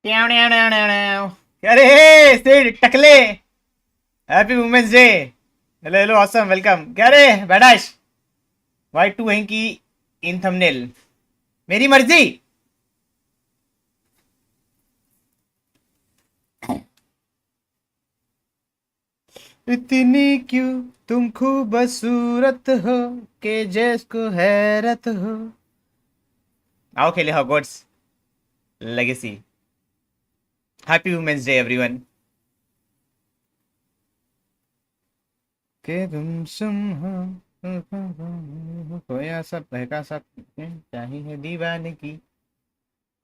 अरे सिड टकले, happy women's day. Hello hello, awesome, welcome. क्या रे बैडाश, वाई टू हैंकी इन थंबनेल, मेरी मर्जी। इतनी क्यों तुम खूबसूरत हो के जिसको हैरत हो। आओ खेले Hogwarts Legacy. Happy women's day everyone. के तुम सुम हो खोया सब बहका सब चाहिए दीवाने की।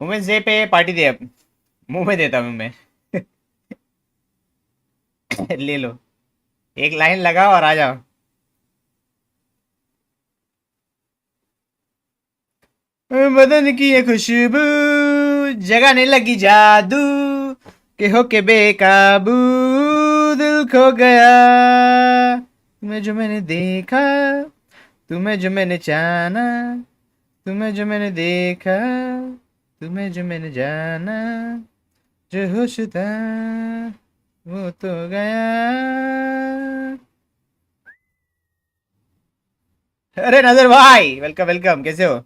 वुमेन्स डे पे पार्टी दे अब, मुंह में देता हूँ मैं। ले लो, एक लाइन लगाओ और आ जाओ। बदन की ये खुशबू जगाने लगी जादू, के हो के बेकाबू दिल खो गया। तुम्हें जो मैंने देखा, तुम्हें जो मैंने जाना, तुम्हें जो मैंने देखा, तुम्हें जो मैंने जाना, जो होश था वो तो गया। अरे नजर भाई, वेलकम वेलकम, कैसे हो?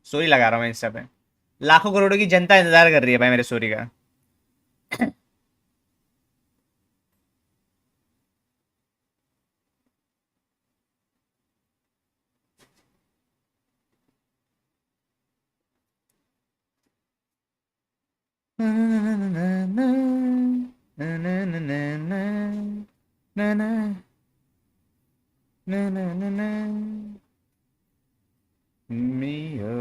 स्टोरी लगा रहा हूँ मैं इंस्टा पे। लाखों करोड़ों की जनता इंतजार कर रही है भाई मेरे स्टोरी का। मियो,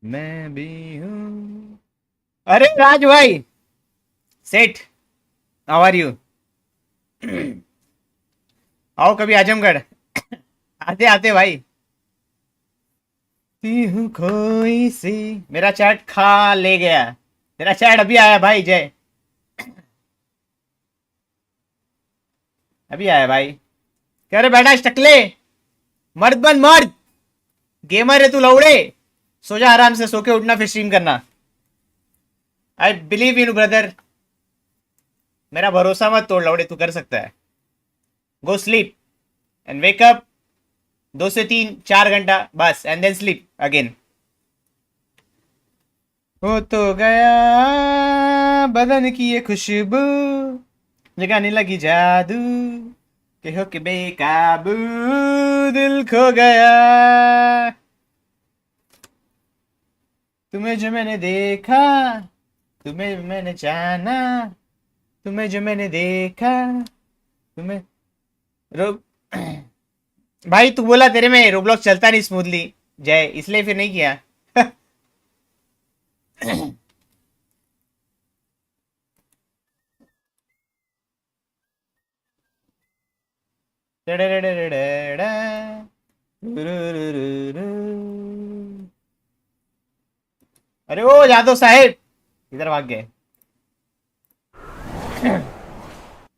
मैं भी हूँ। अरे राज भाई, सेठ, हाउ आर यू? आओ कभी आजमगढ़। आते आते भाई। ती हूँ खोई सी, मेरा चैट खा ले गया। तेरा चैट अभी आया भाई जय, अभी आया भाई। कह रहे बेटा टकले, मर्द बन मर्द, गेमर है तू लौड़े। सो जा आराम से, सो के उठना फिर स्ट्रीम करना। आई बिलीव इन ब्रदर, मेरा भरोसा मत तोड़ लौड़े, तू कर सकता है। Go sleep and wake up, 2 से 3 4 घंटा बस, एंड देन स्लीप अगेन। हो तो गया बदन की ये खुशबू जगाने लगी जादू, के हो के बेकाबू दिल खो गया। तुम्हें जो मैंने देखा, तुम्हें जो मैंने जाना, तुम्हें जो मैंने देखा, तुम्हें रो भाई तू बोला तेरे में रोब्लॉक्स चलता नहीं स्मूथली जय, इसलिए फिर नहीं किया। अरे ओ जादव साहेब, इधर भाग गए।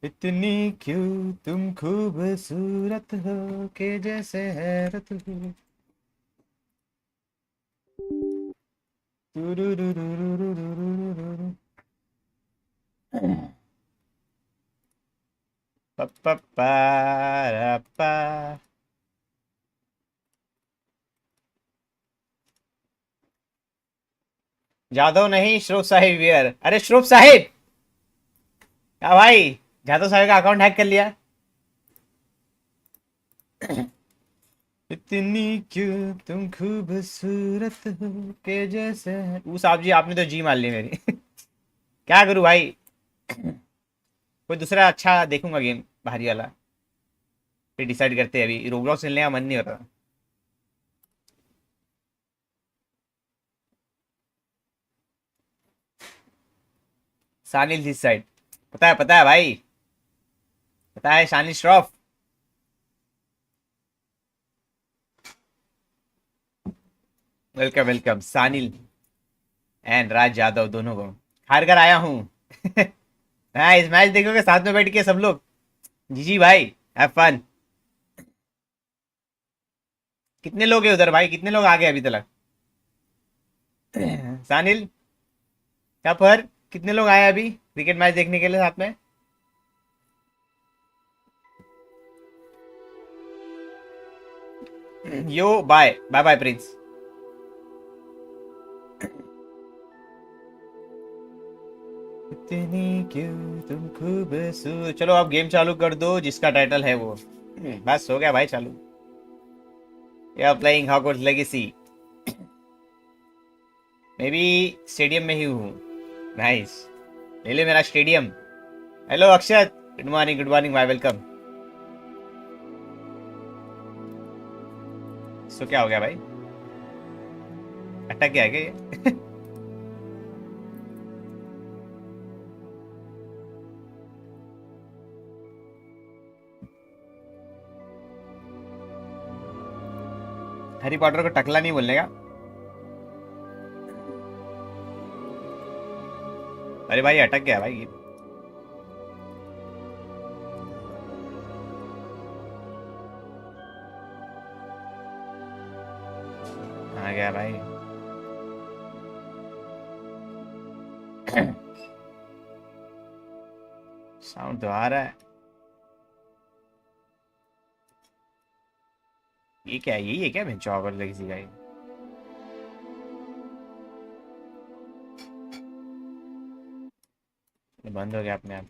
इतनी क्यों तुम खूबसूरत हो के जैसे हैरत हो। पप्पा, जादव नहीं श्रोफ साहिब वियर। अरे श्रोफ साहिब, क्या भाई, जादव साहिब का अकाउंट हैक कर लिया। इतनी क्यों तुम खूबसूरत हो के जैसे वो साहब जी, आपने तो जी मान ली मेरी। क्या करूं भाई, कोई दूसरा अच्छा देखूंगा गेम भारी वाला, फिर डिसाइड करते हैं। अभी रोब्लॉक्स खेलने का मन नहीं हो रहा। सानिल दिस साइड, पता है भाई, पता है Shanil Shroff. Welcome welcome Sanil. And Raj Yadav दोनों को हार कर आया हूँ। हाँ, इस मैच देखोगे साथ में बैठ के सब लोग। जी भाई, हैव फन। कितने लोग हैं उधर भाई, कितने लोग आ गए अभी तक? सानिल, क्या पर कितने लोग आए अभी क्रिकेट मैच देखने के लिए साथ में? यो बाय बाय बाय प्रिंस। इतनी क्यों तुम खूबसूरत। चलो अब गेम चालू कर दो जिसका टाइटल है वो। बस हो गया भाई चालू। या प्लेइंग हॉगवर्ट्स लेगेसी। मैं भी स्टेडियम में ही हूँ। नाइस, ले ले मेरा स्टेडियम। हेलो अक्षत, गुड मॉर्निंग भाई, वेलकम। सो क्या हो गया भाई, अटक गया है क्या ये? हैरी पॉटर को टकला नहीं बोलने का। अरे भाई अटक गया भाई। आ गया भाई। साउंड तो आ रहा है। ये क्या है, यही है क्या बेंच ऑवर किसी का? बंद हो गया अपने आप।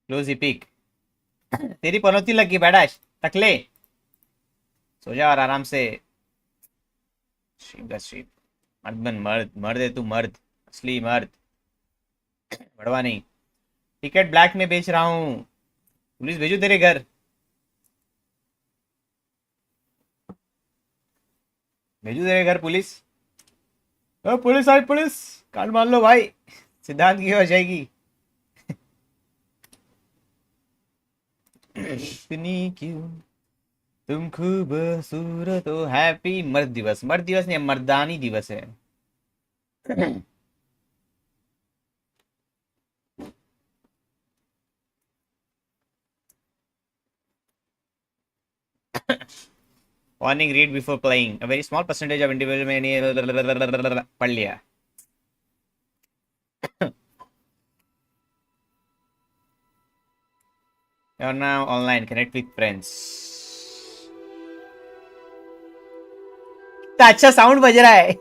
क्लोज ही पिक। तेरी पनौती लग गई बेटा, टकले। सो जा और आराम से। शीप मर्द बन, मर्द मर्द है तू, मर्द, असली मर्द, बड़वा नहीं। टिकट ब्लैक में बेच रहा हूँ, पुलिस भेजू तेरे घर? भेजू तेरे घर पुलिस? ओ पुलिस आई, पुलिस कान मान लो भाई, सिद्धांत की हो जाएगी। इतनी क्यों तुम खूबसूरत हो। हैप्पी मर्द दिवस। मर्द दिवस नहीं, मर्दानी दिवस है। Warning, read before playing, a very small percentage of individual में। पढ़ लिया। You're now online, connect with friends। इतना अच्छा साउंड बज रहा है।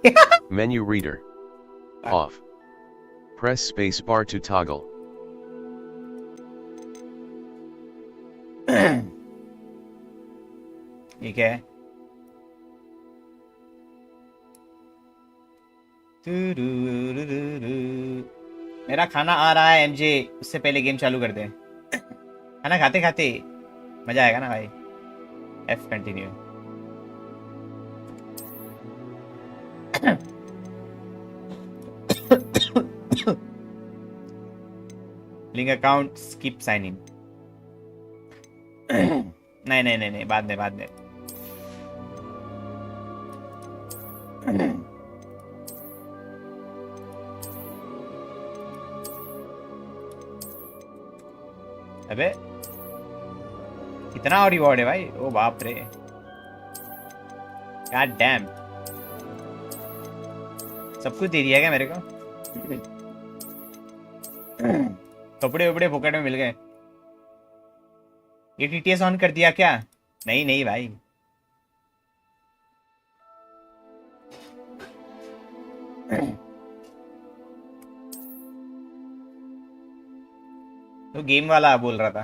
Menu reader off, press space bar to toggle। ये क्या है? मेरा खाना आ रहा है एमजे, उससे पहले गेम चालू कर दे। खाना खाते खाते मजा आएगा ना भाई। F continue. Link account skip sign in. नहीं नहीं नहीं नहीं, बाद में बाद में। अबे कितना और रिवॉर्ड है भाई, ओ बाप रे, गॉड डैम। सब कुछ दे दिया क्या मेरे को? कपड़े वपड़े पॉकेट में मिल गए। ये टीटीएस ऑन कर दिया क्या? नहीं नहीं भाई। तो गेम वाला बोल रहा था।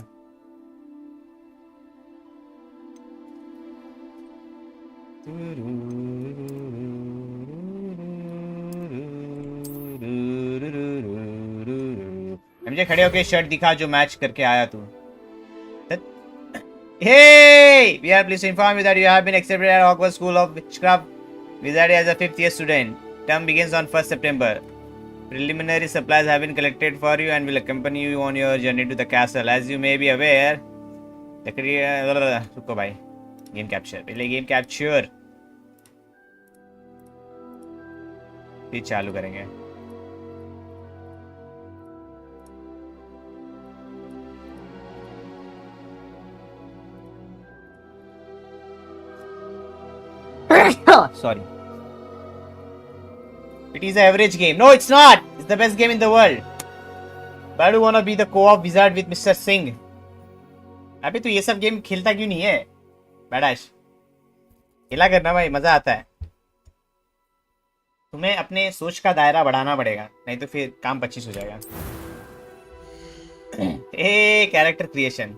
मुझे खड़े होके शर्ट दिखा जो मैच करके आया तू। Hey! We are pleased to inform you that you have been accepted at Hogwarts School of Witchcraft Wizardry as a 5th year student. Term begins on 1st September. Preliminary supplies have been collected for you and will accompany you on your journey to the castle. As you may be aware, the रुको भाई, game capture, पहले game capture. फिर चालू करेंगे. Sorry. It is an average game. No, it's not. It's the best game in the world. But I do wanna be the co-op wizard with Mr. Singh. अबे तू ये सब game खेलता क्यों नहीं है? बैडाश. खेला करना भाई, मजा आता है. तुम्हें अपने सोच का दायरा बढ़ाना पड़ेगा, नहीं तो फिर काम 25 हो जाएगा. A character creation.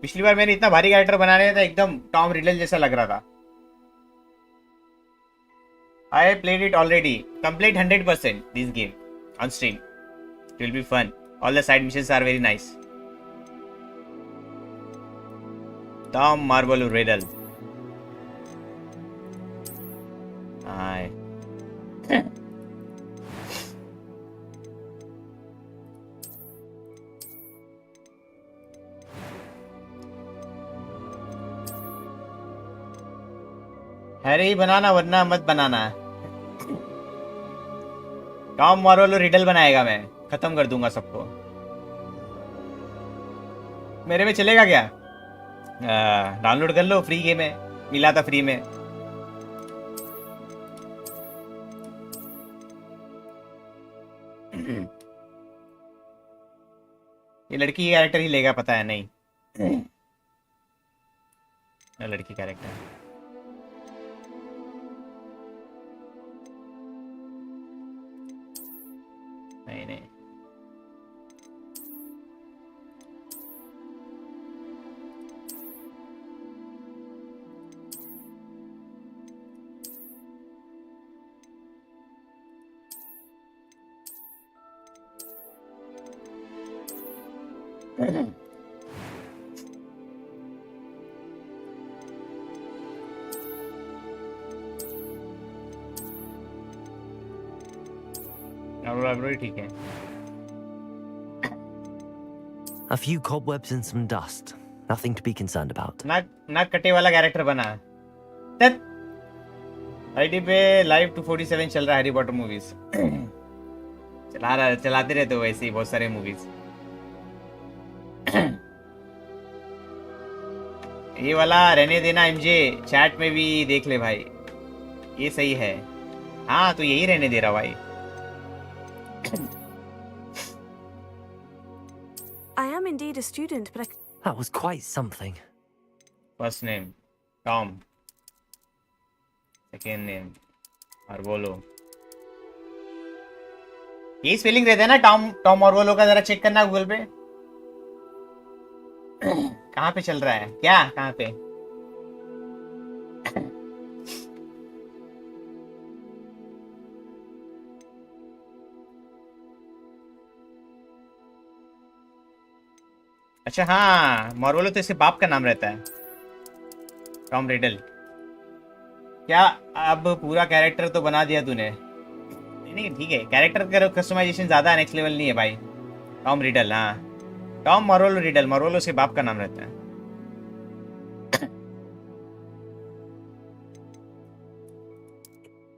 पिछली बार मैंने इतना भारी कैरेक्टर बनाने था, एकदम टॉम रिडल जैसा लग रहा था. I played it already. Complete 100% this game on stream. It will be fun. All the side missions are very nice. Tom Marvel Riddle. Hi. Harry बनाना वरना मत बनाना. टॉम मॉर्वेलो रिडल बनाएगा, मैं खत्म कर दूंगा सबको. मेरे में चलेगा क्या? डाउनलोड कर लो, फ्री गेम है, मिला था फ्री में. ये लड़की की कैरेक्टर ही लेगा, पता है नहीं. लड़की कैरेक्टर नहीं नहीं. ठीक है. A few cobwebs and some dust. Nothing to be concerned about. नाक कटे वाला कैरेक्टर बना. आईडी पे लाइव 247 चल रहा है हैरी पॉटर मूवीज. चलाते रहते हो वैसे ही बहुत सारे मूवीज. ये वाला रहने देना एमजे, चैट में भी देख ले भाई, ये सही है. हाँ तो यही रहने दे रहा भाई. I am indeed a student, but That was quite something. First name Tom, second name Arvolo. ये स्पेलिंग रहता है ना टॉम ऑर्वोलो का, जरा चेक करना गूगल पे. कहाँ पे चल रहा है क्या? कहाँ पे? अच्छा हाँ, मार्वलो तो इसके बाप का नाम रहता है, टॉम रिडल. क्या अब पूरा कैरेक्टर तो बना दिया तूने? नहीं ठीक है, कैरेक्टर कस्टमाइजेशन ज्यादा नेक्स्ट लेवल नहीं है भाई. टॉम रिडल, हाँ टॉम मार्वलो रिडल, मार्वलो उसके बाप का नाम रहता है.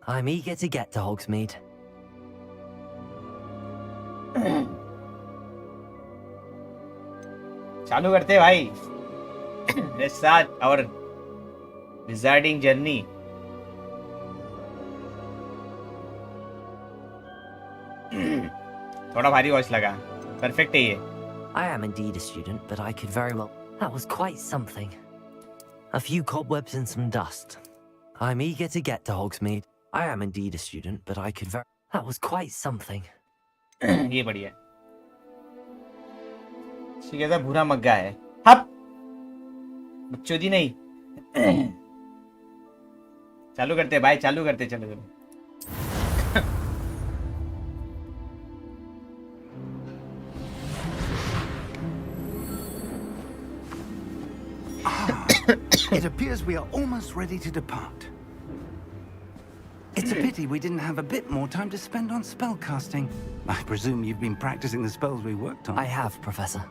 I'm eager to get to Hogsmeade. चालू करते हैं भाई. Let's start our wizarding journey. थोड़ा भारी वॉइस लगा, परफेक्ट है ये. I am indeed a student, but I could very well. That was quite something. A few cobwebs and some dust. I'm eager to get to Hogsmeade. I am indeed a student, but I could very. That was quite something. ये बढ़िया. कैसा भूरा मग्गा है. हप बच्चोदी नहीं. चालू करते भाई, चालू करते. चलो It appears we are almost ready to depart. It's a pity we didn't have a bit more time to spend on spellcasting. I presume you've been practicing the spells we worked on. I have, Professor.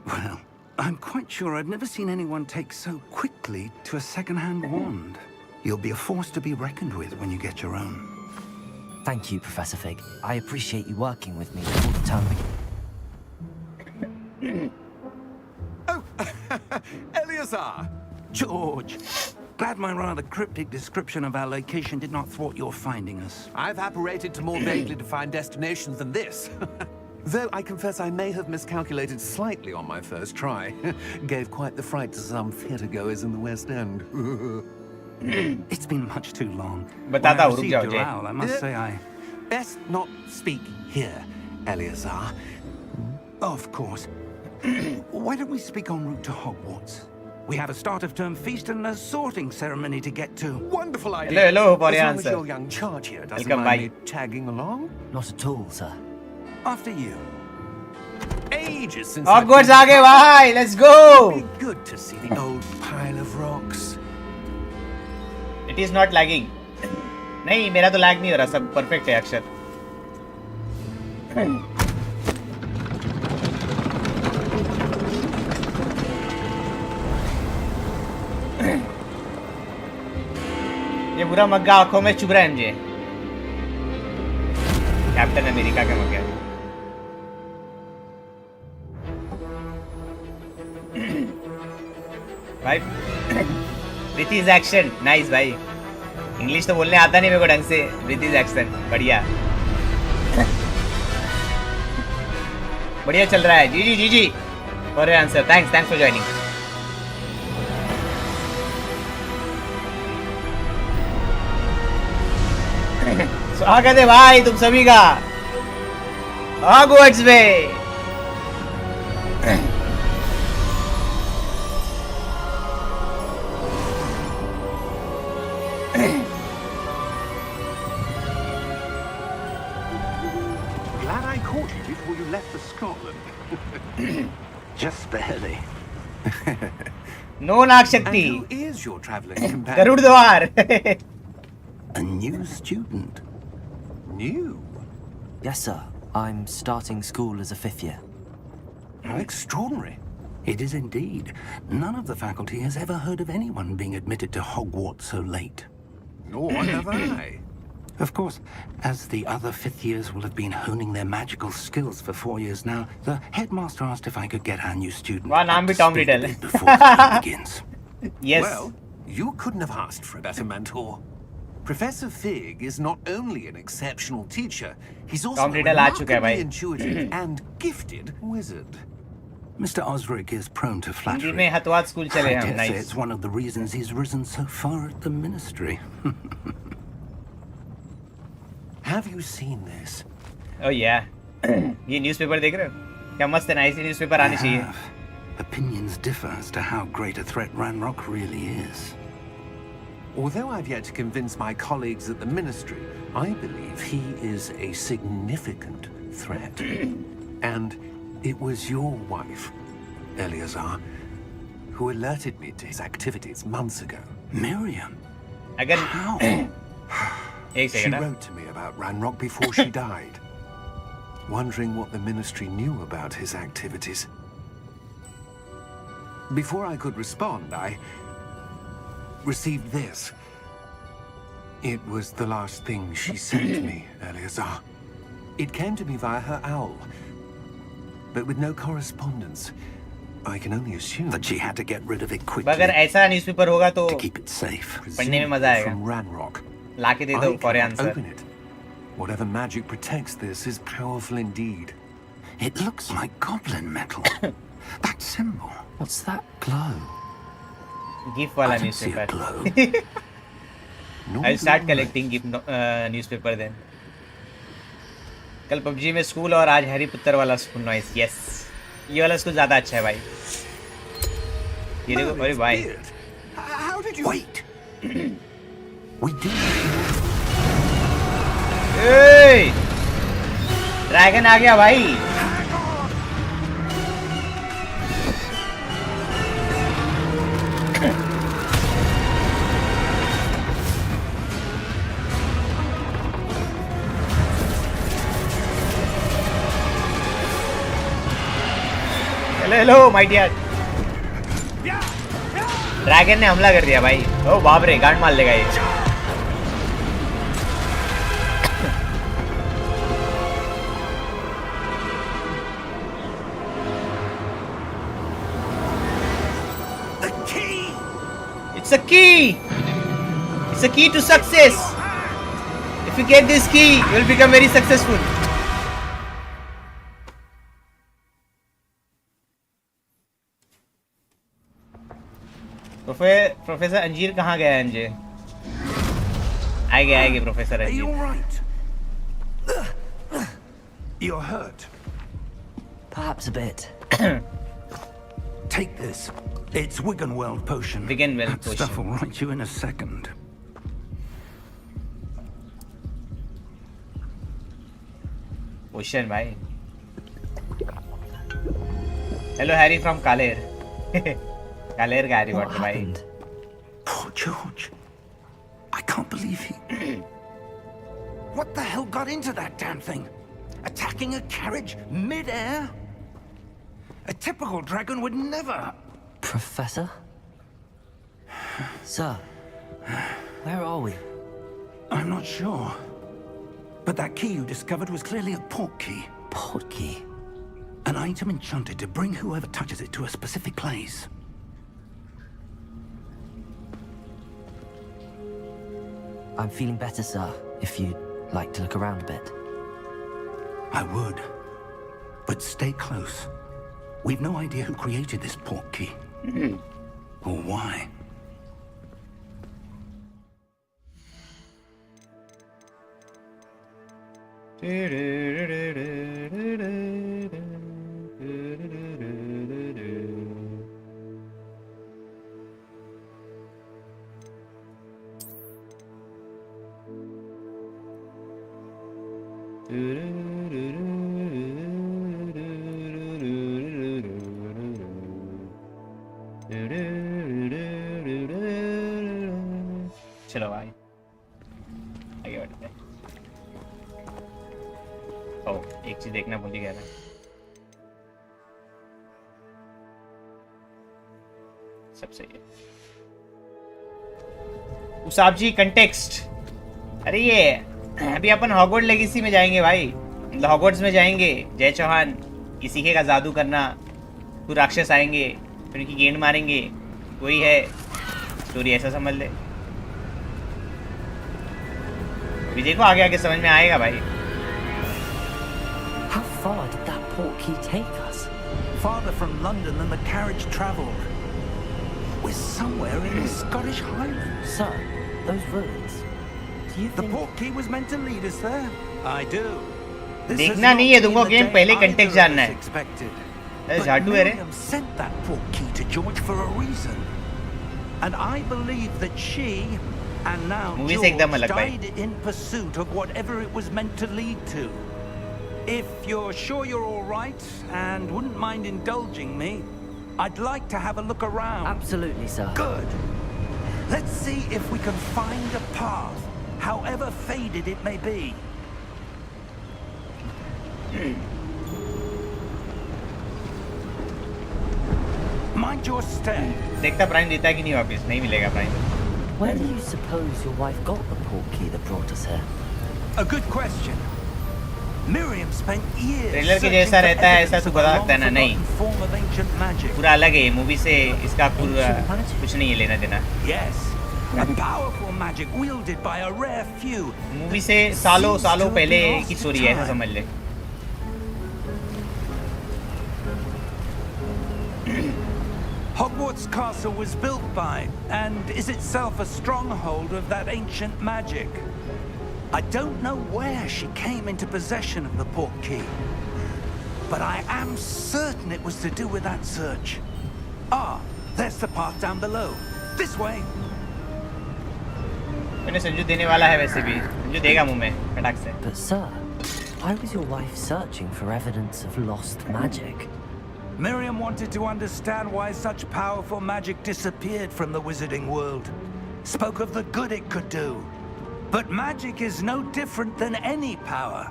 Well, I'm quite sure I've never seen anyone take so quickly to a second-hand wand. You'll be a force to be reckoned with when you get your own. Thank you, Professor Fig. I appreciate you working with me all the time. Oh, Eleazar! George! Glad my rather cryptic description of our location did not thwart your finding us. I've apparated to more vaguely defined destinations than this. Though I confess I may have miscalculated slightly on my first try. Gave quite the fright to some theatre-goers in the West End. It's been much too long. Batata When I ho, ruk received jao, your Jay. owl, I must say I... Best not speak here, Eleazar. Of course. Why don't we speak en route to Hogwarts? We have a start-of-term feast and a sorting ceremony to get to. Wonderful idea. Hello, As long as Priyanshu. your young charge here doesn't Welcome, mind me bye. tagging along. Not at all, sir. After you. Ages since Hogwarts I've aa been- gaye bhai, let's go. Be good to see the old pile of rocks. It is not lagging. नहीं मेरा तो lag नहीं हो रहा, सब perfect है अक्षर. ये बुरा मग्गा आंखों में चुभ रहा है मुझे. कैप्टन अमेरिका का मग्गा. भाई विथ इज एक्शन नाइस भाई. इंग्लिश तो बोलने आता नहीं मेरे को ढंग से. विथ इज एक्शन बढ़िया बढ़िया चल रहा है. G G for your answer. Thanks for joining. स्वागत है भाई तुम सभी का हॉगवर्ट्स में. Glad I caught you before you left for Scotland. Just barely. No नाग And शक्ति. who is your travelling companion? गरुड़ द्वार. A new student. New. Yes, sir. I'm starting school as a 5th year. How extraordinary. It is indeed. None of the faculty has ever heard of anyone being admitted to Hogwarts so late. Nor have I. Of course, as the other 5th years will have been honing their magical skills for 4 years now, the headmaster asked if I could get our new student Wow, naam up bhi to Tom speed a Riddle. bit before the term begins. Yes. Well, you couldn't have asked for a better mentor. Professor Fig is not only an exceptional teacher, he's also Tom a Riddle aa chuka hai remarkably bhai. intuitive and gifted wizard. Mr. Osric is prone to Hindi flattery. में हथवाद school चले I हम. dare say nice. it's one of the reasons he's risen so far at the ministry. Have you seen this? Oh yeah. ये newspaper देख रहे हो? क्या मस्त है ना. ऐसी न्यूज़पेपर आनी चाहिए. Opinions differ as to how great a threat Ranrock really is. Although I've yet to convince my colleagues at the ministry, I believe he is a significant threat. And it was your wife, Eleazar, who alerted me to his activities months ago. Miriam? अगर How? एक She second. wrote to me about Ranrock before she died, wondering what the ministry knew about his activities. Before I could respond, I received this. It was the last thing she sent me, Eleazar. It came to me via her owl, but with no correspondence. I can only assume That she had to get rid of it quickly अगर ऐसा newspaper होगा तो to keep it safe. पढ़ने में मजा आएगा. from Ranrock. लाके दे I दो for cannot answer. open it. Whatever magic protects this is powerful indeed. It looks like goblin metal. That symbol. What's that glow? Gift वाला I don't see a newspaper. glow. Nor I'll do start I. collecting newspaper then. कल PUBG में school और आज Harry Potter वाला school. Nice. Yes. ये वाला school ज्यादा अच्छा है भाई. ये देखो. अरे Merlin's भाई. beard. How did you... Wait. We do. Dragon आ गया भाई. Hello hello my dear. Dragon ने हमला कर दिया भाई। ओ बाप रे, गांड मार लेगा ये। It's a key. It's a key to success. If you get this key, you will become very successful. Professor अंजीर कहाँ गया है? अंजीर आएंगे प्रोफेसर Are you अंजीर। all right? You're hurt. Perhaps a bit. Take this. It's Wiggenweld potion. Wiggenweld That stuff will right you in a second. पोशन भाई। Hello Harry from कालेर। कालेर का Harry What Potter भाई। happened? Poor George. I can't believe he... What the hell got into that damn thing? Attacking a carriage mid-air? A typical dragon would never... Professor? Sir, where are we? I'm not sure. But that key you discovered was clearly a portkey. Portkey? An item enchanted to bring whoever touches it to a specific place. I'm feeling better, sir, if you'd like to look around a bit. I would. But stay close. We've no idea who created this portkey. Or why. चलो भाई आगे बढ़ते हैं। ओ एक चीज देखना भूल ही गया था। सब सही है। उसाब जी कंटेक्स्ट। अरे ये अभी अपन हॉगवर्ड लेगेसी में जाएंगे भाई। हॉगवर्ट्स में जाएंगे। जय चौहान ये सीखेगा जादू करना। फिर राक्षस आएंगे, फिर उनकी गेंद मारेंगे। वही है स्टोरी, ऐसा समझ ले। विजय को आगे आगे समझ में आएगा भाई। How far did that portkey take us? Farther from London than the carriage travelled. We're somewhere in the Scottish Highlands. Sir, those ruins. Do you The think... portkey was meant to lead us there. I do. देखना नहीं है तुमको game, पहले context जानना है। झाटू है रे। Miriam sent that portkey to George for a reason. And I believe that she and now Movie से George एकदम अलग भाई। died in pursuit of whatever it was meant to lead to. If you're sure you're all right and wouldn't mind indulging me, I'd like to have a look around. Absolutely, sir. Good. Let's see if we can find a path, however faded it may be. Mind your step. देखता prime देता है कि नहीं वापस। नहीं मिलेगा prime. Where do you suppose your wife got the portkey that brought us here? A good question. Miriam spent years trailer के जैसा रहता है ऐसा तू बता सकता है ना? नहीं, form of ancient magic. पूरा अलग है। मूवी से इसका पूरा कुछ नहीं है लेना देना। Yes, a powerful magic wielded by a rare few. Movie से सालों सालों पहले की स्टोरी है, ऐसा समझ ले। Hogwarts Castle was built by, and is itself a stronghold of that ancient magic. I don't know where she came into possession of the portkey, but I am certain it was to do with that search. Ah, there's the path down below. This way. मैंने संजू देने वाला है वैसे भी। संजू देगा मुंह में फटाक से। But sir, why was your wife searching for evidence of lost magic? Miriam wanted to understand why such powerful magic disappeared from the wizarding world. Spoke of the good it could do. But magic is no different than any power.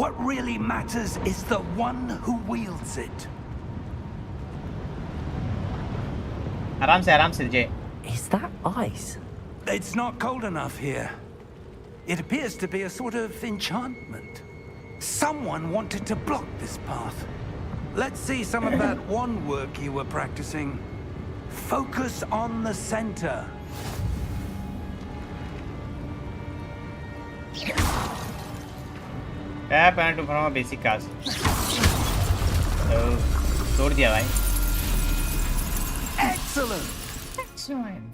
What really matters is the one who wields it. आराम से जय. Is that ice? It's not cold enough here. It appears to be a sort of enchantment. Someone wanted to block this path. Let's see some of that wand work you were practicing. Focus on the center. Tap and to perform a basic task. तो तोड़ दिया भाई. Excellent. Excellent.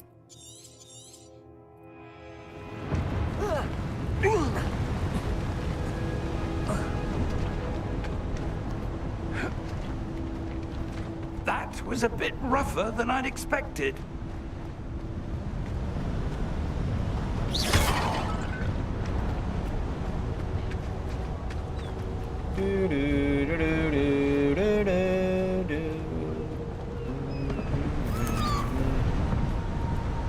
That was a bit rougher than I'd expected.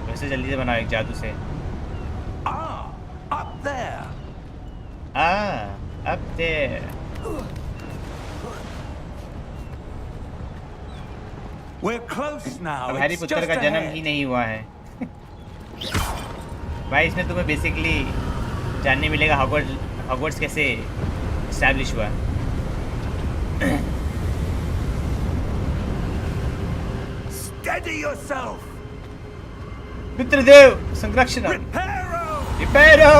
वैसे जल्दी से बनाओ एक जादू से. Ah, up there. Up there. We're close now. अब हैरी It's पुत्र just का जन्म ahead. ही नहीं हुआ है. भाई इसमें तुम्हें बेसिकली जानने मिलेगा हॉगवर्ट्स कैसे एस्टैब्लिश हुआ. Steady yourself. मित्रदेव संरक्षण. Reparo. रिपेरो.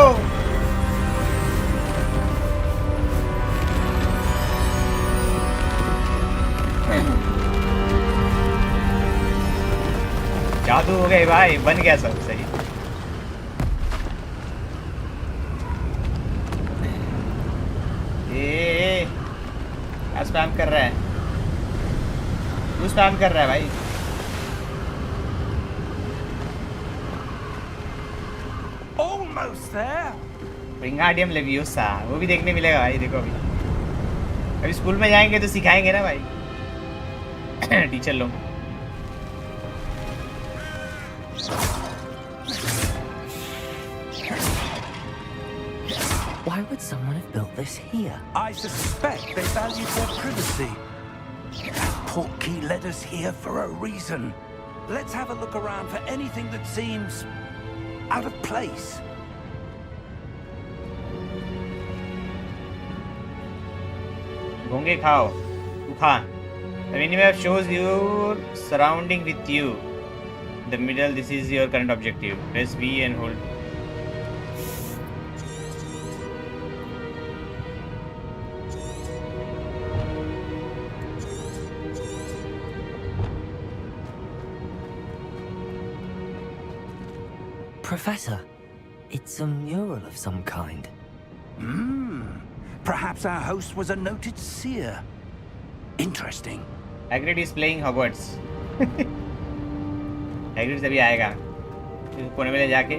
जादू हो गए भाई, बन गया सब सही. ये क्या स्पैम कर रहा है? तू स्पैम कर रहा है भाई. Almost there. विंगार्डियम लेवियोसा वो भी देखने मिलेगा भाई. देखो अभी स्कूल में जाएंगे तो सिखाएंगे ना भाई टीचर लोग. Why would someone have built this here? I suspect they valued their privacy. That portkey led us here for a reason. Let's have a look around for anything that seems out of place. घोंगे खाओ, तू खा. The minimap shows your surrounding with you. In the middle, this is your current objective. Press B and hold. Professor, it's a mural of some kind. Perhaps our host was a noted seer. Interesting. Hagrid is playing Hogwarts. Hagrid अभी आएगा. इसको कोने में ले जाके.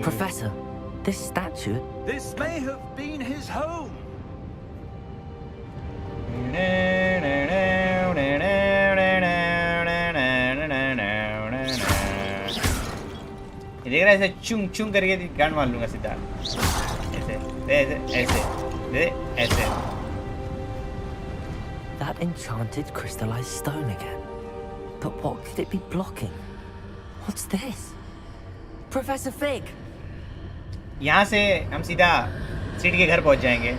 Professor, this statue. This may have been his home. ये देख रहा है ऐसे चुंग चुंग करके गांड मार लूंगा सीधा. ऐसे ऐसे ऐसे ऐसे. That enchanted crystallized stone again. But what could it be blocking? What's this? Professor Fig! यहाँ से हम सीधा सीट के घर पहुंच जाएंगे.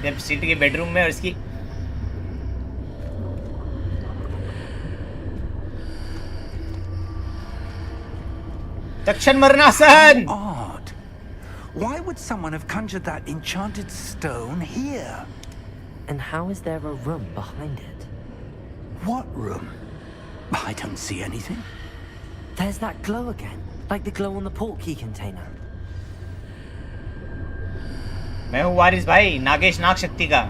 जब सीट के बेडरूम में और इसकी तक्षण मरणासन. Odd. Why would someone have conjured that enchanted stone here? And how is there a room behind it? What room? I don't see anything. There's that glow again, like the glow on the portkey container. मैं हूँ वारिस भाई, नागेश नाग शक्ति का.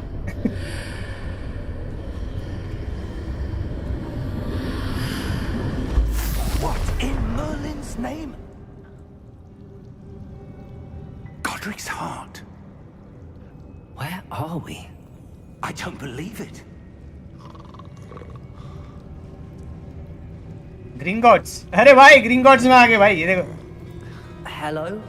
What in Merlin's name? Godric's heart. Where are we? I don't believe it. Green gods. अरे भाई green God's में आ गए भाई. ये देखो hello?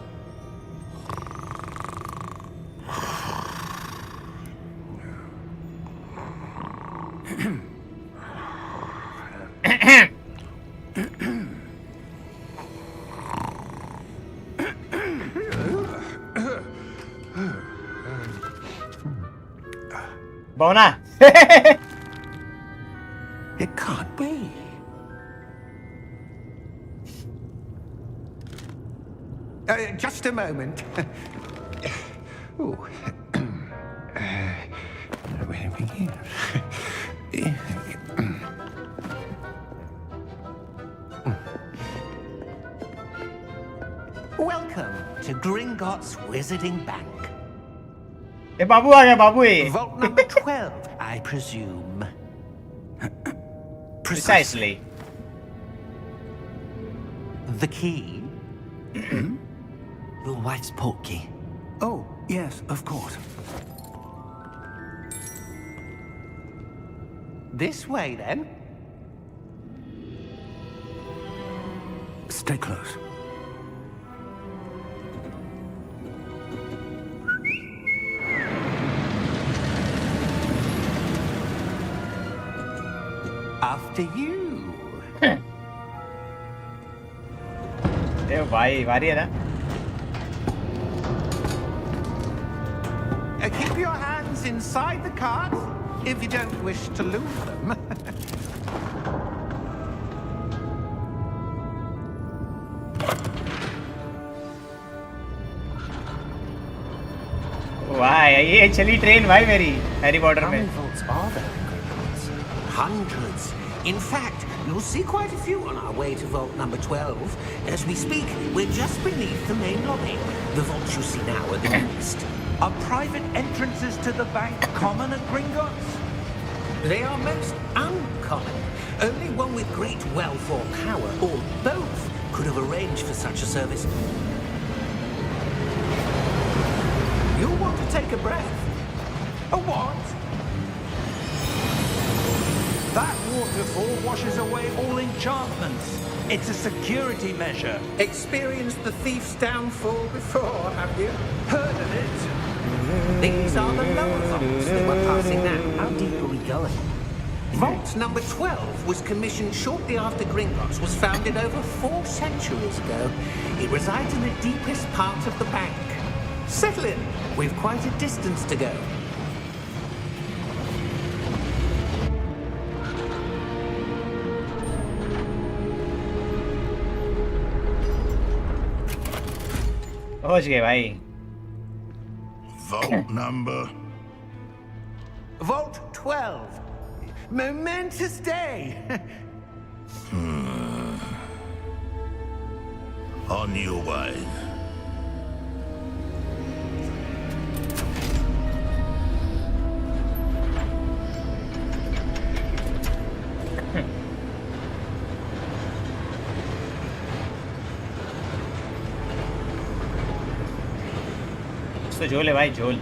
Bona. It can't be. Just a moment. Ooh. Where are we here? Welcome to Gringotts Wizarding Bank. ये बाबू आ गया बाबू ये. Vault number 12, I presume. Precisely. The key? Your wife's portkey. Oh, yes, of course. This way, then. Stay close. After you. ये भाई भारी है ना. Keep your hands inside the cart if you don't wish to lose them. वाह ये चली train भाई मेरी हैरी पॉटर How many में. vaults are there in Gringotts? Hundreds. In fact, you'll see quite a few on our way to vault number 12. As we speak, we're just beneath the main lobby. The vaults you see now are the east. Are private entrances to the bank common at Gringotts? They are most uncommon. Only one with great wealth or power, or both, could have arranged for such a service. You'll want to take a breath. A what? That waterfall washes away all enchantments. It's a security measure. Experienced the thief's downfall before, have you? Heard of it? These are the lower vaults that we're passing now. How deep are we going? Vault number 12 was commissioned shortly after Gringotts was founded over 4 centuries ago. It resides in the deepest part of the bank. Settle in. We've quite a distance to go. पहुंच गए भाई. Vault number. Vault 12. Momentous day. On your way. तो झोल है भाई झोल.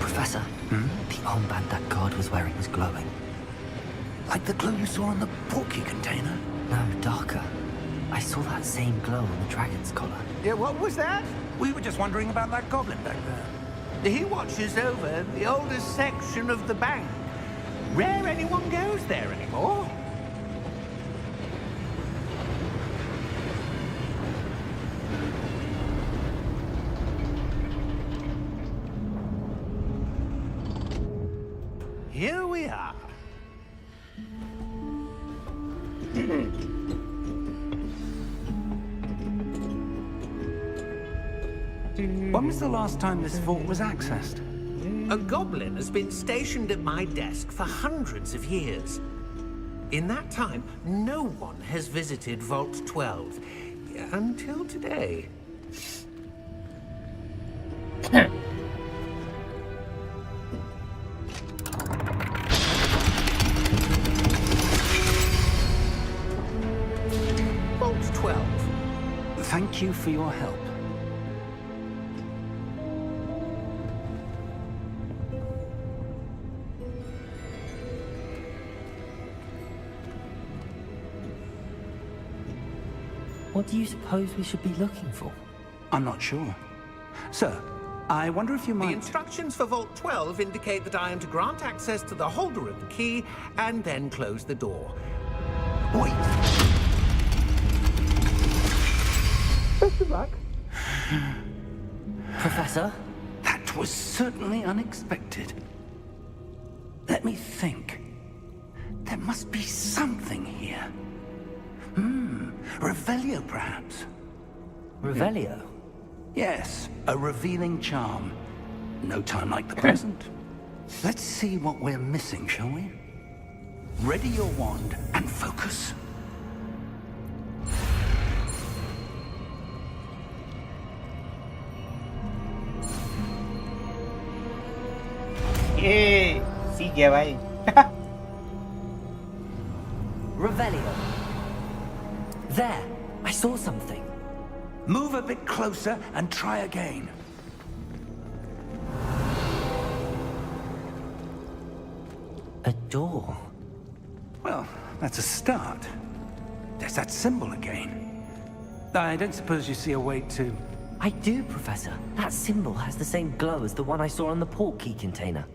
Professor, the armband that guard was wearing was glowing. Like the glow you saw on the portkey container? No, darker. I saw that same glow on the dragon's collar. Yeah, what was that? We were just wondering about that goblin back there. He watches over the oldest section of the bank. Rare anyone goes there anymore. Here we are. When was the last time this vault was accessed? A goblin has been stationed at my desk for hundreds of years. In that time, no one has visited Vault 12. Until today. Vault 12. Thank you for your help. What do you suppose we should be looking for? I'm not sure. Sir, I wonder if you The might... instructions for Vault 12 indicate that I am to grant access to the holder of the key and then close the door. Wait. Best of luck. Professor? That was certainly unexpected. Let me think. There must be something here. Revelio, perhaps. Revelio? Yes, a revealing charm. No time like the present. Let's see what we're missing, shall we? Ready your wand and focus. ये सीख गया भाई. Revelio. There, I saw something. Move a bit closer and try again. A door. Well, that's a start. There's that symbol again. I don't suppose you see a way to... I do, Professor. That symbol has the same glow as the one I saw on the portkey container.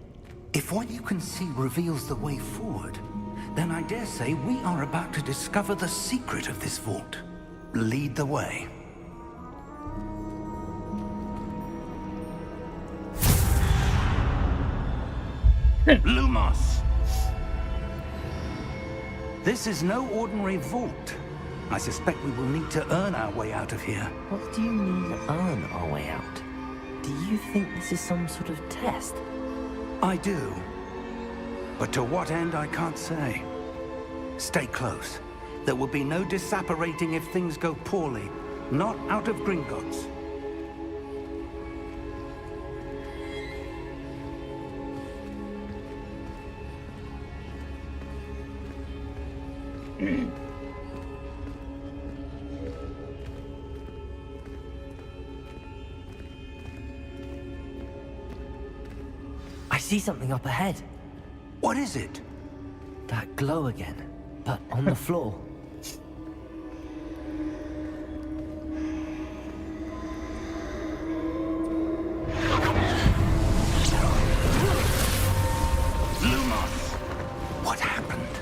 If what you can see reveals the way forward, then I dare say we are about to discover the secret of this vault. Lead the way. Lumos! This is no ordinary vault. I suspect we will need to earn our way out of here. What do you mean, earn our way out? Do you think this is some sort of test? I do. But to what end, I can't say. Stay close. There will be no disapparating if things go poorly. Not out of Gringotts. I see something up ahead. What is it? That glow again, but on the floor. Lumos! What happened?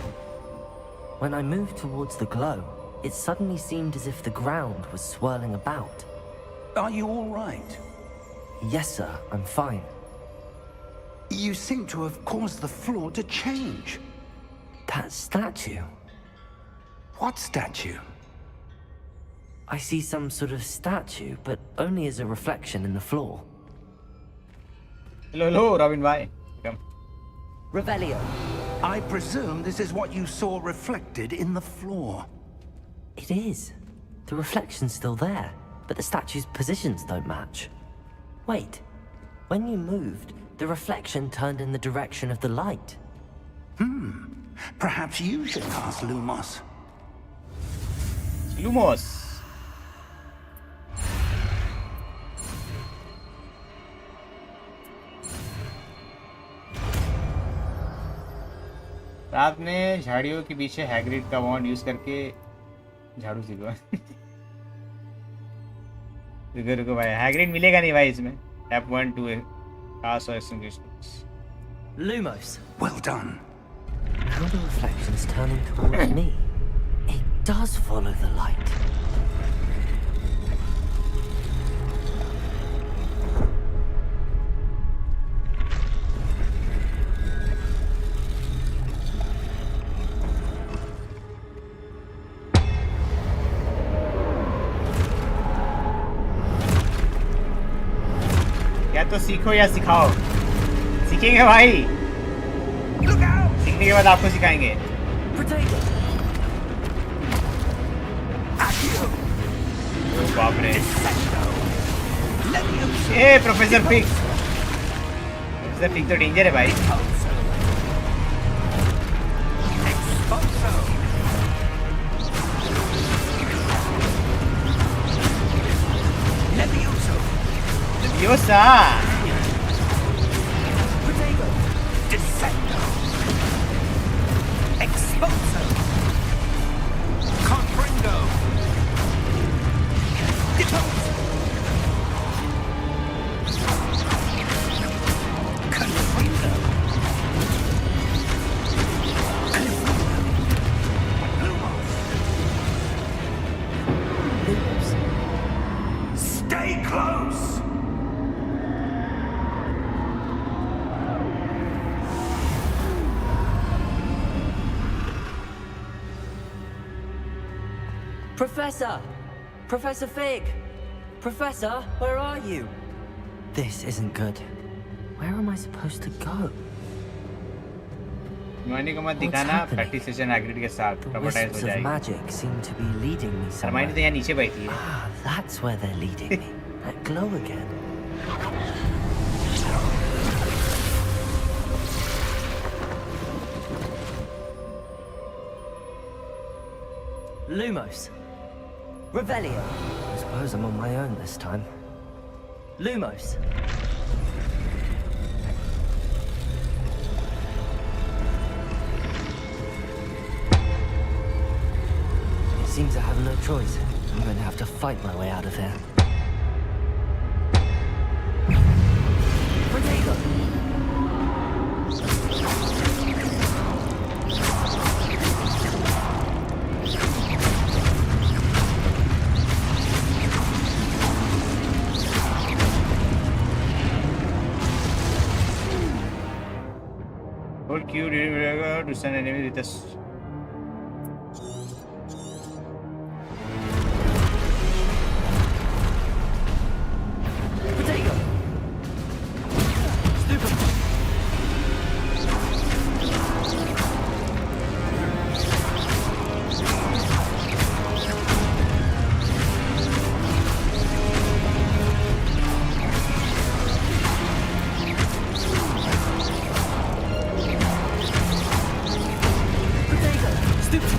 When I moved towards the glow, it suddenly seemed as if the ground was swirling about. Are you all right? Yes, sir, I'm fine. You seem to have caused the floor to change. That statue. What statue? I see some sort of statue, but only as a reflection in the floor. Hello, Robin bhai. Come. Revelio. I presume this is what you saw reflected in the floor. It is. The reflection's still there, but the statue's positions don't match. Wait. When you moved, the reflection turned in the direction of the light. Perhaps you should ask Lumos. Lumos. रात में झाड़ियों के पीछे Hagrid का वॉन्ड use करके झाड़ू सीखा. रुको भाई, हैग्रिड मिलेगा नहीं भाई इसमें. Tap 1 2 cast or extinguish. Lumos. Well done. How the reflection's turning towards me? It does follow the light. या तो सीखो या सिखाओ. सीखेंगे भाई. सीखने के बाद आपको सिखाएंगे. Potato. ओ बाप रे. ए प्रोफेसर फिग. प्रोफेसर फिग तो डेंजर है भाई. Leviosa. Potato. Dissecto. Expulso. Confringo. Depose. Professor! Professor Fig! Professor, where are you? This isn't good. Where am I supposed to go? Hermione को मत दिखाना, प्रैक्टिस सेशन एक्टिविटी के साथ The traumatise हो wisps of जाएगी। magic seem to be leading me somewhere. Hermione तो यहाँ नीचे बैठी है। Ah, that's where they're leading me. That glow again. Lumos. Revelio. I suppose I'm on my own this time. Lumos. It seems I have no choice. I'm going to have to fight my way out of here. Protego. Hold Q to send enemy with us. Protego. Stupid.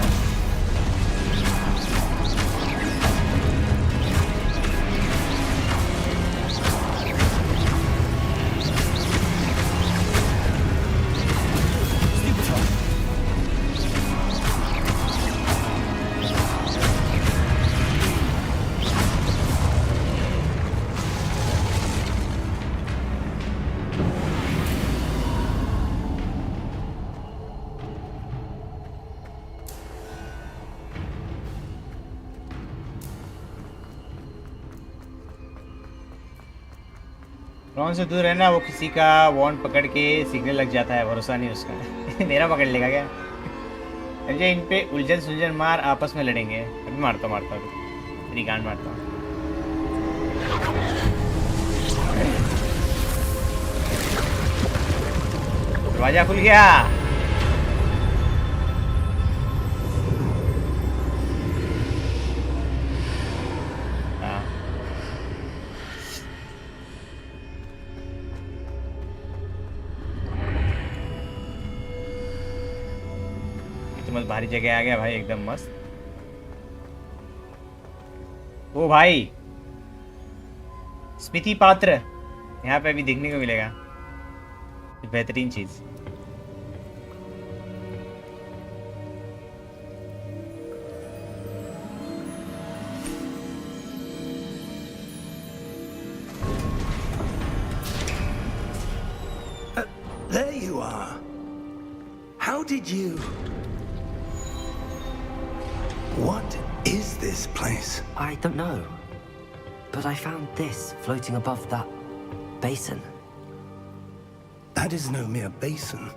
Ron से दूर रहना, वो किसी का वॉन्ड पकड़ के सीखने लग जाता है, भरोसा नहीं उसका। मेरा पकड़ लेगा क्या? मुझे इन पे उलझन सुलझन मार, आपस में लड़ेंगे। अभी मारता तेरी गांड मारता हूँ। दरवाजा खुल गया। भारी जगह आ गया भाई, एकदम मस्त। ओ भाई, स्मृति पात्र यहाँ पे अभी देखने को मिलेगा, बेहतरीन चीज। There you are. How did you... What is this place? I don't know. But I found this floating above that basin. That is no mere basin.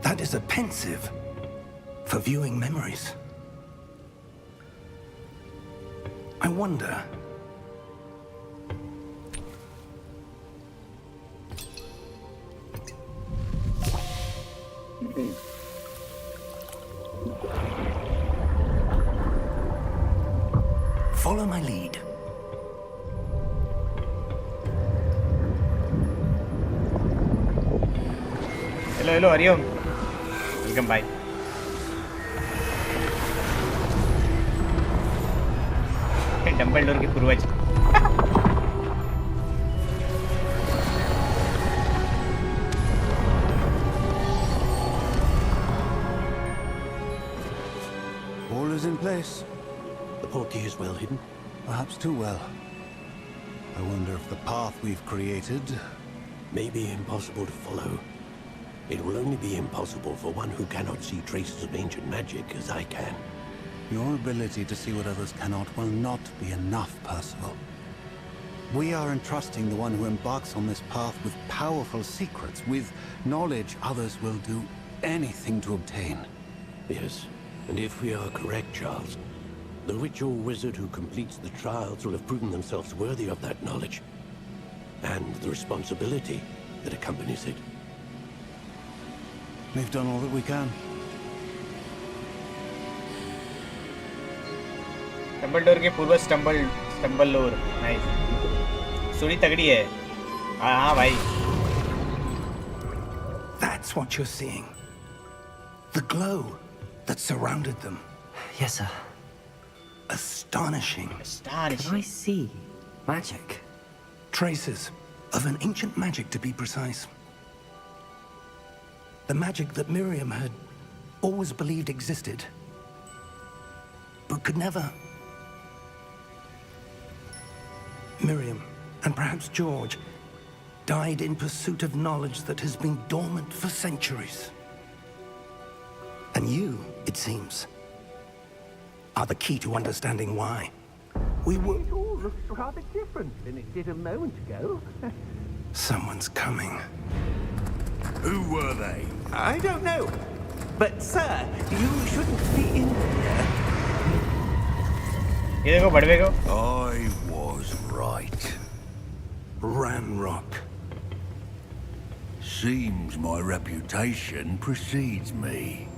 That is a pensieve for viewing memories. I wonder... Follow my lead. Hello, Hariom. Welcome, bye. Dumbledore के पूर्वज। All is in place. The portkey is well hidden. Perhaps too well. I wonder if the path we've created May be impossible to follow. It will only be impossible for one who cannot see traces of ancient magic as I can. Your ability to see what others cannot will not be enough, Percival. We are entrusting the one who embarks on this path with powerful secrets, with knowledge others will do anything to obtain. Yes, and if we are correct, Charles, The witch or wizard who completes the trials will have proven themselves worthy of that knowledge. And the responsibility that accompanies it. We've done all that we can. Dumbledore के पूर्वज stumble लोर nice story तगड़ी है हाँ भाई That's what you're seeing. The glow that surrounded them. Yes, sir. Astonishing. Can I see magic? Traces of an ancient magic, to be precise. The magic that Miriam had always believed existed, but could never. Miriam, and perhaps George, died in pursuit of knowledge that has been dormant for centuries. And you, it seems, are the key to understanding why. We were... It all looks rather different than it did a moment ago. Someone's coming. Who were they? I don't know. But, sir, you shouldn't be in here. ये देखो बड़वे को I was right. Ranrock. Seems my reputation precedes me.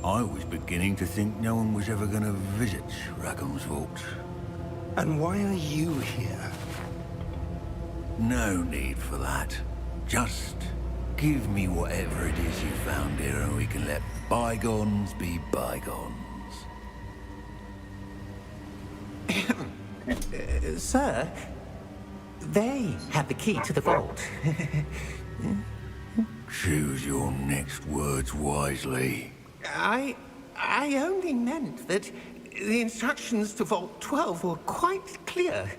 I was beginning to think no one was ever going to visit Rackham's vault. And why are you here? No need for that. Just give me whatever it is you found here and we can let bygones be bygones. Sir, they have the key to the vault. Choose your next words wisely. I only meant that the instructions to Vault 12 were quite clear.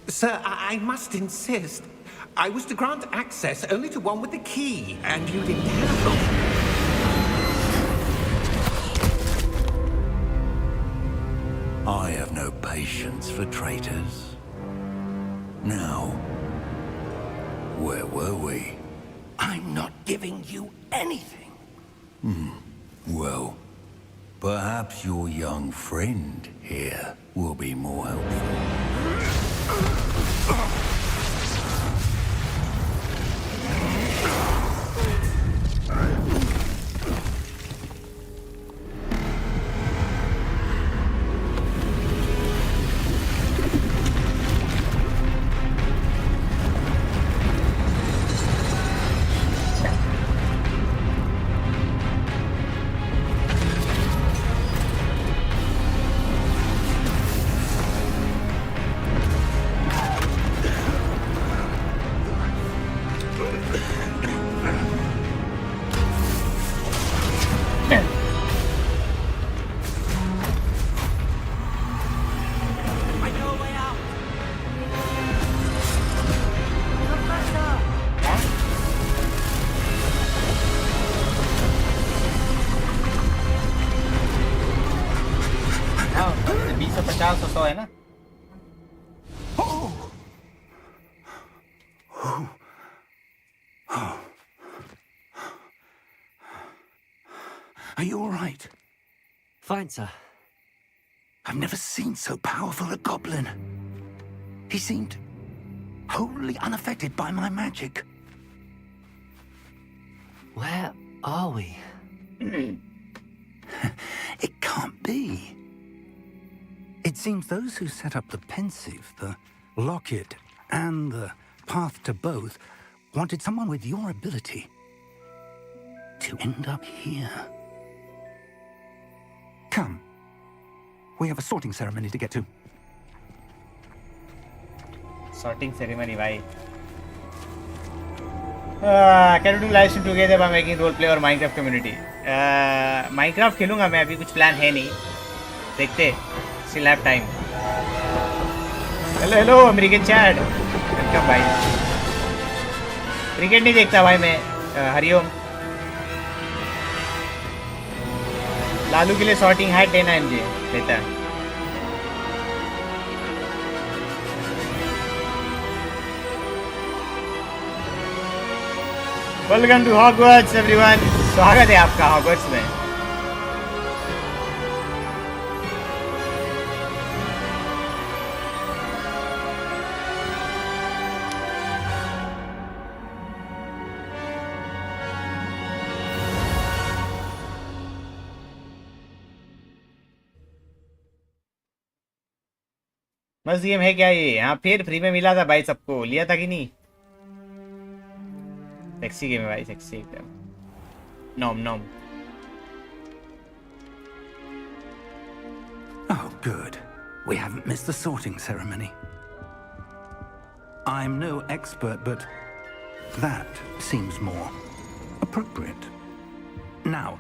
Sir, I must insist. I was to grant access only to one with the key, and you didn't have them. I have no patience for traitors. Now, where were we? I'm not giving you anything. Well, perhaps your young friend here will be more helpful. है ना Are you all right? Fine, sir. I've never seen so powerful a goblin. He seemed wholly unaffected by my magic. Where are we? It can't be. It seems those who set up the pensieve, the locket, and the path to both wanted someone with your ability to end up here. Come. We have a sorting ceremony to get to. Sorting ceremony, भाई. Can we do live stream together by making role play or Minecraft community? Minecraft खेलूंगा मैं अभी कुछ plan है नहीं. देखते. Still have time. Hello American Chad. Welcome भाई. Cricket नहीं देखता भाई मैं. हरिओम. लालू के लिए सॉर्टिंग हैट देना है मुझे. देता है. Welcome to Hogwarts everyone. स्वागत है आपका हॉगवर्ट्स में. मस्त गेम है क्या ये? हाँ फिर फ्री में मिला था भाई, सबको लिया था कि नहीं? सेक्सी गेम है भाई, सेक्सी एकदम। नॉम नॉम। Oh, good. We haven't missed the sorting ceremony. I'm no expert, but that seems more appropriate. Now,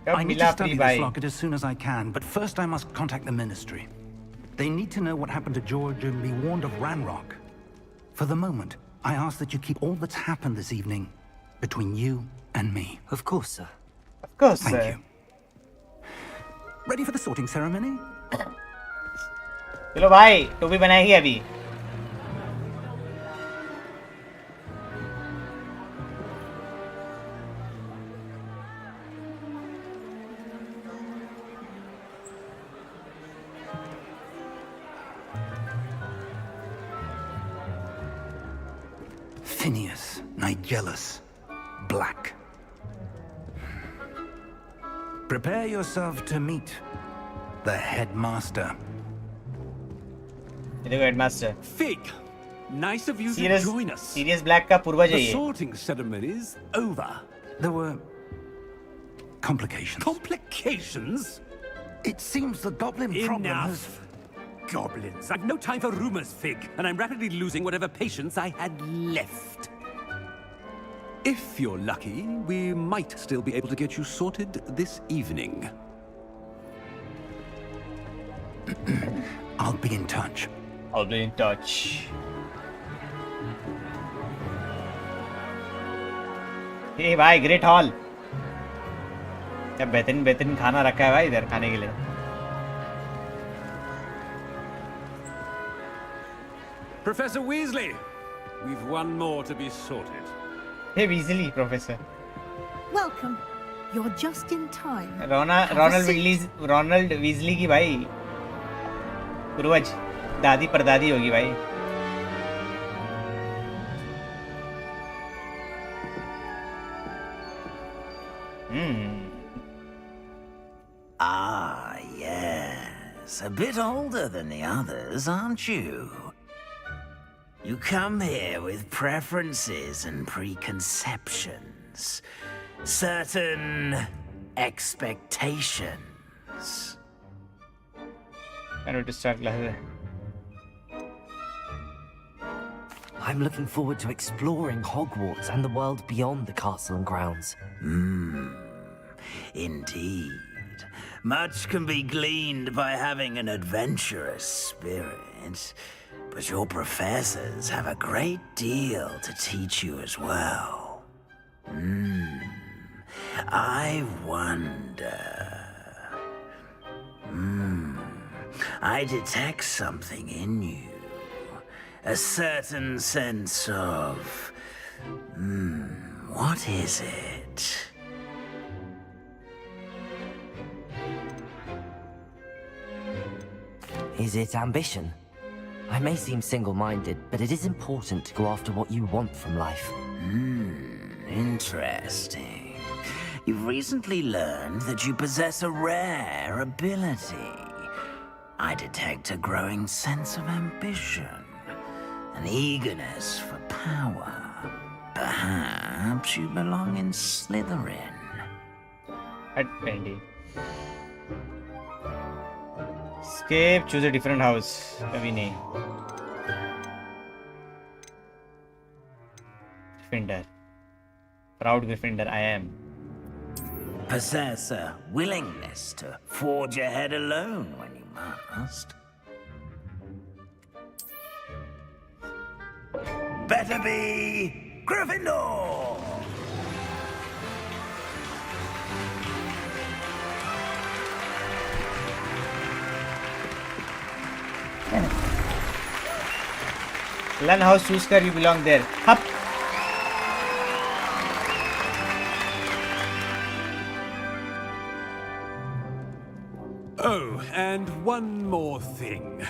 I need to study this locket as soon as I can, but first I must contact the ministry. They need to know what happened to George and be warned of Ranrock. For the moment, I ask that you keep all that's happened this evening between you and me. Of course, sir. Of course, Thank sir. you. Ready for the sorting ceremony? चलो भाई, टोपी बनाएगी अभी। Phineas, Nigellus, Black. Prepare yourself to meet the headmaster. ये देखो headmaster. Fig, nice of you serious to join us. Sirius Black का पूर्वज है The ये। sorting ceremony's over. There were complications. Complications? It seems the goblin problem has... Enough. Goblins. I've no time for rumors, Fig, and I'm rapidly losing whatever patience I had left. If you're lucky, we might still be able to get you sorted this evening. I'll be in touch. I'll be in touch. हे भाई, great hall. क्या बेहतरीन बेहतरीन खाना रखा है भाई इधर खाने के लिए। Professor Weasley, we've one more to be sorted. Hey Weasley professor. Welcome. You're just in time. Ronald Weasley की भाई पूर्वज, दादी परदादी होगी भाई। Ah, yes. A bit older than the others, aren't you? You come here with preferences and preconceptions. Certain expectations. I need to start classes. I'm looking forward to exploring Hogwarts and the world beyond the castle and grounds. Indeed. Much can be gleaned by having an adventurous spirit, but your professors have a great deal to teach you as well. I wonder... I detect something in you. A certain sense of... what is it? Is it ambition? I may seem single-minded, but it is important to go after what you want from life. Interesting. You've recently learned that you possess a rare ability. I detect a growing sense of ambition, an eagerness for power. Perhaps you belong in Slytherin. At Pendy. Escape, choose a different house. Abhi nahi. Gryffindor. Proud Gryffindor I am. Possess a willingness to forge ahead alone when you must. Better be Gryffindor! Learn house, choose car, you belong there. Hup. Oh, and one more thing.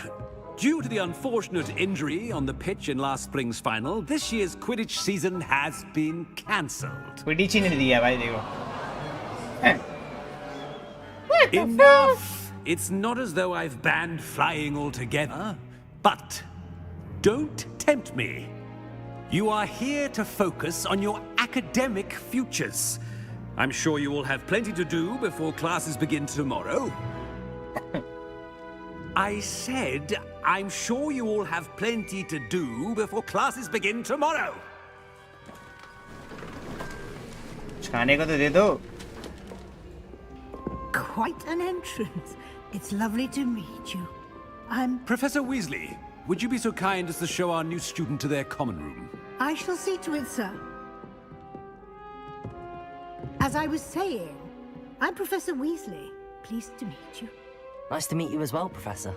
Due to the unfortunate injury on the pitch in last spring's final, this year's Quidditch season has been cancelled. Quidditch ही नहीं दिया भाई देखो. Enough! It's not as though I've banned flying altogether. But don't tempt me. You are here to focus on your academic futures. I'm sure you will have plenty to do before classes begin tomorrow. I said, I'm sure you all have plenty to do before classes begin tomorrow. खाने को तो दे दो. Quite an entrance. It's lovely to meet you. I'm... Professor Weasley, would you be so kind as to show our new student to their common room? I shall see to it, sir. As I was saying, I'm Professor Weasley. Pleased to meet you. Nice to meet you as well, Professor.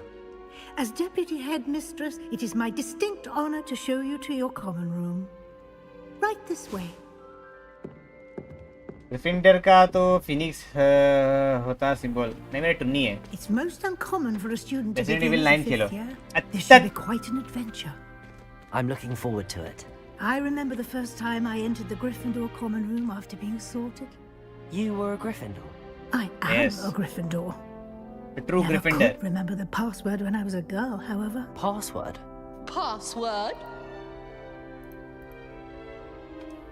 As Deputy Headmistress, it is my distinct honor to show you to your common room. Right this way. ग्रिफिंडर का तो Phoenix होता symbol नहीं मेरा टुन्नी है. It's most uncommon for a student to Resident begin Evil as a 9 Khelo. fifth year. अच्छा. This should be quite an adventure. I'm looking forward to it. I remember the first time I entered the Gryffindor common room after being sorted. You were a Gryffindor? I am Yes. a Gryffindor. The true Never Gryffindor. could remember the password when I was a girl, however. Password? Password?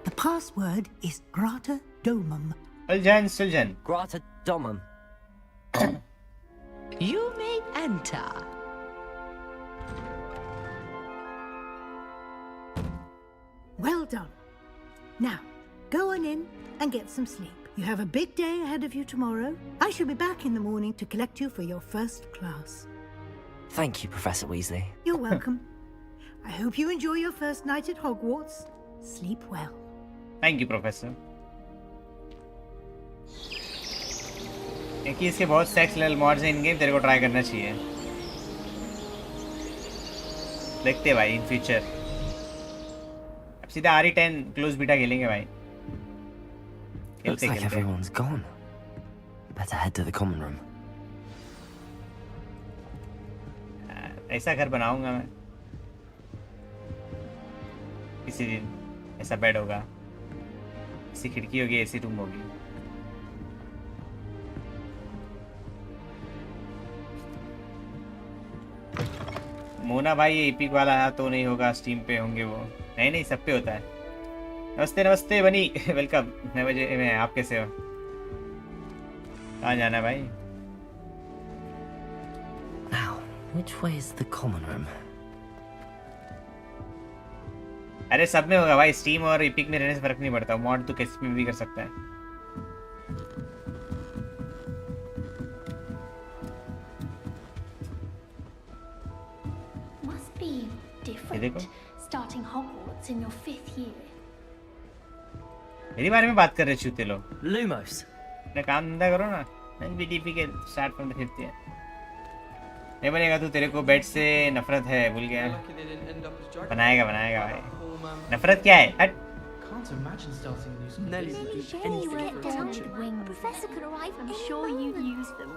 The password is Grata Domum. Suljan. Grata Domum. You may enter. Well done. Now, go on in and get some sleep. You have a big day ahead of you tomorrow. I shall be back in the morning to collect you for your first class. Thank you, Professor Weasley. You're welcome. I hope you enjoy your first night at Hogwarts. Sleep well. Thank you, Professor. एक इसके बहुत sex level mods हैं इन game, तेरे को try करना चाहिए. देखते हैं भाई इन फ्यूचर. अब सीधा RE10 क्लोज बीटा खेलेंगे भाई. Looks like everyone's gone. Better head to the common room. ऐसा घर बनाऊंगा मैं किसी दिन. ऐसा बेड होगा, ऐसी खिड़की होगी, ऐसी रूम होगी. मोना भाई ये एपिक वाला तो नहीं होगा, स्टीम पे होंगे वो. नहीं सब पे होता है. नमस्ते नमस्ते बनी. वेलकम. मैं बजे में आप कैसे हो? कहाँ जाना है भाई? Now, which way is the common room? अरे सब में होगा भाई. स्टीम और एपिक में रहने से फर्क नहीं पड़ता. मॉड तो किसी में भी कर सकता है. Must be different starting Hogwarts in your 5th year. मेरे बारे में बात कर रहे चूते लोग. Lumos. अपना काम धंधा करो ना. NBTP के start from the 5th year. नहीं बनेगा तू. तेरे को बेड से नफरत है, भूल गया. बनाएगा भाई. नफरत क्या है? हट. Professor could arrive. I'm sure you'd use them.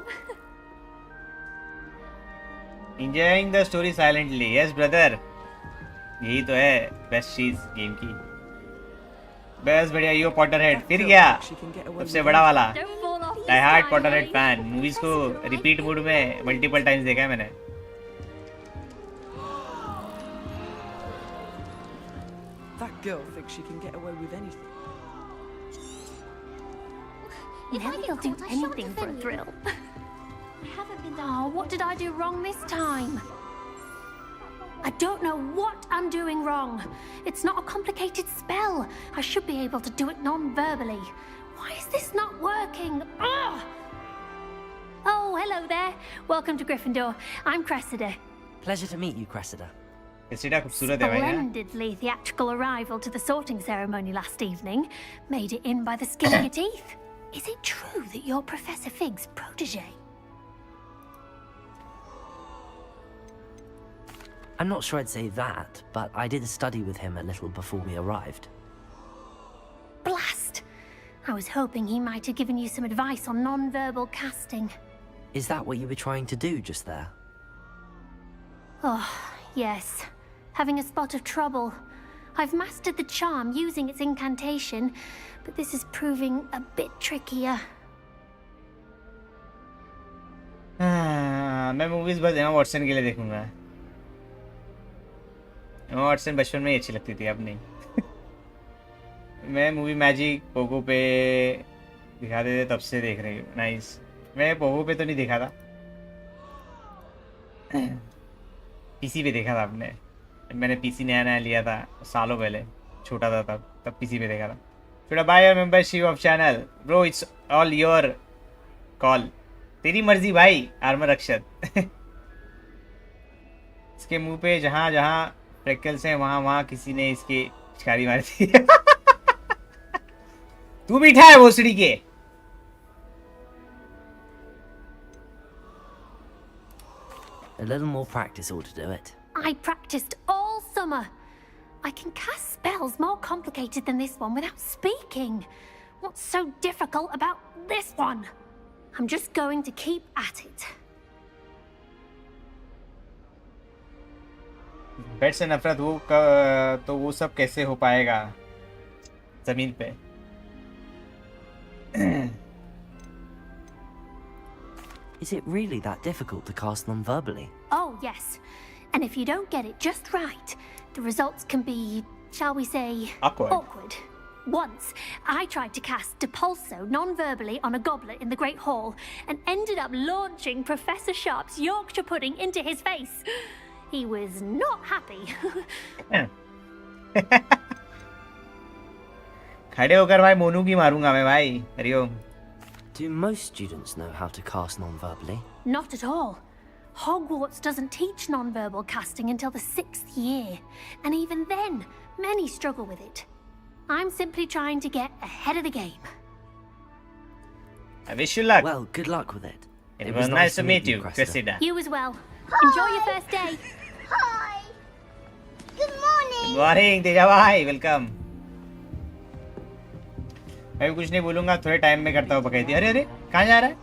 Enjoying the story silently. Yes brother. यही तो है बेस्ट चीज गेम की. बस बढ़िया. यो पॉटरहेड फिर गया. सबसे बड़ा वाला die hard Potterhead fan. Movies को रिपीट मूड में मल्टीपल टाइम्स देखा है मैंने. That girl thinks she can get away with anything. Never he'll do anything for a thrill. I haven't been. Oh, what did I do wrong this time? I don't know what I'm doing wrong. It's not a complicated spell. I should be able to do it non-verbally. Why is this not working? Ugh! Oh, hello there. Welcome to Gryffindor. I'm Cressida. Pleasure to meet you, Cressida. Splendidly theatrical arrival to the sorting ceremony last evening. Made it in by the skin of your teeth. Is it true that you're Professor Fig's protege? I'm not sure I'd say that, but I did study with him a little before we arrived. Blast! I was hoping he might have given you some advice on non-verbal casting. Is that what you were trying to do just there? Oh, yes. Having a spot of trouble. I've mastered the charm using its incantation, but this is proving a bit trickier. मैं movies बस Emma Watson के लिए देखूंगा. Watson बचपन में ही अच्छी लगती थी, अब नहीं। मैं मूवी मैजिक पोगो पे दिखाते थे तब से देख रही हूँ। नाइस। मैं पोगो पे तो नहीं देखा था, पीसी पे देखा था आपने। मैंने पीसी नया नया लिया था सालों पहले, छोटा था तब पीसी पे देखा था। Should I buy your membership of channel? Bro, it's all your call. तेरी मर्जी भाई। आर्मर अक्षत। इसके मुंह पे जहाँ जहाँ फ्रेकल्स हैं वहाँ वहाँ किसी ने इसकी शिकारी मारी थी। तू मीठा है भोसड़ी के। A little more practice ought to do it. I practiced all summer. I can cast spells more complicated than this one without speaking. What's so difficult about this one? I'm just going to keep at it. Bed से नफरत हो तो वो सब कैसे हो पाएगा जमीन पे। Is it really that difficult to cast non-verbally? Oh, yes. And if you don't get it just right, the results can be, shall we say, awkward. Once, I tried to cast Depulso non-verbally on a goblet in the Great Hall and ended up launching Professor Sharp's Yorkshire pudding into his face. He was not happy. खड़े होकर भाई मोनू की मारूंगा मैं भाई। Hariom. Do most students know how to cast non-verbally? Not at all. Hogwarts doesn't teach non-verbal casting until the 6th year, and even then, many struggle with it. I'm simply trying to get ahead of the game. I wish you luck. Well, good luck with it. It was nice to meet you, Cressida. You as well. Enjoy your first day. Hi. Good morning. Good morning, Teja भाई, welcome. मैं भी कुछ नहीं बोलूंगा, थोड़े time में करता हूँ बकैती। अरे अरे कहाँ जा रहा है?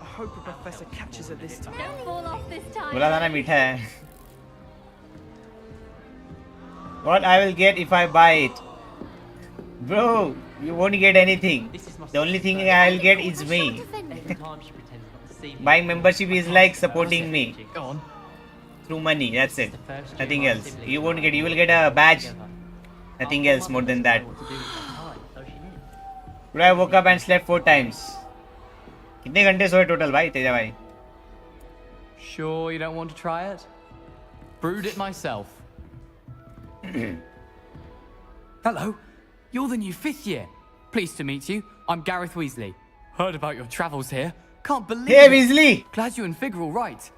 बोला था ना मीठा है। What I will get if I buy it? Bro, you won't get anything. The only thing I'll get is me. Buying membership is like supporting me through money. That's it. Nothing else. You won't get. You will get a badge. Nothing else more than that. Bro, I woke up and slept 4 times. कितने घंटे सोए total भाई तेजा भाई? Sure you don't want to try it? Brewed it myself. Hello, you're the new 5th year. Pleased to meet you. I'm Gareth Weasley. Heard about your travels here. Can't believe it. Hey Weasley! Glad you and Fig are all right.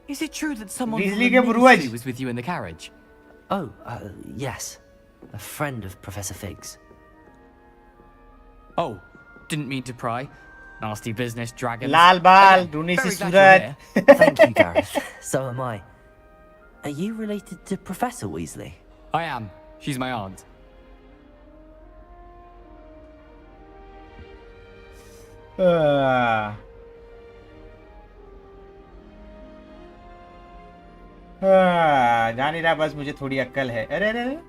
Is it true that someone Weasley from के the पूर्वज ministry was with you in the carriage? Oh, yes. A friend of Professor Fig's. Oh, didn't mean to pry. Nasty business, dragons. लाल बाल, Again, Rooni C very glad you're Surat. here. Thank you, Gareth. So am I. Are you related to Professor Weasley? I am. She's my aunt. जा नहीं रहा, बस मुझे थोड़ी अक्कल है। अरे अरे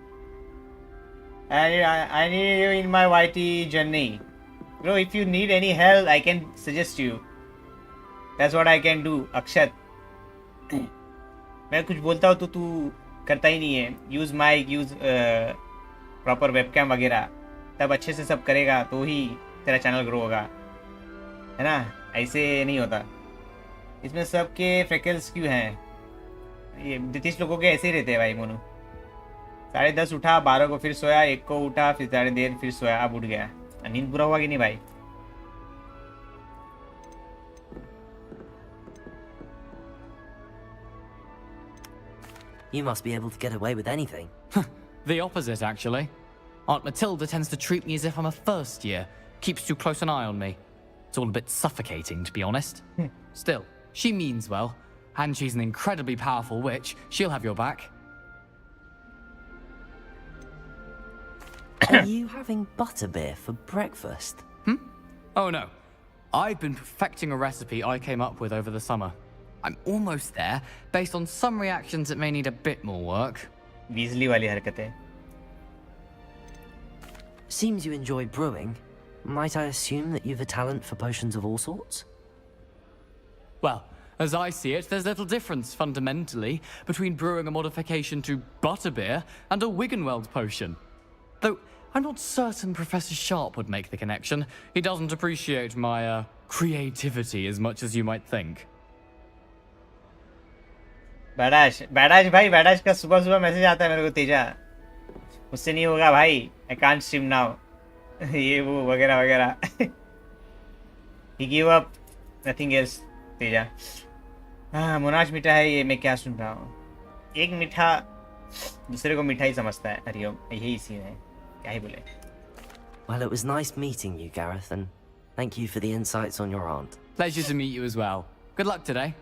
I need you in my YT journey. Bro, if you need any help, I can suggest you. That's what I can do. अक्षत, मैं कुछ बोलता हूँ तो तू करता ही नहीं है। Use mic, use proper webcam वगैरह, तब अच्छे से सब करेगा तो ही तेरा चैनल ग्रो होगा, है ना? ऐसे नहीं होता। इसमें सबके फ्रेकल्स क्यों हैं? ये 30 लोगों के ऐसे ही रहते हैं भाई मोनू। 10:30 उठा, 12 को फिर सोया, 1 को उठा, फिर 3:30 देर फिर सोया, अब उठ गया। नींद पूरा हुआ कि नहीं भाई? You must be able to get away with anything. The opposite, actually. Aunt Matilda tends to treat me as if I'm a first year. Keeps too close an eye on me. It's all a bit suffocating, to be honest. Still, she means well. And she's an incredibly powerful witch. She'll have your back. Are you having butterbeer for breakfast? Oh no. I've been perfecting a recipe I came up with over the summer. I'm almost there, based on some reactions that may need a bit more work. Weasley वाली हरकतें. Seems you enjoy brewing. Might I assume that you've a talent for potions of all sorts? Well, As I see it, there's little difference, fundamentally, between brewing a modification to butterbeer and a Wiggenweld potion. Though, I'm not certain Professor Sharp would make the connection. He doesn't appreciate my, creativity as much as you might think. बैडाश भाई, बैडाश का सुबह सुबह message आता है मेरे को, तेजा मुझसे नहीं होगा भाई, आई कांट स्ट्रीम नाउ, ये वो वगैरह वगैरह. He give up, nothing else. Teja, हाँ मोनाज मीठा है ये, मैं क्या सुन रहा हूँ. एक मीठा दूसरे को मिठाई समझता है. हरिओम, यही सीन है, क्या ही बोले. Well, it was nice meeting you, Gareth, and thank you for the insights on your aunt. Pleasure to meet you as well. Good luck today.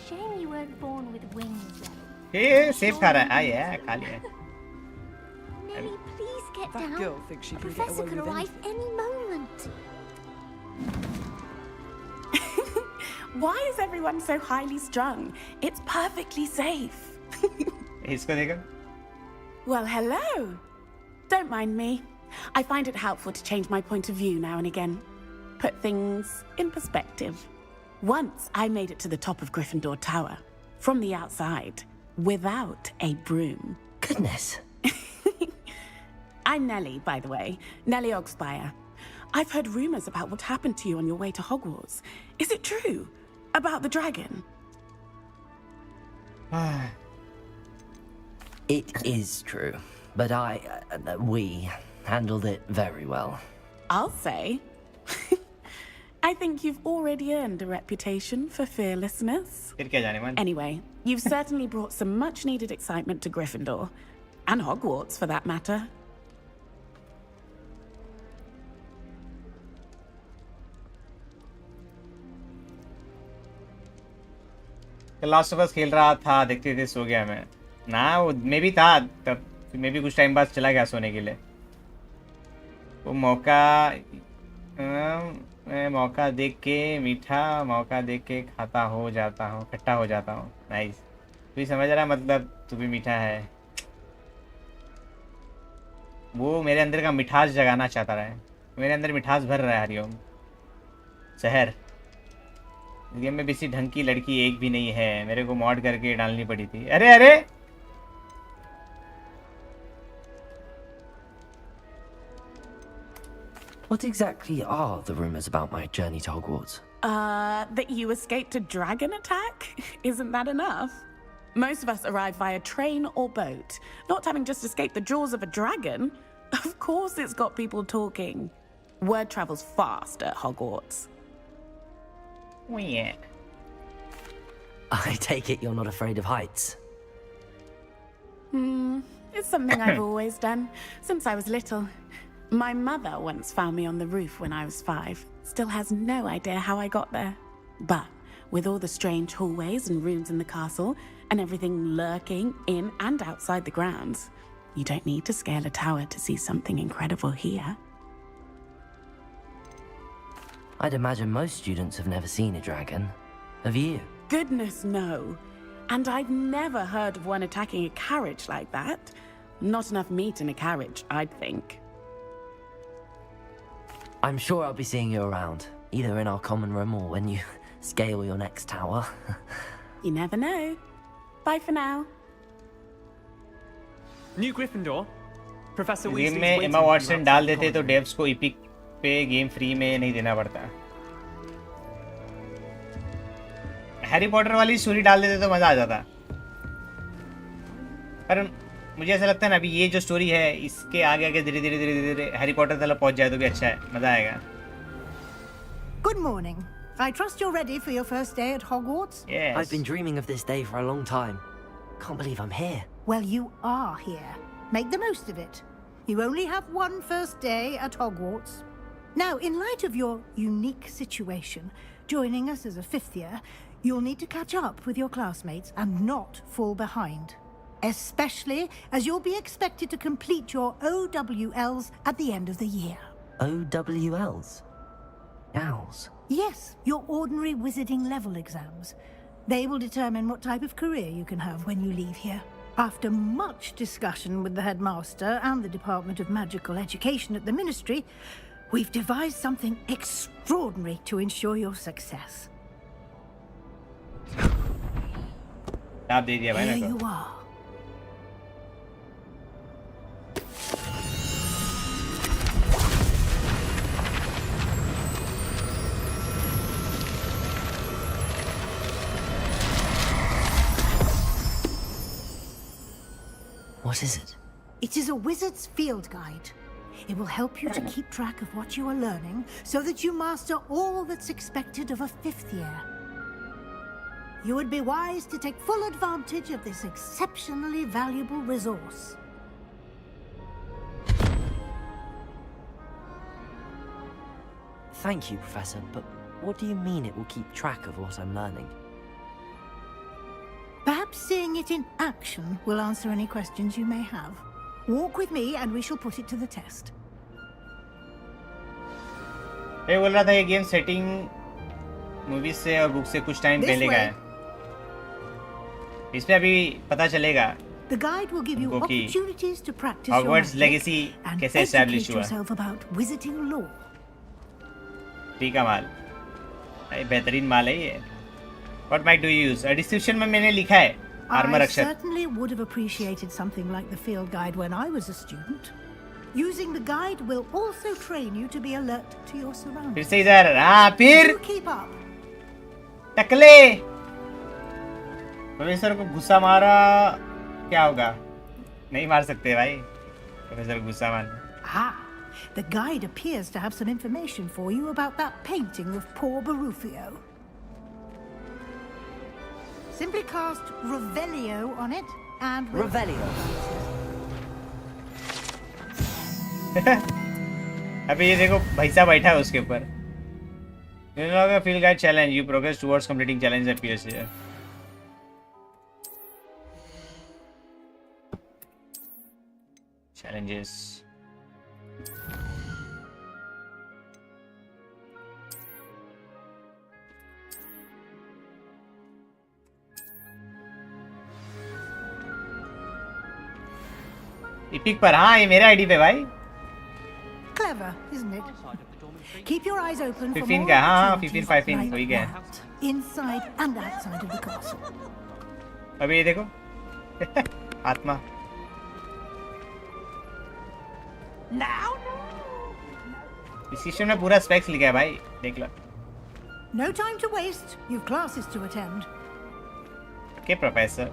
Shame you weren't born with wings, though. ये सेब खा रहा है. yeah, खा लिया. Nelly, please get That down. girl thinks she can get Professor away could with arrive any moment. Why is everyone so highly strung? It's perfectly safe. इसको देखो. Well, hello. Don't mind me. I find it helpful to change my point of view now and again. Put things in perspective. Once I made it to the top of Gryffindor Tower, from the outside, without a broom. Goodness. I'm Nelly, by the way. Nelly Ogspire. I've heard rumors about what happened to you on your way to Hogwarts. Is it true? About the dragon? It is true, but we handled it very well. I'll say. I think you've already earned a reputation for fearlessness. Anyway, you've certainly brought some much-needed excitement to Gryffindor. And Hogwarts, for that matter. Last of us खेल रहा था, देखते थे, सो गया मैं ना. वो मैं भी था तब, मैं भी कुछ टाइम बाद चला गया सोने के लिए. वो मौका देख के मीठा, मौका देख के खाता हो जाता हूँ, खट्टा हो जाता हूँ. नाइस. तू भी समझ रहा, मतलब तू भी मीठा है. वो मेरे अंदर का मिठास जगाना चाहता रहा है. मेरे अंदर मिठास भर रहा है. हरिओम शहर गेम में किसी ढंग की लड़की एक भी नहीं है. मेरे को मॉड करके डालनी पड़ी थी. अरे अरे What exactly are the rumors about my journey to Hogwarts? That you escaped a dragon attack? Isn't that enough? Most of us arrive via train or boat, not having just escaped the jaws of a dragon. Of course it's got people talking. Word travels fast at Hogwarts. Oh yeah. I take it you're not afraid of heights? It's something I've always done, since I was little. My mother once found me on the roof when I was 5. Still has no idea how I got there. But with all the strange hallways and rooms in the castle, and everything lurking in and outside the grounds, you don't need to scale a tower to see something incredible here. I'd imagine most students have never seen a dragon. Have you? Goodness, no. And I've never heard of one attacking a carriage like that. Not enough meat in a carriage, I'd think. I'm sure I'll be seeing you around, either in our common room or when you scale your next tower. You never know. Bye for now. New Gryffindor. Professor game Weasley में Emma Watson डाल देते तो डेव्स को EPIC पे game free में नहीं देना पड़ता. हैरी पॉटर वाली स्टोरी डाल देते तो मजा आ जाता. पर मुझे ऐसा लगता है ना, अभी ये जो स्टोरी है इसके आगे आगे धीरे धीरे हैरी पॉटर तक पहुंच जाए तो भी अच्छा है, मजा आएगा. Good morning. I trust you're ready for your first day at Hogwarts? Yes. I've been dreaming of this day for a long time. Can't believe I'm here. Well, you are here. Make the most of it. You only have one first day at Hogwarts. Now, in light of your unique situation, joining us as a 5th year, you'll need to catch up with your classmates and not fall behind. Especially as you'll be expected to complete your OWLs at the end of the year. OWLs? Owls? Yes, your ordinary wizarding level exams. They will determine what type of career you can have when you leave here. After much discussion with the headmaster and the Department of Magical Education at the Ministry, we've devised something extraordinary to ensure your success. Here you are. What is it? It is a wizard's field guide. It will help you to keep track of what you are learning so that you master all that's expected of a 5th year. You would be wise to take full advantage of this exceptionally valuable resource. Thank you, Professor, but what do you mean it will keep track of what I'm learning? Perhaps seeing it in action will answer any questions you may have. Walk with me and we shall put it to the test. मैं बोल रहा था ये game setting movie से और book से कुछ time पहले का है। इसमें अभी पता चलेगा The guide will give you opportunities to practice Hogwarts your magic legacy and कैसे establish educate हुआ। yourself about wizarding lore. ठीक है माल, भाई बेहतरीन माल है ये। What might do you use? Description में मैंने लिखा है आर्मर I अक्षर। certainly would have appreciated something like the field guide when I was a student. Using the guide will also train you to be alert to your surroundings. फिर से इधर, हाँ फिर Do keep up. Takle professor को गुस्सा मारा क्या होगा? नहीं मार सकते भाई प्रोफेसर को गुस्सा मारना। Ah, the guide appears to have some information for you about that painting of poor Barufio. Simply cast Revelio on it and... Revelio. अभी ये देखो भैंसा बैठा है उसके ऊपर। Field guide challenge, you progress towards completing challenge appears here. Challenges. EPIC पर, हाँ ये मेरे आईडी पे भाई। Clever, isn't it? Keep your eyes open for 15 more का, हाँ 15 opportunities 15 वही like क्या है। that, inside and outside of the castle. अभी ये देखो आत्मा। डिस्क्रिप्शन में पूरा स्पेक्स लिखा है भाई, देख लो। No time to waste. You've classes to attend. Okay professor.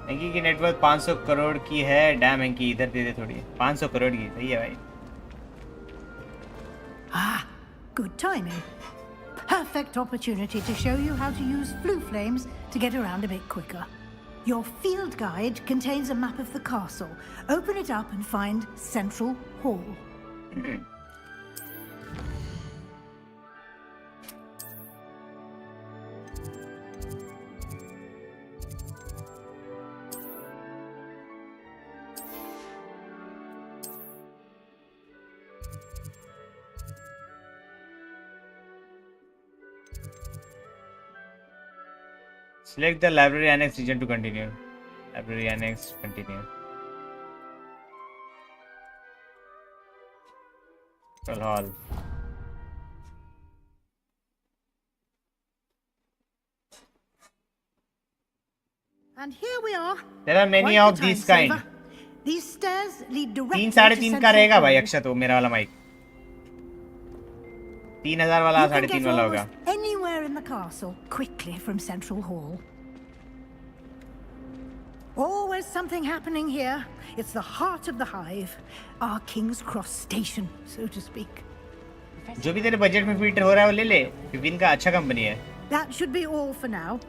Hanky की नेटवर्क 500 करोड़ की है। डैम हैंकी इधर दे दे थोड़ी। 500 करोड़ की सही है भाई। Ah, good timing. Perfect opportunity to show you how to use flue flames to get around a bit quicker. Your field guide contains a map of the castle. Open it up and find Central Hall. Select the library annex region to continue. Library annex, continue. Hall. And here we are. There are many Quite of the these time kind. saver. These stairs lead directly 3-3.5 to का रहेगा Central भाई Hall. अक्षत, वो मेरा वाला mic 3000 वाला You can 3.5 get वाला almost होगा। anywhere in the castle quickly from Central Hall. Always something happening here. It's the heart of the hive, our King's Cross station, so to speak. जो भी तेरे budget में fit हो रहा है वो ले ले। 15 का अच्छा कंपनी है। That should be all for now.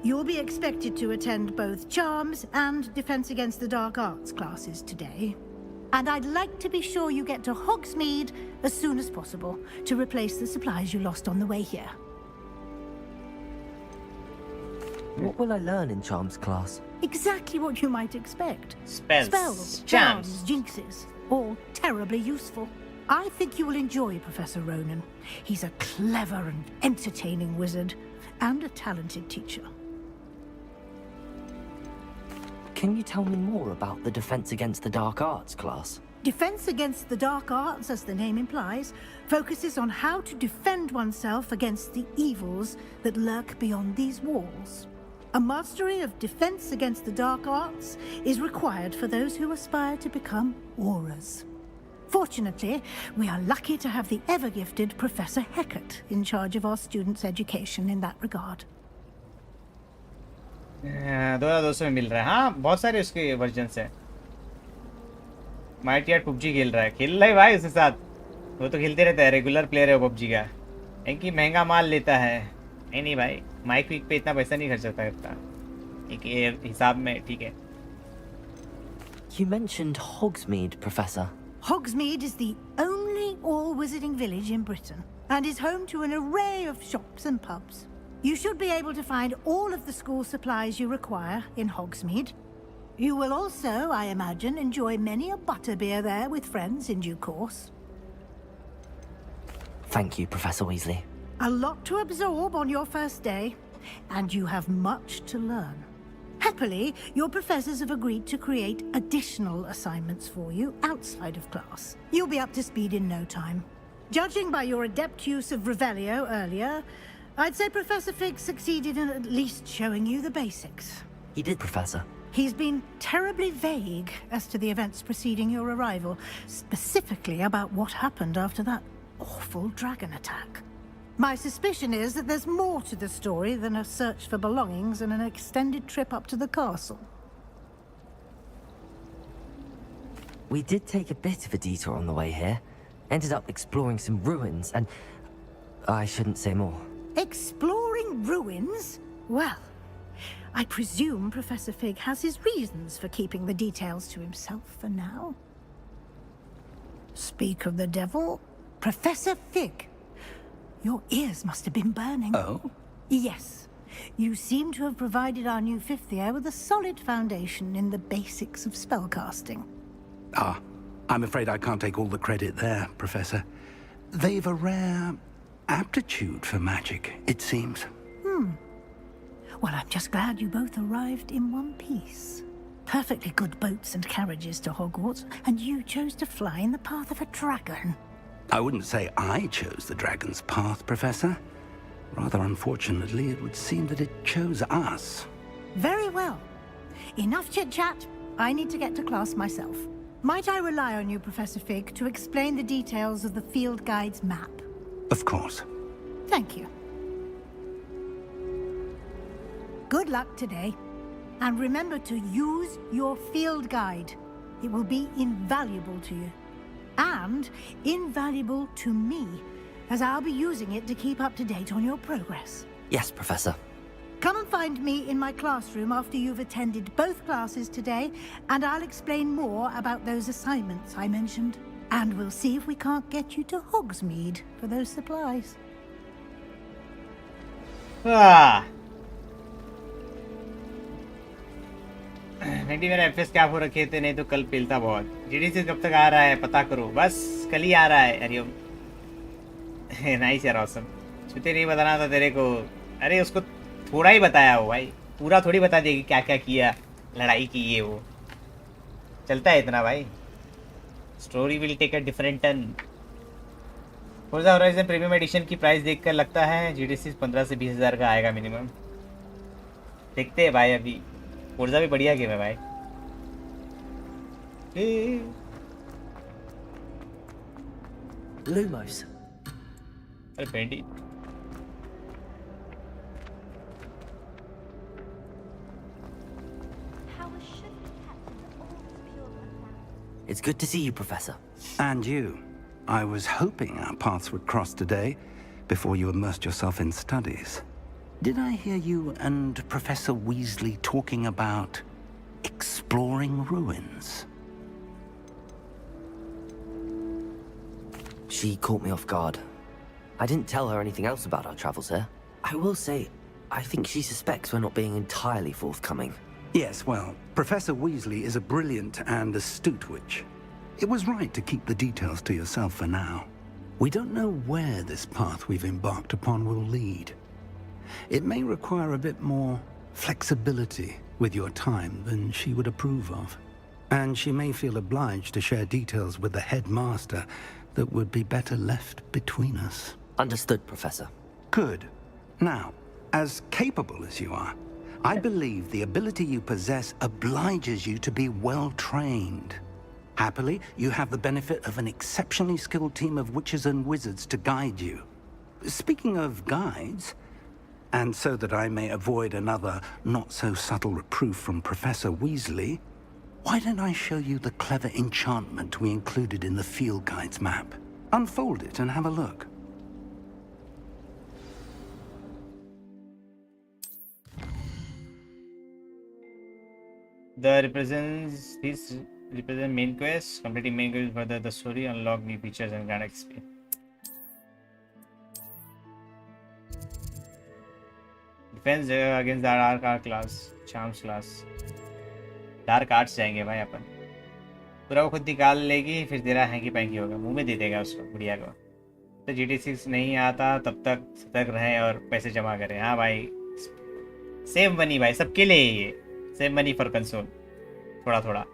You'll be expected to attend both Charms and Defense Against the Dark Arts classes today. And I'd like to be sure you get to Hogsmeade as soon as possible to replace the supplies you lost on the way here. What will I learn in Charms class? Exactly what you might expect. Spells, charms, jinxes, all terribly useful. I think you will enjoy Professor Ronan. He's a clever and entertaining wizard, and a talented teacher. Can you tell me more about the Defense Against the Dark Arts class? Defense Against the Dark Arts, as the name implies, focuses on how to defend oneself against the evils that lurk beyond these walls. A mastery of Defense Against the Dark Arts is required for those who aspire to become Auras. Fortunately, we are lucky to have the ever-gifted Professor Heckert in charge of our students' education in that regard. 2200 में मिल रहा है. हाँ, बहुत सारे उसके versions हैं. Mighty यार PUBG खेल रहा है भाई उसके साथ. वो तो खेलते रहता है, रेगुलर प्लेयर है वो PUBG का. इनकी महंगा माल लेता है. नहीं भाई, माइक वीक पे इतना पैसा नहीं खर्च करता. एक हिसाब में ठीक है. You mentioned Hogsmeade, Professor. Hogsmeade is the only all-wizarding village in Britain and is home to an array of shops and pubs. You should be able to find all of the school supplies you require in Hogsmeade. You will also, I imagine, enjoy many a butterbeer there with friends in due course. Thank you, Professor Weasley. A lot to absorb on your first day, and you have much to learn. Happily, your professors have agreed to create additional assignments for you outside of class. You'll be up to speed in no time. Judging by your adept use of Revelio earlier, I'd say Professor Fig succeeded in at least showing you the basics. He did, Professor. He's been terribly vague as to the events preceding your arrival, specifically about what happened after that awful dragon attack. My suspicion is that there's more to the story than a search for belongings and an extended trip up to the castle. We did take a bit of a detour on the way here. Ended up exploring some ruins and... I shouldn't say more. Exploring ruins? Well, I presume Professor Fig has his reasons for keeping the details to himself for now. Speak of the devil, Professor Fig. Your ears must have been burning. Oh? Yes. You seem to have provided our new fifth year with a solid foundation in the basics of spellcasting. Ah, I'm afraid I can't take all the credit there, Professor. They've a rare aptitude for magic, it seems. Well, I'm just glad you both arrived in one piece. Perfectly good boats and carriages to Hogwarts, and you chose to fly in the path of a dragon. I wouldn't say I chose the dragon's path, Professor. Rather unfortunately, it would seem that it chose us. Very well. Enough chit-chat. I need to get to class myself. Might I rely on you, Professor Fig, to explain the details of the field guide's map? Of course. Thank you. Good luck today. And remember to use your field guide. It will be invaluable to you. And invaluable to me, as I'll be using it to keep up to date on your progress. Yes, Professor. Come and find me in my classroom after you've attended both classes today, and I'll explain more about those assignments I mentioned. And we'll see if we can't get you to Hogsmeade for those supplies. नहीं मेरा FS क्या हो रखे थे, नहीं तो कल पेलता बहुत. जीडीसी कब तक आ रहा है पता करो. बस कल ही आ रहा है. अरे नाइस यार, ऑसम. छुट्टी नहीं बताना था तेरे को. अरे उसको थोड़ा ही बताया हो भाई, पूरा थोड़ी बता देगी क्या क्या किया, लड़ाई की ये वो. चलता है इतना भाई. Story will take a different turn. Forza Horizon premium edition की प्राइस देखकर लगता है जीडीसी 15 से 20 हज़ार का आएगा मिनिमम. देखते हैं भाई. अभी फोर्जा भी बढ़िया गेम है भाई. Lumos. अरे पेंटी. It's good to see you, Professor. And you. I was hoping our paths would cross today, before you immersed yourself in studies. Did I hear you and Professor Weasley talking about exploring ruins? She caught me off guard. I didn't tell her anything else about our travels here. I will say, I think she suspects we're not being entirely forthcoming. Yes, well, Professor Weasley is a brilliant and astute witch. It was right to keep the details to yourself for now. We don't know where this path we've embarked upon will lead. It may require a bit more flexibility with your time than she would approve of. And she may feel obliged to share details with the headmaster that would be better left between us. Understood, Professor. Good. Now, as capable as you are, I believe the ability you possess obliges you to be well trained. Happily, you have the benefit of an exceptionally skilled team of witches and wizards to guide you. Speaking of guides, and so that I may avoid another not-so-subtle reproof from Professor Weasley, why don't I show you the clever enchantment we included in the field guide's map? Unfold it and have a look. This represent main quest. Completing main quest further the story, unlock new features and grant XP. Defense against the dark art class, charms class. Dark arts जाएंगे भाई अपन. पूरा वो खुद निकाल लेगी, फिर तेरा hanky panky होगा, मुंह में दे देगा उसको बुढ़िया को. तो GT6 नहीं आता तब तक सतर्क रहें और पैसे जमा करें. हाँ भाई, सेव मनी भाई, सबके लिए ये सेव मनी फॉर कंसोल. थोड़ा थोड़ा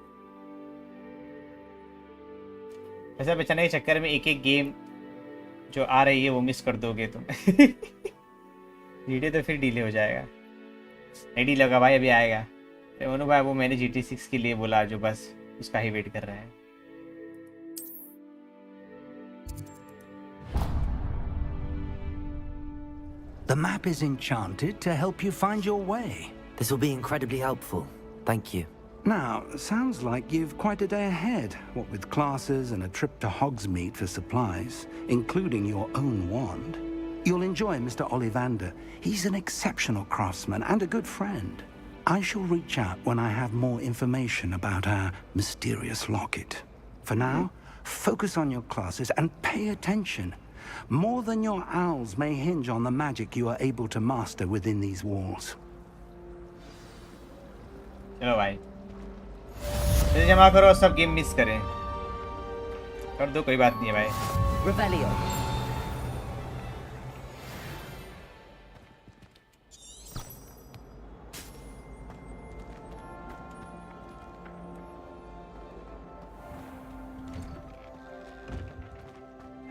पैसा बचाने के चक्कर में एक एक गेम जो आ रही है वो मिस कर दोगे तुम. GTA तो फिर डिले हो जाएगा. नहीं डिले होगा भाई, अभी आएगा. मोनू भाई वो मैंने GT6 के लिए बोला जो बस उसका ही वेट कर रहा है. The map is enchanted to help you find your way. This will be incredibly helpful. Thank you. Now, sounds like you've quite a day ahead, what with classes and a trip to Hogsmeade for supplies, including your own wand. You'll enjoy Mr. Ollivander. He's an exceptional craftsman and a good friend. I shall reach out when I have more information about our mysterious locket. For now, focus on your classes and pay attention. More than your owls may hinge on the magic you are able to master within these walls. चलो भाई, इसे जमा करो, सब game miss करें. कर दो, कोई बात नहीं है भाई. Rebellion.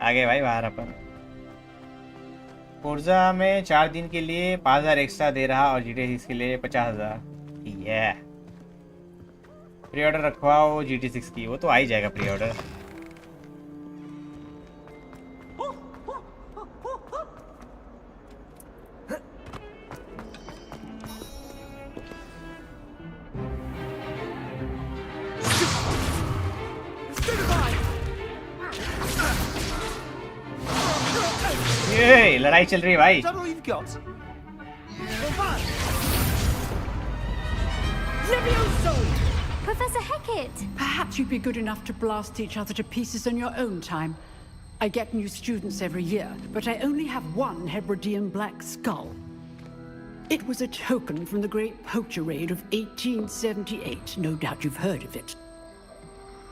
आगे भाई बाहर अपन. फोर्जा में 4 दिन के लिए 5000 एक्स्ट्रा दे रहा और GT6 के लिए 50,000. ये प्री ऑर्डर रखवाओ GT6 की, वो तो आ ही जाएगा प्री ऑर्डर. ये लड़ाई चल रही है भाई. Professor Hecat! Perhaps you'd be good enough to blast each other to pieces on your own time. I get new students every year, but I only have one Hebridean black skull. It was a token from the Great Poacher Raid of 1878. No doubt you've heard of it.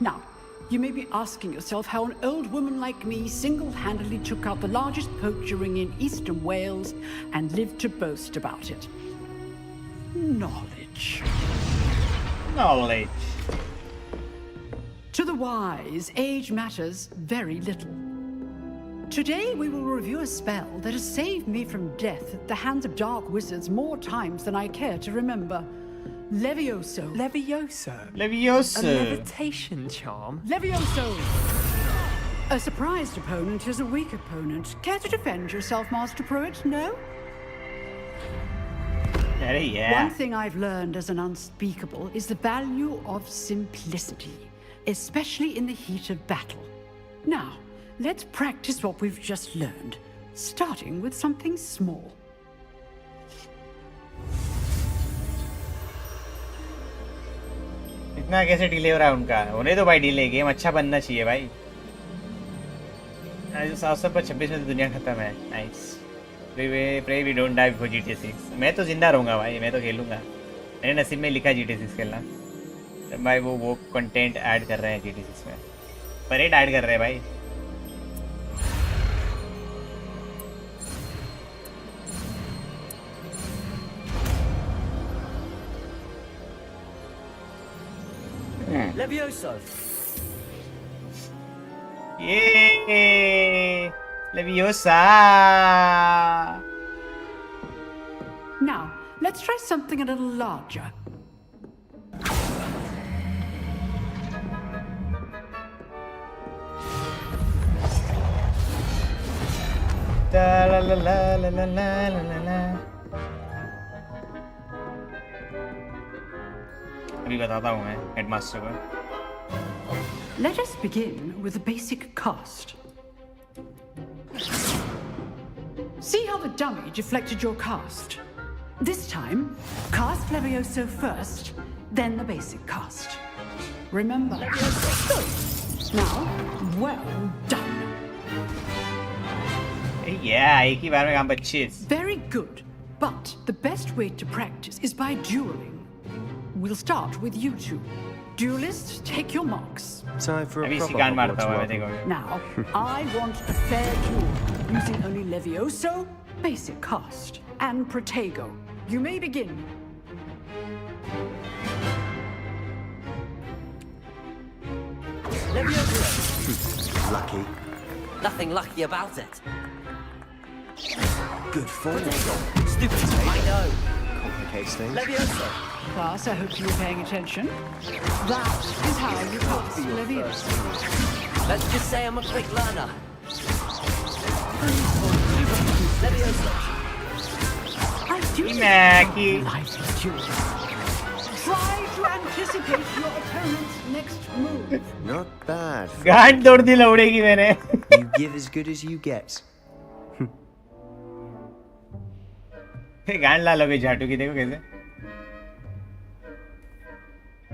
Now, you may be asking yourself how an old woman like me single-handedly took out the largest poacher ring in eastern Wales and lived to boast about it. Knowledge. Knowledge. To the wise, age matters very little. Today we will review a spell that has saved me from death at the hands of dark wizards more times than I care to remember. Levioso. Levioso? Levioso. A levitation charm? Levioso! A surprised opponent is a weak opponent. Care to defend yourself, Master Pruitt? No? Yeah. One thing I've learned as an unspeakable is the value of simplicity, especially in the heat of battle. Now, let's practice what we've just learned, starting with something small. इतना कैसे delay हो रहा है उनका? होने दो भाई delay, game अच्छा बनना चाहिए भाई. 726 में तो दुनिया खत्म है. Nice. Pray we don't die before GTA 6. मैं तो जिंदा रहूँगा भाई, मैं तो खेलूँगा. मैंने नसीब में लिखा GTA 6 खेलना. भाई वो कंटेंट ऐड कर रहे हैं GTA 6 में. परेड ऐड कर रहे हैं भाई. Levioso. Yay! Leviosa! Now, let's try something a little larger. La la la la la la la la. अभी बताता हूँ मैं हेडमास्टर को. Let us begin with the basic cast. See how the dummy deflected your cast? This time, cast Levioso first, then the basic cast. Remember? Good. Now, well done. Yeah, एक ही बार में काम बच्चे. Very good. But the best way to practice is by dueling. We'll start with you two. Duelists, take your marks. Time for a अभी इसी proper कान मारता Hogwarts हूँ मैं welcome. देखोगे. Now, I want a fair duel using only Levioso, basic cast, and Protego. You may begin. Levioso. Lucky. Nothing lucky about it. Good form. Stupid take. I know. Complicates things. Levioso. Class, I hope you were paying attention. That is how you cast Levioso. Let's just say I'm a quick learner. Levioso. I do Mackie. life is duel. Try to anticipate your opponent's next move. Not bad. गांड तोड़ दी लौड़े की मैंने. You give as good as you get. गांड ला लोगे झाटू की देखो कैसे.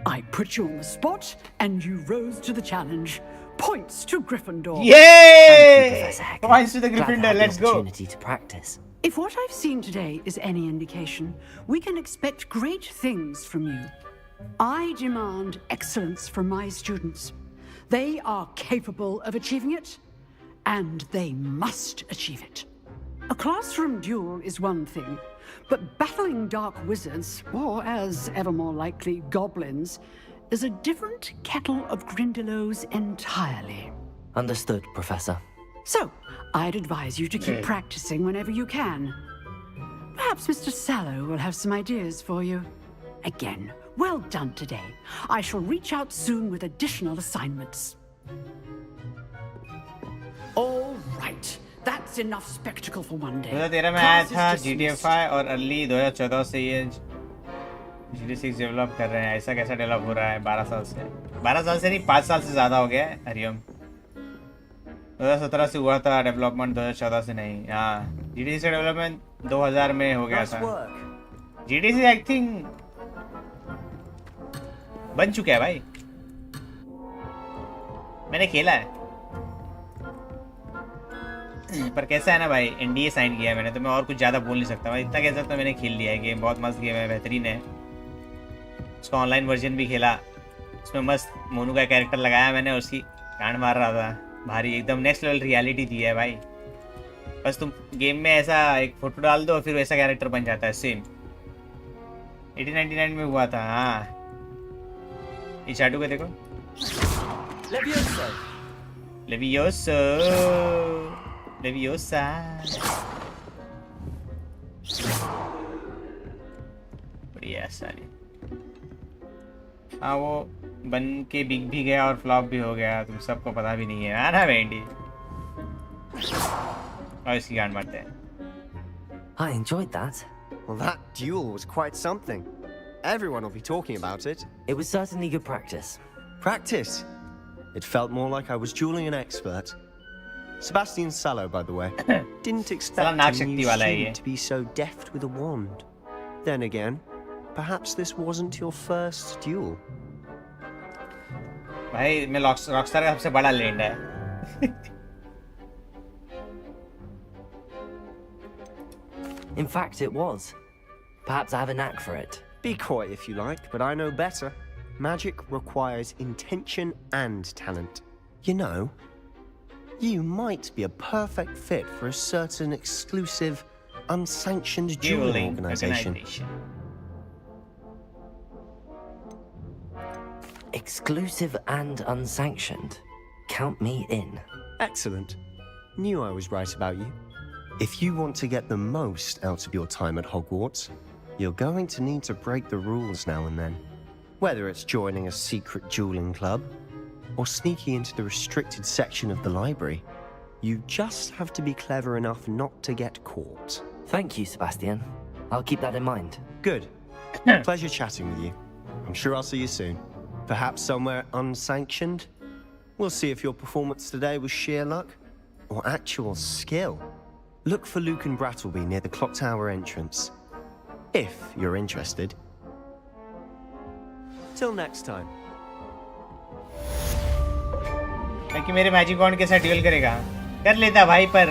I put you on the spot, and you rose to the challenge. Points to Gryffindor. Yay! Points to the Gryffindor. Let's go. Opportunity to practice. If what I've seen today is any indication, we can expect great things from you. I demand excellence from my students. They are capable of achieving it, and they must achieve it. A classroom duel is one thing, but battling dark wizards, or as ever more likely, goblins, is a different kettle of Grindylows entirely. Understood, Professor. So, I'd advise you to keep practicing whenever you can. Perhaps Mr. Sallow will have some ideas for you. Again, well done today. I shall reach out soon with additional assignments. All right. That's enough spectacle for one day. 2013 में आया था GTA 5 और early 2014 से ये GTA 6 develop कर रहे हैं. ऐसा कैसा डेवलप हो रहा है 12 साल से? 12 साल से नहीं, 5 साल से ज़्यादा हो गया है. हरिओम 2017 से हुआ था डेवलपमेंट, 2014 से नहीं. हाँ, GTA 6 डेवलपमेंट 2000 में हो गया था. GTA 6 आई थिंक बन चुका है भाई. मैंने खेला है. पर कैसा है ना भाई, NDA साइन किया है मैंने, तो मैं और कुछ ज़्यादा बोल नहीं सकता. मैं इतना कह सकता हूँ मैंने खेल लिया है. गेम बहुत मस्त गेम है, बेहतरीन है. उसका ऑनलाइन वर्जन भी खेला. उसमें मस्त मोनू का कैरेक्टर लगाया मैंने, उसकी कांड मार रहा था. भारी एकदम नेक्स्ट लेवल रियलिटी दी है भाई. बस तुम गेम में ऐसा एक फोटो डाल दो, फिर वैसा कैरेक्टर बन जाता है. सेम 1899 में हुआ था. हाँ, ये चाटू को देखो. लेवियोसो Leviosa. बढ़िया सारी. हाँ, वो बन के बिग भी गया और फ्लॉप भी हो गया. तुम सबको पता भी नहीं है. हाँ ना वेंडी. और इसकी गांड मारते हैं. I enjoyed that. Well, that duel was quite something. Everyone will be talking about it. It was certainly good practice. Practice? It felt more like I was dueling an expert. Sebastian Sallow, by the way. Didn't expect a new student to be so deft with a wand. Then again, perhaps this wasn't your first duel. भाई मैं Rockstar का सबसे बड़ा land है. In fact, it was. Perhaps I have a knack for it. Be coy if you like, but I know better. Magic requires intention and talent. You know, you might be a perfect fit for a certain exclusive, unsanctioned dueling organization. Exclusive and unsanctioned. Count me in. Excellent. Knew I was right about you. If you want to get the most out of your time at Hogwarts, you're going to need to break the rules now and then. Whether it's joining a secret dueling club, or sneaking into the restricted section of the library, you just have to be clever enough not to get caught. Thank you, Sebastian. I'll keep that in mind. Good. Pleasure chatting with you. I'm sure I'll see you soon. Perhaps somewhere unsanctioned? We'll see if your performance today was sheer luck or actual skill. Look for Luke and Brattleby near the clock tower entrance, if you're interested. Till next time. कि मेरे magic wand के साथ dual करेगा कर लेता भाई, पर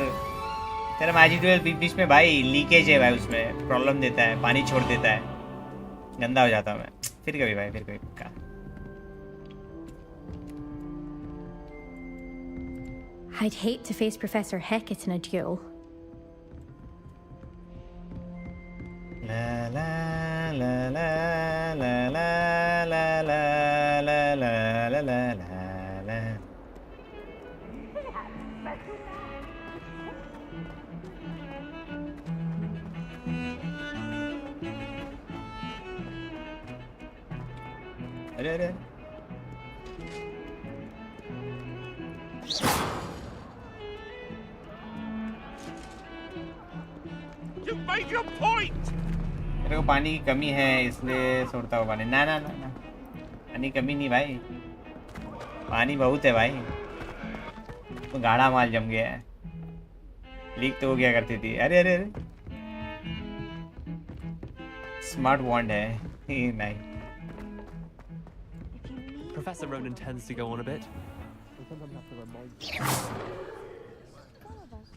तेरा मैजिक ड्यूल बीच बीच में भाई लीकेज है भाई, उसमें प्रॉब्लम देता है, पानी छोड़ देता है, गंदा हो जाता हूँ मैं। फिर कभी भाई, फिर कभी पक्का। I'd hate to face Professor Hecat in a duel. La la la la la la la la la la la la la। अरे अरे मेरे को पानी की कमी है इसलिए छोड़ता हूँ पानी। ना ना ना ना, पानी कमी नहीं भाई, पानी बहुत है भाई, तो गाढ़ा माल जम गया है, लीक तो हो गया करती थी। अरे अरे अरे स्मार्ट वॉन्ड है नहीं। Professor Ronan tends to go on a bit.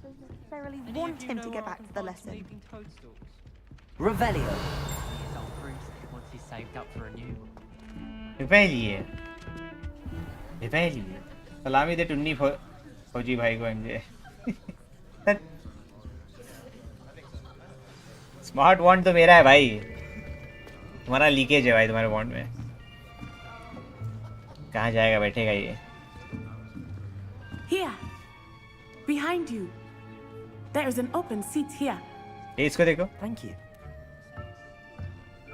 Necessarily want him to get back to the lesson. Revelio. Once he's saved up for a new. Revelio. Revelio. सलामी दे टुन्नी फौजी भाई को एमजे। स्मार्ट वॉन्ड तो मेरा है भाई, तुम्हारा लीकेज है भाई तुम्हारे वॉन्ड में। कहाँ जाएगा, बैठेगा ये? Here, behind you. There is an open seat here. ये इसको देखो। Thank you.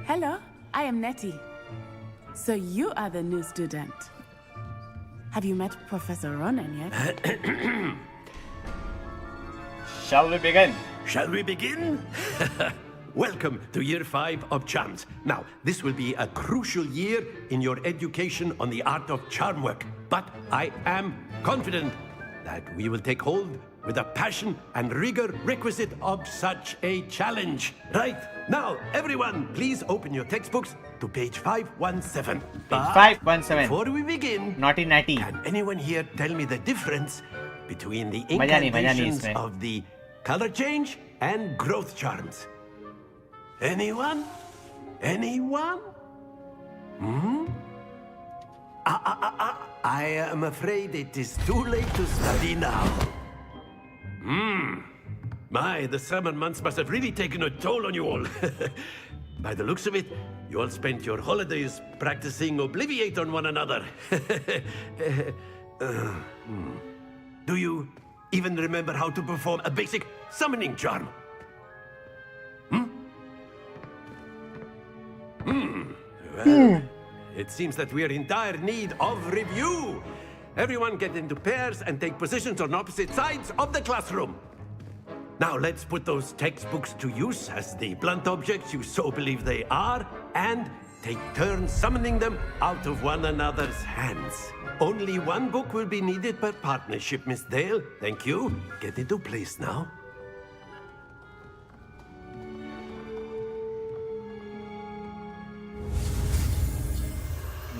Hello, I am Nettie. So you are the new student. Have you met Professor Ronan yet? Shall we begin? Shall we begin? Welcome to Year 5 of Charms. Now, this will be a crucial year in your education on the art of charm work. But I am confident that we will take hold with the passion and rigor requisite of such a challenge. Right, now, everyone, please open your textbooks to page 517. Page 517. Before we begin, naughty natty. Can anyone here tell me the difference between the मजा नहीं incantations इसमें। of the color change and growth charms? Anyone? Anyone? Hmm? I am afraid it is too late to study now. My, the summer months must have really taken a toll on you all. By the looks of it, you all spent your holidays practicing Obliviate on one another. Do you even remember how to perform a basic summoning charm? Well, it seems that we are in dire need of review. Everyone get into pairs and take positions on opposite sides of the classroom. Now let's put those textbooks to use as the blunt objects you so believe they are, and take turns summoning them out of one another's hands. Only one book will be needed per partnership, Miss Dale. Thank you. Get into place now.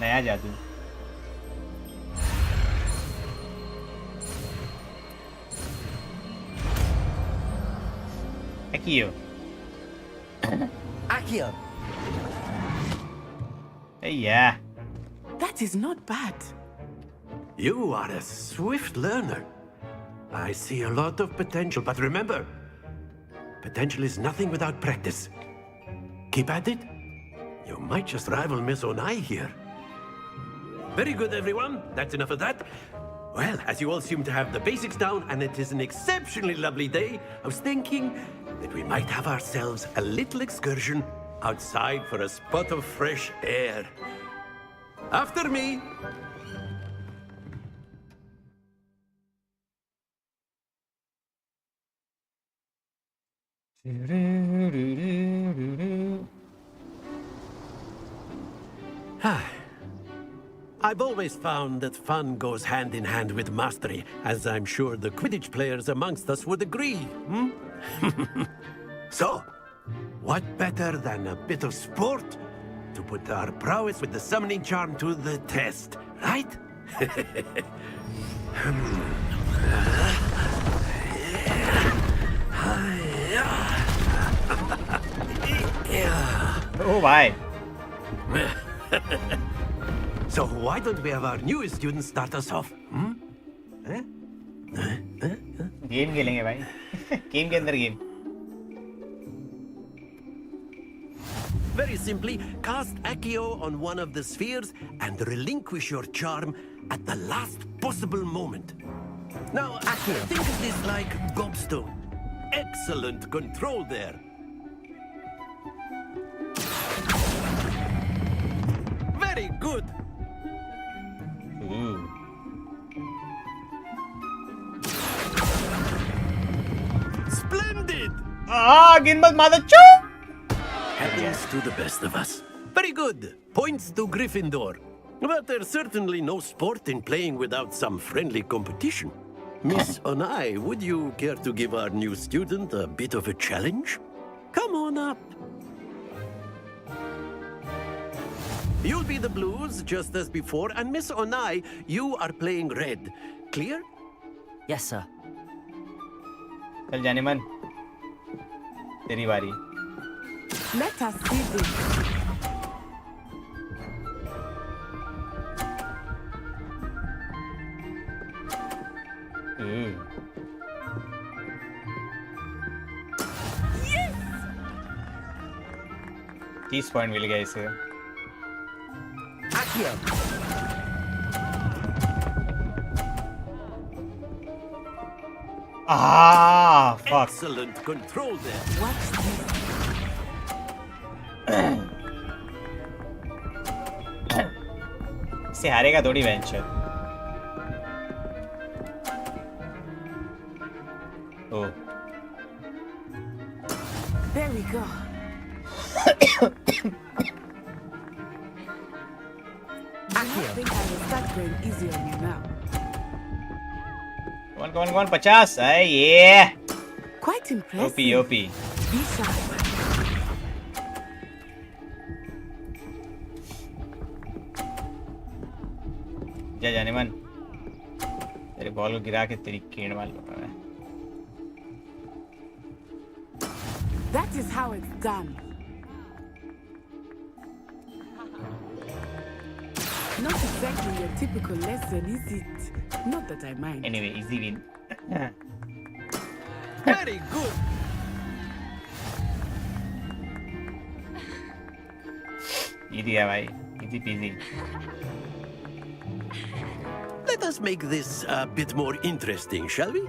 नया जादू। Accio. Accio. Hey, yeah. That is not bad. You are a swift learner. I see a lot of potential, but remember, potential is nothing without practice. Keep at it. You might just rival Miss Onai here. Very good, everyone. That's enough of that. Well, as you all seem to have the basics down, and it is an exceptionally lovely day, I was thinking that we might have ourselves a little excursion outside for a spot of fresh air. After me. I've always found that fun goes hand in hand with mastery, as I'm sure the Quidditch players amongst us would agree. So, what better than a bit of sport to put our prowess with the summoning charm to the test, right? Oh, why? So why don't we have our newest student start us off? Game खेलेंगे भाई game के अंदर game Very simply, cast Accio on one of the spheres and relinquish your charm at the last possible moment. Now, Accio, think of this like gobstone. Excellent control there. Very good. Splendid! Ginbal mother choo! Happens to the best of us. Very good. Points to Gryffindor. But there's certainly no sport in playing without some friendly competition. Miss Onai, would you care to give our new student a bit of a challenge? Come on up. You'll be the blues, just as before, and Miss Onai, you are playing red. Clear? Yes, sir. चल जाने मन तेरी बारी Let us see this. Yes! 30 point मिल गया इसे fuck. Excellent control there. Watch this. इससे हारेगा थोड़ी venture Oh. There we go. I think I will start going easy on you now. Come on, 50. Ay, yeah. Quite impressive. OP. Be sharp. जा जाने मन तेरे ball को गिरा के तेरी कीड़ मार लूंगा मैं That is how it's done. Not exactly your typical lesson, is it? Not that I mind. Anyway, easy win. Very good. Easy है भाई, easy peasy. Let us make this a bit more interesting, shall we?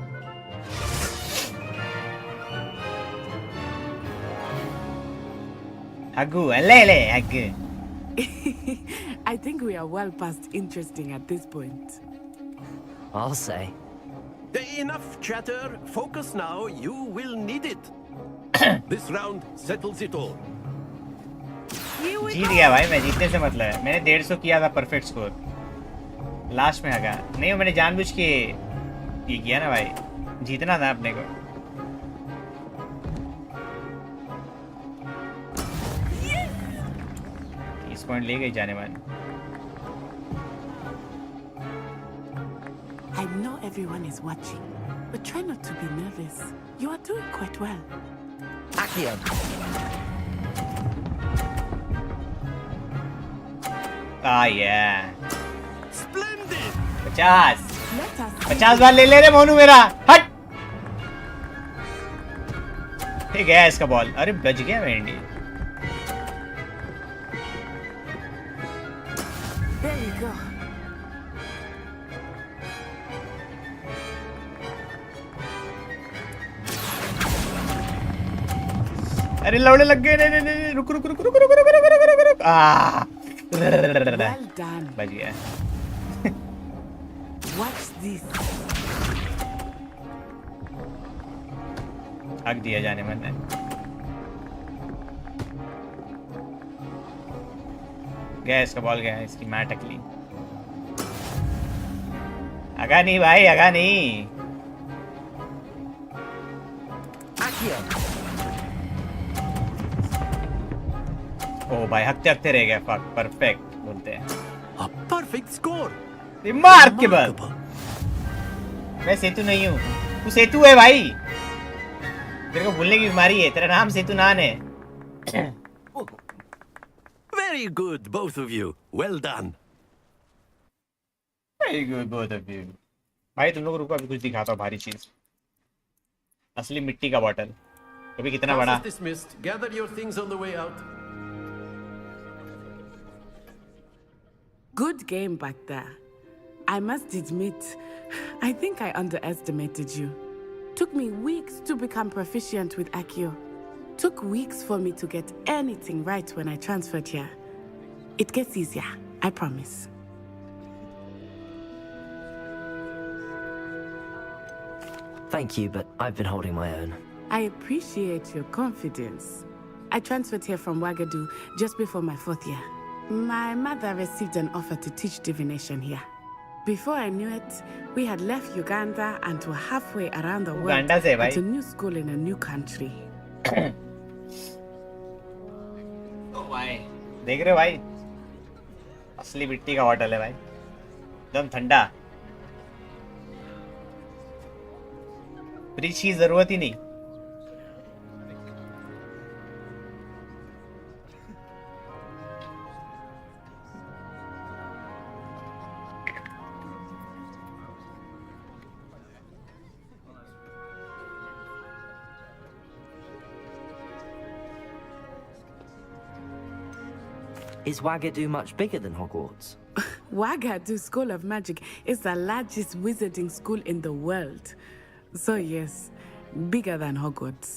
Hagu, lele, hagu. I think we are well past interesting at this point. I'll say. Enough chatter. Focus now. You will need it. This round settles it all. जीत गया भाई मैं जीतने से मतलब है मैंने 150 किया था परफेक्ट स्कोर लास्ट में आगा नहीं मैंने जानबूझ के ये किया ना भाई जीतना था अपने को इस पॉइंट ले गई जाने मन I know everyone is watching, but try not to be nervous. You are doing quite well. Accio. Ah, yeah. Splendid. 50 बार ले ले रे मोनू मेरा हट ठीक है इसका बॉल अरे बच गया वेंडी There you go. अरे लौड़े लग गए। नहीं रुक रुक रुक रुक रुक रुक रुक रुक रुक रुक Well done. बच गया। What's this? हक दिया जाने मन ने। गया इसका बॉल, गया इसकी मैट अकली। आगा नहीं भाई, आगा नहीं। ओ भाई हकते हकते रह गया। परफेक्ट बोलते हैं। Perfect score. रिमार्केबल। मैं सेतु नहीं हूँ, तू सेतु है भाई। तेरे को भूलने की बीमारी है। तेरा नाम सेतु नान है। Very good, both of you. Well done. Very good, both of you. भाई तुम लोग रुको, अभी कुछ दिखाता हूँ भारी चीज। असली मिट्टी का बॉटल। कभी कितना बड़ा। Class is dismissed. Gather your things on the way out. Good game back there. I must admit, I think I underestimated you. Took me weeks to become proficient with Accio. Took weeks for me to get anything right when I transferred here. It gets easier, I promise. Thank you, but I've been holding my own. I appreciate your confidence. I transferred here from Wagadu just before my 4th year. My mother received an offer to teach divination here. Before I knew it, we had left Uganda and were halfway around the world at a new school in a new country. ओ भाई देख रहे हो भाई, असली मिट्टी का bottle है भाई, एकदम ठंडा। फ्रिज की जरूरत ही नहीं। Is Wagadu much bigger than Hogwarts? Wagadu School of Magic is the largest wizarding school in the world. So yes, bigger than Hogwarts.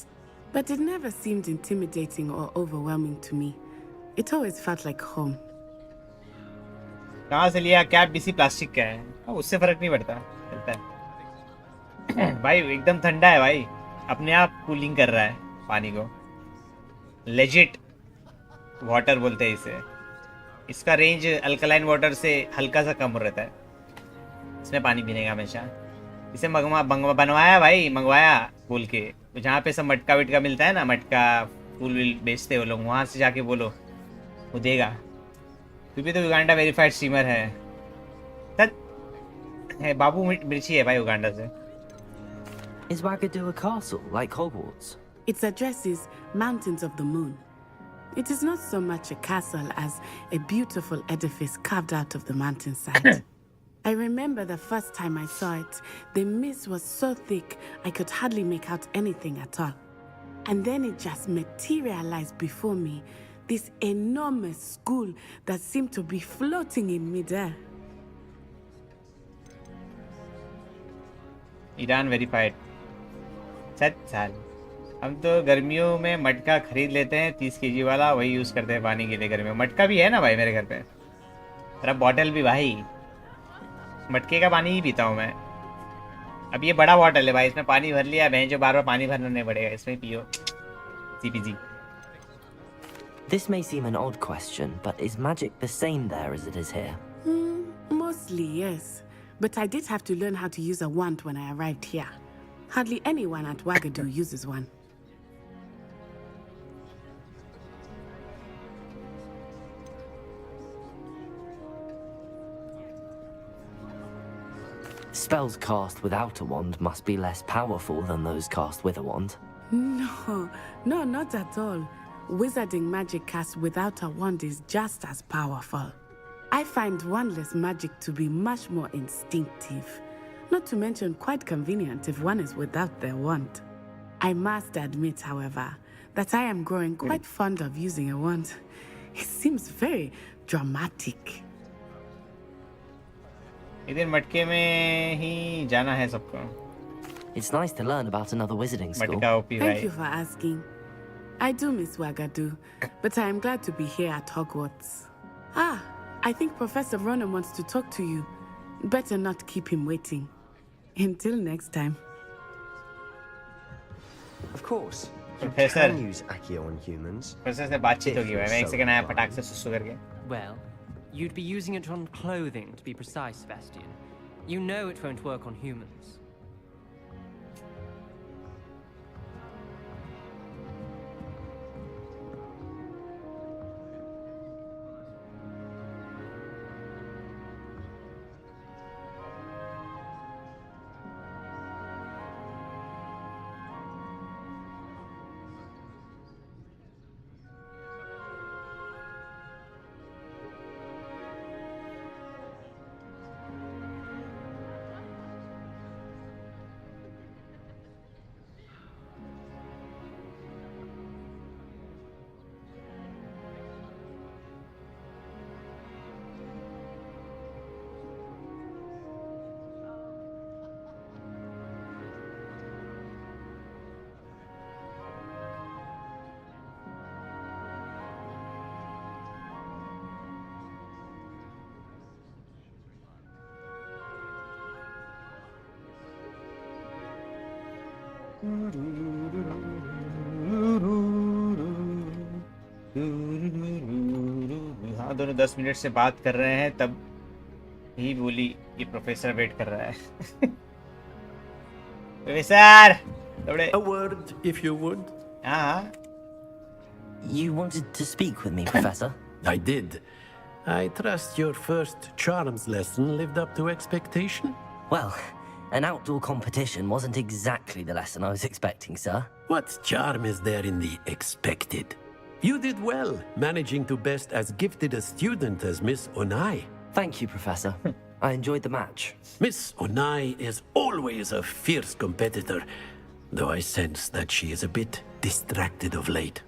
But it never seemed intimidating or overwhelming to me. It always felt like home. कहाँ से लिया? Cap BC plastic का है, उससे फर्क नहीं पड़ता, चलता है। भाई एकदम ठंडा है भाई, अपने आप कूलिंग कर रहा है पानी को। लेजिट वाटर बोलते हैं इसे। इसका रेंज अल्कलाइन वाटर से हल्का सा कम रहता है, इसमें पानी पीने का हमेशा। इसे बनवाया भाई, मंगवाया बोल के, जहाँ पे सब मटका विटका मिलता है ना, मटका फूल विल बेचते वो लोग, वहाँ से जाके बोलो वो देगा। तू भी तो युगांडा वेरीफाइड स्ट्रीमर है। है बाबू मिर्ची है भाई युगांडा से। Is Wagadu a castle like Hogwarts? Its address is Mountains of the Moon. It is not so much a castle as a beautiful edifice carved out of the mountainside. I remember the first time I saw it, the mist was so thick I could hardly make out anything at all. And then it just materialized before me, this enormous school that seemed to be floating in midair. Iran verified. सच साल हम तो गर्मियों में मटका खरीद लेते हैं 30 kg वाला, वही यूज करते हैं पानी के लिए। गर्मियों में मटका भी है ना भाई मेरे घर पे, तेरा बॉटल भी भाई मटके का पानी ही पीता हूँ मैं। अब ये बड़ा बॉटल है भाई, इसमें पानी भर लिया, बहन जो बार बार पानी भरना नहीं पड़ेगा, इसमें पियो सीपीजी। This may seem an odd question, but is magic the same there as it is here? Mostly, yes. But I did have to learn how to use a wand when I arrived here. Hardly anyone at Wagadu uses one. Spells cast without a wand must be less powerful than those cast with a wand. No, not at all. Wizarding magic cast without a wand is just as powerful. I find wandless magic to be much more instinctive. Not to mention quite convenient if one is without their wand. I must admit, however, that I am growing quite fond of using a wand. It seems very dramatic. इधर मटके में ही जाना है सबको। It's nice to learn about another wizarding school. मटका OP भाई। Thank you for asking. I do miss Wagadu, but I am glad to be here at Hogwarts. Ah, I think Professor Ronan wants to talk to you. Better not keep him waiting. Until next time. Of course. Professor. You can use Accio on humans. Professor से बातचीत होगी भाई मैं एक second आया पटाख से सुसु करके. Well, you'd be using it on clothing to be precise, Sebastian. You know it won't work on humans. हाँ दोनों 10 मिनट से बात कर रहे हैं तब ही बोली कि प्रोफेसर वेट कर रहा है. Professor A word, if you would. हाँ. You wanted to speak with me, Professor? I did. I trust your first charms lesson lived up to expectation? Well, an outdoor competition wasn't exactly the lesson I was expecting, sir. What charm is there in the expected? You did well, managing to best as gifted a student as Miss Onai. Thank you, Professor. I enjoyed the match. Miss Onai is always a fierce competitor, though I sense that she is a bit distracted of late.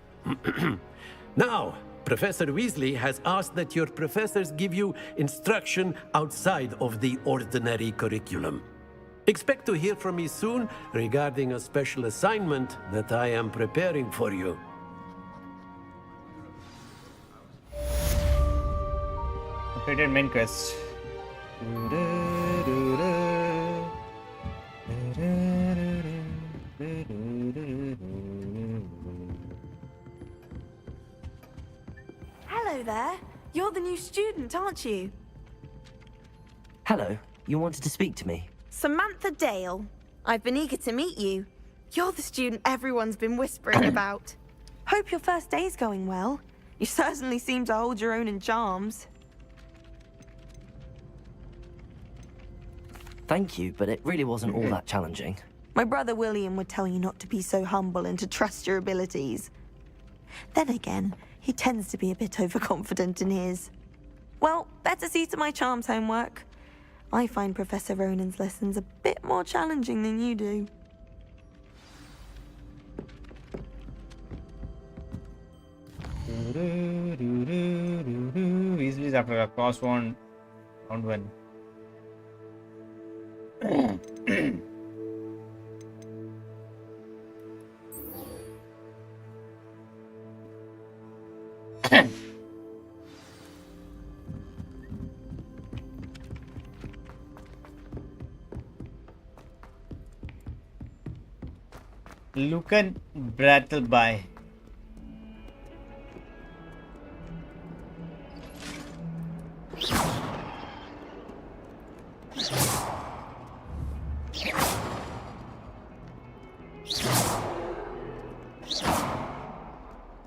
Now, Professor Weasley has asked that your professors give you instruction outside of the ordinary curriculum. Expect to hear from me soon regarding a special assignment that I am preparing for you. Completed main quest. Hello there. You're the new student, aren't you? Hello, you wanted to speak to me? Samantha Dale. I've been eager to meet you. You're the student everyone's been whispering about. Hope your first day's going well. You certainly seem to hold your own in charms. Thank you, but it really wasn't all that challenging. My brother William would tell you not to be so humble and to trust your abilities. Then again, he tends to be a bit overconfident in his. Well, better see to my charms homework. I find Professor Ronan's lessons a bit more challenging than you do. Weasley's after a cross round 1. Lucan Brattleby.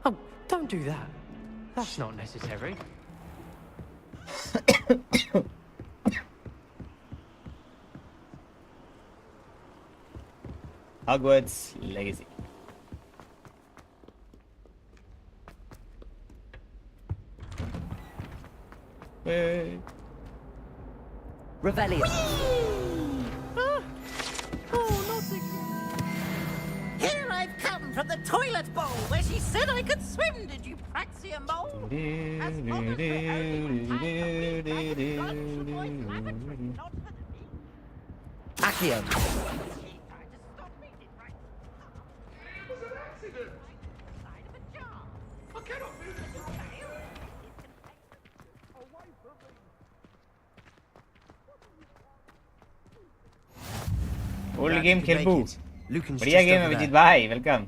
Oh, don't do that. That's not necessary. Hogwarts Legacy. Revelio. Oh, not again. Here I've come from the toilet bowl where she said I could swim. Did you praxia mole? As long as we're only Accio. Old game खेलबू बढ़िया game है विजित भाई welcome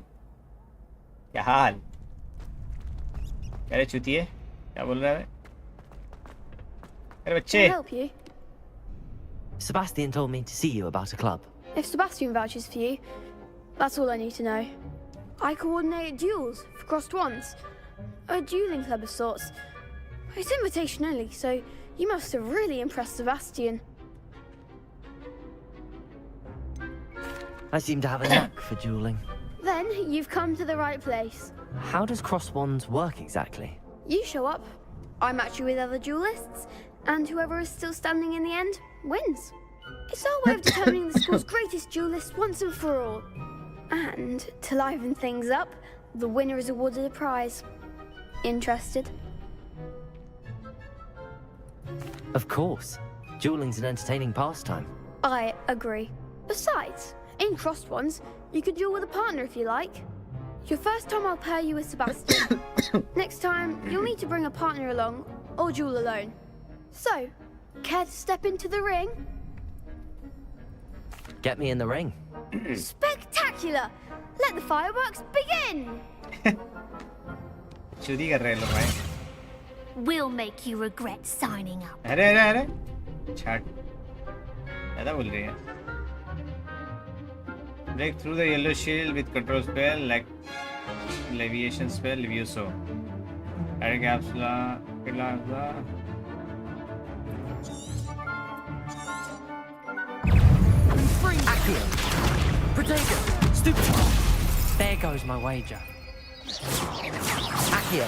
क्या हाल अरे चुतिए क्या बोल रहा है अरे बच्चे Sebastian told me to see you about a club. If Sebastian vouches for you, that's all I need to know. I coordinate duels for crossed wands. A dueling club of sorts. It's invitation only, so you must have really impressed Sebastian. I seem to have a knack for dueling. Then you've come to the right place. How does cross wands work exactly? You show up, I match you with other duelists, and whoever is still standing in the end wins. It's our way of determining the school's greatest duelist once and for all. And to liven things up, the winner is awarded a prize. Interested? Of course. Dueling's an entertaining pastime. I agree. Besides, in crossed ones, you could duel with a partner if you like. Your first time I'll pair you with Sebastian. Next time, you'll need to bring a partner along, or duel alone. So, care to step into the ring? Get me in the ring. Spectacular! Let the fireworks begin! चुदी कर रहे हैं लोग भाई We'll make you regret signing up. अरे अरे अरे छाट ज़्यादा बोल रही है Break through the yellow shield with control spell like Leviation spell Levioso. Add capsula, Accio! Protego! Stupid! There goes my wager. Accio!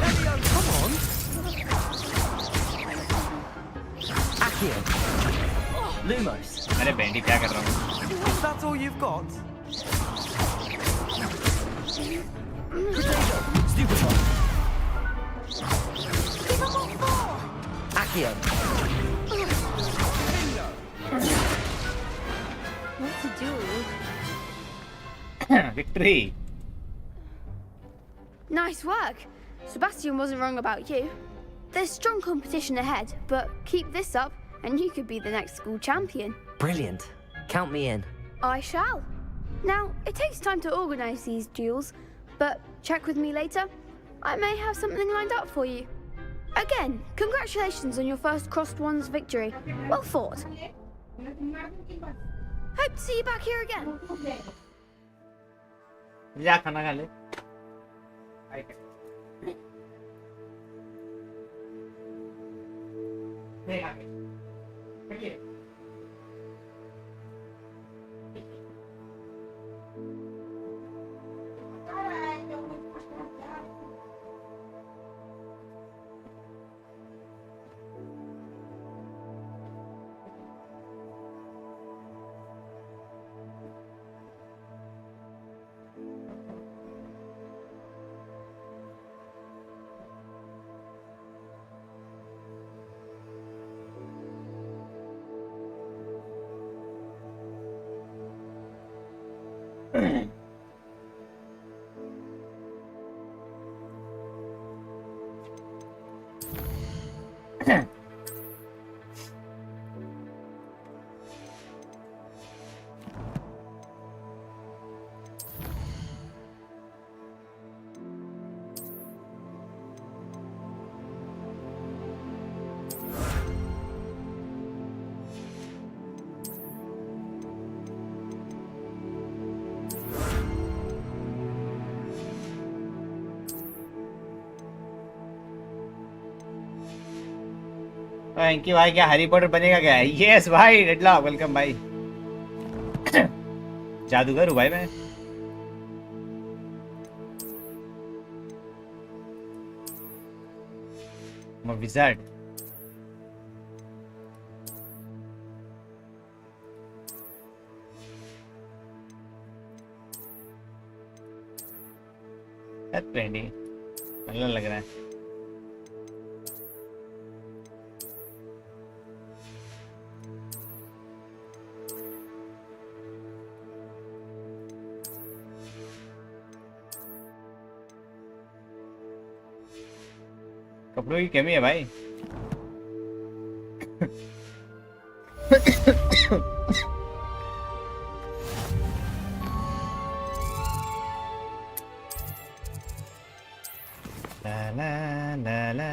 Elio, come on! Accio! Lumos! अरे bandy क्या कर रहा हूँ That's all you've got? Protego! Stupid one! Accio! What to do? Victory! Nice work. Sebastian wasn't wrong about you. There's strong competition ahead, but keep this up and you could be the next school champion. Brilliant. Count me in. I shall. Now, it takes time to organize these duels, but check with me later. I may have something lined up for you. Again, congratulations on your first crossed wands victory. Well fought. Hope to see you back here again. जा खाना खा ले thank you भाई क्या Harry Potter बनेगा क्या yes भाई रेडला welcome भाई जादूगर हूँ भाई मैं विजार्ड ट्रेंडी अच्छा लग रहा है कपड़ों की कमी है भाई. La la la la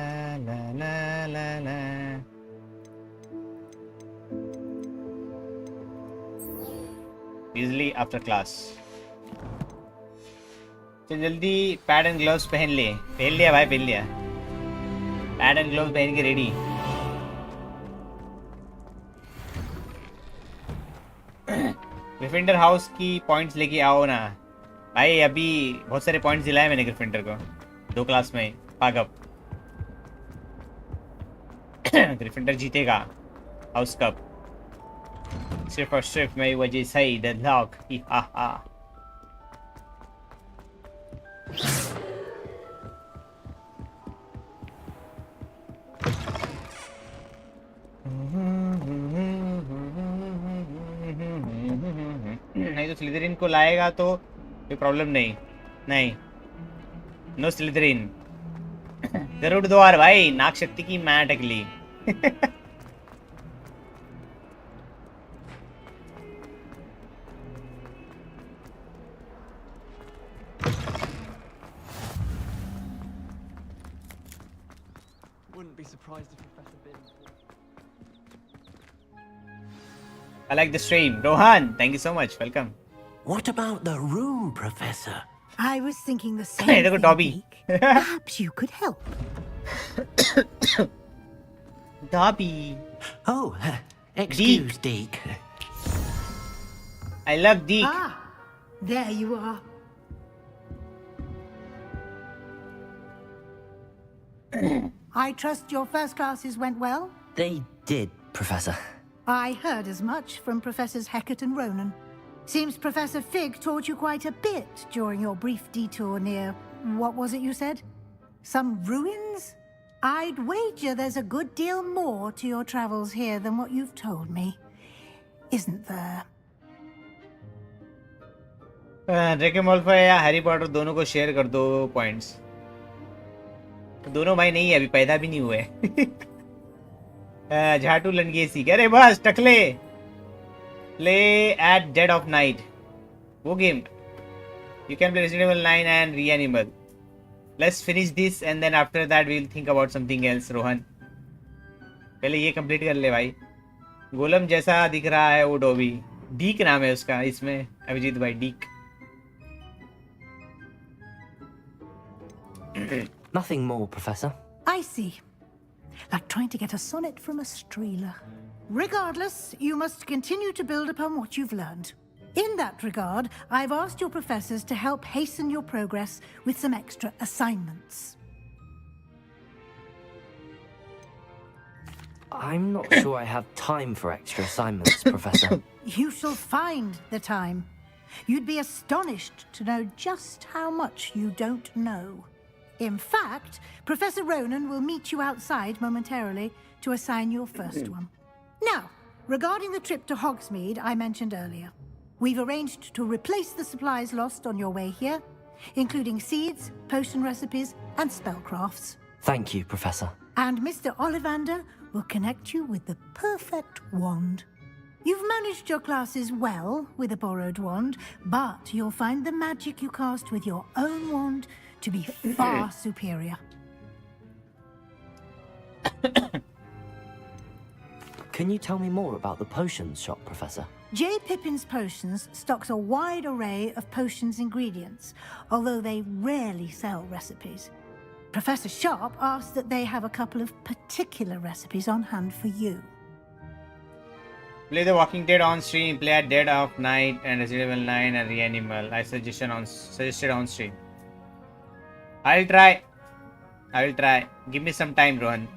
la la la la. Easily after class. तो जल्दी पैड एंड ग्लव्स पहन लिया भाई, पहन लिया. पैड एंड ग्लव्स पहन के रेडी. ग्रिफिंडर हाउस की पॉइंट्स लेके आओ ना भाई. अभी बहुत सारे पॉइंट्स दिलाए मैंने ग्रिफिंडर को 2 क्लास में. पागअप. ग्रिफिंडर जीतेगा हाउस कप सिर्फ और सिर्फ मेरी वजह से ही. The lock. हा हा. नहीं तो स्लिदरिन को लाएगा तो कोई प्रॉब्लम नहीं. नहीं, नो स्लिदरिन. गरुड़ द्वार भाई, नाग शक्ति की मैट अगली. Wouldn't be surprised if Professor Bin. I like the stream. Rohan, thank you so much. Welcome. What about the room, Professor? I was thinking the same thing, देखो Dobby. Perhaps you could help. Dobby. Oh, excuse Deke. I love Deke. Ah, there you are. I trust your first classes went well? They did, Professor. I heard as much from Professors Hecat and Ronan. Seems Professor Fig taught you quite a bit during your brief detour near... what was it you said? Some ruins? I'd wager there's a good deal more to your travels here than what you've told me. Isn't there? ड्रैके मॉल्फॉय या Harry Potter दोनों को share कर दो points. दोनों भाई नहीं है, अभी पैदा भी नहीं हुए. झाटू लंगेसी कह रहे बस टकले. Play at dead of night. वो game you can play resident evil 9 and reanimal. Let's finish this and then after that we will think about something else. Rohan पहले ये कंप्लीट कर ले भाई. गोलम जैसा दिख रहा है वो डॉबी. डीक नाम है उसका इसमें. अभिजीत भाई डीक. Nothing more, Professor. I see. Like trying to get a sonnet from a streeler. Regardless, you must continue to build upon what you've learned. In that regard, I've asked your professors to help hasten your progress with some extra assignments. I'm not sure I have time for extra assignments, Professor. You shall find the time. You'd be astonished to know just how much you don't know. In fact, Professor Ronan will meet you outside momentarily to assign your first one. Now, regarding the trip to Hogsmeade I mentioned earlier, we've arranged to replace the supplies lost on your way here, including seeds, potion recipes, and spellcrafts. Thank you, Professor. And Mr. Ollivander will connect you with the perfect wand. You've managed your classes well with a borrowed wand, but you'll find the magic you cast with your own wand to be far superior. Can you tell me more about the potions shop, Professor? J. Pippin's Potions stocks a wide array of potions ingredients, although they rarely sell recipes. Professor Sharp asked that they have a couple of particular recipes on hand for you. Play The Walking Dead on stream. Play at Dead of Night and Resident Evil 9 and Reanimal. I suggested on stream. I'll try. Give me some time, Rohan.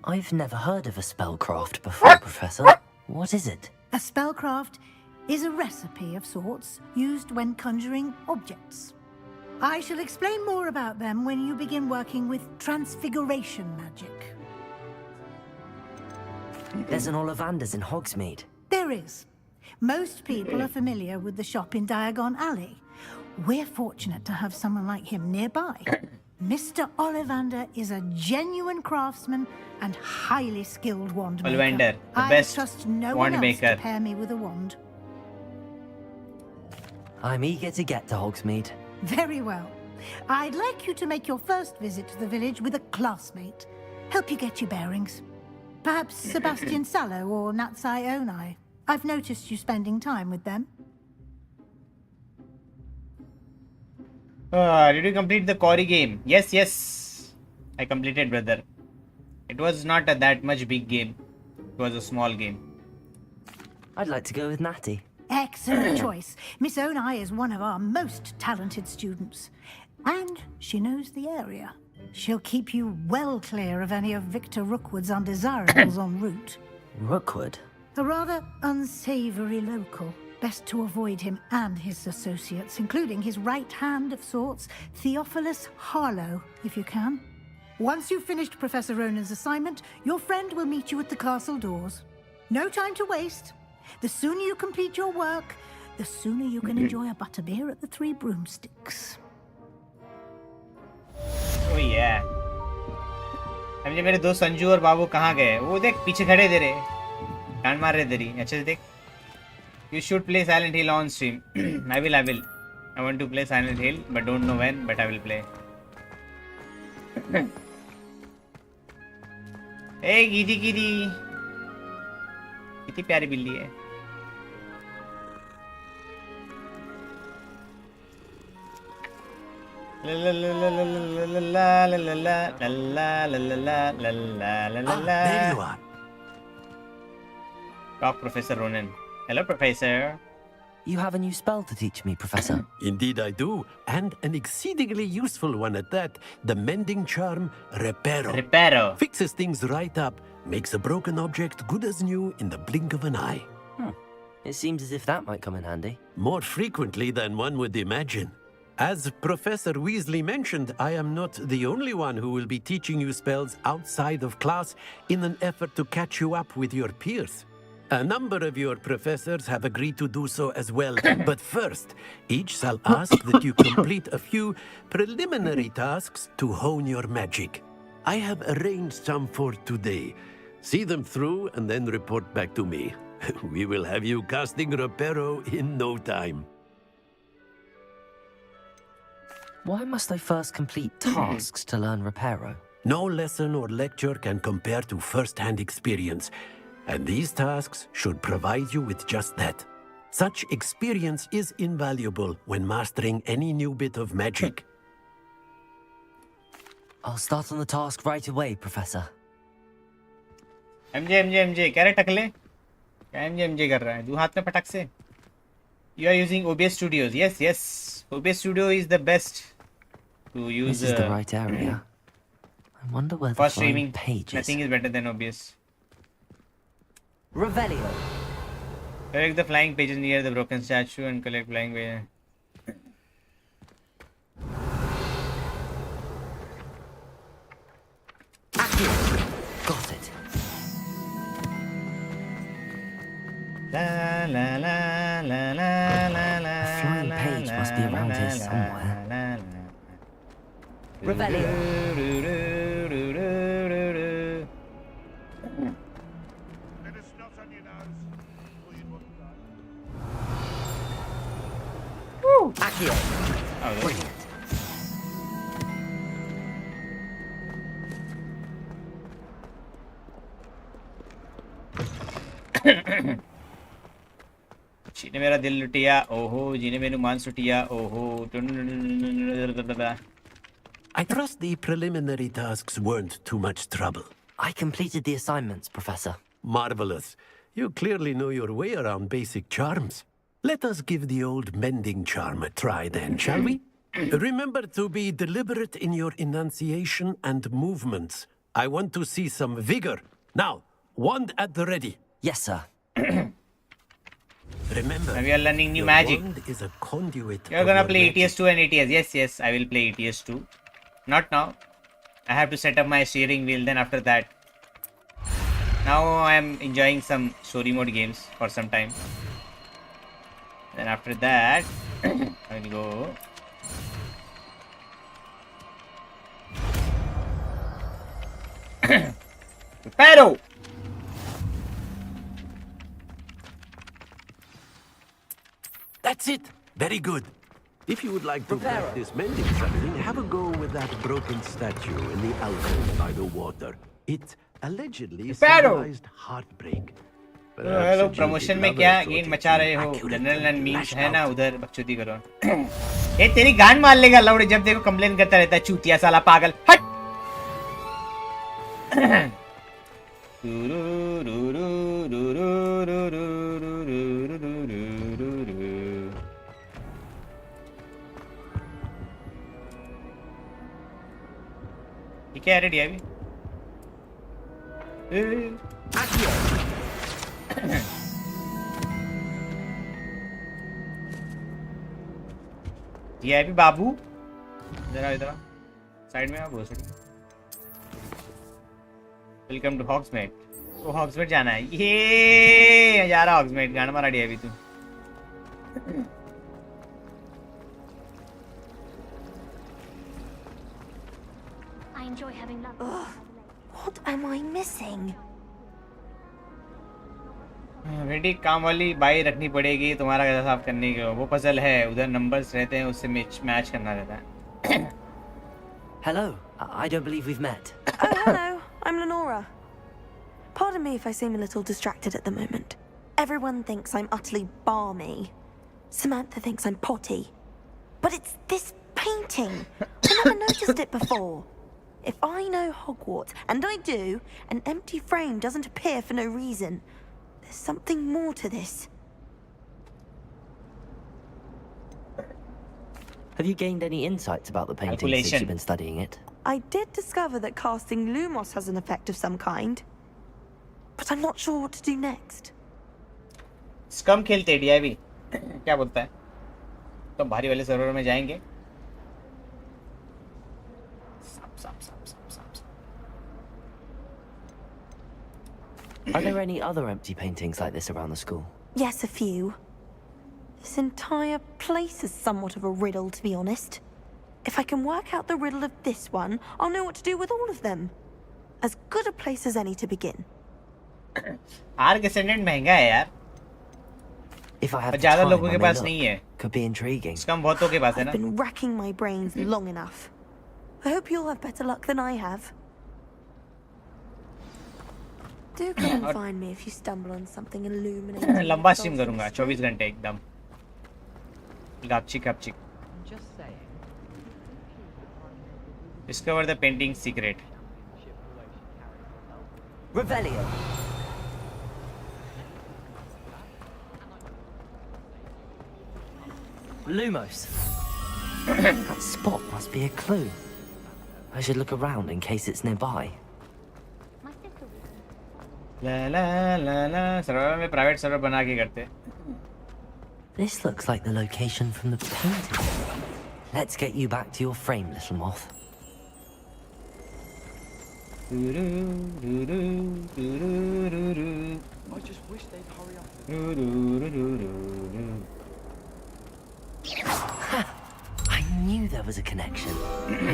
I've never heard of a spellcraft before, Professor. What is it? A spellcraft is a recipe of sorts used when conjuring objects. I shall explain more about them when you begin working with transfiguration magic. There's an Ollivander's in Hogsmeade. There is. Most people are familiar with the shop in Diagon Alley. We're fortunate to have someone like him nearby. Mr. Ollivander is a genuine craftsman and highly skilled wand maker. Ollivander, the I best trust no wand one else maker. to pair me with a wand. I'm eager to get to Hogsmeade. Very well. I'd like you to make your first visit to the village with a classmate. Help you get your bearings. Perhaps Sebastian Sallow or Natsai Onai. I've noticed you spending time with them. Did you complete the Cory game? Yes. I completed, brother. It was not a that much big game. It was a small game. I'd like to go with Natty. Excellent choice. Miss Onai is one of our most talented students. And she knows the area. She'll keep you well clear of any of Victor Rookwood's undesirables en route. Rookwood? A rather unsavory local. Best to avoid him and his associates, including his right hand of sorts, Theophilus Harlow, if you can. Once you've finished Professor Ronan's assignment, your friend will meet you at the castle doors. No time to waste. The sooner you complete your work, the sooner you can enjoy a butterbeer at the Three Broomsticks. Oh yeah. अब मेरे दोस्त संजू और बाबू कहाँ गए? वो देख पीछे खड़े दे रहे, कान मार रहे तेरी. अच्छे से देख. You should play Silent Hill on stream. I will. I want to play Silent Hill, but don't know when. But I will play. Hey, Giddy. कितनी प्यारी बिल्ली है. There you are. Talk, Professor Ronan. Hello, Professor. You have a new spell to teach me, Professor. Indeed I do, and an exceedingly useful one at that. The mending charm, Reparo. Fixes things right up, makes a broken object good as new in the blink of an eye. It seems as if that might come in handy. More frequently than one would imagine. As Professor Weasley mentioned, I am not the only one who will be teaching you spells outside of class in an effort to catch you up with your peers. A number of your professors have agreed to do so as well, but first, each shall ask that you complete a few preliminary tasks to hone your magic. I have arranged some for today. See them through and then report back to me. We will have you casting Reparo in no time. Why must I first complete tasks to learn Reparo? No lesson or lecture can compare to first-hand experience. And these tasks should provide you with just that. Such experience is invaluable when mastering any new bit of magic. I'll start on the task right away, Professor. MJ, क्या रे टकले? क्या MJ कर रहा है? दो हाथ में पटक से. You are using OBS Studios. Yes. OBS Studio is the best to use. This is the right area. I wonder where the for flying streaming page is. Nothing is better than OBS. Revelio. Collect the flying pages near the broken statue and collect flying pages. Got it. La la la la la la la. The flying page must be around here somewhere. Revelio. Accio. Oh, brilliant. जिने मेरा दिल लुटिया ओहो जिने मेनू मान सुटिया ओहो. I trust the preliminary tasks weren't too much trouble. I completed the assignments, Professor. Marvelous. You clearly know your way around basic charms. Let us give the old mending charm a try then, shall we? Remember to be deliberate in your enunciation and movements. I want to see some vigor. Now, wand at the ready. Yes, sir. Remember, we are learning new your magic. wand is a conduit. You're gonna play ETS2 and ETS. Yes, I will play ETS2. Not now. I have to set up my steering wheel, then after that. Now I am enjoying some story mode games for some time. Then after that, I will go. Preparo. That's it. Very good. If you would like to practice mending something, have a go with that broken statue in the alcove by the water. It allegedly symbolized heartbreak. Hello promotion में क्या gain मचा रहे हो? General and memes है ना उधर, बकचोदी करो। ये तेरी गांड मार लेगा लौड़े, जब देखो कंप्लेन करता रहता है, चूतिया साला पागल। हट। ये क्या रेडी है अभी? ये अभी बाबू जरा इधर साइड में आप हो सकते। Welcome to Hogsmeade. तो हॉग्समेड जाना है, ये जा रहा हॉग्समेड। गाना मारा डी अभी तू। I enjoy having love. What am I missing? बेटी काम वाली बाई रखनी पड़ेगी तुम्हारा गधा साफ करने के। वो पजल है, उधर नंबर्स रहते हैं, उससे मैच करना रहता है। Hello, I don't believe we've met. Oh, hello. I'm Lenora. Pardon me if I seem a little distracted at the moment. Everyone thinks I'm utterly balmy. Samantha thinks I'm potty. But it's this painting. I never noticed it before. If I know Hogwarts, and I do, an empty frame doesn't appear for no reason. There's something more to this. Have you gained any insights about the painting since you've been studying it? I did discover that casting Lumos has an effect of some kind, but I'm not sure what to do next. Scum खेलते डिया भी क्या बोलता है? तो भारी वाले server में जाएंगे। Are there any other empty paintings like this around the school? Yes, a few. This entire place is somewhat of a riddle, to be honest. If I can work out the riddle of this one, I'll know what to do with all of them. As good a place as any to begin. Arc ascendant महंगा है यार। If I have ज़्यादा time, लोगों I के may पास look. नहीं है। Could be intriguing. Scum बहुतों के पास है ना। I've been racking my brains long enough. I hope you'll have better luck than I have. Do come and find me if you stumble on something illuminating. लंबा stream करूंगा 24 घंटे एकदम। गापचिक गापचिक। Discover the painting secret. Revelio. Lumos. That spot must be a clue. I should look around in case it's nearby. ला ला ला ला server में private server बना के करते। This looks like the location from the painting. Let's get you back to your frame, little moth. I just wish they'd hurry up. I knew there was a connection.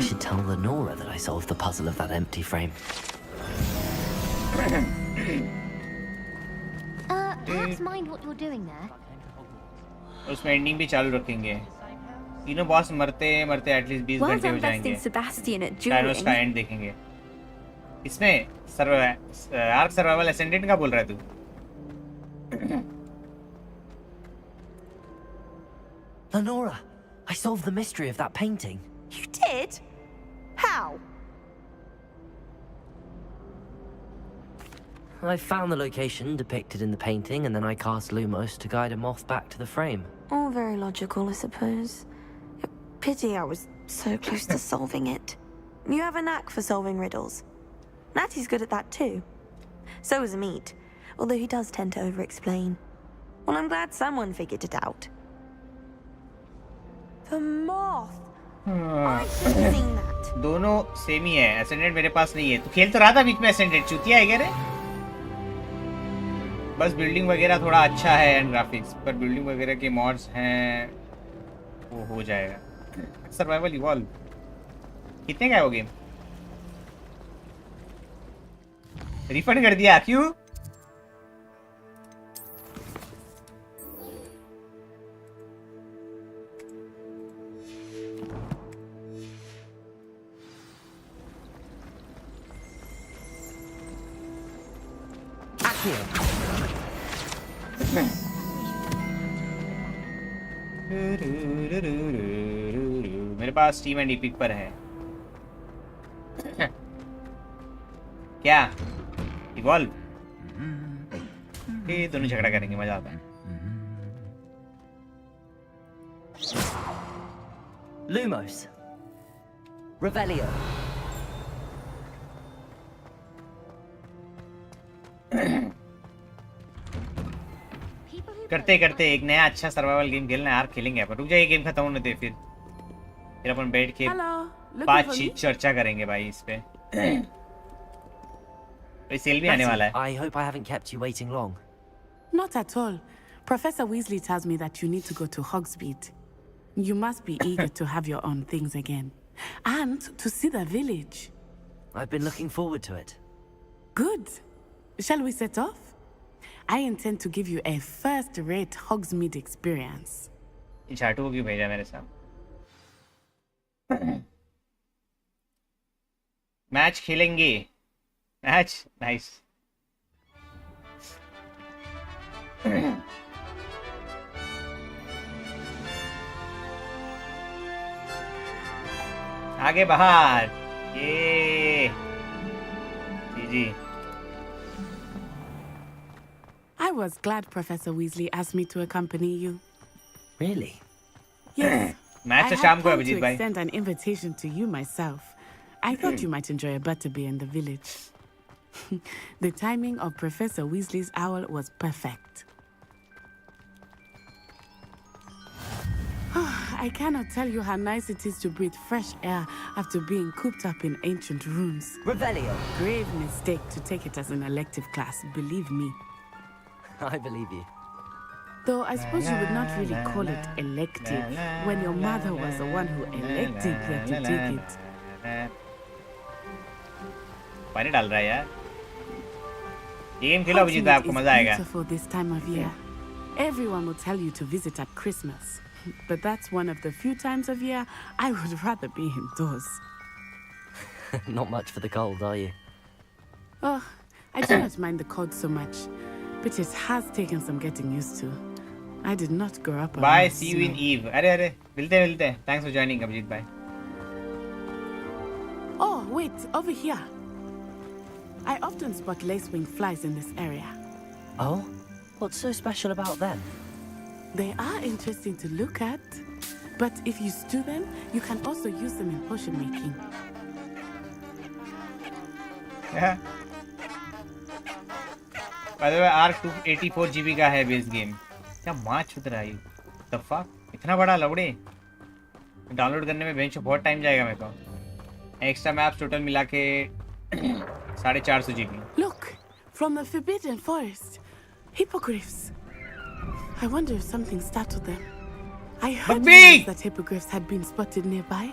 I should tell Lenora that I solved the puzzle of that empty frame. Perhaps mind what you're doing there. उसमें ending भी चालू रखेंगे। तीनों boss मरते मरते at least 20 घंटे हो जाएंगे। Sebastian at डायनोस का एंड देखेंगे। इसमें आर्क सर्वाइवल एसेंडेंट का बोल रहा है तू? Lenora, I solved the mystery of that painting. You did? How? I found the location depicted in the painting, and then I cast Lumos to guide a moth back to the frame. All very logical, I suppose. Pity I was so close to solving it. You have a knack for solving riddles. Natty's good at that too. So is Amit, although he does tend to over-explain. Well, I'm glad someone figured it out. The moth! I've seen that. दोनों same ही है। Ascendant मेरे पास नहीं है। तू खेल तो रहा था बीच में एसेंडेंट, चूतिया है क्या रे? बस बिल्डिंग वगैरह थोड़ा अच्छा है एंड ग्राफिक्स, पर बिल्डिंग वगैरह के मॉड्स हैं, वो हो जाएगा। सर्वाइवल इवॉल्व कितने का है वो गेम? रिफंड कर दिया क्यों? मेरे पास स्टीम एंड ईपिक पर है। क्या इवॉल्व? ये दोनों झगड़ा करेंगे, मजा आता है। Lumos. Revelio. करते करते एक नया अच्छा सर्वाइवल गेम खेलना यार, खेलेंगे पर रुक जा, ये गेम खत्म होने दे, फिर अपन बैठ के बातचीत चर्चा करेंगे भाई इस पे। सेल भी आने वाला है। I hope I haven't kept you waiting long. Not at all. Professor Weasley tells me that you need to go to Hogsmeade. You must be eager to have your own things again. And to see the village. I've been looking forward to it. Good. Shall we set off? I intend to give you a first-rate Hogsmeade experience. चाटू को क्यों भेजा मेरे साथ? Match खेलेंगे। Match nice. आगे बाहर। ये जी। I was glad Professor Weasley asked me to accompany you. Really? Yes. Match तो शाम को है अभिजीत भाई। I extend an invitation to you myself. I thought you might enjoy a butterbeer in the village. The timing of Professor Weasley's owl was perfect. I cannot tell you how nice it is to breathe fresh air after being cooped up in ancient rooms. Revelio. Grave mistake to take it as an elective class, believe me. I believe you. Though I suppose you would not really call it elective when your mother was the one who elected that you take it. पानी डाल रहा है यार। ये game खेलो अभिजीत भाई, आपको मजा आएगा। For this time of year, everyone will tell you to visit at Christmas, but that's one of the few times of year I would rather be indoors. Not much for the cold, are you? Oh, I do not mind the cold so much, but it has taken some getting used to. I did not grow up. Bye, see you in Eve. अरे मिलते। Thanks for joining Abhijit भाई। Oh, wait, over here. I often spot lacewing flies in this area. Oh? What's so special about them? They are interesting to look at, but if you stew them, you can also use them in potion making. Yeah. By the way, Arc 284 GB का है base game. क्या माँ छुट रहा है? The fuck? इतना बड़ा लवड़े? Download करने में बेंच बहुत टाइम जाएगा मेरे को। एक्स्ट्रा मैप्स टोटल मिला के 450 GB। Look, from the Forbidden Forest, hippogriffs. I wonder if something startled them. I heard rumors that hippogriffs had been spotted nearby.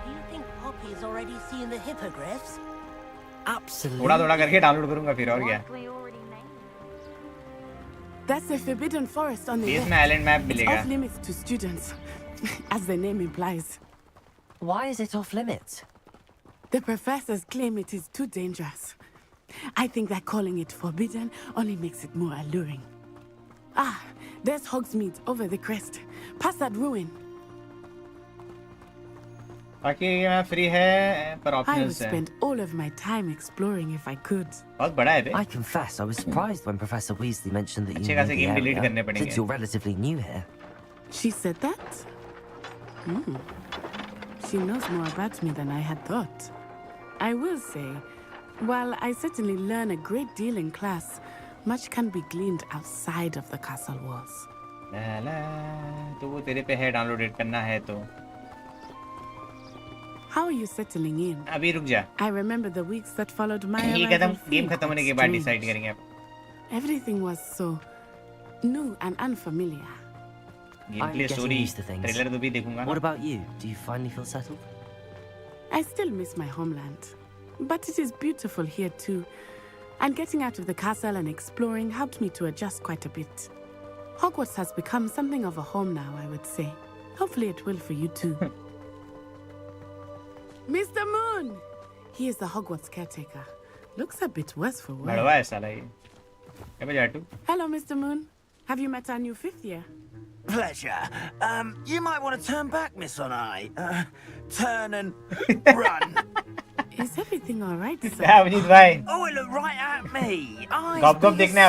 Do you think Poppy's already seen the hippogriffs? Absolutely. थोड़ा करके download करूंगा फिर और क्या? That's the Forbidden Forest on the इसमें island map मिलेगा। It's off limits to students, as the name implies. Why is it off limits? The professors claim it is too dangerous. I think that calling it forbidden only makes it more alluring. Ah, there's Hogsmeade over the crest. Past that ruin. बाकी ये map free है पर I would optionals है। spend all of my time exploring if I could. बहुत बड़ा है बे। I confess I was surprised when Professor Weasley mentioned that you अच्छे knew खासे the गेम डिलीट करने area, पड़ेंगे। since you're relatively new here. She said that? She knows more about me than I had thought. I will say, while I certainly learn a great deal in class, much can be gleaned outside of the castle walls. तो वो तेरे पे है, download करना है तो। How are you settling in? अभी रुक जा। I remember the weeks that followed my ये arrival. गेम खत्म होने के बाद डिसाइड करेंगे आप। Everything was so new and unfamiliar. Game play story trailer तो भी देखूंगा। What about you? Do you finally feel settled? I still miss my homeland. But it is beautiful here too. And getting out of the castle and exploring helped me to adjust quite a bit. Hogwarts has become something of a home now, I would say. Hopefully it will for you too. Mr. Moon! He is the Hogwarts caretaker. Looks a bit worse for wear. Hello, Mr. Moon. Have you met our new 5th year? Pleasure. You might want to turn back, Miss Onai. Turn and run. Is everything all right, sir? Oh, it looked right at me.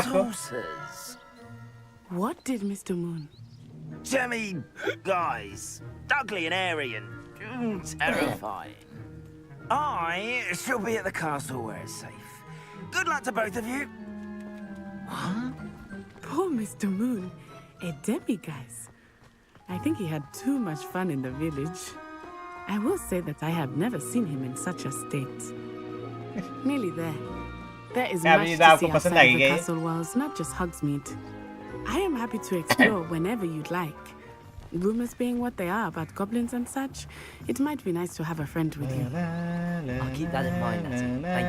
Saucers. What did Mr. Moon? Jemmy guys. Ugly and airy and terrifying. I shall be at the castle where it's safe. Good luck to both of you. What? Poor Mr. Moon. A demiguise. I think he had too much fun in the village. I will say that I have never seen him in such a state. Nearly there. There is much to see outside the castle walls, not just Hogsmeade. I am happy to explore whenever you'd like. Rumors being what they are about goblins and such, it might be nice to have a friend with you. I'll keep that in mind, Natty. Thank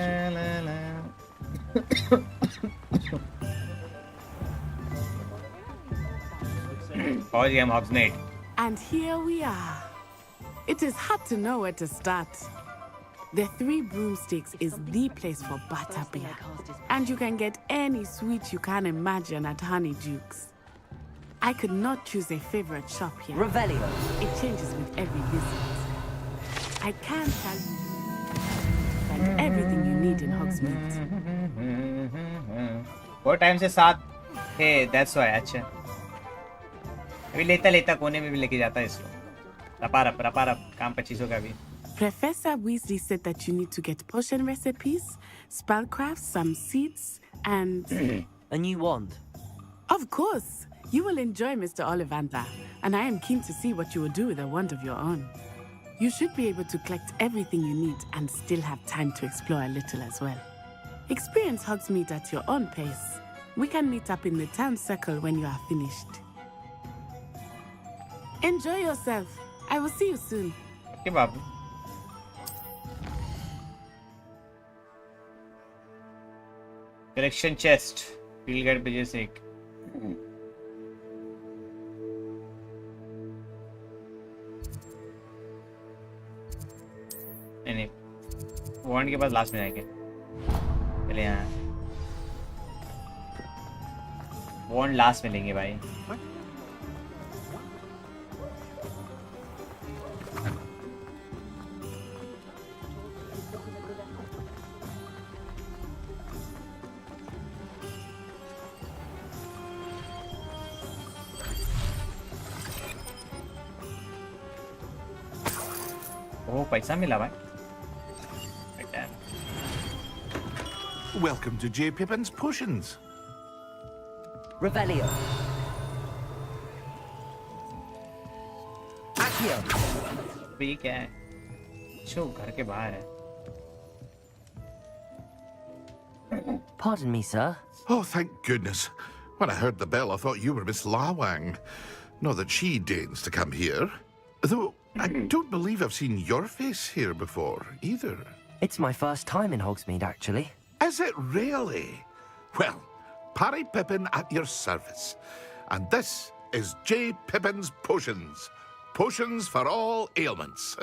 you. Hogsmeade. And here we are. It is hard to know where to start. The Three Broomsticks is the place for butterbeer. And you can get any sweet you can imagine at Honeyduke's. I could not choose a favorite shop here. Revelio. It changes with every visit. I can tell you find everything you need in Hogsmeade. बहुत time से साथ है, that's why. अच्छा अभी लेता कोने में भी लेके जाता है इसको. रपा रप काम 2500 का भी. Professor Weasley said that you need to get potion recipes, spellcrafts, some seeds, and a new wand. Of course. You will enjoy Mr. Ollivander, and I am keen to see what you will do with a wand of your own. You should be able to collect everything you need and still have time to explore a little as well. Experience Hogsmeade at your own pace. We can meet up in the town circle when you are finished. Enjoy yourself. I will see you soon. Okay, Babu. Collection chest. We'll get pages 1. नहीं वॉन्ड के पास last में जाएंगे. चले यहाँ वॉन्ड last में लेंगे भाई. ओ पैसा मिला भाई. Welcome to J. Pippin's Potions. Revelio. Accio. ये क्या है? शो घर के बाहर है. Pardon me, sir. Oh, thank goodness. When I heard the bell, I thought you were Miss Lawang. Not that she deigns to come here. Though I don't believe I've seen your face here before, either. It's my first time in Hogsmeade, actually. Is it really? Well, Parry Pippin at your service. And this is J. Pippin's Potions. Potions for all ailments.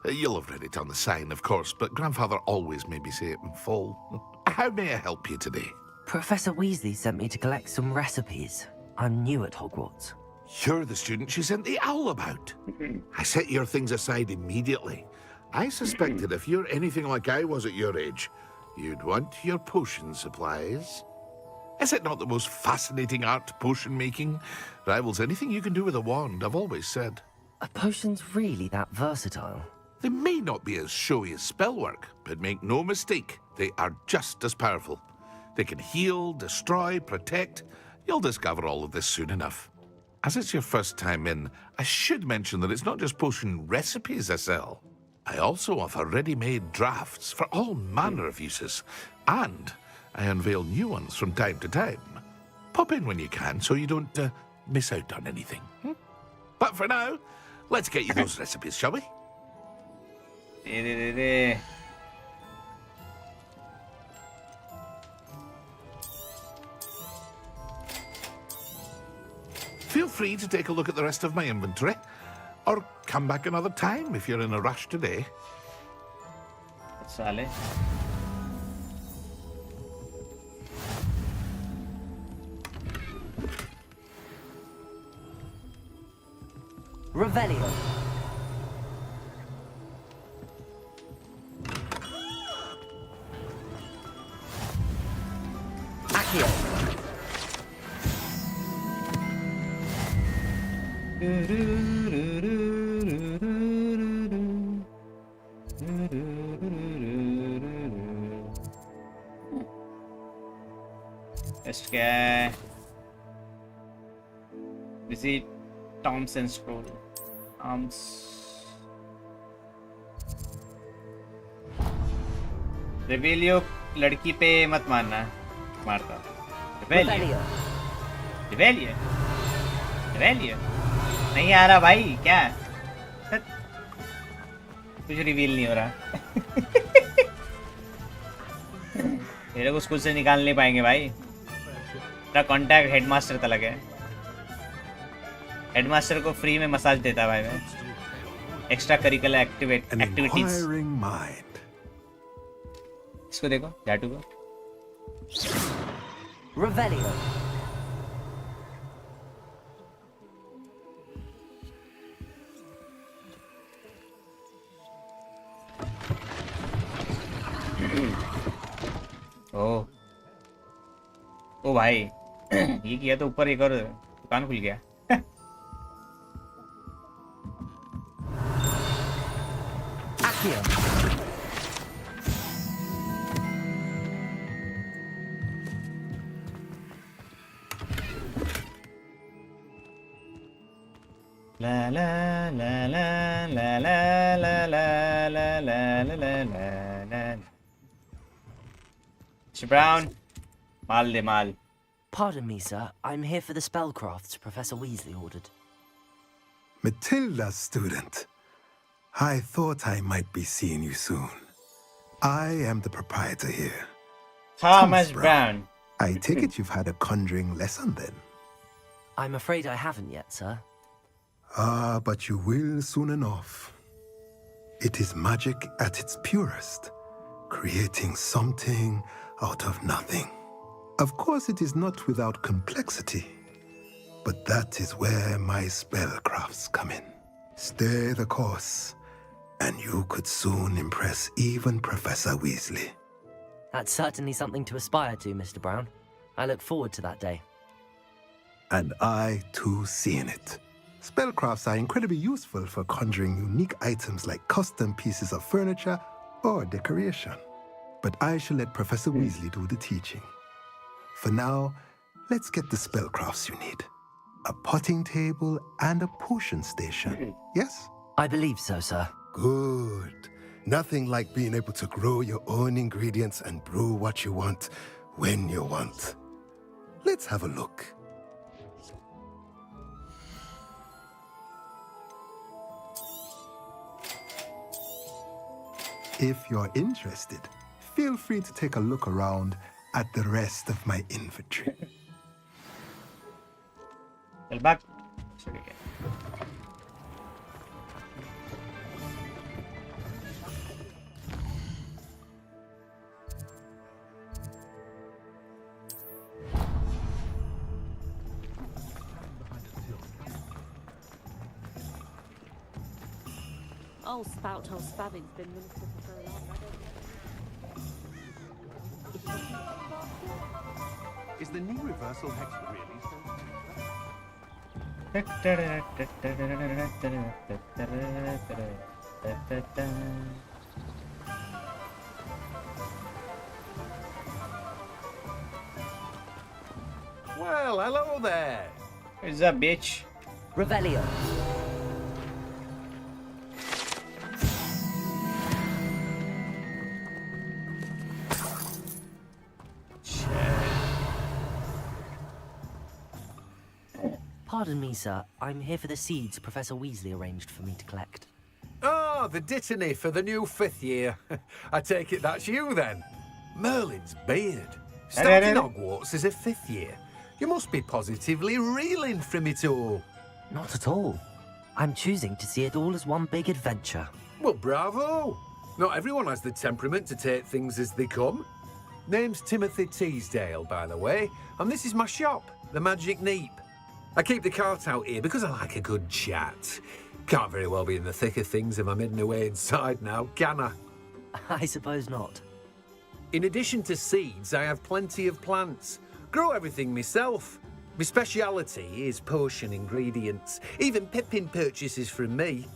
You'll have read it on the sign, of course, but Grandfather always made me say it in full. How may I help you today? Professor Weasley sent me to collect some recipes. I'm new at Hogwarts. You're the student she sent the owl about. I set your things aside immediately. I suspected if you're anything like I was at your age, you'd want your potion supplies. Is it not the most fascinating art, potion making? Rivals anything you can do with a wand, I've always said. Are potions really that versatile? They may not be as showy as spellwork, but make no mistake, they are just as powerful. They can heal, destroy, protect. You'll discover all of this soon enough. As it's your first time in, I should mention that it's not just potion recipes I sell. I also offer ready-made drafts for all manner of uses, and I unveil new ones from time to time. Pop in when you can so you don't miss out on anything. But for now, let's get you those recipes, shall we? Feel free to take a look at the rest of my inventory, or come back another time if you're in a rush today. साले Revelio. Accio. This guy. Visit Thompson scroll. रिवेलियो लड़की पे मत मारना, मारता रिवेलियो रिवेलियो रिवेलियो नहीं आ रहा भाई, क्या कुछ रिवील नहीं हो रहा। मेरे को स्कूल से निकाल नहीं पाएंगे भाई, मेरा कॉन्टैक्ट हेडमास्टर तक है। हेडमास्टर को फ्री में मसाज देता भाई मैं, एक्स्ट्रा करिकुलर एक्टिविटीज। इसको देखो जाटू को। Revelio. ओ भाई ये किया तो ऊपर एक और दुकान खुल गया। La la la la la la la la la la la la la. Mr. Brown, mal de mal. Pardon me, sir. I'm here for the spellcrafts Professor Weasley ordered. Matilda, student. I thought I might be seeing you soon. I am the proprietor here. Thomas Brown. I take it you've had a conjuring lesson then? I'm afraid I haven't yet, sir. Ah, but you will soon enough. It is magic at its purest, creating something out of nothing. Of course, it is not without complexity, but that is where my spellcrafts come in. Stay the course, and you could soon impress even Professor Weasley. That's certainly something to aspire to, Mr. Brown. I look forward to that day. And I, too, see in it. Spellcrafts are incredibly useful for conjuring unique items like custom pieces of furniture or decoration. But I shall let Professor Weasley do the teaching. For now, let's get the spellcrafts you need. A potting table and a potion station, yes? I believe so, sir. Good. Nothing like being able to grow your own ingredients and brew what you want when you want. Let's have a look. If you're interested, feel free to take a look around at the rest of my inventory. Well, back. Old spout old Spavin's been minister for so long. Is the knee reversal hex really so? Well, hello there. Who's that bitch? Revelio. Pardon me, sir. I'm here for the seeds Professor Weasley arranged for me to collect. Ah, the dittany for the new 5th year. I take it that's you then. Merlin's beard. Starting Hogwarts is a 5th year. You must be positively reeling from it all. Not at all. I'm choosing to see it all as one big adventure. Well, bravo! Not everyone has the temperament to take things as they come. Name's Timothy Teasdale, by the way, and this is my shop, the Magic Neep. I keep the cart out here because I like a good chat. Can't very well be in the thick of things if I'm hidden away inside now, can I? I suppose not. In addition to seeds, I have plenty of plants. Grow everything myself. My speciality is potion ingredients. Even Pippin purchases from me.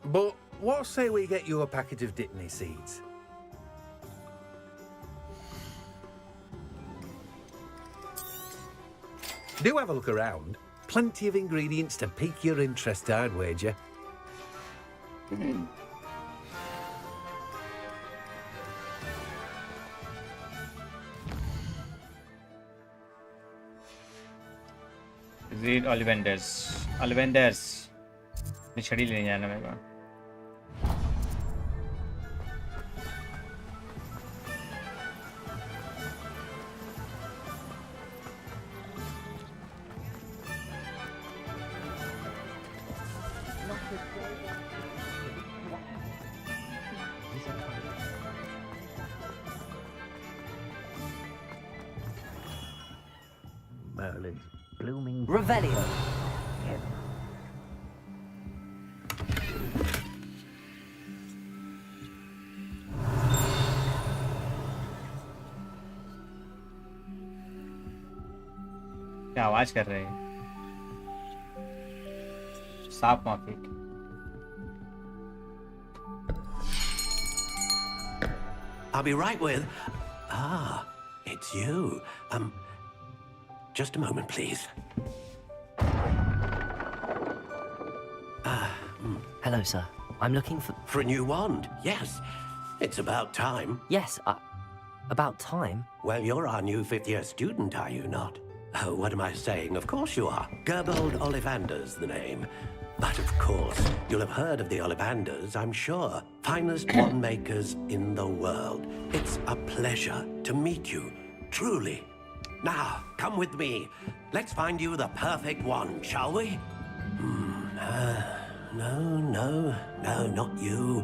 But what say we get you a packet of Dittany seeds? Do have a look around. Plenty of ingredients to pique your interest, I'd wager. Read Ollivanders. Ollivanders. ये छड़ी लेने जाना मेरे को. Merlin's blooming Revelio. क्या आवाज कर रहे हैं? सांप माफी. I'll be right with... Ah, it's you. Just a moment, please. Hello, sir. I'm looking for... For a new wand, yes. It's about time. Yes, about time? Well, you're our new fifth-year student, are you not? Oh, what am I saying? Of course you are. Gerbold Ollivander's the name. But of course, you'll have heard of the Ollivanders, I'm sure. Finest wand makers in the world. It's a pleasure to meet you, truly. Now, come with me. Let's find you the perfect wand, shall we? No, not you.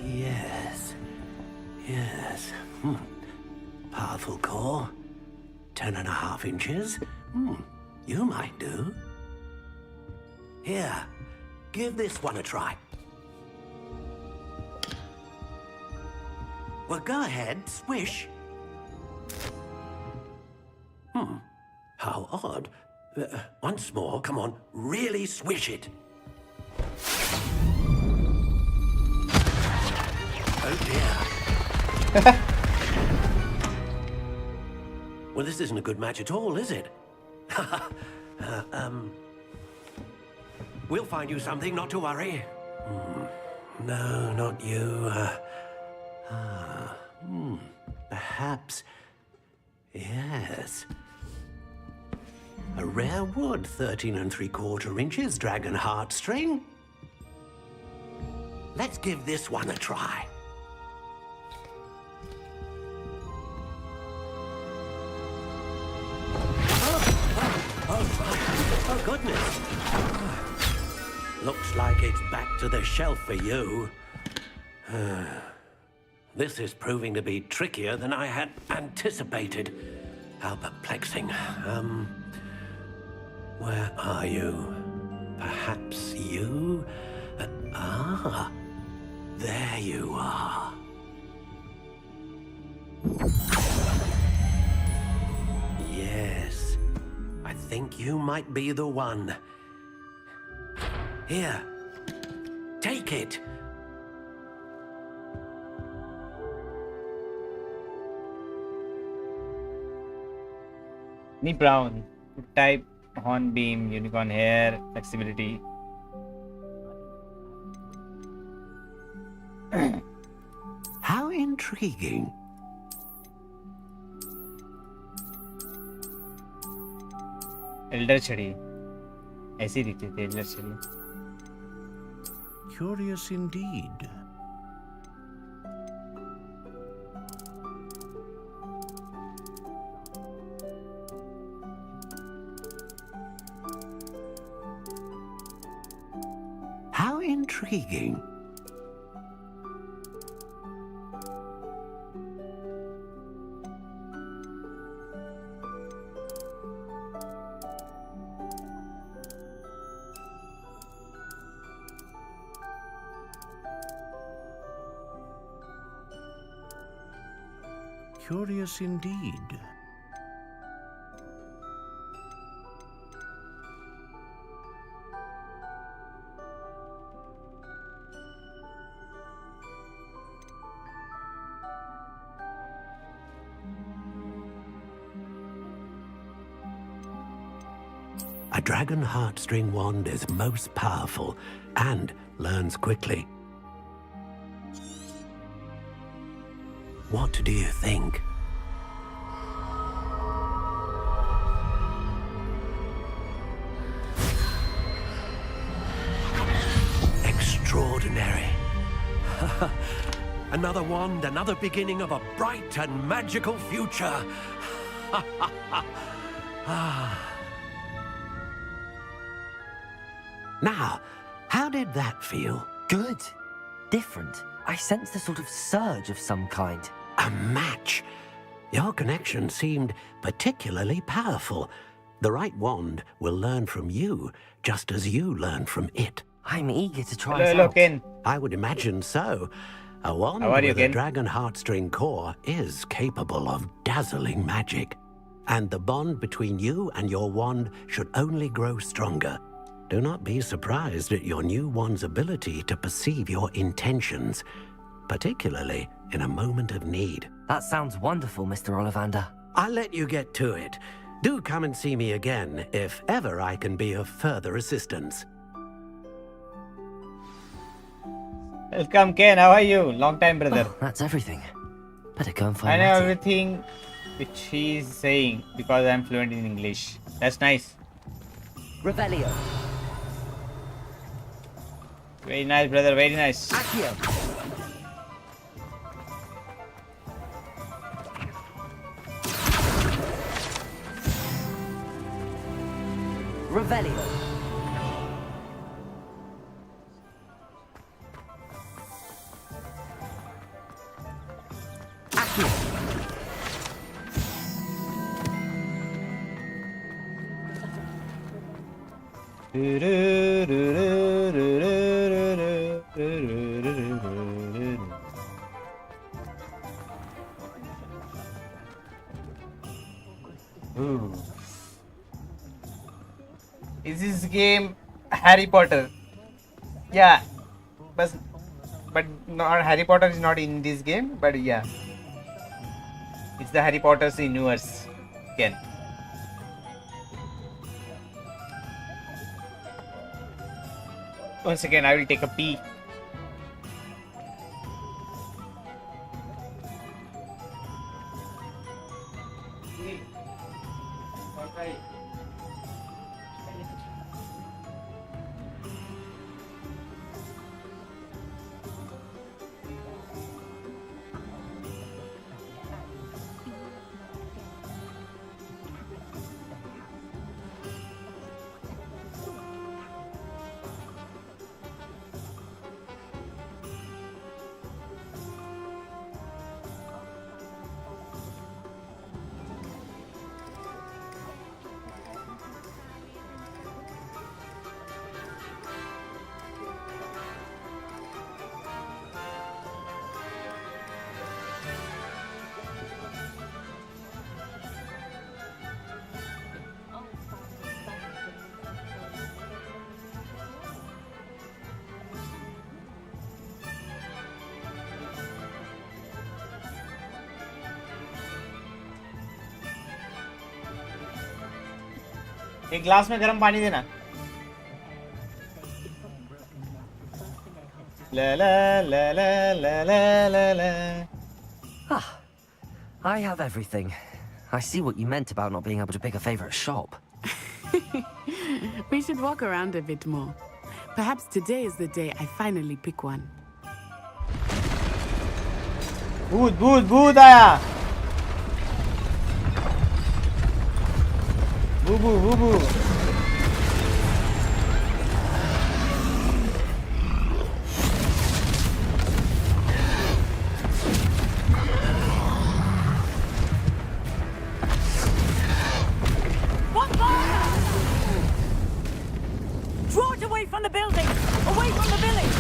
Yes. Powerful core. 10.5 inches. You might do. Here, give this one a try. Well, go ahead, swish. How odd. Once more, come on, really swish it. Oh dear. Well, this isn't a good match at all, is it? We'll find you something, not to worry. No, not you. Perhaps... Yes. A rare wood, 13 3/4 inches, dragon heartstring. Let's give this one a try. Oh, goodness. Looks like it's back to the shelf for you. This is proving to be trickier than I had anticipated. How perplexing. Where are you? Perhaps you? There you are. Yes, I think you might be the one. Here, take it. Knee brown. Type horn beam, unicorn hair, flexibility. How intriguing. Elder छड़ी ऐसी दिखती थी Elder छड़ी. Curious indeed. intriguing. Curious indeed. A dragon heartstring wand is most powerful and learns quickly. What do you think? Extraordinary. Another wand, another beginning of a bright and magical future. Now, how did that feel? Good. Different. I sensed a sort of surge of some kind. A match. Your connection seemed particularly powerful. The right wand will learn from you, just as you learn from it. I'm eager to try Hello, it out. Ken. I would imagine so. A wand How are you, with a Ken? dragon heartstring core is capable of dazzling magic. And the bond between you and your wand should only grow stronger. Do not be surprised at your new wand's ability to perceive your intentions, particularly in a moment of need. That sounds wonderful, Mr. Ollivander. I'll let you get to it. Do come and see me again if ever I can be of further assistance. Welcome, Ken. How are you? Long time, brother. Oh, that's everything. Better go and find I know Matty. everything which he's saying because I'm fluent in English. That's nice. Revelio. Very nice, brother. Very nice. Accio. Revelio. Accio. Ooh. Is this game Harry Potter? Yeah, but not Harry Potter is not in this game. But yeah, it's the Harry Potter's universe again. Once again, I will take a pee. एक glass में गर्म पानी देना. La la la la la la la la. Ah, I have everything. I see what you meant about not being able to pick a favorite shop. We should walk around a bit more. Perhaps today is the day I finally pick one. भूत आया. बू. the building! Away from the village!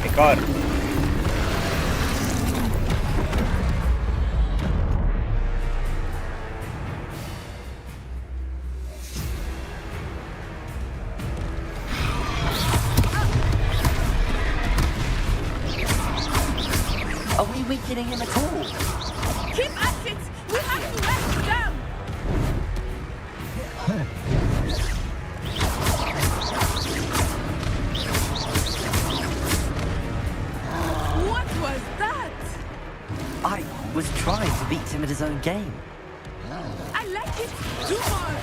एक और Are we weakening him at all? Keep at it! We have to let him down! What was that? I was trying to beat him at his own game. I like it! Do more!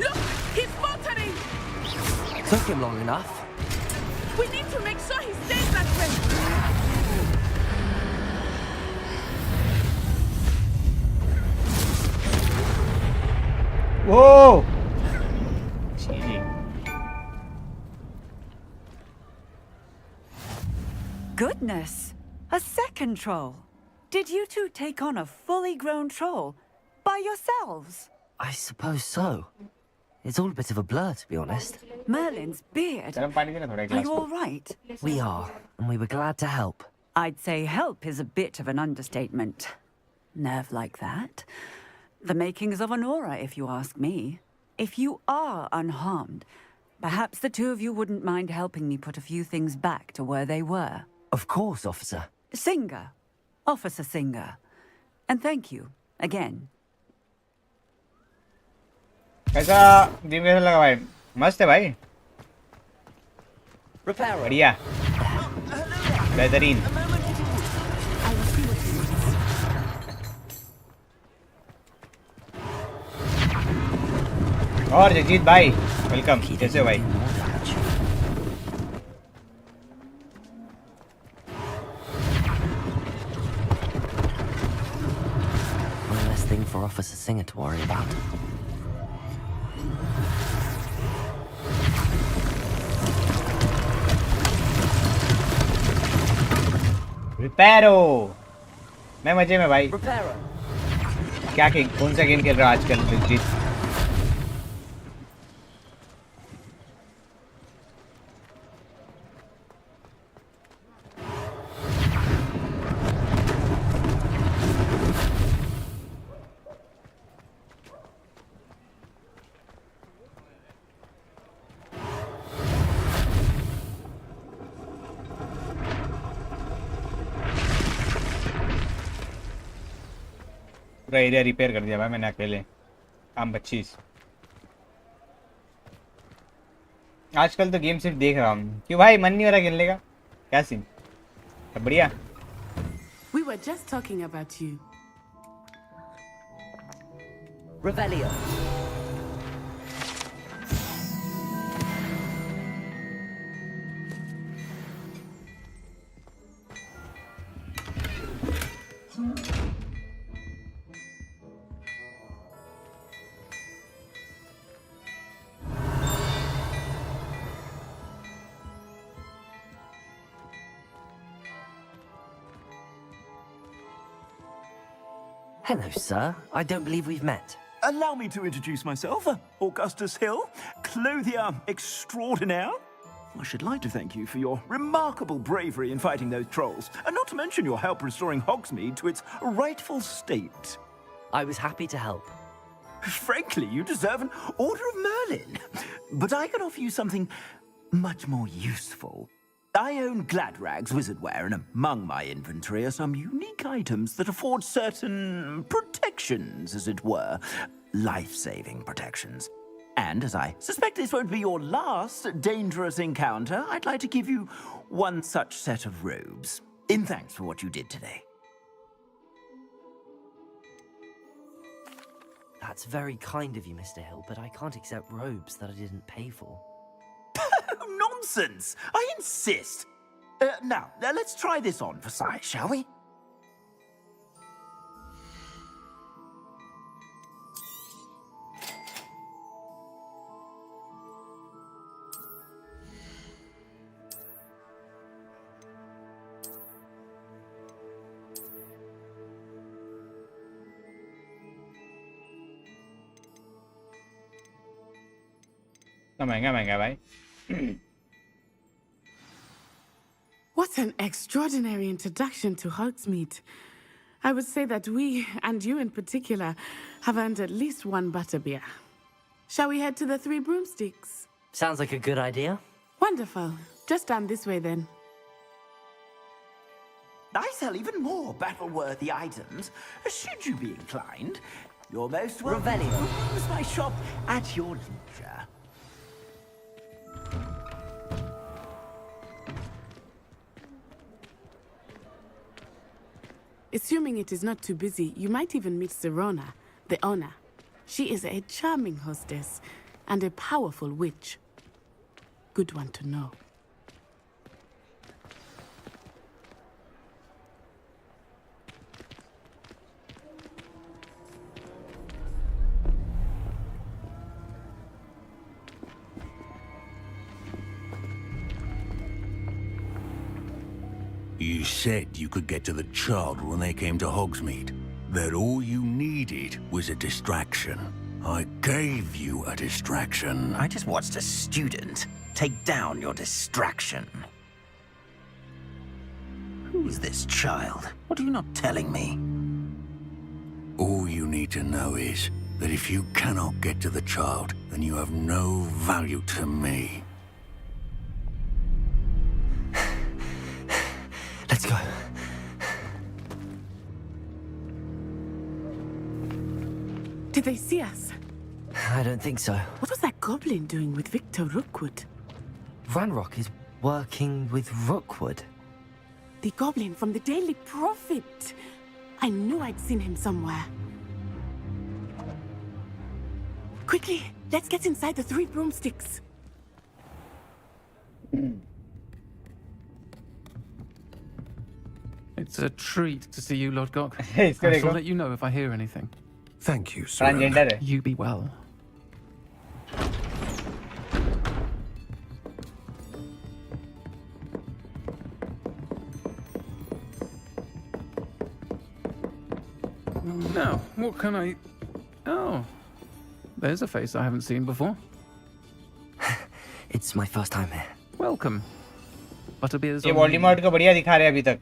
Look! He's faltering! Took him long enough. We need to make sure he stays that way! Whoa! Cheating. Goodness! A second troll. Did you two take on a fully grown troll by yourselves? I suppose so. It's all a bit of a blur, to be honest. Merlin's beard. Are you all right? We are, and we were glad to help. I'd say help is a bit of an understatement. Nerve like that. The makings of an aura, if you ask me. If you are unharmed, perhaps the two of you wouldn't mind helping me put a few things back to where they were. Of course, officer. Singer. Officer Singer. And thank you, again. कैसा दिन कैसा लगा भाई? मस्त है भाई. बढ़िया. बेहतरीन. और जगजीत भाई, वेलकम. कैसे हो भाई? One less thing for Officer Singer to worry about. रिपेरो. मैं मजे में भाई. क्या कौन सा गेम खेल रहा है आजकल जगजीत? पूरा एरिया रिपेयर कर दिया भाई मैंने अकेले. काम 25. आजकल तो गेम सिर्फ देख रहा हूँ. क्यों भाई मन नहीं हो रहा खेलने का? क्या सीन? सब बढ़िया. We were just talking about you. Revelio. Hello, sir. I don't believe we've met. Allow me to introduce myself, Augustus Hill, clothier extraordinaire. I should like to thank you for your remarkable bravery in fighting those trolls, and not to mention your help restoring Hogsmeade to its rightful state. I was happy to help. Frankly, you deserve an Order of Merlin. But I can offer you something much more useful. I own Gladrag's wizardware, and among my inventory are some unique items that afford certain protections, as it were. Life-saving protections. And as I suspect this won't be your last dangerous encounter, I'd like to give you one such set of robes, in thanks for what you did today. That's very kind of you, Mr. Hill, but I can't accept robes that I didn't pay for. Nonsense! I insist! Now, let's try this on for size, shall we? महंगा महंगा भाई. What an extraordinary introduction to Hogsmeade. I would say that we, and you in particular, have earned at least one butterbeer. Shall we head to the Three Broomsticks? Sounds like a good idea. Wonderful. Just stand this way then. I sell even more battle-worthy items, should you be inclined. You're most welcome to use my shop at your leisure. Assuming it is not too busy, you might even meet Serona, the owner. She is a charming hostess and a powerful witch. Good one to know. You said you could get to the child when they came to Hogsmeade. That all you needed was a distraction. I gave you a distraction. I just watched a student take down your distraction. Who is this child? What are you not telling me? All you need to know is that if you cannot get to the child, then you have no value to me. Let's go. Did they see us? I don't think so. What was that goblin doing with Victor Rookwood? Ranrock is working with Rookwood. The goblin from the Daily Prophet. I knew I'd seen him somewhere. Quickly, let's get inside the Three Broomsticks. It's a treat to see you, Lodgok. I shall let you know if I hear anything. Thank you, sir. Transgender है. You be well. Now, what can I... Oh, there's a face I haven't seen before. It's my first time here. Welcome. Butterbeer's ये on Voldemort को बढ़िया दिखा रहे हैं अभी तक.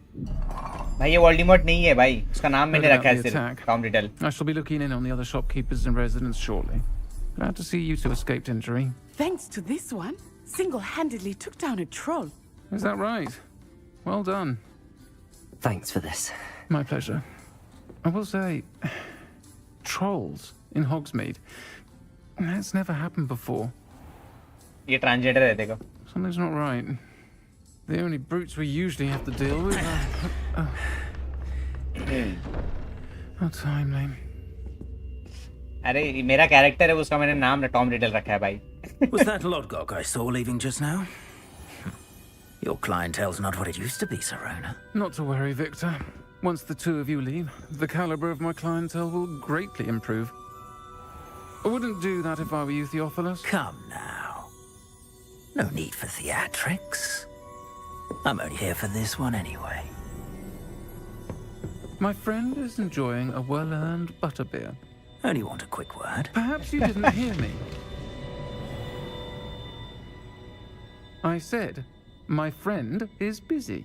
भाई ये वोल्डेमॉर्ट नहीं है भाई. उसका नाम मैंने रखा है सिर्फ. Tom riddle. I shall be looking in on the other shopkeepers and residents shortly. Glad to see you two escaped injury. Thanks to this one, single-handedly took down a troll. Is that right? Well done. Thanks for this. My pleasure. I will say, trolls in Hogsmeade. That's never happened before. ये transgender है देखो. Something's not right. The only brutes we usually have to deal with are... How timely. अरे मेरा character है उसका मैंने नाम Tom riddle रखा है भाई. Was that Lodgok I saw leaving just now? Your clientele's not what it used to be, Serona. Not to worry, Victor. Once the two of you leave, the caliber of my clientele will greatly improve. I wouldn't do that if I were you, Theophilus. Come now. No need for theatrics. I'm only here for this one anyway. My friend is enjoying a well-earned butterbeer. Only want a quick word. Perhaps you didn't hear me. I said, my friend is busy.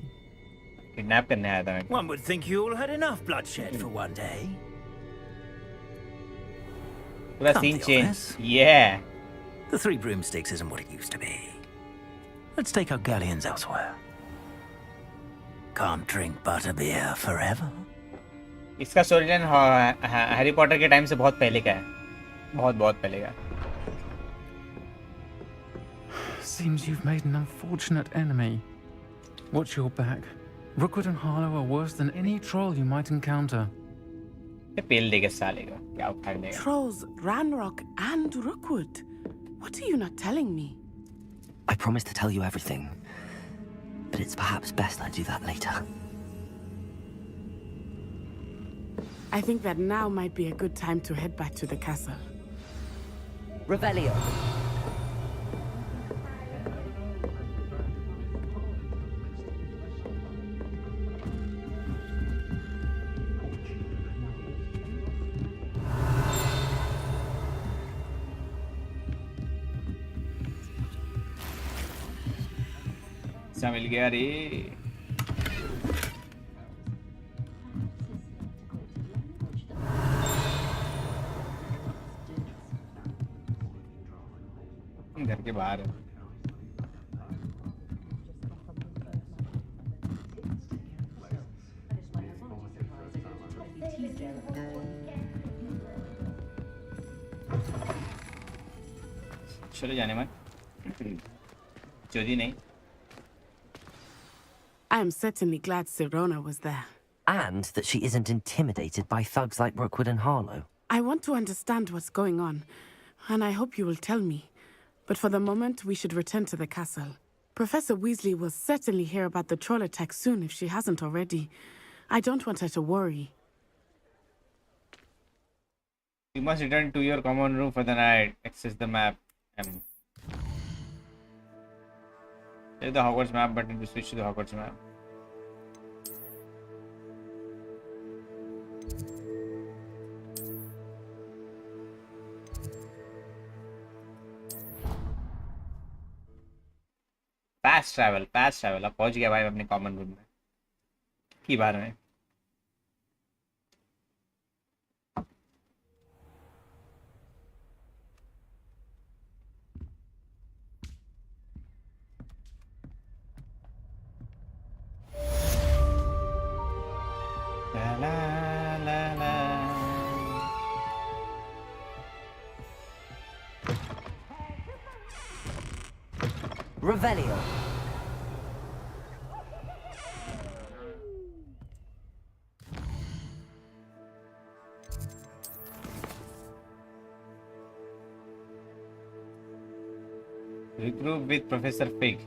Kidnap करने आया था मैं. One would think you all had enough bloodshed for one day. पूरा Come, scene change. Theophilus. Yeah. The Three Broomsticks isn't what it used to be. Let's take our galleons elsewhere. Can't drink butterbeer forever. इसका storyline Harry Potter के time से बहुत पहले का है. बहुत पहले का. Seems you've made an unfortunate enemy. Watch your back. Rookwood and Harlow are worse than any troll you might encounter. ये पेल देगा साले को. क्या उखाड़ देगा. Trolls, Ranrock, and Rookwood. What are you not telling me? I promised to tell you everything, but it's perhaps best I do that later. I think that now might be a good time to head back to the castle. Revelio. हिस्सा मिल गया रे। घर के बाहर है। चलो जाने मन चोरी नहीं। I am certainly glad Sirona was there. And that she isn't intimidated by thugs like Rookwood and Harlow. I want to understand what's going on, and I hope you will tell me. But for the moment, we should return to the castle. Professor Weasley will certainly hear about the troll attack soon if she hasn't already. I don't want her to worry. You must return to your common room for the night. Access the map. There's the Hogwarts map button to switch to the Hogwarts map. Fast travel. अब पहुंच गया भाई अपने common room में की बार में। Revelio. Regroup with Professor Fig.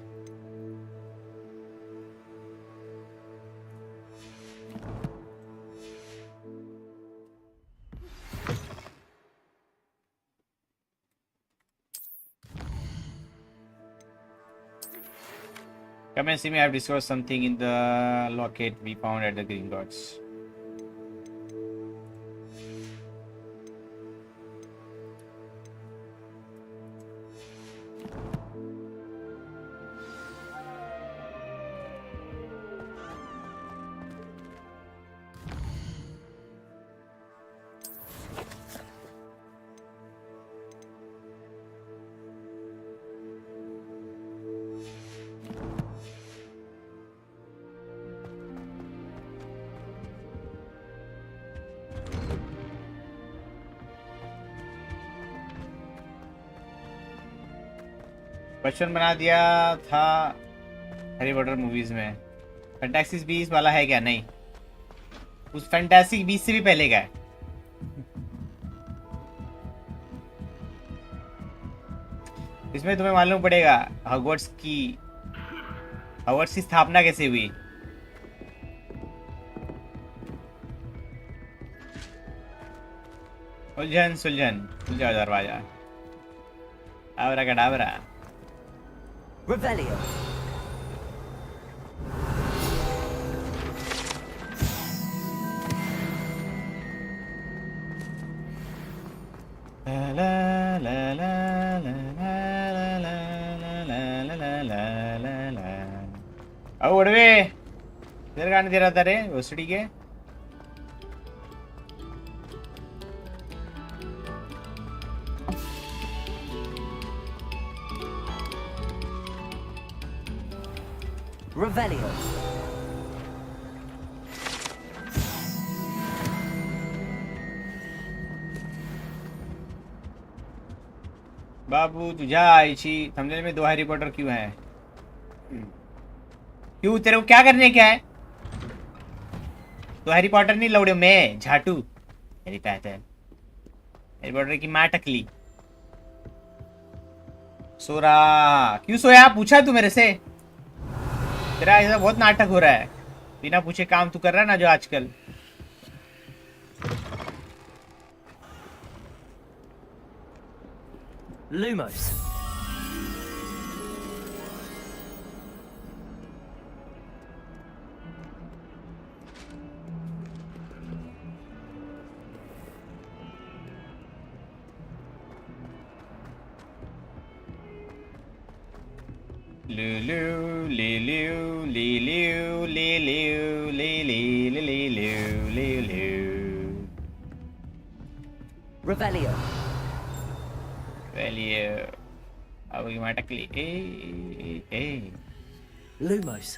Come and see me. I have discovered something in the locket we found at the Gringotts. बचपन बना दिया था हैरी पॉटर मूवीज में। फैंटास्टिक बीस्ट वाला है क्या? नहीं, उस फैंटास्टिक बीस्ट से भी पहले का है। इसमें तुम्हें मालूम पड़ेगा हॉगवर्ट्स की स्थापना कैसे हुई। उलझन सुलझन सुलझा दरवाजा आवरा का डाबरा। Revelio. अब उड़वे इधर गाने दे रहा था रे ओसड़ी के। Revelio. बाबू तुझा आईची थंबनेल में 2 हैरी पॉटर क्यों है? क्यों तेरे को क्या करने क्या है? तो हैरी पॉटर नहीं लौड़े मैं झाटू हैरी पॉटर की माँ टकली। सो रहा क्यों सोया? पूछा तू मेरे से? तेरा ऐसा बहुत नाटक हो रहा है, बिना पूछे काम तू कर रहा है ना जो आजकल। Lumos. Lulu, Lulu, Lulu, Lulu, Lulu, Lulu, Lulu. Revelio. Revelio. Automatically. Hey. Lumos.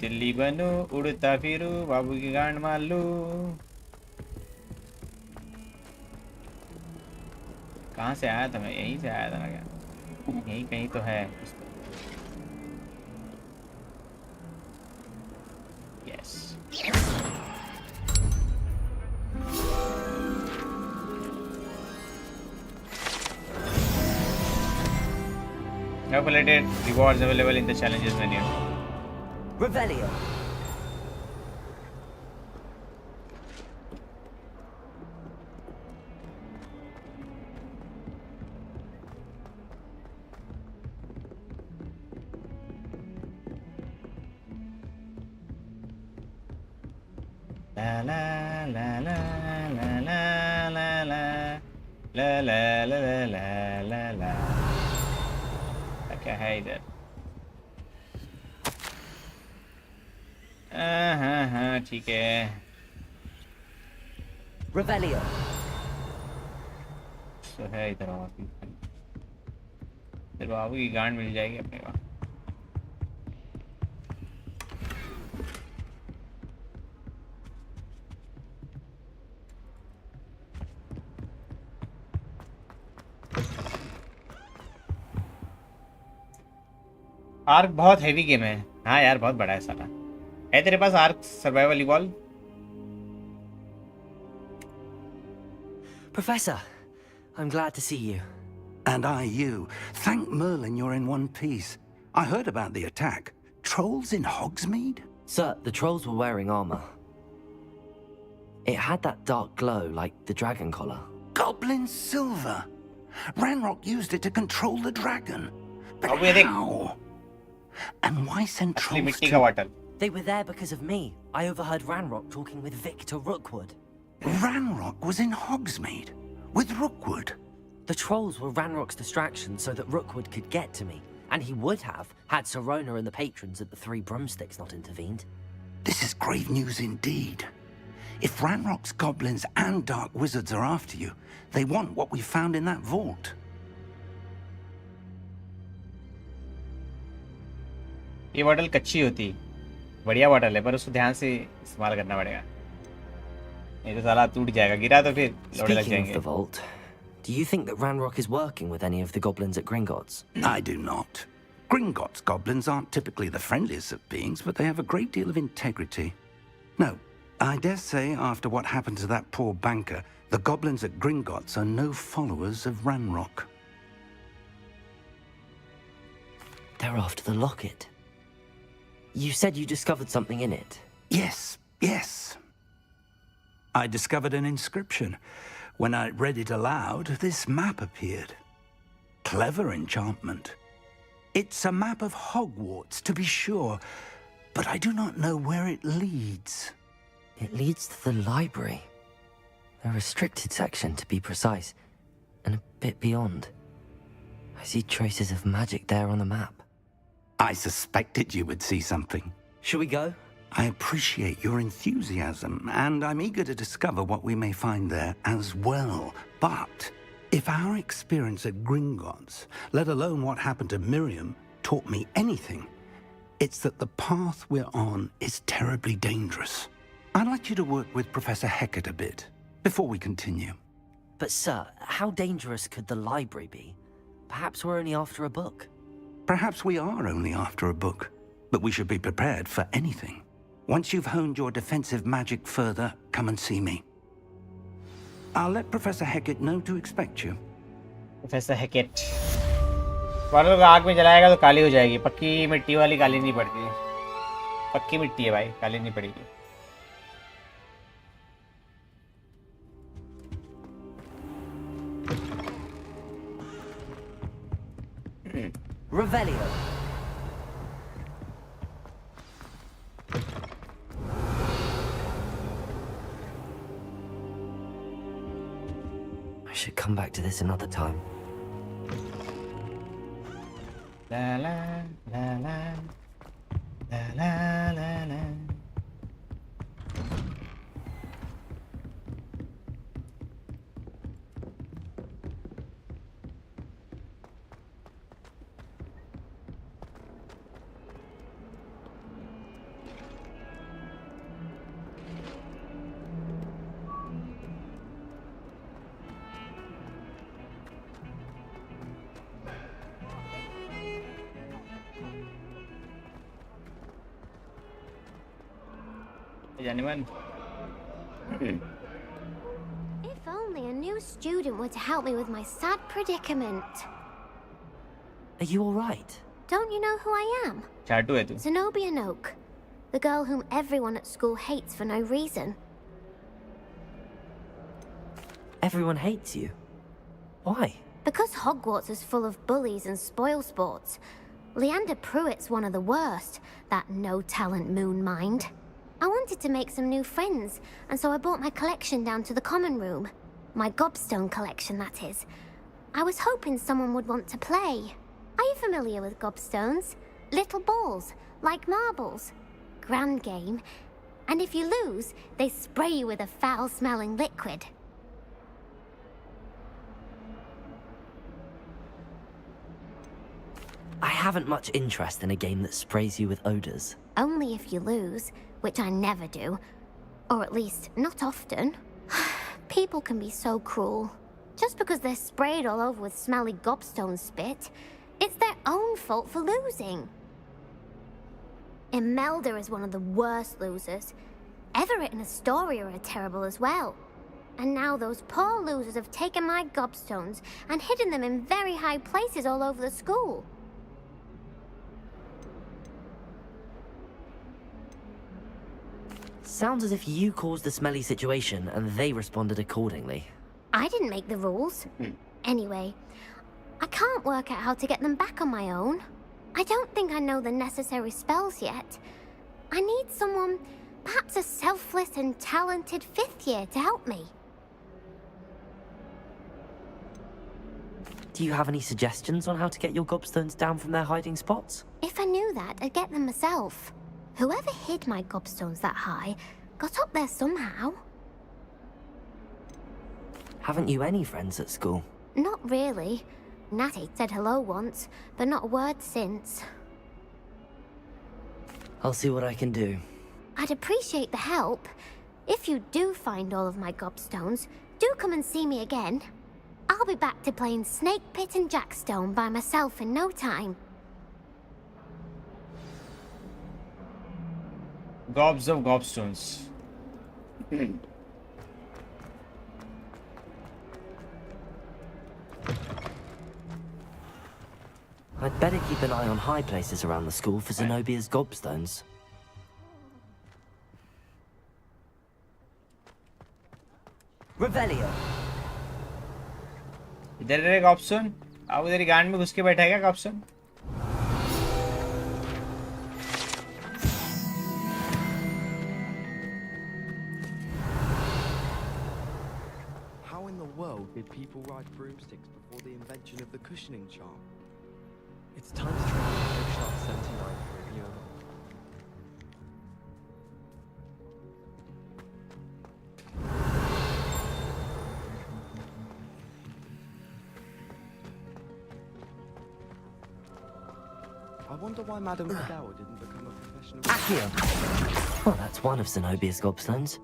तिल्ली बनू उड़ता फिरू बाबू की गांड मार लू कहाँ से आया था मैं यहीं से आया था ना क्या यहीं कहीं तो है yes Calculated rewards available in the challenges menu. Revelio. La la la la la la la la la la la la la la क्या है इधर हाँ ठीक है Revelio. तो है इधर बाबू की गांड मिल जाएगी अपने को आर्क बहुत हेवी गेम है हाँ यार बहुत बड़ा है सारा है तेरे पास Ark survival evolve Professor, I'm glad to see you. And I you. Thank Merlin you're in one piece. I heard about the attack. Trolls in Hogsmeade? Sir, the trolls were wearing armor. It had that dark glow like the dragon collar. Goblin silver. Ranrock used it to control the dragon. But how? And why send trolls to... They were there because of me. I overheard Ranrock talking with Victor Rookwood. Ranrock was in Hogsmeade with Rookwood. The trolls were Ranrock's distraction so that Rookwood could get to me. And he would have, had Sirona and the patrons at the Three Broomsticks not intervened. This is grave news indeed. If Ranrock's goblins and dark wizards are after you, they want what we found in that vault. ये bottle कच्ची होती बढ़िया bottle है पर उसको ध्यान से इस्तेमाल करना पड़ेगा नहीं तो साला टूट जाएगा गिरा तो फिर लोड़े लग जाएंगे Speaking of the vault, do you think that Ranrock is working with any of the goblins at Gringotts? I do not. Gringotts goblins aren't typically the friendliest of beings, but they have a great deal of integrity. No, I dare say after what happened to that poor banker, the goblins at Gringotts are no followers of Ranrock. They're after the locket. You said you discovered something in it. Yes. I discovered an inscription. When I read it aloud, this map appeared. Clever enchantment. It's a map of Hogwarts, to be sure, but I do not know where it leads. It leads to the library. A restricted section, to be precise, and a bit beyond. I see traces of magic there on the map. I suspected you would see something. Shall we go? I appreciate your enthusiasm, and I'm eager to discover what we may find there as well. But if our experience at Gringotts, let alone what happened to Miriam, taught me anything, it's that the path we're on is terribly dangerous. I'd like you to work with Professor Hecat a bit, before we continue. But sir, how dangerous could the library be? Perhaps we're only after a book. Perhaps we are only after a book, but we should be prepared for anything. Once you've honed your defensive magic further, come and see me. I'll let Professor Hecat know to expect you. Professor Hecat. Bottle को आग में जलाएगा तो काली हो जाएगी पक्की मिट्टी वाली काली नहीं पड़ती पक्की मिट्टी है भाई काली नहीं पड़ेगी Revelio. I should come come back to this another time. La la la la la la la la. Anyone? If only a new student were to help me with my sad predicament. Are you alright? Don't you know who I am? Chatu hai tu. Zenobia Noak, the girl whom everyone at school hates for no reason. Everyone hates you. Why? Because Hogwarts is full of bullies and spoilsports. Leander Pruitt's one of the worst, that no-talent moon mind. I wanted to make some new friends, and so I brought my collection down to the common room. My gobstone collection, that is. I was hoping someone would want to play. Are you familiar with gobstones? Little balls, like marbles. Grand game. And if you lose, they spray you with a foul-smelling liquid. I haven't much interest in a game that sprays you with odors. Only if you lose, which I never do. Or at least, not often. People can be so cruel. Just because they're sprayed all over with smelly gobstone spit, it's their own fault for losing. Imelda is one of the worst losers. Everett and Astoria are terrible as well. And now those poor losers have taken my gobstones and hidden them in very high places all over the school. Sounds as if you caused the smelly situation and they responded accordingly. I didn't make the rules. Anyway, I can't work out how to get them back on my own. I don't think I know the necessary spells yet. I need someone, perhaps a selfless and talented fifth year to help me. Do you have any suggestions on how to get your gobstones down from their hiding spots? If I knew that, I'd get them myself. Whoever hid my gobstones that high got up there somehow. Haven't you any friends at school? Not really. Natty said hello once, but not a word since. I'll see what I can do. I'd appreciate the help. If you do find all of my gobstones, do come and see me again. I'll be back to playing Snake Pit and Jackstone by myself in no time. Gobs of gobstones. I'd better keep an eye on high places around the school for Zenobia's gobstones. Revelio. इधर है गॉब्स्टोन. आप उधर गांड में घुस के बैठा है क्या गॉब्स्टोन? How in the world did people ride broomsticks before the invention of the cushioning charm? It's time to try and shaft 79 for review. I wonder why Madame Fidel didn't become a professional... Accio! Well, that's one of Zenobia's gobstones.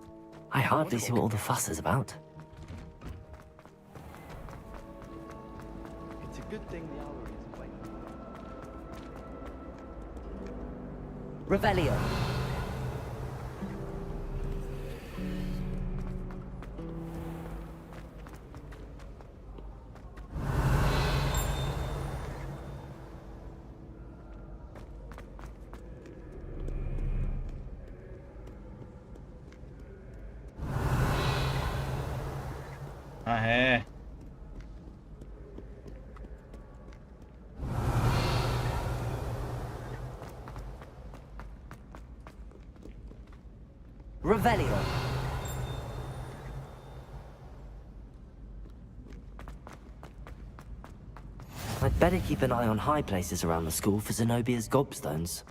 I hardly see what all the fuss is about. It's a good thing the hour is away. Revelio. है. Revelio. better keep an eye on high places around the school for Zenobia's gobstones.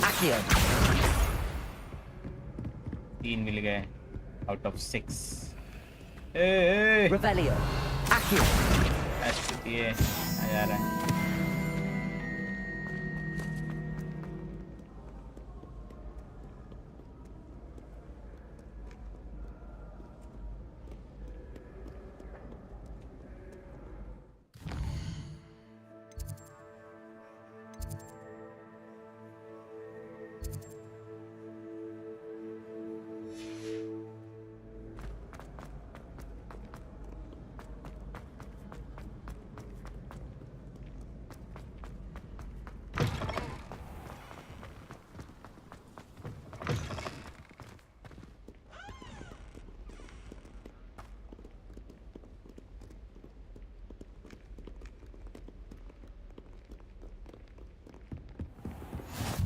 Accio. 3 मिल गए out of 6. Revelio. Accio. ये आ जा रहा है.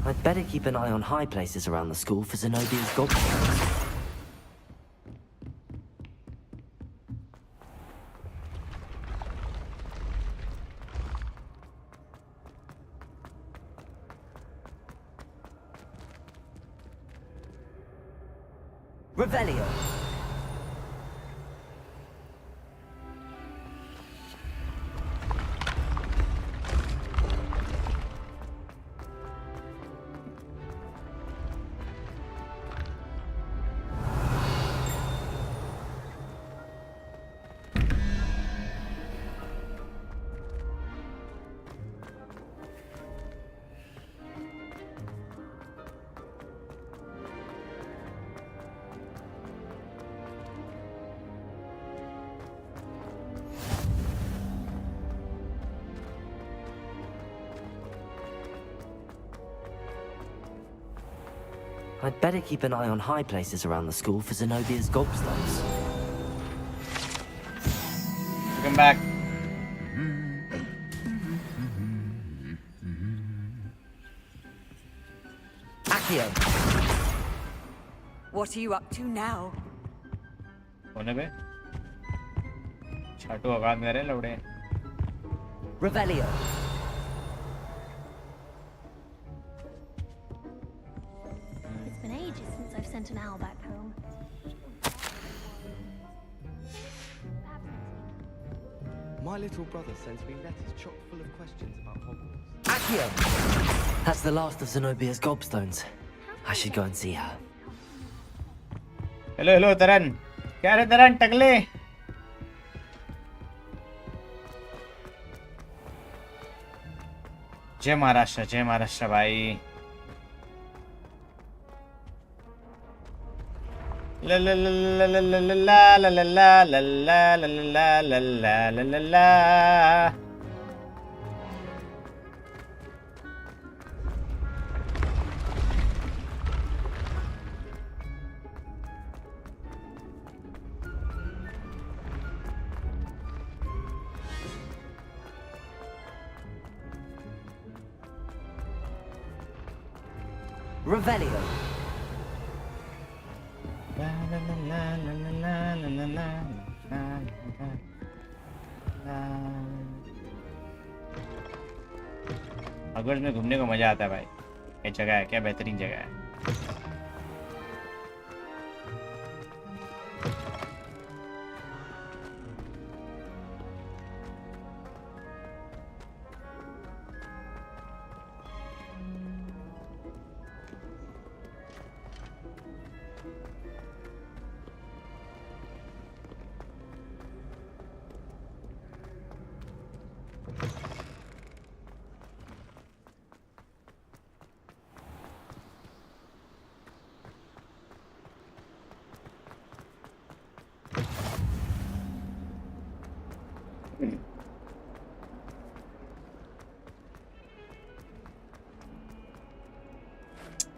I'd better keep an eye on high places around the school for Zenobia's gobstones. Revelio. I'd better keep an eye on high places around the school for Zenobia's gobstones. Come back. Accio. What are you up to now? होने पे छाटू औकात में रहे लौड़े. Revelio. It's been ages since I've sent an owl back home. My little brother sends me letters chock full of questions about Hogwarts. Accio! That's the last of Zenobia's gobstones. I should go and see her. Hello, hello, Taran. क्या रे Taran, टकले? जय महाराष्ट्र भाई. La la la la la la la la la la la la la la la la la la. Revelio. La la la la la la la la la la. Hogwarts में घूमने को मजा आता है भाई. क्या जगह है, क्या बेहतरीन जगह है.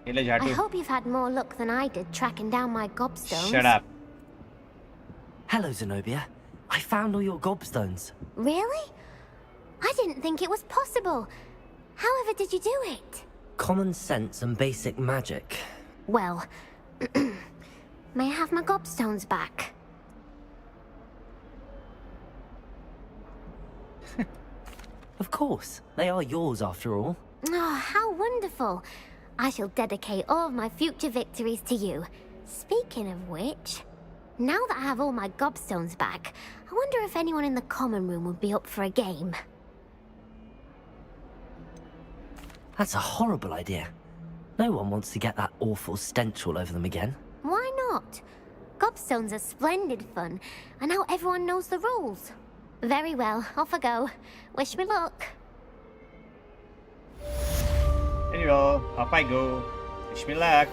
I hope you've had more luck than I did tracking down my gobstones. Shut up. Hello, Zenobia. I found all your gobstones. Really? I didn't think it was possible. However did you do it? Common sense and basic magic. Well, may I have my gobstones back? Of course. They are yours after all. Oh, how wonderful. I shall dedicate all of my future victories to you. Speaking of which, now that I have all my gobstones back, I wonder if anyone in the common room would be up for a game. That's a horrible idea. No one wants to get that awful stench all over them again. Why not? Gobstones are splendid fun, and now everyone knows the rules. Very well, off I go. Wish me luck. There you go. Off I go. Wish me luck.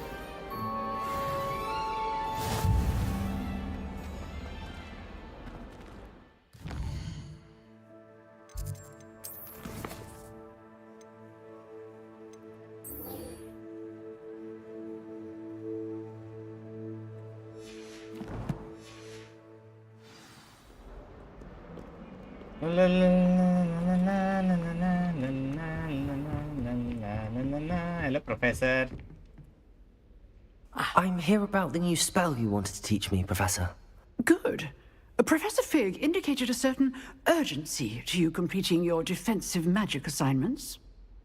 Hello, Professor. I'm here about the new spell you wanted to teach me, Professor. Good. Professor Fig indicated a certain urgency to you completing your defensive magic assignments.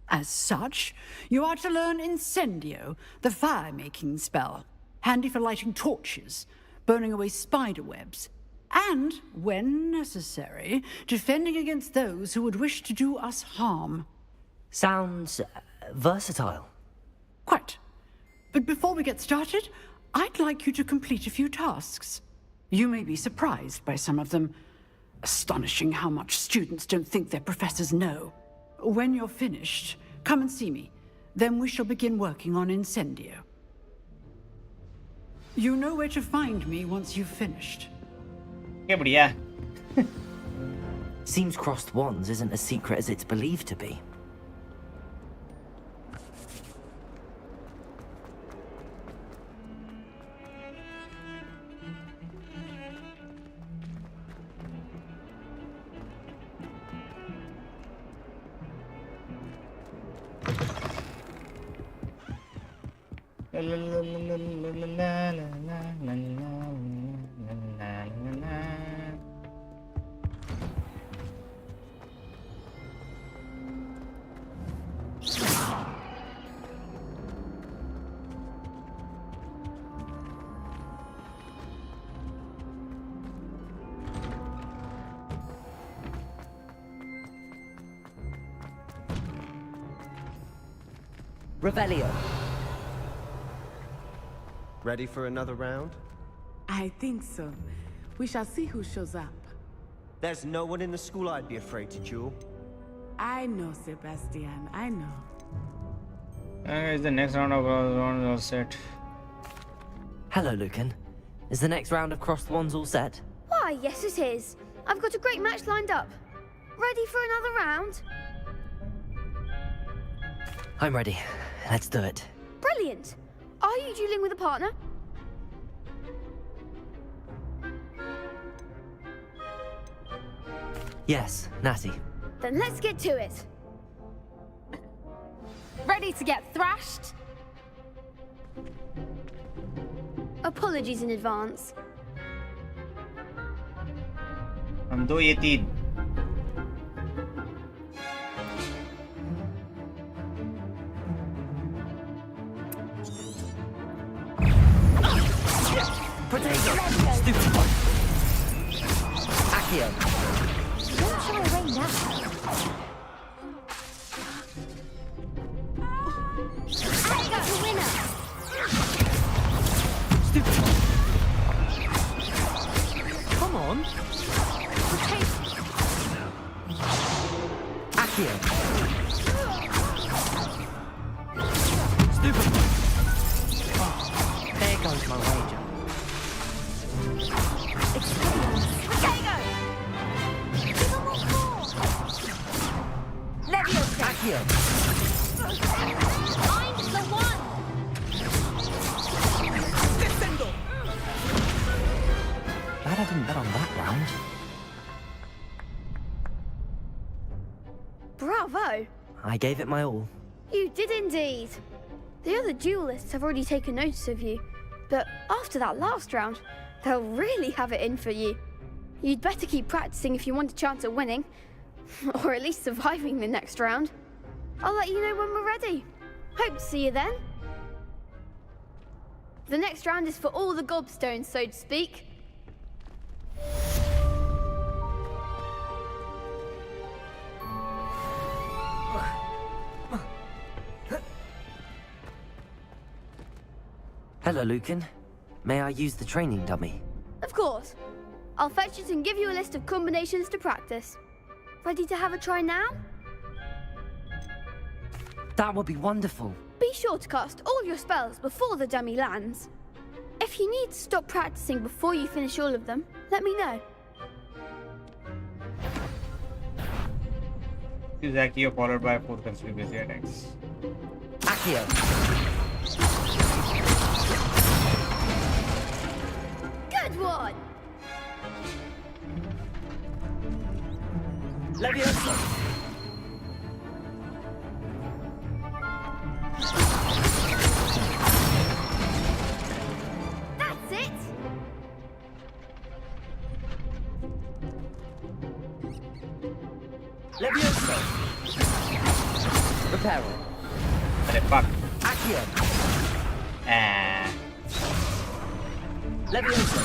As such, you are to learn Incendio, the fire-making spell, handy for lighting torches, burning away spider webs, and, when necessary, defending against those who would wish to do us harm. Sounds versatile. Quite. But before we get started, I'd like you to complete a few tasks. You may be surprised by some of them. Astonishing how much students don't think their professors know. When you're finished, come and see me. Then we shall begin working on Incendio. You know where to find me once you've finished. Yeah. Seems crossed wands isn't as secret as it's believed to be. Revelio. Ready for another round? I think so. We shall see who shows up. There's no one in the school I'd be afraid to duel. I know, Sebastian. I know. Is the next round of rounds all set? Hello, Lucan. Is the next round of crossed wands all set? Why, yes it is. I've got a great match lined up. Ready for another round? I'm ready. Let's do it. Brilliant. Are you dueling with a partner? Yes, Natty. Then let's get to it. Ready to get thrashed? Apologies in advance. हम दो ये तीन. Potato! Stupid one! Accio! Don't shy away now. I got the winner! Stupid one! Come on! Accio! Stupid one! Oh, there goes my wager. Leviosa! Accio! I'm the one! Glad I didn't bet on that round. Bravo! I gave it my all. You did indeed. The other duelists have already taken notice of you, but after that last round, they'll really have it in for you. You'd better keep practicing if you want a chance at winning, or at least surviving the next round. I'll let you know when we're ready. Hope to see you then. The next round is for all the gobstones, so to speak. Hello, Lucan. May I use the training dummy? Of course. I'll fetch it and give you a list of combinations to practice. Ready to have a try now? That would be wonderful. Be sure to cast all your spells before the dummy lands. If you need to stop practicing before you finish all of them, let me know. Use Accio followed by 4 consecutive basic attacks. Accio. Good one! Leviosa. That's it! Leviosa. Reparo. Arre fuck. Accio. Ah. Leviosa.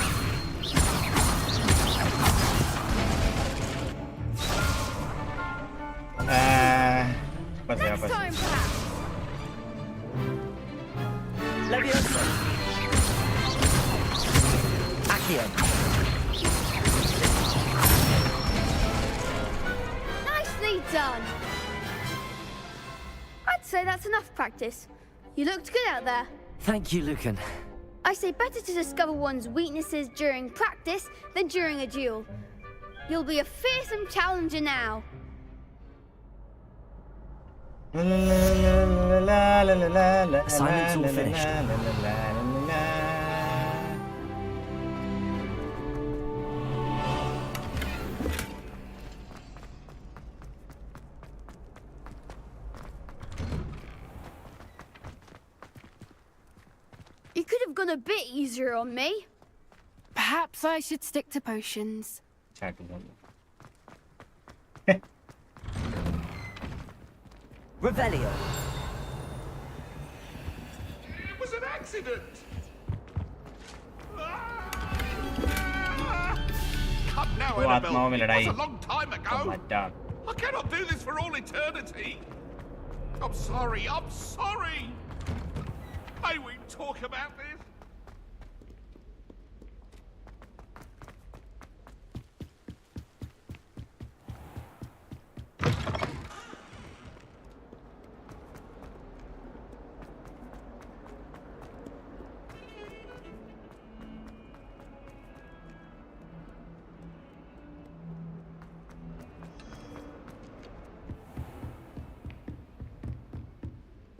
Next time, perhaps. Leviosa. Accio. Nicely done. I'd say that's enough practice. You looked good out there. Thank you, Lucan. I say better to discover one's weaknesses during practice than during a duel. You'll be a fearsome challenger now. Assignment's all finished. You could have gone a bit easier on me. Perhaps I should stick to potions. Revelio. It was an accident! Come now, Annabelle. It was a long time ago. I cannot do this for all eternity. I'm sorry. May we talk about this?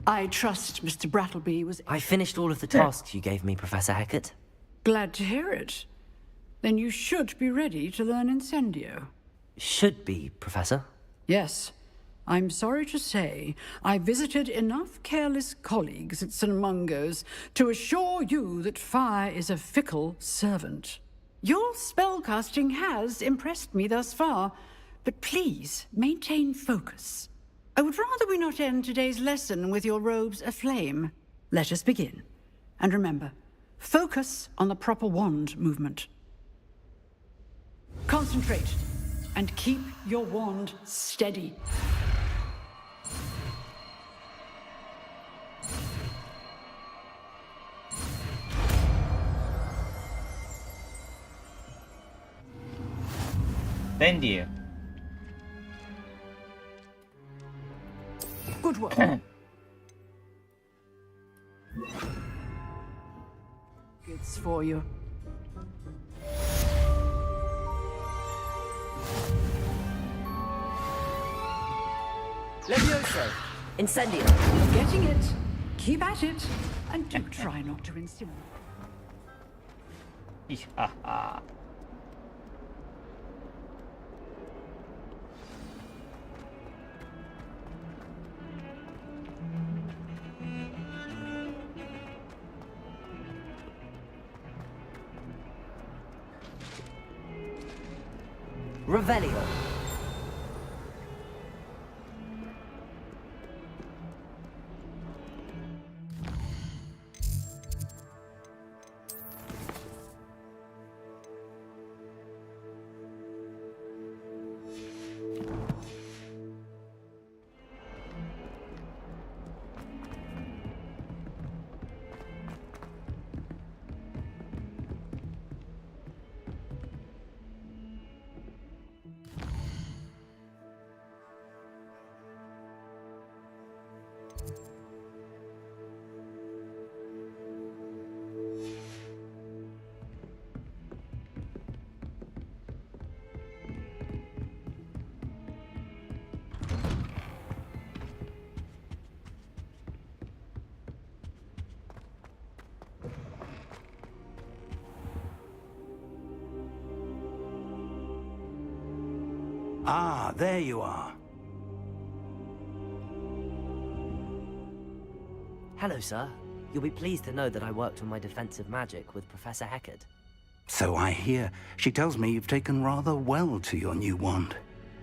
I trust Mr. Brattleby was... I finished all of the tasks you gave me, Professor Hecat. Glad to hear it. Then you should be ready to learn Incendio. Should be, Professor. Yes. I'm sorry to say, I visited enough careless colleagues at St. Mungo's to assure you that fire is a fickle servant. Your spellcasting has impressed me thus far, but please maintain focus. I would rather we not end today's lesson with your robes aflame. Let us begin. And remember, focus on the proper wand movement. Concentrate, and keep your wand steady. Thank you. Good work. It's for you. Levioso. Incendio. You're getting it. Keep at it. And do try not to incinerate. Revelio. Ah, there you are. Hello, sir. You'll be pleased to know that I worked on my defensive magic with Professor Heckard. So I hear. She tells me you've taken rather well to your new wand.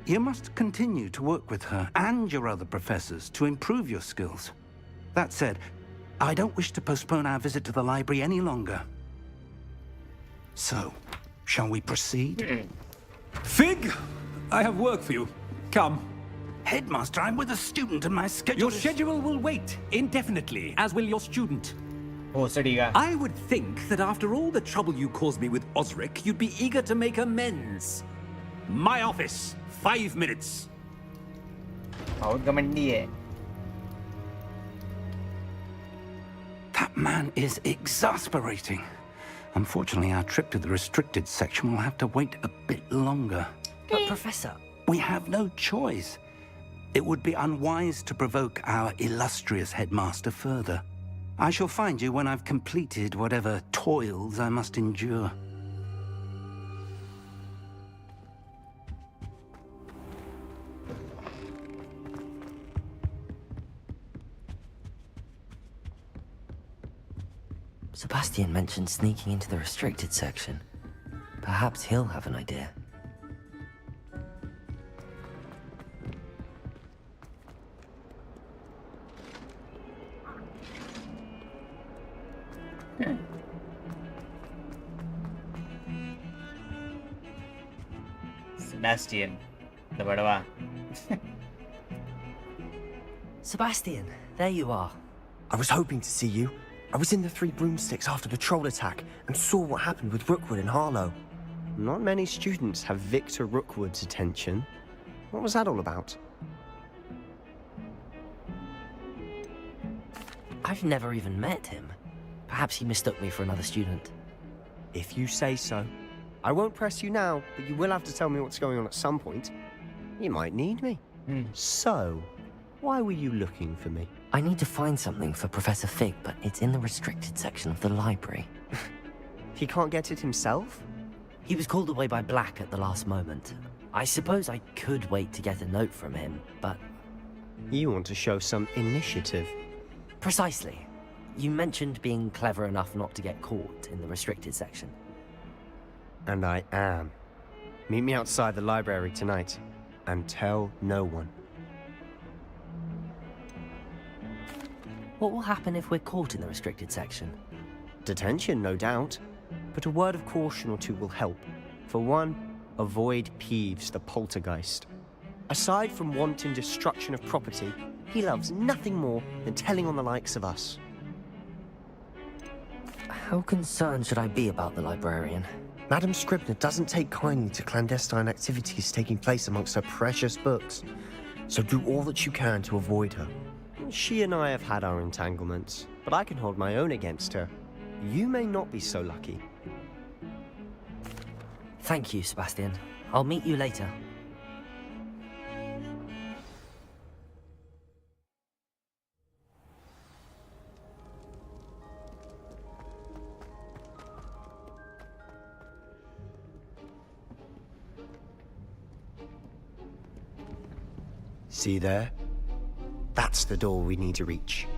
You must continue to work with her and your other professors to improve your skills. That said, I don't wish to postpone our visit to the library any longer. So, shall we proceed? Fig, I have work for you. Come. Headmaster, I'm with a student and my schedule Your schedule will wait indefinitely, as will your student. भोसड़ी I would think that after all the trouble you caused me with Osric, you'd be eager to make amends. My office, 5 minutes. बहुत घमंडी है. That man is exasperating. Unfortunately, our trip to the restricted section will have to wait a bit longer. But, Professor... We have no choice. It would be unwise to provoke our illustrious headmaster further. I shall find you when I've completed whatever toils I must endure. Sebastian mentioned sneaking into the restricted section. Perhaps he'll have an idea. Sebastian, the Badwa. Sebastian, there you are. I was hoping to see you. I was in the Three Broomsticks after the troll attack and saw what happened with Rookwood and Harlow. Not many students have Victor Rookwood's attention. What was that all about? I've never even met him. Perhaps he mistook me for another student. If you say so. I won't press you now, but you will have to tell me what's going on at some point. You might need me. So, why were you looking for me? I need to find something for Professor Fig, but it's in the restricted section of the library. He can't get it himself? He was called away by Black at the last moment. I suppose I could wait to get a note from him, but... You want to show some initiative. Precisely. You mentioned being clever enough not to get caught in the restricted section. And I am. Meet me outside the library tonight, and tell no one. What will happen if we're caught in the restricted section? Detention, no doubt. But a word of caution or two will help. For one, avoid Peeves, the poltergeist. Aside from wanton destruction of property, he loves nothing more than telling on the likes of us. How concerned should I be about the librarian? Madam Scribner doesn't take kindly to clandestine activities taking place amongst her precious books. So do all that you can to avoid her. She and I have had our entanglements, but I can hold my own against her. You may not be so lucky. Thank you, Sebastian. I'll meet you later. See there? That's the door we need to reach.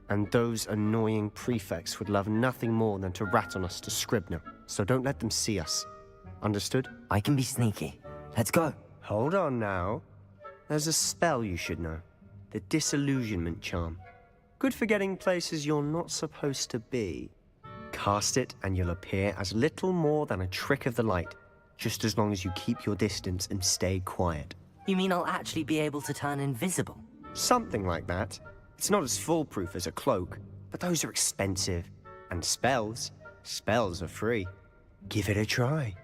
And those annoying prefects would love nothing more than to rat on us to Scribner, so don't let them see us. Understood? I can be sneaky. Let's go. Hold on now. There's a spell you should know. The Disillusionment Charm. Good for getting places you're not supposed to be. Cast it and you'll appear as little more than a trick of the light, just as long as you keep your distance and stay quiet. You mean I'll actually be able to turn invisible? Something like that. It's not as foolproof as a cloak, but those are expensive. And spells are free. Give it a try.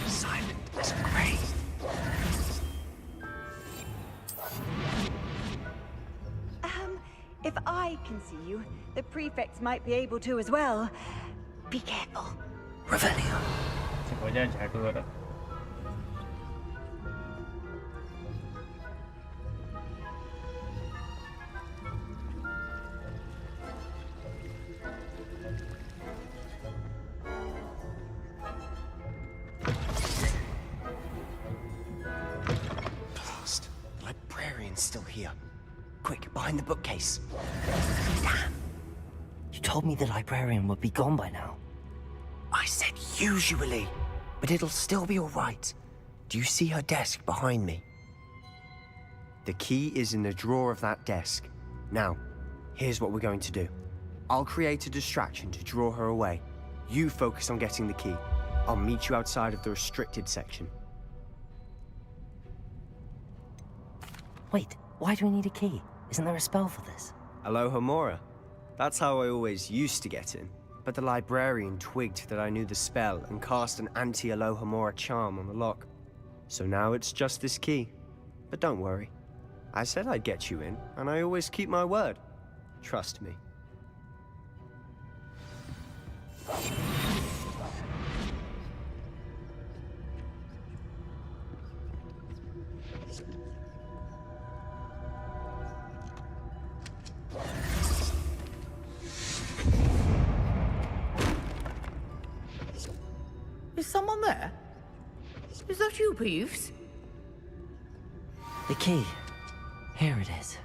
Silent as a grave. If I can see you, the prefects might be able to as well. Be careful. Revelio. Blast. The librarian's still here. Quick, behind the bookcase. Damn. You told me the librarian would be gone by now. I said usually, but it'll still be all right. Do you see her desk behind me? The key is in the drawer of that desk. Now, here's what we're going to do. I'll create a distraction to draw her away. You focus on getting the key. I'll meet you outside of the restricted section. Wait, why do we need a key? Isn't there a spell for this? Alohomora. That's how I always used to get in. But the librarian twigged that I knew the spell and cast an anti-Alohomora charm on the lock. So now it's just this key. But don't worry. I said I'd get you in, and I always keep my word. Trust me. Is someone there? Is that you, Peeves? The key. Here it is.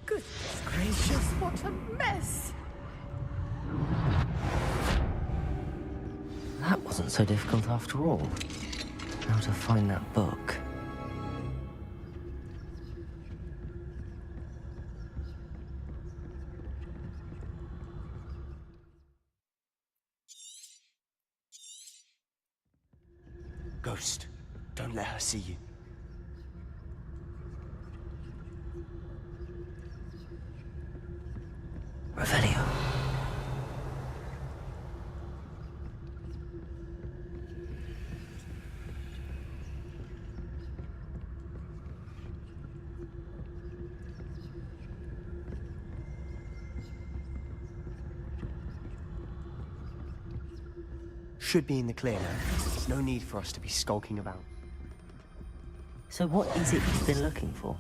Goodness gracious, what a mess! That wasn't so difficult after all. How to find that book. Ghost, don't let her see you. Revelio. Should be in the clear now. There's no need for us to be skulking about. So what is it you've been looking for?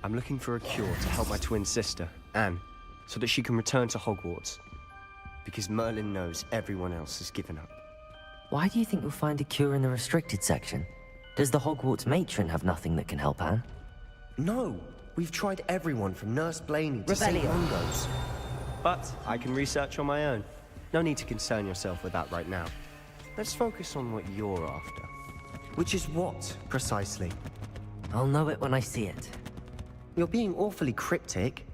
I'm looking for a cure to help my twin sister, Anne, so that she can return to Hogwarts. Because Merlin knows everyone else has given up. Why do you think you'll find a cure in the restricted section? Does the Hogwarts matron have nothing that can help Anne? No! We've tried everyone from Nurse Blaney to St. Mungo's. But I can research on my own. No need to concern yourself with that right now. Let's focus on what you're after. Which is what, precisely? I'll know it when I see it. You're being awfully cryptic.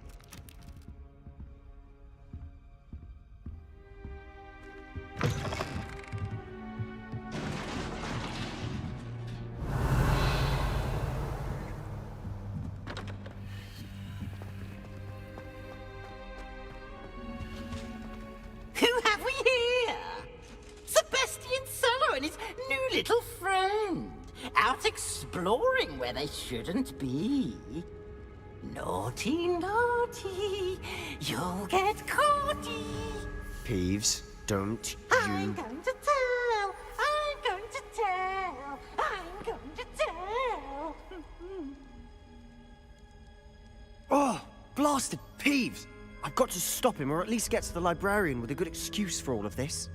exploring where they shouldn't be. Naughty, naughty, you'll get caughty. Peeves, don't I'm you... going to tell, I'm going to tell, I'm going to tell. Oh, blasted Peeves! I've got to stop him, or at least get to the librarian with a good excuse for all of this.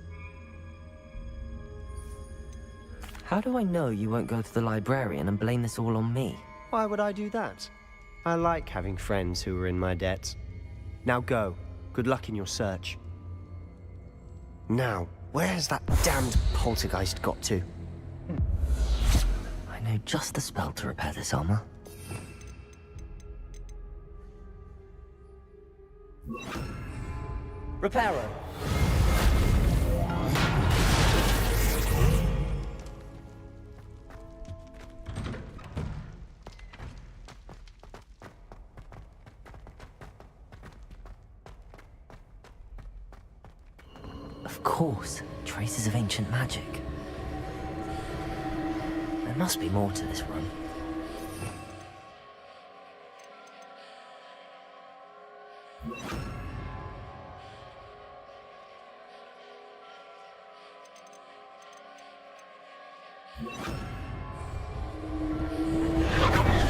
How do I know you won't go to the librarian and blame this all on me? Why would I do that? I like having friends who are in my debt. Now go. Good luck in your search. Now, where's that damned poltergeist got to? I know just the spell to repair this armor. Reparo. Of course, traces of ancient magic. There must be more to this room.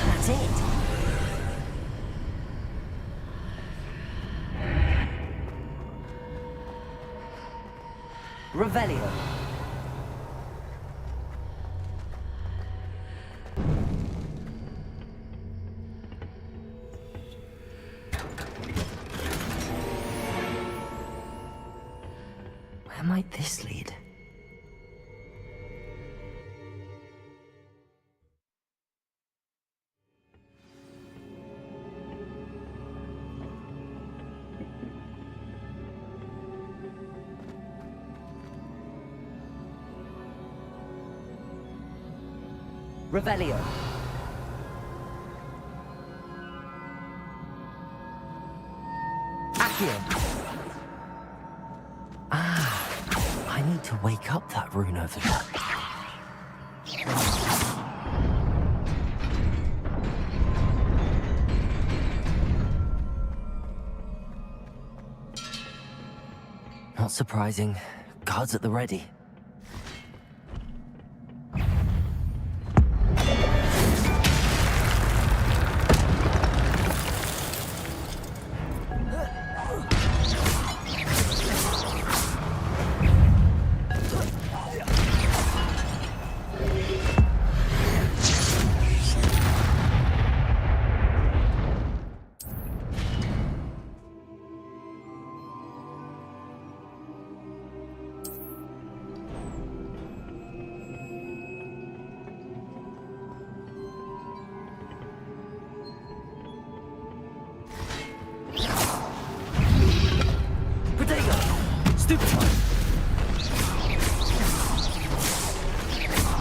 That's it. Revelio. Where might this lead? Revelio. Accio. I need to wake up that rune over there. Not surprising. Guards at the ready.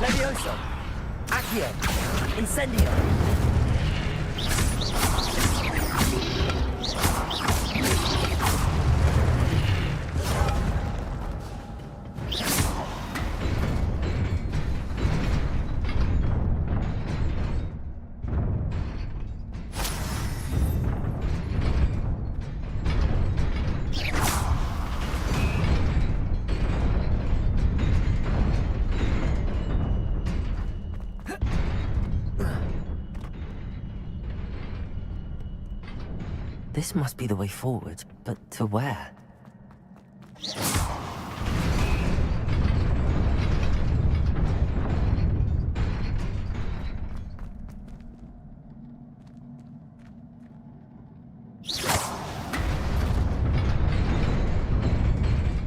Levioso! Accio! Incendio! This must be the way forward, but to where?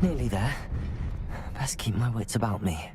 Nearly there. Best keep my wits about me.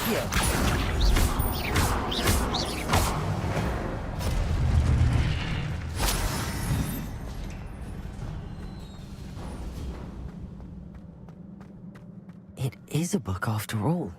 here. It is a book after all.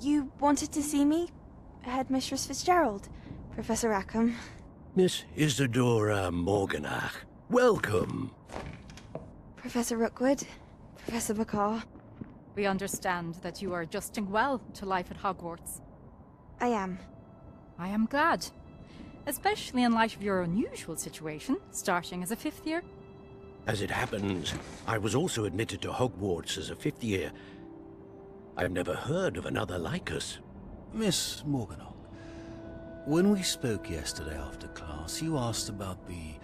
You wanted to see me? Headmistress Fitzgerald, Professor Rackham. Miss Isadora Morganach, welcome. Professor Rookwood, Professor Bakar. We understand that you are adjusting well to life at Hogwarts. I am. I am glad. Especially in light of your unusual situation, starting as a 5th year. As it happens, I was also admitted to Hogwarts as a 5th year. I've never heard of another like us. Miss Morganach, when we spoke yesterday after class, you asked about the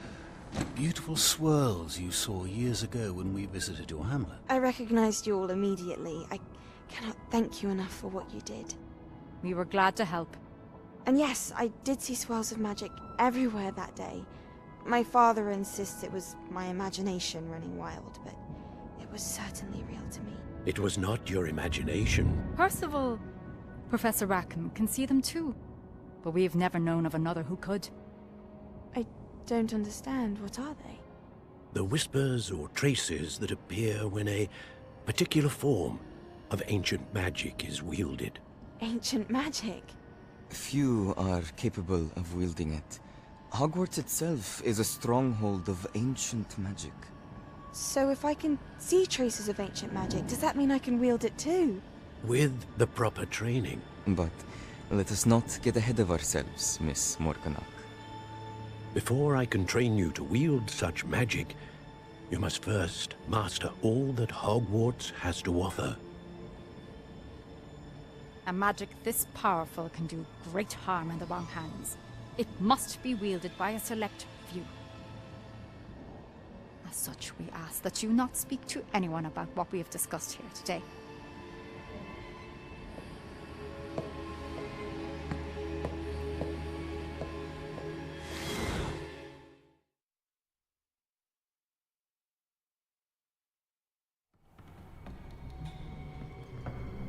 beautiful swirls you saw years ago when we visited your hamlet. I recognized you all immediately. I cannot thank you enough for what you did. We were glad to help. And yes, I did see swirls of magic everywhere that day. My father insists it was my imagination running wild, but it was certainly real to me. It was not your imagination. Percival, Professor Rackham can see them too. But we've never known of another who could. I don't understand. What are they? The whispers or traces that appear when a particular form of ancient magic is wielded. Ancient magic? Few are capable of wielding it. Hogwarts itself is a stronghold of ancient magic. So if I can see traces of ancient magic, does that mean I can wield it too? With the proper training. But let us not get ahead of ourselves, Miss Morganach. Before I can train you to wield such magic, you must first master all that Hogwarts has to offer. A magic this powerful can do great harm in the wrong hands. It must be wielded by a select few. As such, we ask that you not speak to anyone about what we have discussed here today.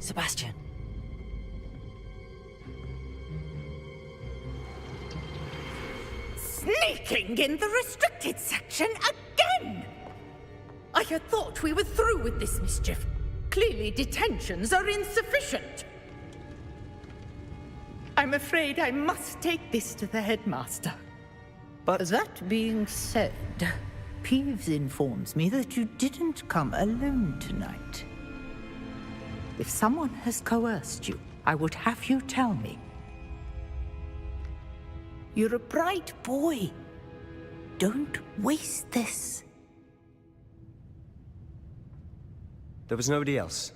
Sebastian. Sneaking in the restricted section again! I had thought we were through with this mischief. Clearly detentions are insufficient. I'm afraid I must take this to the headmaster. But that being said, Peeves informs me that you didn't come alone tonight. If someone has coerced you, I would have you tell me. You're a bright boy. Don't waste this. there was nobody else.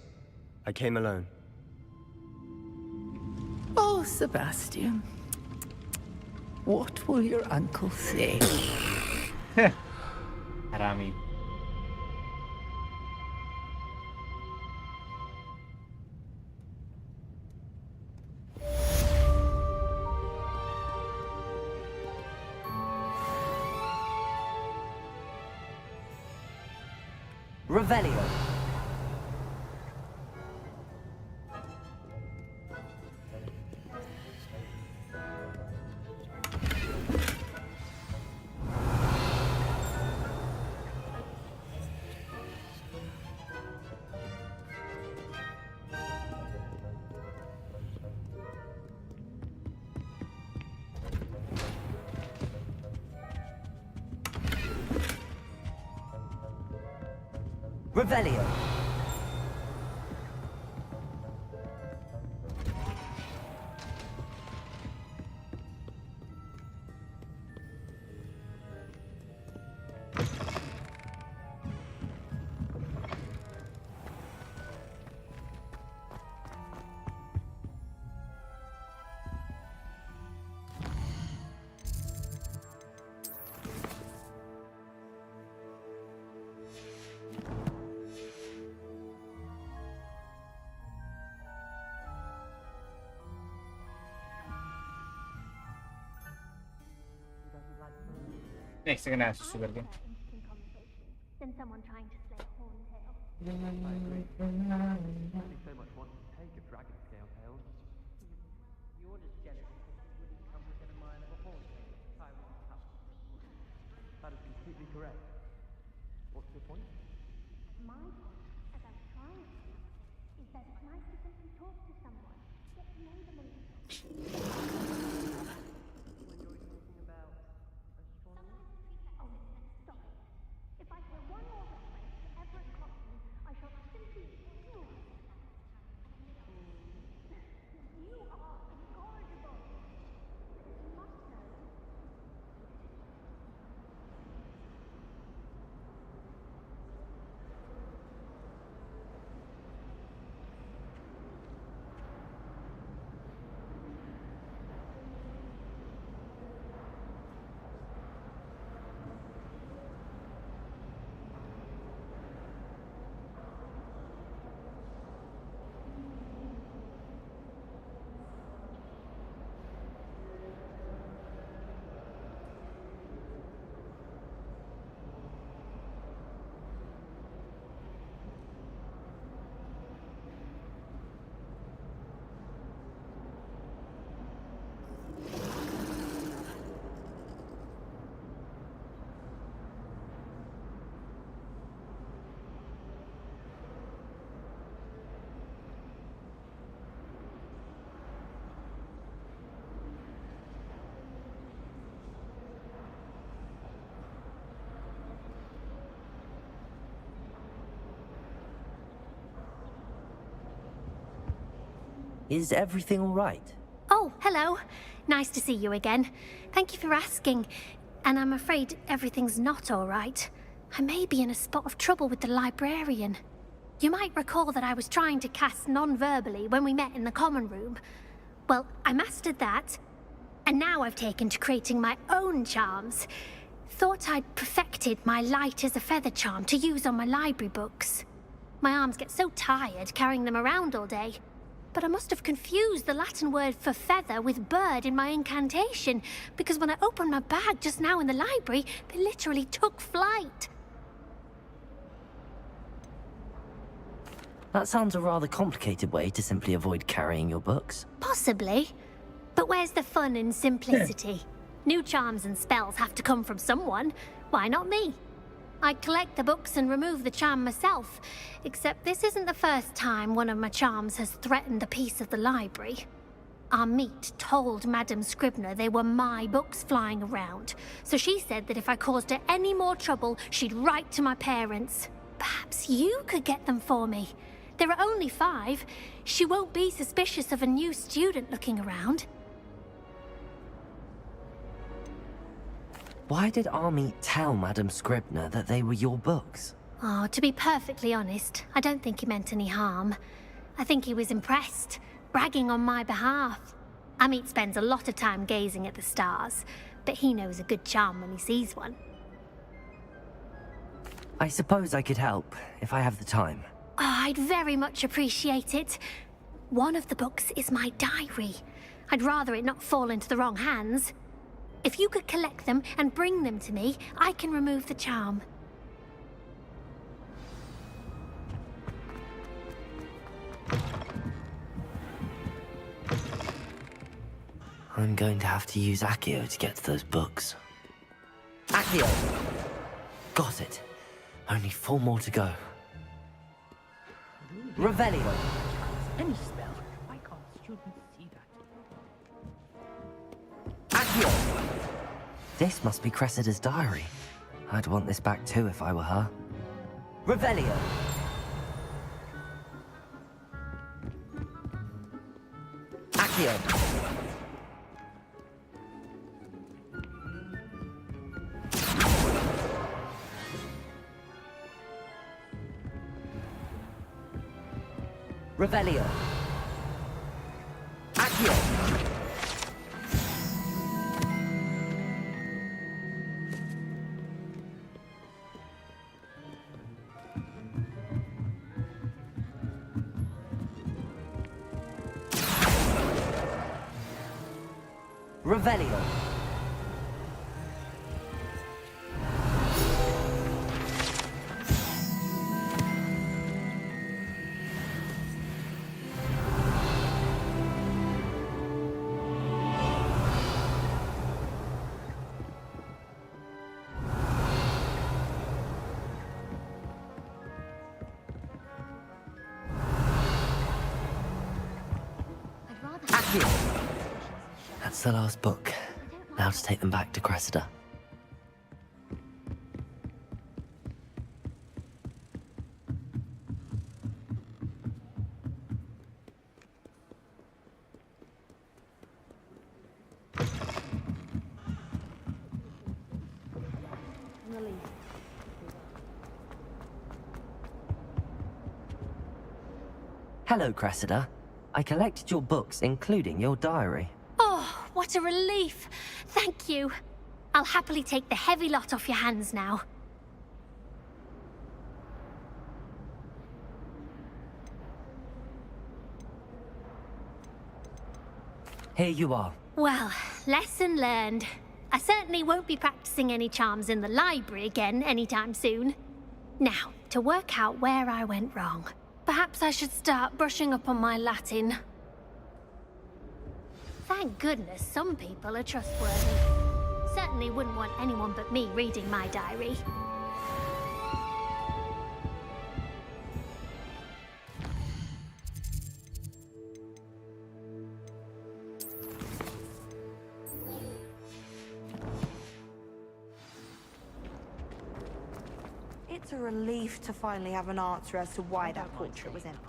I came alone. Oh, Sebastian. What will your uncle say? Harami. Revelio. Revelio. Next second ask sugar again. Than someone trying to slay a horntail. so much want to take a dragon scale tail. You're just jealous because it wouldn't come within a mile of a horntail. Time would be tough. That is completely correct. What's your point? My point, as I'm trying to, is that it's nice to simply talk to someone, get to know them a little. Is everything all right? Oh, hello. Nice to see you again. Thank you for asking. And I'm afraid everything's not all right. I may be in a spot of trouble with the librarian. You might recall that I was trying to cast non-verbally when we met in the common room. Well, I mastered that, and now I've taken to creating my own charms. Thought I'd perfected my light as a feather charm to use on my library books. My arms get so tired carrying them around all day. But I must have confused the Latin word for feather with bird in my incantation, because when I opened my bag just now in the library, they literally took flight. That sounds a rather complicated way to simply avoid carrying your books. Possibly. But where's the fun in simplicity? New charms and spells have to come from someone. Why not me? I'd collect the books and remove the charm myself, except this isn't the first time one of my charms has threatened a piece of the library. Our meet told Madame Scribner they were my books flying around, so she said that if I caused her any more trouble, she'd write to my parents. Perhaps you could get them for me. There are only 5. She won't be suspicious of a new student looking around. Why did Army tell Madame Scribner that they were your books? Oh, to be perfectly honest, I don't think he meant any harm. I think he was impressed, bragging on my behalf. Amit spends a lot of time gazing at the stars, but he knows a good charm when he sees one. I suppose I could help, if I have the time. Oh, I'd very much appreciate it. One of the books is my diary. I'd rather it not fall into the wrong hands. If you could collect them and bring them to me, I can remove the charm. I'm going to have to use Accio to get to those books. Accio! Got it. Only 4 more to go. Revelio! Any spell. Why can't students see that? Accio! This must be Cressida's diary. I'd want this back too if I were her. Revelio! Accio! Revelio. Accio. Revelio. That's the last book. Now to take them back to Cressida. Hello, Cressida. I collected your books, including your diary. Oh, what a relief. Thank you. I'll happily take the heavy lot off your hands now. Here you are. Well, lesson learned. I certainly won't be practicing any charms in the library again anytime soon. Now, to work out where I went wrong. Perhaps I should start brushing up on my Latin. Thank goodness some people are trustworthy. Certainly wouldn't want anyone but me reading my diary. It's a relief to finally have an answer as to why that portrait was empty.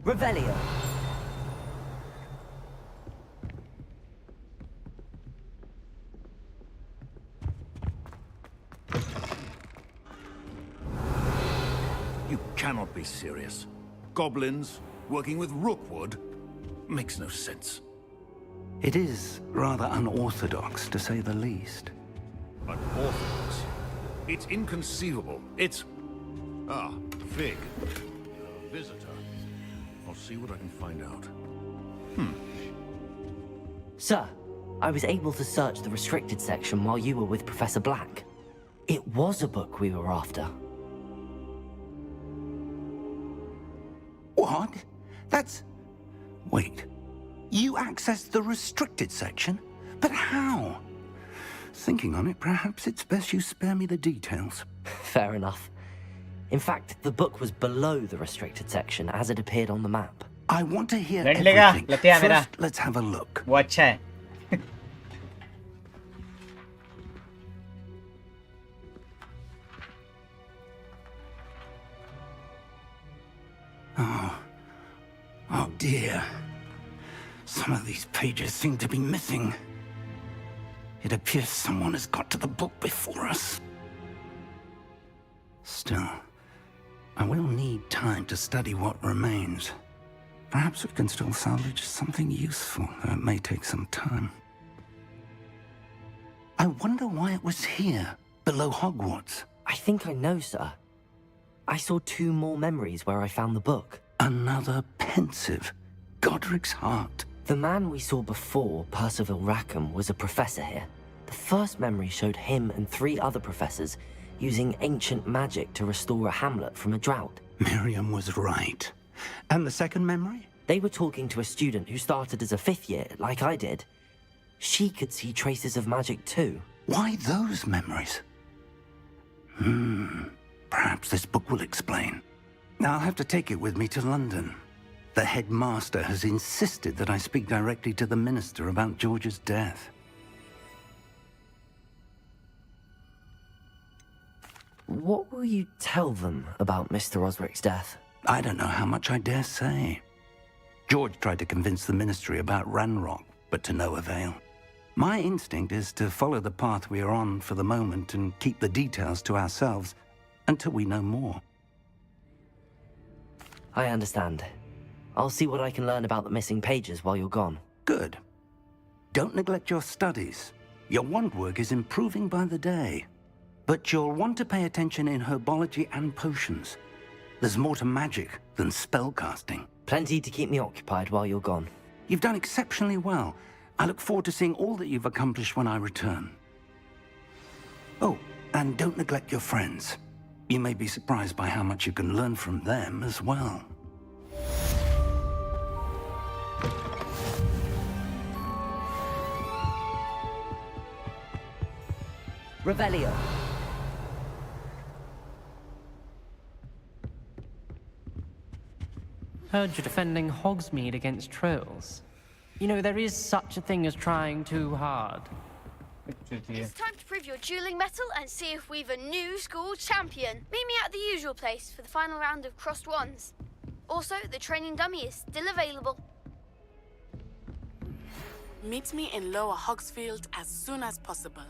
Revelio. be serious. Goblins working with rookwood makes no sense. It is rather unorthodox, to say the least. Unorthodox? It's inconceivable. It's... Ah, Fig. You're a visitor. I'll see what I can find out. Sir, I was able to search the restricted section while you were with Professor Black. It was a book we were after. What? That's... Wait. You accessed the restricted section? But how? Thinking on it, perhaps it's best you spare me the details. Fair enough. In fact, the book was below the restricted section as it appeared on the map. I want to hear Ready लगा everything. लेते हैं मेरा First, let's have a look. वो अच्छा है Oh dear. Some of these pages seem to be missing. It appears someone has got to the book before us. Still, I will need time to study what remains. Perhaps we can still salvage something useful, though it may take some time. I wonder why it was here, below Hogwarts. I think I know, sir. I saw 2 more memories where I found the book. Another pensieve. Godric's heart. The man we saw before, Percival Rackham, was a professor here. The first memory showed him and 3 other professors using ancient magic to restore a hamlet from a drought. Miriam was right. And the second memory? They were talking to a student who started as a 5th year, like I did. She could see traces of magic too. Why those memories? Perhaps this book will explain. Now I'll have to take it with me to London. The headmaster has insisted that I speak directly to the minister about George's death. What will you tell them about Mr. Osric's death? I don't know how much I dare say. George tried to convince the ministry about Ranrock, but to no avail. My instinct is to follow the path we are on for the moment and keep the details to ourselves until we know more. I understand. I'll see what I can learn about the missing pages while you're gone. Good. Don't neglect your studies. Your wand work is improving by the day. But you'll want to pay attention in herbology and potions. There's more to magic than spellcasting. Plenty to keep me occupied while you're gone. You've done exceptionally well. I look forward to seeing all that you've accomplished when I return. Oh, and don't neglect your friends. You may be surprised by how much you can learn from them as well. Revelio. Heard you're defending Hogsmeade against trolls. You know, there is such a thing as trying too hard. It's time to prove your dueling mettle and see if we've a new school champion. Meet me at the usual place for the final round of crossed wands. Also, the training dummy is still available. Meet me in Lower Hogsfield as soon as possible.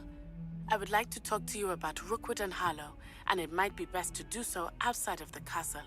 I would like to talk to you about Rookwood and Harlow, and it might be best to do so outside of the castle.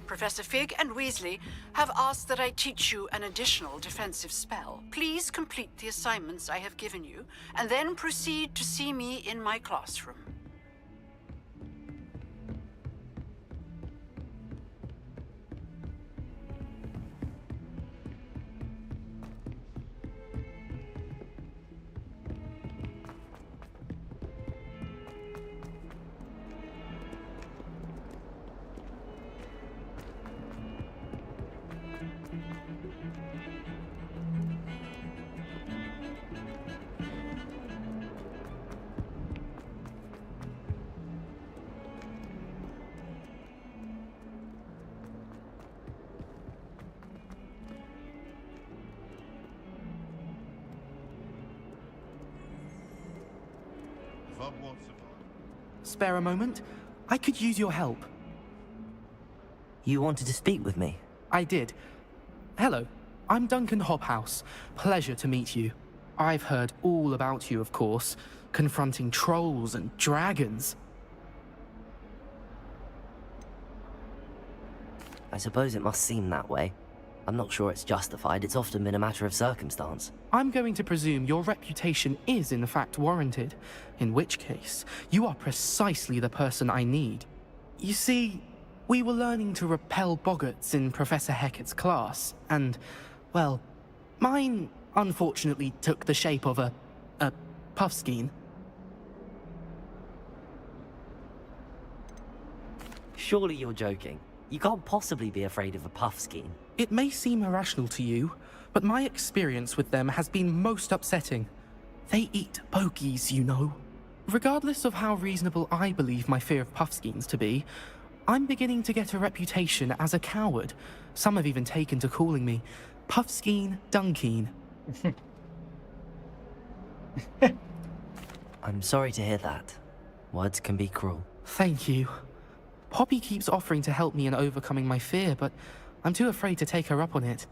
Professor Fig and Weasley have asked that I teach you an additional defensive spell. Please complete the assignments I have given you, and then proceed to see me in my classroom. Spare a moment? I could use your help. You wanted to speak with me? I did. Hello, I'm Duncan Hobhouse. Pleasure to meet you. I've heard all about you, of course, confronting trolls and dragons. I suppose it must seem that way. I'm not sure it's justified. It's often been a matter of circumstance. I'm going to presume your reputation is in fact warranted, in which case, you are precisely the person I need. You see, we were learning to repel boggarts in Professor Hecat's class, and, well, mine unfortunately took the shape of a puffskein. Surely you're joking. You can't possibly be afraid of a puffskein. It may seem irrational to you, but my experience with them has been most upsetting. They eat bogies, you know. Regardless of how reasonable I believe my fear of puffskeins to be, I'm beginning to get a reputation as a coward. Some have even taken to calling me Puffskein Dunkeen. I'm sorry to hear that. Words can be cruel. Thank you. Poppy keeps offering to help me in overcoming my fear, but I'm too afraid to take her up on it.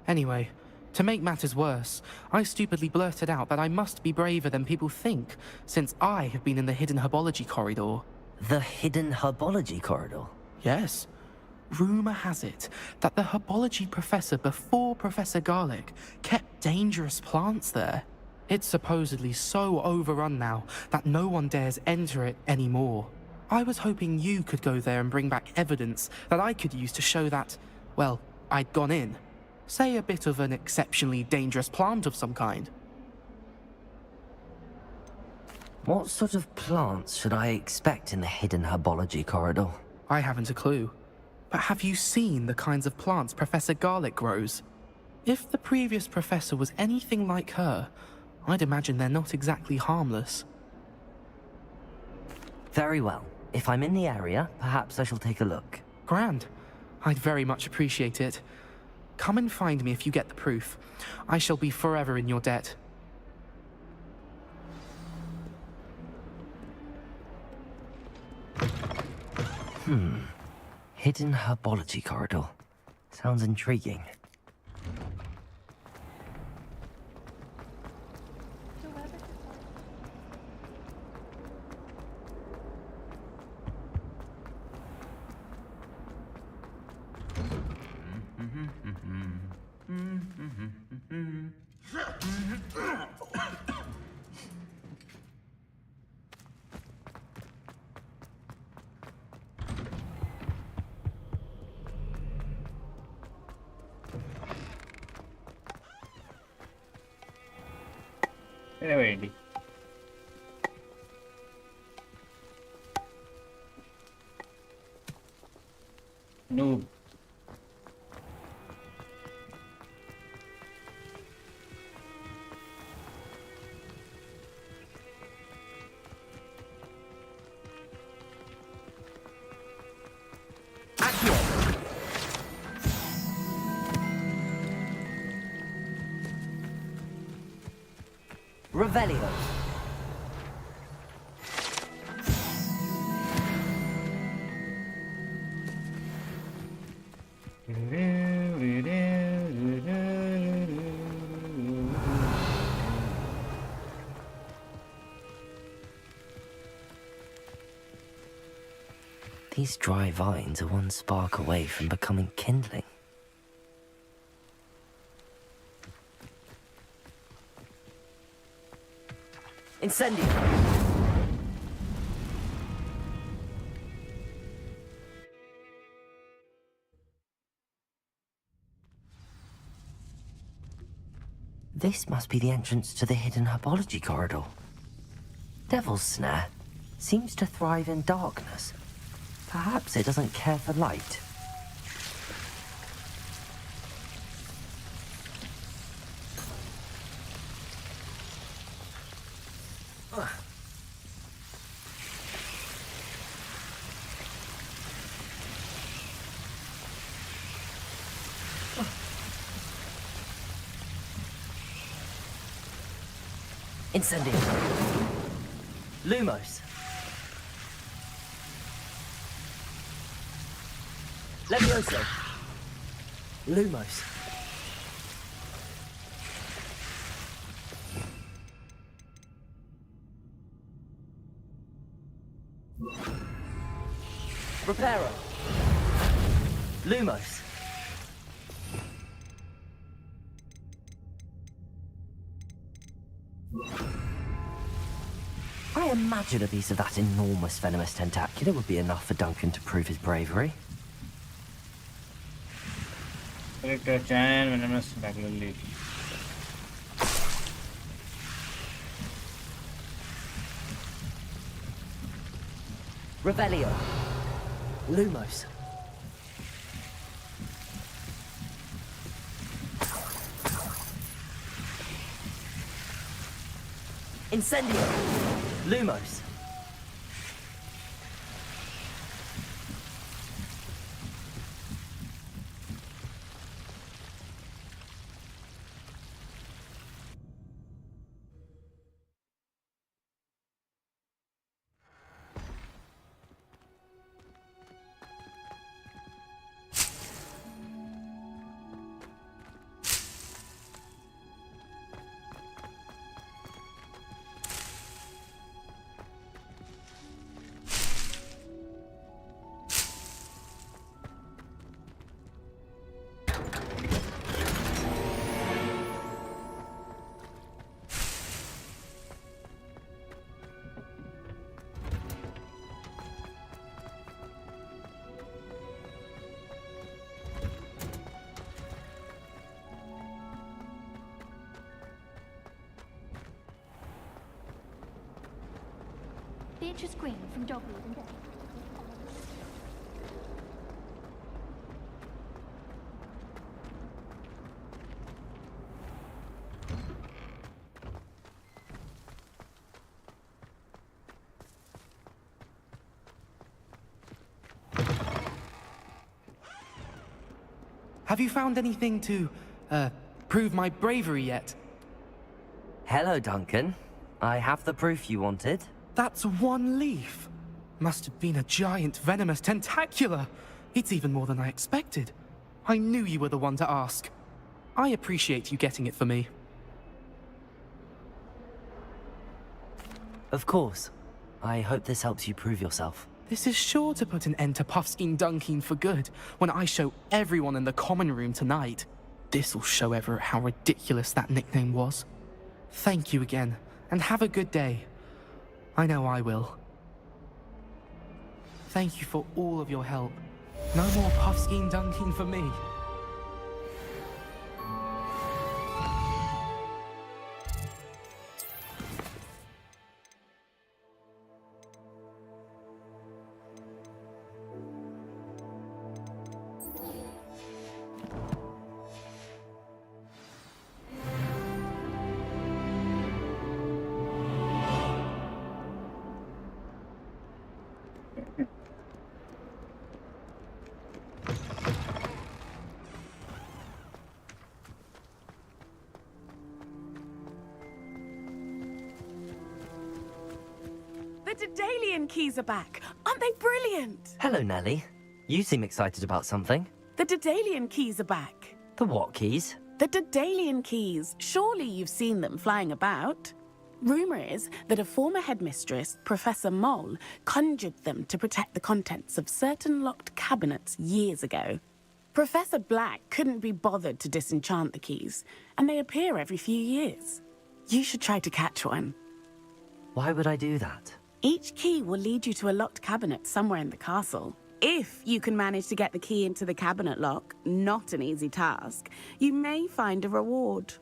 Anyway, to make matters worse, I stupidly blurted out that I must be braver than people think, since I have been in the hidden herbology corridor. The hidden herbology corridor? Yes. Rumour has it that the herbology professor before Professor Garlic kept dangerous plants there. It's supposedly so overrun now that no one dares enter it anymore. I was hoping you could go there and bring back evidence that I could use to show that, well, I'd gone in. Say a bit of an exceptionally dangerous plant of some kind. What sort of plants should I expect in the hidden herbology corridor? I haven't a clue. But have you seen the kinds of plants Professor Garlic grows? If the previous professor was anything like her, I'd imagine they're not exactly harmless. Very well. If I'm in the area, perhaps I shall take a look. Grand. I'd very much appreciate it. Come and find me if you get the proof. I shall be forever in your debt. Hidden herbology corridor. Sounds intriguing. Ready. Noob. Revelio. These dry vines are one spark away from becoming kindling. Incendio! This must be the entrance to the hidden herbology corridor. Devil's Snare seems to thrive in darkness. Perhaps it doesn't care for light. Incendio. Lumos. Levioso. Lumos. Reparo. Lumos. I imagine a piece of that enormous venomous tentacular would be enough for Duncan to prove his bravery. Character giant venomous tentacular leaf. Revelio. Lumos. Incendio. Lumos. Beatrice Green from Dogwood and Have you found anything to, prove my bravery yet? Hello, Duncan. I have the proof you wanted. That's one leaf. Must have been a giant venomous tentacula. It's even more than I expected. I knew you were the one to ask. I appreciate you getting it for me. Of course. I hope this helps you prove yourself. This is sure to put an end to Puffskein Dunkeen for good when I show everyone in the common room tonight. This'll show Everett how ridiculous that nickname was. Thank you again, and have a good day. I know I will. Thank you for all of your help. No more Puffskein Dunkeen for me. The Daedalian keys are back. Aren't they brilliant? Hello, Nellie. You seem excited about something. The Daedalian keys are back. The what keys? The Daedalian keys. Surely you've seen them flying about. Rumour is that a former headmistress, Professor Mole, conjured them to protect the contents of certain locked cabinets years ago. Professor Black couldn't be bothered to disenchant the keys, and they appear every few years. You should try to catch one. Why would I do that? Each key will lead you to a locked cabinet somewhere in the castle. If you can manage to get the key into the cabinet lock, not an easy task, you may find a reward.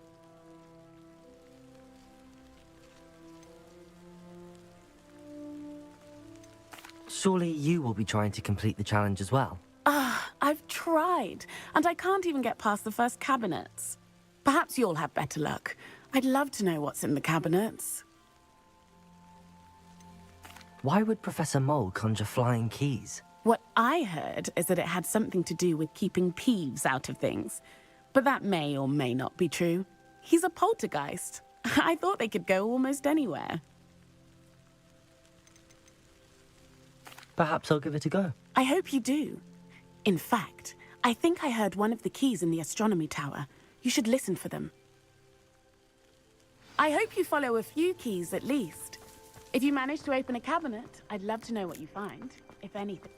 Surely you will be trying to complete the challenge as well. I've tried, and I can't even get past the first cabinets. Perhaps you'll have better luck. I'd love to know what's in the cabinets. Why would Professor Mole conjure flying keys? What I heard is that it had something to do with keeping Peeves out of things. But that may or may not be true. He's a poltergeist. I thought they could go almost anywhere. Perhaps I'll give it a go. I hope you do. In fact, I think I heard one of the keys in the astronomy tower. You should listen for them. I hope you follow a few keys at least. If you manage to open a cabinet, I'd love to know what you find, if anything.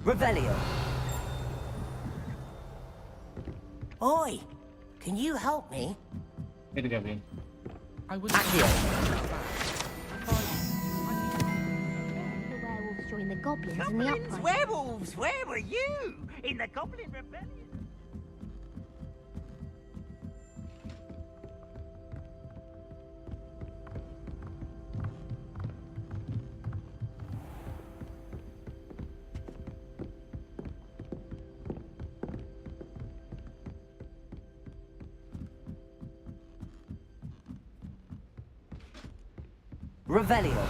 Revelio. Oi, can you help me? I was... The werewolves join the goblins in the uprising. Werewolves, where were you? In the Goblin Rebellion? Revelio.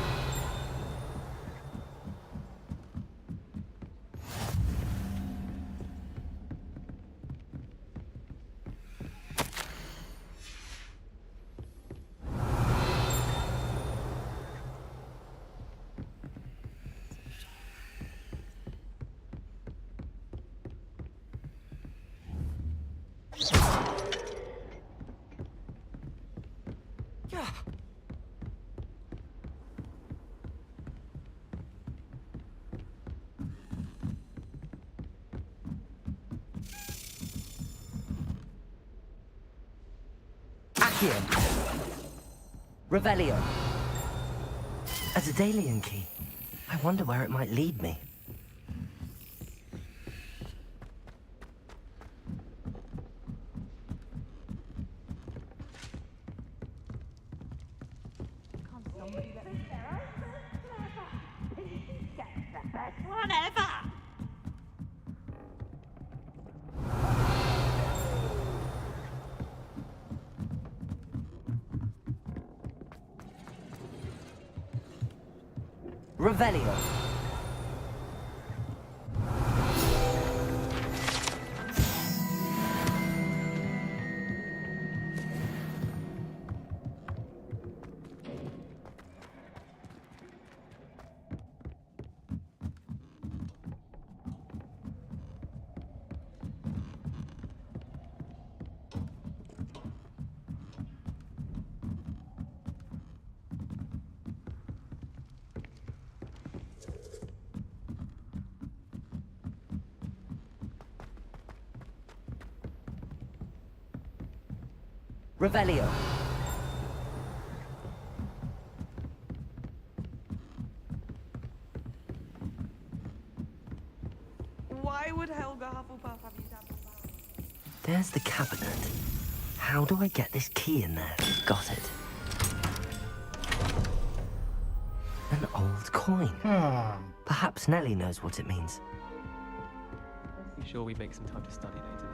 Revelio. A Daedalian key. I wonder where it might lead me. Revelio. Revelio. Why would Helga Hufflepuff have you done that? There's the cabinet. How do I get this key in there? Got it. An old coin. Perhaps Nellie knows what it means. You sure we make some time to study later then?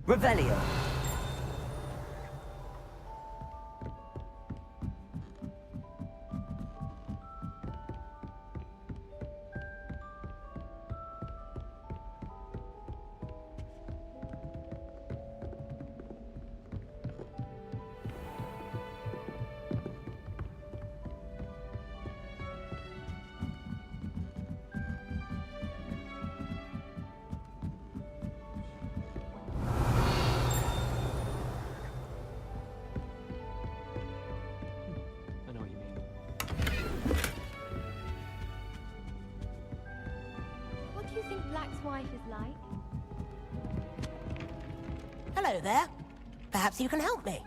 Revelio. Wife is like? Hello there. Perhaps you can help me.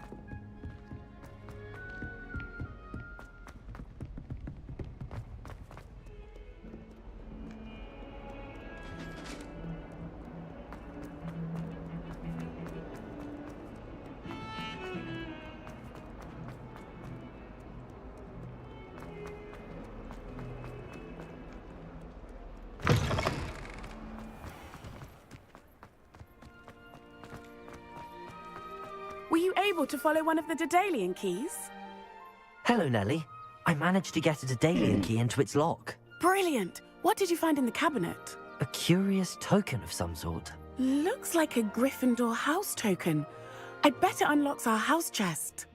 Were you able to follow one of the Daedalian keys? Hello, Nellie. I managed to get a Daedalian key into its lock. Brilliant! What did you find in the cabinet? A curious token of some sort. Looks like a Gryffindor house token. I bet it unlocks our house chest.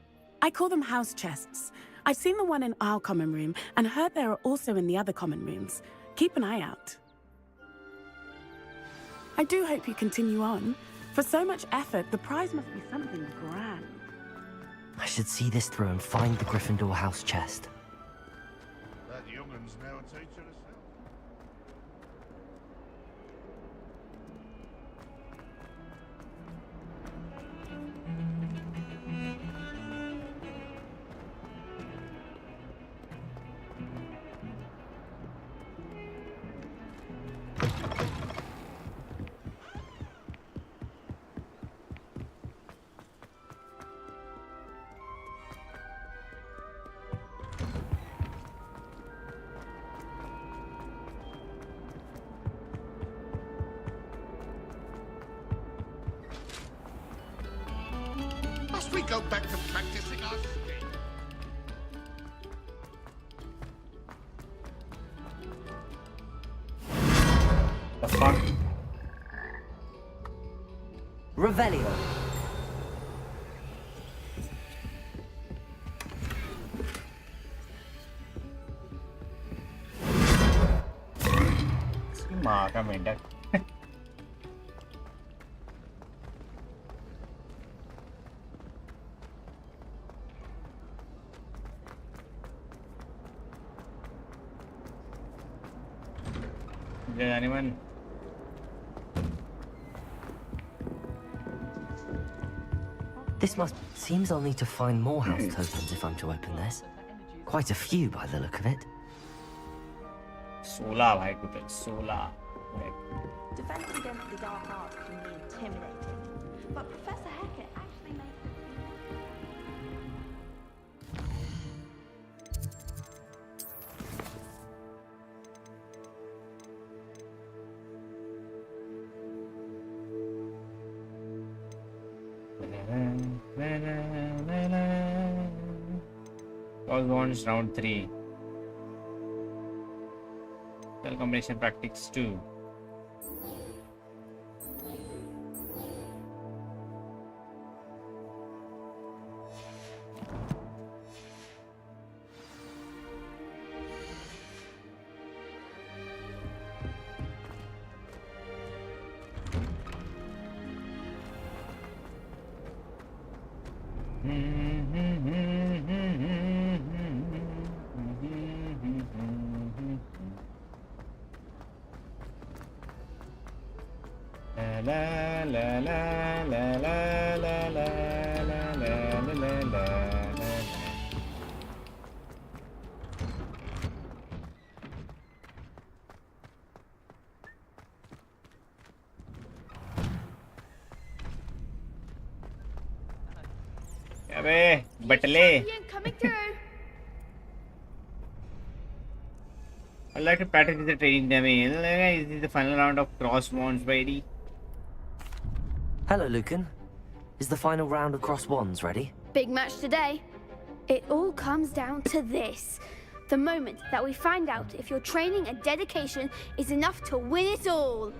I call them house chests. I've seen the one in our common room and heard there are also in the other common rooms. Keep an eye out. I do hope you continue on. For so much effort, the prize must be something grand. I should see this through and find the Gryffindor house chest. That youngun's now a teacher herself. Must we go back to practicing our skill? The fuck? Revelio. इसकी माँ का मेंढक. Is there anyone? This seems I'll need to find more house tokens if I'm to open this. Quite a few by the look of it. 16 भाई total 16. Defense against the dark arts can be intimidating, but Professor Hecat actually makes All bonds round 3. Spell combination practice 2. अबे बटले. Coming through. I'd like to practice with the training dummy. Is this the final round of cross wands ready? Hello, Lucan. Is the final round of cross wands ready? Big match today. It all comes down to this. The moment that we find out if your training and dedication is enough to win it all.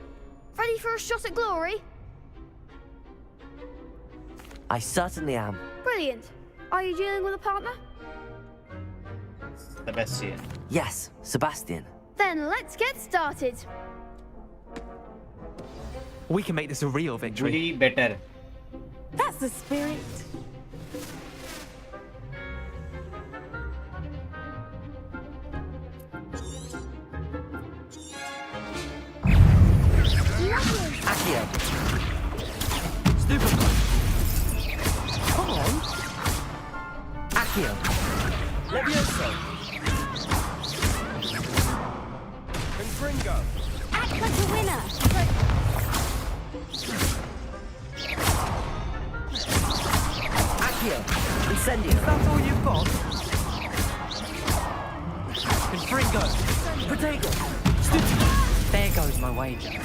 Ready for a shot at glory? I certainly am. Brilliant. Are you dealing with a partner? Sebastian. Yes, Sebastian. Then let's get started. We can make this a real victory. Julie better. That's the spirit. Accio. Stupid. Come on. Accio. Levioso. Confringo. Act like a winner. Accio. Incendio. Is that all you've got? Confringo. Protego. Stupid. There goes my wager.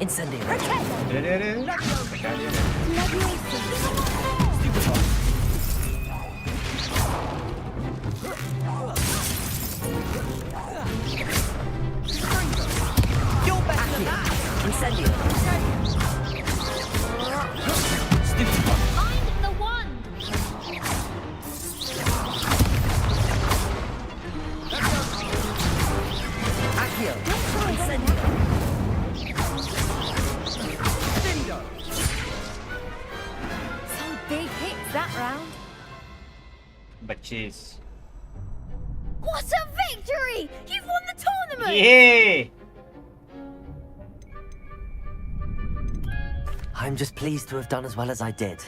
Incendio. You're better than that! Incendio. Stupefy. Find the one! Accio. Incendio. Some big hits that round. बच्चीस. What a victory! You've won the tournament! Yeah! I'm just pleased to have done as well as I did.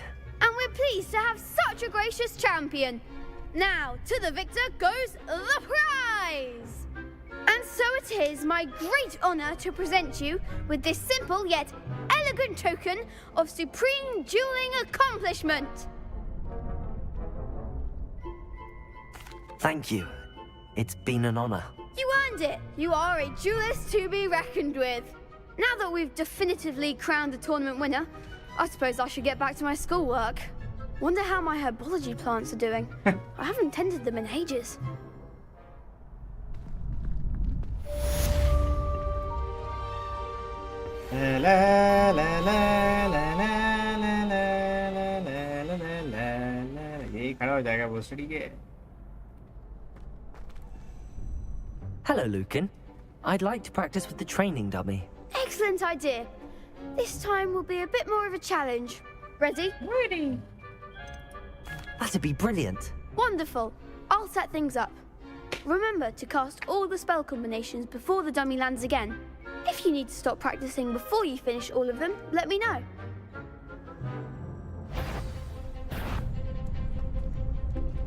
And we're pleased to have such a gracious champion. Now, to the victor goes the prize! And so it is my great honor to present you with this simple yet elegant token of supreme dueling accomplishment. Thank you. It's been an honor. You earned it. You are a duelist to be reckoned with. Now that we've definitively crowned the tournament winner, I suppose I should get back to my schoolwork. Wonder how my herbology plants are doing. I haven't tended them in ages. La la la la la la la la la la la. यही खड़ा हो जाएगा भोसड़ी के. Hello, Lucan. I'd like to practice with the training dummy. Excellent idea. This time will be a bit more of a challenge. Ready? Ready. That'd be brilliant. Wonderful. I'll set things up. Remember to cast all the spell combinations before the dummy lands again. If you need to stop practicing before you finish all of them, let me know.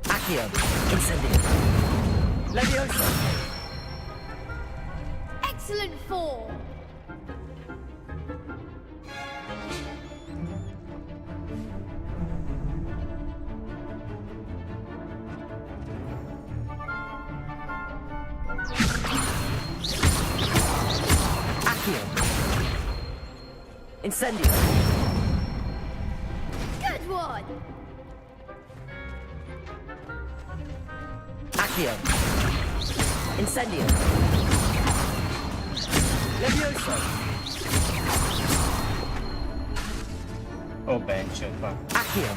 Accio. Incendio. Leviosa. Excellent form. Accio. Incendio. Good one. Accio. Incendio. Leviosa. Oh, bench. Fuck. Accio.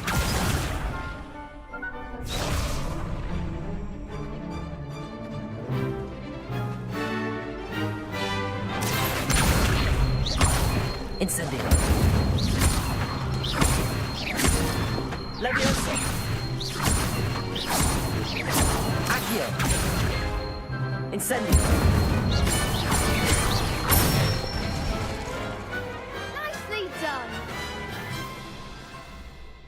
Incendio. Leviosa. Accio. Incendio. Nicely done.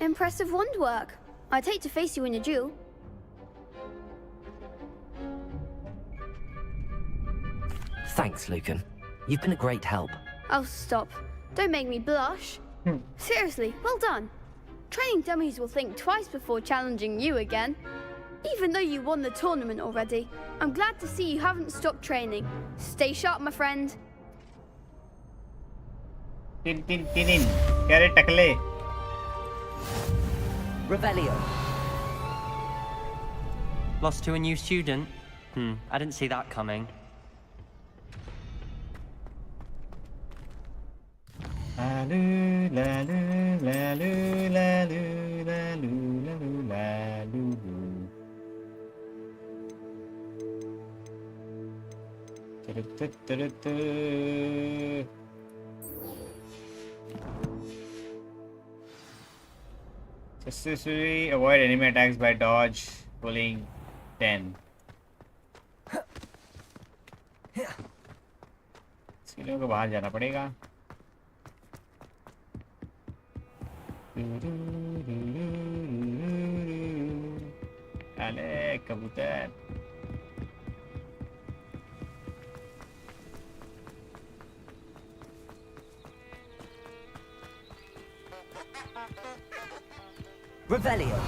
Impressive wand work. I'd hate to face you in a duel. Thanks, Lucan. You've been a great help. Oh, stop. Don't make me blush. Seriously, well done. Training dummies will think twice before challenging you again. Even though you won the tournament already, I'm glad to see you haven't stopped training. Stay sharp, my friend. Tin tin tinin. Kare takle. Revelio. Lost to a new student? I didn't see that coming. Lalu, lalu, lalu, lalu, lalu, lalu, lalu. Tu-tu-tu-tu-tu. Successfully avoid enemy attacks by dodge, pulling 10. स्किलों को बाहर जाना पड़ेगा. अरे कबूतर. Revelio.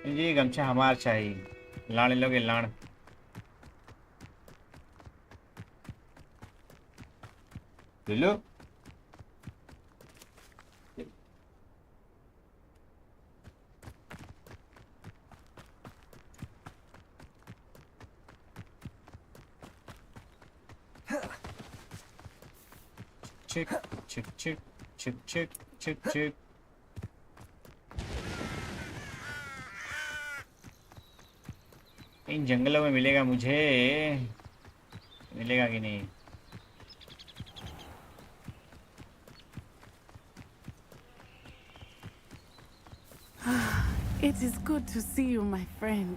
ये गमछा हमार चाहिए लाड़ लोगे लाड़ ले लो चिक चिक चिक चिक चिक चिक चिक इन जंगलों में मिलेगा मुझे मिलेगा कि नहीं It is good to see you, my friend.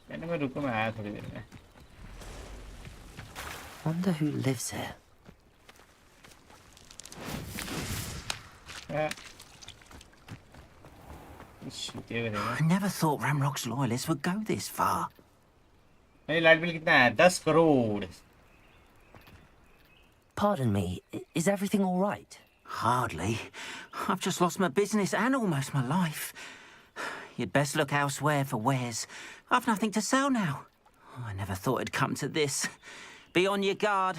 मैं रुको मैं आया थोड़ी देर में Wonder who lives here. I never thought Ramrock's loyalists would go this far. मेरी लाइट बिल कितना है 10 crore Pardon me, is everything all right? Hardly. I've just lost my business and almost my life. You'd best look elsewhere for wares. I've nothing to sell now. I never thought it'd come to this. Be on your guard.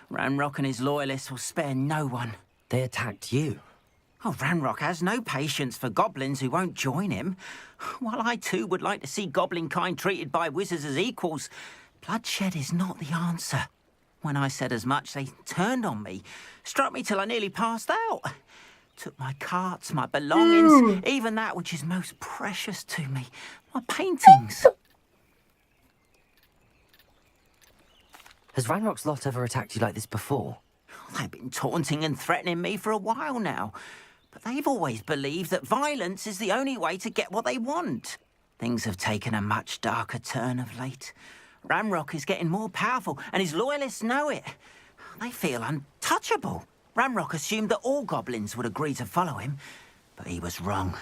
Ranrock and his loyalists will spare no one. They attacked you? Oh, Ranrock has no patience for goblins who won't join him. While I too would like to see goblin kind treated by wizards as equals, bloodshed is not the answer. When I said as much, they turned on me, struck me till I nearly passed out. Took my carts, my belongings, even that which is most precious to me, my paintings. Has Ranrock's lot ever attacked you like this before? They've been taunting and threatening me for a while now, but they've always believed that violence is the only way to get what they want. Things have taken a much darker turn of late. Ranrock is getting more powerful, and his loyalists know it. They feel untouchable. Ranrock assumed that all goblins would agree to follow him, but he was wrong.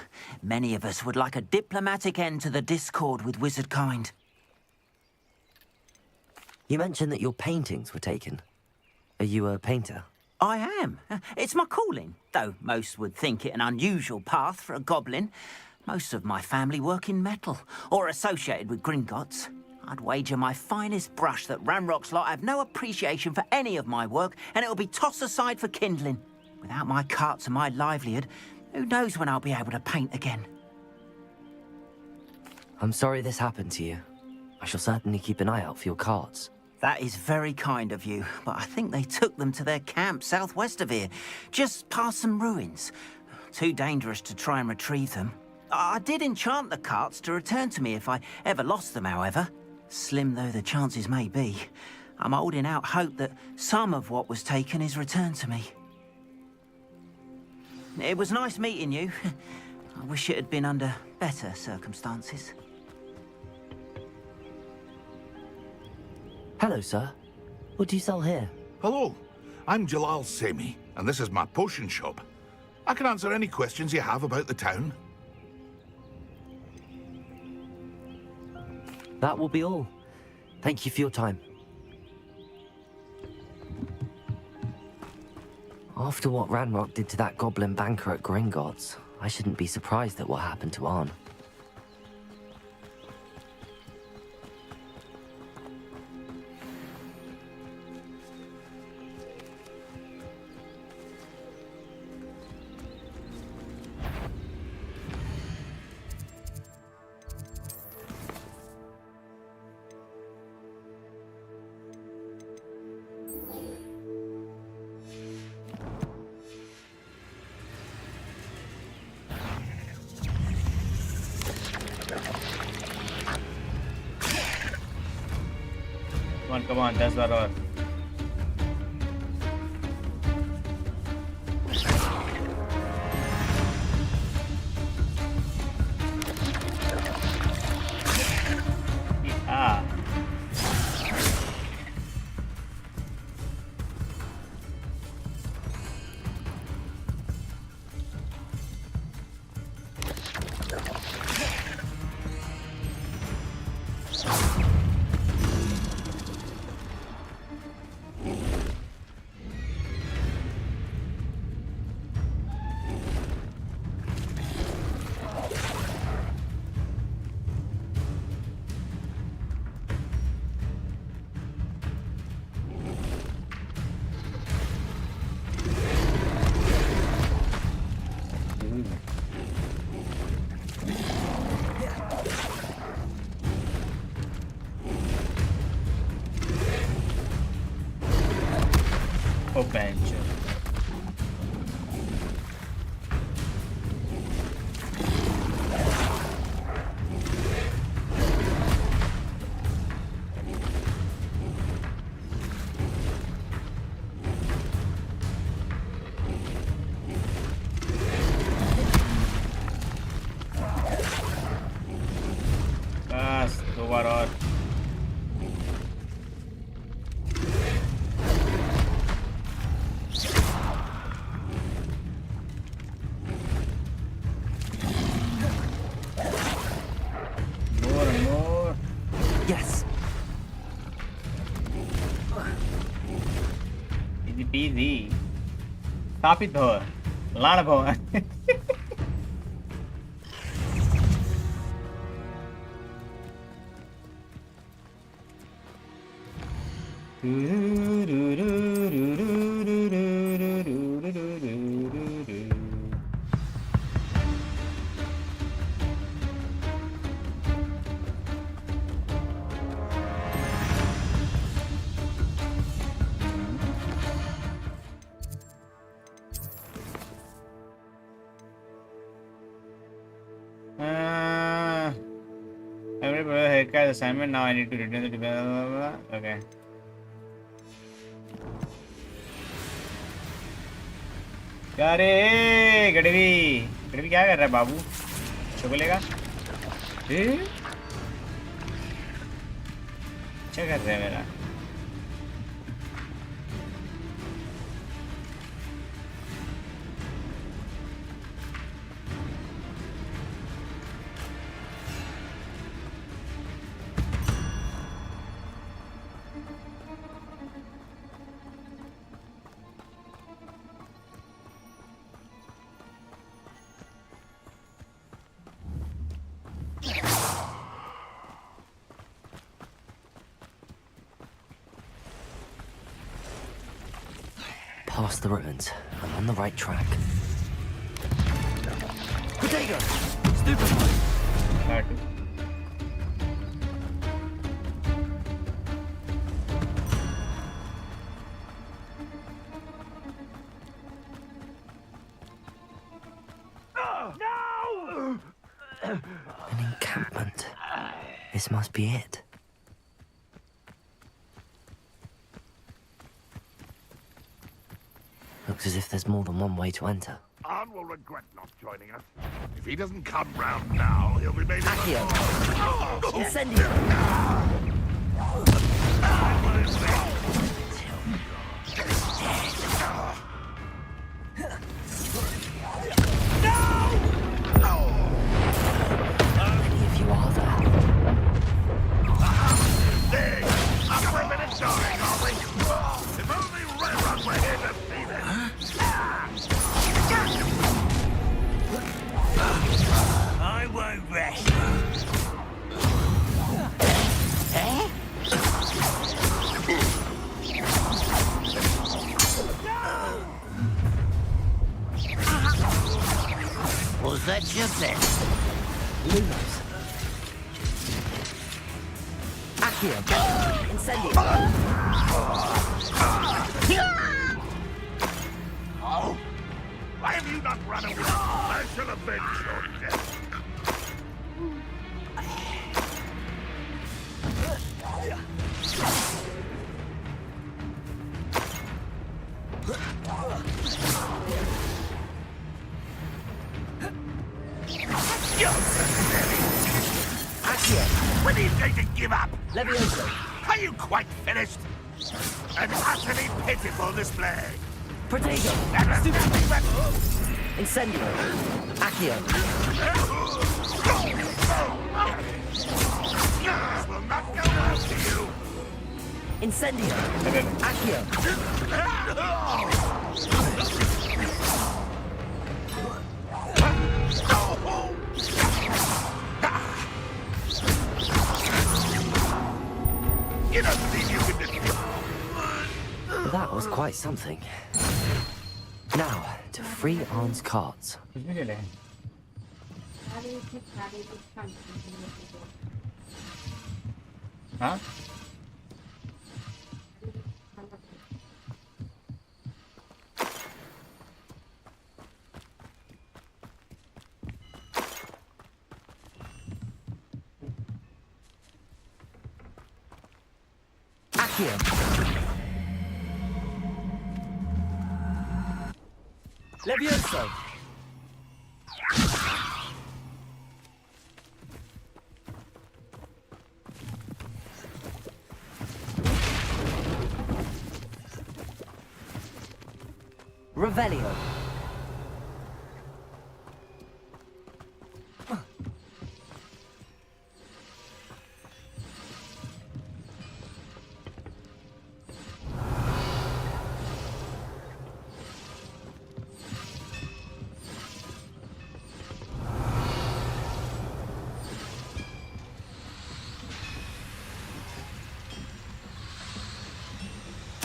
Many of us would like a diplomatic end to the discord with wizard kind. You mentioned that your paintings were taken. Are you a painter? I am. It's my calling, though most would think it an unusual path for a goblin. Most of my family work in metal, or associated with Gringotts. I'd wager my finest brush that Ranrock's lot have no appreciation for any of my work, and it'll be tossed aside for kindling. Without my carts and my livelihood, who knows when I'll be able to paint again. I'm sorry this happened to you. I shall certainly keep an eye out for your carts. That is very kind of you, but I think they took them to their camp southwest of here, just past some ruins. Too dangerous to try and retrieve them. I did enchant the carts to return to me if I ever lost them, however. Slim though the chances may be, I'm holding out hope that some of what was taken is returned to me. It was nice meeting you. I wish it had been under better circumstances. Hello, sir. What do you sell here? Hello, I'm Jalal Semi, and this is my potion shop. I can answer any questions you have about the town. That will be all. Thank you for your time. After what Ranrock did to that goblin banker at Gringotts, I shouldn't be surprised at what happened to Arn. Come on, 10 बार और ओ bench बस 2 बार और Yes. Easy peasy. स्थापित हो लाड़ भवन Every haircut assignment. Now I need to return the development. Okay. क्या रे गड़वी क्या कर रहा है बाबू चोकलेगा अच्छा कर रहा है मेरा Past the ruins. I'm on the right track. Potato! Stupid one! An encampment. This must be it. Looks as if there's more than one way to enter. Arn will regret not joining us. If he doesn't come round now, he'll be made Accio! Oh! Incendio! Many of you are there. Dig! Up for a minute, darling, are we? If only Railroad were here to see this. I won't rest. Was that just it? Lumos. Accio! Incendio! Oh! Why have you not run away? I shall avenge your death. Accio! When are you going to give up? Levioso! Are you quite finished? An utterly pitiful display. Potato! Incendio! Accio! This will not go well for you. Incendio! Accio! You don't think you can defeat? That was quite something. Now, to free Arn's cards. Huh? Accio. Levioso. Revelio.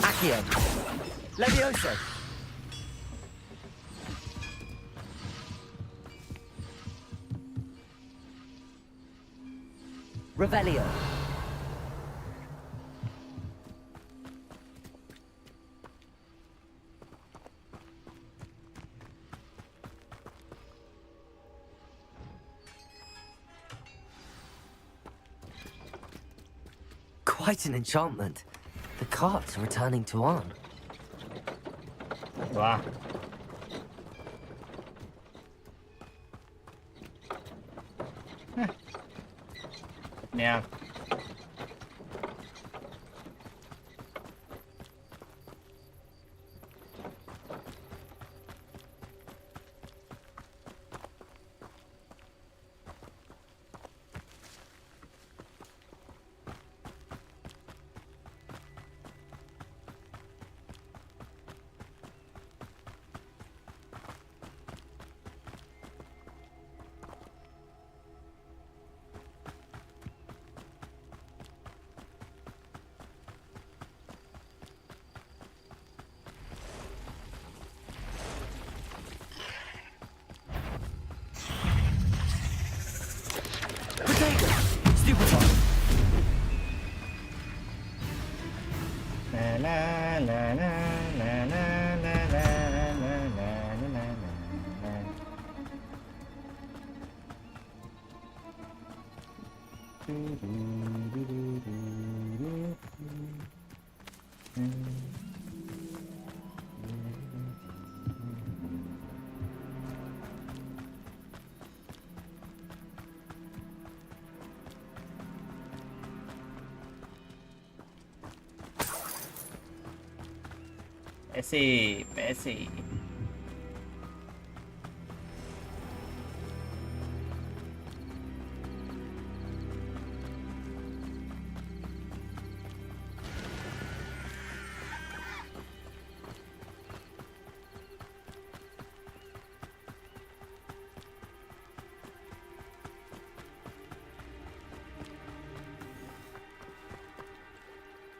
Accio. Levioso. Revelio. Quite an enchantment. The carts are returning to on. Wow. Yeah. La la la la la la la la la la la la. Messi.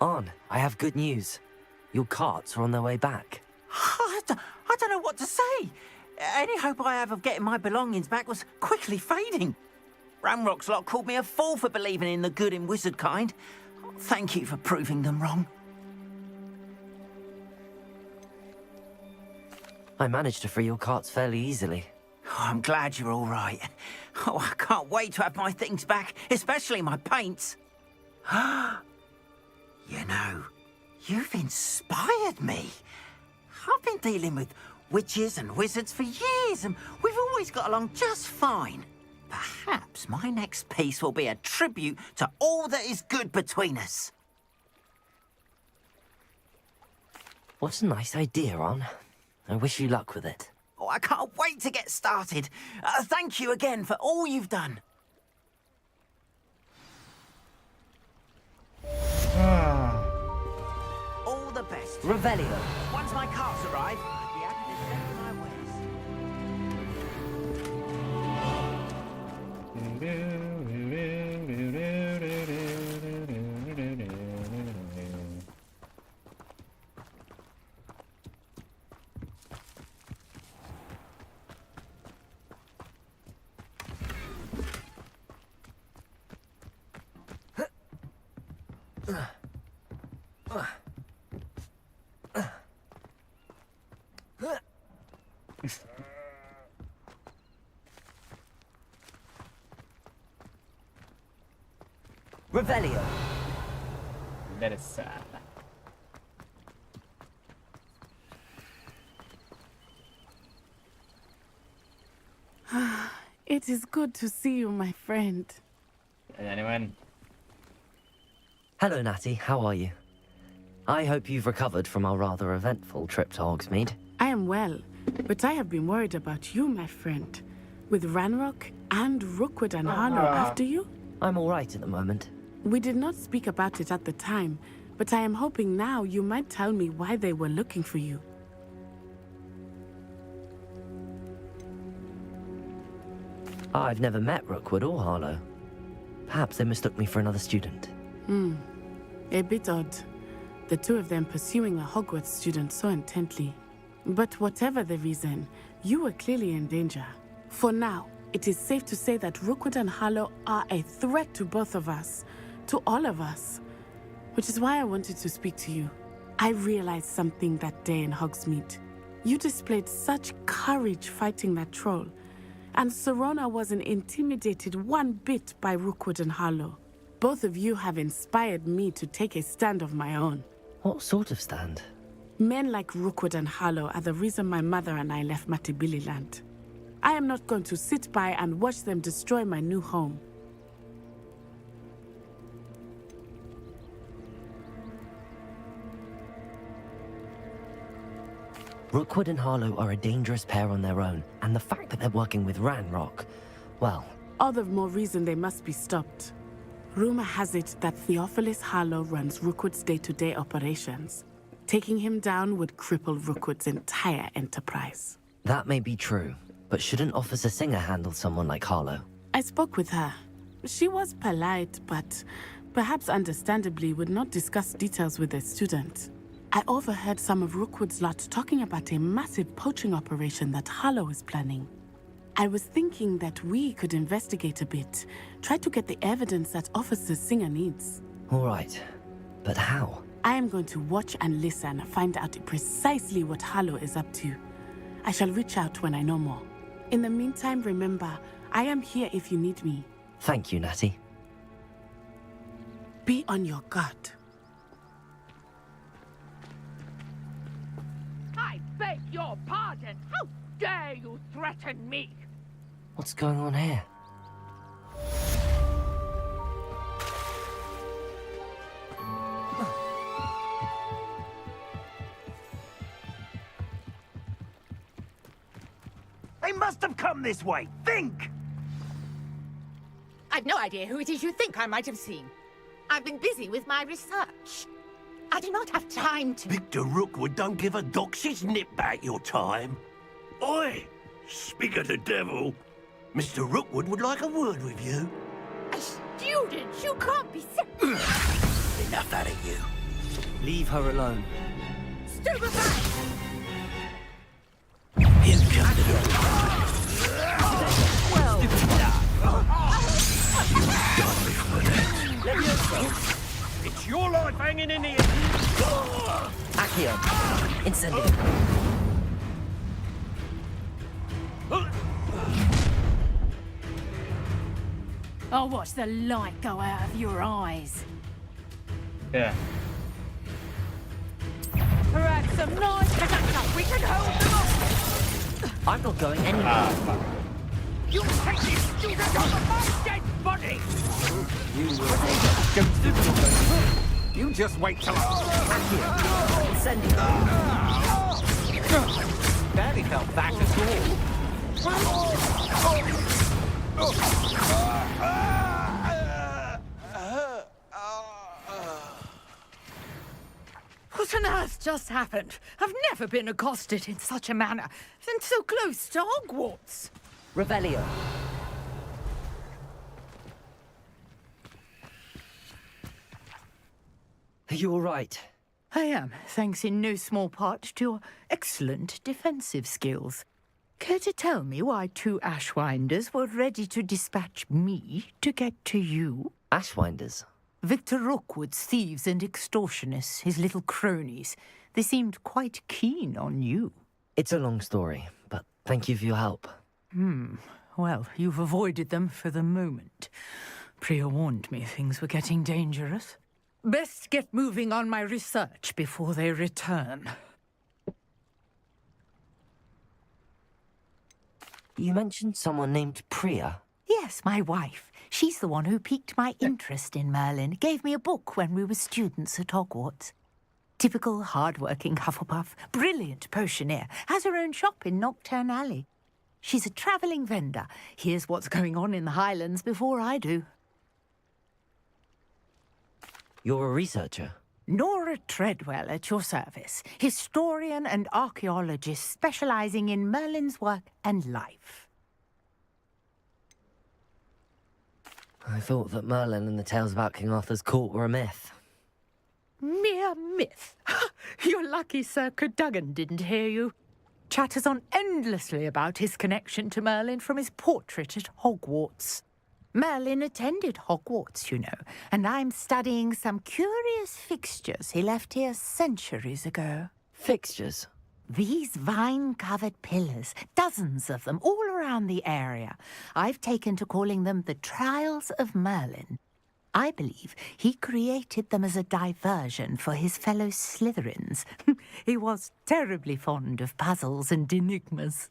On, I have good news. Your carts are on their way back. I don't know what to say. Any hope I have of getting my belongings back was quickly fading. Ranrock's lot called me a fool for believing in the good in wizard kind. Thank you for proving them wrong. I managed to free your carts fairly easily. Oh, I'm glad you're all right. Oh, I can't wait to have my things back, especially my paints. You know, you've inspired me. I've been dealing with witches and wizards for years, and we've always got along just fine. Perhaps my next piece will be a tribute to all that is good between us. What a nice idea, On. I wish you luck with it. Oh, I can't wait to get started. Thank you again for all you've done. All the best. Revelio. Once my carts arrive, I'll be happy to send my ways. Revelio. Interessante. It is good to see you, my friend. Anyone? Hello, Natty. How are you? I hope you've recovered from our rather eventful trip to Hogsmeade. I am well, but I have been worried about you, my friend. With Ranrock and Rookwood and Harlow after you? I'm all right at the moment. We did not speak about it at the time, but I am hoping now you might tell me why they were looking for you. I've never met Rookwood or Harlow. Perhaps they mistook me for another student. A bit odd. The two of them pursuing a Hogwarts student so intently. But whatever the reason, you were clearly in danger. For now, it is safe to say that Rookwood and Harlow are a threat to both of us. To all of us. Which is why I wanted to speak to you. I realized something that day in Hogsmeade. You displayed such courage fighting that troll. And Serona wasn't intimidated one bit by Rookwood and Harlow. Both of you have inspired me to take a stand of my own. What sort of stand? Men like Rookwood and Harlow are the reason my mother and I left Matibili land. I am not going to sit by and watch them destroy my new home. Rookwood and Harlow are a dangerous pair on their own, and the fact that they're working with Ranrock, well... All the more reason they must be stopped. Rumor has it that Theophilus Harlow runs Rookwood's day-to-day operations. Taking him down would cripple Rookwood's entire enterprise. That may be true, but shouldn't Officer Singer handle someone like Harlow? I spoke with her. She was polite, but perhaps understandably would not discuss details with a student. I overheard some of Rookwood's lot talking about a massive poaching operation that Harlow is planning. I was thinking that we could investigate a bit, try to get the evidence that Officer Singer needs. All right, but how? I am going to watch and listen, find out precisely what Harlow is up to. I shall reach out when I know more. In the meantime, remember, I am here if you need me. Thank you, Natty. Be on your guard. I beg your pardon. How dare you threaten me? What's going on here? They must have come this way. Think! I've no idea who it is you think I might have seen. I've been busy with my research. I do not have time to... Victor Rookwood don't give a doxy's nip back your time. Oi! Speak of the devil. Mr. Rookwood would like a word with you. A student? You can't be Enough out of you. Leave her alone. Stupefy! Here comes the... Well... It's your life hanging in the air. Accio. Incendio. I'll watch the light go out of your eyes. Yeah. Perhaps some nice protection. We can hold them off. I'm not going anywhere. You take this student off of my dead body! You just wait till Barely fell back at What on earth just happened? I've never been accosted in such a manner, and so close to Hogwarts. Revelio. Are you all right? I am, thanks in no small part to your excellent defensive skills. Care to tell me why two Ashwinders were ready to dispatch me to get to you? Ashwinders? Victor Rookwood's thieves and extortionists, his little cronies. They seemed quite keen on you. It's a long story, but thank you for your help. Well, you've avoided them for the moment. Priya warned me things were getting dangerous. Best get moving on my research before they return. You mentioned someone named Priya. Yes, my wife. She's the one who piqued my interest in Merlin. Gave me a book when we were students at Hogwarts. Typical hard-working Hufflepuff, brilliant potioneer, has her own shop in Nocturne Alley. She's a travelling vendor. Hears what's going on in the Highlands before I do. You're a researcher? Nora Treadwell at your service. Historian and archaeologist specialising in Merlin's work and life. I thought that Merlin and the tales about King Arthur's court were a myth. Mere myth. You're lucky Sir Cadogan didn't hear you. Chatters on endlessly about his connection to Merlin from his portrait at Hogwarts. Merlin attended Hogwarts, you know, and I'm studying some curious fixtures he left here centuries ago. Fixtures? These vine-covered pillars, dozens of them, all around the area. I've taken to calling them the Trials of Merlin. I believe he created them as a diversion for his fellow Slytherins. He was terribly fond of puzzles and enigmas.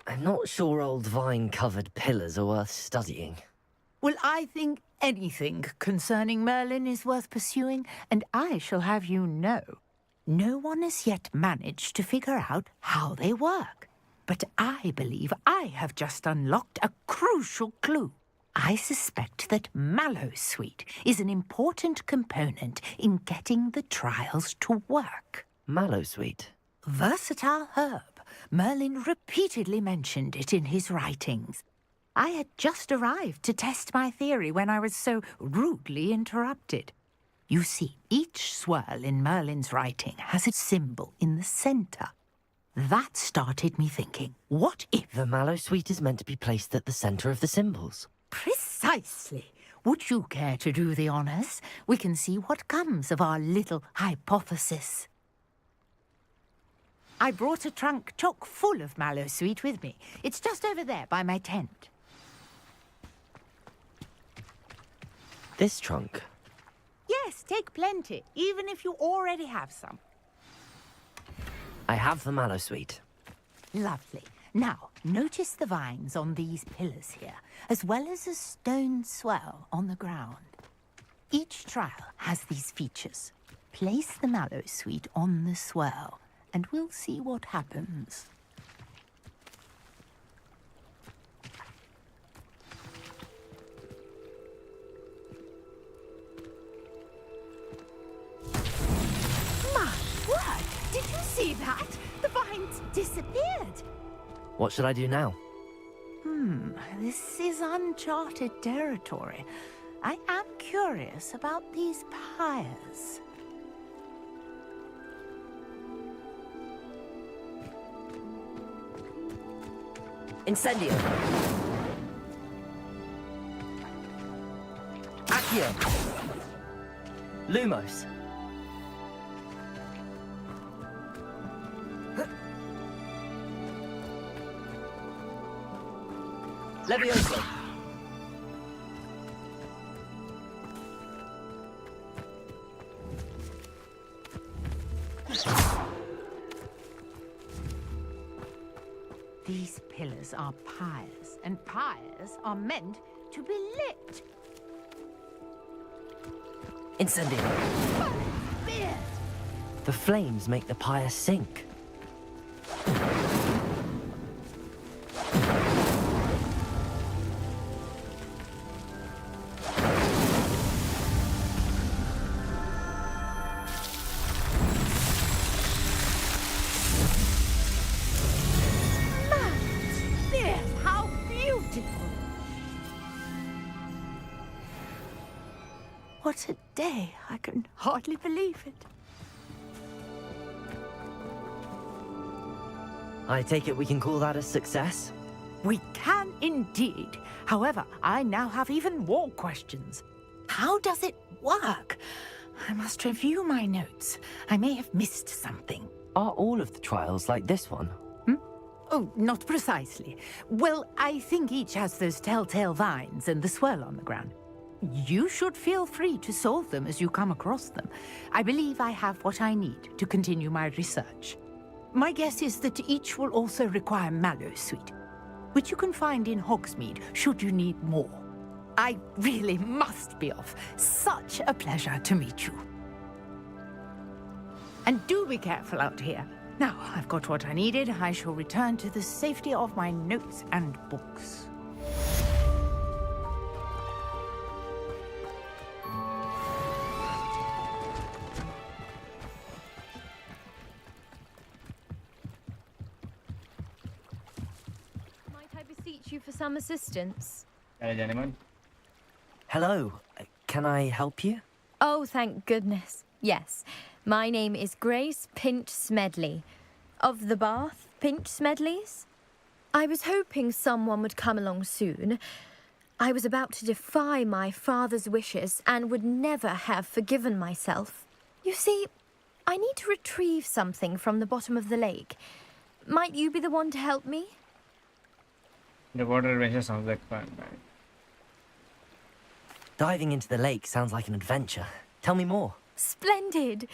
I'm not sure old vine-covered pillars are worth studying. Well, I think anything concerning Merlin is worth pursuing, and I shall have you know, no one has yet managed to figure out how they work. But I believe I have just unlocked a crucial clue. I suspect that Mallowsweet is an important component in getting the trials to work. Mallowsweet? Versatile herb. Merlin repeatedly mentioned it in his writings. I had just arrived to test my theory when I was so rudely interrupted. You see, each swirl in Merlin's writing has a symbol in the centre. That started me thinking, what if... The Mallowsweet is meant to be placed at the centre of the symbols. Precisely. Would you care to do the honours? We can see what comes of our little hypothesis. I brought a trunk chock full of Mallowsweet with me. It's just over there by my tent. This trunk? Yes, take plenty, even if you already have some. I have the Mallowsweet. Lovely. Now, notice the vines on these pillars here, as well as a stone swell on the ground. Each trial has these features. Place the Mallowsweet on the swell, and we'll see what happens. My word! Did you see that? The vines disappeared! What should I do now? This is uncharted territory. I am curious about these pyres. Incendio! Accio! Lumos! Levioso! These pillars are pyres, and pyres are meant to be lit. Incendio! The flames make the pyre sink. What a day! I can hardly believe it. I take it we can call that a success? We can indeed. However, I now have even more questions. How does it work? I must review my notes. I may have missed something. Are all of the trials like this one? Oh, not precisely. Well, I think each has those telltale vines and the swirl on the ground. You should feel free to solve them as you come across them. I believe I have what I need to continue my research. My guess is that each will also require mallow sweet, which you can find in Hogsmeade should you need more. I really must be off. Such a pleasure to meet you. And do be careful out here. Now, I've got what I needed. I shall return to the safety of my notes and books. Might I beseech you for some assistance? Gentlemen. Hello. Can I help you? Oh, thank goodness. Yes. My name is Grace Pinch Smedley. Of the Bath Pinch Smedleys? I was hoping someone would come along soon. I was about to defy my father's wishes and would never have forgiven myself. You see, I need to retrieve something from the bottom of the lake. Might you be the one to help me? The water adventure sounds like fun, right? Diving into the lake sounds like an adventure. Tell me more. Splendid!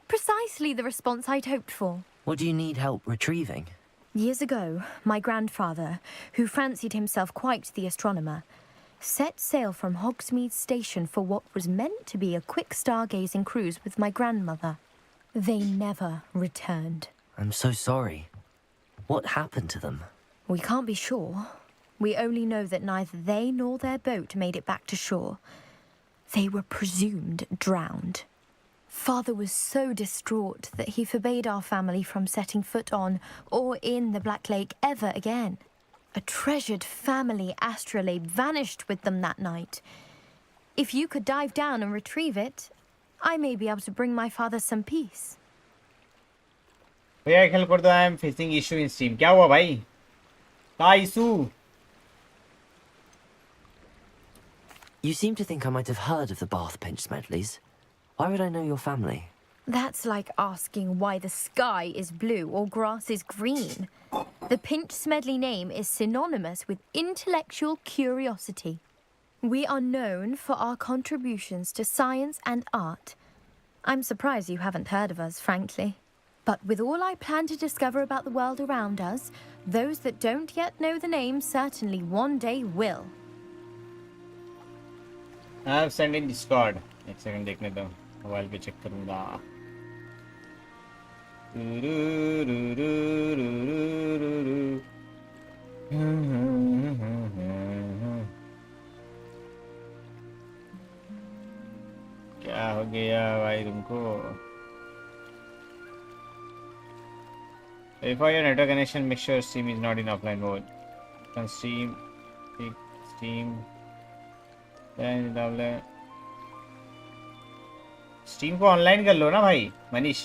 Precisely the response I'd hoped for. What do you need help retrieving? Years ago, my grandfather, who fancied himself quite the astronomer, set sail from Hogsmeade Station for what was meant to be a quick stargazing cruise with my grandmother. They never returned. I'm so sorry. What happened to them? We can't be sure. We only know that neither they nor their boat made it back to shore. They were presumed drowned. Father was so distraught that he forbade our family from setting foot on or in the Black Lake ever again. A treasured family astrolabe vanished with them that night. If you could dive down and retrieve it, I may be able to bring my father some peace. भैया help कर दो. I am facing issue in Steam. क्या हुआ भाई? क्या issue? You seem to think I might have heard of the Bath Pinch Smedleys. Why would I know your family? That's like asking why the sky is blue or grass is green. The Pinch Smedley name is synonymous with intellectual curiosity. We are known for our contributions to science and art. I'm surprised you haven't heard of us, frankly. But with all I plan to discover about the world around us, those that don't yet know the name certainly one day will. I have sent in Discord. एक second देखने दो. Mobile पे check करूंगा. क्या हो गया भाई तुमको? Verify your network connection. Make sure Steam is not in offline mode. On Steam, pick Steam. Then double. Steam को ऑनलाइन कर लो ना भाई मनीष.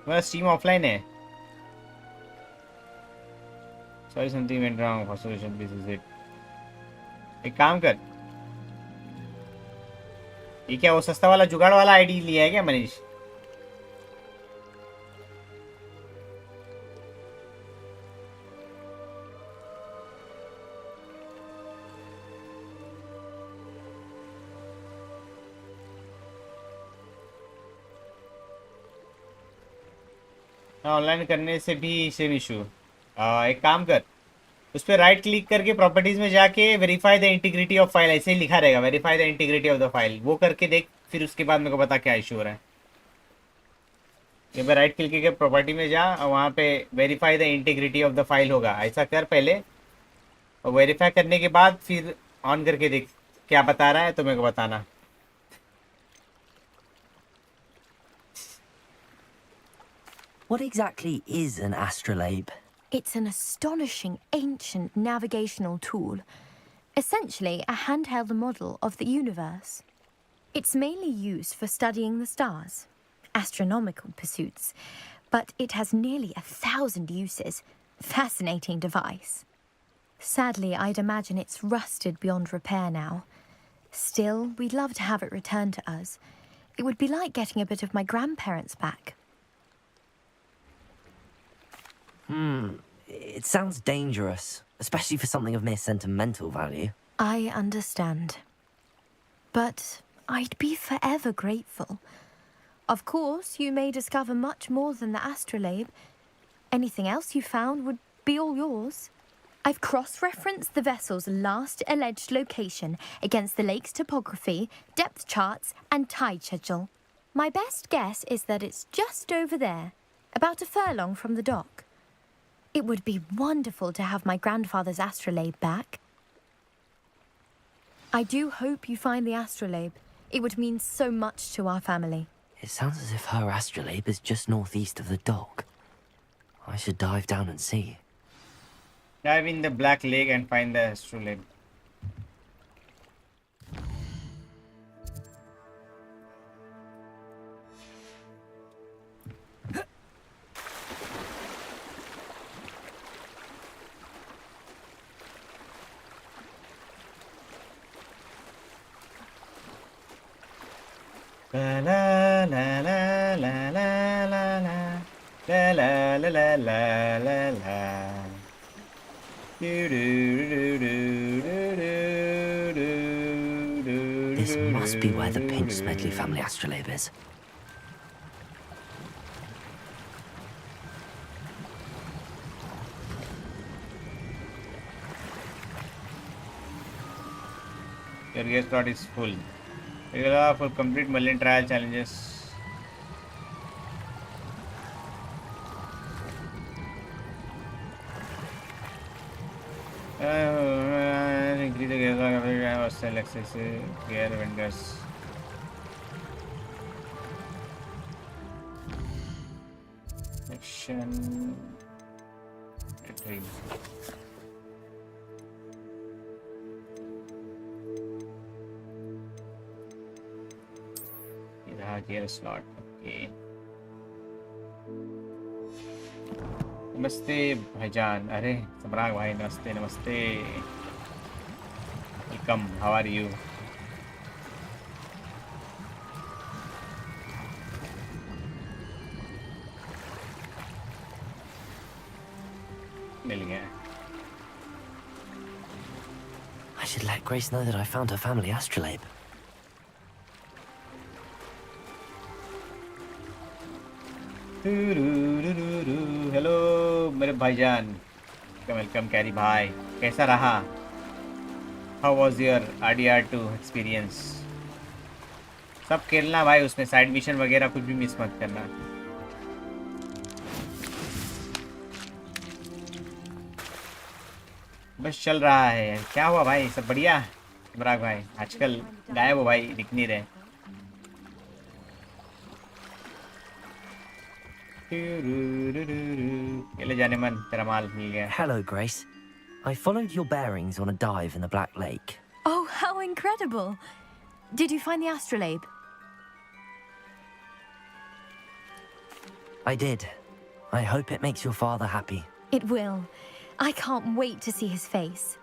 मेरा Steam ऑफलाइन है. Sorry, something went wrong. For solution, this is it. एक काम कर. ये क्या वो सस्ता वाला जुगाड़ वाला आईडी लिया है क्या मनीष? ऑनलाइन करने से भी सेम इशू. एक काम कर, उस पर राइट क्लिक करके प्रॉपर्टीज में जाके verify the integrity of file, ऐसे ही लिखा रहेगा verify the integrity of the file. वो करके देख, फिर उसके बाद मेरे को बता क्या इशू हो रहा है. ये राइट क्लिक करके प्रॉपर्टी में जा और वहाँ पे verify the integrity of the file होगा. ऐसा कर पहले, और वेरीफाई करने के बाद फिर ऑन करके देख क्या बता रहा है, तो मेरे को बताना. What exactly is an astrolabe? It's an astonishing ancient navigational tool. Essentially a handheld model of the universe. It's mainly used for studying the stars, astronomical pursuits, but it has nearly 1,000 uses. Fascinating device. Sadly, I'd imagine it's rusted beyond repair now. Still, we'd love to have it returned to us. It would be like getting a bit of my grandparents back. It sounds dangerous, especially for something of mere sentimental value. I understand. But I'd be forever grateful. Of course, you may discover much more than the astrolabe. Anything else you found would be all yours. I've cross-referenced the vessel's last alleged location against the lake's topography, depth charts, and tide schedule. My best guess is that it's just over there, about a furlong from the dock. It would be wonderful to have my grandfather's astrolabe back. I do hope you find the astrolabe. It would mean so much to our family. It sounds as if her astrolabe is just northeast of the dock. I should dive down and see. Dive in the Black Lake and find the astrolabe. La la la la la la la la la la la la la la la. This must be where the Pinch Smedley family astrolabe is. Your gear slot is full. You will allow for complete million trial challenges. Increase the gear slot or sell excessive gear vendors. Action. Retrieve. Gear slot. Okay. नमस्ते भाईजान. अरे सम्राग भाई नमस्ते नमस्ते. Welcome. How are you? मिल गया. I should let Grace know that I found her family astrolabe. Hello मेरे भाईजान. वेलकम कैरी भाई. कैसा रहा? How was your RDR2 experience? सब खेलना भाई, उसमें साइड मिशन वगैरह कुछ भी मिस मत करना. बस चल रहा है. क्या हुआ भाई? सब बढ़िया? इमरान भाई आजकल गायब हो भाई, दिख नहीं रहे. Hello, Grace. I followed your bearings on a dive in the Black Lake. Oh, how incredible! Did you find the astrolabe? I did. I hope it makes your father happy. It will. I can't wait to see his face.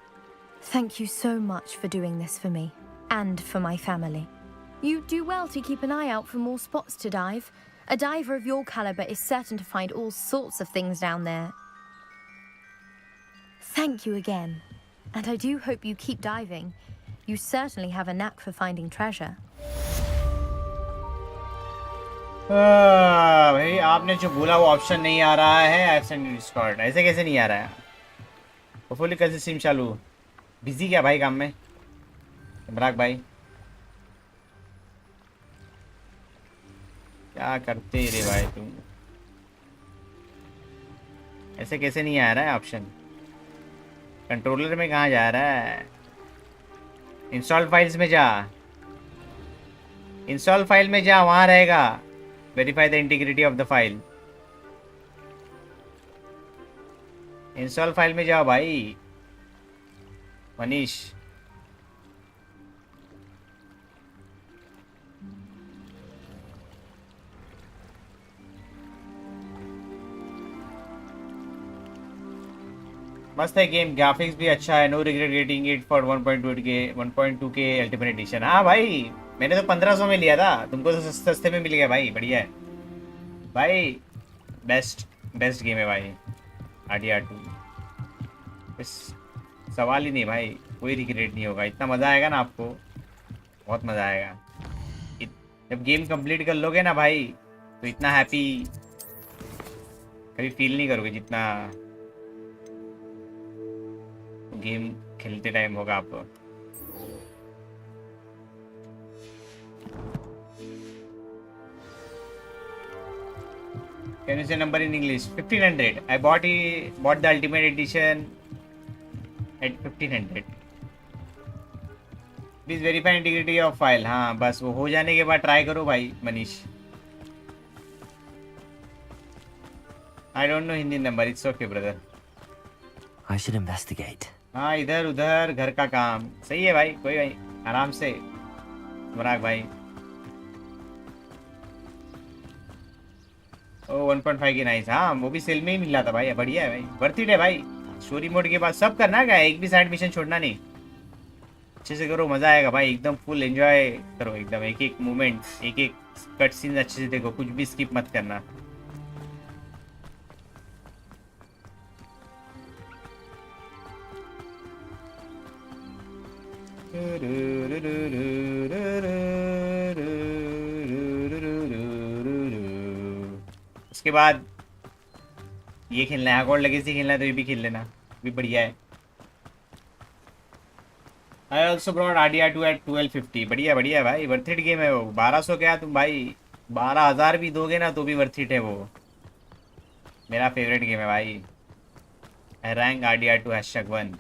Thank you so much for doing this for me, and for my family. You do well to keep an eye out for more spots to dive. A diver of your caliber is certain to find all sorts of things down there. Thank you again, and I do hope you keep diving. You certainly have a knack for finding treasure. भाई आपने जो बोला वो option नहीं आ रहा है. Absent Discord ऐसे कैसे नहीं आ रहा है? होपफुली कल से सिम चालू. बिजी क्या भाई काम में? इमरान भाई क्या करते रे भाई तुम? ऐसे कैसे नहीं आ रहा है ऑप्शन? कंट्रोलर में कहाँ जा रहा है? इंस्टॉल फाइल्स में जा. इंस्टॉल फाइल में जा, वहाँ रहेगा. Verify the integrity of the file. Install file में जाओ भाई. मनीष मस्त है गेम. ग्राफिक्स भी अच्छा है. No regret getting it for 1.2 K ultimate addition. हाँ भाई मैंने तो 1500 में लिया था. तुमको तो सस्ते में मिल गया भाई. बढ़िया है भाई. बेस्ट गेम है भाई RDR2. बस सवाल ही नहीं भाई. कोई रिग्रेट नहीं होगा. इतना मज़ा आएगा ना आपको, बहुत मज़ा आएगा. जब गेम कंप्लीट कर लोगे ना भाई तो इतना हैप्पी कभी फील नहीं करोगे जितना गेम खेलते टाइम होगा आपको। Can you say number in English? 1500. I bought the ultimate edition at 1500. Please verify integrity of file. हाँ बस वो हो जाने के बाद ट्राई करो भाई Manish. I don't know Hindi number. It's okay brother. I should investigate. हाँ इधर उधर घर का काम सही है भाई, कोई भाई आराम से मराग भाई। ओ 1.5 की नाइस। हाँ वो भी सेल में ही मिला था भाई, बढ़िया है भाई, वर्थ इट है भाई। स्टोरी मोड के बाद सब करना है, एक भी साइड मिशन छोड़ना नहीं, अच्छे से करो, मजा आएगा भाई, एकदम फुल एंजॉय करो, एकदम एक एक मोमेंट एक एक कट सीन अच्छे से देखो, कुछ भी स्किप मत करना। उसके बाद ये खेलना है, हॉगवर्ट्स लेगेसी खेलना है तो ये भी खेल लेना, भी बढ़िया है। I also brought RDR2 at 1250। बढ़िया बढ़िया भाई, वर्थ इट गेम है वो। 1200 क्या तुम भाई 12,000 भी दोगे ना तो भी वर्थ इट है वो, मेरा फेवरेट गेम है भाई। Rank RDR2 #1।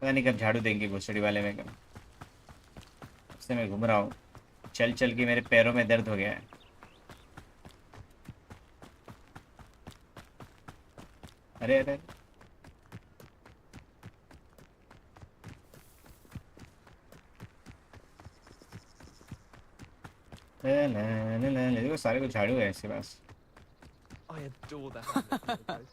पता नहीं कब झाड़ू देंगे घुसड़ी वाले में, कब से मैं घूम रहा हूँ, चल चल के मेरे पैरों में दर्द हो गया है। अरे अरे देखो सारे को झाड़ू है इसके पास। I adore the hamlet photos.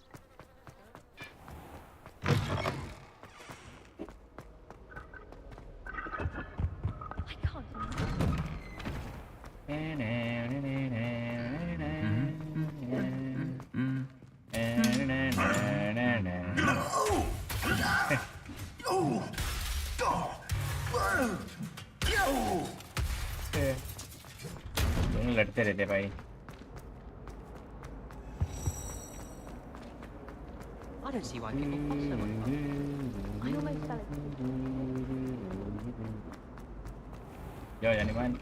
दोनों लड़ते रहते भाई। I don't see why people fuss so much. I almost fell asleep. जाओ जाने मान।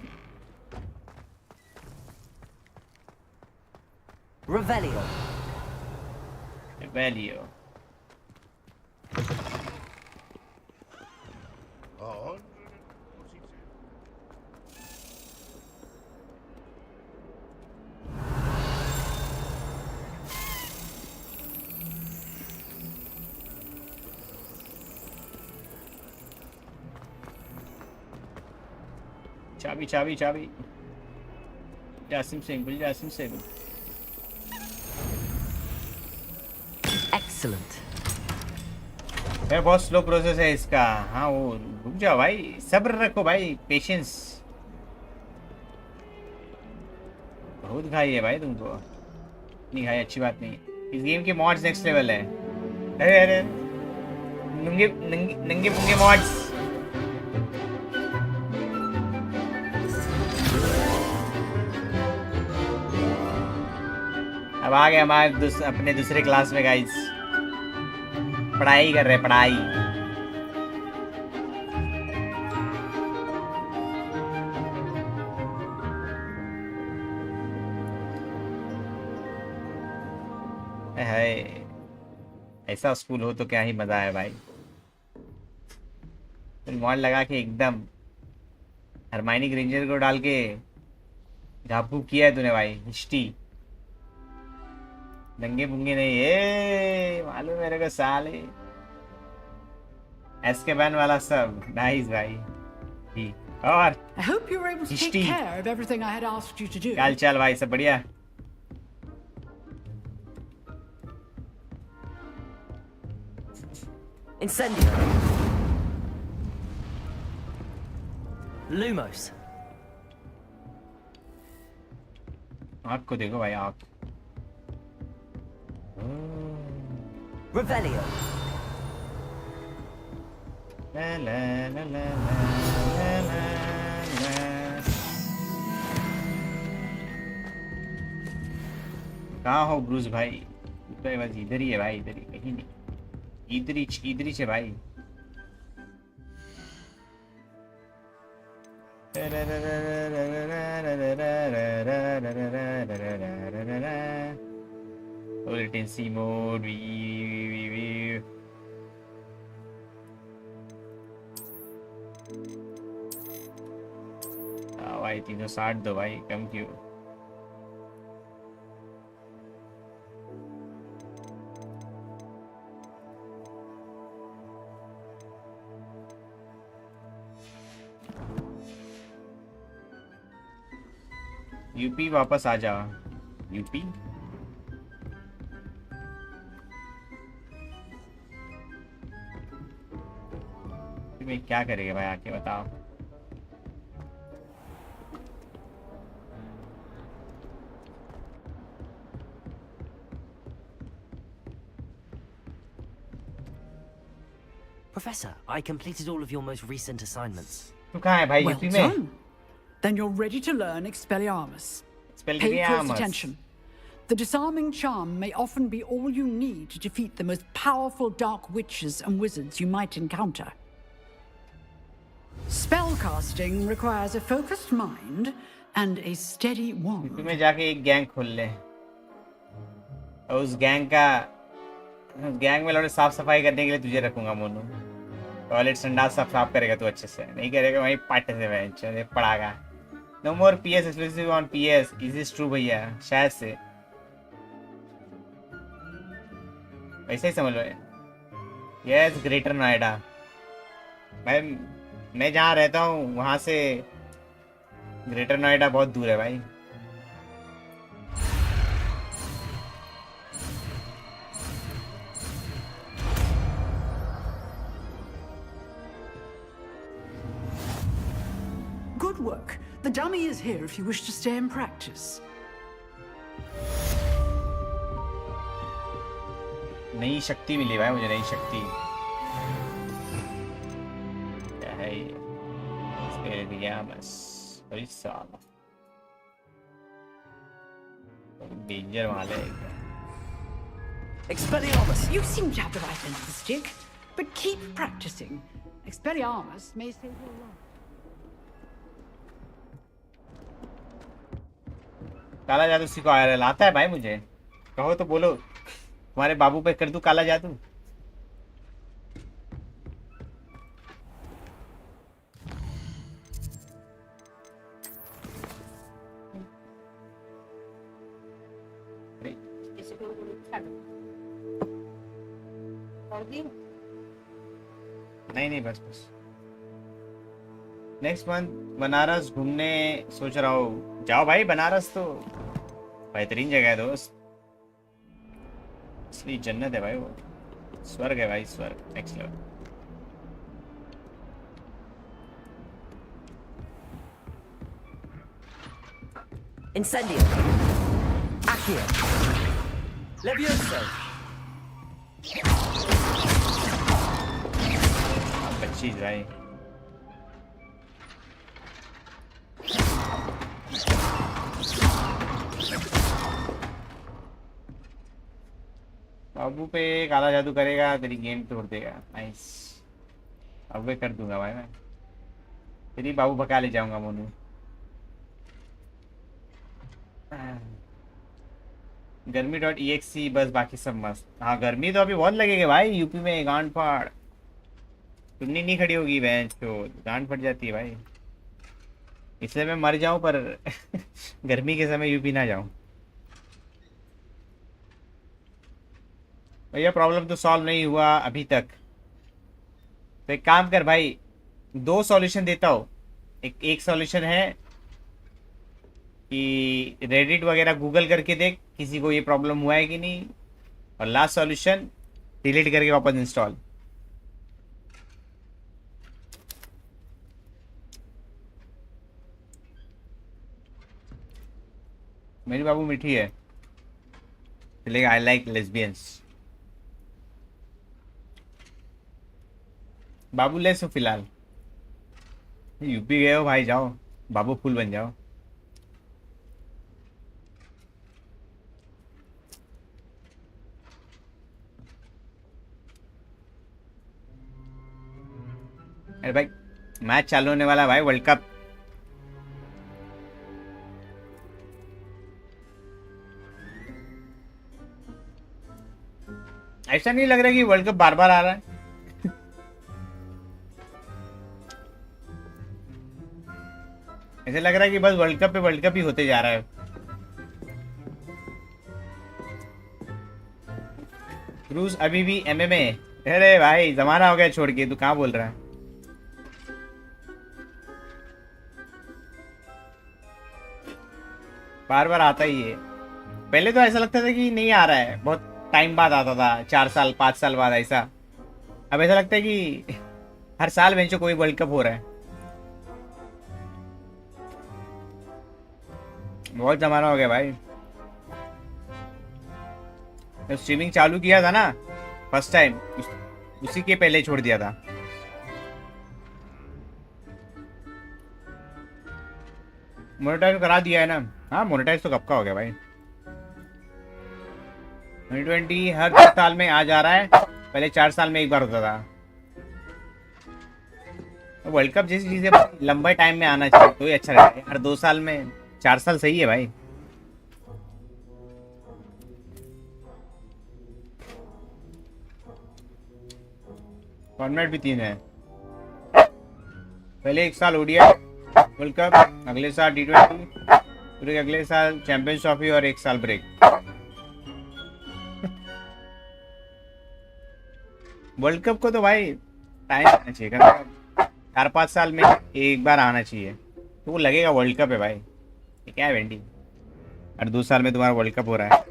Revelio. Revelio. चाबी चाबी चाबी। जासिम सिंह बोल, जासिम सिंह। Excellent. यार बहुत स्लो प्रोसेस है इसका। हाँ वो रुक जाओ भाई, सब्र रखो भाई, पेशेंस। बहुत घाई है भाई तुमको। नहीं घाई अच्छी बात नहीं। इस गेम के मॉड्स नेक्स्ट लेवल है। अरे अरे नंगे नंगे नंगे पुंगे मॉड्स। अब आ गए हमारे अपने दूसरे क्लास में गाइस, पढ़ाई कर रहे हैं, पढ़ाई। है ऐसा स्कूल हो तो क्या ही मजा है भाई। मॉड लगा के एकदम हरमाइनी ग्रेंजर को डाल के झापू किया है तूने भाई। हिस्ट्री नंगे पुंगे नहीं, ये मालूम मेरे को साले एस्केबान वाला सब। नाइस भाई। और I hope you were able to take history care of everything I had asked you to do. चाल चाल भाई, सब बढ़िया। Incendio. Lumos. आँख को देखो भाई आँख। Revelio. La la la la la la la। कहाँ हो ब्रूस भाई? तो बस इधर ही है भाई, इधर ही, कहीं नहीं, इधर ही है भाई। Latency mode, भाई 360 दो भाई, कम क्यों? यूपी वापस आ जा। यूपी में क्या करेगा भाई, आके बताओ। Professor, I completed all of your most recent assignments. तू कहाँ है भाई? Well यूपी में? done. Then you're ready to learn Expelliarmus. Pay close Expelliarmus. attention. The disarming charm may often be all you need to defeat the most powerful dark witches and wizards you might encounter. Spellcasting requires a focused mind and a steady wand. UP में जाके एक gang खोल ले और उस gang में लौटे साफ सफाई करने के लिए तुझे रखूंगा मोनू। टॉयलेट संडास सब साफ करेगा तू अच्छे से, नहीं करेगा वहीं पाटे से वहीं पड़ागा। No more PS exclusive on PS. Is this true भैया? शायद से वैसे ही समझ लो। Yes greater Noida. मैं जहाँ रहता हूँ वहाँ से ग्रेटर नोएडा बहुत दूर है भाई। Good work. The dummy is here if you wish to stay and practice. नई शक्ति मिली भाई मुझे, नई शक्ति। क्या है ये? Expelliarmus। अरे साला डेंजर वाले है। Expelliarmus, you seem to have the right end of the stick, but keep practicing. Expelliarmus may save your life. काला जादू सिखाया लाता है भाई मुझे, कहो तो बोलो, तुम्हारे बाबू पे कर दूं काला जादू। नहीं बस नेक्स्ट मंथ बनारस घूमने सोच रहा हूँ। जाओ भाई, बनारस तो बेहतरीन जगह है दोस्त, असली जन्नत है भाई, वो स्वर्ग है भाई, स्वर्ग next level. Incendio. Accio. Levioso. बच्ची भाई बाबू पे काला जादू करेगा तेरी गेम तोड़ देगा। नाइस, अब वे कर दूंगा भाई, मैं तेरी बाबू भगा ले जाऊंगा मोनू। गर्मी .exe बस, बाकी सब मस्त। हाँ गर्मी तो अभी बहुत लगेगी भाई यूपी में, गांड फाड़ चुन्नी नहीं खड़ी होगी बहन चो, गांड फट जाती है भाई। इसलिए मैं मर जाऊं पर गर्मी के समय यूपी ना जाऊं। भैया प्रॉब्लम तो सॉल्व नहीं हुआ अभी तक, तो एक काम कर भाई, दो सॉल्यूशन देता हूँ। एक सॉल्यूशन है कि रेडिट वगैरह गूगल करके देख किसी को ये प्रॉब्लम हुआ है कि नहीं, और लास्ट सॉल्यूशन डिलीट करके वापस इंस्टॉल। मेरी बाबू मीठी है, लेकिन I like lesbians. Babu less हो फिलहाल। यूपी गए हो भाई, जाओ बाबू फुल बन जाओ। अरे भाई मैच चालू होने वाला है भाई, वर्ल्ड कप। ऐसा नहीं लग रहा कि वर्ल्ड कप बार बार आ रहा है। ऐसे लग रहा है कि बस वर्ल्ड कप पे वर्ल्ड कप ही होते जा रहा है। क्रूज अभी भी एमएमए। अरे भाई जमाना हो गया छोड़ के, तू कहाँ बोल रहा है? बार बार आता ही है। पहले तो ऐसा लगता था कि नहीं आ रहा है, बहुत टाइम बाद आता था, 4 साल 5 साल बाद ऐसा। अब ऐसा लगता है कि हर साल बेंचो कोई वर्ल्ड कप हो रहा है। बहुत जमाना हो गया भाई। तो स्ट्रीमिंग चालू किया था ना फर्स्ट टाइम, उसी के पहले छोड़ दिया था। मोनेटाइज करा दिया है ना। हाँ मोनेटाइज तो कब का हो गया भाई। 2020 हर 2 साल में आ जा रहा है, पहले 4 साल में एक बार होता था। वर्ल्ड कप जैसी चीजें लंबे टाइम में आना चाहिए तो ही अच्छा रहता है। हर 2 साल में 4 साल सही है भाई। फॉर्मेट भी 3 है, पहले 1 साल ओडीआई वर्ल्ड कप, अगले साल T20, फिर अगले साल चैंपियंस ट्रॉफी और 1 साल ब्रेक। वर्ल्ड कप को तो भाई टाइम आना चाहिए, 4-5 साल में एक बार आना चाहिए तो वो लगेगा वर्ल्ड कप है भाई। ये क्या है वेंडी, हर 2 साल में तुम्हारा वर्ल्ड कप हो रहा है,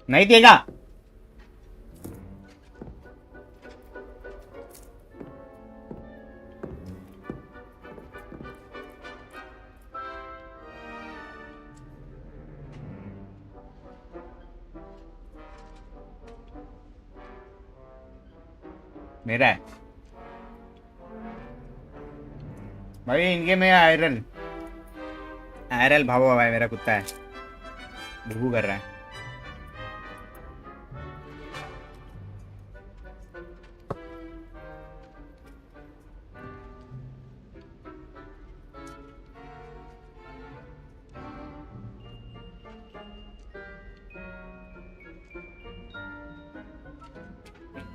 नहीं देगा। मेरा है भाई, इनके में आयरल आयरल भावो भाई, मेरा कुत्ता है, भूखू कर रहा है।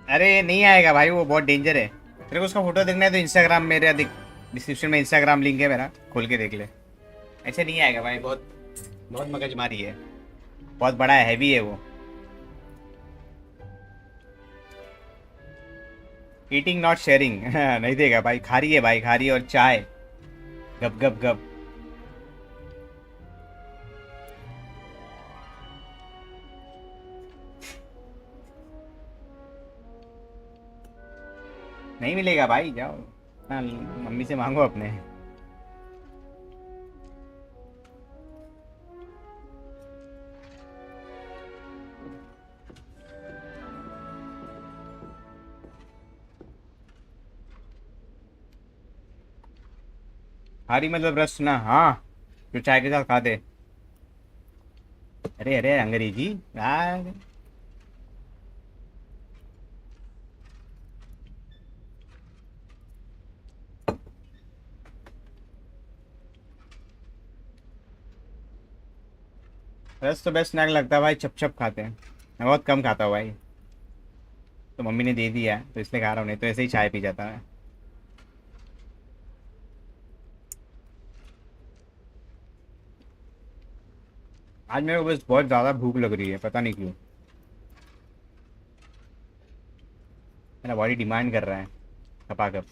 अरे नहीं आएगा भाई, वो बहुत डेंजर है। तेरे को उसका फोटो देखना है तो इंस्टाग्राम मेरे डिस्क्रिप्शन में इंस्टाग्राम लिंक है मेरा, खोल के देख ले। ऐसे नहीं आएगा भाई, बहुत बहुत मगजमारी है, बहुत बड़ा है, हैवी है वो। ईटिंग नॉट शेयरिंग नहीं देगा भाई, खारी है भाई, खारी और चाय गप गप गप। नहीं मिलेगा भाई, जाओ मम्मी से मांगो अपने। हारी मतलब रस ना, हाँ जो चाय के साथ खाते। अरे अरे अंग्रेजी यार, रस तो बेस्ट स्नैक लगता है भाई, चप चप खाते हैं। मैं बहुत कम खाता हूँ भाई, तो मम्मी ने दे दिया तो इसलिए खा रहा हूँ, नहीं तो ऐसे ही चाय पी जाता है। आज मेरे को बस बहुत ज़्यादा भूख लग रही है, पता नहीं क्यों, मेरा बॉडी डिमांड कर रहा है खपाखप।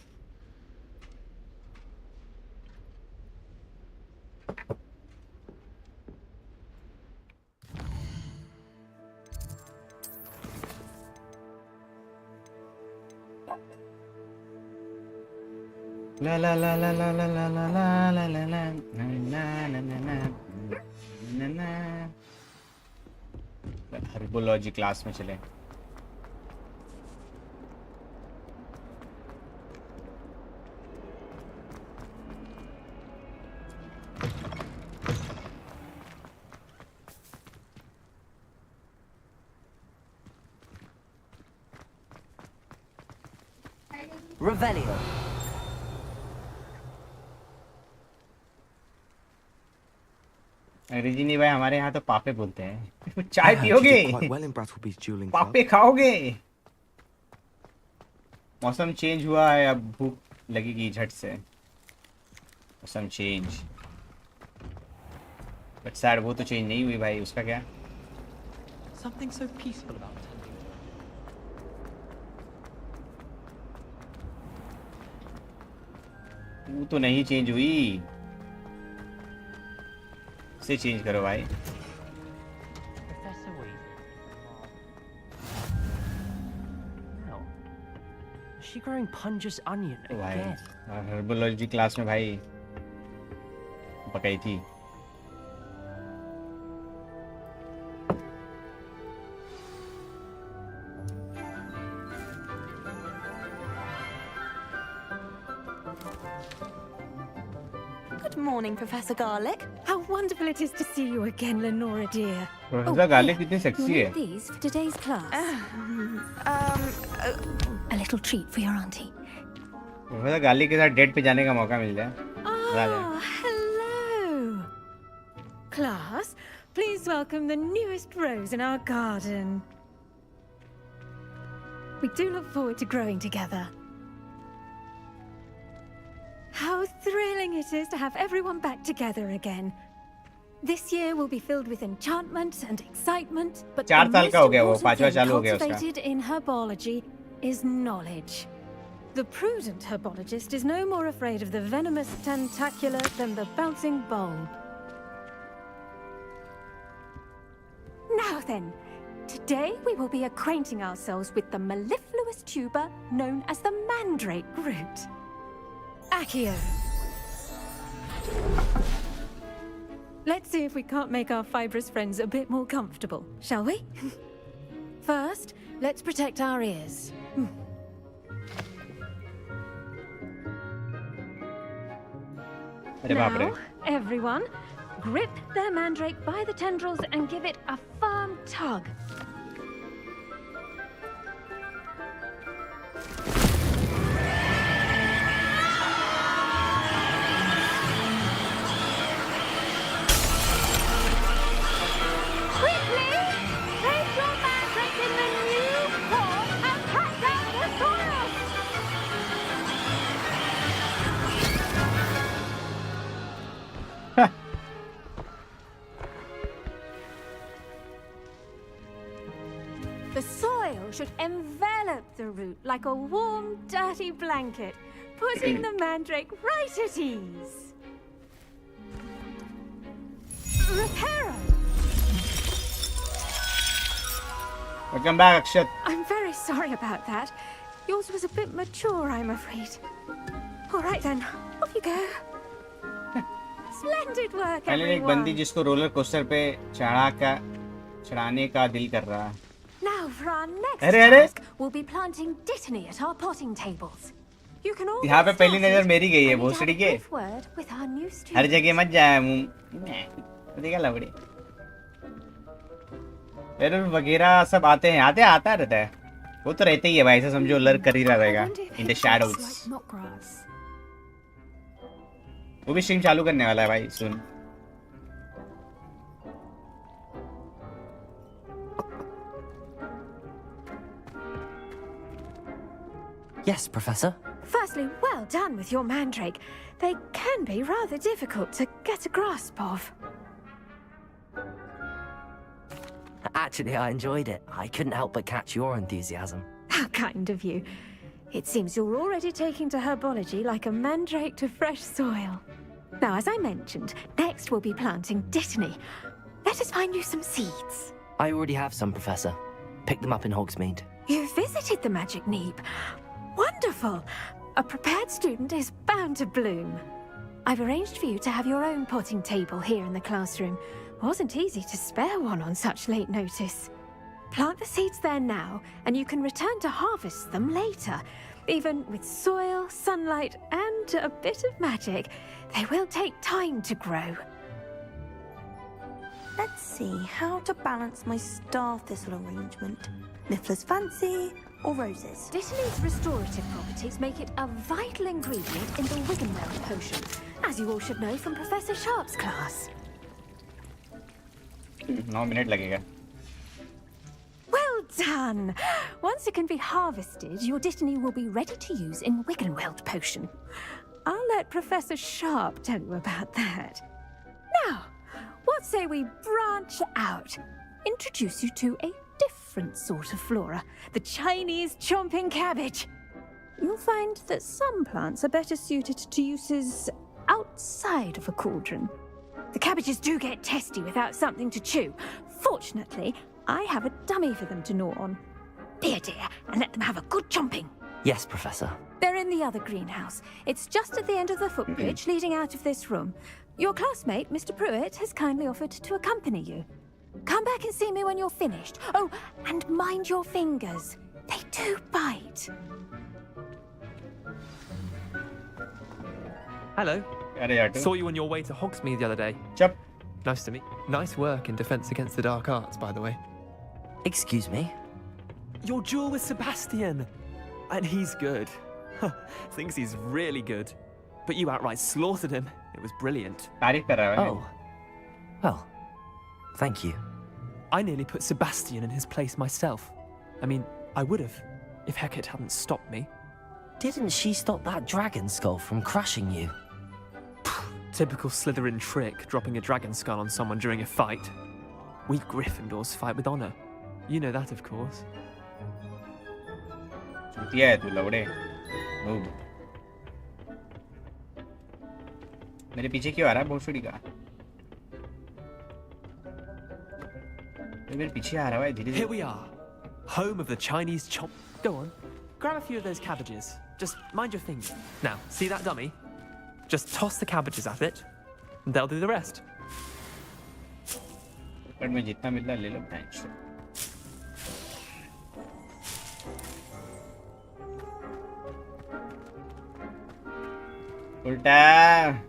La la la la la la la la la la la la na na na na na na na. Herbology class में चले। Revelio. अंग्रेजी नहीं भाई, हमारे यहाँ तो पापे बोलते हैं। चाय पियोगे? पापे खाओगे? मौसम चेंज हुआ है, अब भूख लगेगी झट से। मौसम चेंज, बट सैड वो तो चेंज नहीं हुई भाई, उसका क्या? Something so peaceful about it. वो तो नहीं चेंज हुई, से चेंज करो भाई। Professor Weed. No. Is she growing Punja's onion again? Herbology class में भाई पकाई थी। Good morning, Professor Garlic. How wonderful it is to see you again, Lenora dear. Professor garlic कितनी सेक्सी है। These for today's class. A little treat for your auntie. Professor garlic के साथ date पे जाने का मौका मिल जाए। Hello. Class, please welcome the newest rose in our garden. We do look forward to growing together. How thrilling it is to have everyone back together again. This year will be filled with enchantment and excitement, but the 4 साल का हो गया वो, most 5वां important चालू हो thing गया उसका। cultivated in herbology is knowledge. The prudent herbologist is no more afraid of the venomous tentacular than the bouncing bulb. Now then, today we will be acquainting ourselves with the mellifluous tuber known as the mandrake root. Accio. Let's see if we can't make our fibrous friends a bit more comfortable, shall we? First, let's protect our ears. Now, everyone, grip their mandrake by the tendrils and give it a firm tug. The soil should envelop the root like a warm, dirty blanket, putting the mandrake right at ease. Reparo! Welcome back, Akshat. I'm very sorry about that. Yours was a bit mature, I'm afraid. All right then, off you go. Splendid work, पहले एक बंदी जिसको roller coaster पे चढ़ाने का दिल कर रहा है। Now for our next अरे task, we'll be planting dittany at our potting tables. You can all यहाँ पे पहली नजर मेरी गई है भोसड़ी के। word with our new students. हर जगह मत जाए मुंह देखा लवड़ी। एरर वगैरह सब आते हैं, आता रहता है। वो तो रहते ही है भाई, ऐसा समझो लर्क कर ही रहेगा इन द शैडोज। वो भी स्ट्रीम चालू करने वाला है भाई सुन। Yes, Professor. Firstly, well done with your mandrake. They can be rather difficult to get a grasp of. Actually, I enjoyed it. I couldn't help but catch your enthusiasm. How kind of you. It seems you're already taking to herbology like a mandrake to fresh soil. Now, as I mentioned, next we'll be planting dittany. Let us find you some seeds. I already have some, Professor. Picked them up in Hogsmeade. You visited the Magic Neep. Wonderful! A prepared student is bound to bloom. I've arranged for you to have your own potting table here in the classroom. Wasn't easy to spare one on such late notice. Plant the seeds there now, and you can return to harvest them later. Even with soil, sunlight, and a bit of magic, they will take time to grow. Let's see how to balance my star thistle arrangement. Niffler's fancy or roses? Dittany's restorative properties make it a vital ingredient in the Wiggenweld potion, as you all should know from Professor Sharp's class. 9 minutes लगेगा. Well done! Once it can be harvested, your Dittany will be ready to use in Wiggenweld potion. I'll let Professor Sharp tell you about that. Now, what say we branch out? Introduce you to a different sort of flora, the Chinese chomping cabbage. You'll find that some plants are better suited to uses outside of a cauldron. The cabbages do get testy without something to chew. Fortunately, I have a dummy for them to gnaw on. Be a dear and let them have a good chomping. Yes, Professor. They're in the other greenhouse. It's just at the end of the footbridge leading out of this room. Your classmate, Mr. Pruitt, has kindly offered to accompany you. Come back and see me when you're finished. Oh, and mind your fingers. They do bite. Hello. Arey Saw you on your way to Hogsmeade the other day. Chup. Nice to meet. Nice work in Defense Against the Dark Arts, by the way. Excuse me? Your duel with Sebastian. And he's good. Thinks he's really good. But you outright slaughtered him. It was brilliant. Oh. Well, thank you. I nearly put Sebastian in his place myself. I mean, I would have, if Hecate hadn't stopped me. Didn't she stop that dragon skull from crushing you? Typical Slytherin trick, dropping a dragon skull on someone during a fight. We Gryffindors fight with honor. You know that, of course. चूतिया है तू लौड़े. Move. मेरे पीछे क्यों आ रहा है भोसड़ी का? मेरे पीछे आ रहा है धीरे-धीरे. Here we are, home of the Chinese chomp. Go on, grab a few of those cabbages. Just mind your fingers. Now, see that dummy? Just toss the cabbages at it, and they'll do the rest. पर मैं जितना मिलता ले लो bench. उल्टा.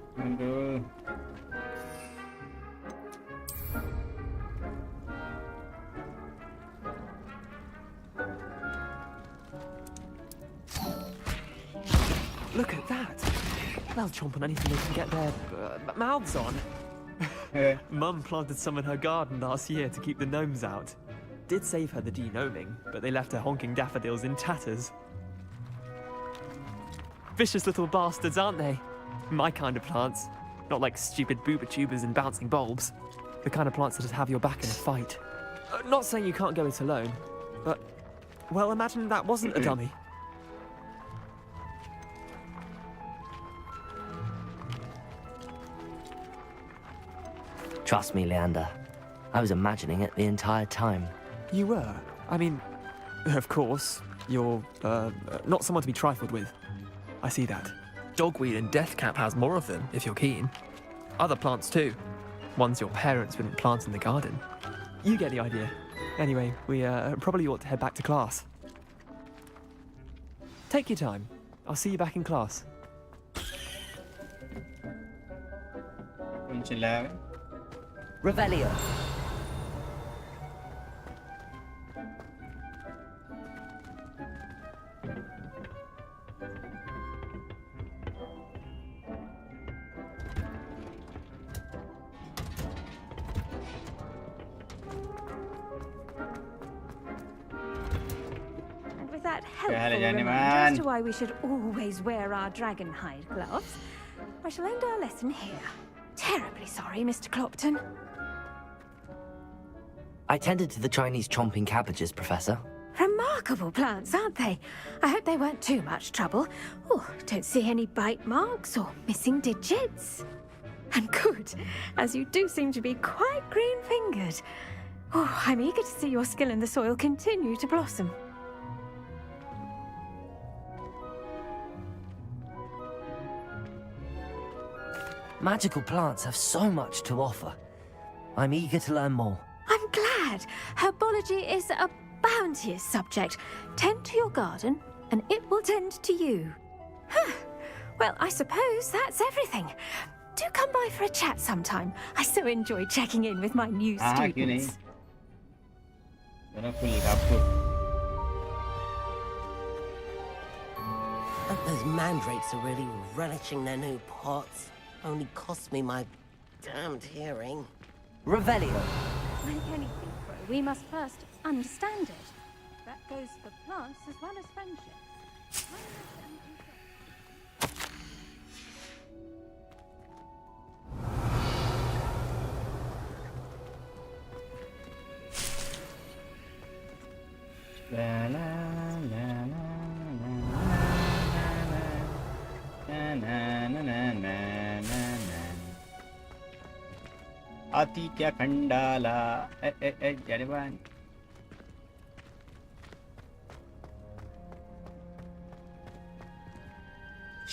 Look at that. They'll chomp on anything they can get their mouths on. Mum planted some in her garden last year to keep the gnomes out. Did save her the de-gnoming, but they left her honking daffodils in tatters. Vicious little bastards, aren't they? My kind of plants. Not like stupid booba tubers and bouncing bulbs. The kind of plants that have your back in a fight. Not saying you can't go it alone, but... well, imagine that wasn't a dummy. Trust me, Leander. I was imagining it the entire time. You were? I mean, of course, you're, not someone to be trifled with. I see that. Dogweed and deathcap has more of them, if you're keen. Other plants too. Ones your parents wouldn't plant in the garden. You get the idea. Anyway, we probably ought to head back to class. Take your time. I'll see you back in class. Revelio. And with that helpful reminder as to why we should always wear our dragon hide gloves, I shall end our lesson here. Terribly sorry, Mr. Clopton. I tended to the Chinese chomping cabbages, Professor. Remarkable plants, aren't they? I hope they weren't too much trouble. Oh, don't see any bite marks or missing digits. And good, as you do seem to be quite green-fingered. Oh, I'm eager to see your skill in the soil continue to blossom. Magical plants have so much to offer. I'm eager to learn more. I'm glad. glad. Herbology is a bounteous subject. Tend to your garden, and it will tend to you. Well, I suppose that's everything. Do come by for a chat sometime. I so enjoy checking in with my new students. Those mandrakes are really relishing their new pots. Only cost me my damned hearing. Revelio. Like anything, Crow, we must first understand it. That goes for plants as well as friendships. La la la la la la. आती क्या Khandala जरबान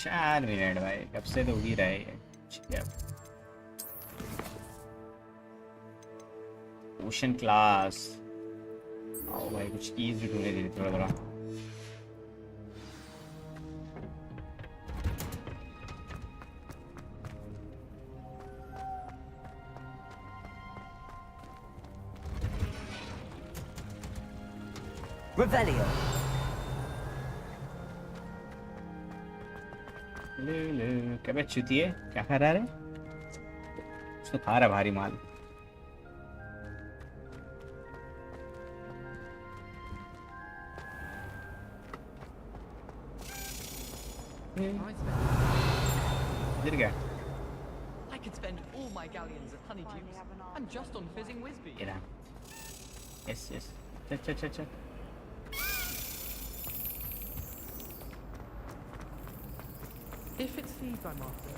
4 minute भाई कब से तो उड़ी रहे हैं ocean class ओ भाई कुछ कीज भी ढूंढने दे थोड़ा थोड़ा Revelio. क्या बे चुतिए क्या खा रहा है उसने खा रहा भारी माल गिर गया I could spend all my galleons at Honeydukes and just on fizzing Whizbee. Yes, yes. Check. If it's feed I'm after.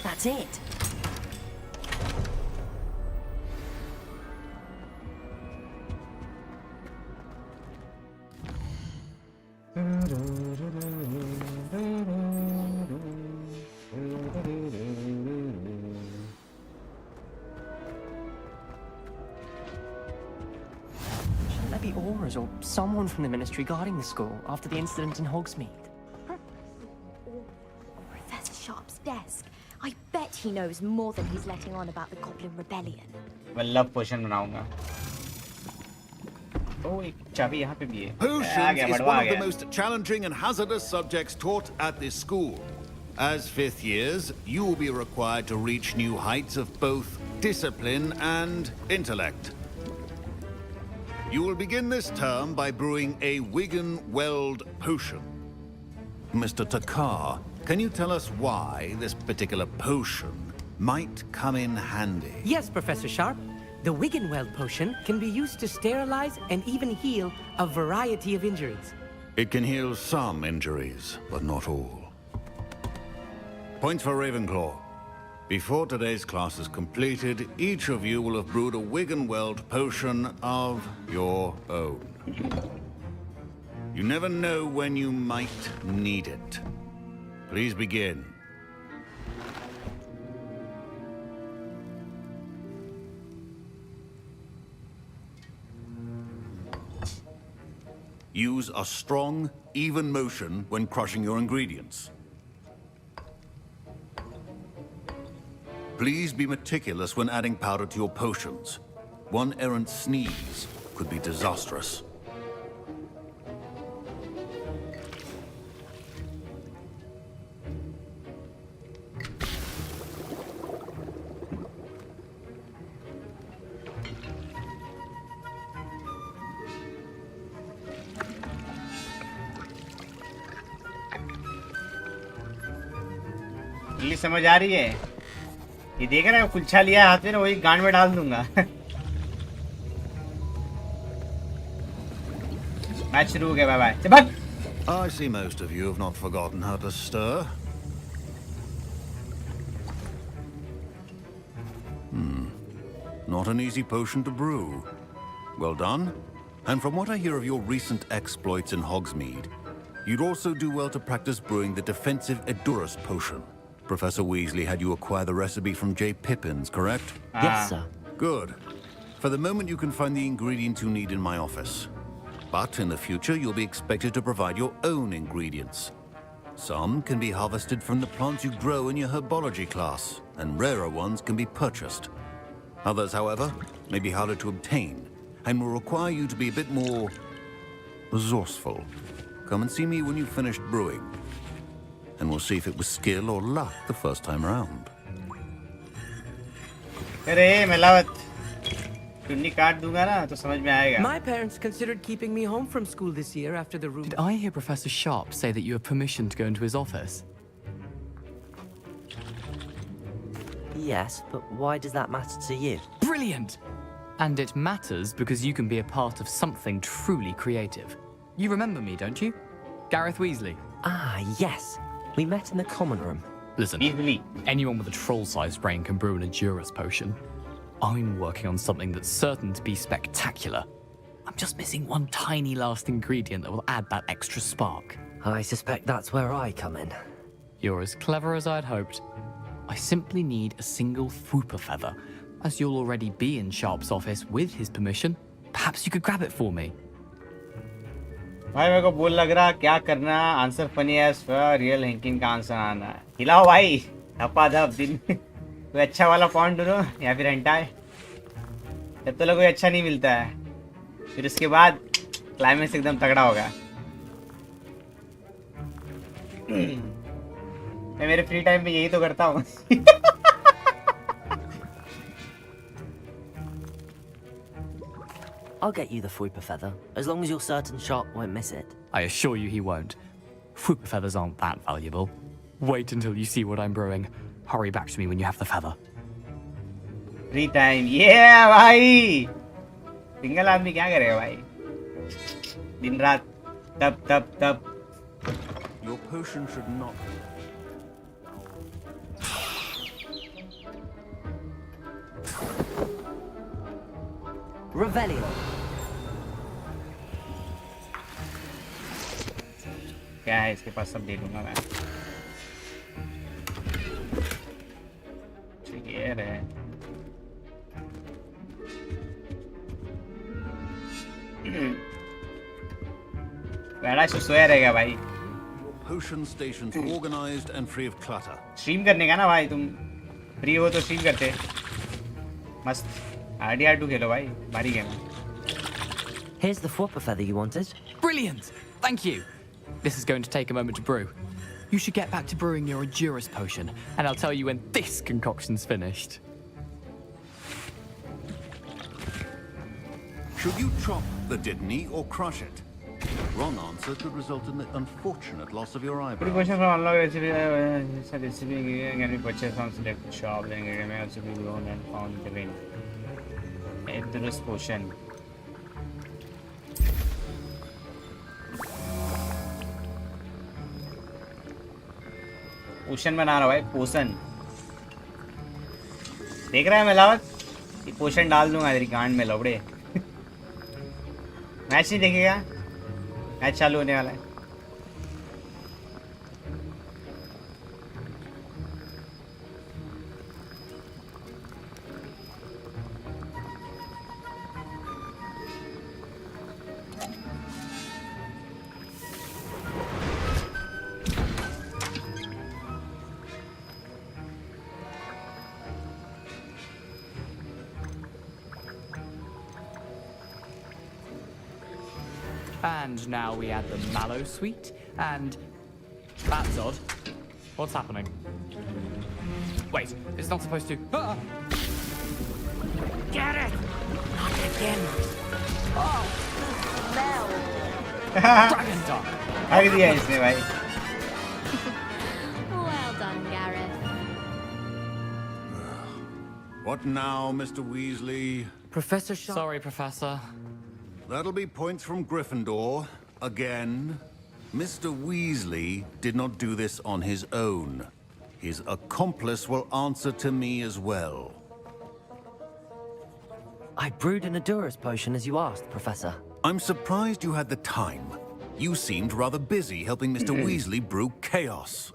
That's it. Aorus or someone from the ministry guarding the school after the incident in Hogsmeade. Professor Sharp's desk. I bet he knows more than he's letting on about the Goblin Rebellion. Vallabh पोशन बनाऊंगा ओ एक चाबी यहाँ पे भी है Potions is one of the most challenging and hazardous subjects taught at this school. As 5th years, you will be required to reach new heights of both discipline and intellect. You will begin this term by brewing a Wigan-Weld potion. Mr. Takar, can you tell us why this particular potion might come in handy? Yes, Professor Sharp. The Wigan-Weld potion can be used to sterilize and even heal a variety of injuries. It can heal some injuries, but not all. Points for Ravenclaw. Before today's class is completed, each of you will have brewed a Wigan-Weld potion of your own. You never know when you might need it. Please begin. Use a strong, even motion when crushing your ingredients. Please be meticulous when adding powder to your potions. One errant sneeze could be disastrous. Delhi समझ आ रही है ये देख रहा है कुल्छा लिया हाथ में ना वही गांड में डाल दूंगा मैच शुरू हो गया बाय बाय भाग I see most of you have not forgotten how to stir. Not an easy potion to brew. Well done. And from what I hear of your recent exploits in Hogsmeade, You'd also do well to practice brewing the defensive Aorus potion. Professor Weasley had you acquire the recipe from J. Pippin's, correct? Yes, sir. Good. For the moment, you can find the ingredients you need in my office. But in the future, you'll be expected to provide your own ingredients. Some can be harvested from the plants you grow in your herbology class, and rarer ones can be purchased. Others, however, may be harder to obtain, and will require you to be a bit more resourceful. Come and see me when you've finished brewing, and we'll see if it was skill or luck the first time around. अरे मिलावट चुन्नी काट दूंगा ना तो समझ में आएगा. My parents considered keeping me home from school this year after the room. Did I hear Professor Sharp say that you have permission to go into his office? Yes, but why does that matter to you? Brilliant! And it matters because you can be a part of something truly creative. You remember me, don't you? Gareth Weasley. Ah, yes. We met in the common room. Listen, anyone with a troll-sized brain can brew an Aorus potion. I'm working on something that's certain to be spectacular. I'm just missing one tiny last ingredient that will add that extra spark. I suspect that's where I come in. You're as clever as I'd hoped. I simply need a single Fwooper feather. As you'll already be in Sharp's office with his permission, perhaps you could grab it for me. भाई मेरे को बोल लग रहा क्या करना. Answer funny है real हैंकिन का आंसर आना है. हिलाओ भाई धपा धप दिन. कोई अच्छा वाला पॉइंट ढूंढो या फिर हटाए. जब तक कोई अच्छा नहीं मिलता है फिर उसके बाद क्लाइमेक्स एकदम तगड़ा होगा. मैं मेरे फ्री टाइम में यही तो करता हूँ. I'll get you the Fwooper feather, as long as you're certain Sharp won't miss it. I assure you he won't. Fwooper feathers aren't that valuable. Wait until you see what I'm brewing. Hurry back to me when you have the feather. Free time ये भाई. Single आदमी क्या करेगा भाई. दिन रात तब तब तब. Your potion should not. Revelio. क्या है इसके पास सब दे दूंगा मैं. ठीक है. बड़ा सोया रहेगा भाई. Potion stations organized and free of clutter. Stream करने का ना भाई. तुम फ्री हो तो स्ट्रीम करते. मस्त. RDR2 खेलो भाई. भारी गेम है. Here's the Fwooper feather you wanted. Brilliant! Thank you. This is going to take a moment to brew. You should get back to brewing your Aorus potion, and I'll tell you when this concoction's finished. Should you chop the Didney or crush it? Wrong answer could result in the unfortunate loss of your eyebrow. Question from unlock recipe. Recipe can be purchased from select shop. The ingredient may also be grown and found in the rain. Headless potion. पोशन बना रहा भाई. पोशन देख रहा है मिलावट. ये पोशन डाल दूंगा तेरी कांड में लौड़े. मैच नहीं देखेगा. मैच चालू होने वाला है. And now we add the mallow sweet, and that's odd. What's happening? Wait, it's not supposed to. Ah! Get it! Not again. Oh, smell. Dragon Duck. भाग दिया इसने भाई. Well done, Gareth. What now, Mr. Weasley? Professor Sharp. Sorry, Professor. That'll be points from Gryffindor. Again. Mr. Weasley did not do this on his own. His accomplice will answer to me as well. I brewed an Aorus potion as you asked, Professor. I'm surprised you had the time. You seemed rather busy helping Mr. Weasley brew chaos.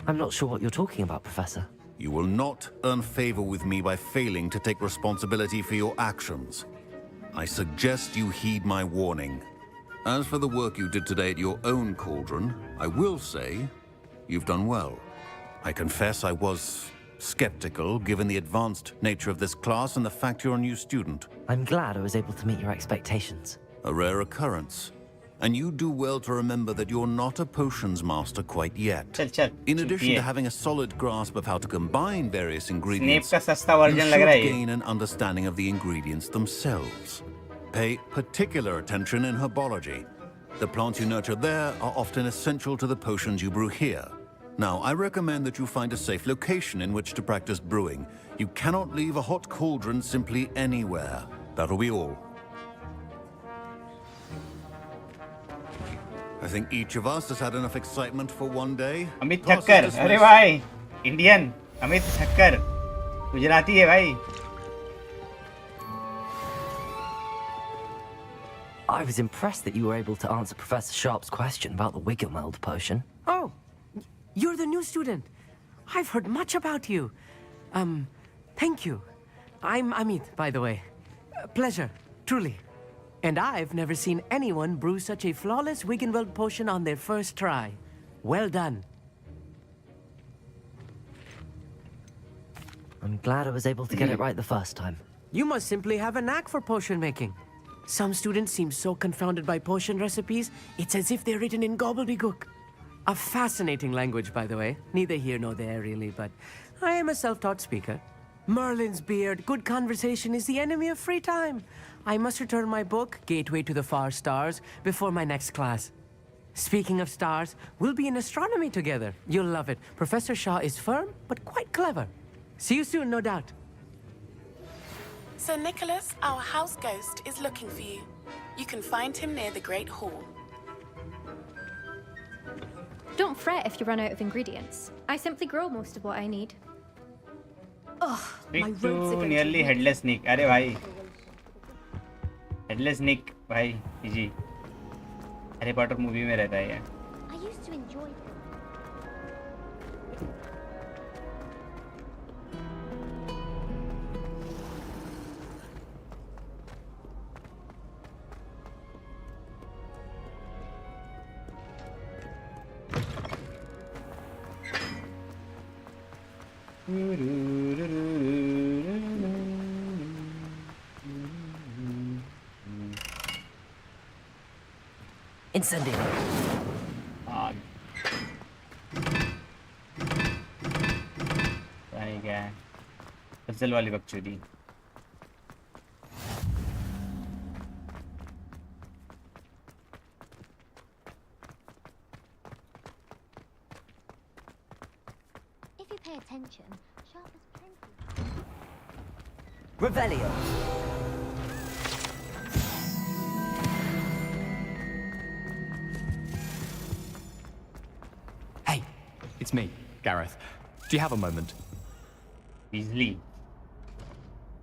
I'm not sure what you're talking about, Professor. You will not earn favor with me by failing to take responsibility for your actions. I suggest you heed my warning. As for the work you did today at your own cauldron, I will say you've done well. I confess I was skeptical, given the advanced nature of this class and the fact you're a new student. I'm glad I was able to meet your expectations. A rare occurrence. And you do well to remember that you're not a potions master quite yet. In addition to having a solid grasp of how to combine various ingredients, you should gain an understanding of the ingredients themselves. Pay particular attention in herbology. The plants you nurture there are often essential to the potions you brew here. Now, I recommend that you find a safe location in which to practice brewing. You cannot leave a hot cauldron simply anywhere. That'll be all. I think each of us has had enough excitement for one day. Amit Thakkar, अरे भाई, Indian, Amit Thakkar, Gujarati है भाई. I was impressed that you were able to answer Professor Sharp's question about the Wiggenweld potion. Oh, you're the new student. I've heard much about you. Thank you. I'm Amit, by the way. Pleasure, truly. And I've never seen anyone brew such a flawless Wiggenweld potion on their first try. Well done. I'm glad I was able to get it right the first time. You must simply have a knack for potion making. Some students seem so confounded by potion recipes, it's as if they're written in gobbledygook. A fascinating language, by the way. Neither here nor there, really, but I am a self-taught speaker. Merlin's beard, good conversation is the enemy of free time. I must return my book, Gateway to the Far Stars, before my next class. Speaking of stars, we'll be in astronomy together. You'll love it. Professor Shah is firm, but quite clever. See you soon, no doubt. Sir Nicholas, our house ghost, is looking for you. You can find him near the Great Hall. Don't fret if you run out of ingredients. I simply grow most of what I need. Ugh, my Speak roots are to going nearly headless Nick. अरे भाई, headless Nick भाई, जी. Harry Potter movie में रहता है ये. I used to enjoy them. Incendio. नहीं क्या है? पजल वाली बकचोदी. If you pay attention, Sharp has plenty. Revelio. It's me, Gareth. Do you have a moment? Weasley.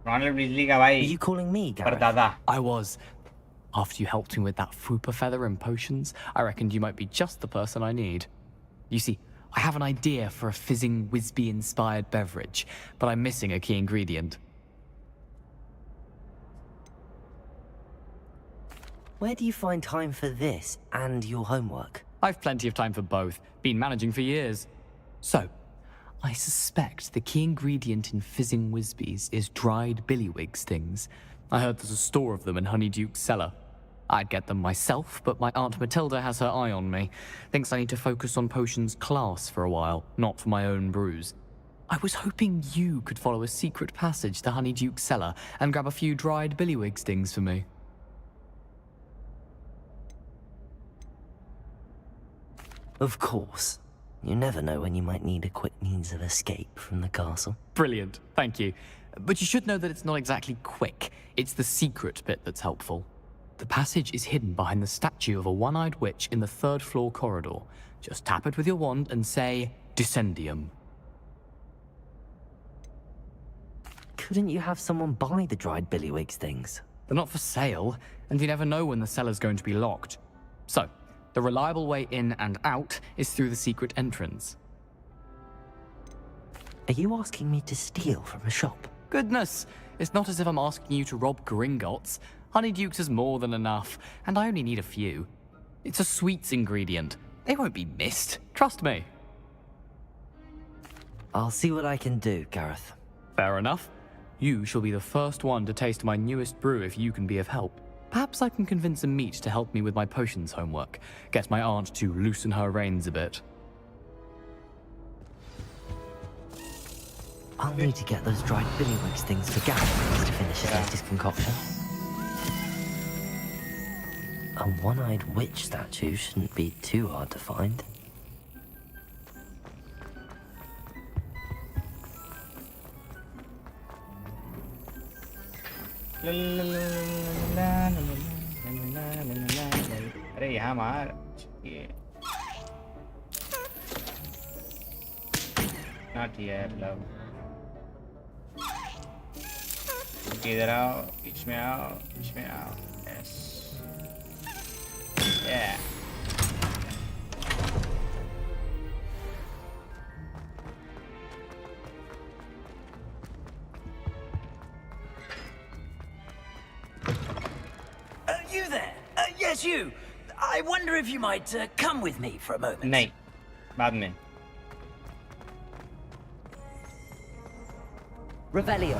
Ronald Weasley का भाई. Are you calling me, Gareth? परदादा. I was. After you helped me with that fupa feather and potions, I reckoned you might be just the person I need. You see, I have an idea for a fizzing Wisby-inspired beverage, but I'm missing a key ingredient. Where do you find time for this and your homework? I've plenty of time for both. Been managing for years. So, I suspect the key ingredient in fizzing Wisbies is dried billywig stings. I heard there's a store of them in Honeyduke's cellar. I'd get them myself, but my Aunt Matilda has her eye on me. Thinks I need to focus on potions class for a while, not for my own brews. I was hoping you could follow a secret passage to Honeyduke's cellar and grab a few dried billywig stings for me. Of course. You never know when you might need a quick means of escape from the castle. Brilliant, thank you. But you should know that it's not exactly quick. It's the secret bit that's helpful. The passage is hidden behind the statue of a one-eyed witch in the third-floor corridor. Just tap it with your wand and say, Descendium. Couldn't you have someone buy the dried billywig stings? They're not for sale, and you never know when the cellar's going to be locked. So, the reliable way in and out is through the secret entrance. Are you asking me to steal from a shop? Goodness, it's not as if I'm asking you to rob Gringotts. Honeydukes is more than enough, and I only need a few. It's a sweets ingredient. They won't be missed, trust me. I'll see what I can do, Gareth. Fair enough. You shall be the first one to taste my newest brew if you can be of help. Perhaps I can convince a meat to help me with my potions homework. Get my aunt to loosen her reins a bit. I'll need to get those dried billywigs things for Gareth to finish his latest concoction. A one-eyed witch statue shouldn't be too hard to find. अरे यहाँ मार ये not yet love इधर आओ बीच में आओ yes yeah You there? Yes, you. I wonder if you might come with me for a moment. नहीं बाद में Revelio.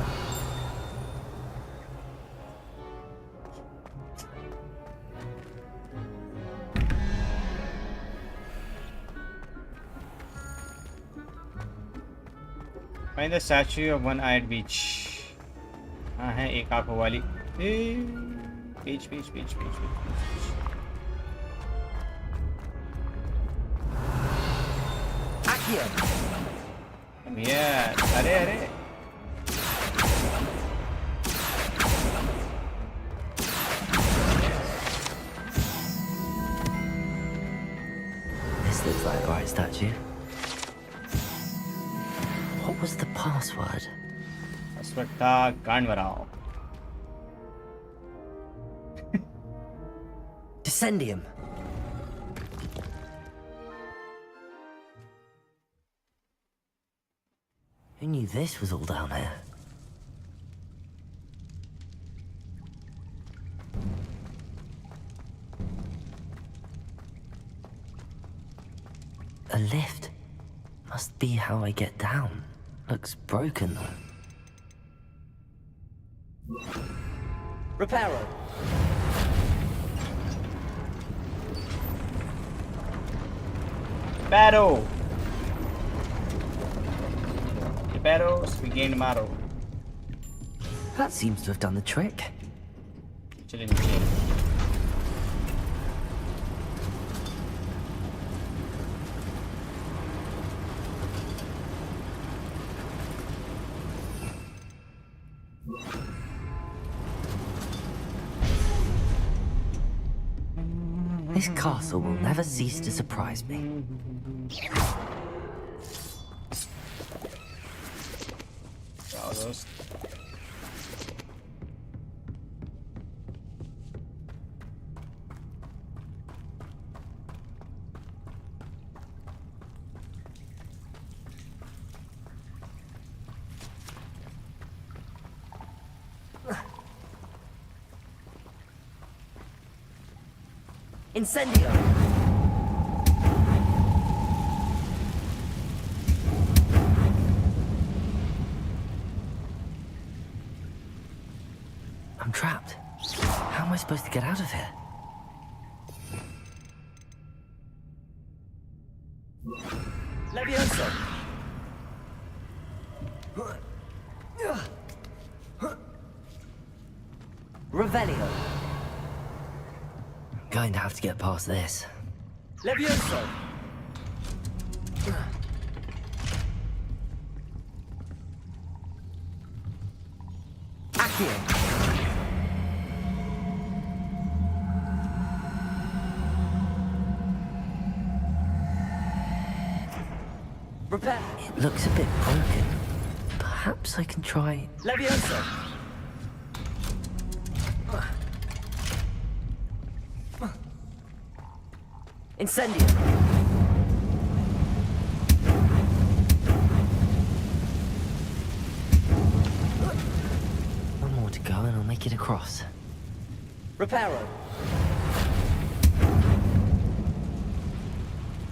Find the statue of one-eyed witch. हाँ है एक आंखों वाली Peach. Accio. Come here. Arre. This looks like the right statue. What was the password? Password था कांड भराओ. Descendium. Who knew this was all down here? A lift. Must be how I get down. Looks broken though. Reparo. Battle. Battles, we gain Maro. That seems to have done the trick. चलिए नीचे. This castle will never cease to surprise me. Aorus. Incendio. I'm trapped. How am I supposed to get out of here? Levioso. Revelio. Going to have to get past this. Levioso. Accio. Repair. It looks a bit broken. Perhaps I can try... Levioso. Incendio! One more to go and I'll make it across. Reparo!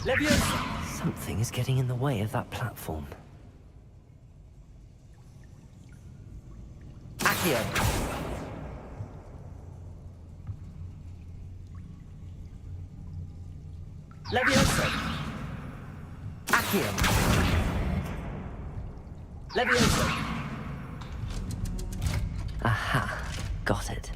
Leviosa! Something is getting in the way of that platform. Accio! Leviosa! Accio! Leviosa! Aha! Got it.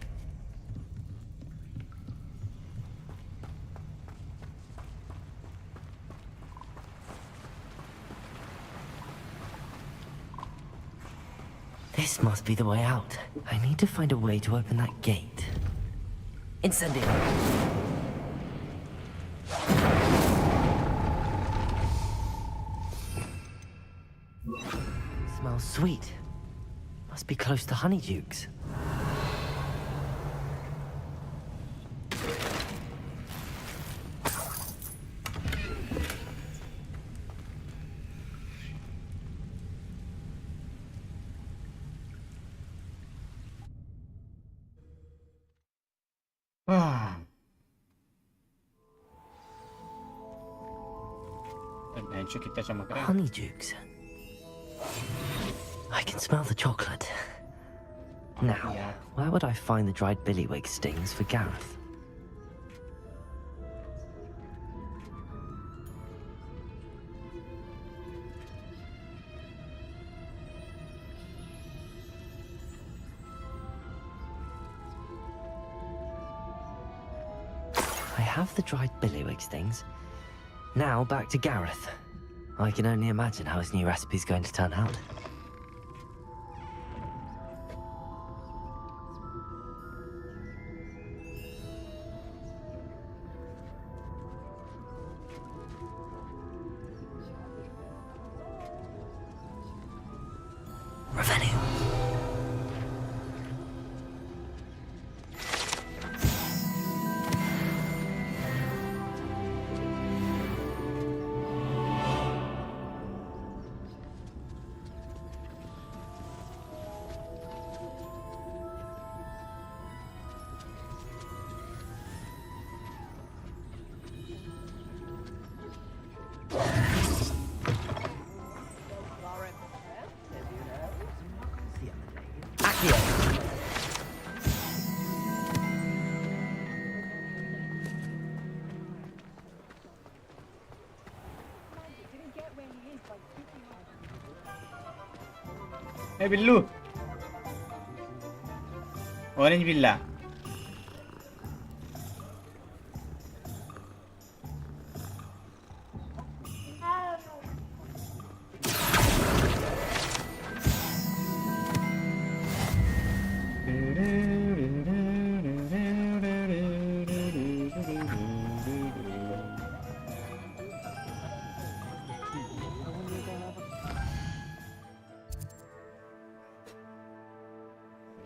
This must be the way out. I need to find a way to open that gate. Incendio! Smells sweet. Must be close to honeydukes. Honeydukes. I can smell the chocolate. Now, where would I find the dried billywig stings for Gareth? I have the dried billywig stings. Now back to Gareth. I can only imagine how his new recipe's going to turn out. Hey Billu. Orange Villa.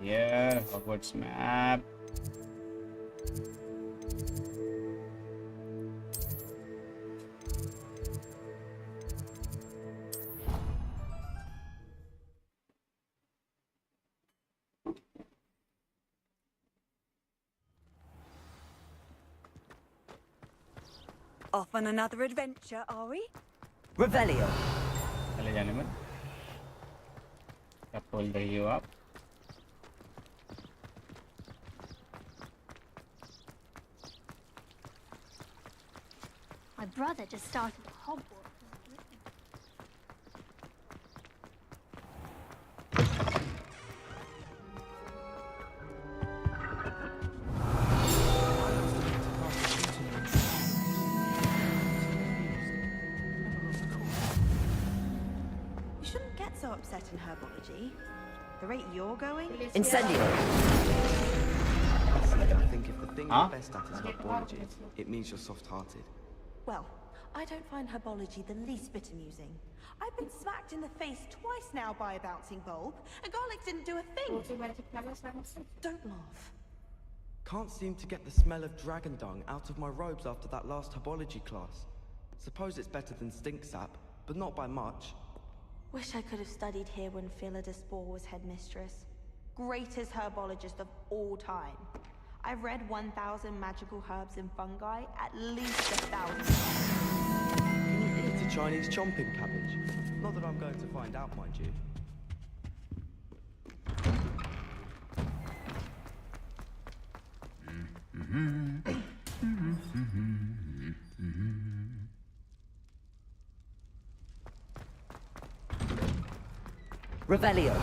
Yeah, Hogwarts map. Off on another adventure, are we? Revelio. चले जाने में क्या बोल रही हो आप? My brother just started at Hogwarts. You shouldn't get so upset in herbology. The rate you're going... Incendio. I think if the thing you're best at is herbology, it means you're soft-hearted. Well, I don't find herbology the least bit amusing. I've been smacked in the face twice now by a bouncing bulb, and garlic didn't do a thing. Don't laugh. Can't seem to get the smell of dragon dung out of my robes after that last herbology class. Suppose it's better than stink sap, but not by much. Wish I could have studied here when Spore was headmistress. Greatest herbologist of all time. I've read 1,000 magical herbs and fungi, at least 1,000. Can you eat a Chinese chomping cabbage? Not that I'm going to find out, mind you. Revelio.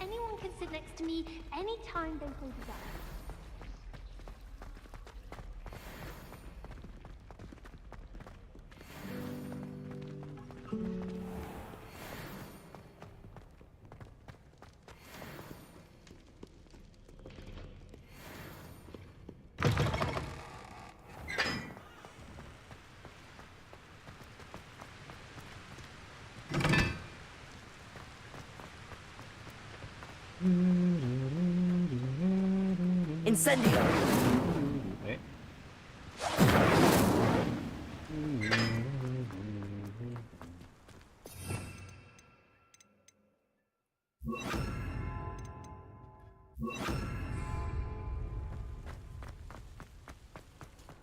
Anyone can sit next to me anytime they so desire. Incendio!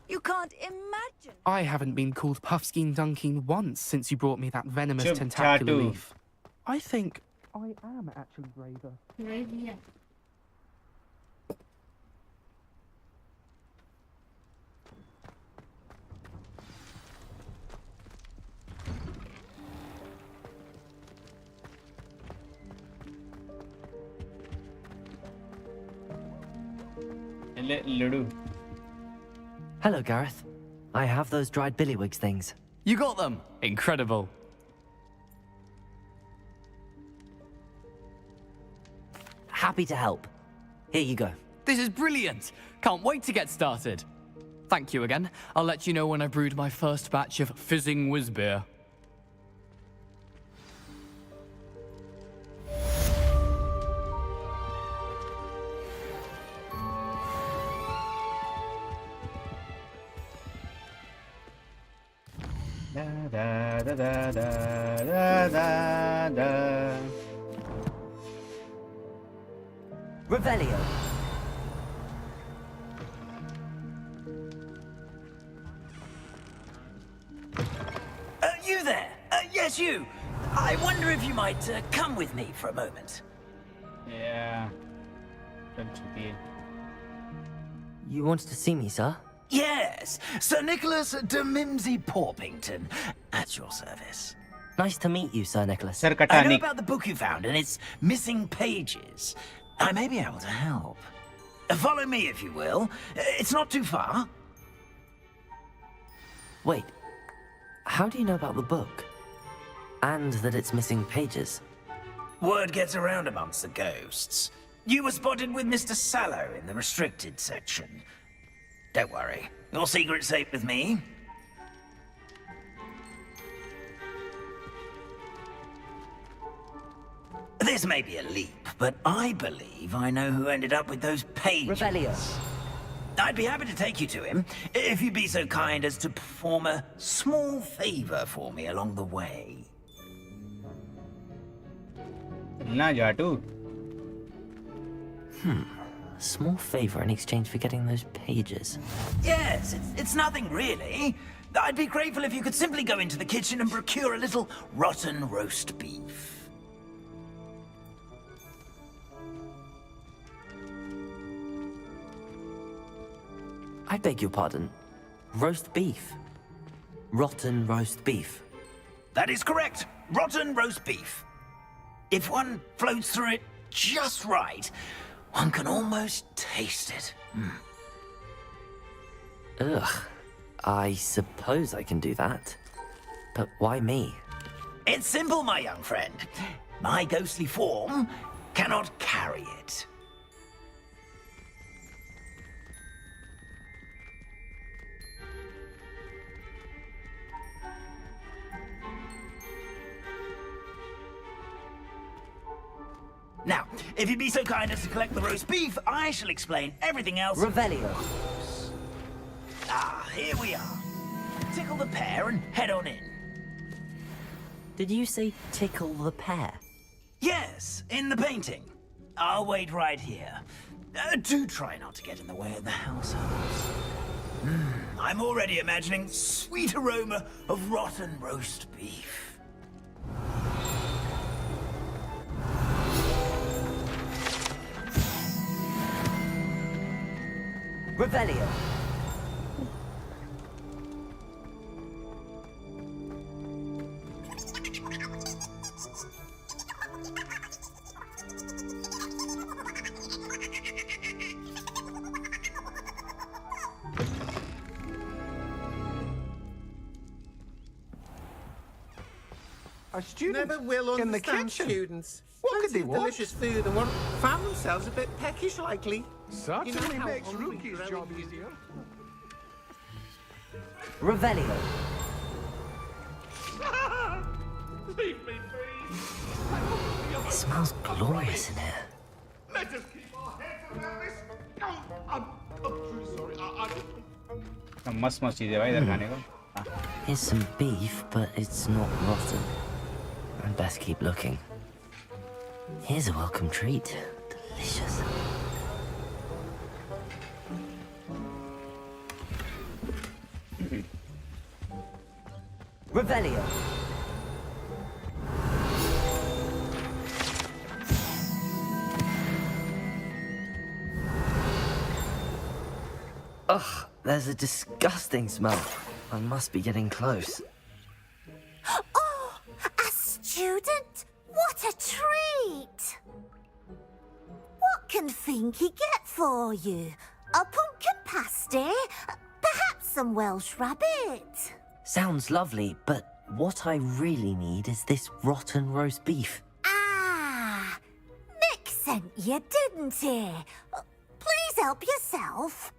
You can't imagine. I haven't been called Puffskein Dunking once since you brought me that venomous Chup tentacular chatu. leaf. I think I am actually braver. Bravia. Ludu. Hello, Gareth. I have those dried billywigs things. You got them! Incredible. Happy to help. Here you go. This is brilliant! Can't wait to get started. Thank you again. I'll let you know when I brewed my first batch of fizzing whiz beer. Da da da da da da da. Revelio. You there? Yes, you. I wonder if you might come with me for a moment. Yeah. You wanted to see me, sir? Yes, Sir Nicholas de Mimsy Porpington, at your service. Nice to meet you, Sir Nicholas. Sir I know Katani. about the book you found and its missing pages. I may be able to help. Follow me, if you will. It's not too far. Wait. How do you know about the book? And that it's missing pages? Word gets around amongst the ghosts. You were spotted with Mr. Sallow in the restricted section. Don't worry. Your secret's safe with me. This may be a leap, but I believe I know who ended up with those pages. Revelio. I'd be happy to take you to him, if you'd be so kind as to perform a small favor for me along the way. Na Jatu. A small favor in exchange for getting those pages. Yes, it's nothing really. I'd be grateful if you could simply go into the kitchen and procure a little rotten roast beef. I beg your pardon. Roast beef. Rotten roast beef. That is correct. Rotten roast beef. If one floats through it just right, one can almost taste it. Ugh. I suppose I can do that. But why me? It's simple, my young friend. My ghostly form cannot carry it. Now, if you'd be so kind as to collect the roast beef, I shall explain everything else. Revelio. Ah, here we are. Tickle the pear and head on in. Did you say tickle the pear? Yes, in the painting. I'll wait right here. Do try not to get in the way of the households. I'm already imagining sweet aroma of rotten roast beef. Revelio. Our students Never will in the understand kitchen. students. What could Plenty they of want? delicious food and won't found themselves a bit peckish likely. Certainly how makes hungry Rookie's growing job is. easier. Revelio. Leave me be. It smells glorious in here. Let us keep our heads around this. Oh, I'm truly sorry. मस्त मस्त चीज़ है भाई इधर खाने को. Here's some beef, but it's not rotten. I'd best keep looking. Here's a welcome treat. Delicious. Revelio. Ugh, there's a disgusting smell. I must be getting close. Oh, a student? What a treat! What can Finky get for you? A pumpkin pasty? Perhaps some Welsh rabbit? Sounds lovely, but what I really need is this rotten roast beef. Ah, Nick sent you, didn't he? Please help yourself.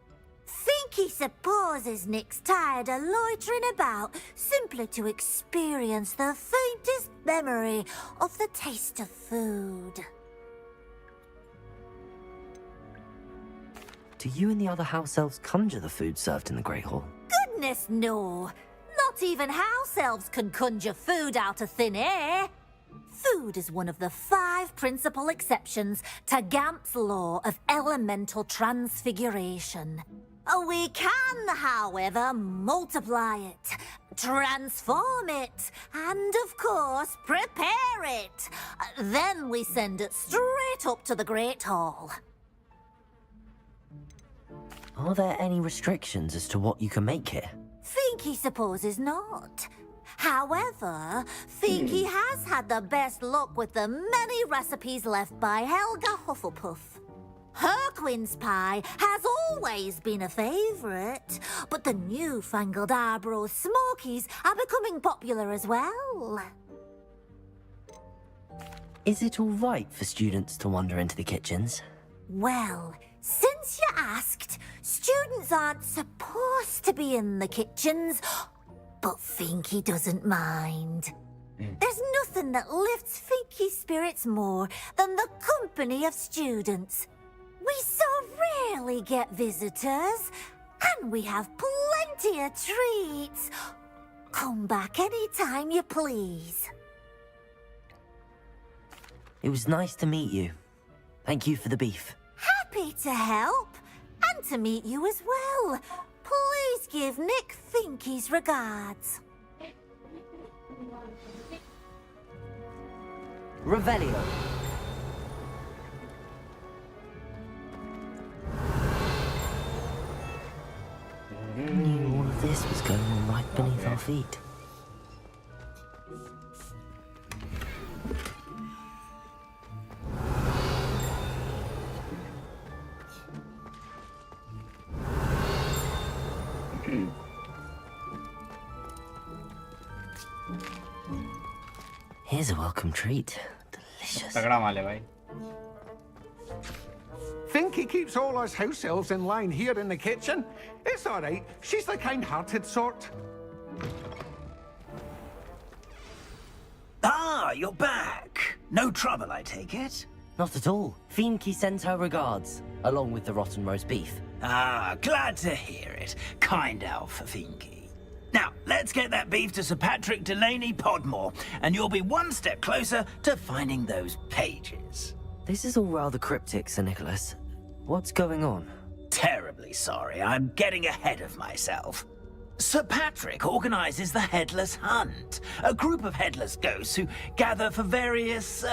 Think he supposes Nick's tired of loitering about simply to experience the faintest memory of the taste of food. Do you and the other house elves conjure the food served in the Great Hall? Goodness, no. Not even house elves can conjure food out of thin air. Food is one of the 5 principal exceptions to Gamp's law of elemental transfiguration. We can, however, multiply it, transform it, and, of course, prepare it. Then we send it straight up to the Great Hall. Are there any restrictions as to what you can make here? Finky supposes not. However, Finky has had the best luck with the many recipes left by Helga Hufflepuff. Her quince pie has always been a favourite, but the newfangled Arborough Smokies are becoming popular as well. Is it all right for students to wander into the kitchens? Well, since you asked, students aren't supposed to be in the kitchens, but Finky doesn't mind. There's nothing that lifts Finky's spirits more than the company of students. We so rarely get visitors, and we have plenty of treats. Come back any time you please. It was nice to meet you. Thank you for the beef. Happy to help, and to meet you as well. Please give Nick Finky's regards. Revelio. I knew all of this was going on right beneath our feet. Here's a welcome treat. Delicious. तगड़ा माल है भाई. Finky keeps all us house elves in line here in the kitchen. It's all right. She's the kind-hearted sort. Ah, you're back. No trouble, I take it? Not at all. Finky sends her regards, along with the rotten roast beef. Ah, glad to hear it. Kind elf for Finky. Now, let's get that beef to Sir Patrick Delaney Podmore, and you'll be one step closer to finding those pages. This is all rather cryptic, Sir Nicholas. What's going on? Terribly sorry, I'm getting ahead of myself. Sir Patrick organises the Headless Hunt, a group of headless ghosts who gather for various,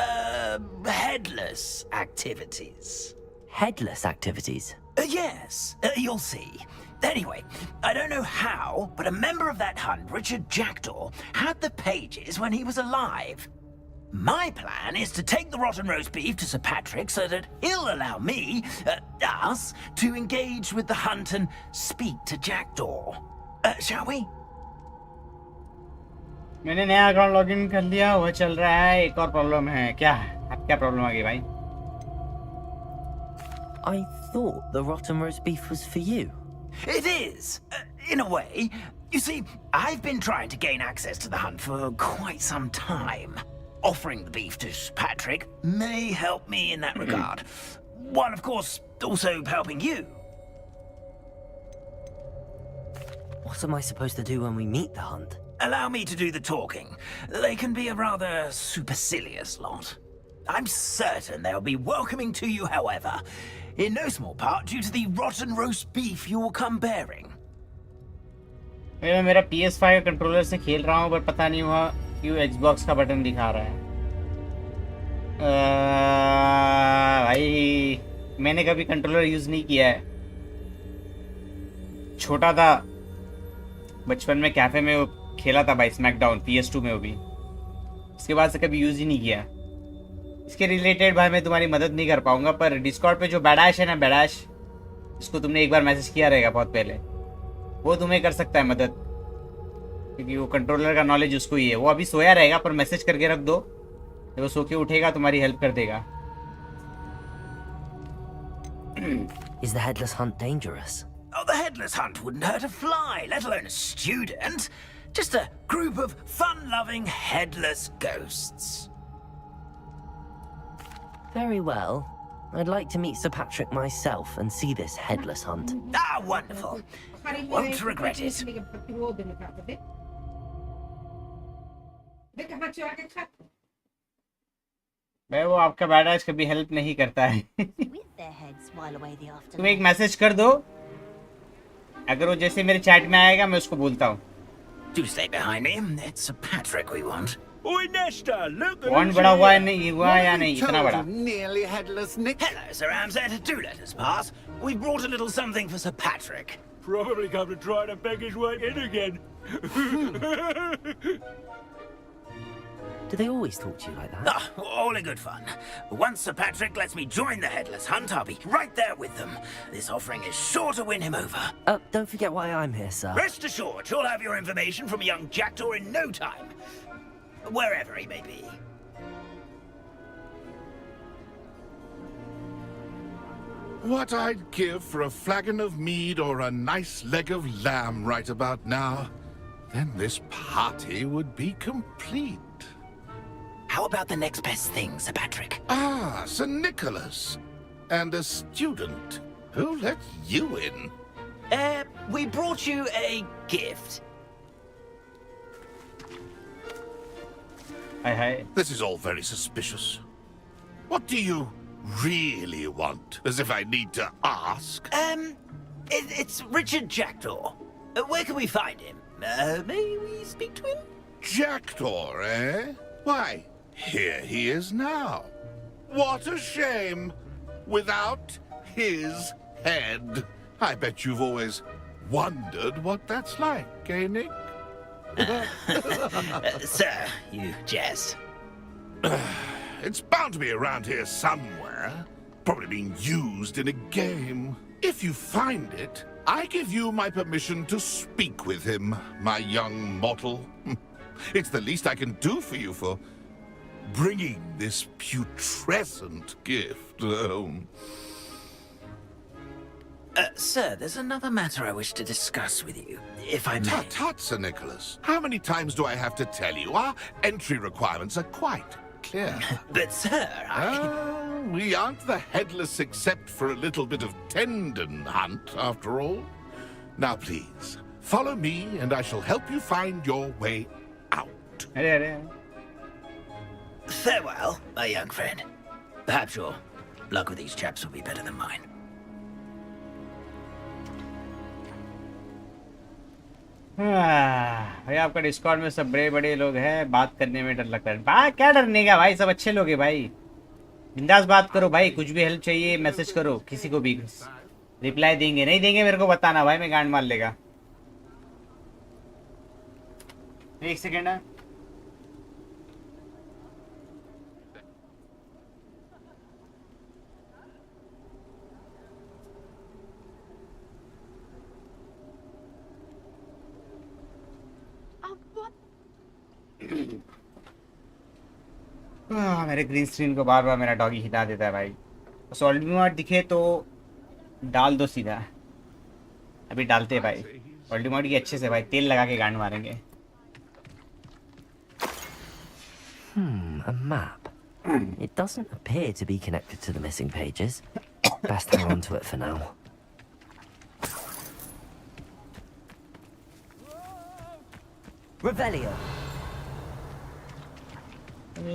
headless activities. Headless activities? Yes, you'll see. Anyway, I don't know how, but a member of that hunt, Richard Jackdaw, had the pages when he was alive. My plan is to take the rotten roast beef to Sir Patrick so that he'll allow me, us, to engage with the hunt and speak to Jackdaw. Shall we? मैंने नया account login कर लिया, वो चल रहा है. एक और प्रॉब्लम है. क्या? अब क्या प्रॉब्लम आ गई भाई? I thought the rotten roast beef was for you. It is, in a way. You see, I've been trying to gain access to the hunt for quite some time. Offering the beef to Patrick may help me in that regard. While, of course, also helping you. What am I supposed to do when we meet the hunt? Allow me to do the talking. They can be a rather supercilious lot. I'm certain they'll be welcoming to you, however, in no small part due to the rotten roast beef you will come bearing. मैं मेरा PS5 controller से खेल रहा हूँ, पर पता नहीं हुआ क्यों Xbox का बटन दिखा रहा है. भाई मैंने कभी कंट्रोलर यूज नहीं किया है. छोटा था, बचपन में कैफे में वो खेला था भाई, स्मैकडाउन PS2 में वो भी. इसके बाद से कभी यूज ही नहीं किया. इसके रिलेटेड भाई मैं तुम्हारी मदद नहीं कर पाऊंगा, पर डिस्कॉर्ड पे जो बैडाश है ना, बैडाश जिसको तुमने एक बार मैसेज किया रहेगा बहुत पहले, वो तुम्हें कर सकता है मदद, क्योंकि वो कंट्रोलर का नॉलेज उसको ही है। वो अभी सोया रहेगा पर मैसेज करके रख दो, जब वो सो के उठेगा तुम्हारी हेल्प कर देगा। Is the headless hunt dangerous? Oh, the headless hunt wouldn't hurt a fly, let alone a student. Just a group of fun-loving headless ghosts. Very well. I'd like to meet Sir Patrick myself and see this headless hunt. Ah, wonderful. Won't regret it. भाई वो आपका बैडाज कभी help नहीं करता है। तुम एक message कर दो, अगर वो जैसे मेरे चैट में आएगा मैं उसको बोलता हूँ। Do stay behind me. It's Sir Patrick we want. Oi, Nesta, look. Font बड़ा हुआ है नहीं हुआ या नहीं इतना बड़ा? Nearly headless Nick. Hello, Sir Ramsay. Do let us pass. We brought a little something for Sir Patrick. Probably come to try to beg his way in again. Do they always talk to you like that? Oh, all in good fun. Once Sir Patrick lets me join the headless hunt, I'll be right there with them. This offering is sure to win him over. Don't forget why I'm here, sir. Rest assured, you'll have your information from a young Jackdaw in no time. Wherever he may be. What I'd give for a flagon of mead or a nice leg of lamb right about now. Then this party would be complete. How about the next best thing, Sir Patrick? Ah, Sir Nicholas. And a student. Who let you in? We brought you a gift. Hi. This is all very suspicious. What do you really want? As if I need to ask. It's Richard Jackdaw. Where can we find him? May we speak to him? Jackdaw, eh? Why, here he is now. What a shame. Without his head. I bet you've always wondered what that's like, eh, Nick? Sir, you jest. It's bound to be around here somewhere. Probably being used in a game. If you find it, I give you my permission to speak with him, my young mortal. It's the least I can do for you for bringing this putrescent gift home. Sir, there's another matter I wish to discuss with you, if I may. Tut, tut, Sir Nicholas. How many times do I have to tell you? Our entry requirements are quite clear. But, sir, we aren't the headless except for a little bit of tendon hunt, after all. Now, please, follow me, and I shall help you find your way out. Farewell, my young friend. Perhaps your luck with these chaps will be better than mine. भाई आपका Discord में सब बड़े बड़े लोग हैं, बात करने में डर लगता है। क्या डरने का भाई, सब अच्छे लोग हैं भाई, बिंदास बात करो भाई। कुछ भी हेल्प चाहिए मैसेज करो, किसी को भी रिप्लाई देंगे, नहीं देंगे मेरे को बताना भाई, मैं गांड मार लेगा। एक सेकेंड है। मेरे ग्रीन स्क्रीन को बार बार मेरा डॉगी हिला देता है भाई। सोल्टिमोड दिखे तो डाल दो सीधा। अभी डालते हैं भाई सोल्टिमोड की अच्छे से भाई, तेल लगा के गांड मारेंगे। A map. It doesn't appear to be connected to the missing pages. Best hang on to it for now. Revelio. Who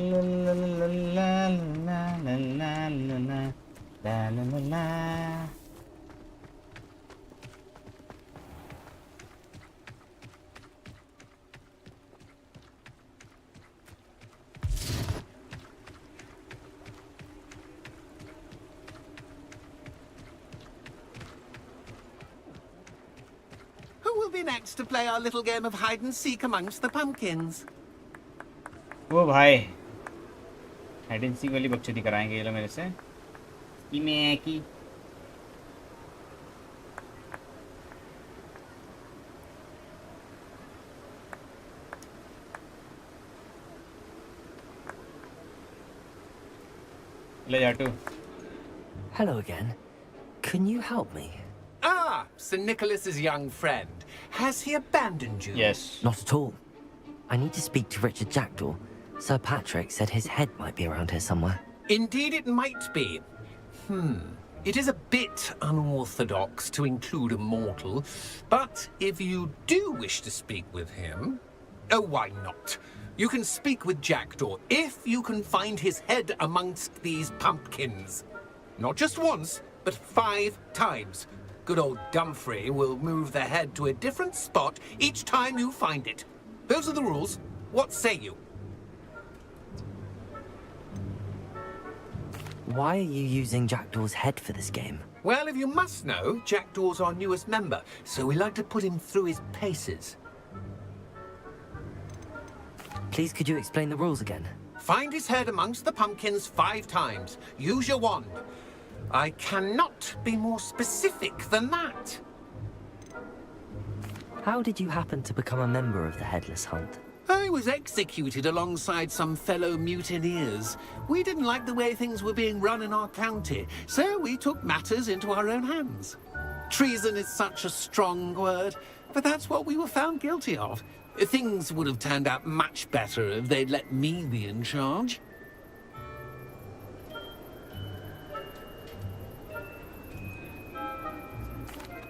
will be next to play our little game of hide and seek amongst the pumpkins? वो भाई hide and seek वाली बकचोदी कराएंगे ये लोग मेरे से। की ले जा तू. Hello again. Can you help me? Ah, Sir Nicholas's young friend. Has he abandoned you? Yes. Not at all. I need to speak to Richard Jackdaw. Sir Patrick said his head might be around here somewhere. Indeed it might be. It is a bit unorthodox to include a mortal, but if you do wish to speak with him, oh, why not? You can speak with Jackdaw if you can find his head amongst these pumpkins. Not just once, but 5 times. Good old Dumfrey will move the head to a different spot each time you find it. Those are the rules. What say you? Why are you using Jackdaw's head for this game? Well, if you must know, Jackdaw's our newest member, so we like to put him through his paces. Please, could you explain the rules again? Find his head amongst the pumpkins 5 times. Use your wand. I cannot be more specific than that. How did you happen to become a member of the Headless Hunt? I was executed alongside some fellow mutineers. We didn't like the way things were being run in our county, so we took matters into our own hands. Treason is such a strong word, but that's what we were found guilty of. Things would have turned out much better if they'd let me be in charge.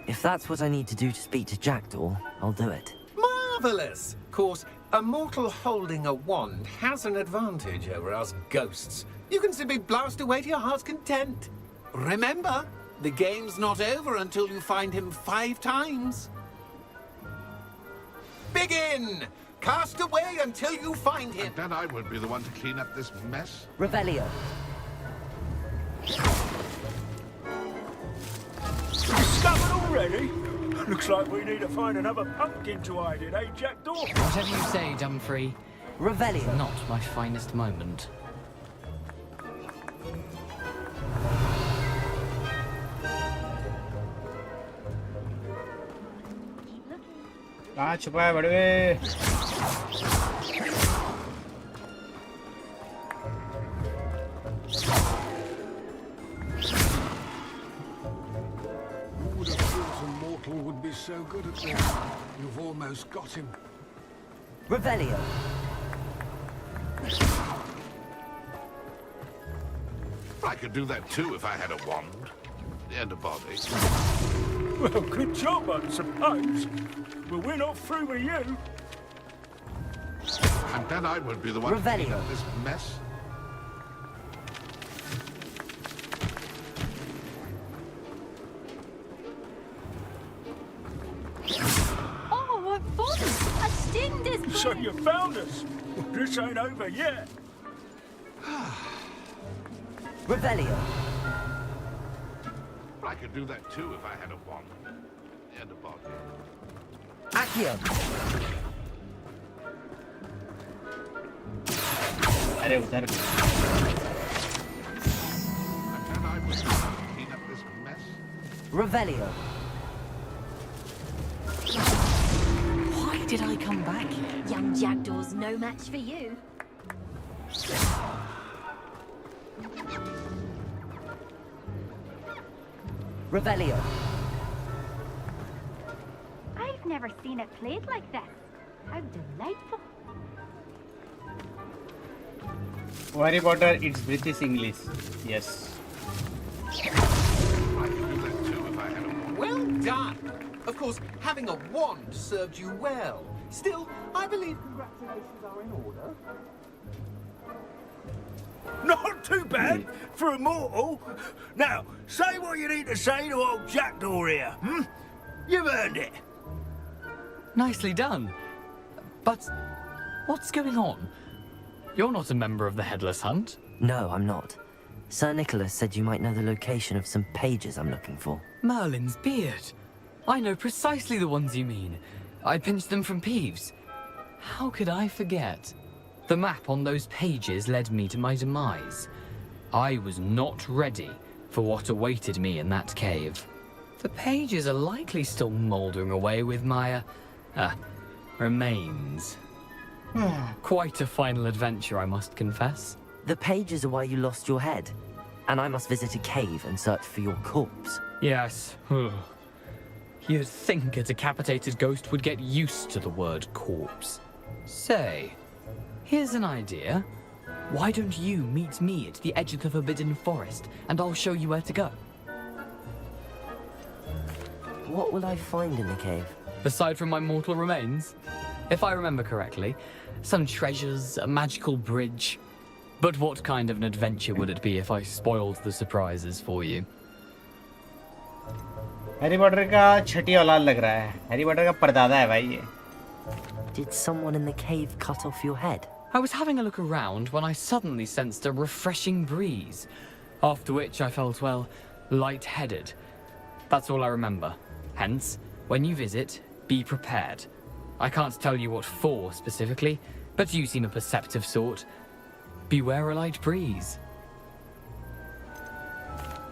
If that's what I need to do to speak to Jackdaw, I'll do it. Marvellous! Of course, a mortal holding a wand has an advantage over us ghosts. You can simply blast away to your heart's content. Remember, the game's not over until you find him 5 times. Begin! Cast away until you find him. Then I would be the one to clean up this mess. Revelio. Discovered already? Looks like we need to find another pumpkin to hide in, eh, Jackdaw? Whatever you say, Dumfrey. Revelio. Not my finest moment. कहाँ छुपा है बड़वे? Who would have thought a mortal would be so good at this? You've almost got him. Revelio. I could do that too if I had a wand and a body. Well, good job, I suppose. But we're not through with you. And then I would be the one to clean up this mess. Oh, I've fallen! A sting this. So you found us. Well, this ain't over yet. Revelio. I could do that too if I had a wand and a body. Accio. अरे उधर. And then I would clean up this mess. Revelio. Why did I come back here? Young Jackdaw's no match for you. Revelio. I've never seen it played like this. How delightful. Harry Potter, it's British English. Yes. Well done! Of course, having a wand served you well. Still, I believe congratulations are in order. Not too bad for a mortal. Now, say what you need to say to old Jackdaw here, hmm? You've earned it. Nicely done. But what's going on? You're not a member of the Headless Hunt. No, I'm not. Sir Nicholas said you might know the location of some pages I'm looking for. Merlin's beard. I know precisely the ones you mean. I pinched them from Peeves. How could I forget? The map on those pages led me to my demise. I was not ready for what awaited me in that cave. The pages are likely still mouldering away with my, remains. Quite a final adventure, I must confess. The pages are why you lost your head. And I must visit a cave and search for your corpse. Yes. You'd think a decapitated ghost would get used to the word corpse. Say, here's an idea. Why don't you meet me at the edge of the Forbidden Forest, and I'll show you where to go? What will I find in the cave? Aside from my mortal remains? If I remember correctly, some treasures, a magical bridge. But what kind of an adventure would it be if I spoiled the surprises for you? Harry Potter का छठी औलाद लग रहा है. Harry Potter का परदादा है भाई ये. Did someone in the cave cut off your head? I was having a look around when I suddenly sensed a refreshing breeze, after which I felt, well, lightheaded. That's all I remember. Hence, when you visit, be prepared. I can't tell you what for specifically, but you seem a perceptive sort. Beware a light breeze.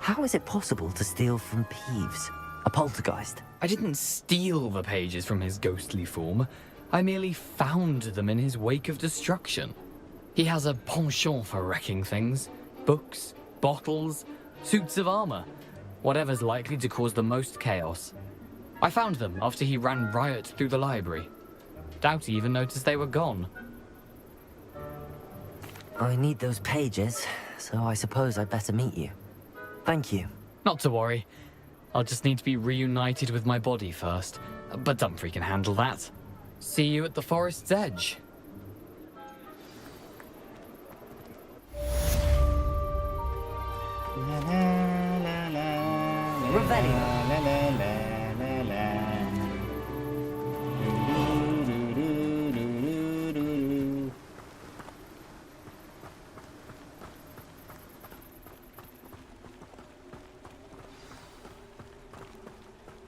How is it possible to steal from Peeves, a poltergeist? I didn't steal the pages from his ghostly form. I merely found them in his wake of destruction. He has a penchant for wrecking things. Books, bottles, suits of armor. Whatever's likely to cause the most chaos. I found them after he ran riot through the library. Doubt he even noticed they were gone. I need those pages, so I suppose I'd better meet you. Thank you. Not to worry. I'll just need to be reunited with my body first. But Dumfries can handle that. See you at the forest's edge.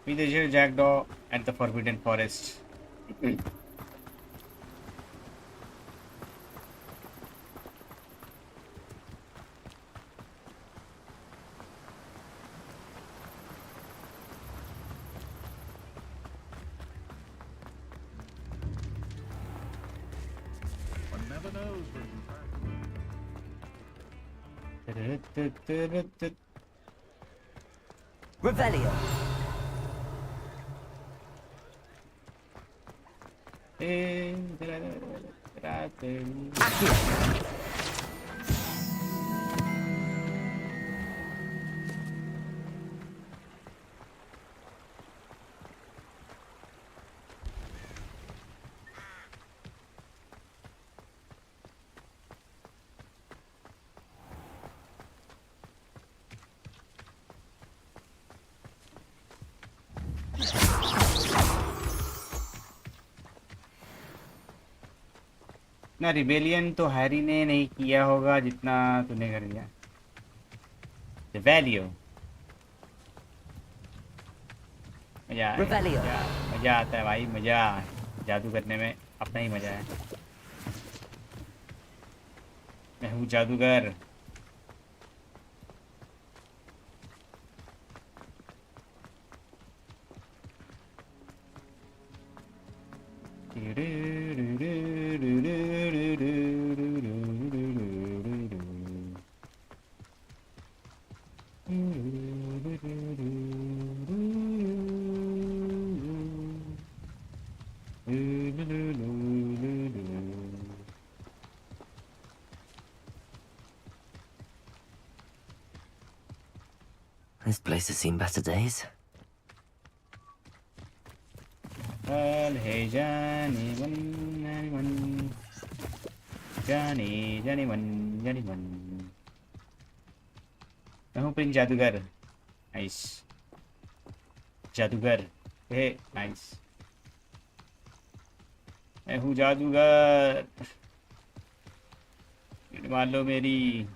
We the Jackdaw at the Forbidden Forest. One never knows where you find. Revelio. ना rebellion तो Harry ने नहीं किया होगा जितना तूने कर दिया. The value. मजा आता है भाई. मजा जादू करने में अपना ही मजा है. मैं हूँ जादूगर. This place has seen better days. Well, hey Johnny one. Johnny one. मैं हूँ प्रिंस जादूगर. नाइस. जादूगर. हे नाइस. मैं हूँ जादूगर. मान लो मेरी.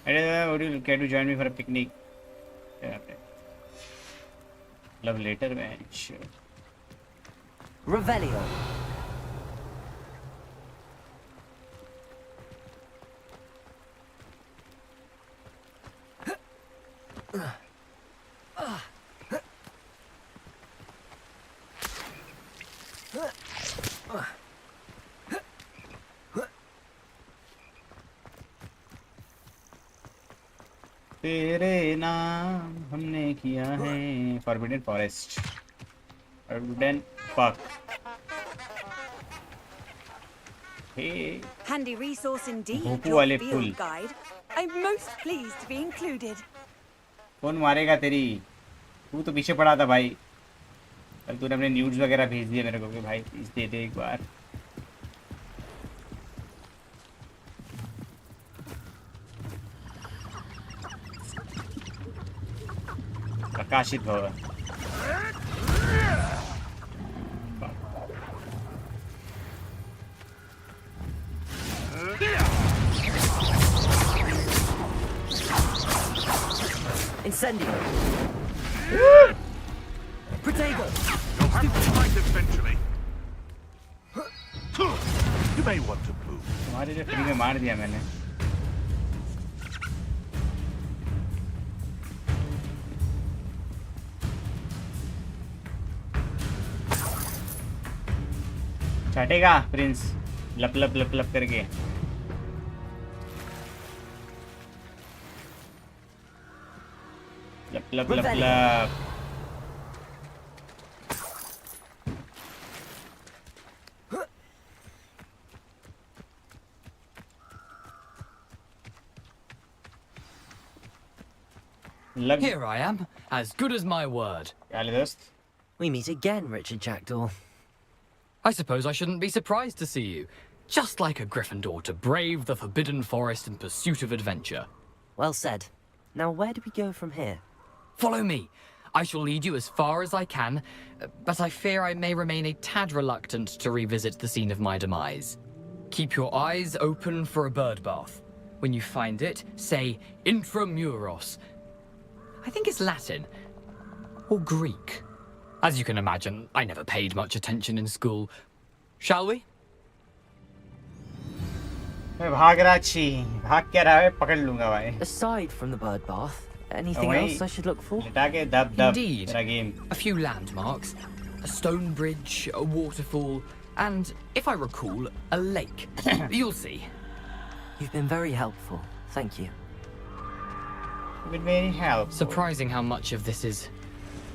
Would you care to join me for a picnic? Love later, man. Sure. Revelio. तेरे नाम हमने किया है forbidden forest forbidden park Handy resource indeed, भोपू your वाले field फूल guide. I'm most pleased to be included. कौन मारेगा तेरी तू तो पीछे पड़ा था भाई कल तूने अपने न्यूज़ वगैरह भेज दिए मेरे को कि भाई प्लीज दे दे एक बार प्रकाशित भव Incendio. Protego. You'll have to fight eventually. You may want to move. तुम्हारे जो फ्री में मार दिया मैंने चाटेगा प्रिंस लप लप लप लप करके लप लप लप लप Here I am, as good as my word. We meet again, Richard Jackdaw. I suppose I shouldn't be surprised to see you. Just like a Gryffindor to brave the Forbidden Forest in pursuit of adventure. Well said. Now where do we go from here? Follow me. I shall lead you as far as I can, but I fear I may remain a tad reluctant to revisit the scene of my demise. Keep your eyes open for a bird bath. When you find it, say Intramuros. I think it's Latin. Or Greek. As you can imagine, I never paid much attention in school. Shall we? Aside from the bird bath, anything else I should look for? Indeed. A few landmarks, a stone bridge, a waterfall, and, if I recall, a lake. You'll see. You've been very helpful. Thank you. You've been very helpful. Surprising how much of this is,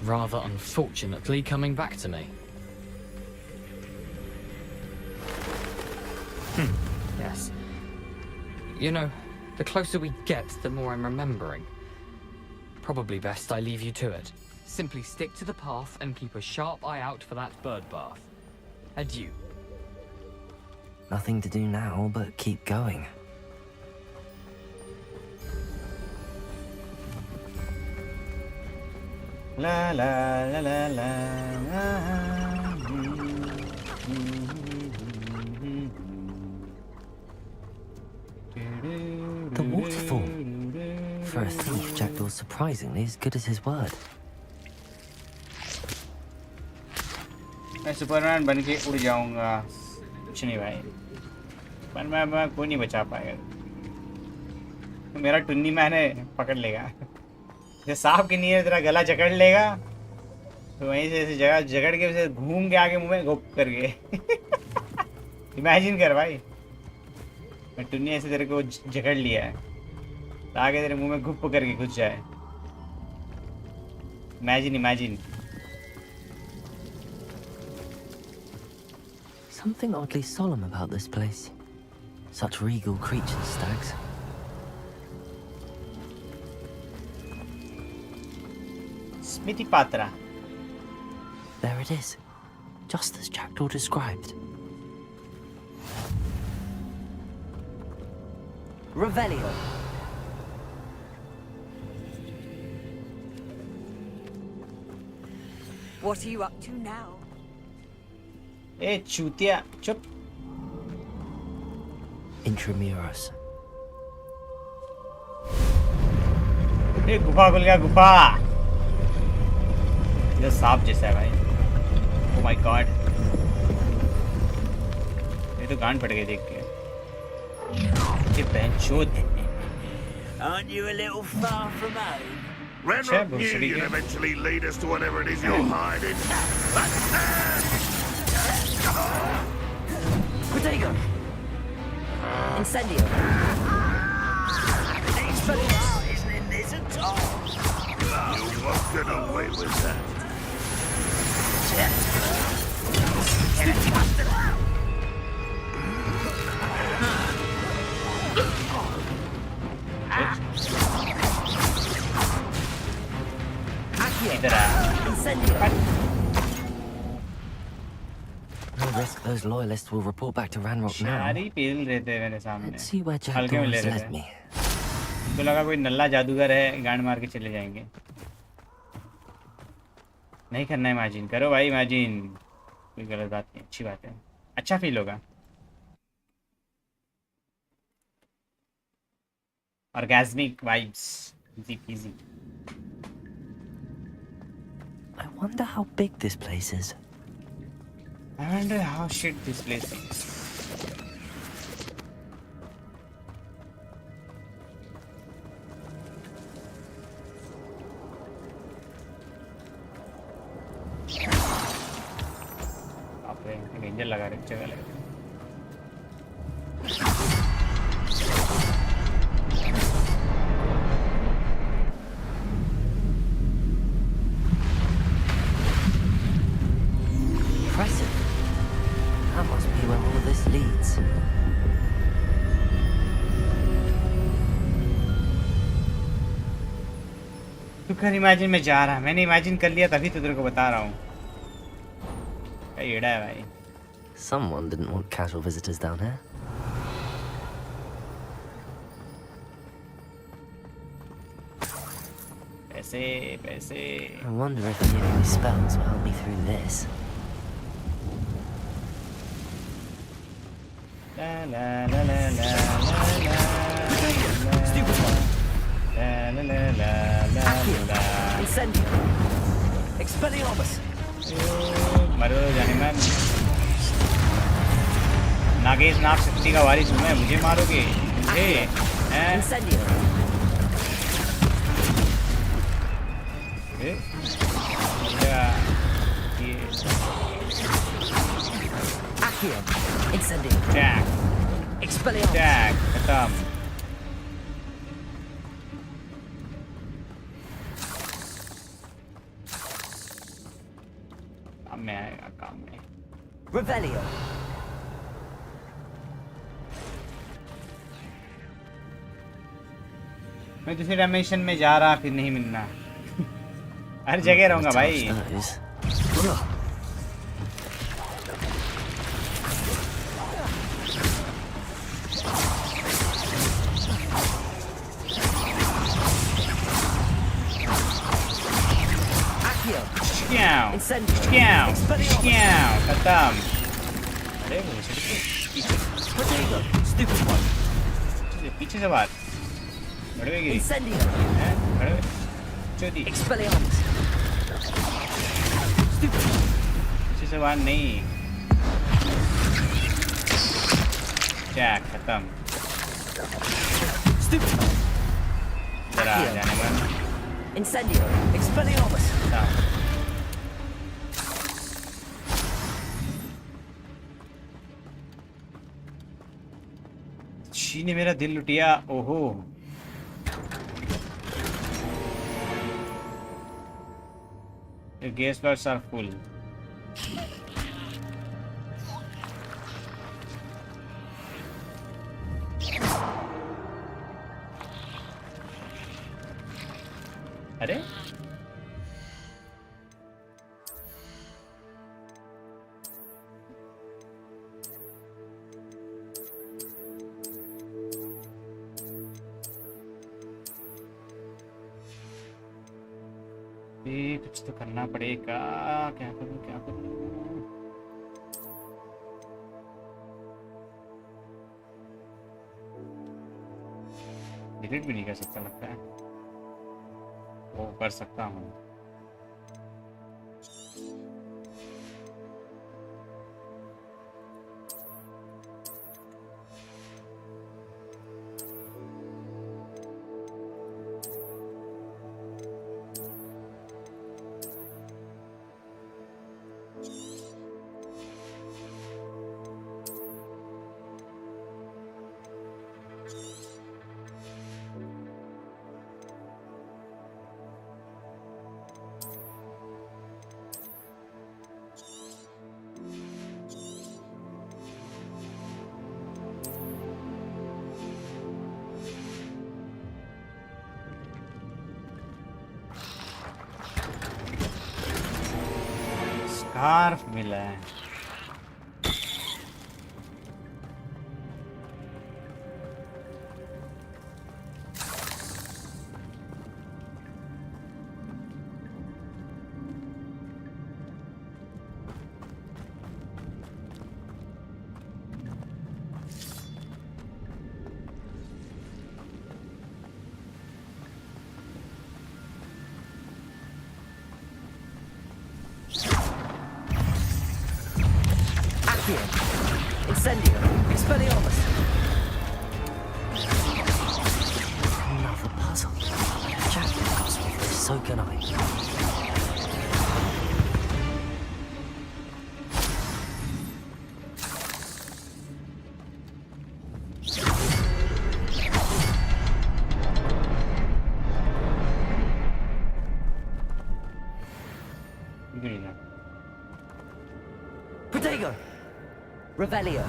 rather unfortunately, coming back to me. Yes. You know, the closer we get, the more I'm remembering. Probably best I leave you to it. Simply stick to the path and keep a sharp eye out for that bird bath. Adieu. Nothing to do now but keep going. La la la la la. The waterfall. For a thief, Jackdaw's surprisingly as good as his word. मैं Superman बन के उड़ जाऊंगा कुछ नहीं भाई पर मैं कोई नहीं बचा पाएगा मेरा टुन्नी मैंने पकड़ लेगा जैसे सांप की नींद तेरा गला जकड़ लेगा तो वहीं से ऐसे जगह जकड़ के उसे घूम के आगे मुंह में घुप करके इमेजिन कर भाई मैं टुन्नी ऐसे तेरे को जकड़ लिया है तो आगे तेरे मुंह में घुप करके घुस जाए imagine Something oddly solemn about this place. Such regal creatures, stags. Smithy Patra. There it is. Just as Jackdaw described. Revelio. What are you up to now? ए चूतिया चुप Intramuros. ए गुफा खुल गया गुफा ये सांप जैसा है भाई ओह माय गॉड ये तो गांड फट गई देख के ये बेंचोद Aren't you a little far from home? Renrock knew you'd eventually lead us to whatever it is you're hiding. Protego! Incendio! It's funny, isn't it, lizard? away with that. इधर आ No risk those loyalists will report back to Ranrock now. सारी पेल रहे थे मेरे सामने Let's see where हल्के में Jackdaw ले has रहे led थे me. उनको लगा कोई नल्ला जादूगर है गांड मार के चले जाएंगे नहीं करना है इमेजिन करो भाई इमेजिन कोई गलत बात नहीं अच्छी बात है अच्छा फील होगा orgasmic vibes easy peasy I wonder how big this place is. I wonder how shit this place is. आपने रेंजर लगा रहे जगह लगा Impressive. That must be where all this leads. तू कर इमेजिन में जा रहा है मैंने इमेजिन कर लिया तभी तो तेरे को बता रहा हूँ क्या एड़ा है भाई Someone didn't want casual visitors down here. पैसे पैसे I wonder if any of my spells will help me through this. La la la la la la la la la la Incendio. Expelliarmus. मरो जाने मन नागेश नाग शक्ति का वारिस हूँ मैं मुझे मारोगे मुझे हैं Incendio. क्या ये Accio. Incendio. Tag Expelliarmus. Tag खत्म काम में आएगा काम में Revelio. मैं दूसरे डायमेंशन में जा रहा फिर नहीं मिलना हर जगह रहूंगा भाई Accio. Scow. Incendio. Scow. Expelliarmus. Scow. खत्म अरे वो पीछे Protego. Stupid one. पीछे से बात बड़े गिरी Incendio. हैं बड़े चौथी Expelliarmus. Stupid. पीछे से बात नहीं क्या खत्म Stupid. जरा जाने मन Incendio. Expelliarmus. खत्म शी ने मेरा दिल लुटिया ओहो Your gas slots are full. अरे ये कुछ तो करना पड़ेगा क्या करूं डिलीट भी नहीं कर सकता लगता है वो कर सकता हूँ Scarf मिला है. Incendio! Expelliarmus! Another puzzle. Jackdaw got me this, so can I. Protego! Revelio.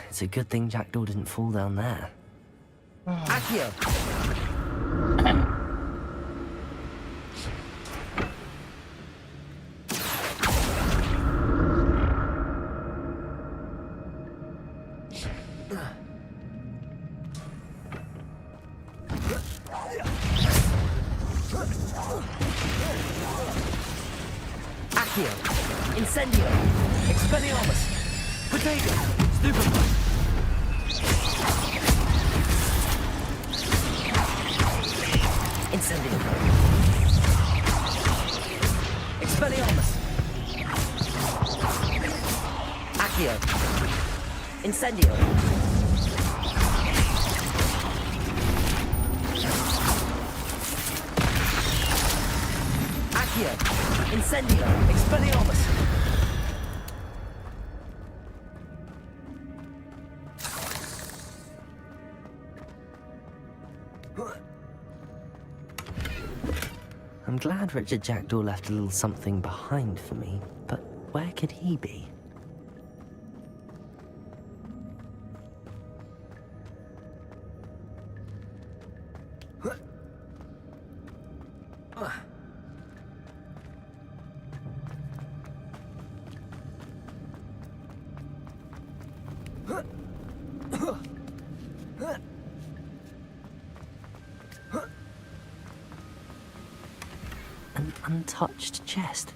It's a good thing Jackdaw didn't fall down there. Accio! Accio! Incendio! Expelliarmus! Protego! Stupefy! Incendio! Expelliarmus! Accio! Incendio! Accio! Incendio! Expelliarmus! I'm glad Richard Jackdaw left a little something behind for me, but where could he be? An untouched chest.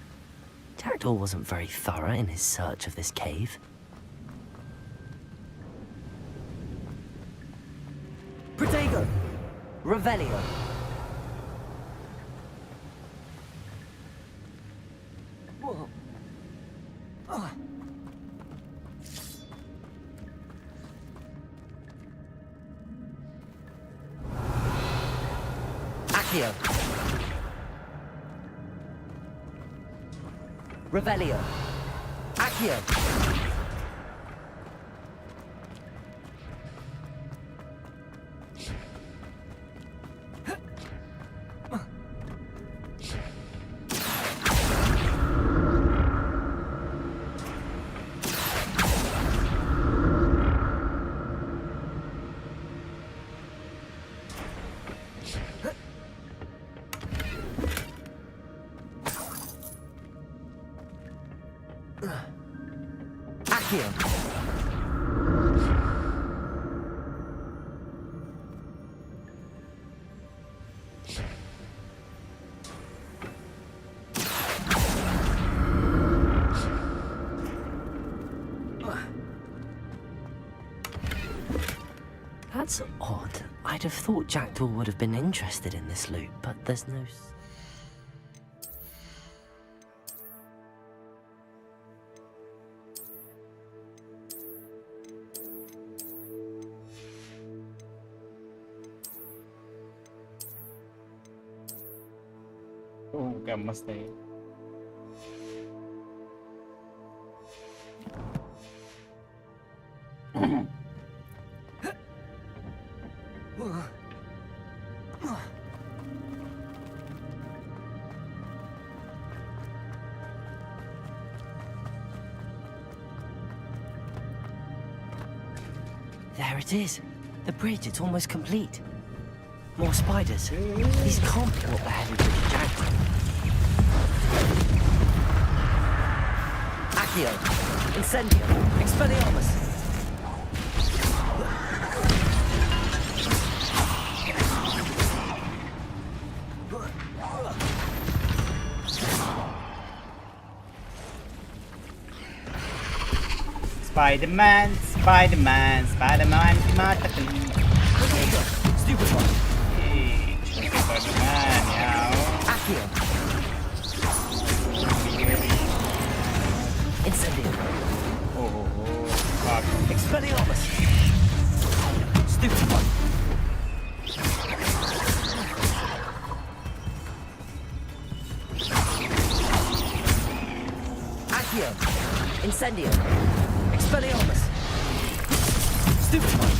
Jackdaw wasn't very thorough in his search of this cave. Protego! Revelio! Accio! Revelio! Accio! That's odd. I'd have thought Jackdaw would have been interested in this loot, but there's no... क्या मस्त है ये. There it is. The bridge, it's almost complete. More spiders. These can't be what the hell is with Jackdaw. Accio. Incendio. Expelliarmus. Spider-Man, Spider-Man, Spider-Man, Stupid one. Hey, Spider-Man, yeah. Accio. Incendio. Oh, fuck. Expelliarmus. Stupid one. Accio. Incendio. Expelliarmus. Stupid one.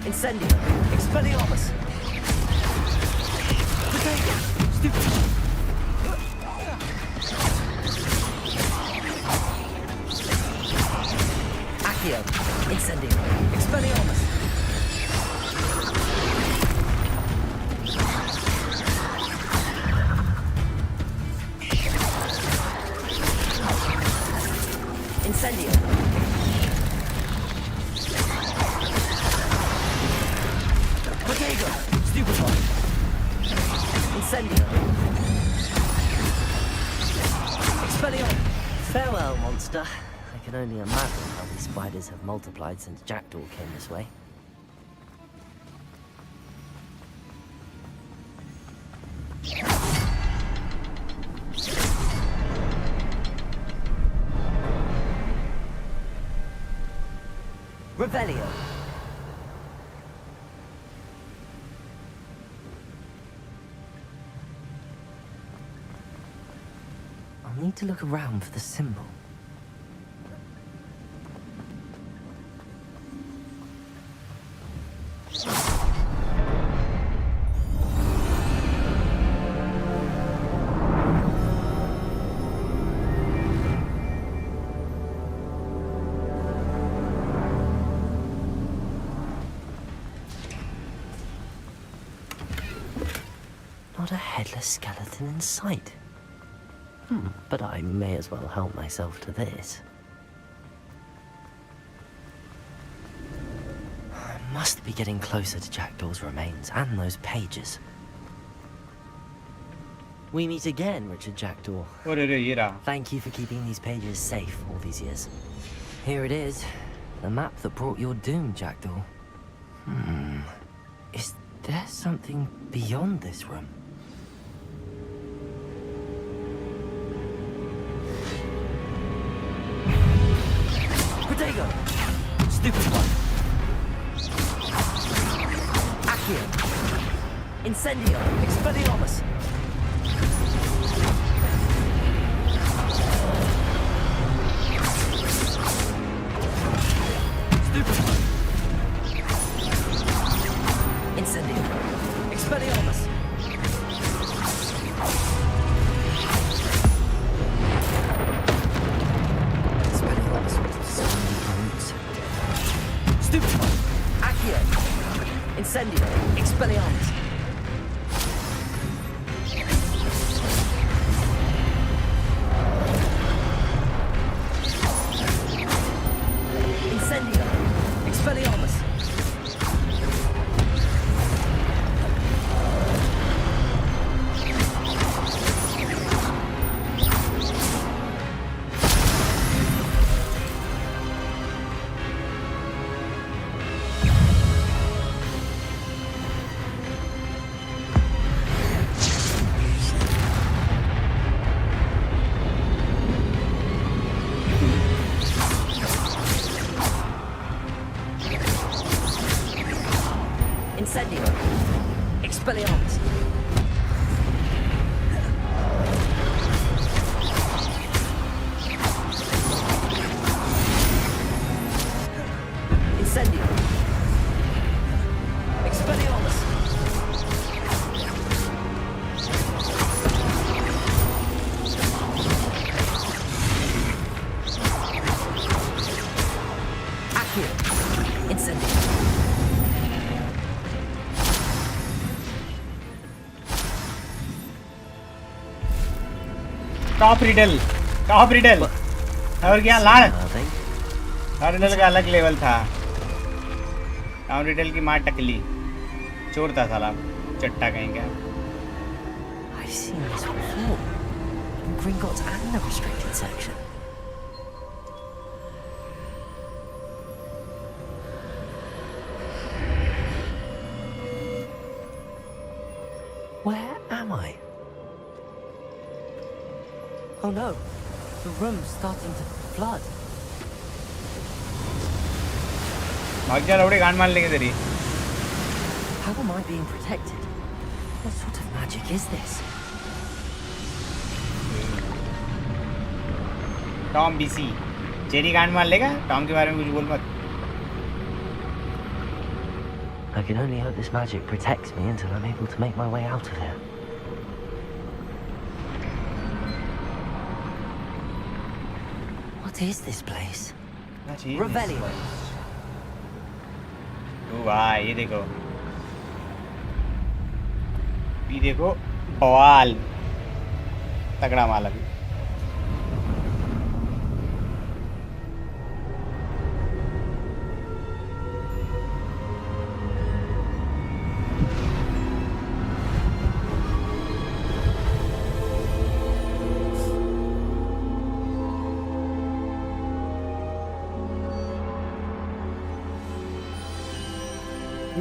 Incendio. Expelliarmus. Stupid. Accio. Incendio. Expelliarmus. Incendio. Protego. Stupid one. Incendio. Expelliarmus. Farewell, monster. I can only imagine how these spiders have multiplied since Jackdaw came this way. Revelio. I'll need to look around for the symbol. Not a headless skeleton in sight. But I may as well help myself to this. I must be getting closer to Jackdaw's remains and those pages. We meet again, Richard Jackdaw. Thank you for keeping these pages safe all these years. Here it is, the map that brought your doom, Jackdaw. Is there something beyond this room? Protego! Stupid one. Accio. Incendio. Expelliarmus. Stupid one. Incendio. Expelliarmus. Stupid one. Accio. Incendio. Expelliarmus. Incendio. Expelliarmus. Incendio. Expelliarmus. Incendio. Expelliarmus. Accio. Incendio. Top riddle और क्या लाड़ top riddle का अलग level था। Top riddle की माँ टकली चोर था साला चट्टा कहीं का। I've seen this before. In Gringotts and the restricted section. Where am I? Oh no, the room's starting to flood. भाग जा लौड़े गान मार लेंगे तेरी। How am I being protected? What sort of magic is this? Tom BC Jerry गान मार लेगा। Tom के बारे में कुछ बोल मत। I can only hope this magic protects me until I'm able to make my way out of here. What is this place? Revelio. वाह ये देखो बवाल तगड़ा माल अभी।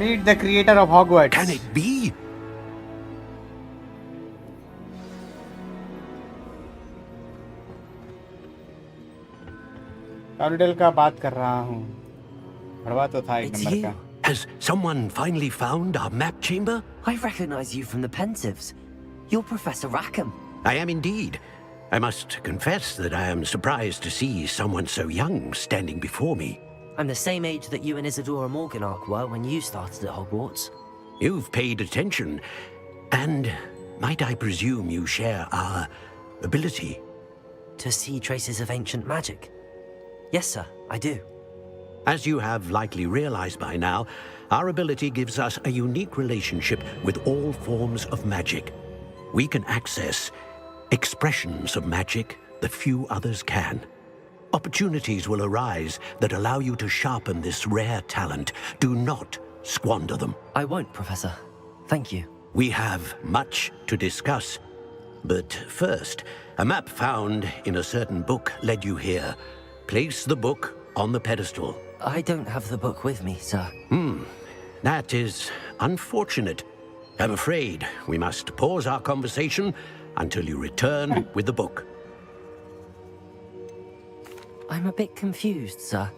Meet the creator of Hogwarts. Can it be? टॉर्नेडल का बात कर रहा हूँ। भड़वा तो था एक नंबर का। Has someone finally found our map chamber? I recognize you from the Pensieves. You're Professor Rackham. I am indeed. I must confess that I am surprised to see someone so young standing before me. I'm the same age that you and Isadora Morganach were when you started at Hogwarts. You've paid attention, and might I presume you share our ability? To see traces of ancient magic? Yes, sir, I do. As you have likely realized by now, our ability gives us a unique relationship with all forms of magic. We can access expressions of magic that few others can. Opportunities will arise that allow you to sharpen this rare talent. Do not squander them. I won't, Professor. Thank you. We have much to discuss. But first, a map found in a certain book led you here. Place the book on the pedestal. I don't have the book with me, sir. That is unfortunate. I'm afraid we must pause our conversation until you return with the book. I'm a bit confused, sir.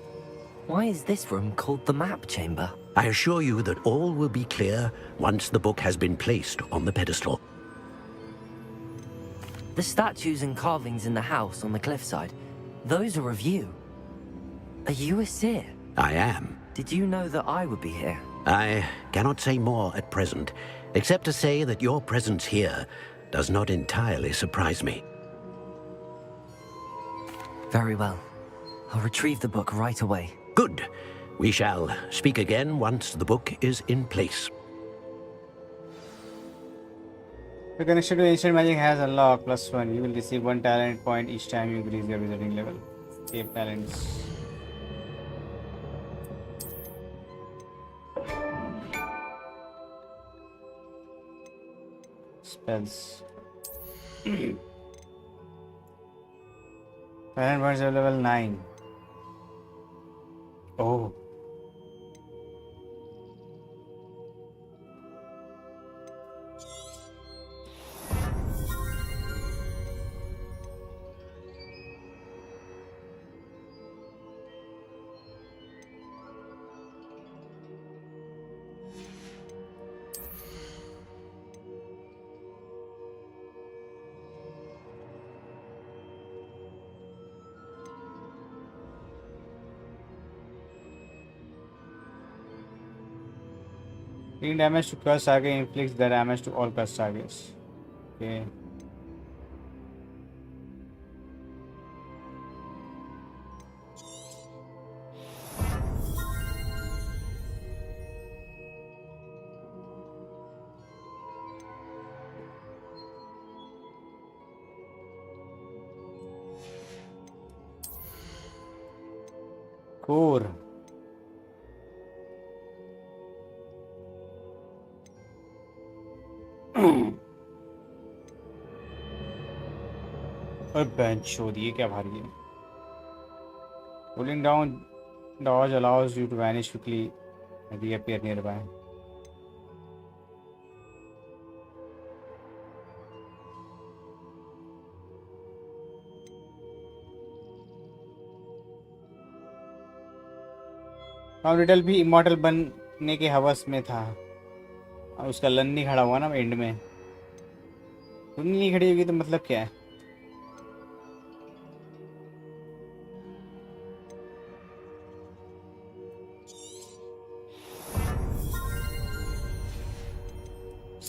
Why is this room called the map chamber? I assure you that all will be clear once the book has been placed on the pedestal. The statues and carvings in the house on the cliffside, those are of you. Are you a seer? I am. Did you know that I would be here? I cannot say more at present, except to say that your presence here does not entirely surprise me. Very well. I'll retrieve the book right away. Good. We shall speak again once the book is in place. The connection to ancient magic has unlocked +1. You will receive 1 talent point each time you increase your wizarding level. Save talents. Spells. Talent points are level 9. Oh. Taking damage to cursed target inflicts the damage to all cursed targets. Okay. Core. और bench हो दिए क्या भारी है. Pulling down dodge allows you to vanish quickly and reappear nearby. और riddle भी immortal बनने के हवस में था और उसका लन नहीं खड़ा हुआ ना एंड में. तुम नहीं खड़ी होगी तो मतलब क्या है.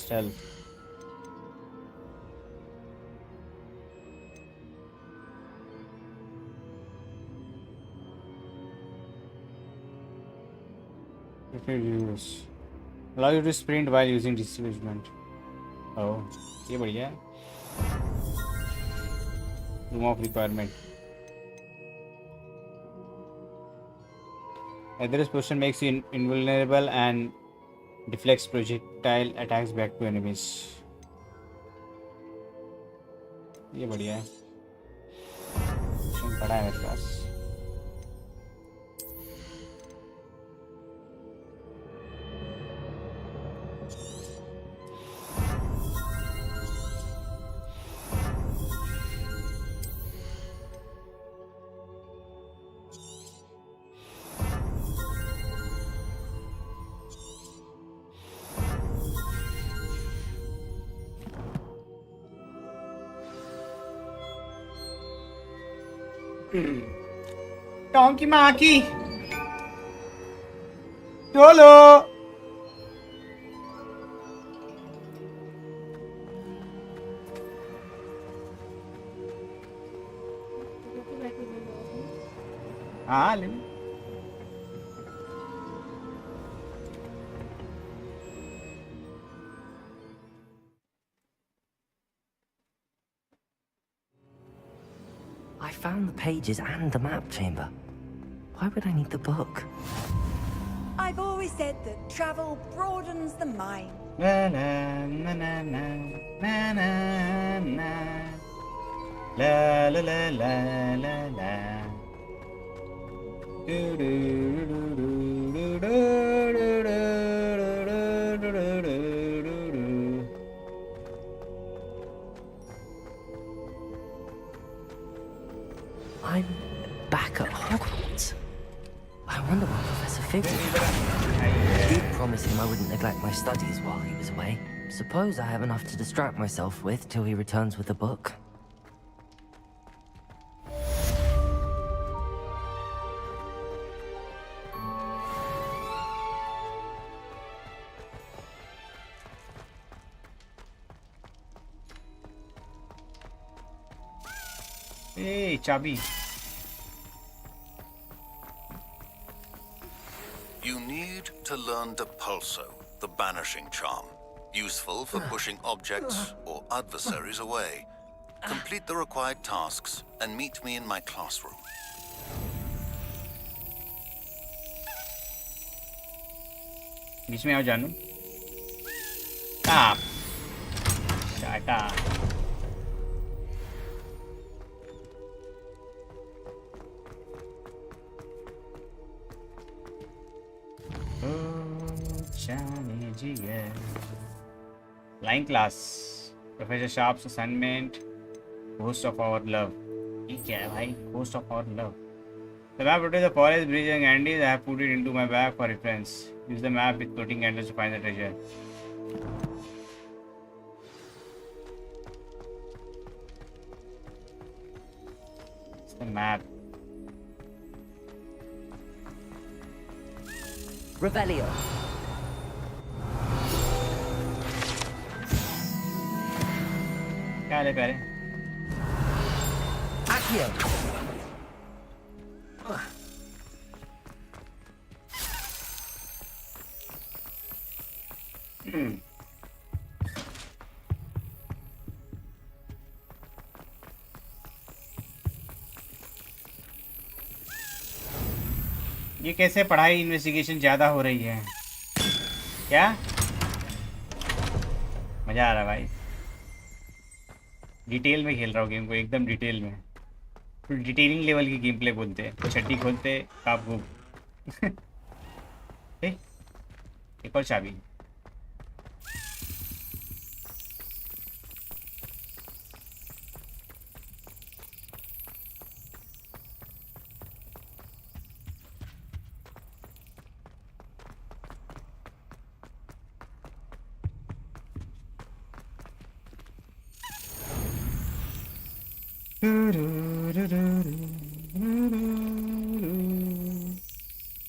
चल use allow you to sprint while using displacement. Oh, ये बढ़िया है. Room of requirement. Adher's position makes you invulnerable and deflects projectile attacks back to enemies. ये बढ़िया है. पड़ा है मेरे पास. टॉम की माँ की चलो. हाँ ले. I found the pages and the map chamber. Why would I need the book? I've always said that travel broadens the mind. La la na na na na na na la la la la la la do do do do do do do do do do. I'm back at Hogwarts. I wonder what Professor Fig did. I did promise him I wouldn't neglect my studies while he was away. Suppose I have enough to distract myself with till he returns with the book. Hey, Chabi. You need to learn Depulso, the banishing charm. Useful for pushing objects or adversaries away. Complete the required tasks and meet me in my classroom. बीच में आओ जानू. Stop. Shut up. Flying class. Professor Sharp's assignment. Ghost of our love. ये क्या है भाई? Ghost of our love. The map rotates the forest, bridge and candies. I have put it into my bag for reference. Use the map with floating candles to find the treasure. It's the map. Revelio. क्या ले प्यारे? Accio. ये कैसे पढ़ाई investigation ज्यादा हो रही है? क्या मजा आ रहा है भाई? डिटेल में खेल रहा हूँ गेम को, एकदम डिटेल में, फुल डिटेलिंग लेवल की गेम प्ले बोलते हैं। छट्टी खोलते काप घूम। एक और चाबी।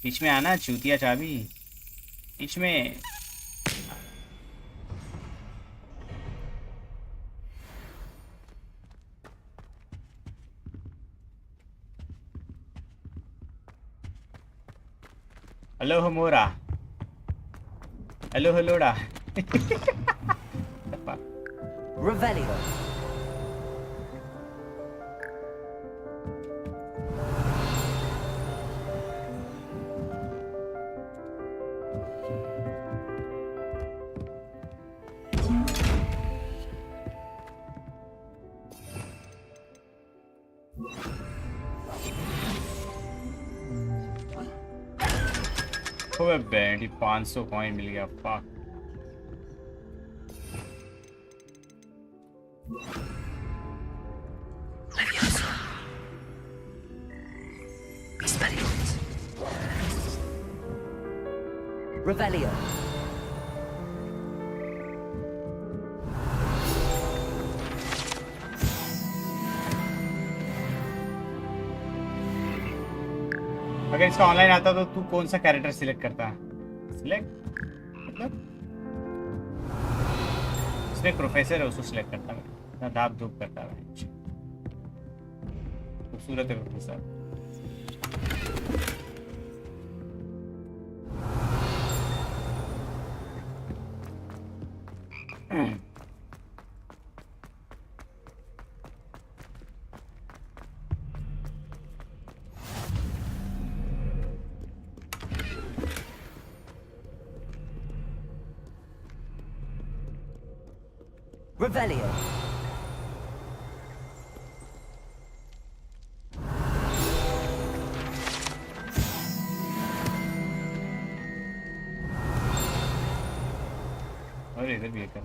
बीच में आना चूतिया चाबी, बीच में। हेलो हमोरा, हेलो हेलोड़ा। Revelio. ओए बैंडी 500 कॉइन मिल गया। फक। Revelio. अगर इसका ऑनलाइन आता तो तू कौन सा कैरेक्टर सिलेक्ट करता? सिलेक्ट मतलब इसमें प्रोफेसर है, उसको सिलेक्ट करता मैं। इतना धाप धूप करता है, खूबसूरत है प्रोफेसर। Revelio. और इधर भी एक है।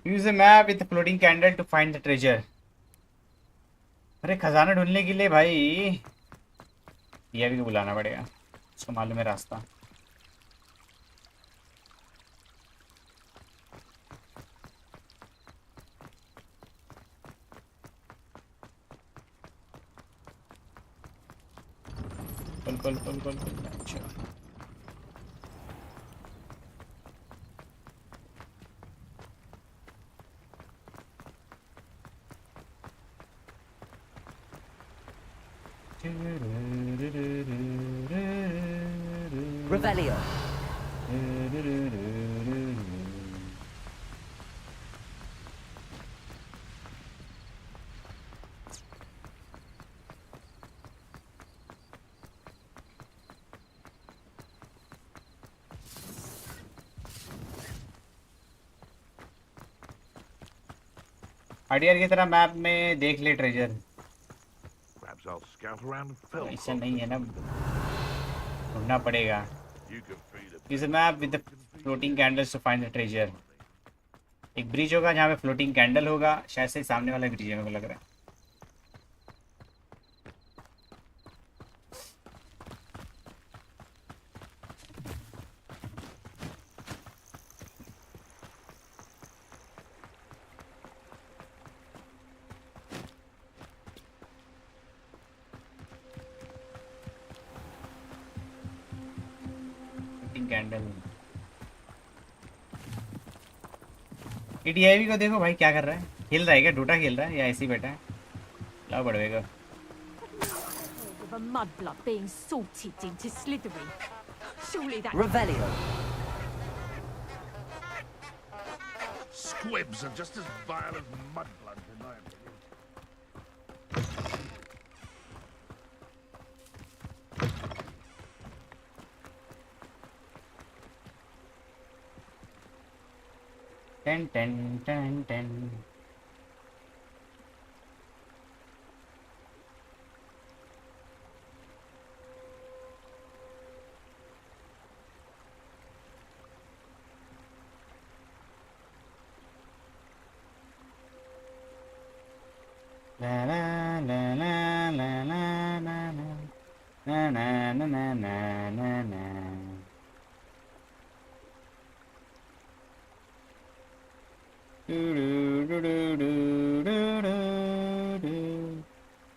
Use a map with a floating candle to find the treasure. अरे खजाना ढूंढने के लिए भाई ये भी बुलाना पड़ेगा, उसको मालूम है रास्ता। कल कल कल कल कल अच्छा Revelio. आईडियर की तरह मैप में देख ले ट्रेजर। ऐसा नहीं है ना, ढूंढना पड़ेगा। Use a map with the floating candles to find the treasure. एक ब्रिज होगा जहाँ पे फ्लोटिंग कैंडल होगा, शायद से सामने वाला ब्रिज है मेरे को लग रहा है। Green candle. डीआईवी को देखो भाई क्या कर रहा है, खेल रहा है क्या, डोटा खेल रहा है या ऐसे ही बैठा है? लाओ बढ़वेगा। Of a mudblood being sorted into Slytherin. Surely that. Revelio. Squibs are just as vile as mudblood, in my opinion. Ten, ten, ten, ten. La la la la la la la la na na na na na na.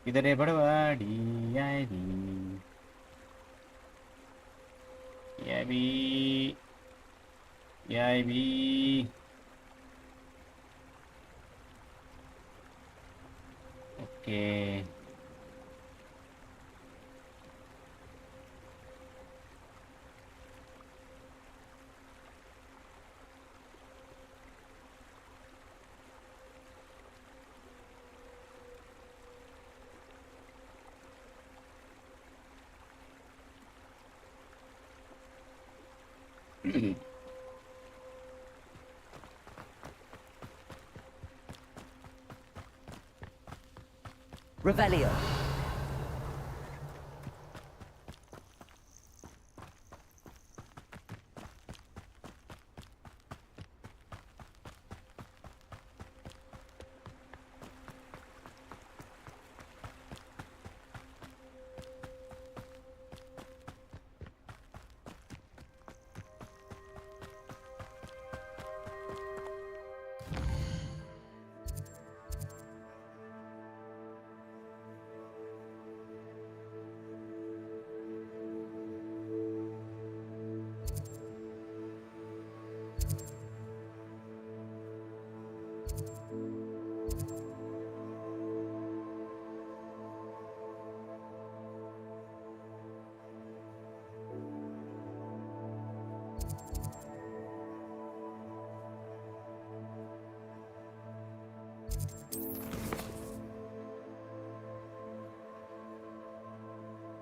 इधर है बड़वाड़ी आई भी ये भी okay. Revelio.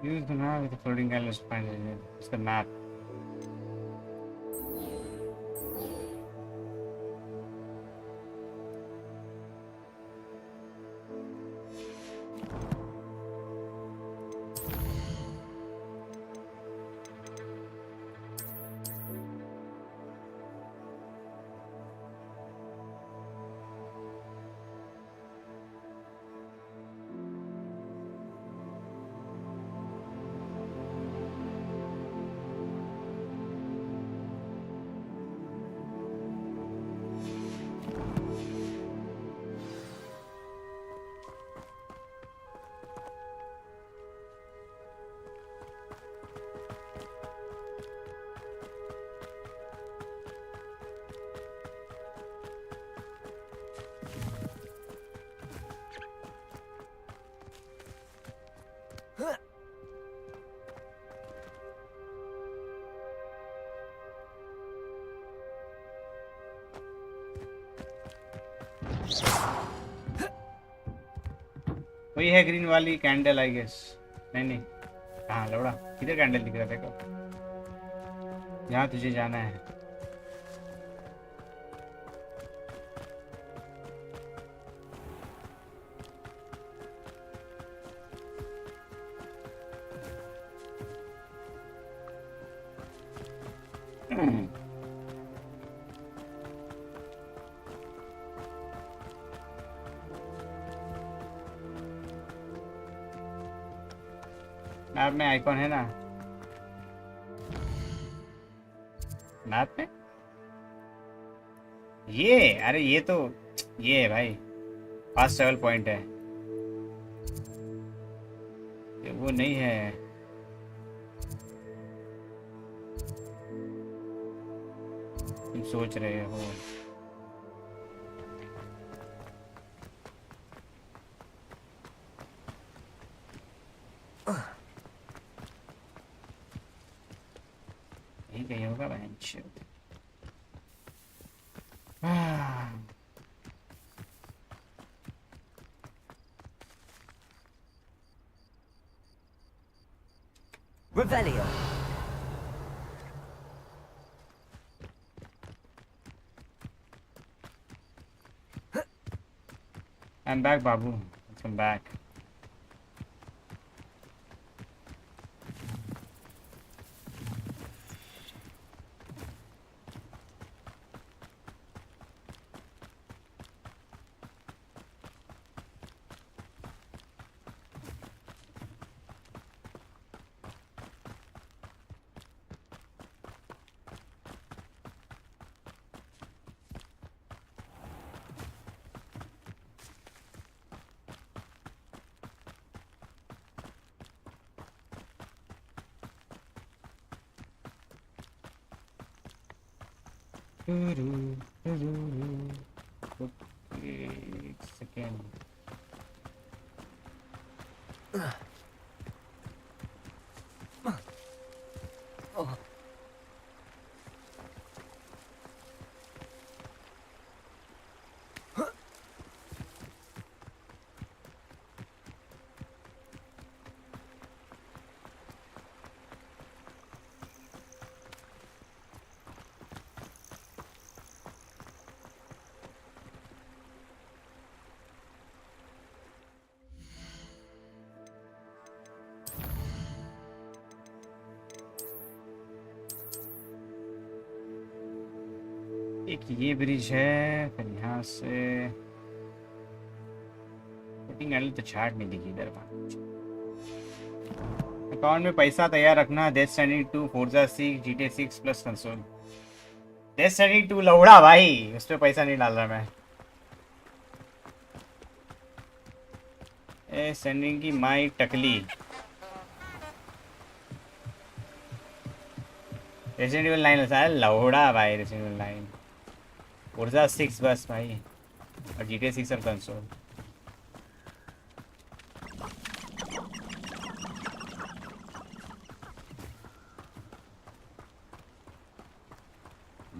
Use the map with the floating canvas to find it. It's the map. वही है green वाली candle I guess. नहीं नहीं, हाँ लौड़ा किधर कैंडल दिख रहा है देखो, जहाँ तुझे जाना है। मैप में आइकॉन है ना, मैप में ये, अरे ये तो ये है भाई, फास्ट ट्रैवल पॉइंट है, ये वो नहीं है। सोच रहे हो? यही कहीं होगा bench. Revelio. I'm back, Babu. Come back. Second. एक ये ब्रिज है, फिर यहाँ से तो चार्ट नहीं दिखी इधर। अकाउंट में पैसा तैयार रखना। Death stranding 2, Forza 6, GTA 6 plus console. Death stranding 2 लौड़ा भाई, उस पर पैसा नहीं डाल रहा मैं। ए स्ट्रैंडिंग की माई टकली। रेसिडेंट इविल 9 है लौड़ा भाई। रेसिडेंट इविल 9, फोर्जा 6 बस भाई, और GTA 6 और console.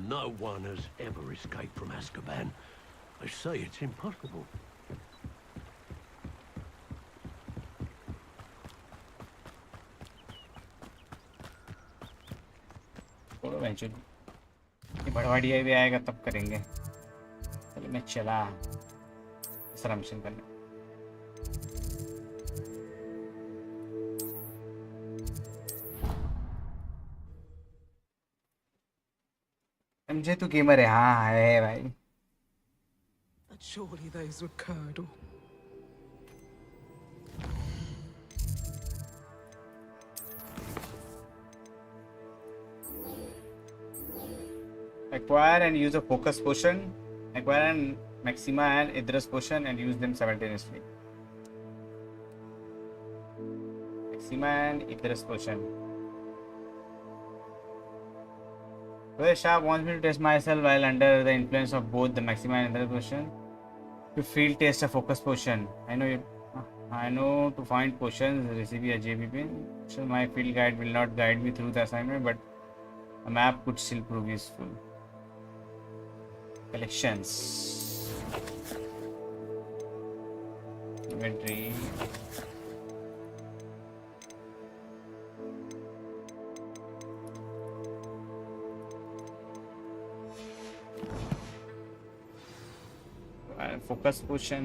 No one has ever escaped from Azkaban. They say it's impossible. छोड़ो बेंचो, ये भड़वाड़िया भी आएगा तब करेंगे। चलो मैं चला सरमशन करने। समझे तू गेमर है? हाँ है भाई। But surely those were curdle. Acquire and use a focus potion. Acquire and Maxima and Idris potion and use them simultaneously. Maxima and Idris potion. The Sharp wants me to test myself while under the influence of both the Maxima and Idris potion. To field test a focus potion. I know to find potions. Receive a JB pin. So my field guide will not guide me through the assignment, but a map could still prove useful. Collections. Inventory. Focus potion.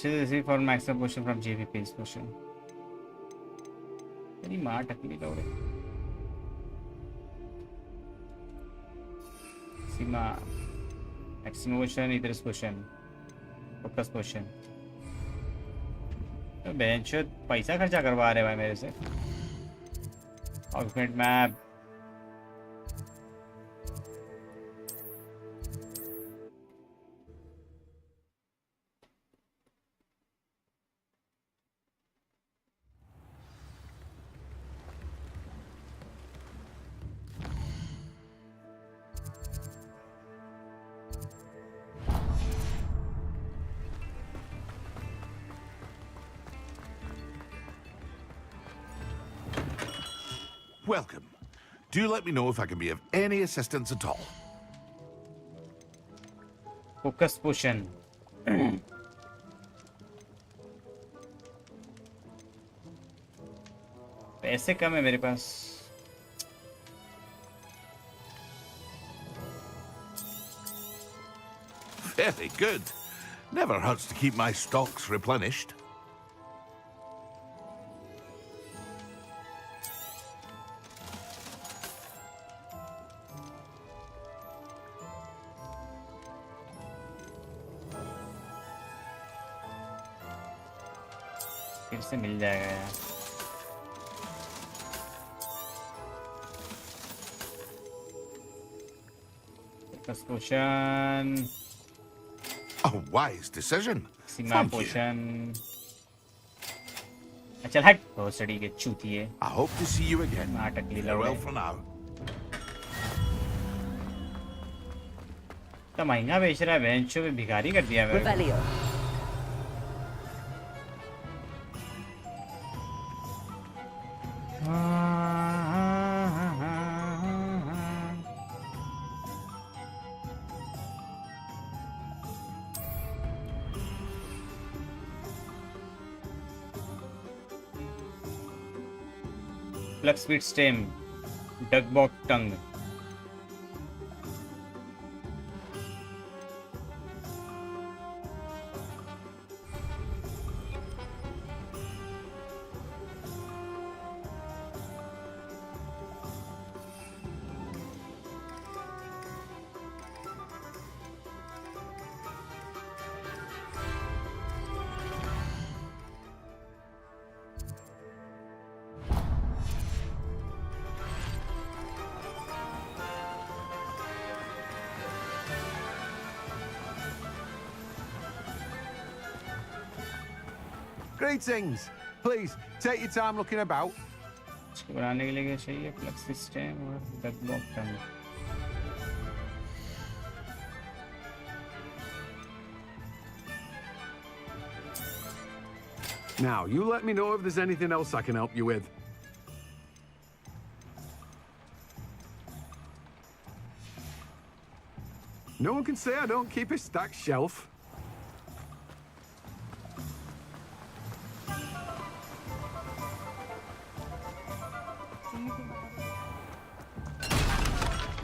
Receive for maximum potion from JVP's potion. Very मार टकली लौड़े। सीमा maximum potion, Idris potion, focus potion। तो बेंचो पैसा खर्चा करवा रहे भाई मेरे से। Hogsmeade map, Welcome. Do let me know if I can be of any assistance at all. Focus potion. पैसे कम है मेरे पास. Very good. Never hurts to keep my stocks replenished. फिर से मिल जाएगा यार. Focus potion. A wise decision. Seema Thank you. पोशन. चल हट भोसड़ी के चूतिए. I hope to see you again. नाटक लीला. Farewell for now. तो महंगा बेच रहा है बेंचो में भिखारी कर दिया मेरे. Flux speed stem, duckbot tongue. Greetings. Please, take your time looking about. इसको बनाने के लिए क्या चाहिए? फ्लक्स सिस्टम और डगबॉट टंग. Now, you let me know if there's anything else I can help you with. No one can say I don't keep a stacked shelf.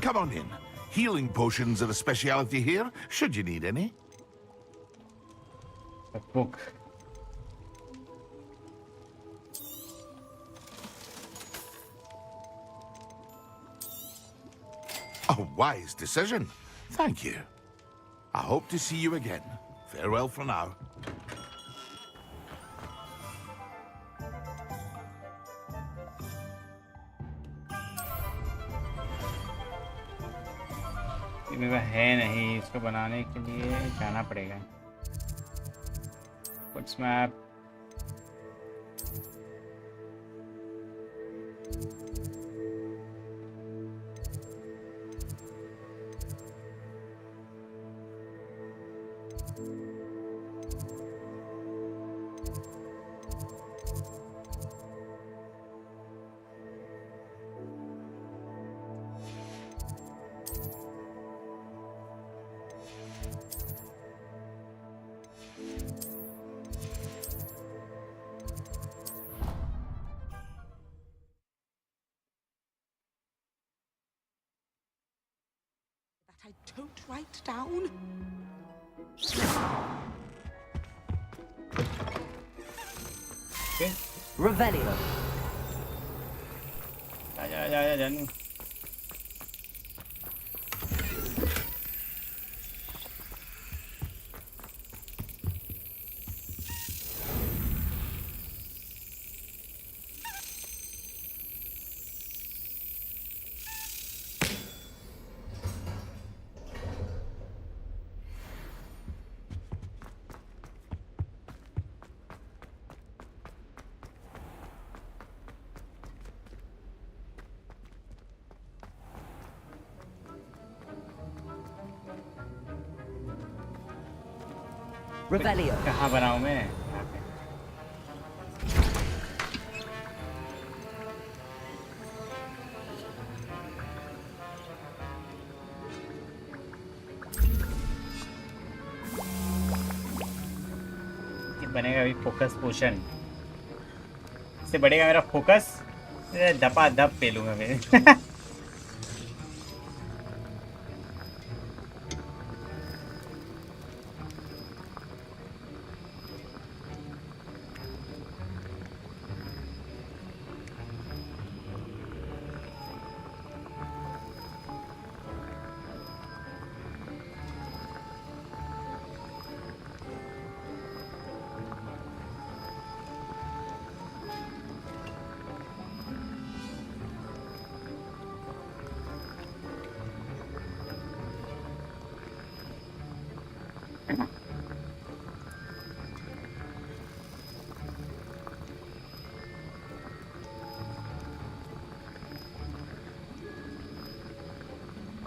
Come on in. Healing potions are a speciality here, should you need any. A book. A wise decision. Thank you. I hope to see you again. Farewell for now. मेरे पास है नहीं, इसको बनाने के लिए जाना पड़ेगा. What's map? I don't write down. Okay. Revelio. Ja, Jannu. Revelio. कहाँ बनाऊँ मैं? बनेगा अभी फोकस पोशन, इससे बढ़ेगा मेरा फोकस, दपा दप पे लूंगा मैं।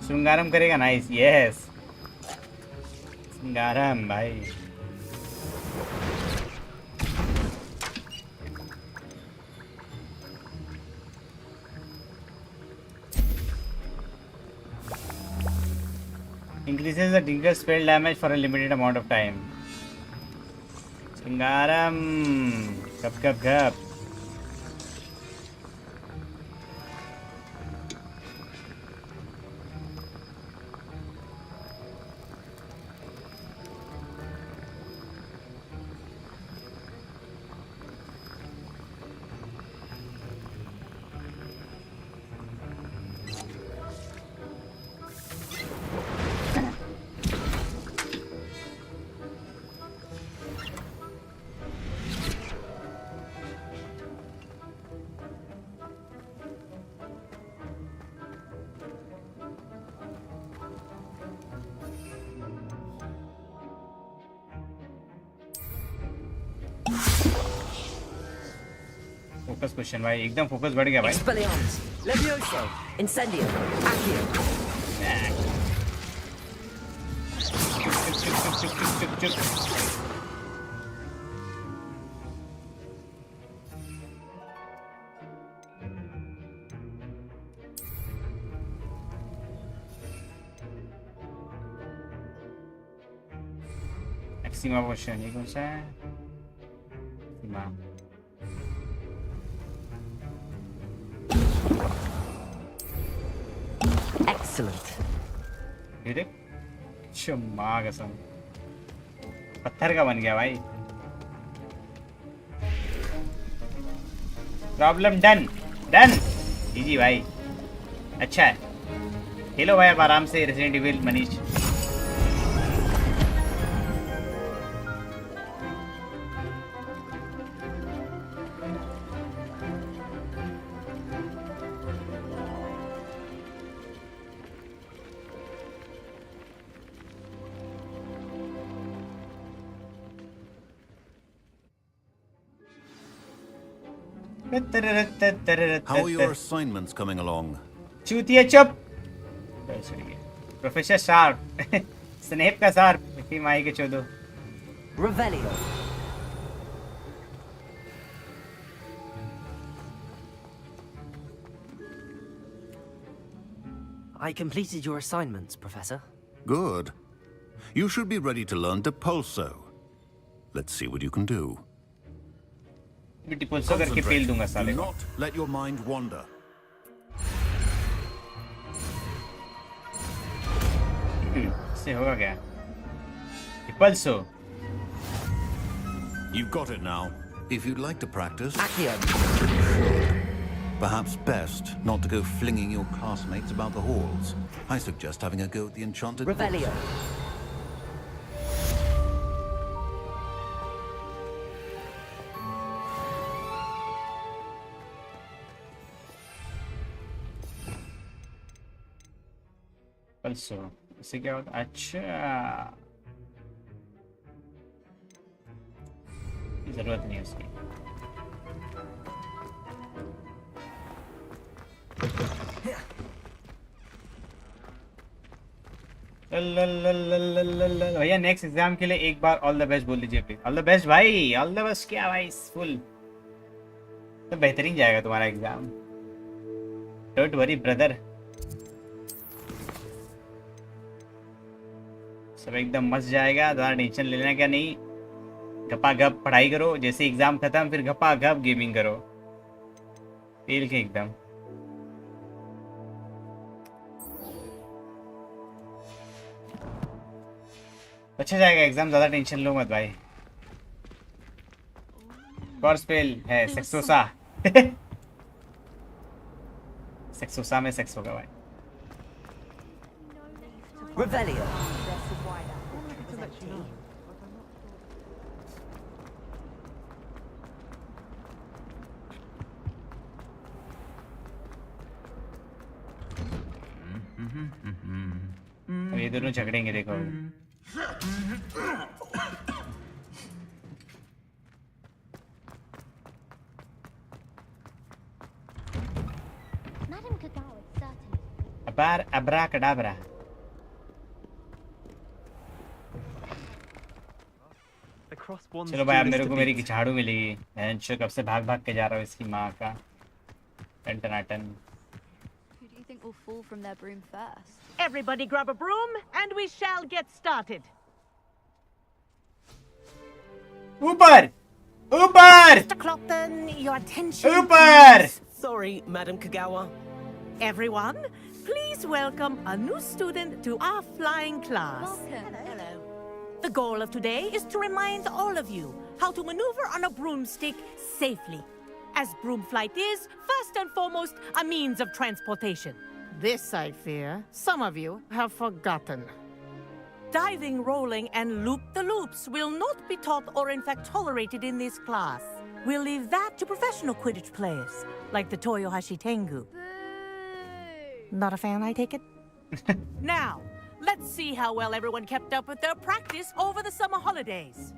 श्रृंगारम करेगा, नाइस, यस श्रृंगारम भाई। Increases the trigger spell damage for a limited amount of time. श्रृंगारम गप गप गप। फोकस क्वेश्चन भाई, एकदम फोकस बढ़ गया भाई। Expelliarmus, Levioso, Incendio, Accio. एक्सीमा क्वेश्चन, ये कौन सा है? एक्सीमा। Excellent. ये चम्मा कसम, पत्थर का बन गया भाई। प्रॉब्लम डन डन, जी भाई, अच्छा है। खेलो भाई अब आराम से resident evil Manish. How are your assignments coming along? चूतिया चुप। प्रोफेसर शार्प, स्नेप का शार्प, इतनी माई के चोदो। Revelio. I completed your assignments, Professor. Good. You should be ready to learn Depulso. Let's see what you can do. डिपोल्सो करके fail दूंगा साले को। Not let your mind wander. इससे होगा क्या? डिपोल्सो। You've got it now. If you'd like to practice, Accio. perhaps best not to go flinging your classmates about the halls. I suggest having a go at the enchanted Revelio. डिपोल्सो, इससे क्या होता? अच्छा, जरूरत नहीं है उसकी। भैया नेक्स्ट एग्जाम के लिए एक बार ऑल द बेस्ट बोल दीजिए प्लीज। ऑल द बेस्ट भाई, ऑल द बेस्ट। क्या भाई, फुल तो बेहतरीन जाएगा तुम्हारा एग्जाम, डोंट वरी ब्रदर। सब एकदम मस्त जाएगा, ज़्यादा टेंशन लेना क्या नहीं। गपा गप पढ़ाई करो, जैसे एग्जाम खत्म फिर गपा गप गेमिंग करो, फेल के एकदम। अच्छा जाएगा एग्जाम, ज्यादा टेंशन लो मत भाई। कोर्स फेल है सेक्सोसा। सेक्सोसा में सेक्स होगा भाई। Revelio. अब ये दोनों झगड़ेंगे देखो। अब्रा कडाब्रा। चलो भाई अब मेरे को मेरी झाड़ू मिलेगी। हैंशो कब से भाग भाग के जा रहा हूँ इसकी माँ का। टन Who do you think will fall from their broom first? Everybody grab a broom and we shall get started. ऊपर ऊपर Mr. Clopton, your attention. ऊपर। Sorry, Madam Kagawa. Everyone, please welcome a new student to our flying class. Welcome. Hello. The goal of today is to remind all of you how to maneuver on a broomstick safely, as broom flight is, first and foremost, a means of transportation. This, I fear, some of you have forgotten. Diving, rolling, and loop-the-loops will not be taught or in fact tolerated in this class. We'll leave that to professional Quidditch players, like the Toyohashi Tengu. Not a fan, I take it? Now, let's see how well everyone kept up with their practice over the summer holidays.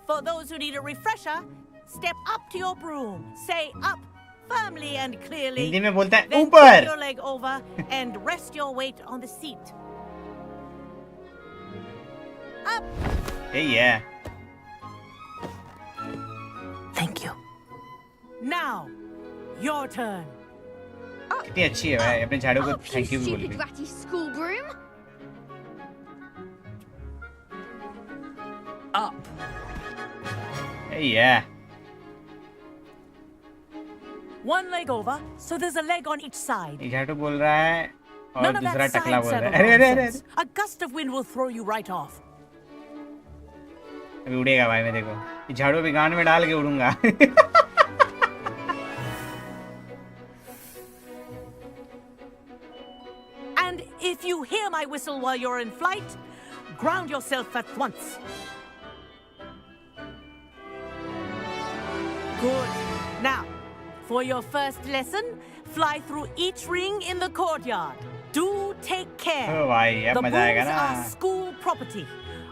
For those who need a refresher, step up to your broom, say up firmly and clearly, Hindi में बोलता है then ऊपर। turn your leg over and rest your weight on the seat. Up. Hey, yeah. Thank you. Now, your turn. कितनी अच्छी है भाई, अपने झाड़ू को थैंक यू भी बोल Stupid ratty school broom. Up. Hey, yeah. One leg over, so there's a leg on each side. एक झाड़ू बोल रहा है और None of दूसरा that टकला side बोल रहा saddle है। अरे अरे अरे nonsense. A gust of wind will throw you right off. अभी उड़ेगा भाई, मैं देखो ये झाड़ू भी गान में डाल के उड़ूंगा। And if you hear my whistle while you're in flight, ground yourself at once. Good. Now, for your first lesson, fly through each ring in the courtyard. Do take care. ओ भाई अब The मजा आएगा brooms ना। are school property.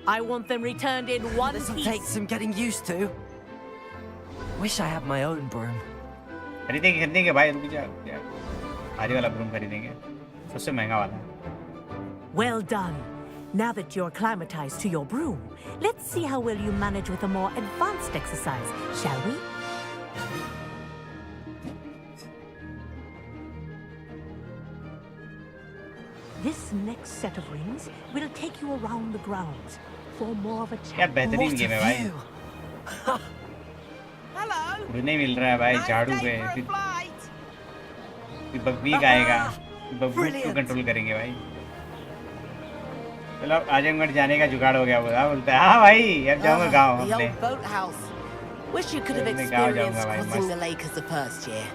I want them returned in one This'll piece. take some getting used to. Wish I had my own broom. खरीदेंगे खरीदेंगे भाई, रुक जा यार। भारी वाला ब्रूम खरीदेंगे, सबसे महंगा वाला। Well done. Now that you're acclimatized to your broom, let's see how well you manage with a more advanced exercise, shall we? This next set of rings will take you around the grounds for more of a chat. क्या बेहतरीन game है भाई। उड़ने मिल रहा है भाई झाड़ू पे, फिर बग्बी गाएगा, बग्बी को कंट्रोल करेंगे भाई। चलो आजमगढ़ जाने का जुगाड़ हो गया, बोलता है हाँ भाई अब जाऊंगा गाँव The अपने। old boathouse. Wish you could have मैं गाँव experienced जाऊंगा भाई crossing the मस्त। lake as the first year.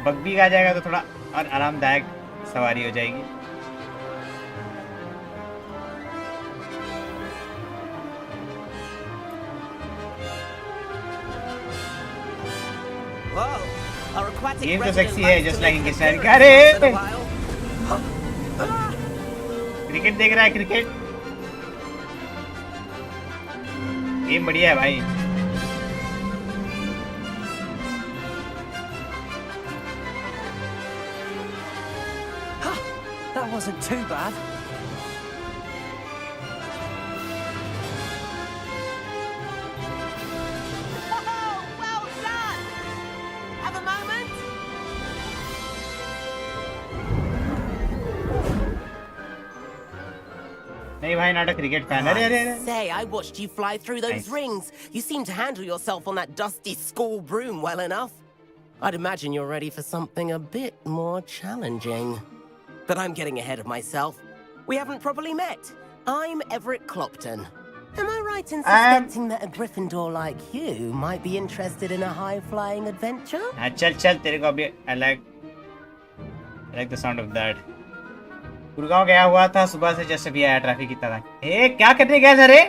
बग्बी आ जाएगा तो थोड़ा और आरामदायक सवारी हो जाएगी। Whoa, our aquatic गेम तो resident सेक्सी है, likes just to like make हिंकिस्टाइन। appearances अरे once in a while. Cricket देख रहा है, क्रिकेट गेम बढ़िया है भाई। That wasn't too bad. Oh, well done! Have a moment? नहीं भाई not a cricket fan. अरे अरे अरे. Say, I watched you fly through those rings. You seem to handle yourself on that dusty school broom well enough. I'd imagine you're ready for something a bit more challenging. But I'm getting ahead of myself. We haven't properly met. I'm Everett Clopton. Am I right in suspecting that a Gryffindor like you might be interested in a high-flying adventure? चल तेरे को अभी I like the sound of that. Gurgaon गया हुआ था सुबह से just अभी आया ट्रैफिक इतना था. क्या करने गया था रे?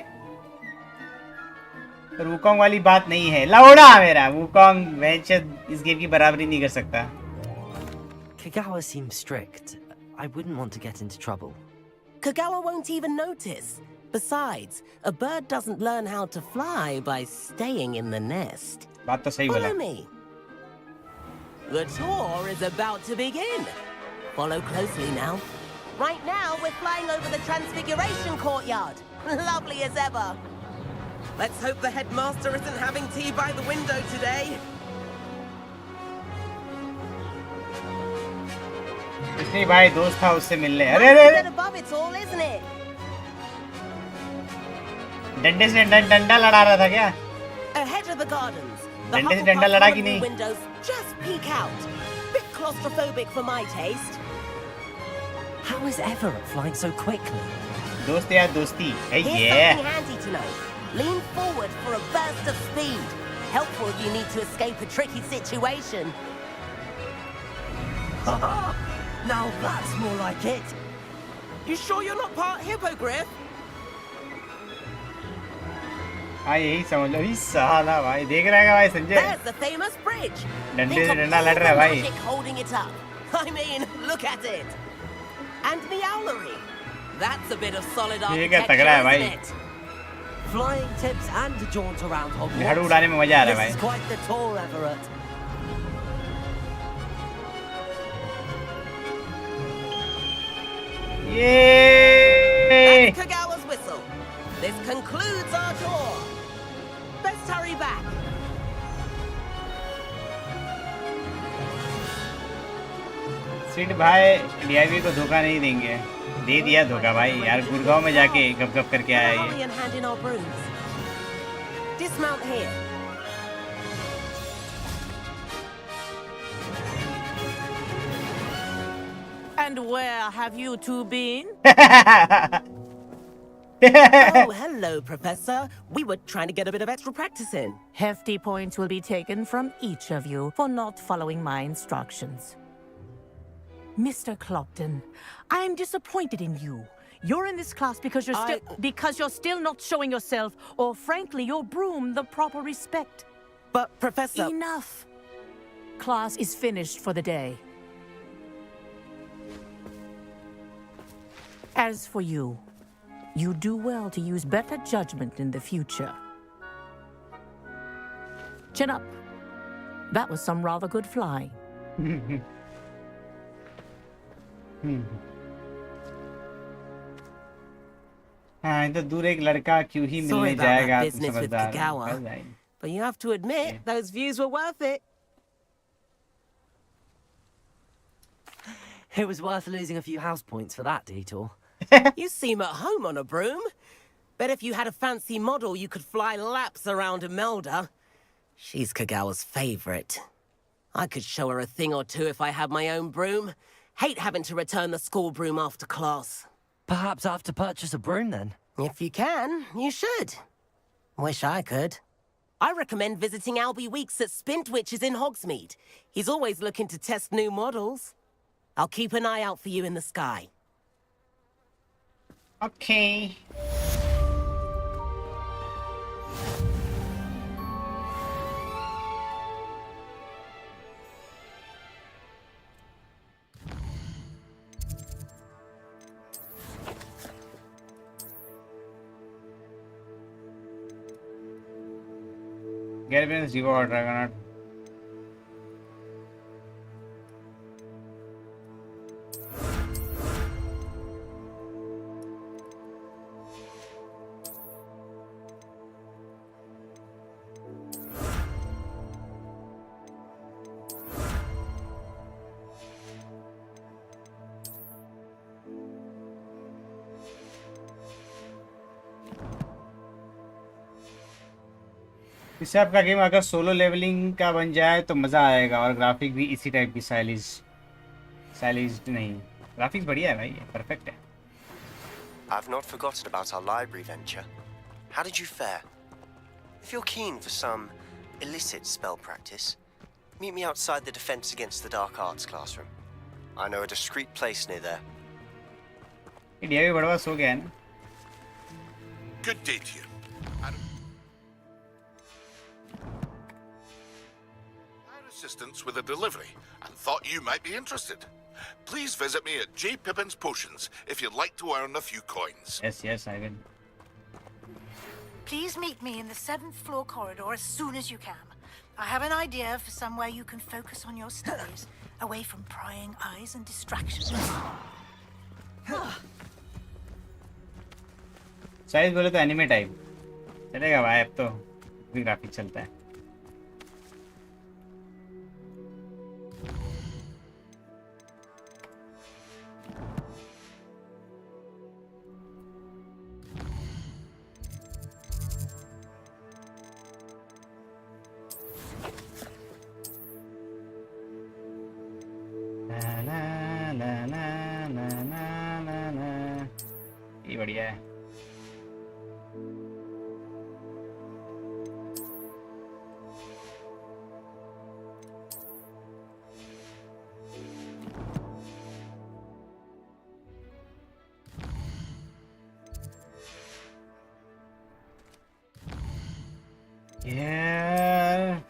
वुकोंग वाली बात नहीं है. लौड़ा मेरा वुकोंग वेंचर इस गेम की बराबरी नहीं कर सकता. Kagawa seems strict. I wouldn't want to get into trouble. Kagawa won't even notice. Besides, a bird doesn't learn how to fly by staying in the nest. बात तो सही बोला. Follow me. The tour is about to begin. Follow closely now. Right now, we're flying over the Transfiguration Courtyard. Lovely as ever. Let's hope the headmaster isn't having tea by the window today. इसने भाई दोस्त था उससे मिलने. अरे अरे Above it all, isn't it? डंडे से डंडा लड़ा रहा था क्या? Ahead of the gardens. डंडे से डंडा लड़ा कि नहीं? Windows just peek out. Bit claustrophobic for my taste. How is Everett flying so quickly? दोस्त यार दोस्ती. Hey Here's yeah. something handy to know. Lean forward for a burst of speed. Helpful if you need to escape a tricky situation. Now that's more like it. You sure you're not part hippogriff? हाँ यही समझ लो. ही साला भाई देख रहा है भाई Sanjay. There's the famous bridge. डंडे से डंडा लड़ रहा है भाई. Magic holding it up. I mean, look at it. And the owlery. That's a bit of solid architecture, isn't it? Flying tips and a jaunt around Hogwarts. झाड़ू उड़ाने में मजा आ रहा है भाई. This is quite the tour, Everett. Yay! That's Kagawa's whistle. This concludes our tour. Let's hurry back. Sid भाई DIV को धोखा नहीं देंगे. दे दिया धोखा भाई यार. गुड़गांव में जाके गप करके आया ये. And hand in our brooms. Dismount here. And where have you two been? Oh, hello, Professor. We were trying to get a bit of extra practice in. Hefty points will be taken from each of you for not following my instructions. Mr. Clopton, I am disappointed in you. You're in this class because you're still not showing yourself, or frankly, your broom the proper respect. But, Professor... Enough. Class is finished for the day. As for you, you do well to use better judgment in the future. Chin up. That was some rather good flying. हाँ इधर दूर एक लड़का क्यों ही मिलने जाएगा. तुम समझदार. But you have to admit, those views were worth it. It was worth losing a few house points for that detour. You seem at home on a broom. Bet if you had a fancy model, you could fly laps around Imelda. She's Kagawa's favorite. I could show her a thing or two if I had my own broom. Hate having to return the school broom after class. Perhaps I have to purchase a broom then? If you can, you should. Wish I could. I recommend visiting Albie Weeks at Spintwitches in Hogsmeade. He's always looking to test new models. I'll keep an eye out for you in the sky. Okay. Get Ventus reward, Dragonaut. इससे आपका game अगर solo levelling का बन जाए तो मज़ा आएगा और ग्राफिक भी इसी टाइप की स्टाइलिश नहीं, ग्राफिक्स बढ़िया है भाई, परफेक्ट है। I've not forgotten about our library venture. How did you fare? If you're keen for some illicit spell practice, meet me outside the Defense Against the Dark Arts classroom. I know a discreet place near there. India भी बड़ा सो गया है ना। Good day to you. Assistance with a delivery and thought you might be interested. Please visit me at J. Pippin's Potions if you'd like to earn a few coins. Yes, I will. Please meet me in the 7th floor corridor as soon as you can. I have an idea for somewhere you can focus on your studies, away from prying eyes and distractions. Size बोले तो anime type चलेगा भाई, अब तो भी graphic चलता है। ये बढ़िया है।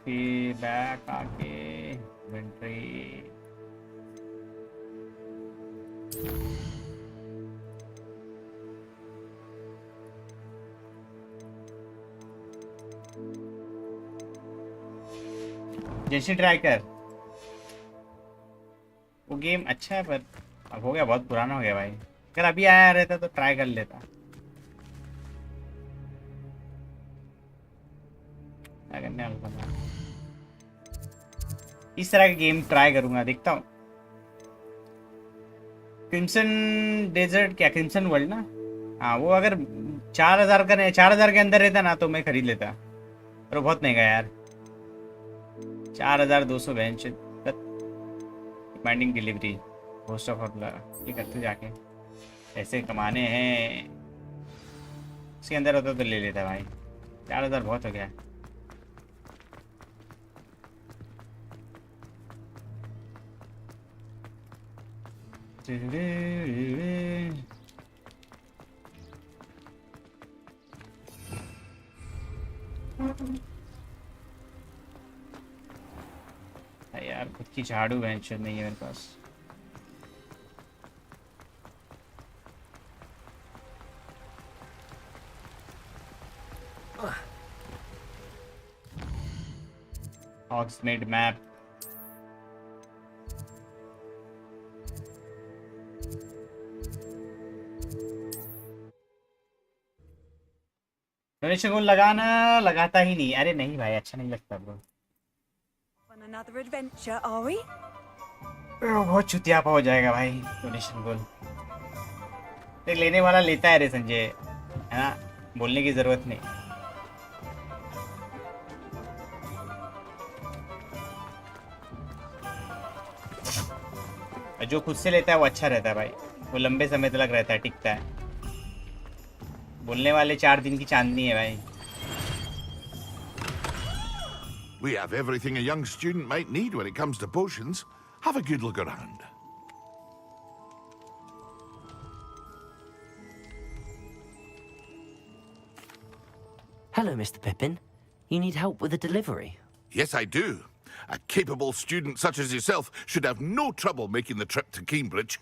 फीडबैक आके इन्वेंटरी जैसे ट्राई कर। वो गेम अच्छा है पर अब हो गया, बहुत पुराना हो गया भाई। अगर अभी आया रहता तो ट्राई कर लेता। इस तरह के गेम ट्राई करूंगा, देखता हूँ। क्रिम्सन डेजर्ट क्या क्रिम्सन वर्ल्ड ना, हाँ वो अगर 4000 का नहीं 4000 के अंदर रहता ना तो मैं खरीद लेता, पर वो बहुत महंगा यार। 4200 bench demanding delivery post of ये करते जाके ऐसे कमाने हैं। इसके अंदर होता तो ले लेता भाई, 4000 बहुत हो गया। यार खुद की झाड़ू बेंच नहीं है मेरे पास। Hogsmeade मैप डोनेशन को लगाता ही नहीं। अरे नहीं भाई, अच्छा नहीं लगता bro. On another adventure, are we? बहुत चुतियापा हो जाएगा भाई डोनेशन गोल। देख लेने वाला लेता है रे संजय, है ना, बोलने की जरूरत नहीं। जो खुद से लेता है वो अच्छा रहता है भाई, वो लंबे समय तक रहता है, टिकता है। बोलने वाले 4 दिन की चांदनी है भाई। We have everything a young student might need when it comes to potions. Have a good look around. Hello, Mr. Pippin. You need help with a delivery? Yes, I do. A capable student such as yourself should have no trouble making the trip to Cambridge.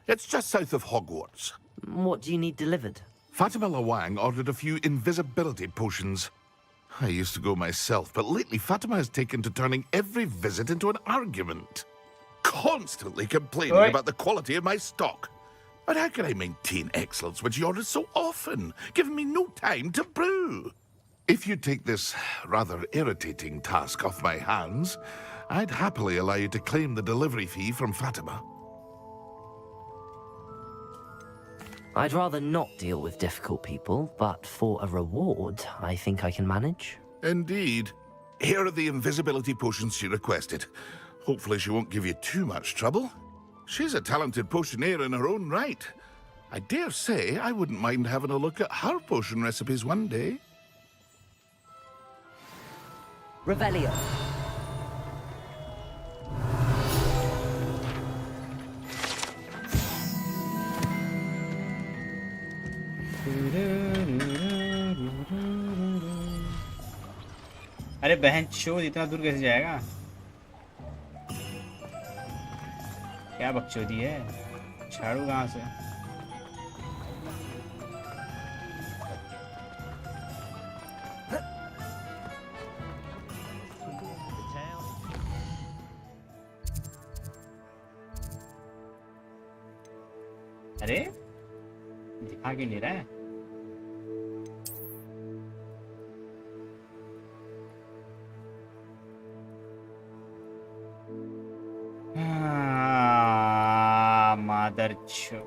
It's just south of Hogwarts. What do you need delivered? Fatima Lawang ordered a few invisibility potions. I used to go myself, but lately Fatima has taken to turning every visit into an argument. Constantly complaining about the quality of my stock. But how can I maintain excellence when she orders so often, giving me no time to brew? If you take this rather irritating task off my hands, I'd happily allow you to claim the delivery fee from Fatima. I'd rather not deal with difficult people, but for a reward, I think I can manage. Indeed. Here are the invisibility potions she requested. Hopefully she won't give you too much trouble. She's a talented potioneer in her own right. I dare say I wouldn't mind having a look at her potion recipes one day. Revelio. अरे बहन चोद इतना दूर कैसे जाएगा? क्या बकचोदी है? झाड़ू कहाँ से? अरे दिखा क्यों नहीं रहा है? Mother cho.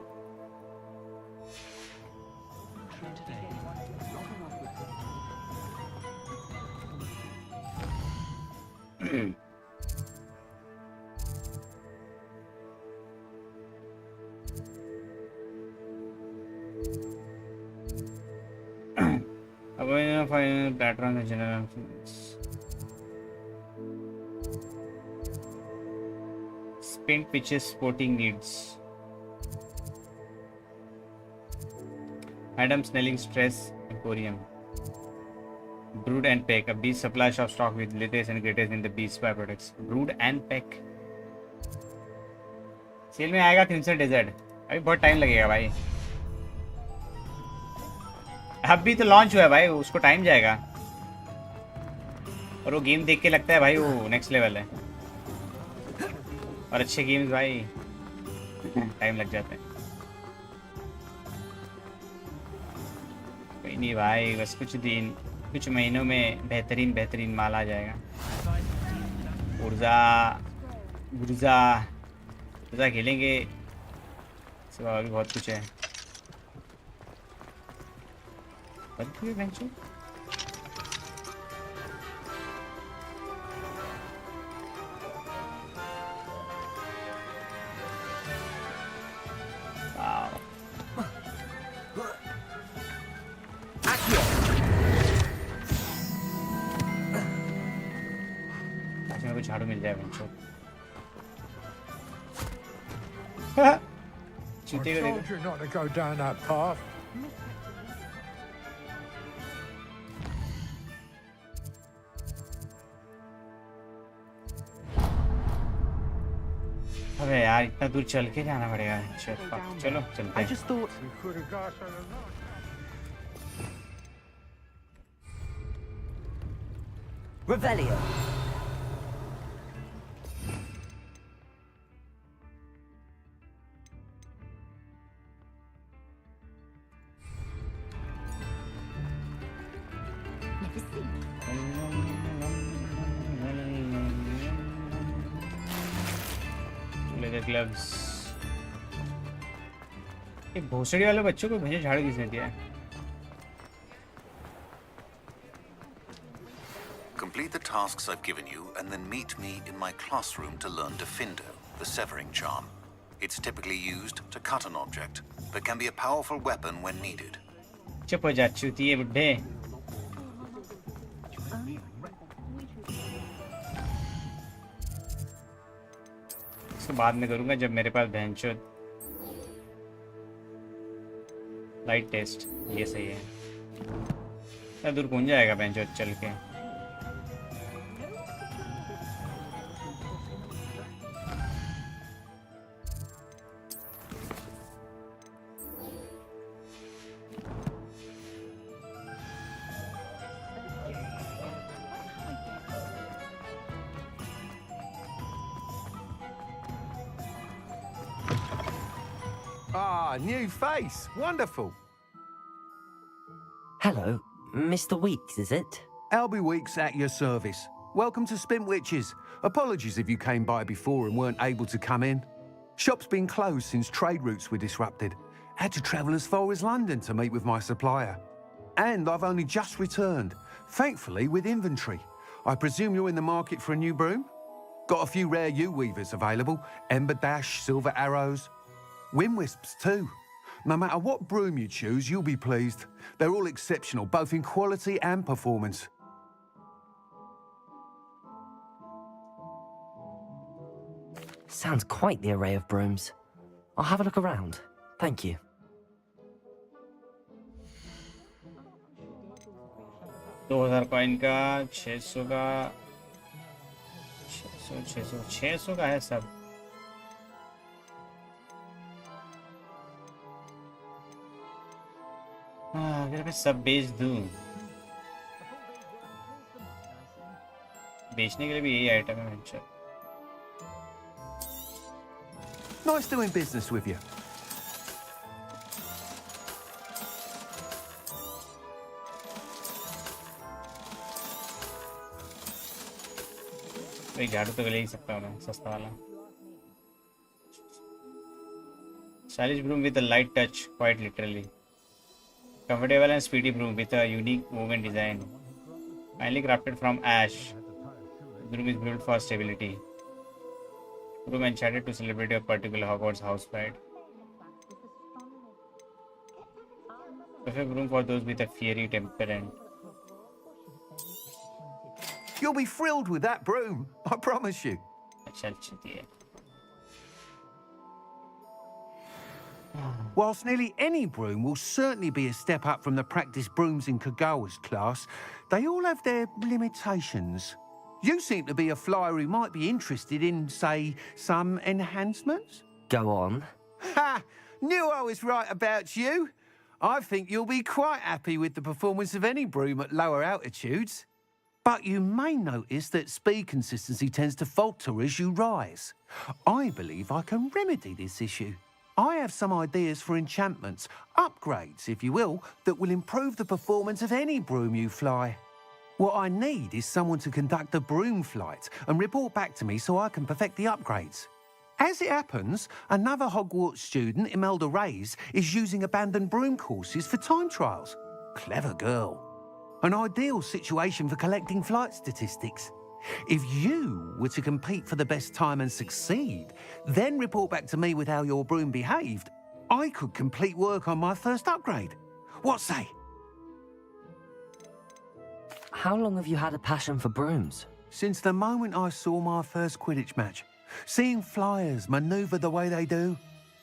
Avoid final pattern and general. Paint pitches sporting needs. Madam Snelling Stress Emporium. Brood and Peck. A beast supply shop stocked with latest and greatest in the beast spy products. Brood and Peck. Sale में आएगा crimson desert. अभी बहुत time लगेगा भाई. अभी तो launch हुआ है भाई, उसको टाइम जाएगा. और वो गेम देख के लगता है भाई वो नेक्स्ट लेवल है. और अच्छे गेम्स भाई टाइम लग जाते हैं. कोई नहीं भाई, बस कुछ महीनों में बेहतरीन माल आ जाएगा. गुर्जा खेलेंगे. इसके बाद भी बहुत कुछ है. झाड़ू मिल जाए बच्चों. चूते को देखो. Not to go down that path. अबे यार इतना दूर चल के जाना पड़ेगा. चलो चलते हैं. Revelio. ग्लव्स. ये भोसड़ी वाले बच्चों को भेजे झाड़ू किसने दिया है? Complete the tasks I've given you and then meet me in my classroom to learn Defindo, the severing charm. It's typically used to cut an object, but can be a powerful weapon when needed. चुप हो जा चूतिए बुड्ढे. इसको बाद में करूंगा जब मेरे पास भैंचोद लाइट टेस्ट. ये सही है. इतना दूर कौन जाएगा भैंचोद चल के? Ah, new face. Wonderful. Hello, Mr. Weeks, is it? Albie Weeks at your service. Welcome to Spintwitches. Apologies if you came by before and weren't able to come in. Shop's been closed since trade routes were disrupted. Had to travel as far as London to meet with my supplier. And I've only just returned, thankfully with inventory. I presume you're in the market for a new broom? Got a few rare U-weavers available. Ember Dash, Silver Arrows. Wind Wisps too. No matter what broom you choose, you'll be pleased. They're all exceptional, both in quality and performance. Sounds quite the array of brooms. I'll have a look around. Thank you. $2000 coin का, 600 का, 600 का है सब. अगर मैं सब बेच दूं, बेचने के लिए भी यही आइटम है. अच्छा, Nice doing business with you. एक झाड़ू तो ले ही सकता हूँ मैं, सस्ता वाला. Stylish broom with a light touch, quite literally. Comfortable and speedy broom with a unique woven design. Finely crafted from ash. Broom is built for stability. Broom enchanted to celebrate a particular Hogwarts house pride. Perfect broom for those with a fiery temperament. You'll be thrilled with that broom, I promise you. Whilst nearly any broom will certainly be a step up from the practice brooms in Kagawa's class, they all have their limitations. You seem to be a flyer who might be interested in, say, some enhancements? Go on. Ha! Knew I was right about you. I think you'll be quite happy with the performance of any broom at lower altitudes. But you may notice that speed consistency tends to falter as you rise. I believe I can remedy this issue. I have some ideas for enchantments, upgrades, if you will, that will improve the performance of any broom you fly. What I need is someone to conduct a broom flight and report back to me so I can perfect the upgrades. As it happens, another Hogwarts student, Imelda Reyes, is using abandoned broom courses for time trials. Clever girl. An ideal situation for collecting flight statistics. If you were to compete for the best time and succeed, then report back to me with how your broom behaved, I could complete work on my first upgrade. What say? How long have you had a passion for brooms? Since the moment I saw my first Quidditch match. Seeing flyers manoeuvre the way they do.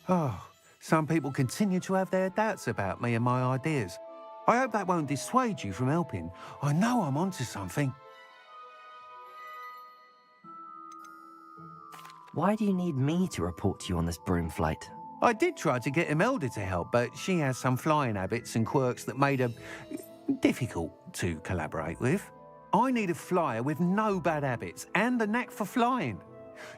Oh, some people continue to have their doubts about me and my ideas. I hope that won't dissuade you from helping. I know I'm onto something. Why do you need me to report to you on this broom flight? I did try to get Imelda to help, but she has some flying habits and quirks that made her difficult to collaborate with. I need a flyer with no bad habits and a knack for flying.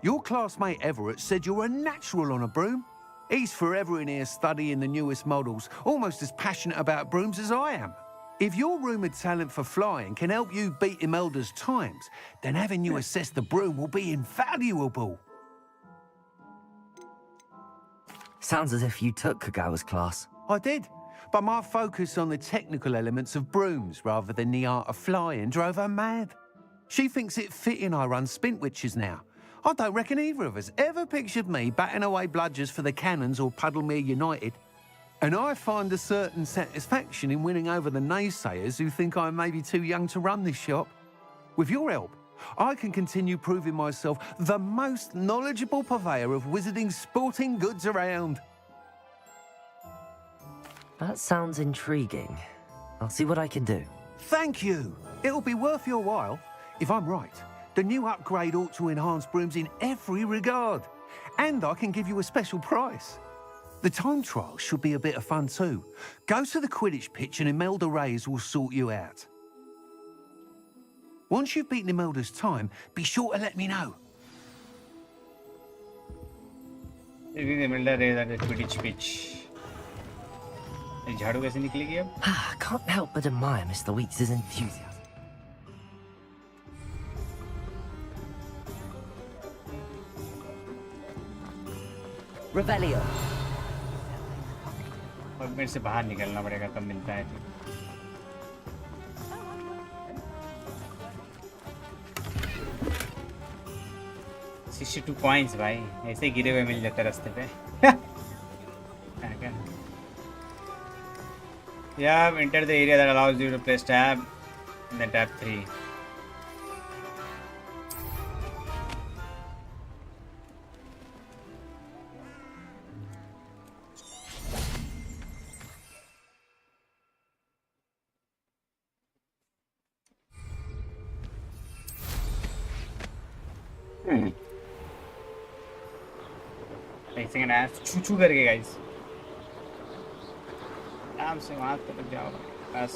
Your classmate Everett said you're a natural on a broom. He's forever in here studying the newest models, almost as passionate about brooms as I am. If your rumoured talent for flying can help you beat Imelda's times, then having you assess the broom will be invaluable. Sounds as if you took Kagawa's class. I did, but my focus on the technical elements of brooms rather than the art of flying drove her mad. She thinks it fitting I run Spintwitches now. I don't reckon either of us ever pictured me batting away bludgers for the Cannons or Puddlemere United. And I find a certain satisfaction in winning over the naysayers who think I may be too young to run this shop. With your help, I can continue proving myself the most knowledgeable purveyor of wizarding sporting goods around. That sounds intriguing. I'll see what I can do. Thank you. It'll be worth your while. If I'm right, the new upgrade ought to enhance brooms in every regard. And I can give you a special price. The time trial should be a bit of fun too. Go to the Quidditch pitch and Imelda Reyes will sort you out. Once you've beaten Imelda's time, be sure to let me know. This is Imelda Reyes at the Quidditch pitch. झाड़ू कैसे निकलेगी अब? Can't help but admire Mr. Weeks' enthusiasm. Revelio. और मेरे से बाहर निकलना पड़ेगा तब मिलता है. 62 coins भाई, ऐसे गिरे हुए मिल जाते रास्ते पे. Yeah, enter the area that allows you to press tab and then tab 3. Facing an ass, choo करके guys. आराम से वहाँ तक जाओ बस.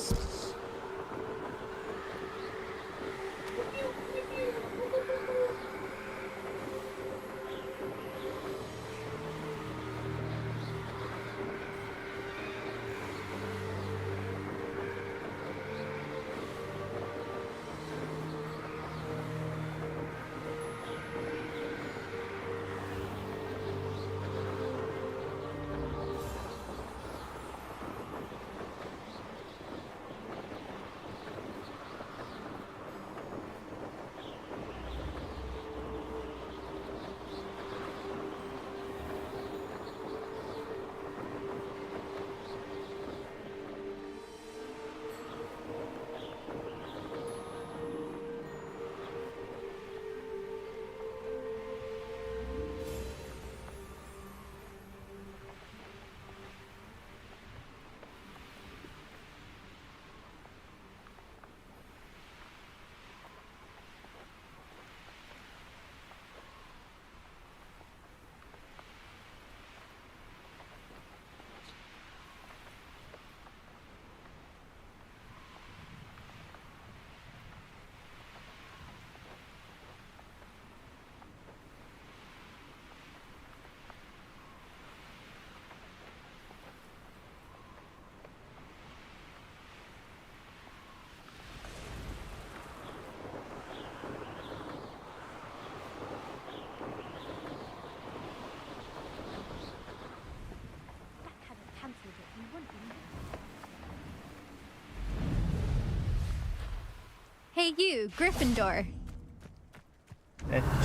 Hey you, Gryffindor.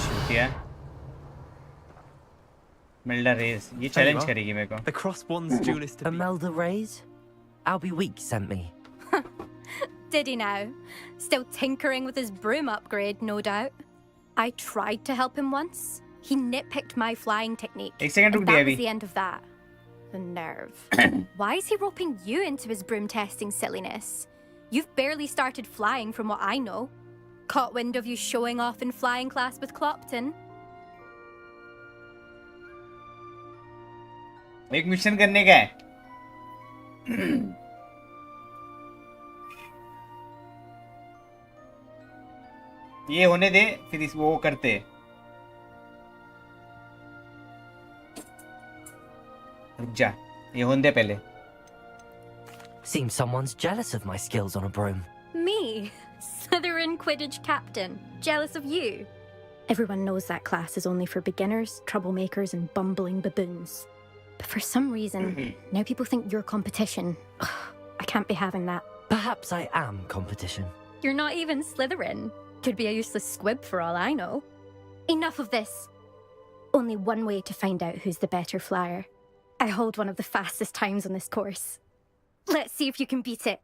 शूटिया Melda Rays. ये challenge करेगी मेरे को. The Crossbonds duelist. Imelda Rays? Albie Weeks sent me. Did he now? Still tinkering with his broom upgrade, no doubt. I tried to help him once. He nitpicked my flying technique. एक second रुक That दिया was अभी. the end of that. The nerve. Why is he roping you into his broom testing silliness? You've barely started flying from what I know. Caught wind of you showing off in flying class with Clopton. एक mission करने का है. ये होने दे फिर इस वो करते. रुक जा, ये होने दे पहले. Seems someone's jealous of my skills on a broom. Me? Slytherin Quidditch captain. Jealous of you? Everyone knows that class is only for beginners, troublemakers, and bumbling baboons. But for some reason, now people think you're competition. I can't be having that. Perhaps I am competition. You're not even Slytherin. Could be a useless squib for all I know. Enough of this. Only one way to find out who's the better flyer. I hold one of the fastest times on this course. Let's see if you can beat it.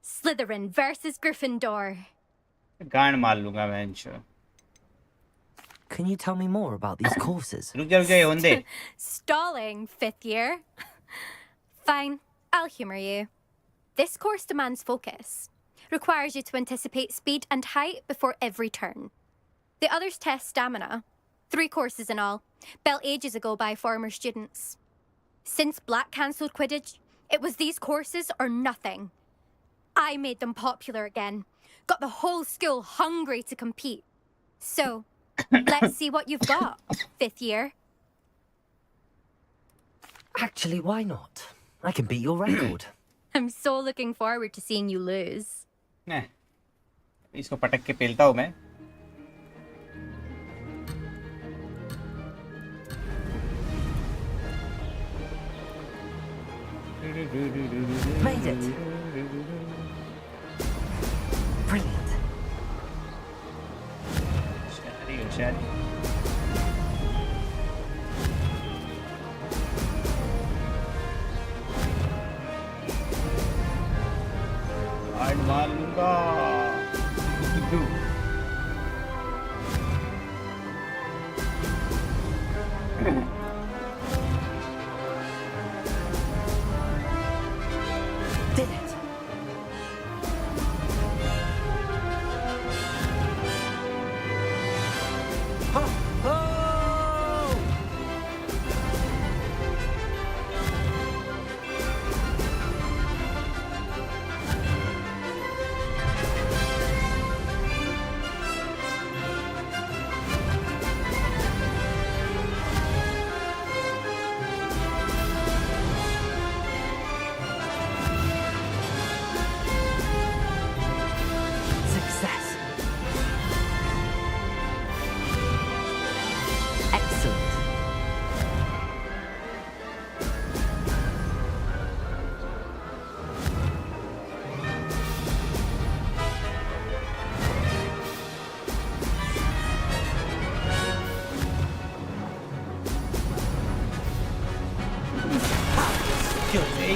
Slytherin versus Gryffindor. गांड मार लूंगा मैं इंशो. Can you tell me more about these courses? रुक जा ये होने दे. Stalling, 5th year. Fine, I'll humor you. This course demands focus. Requires you to anticipate speed and height before every turn. The others test stamina. 3 courses in all, built ages ago by former students. Since Black cancelled Quidditch, it was these courses or nothing. I made them popular again. Got the whole school hungry to compete. So, let's see what you've got, 5th year. Actually, why not? I can beat your record. I'm so looking forward to seeing you lose. नहीं, इसको पटक के पेलता हूँ मैं. Made it. Brilliant.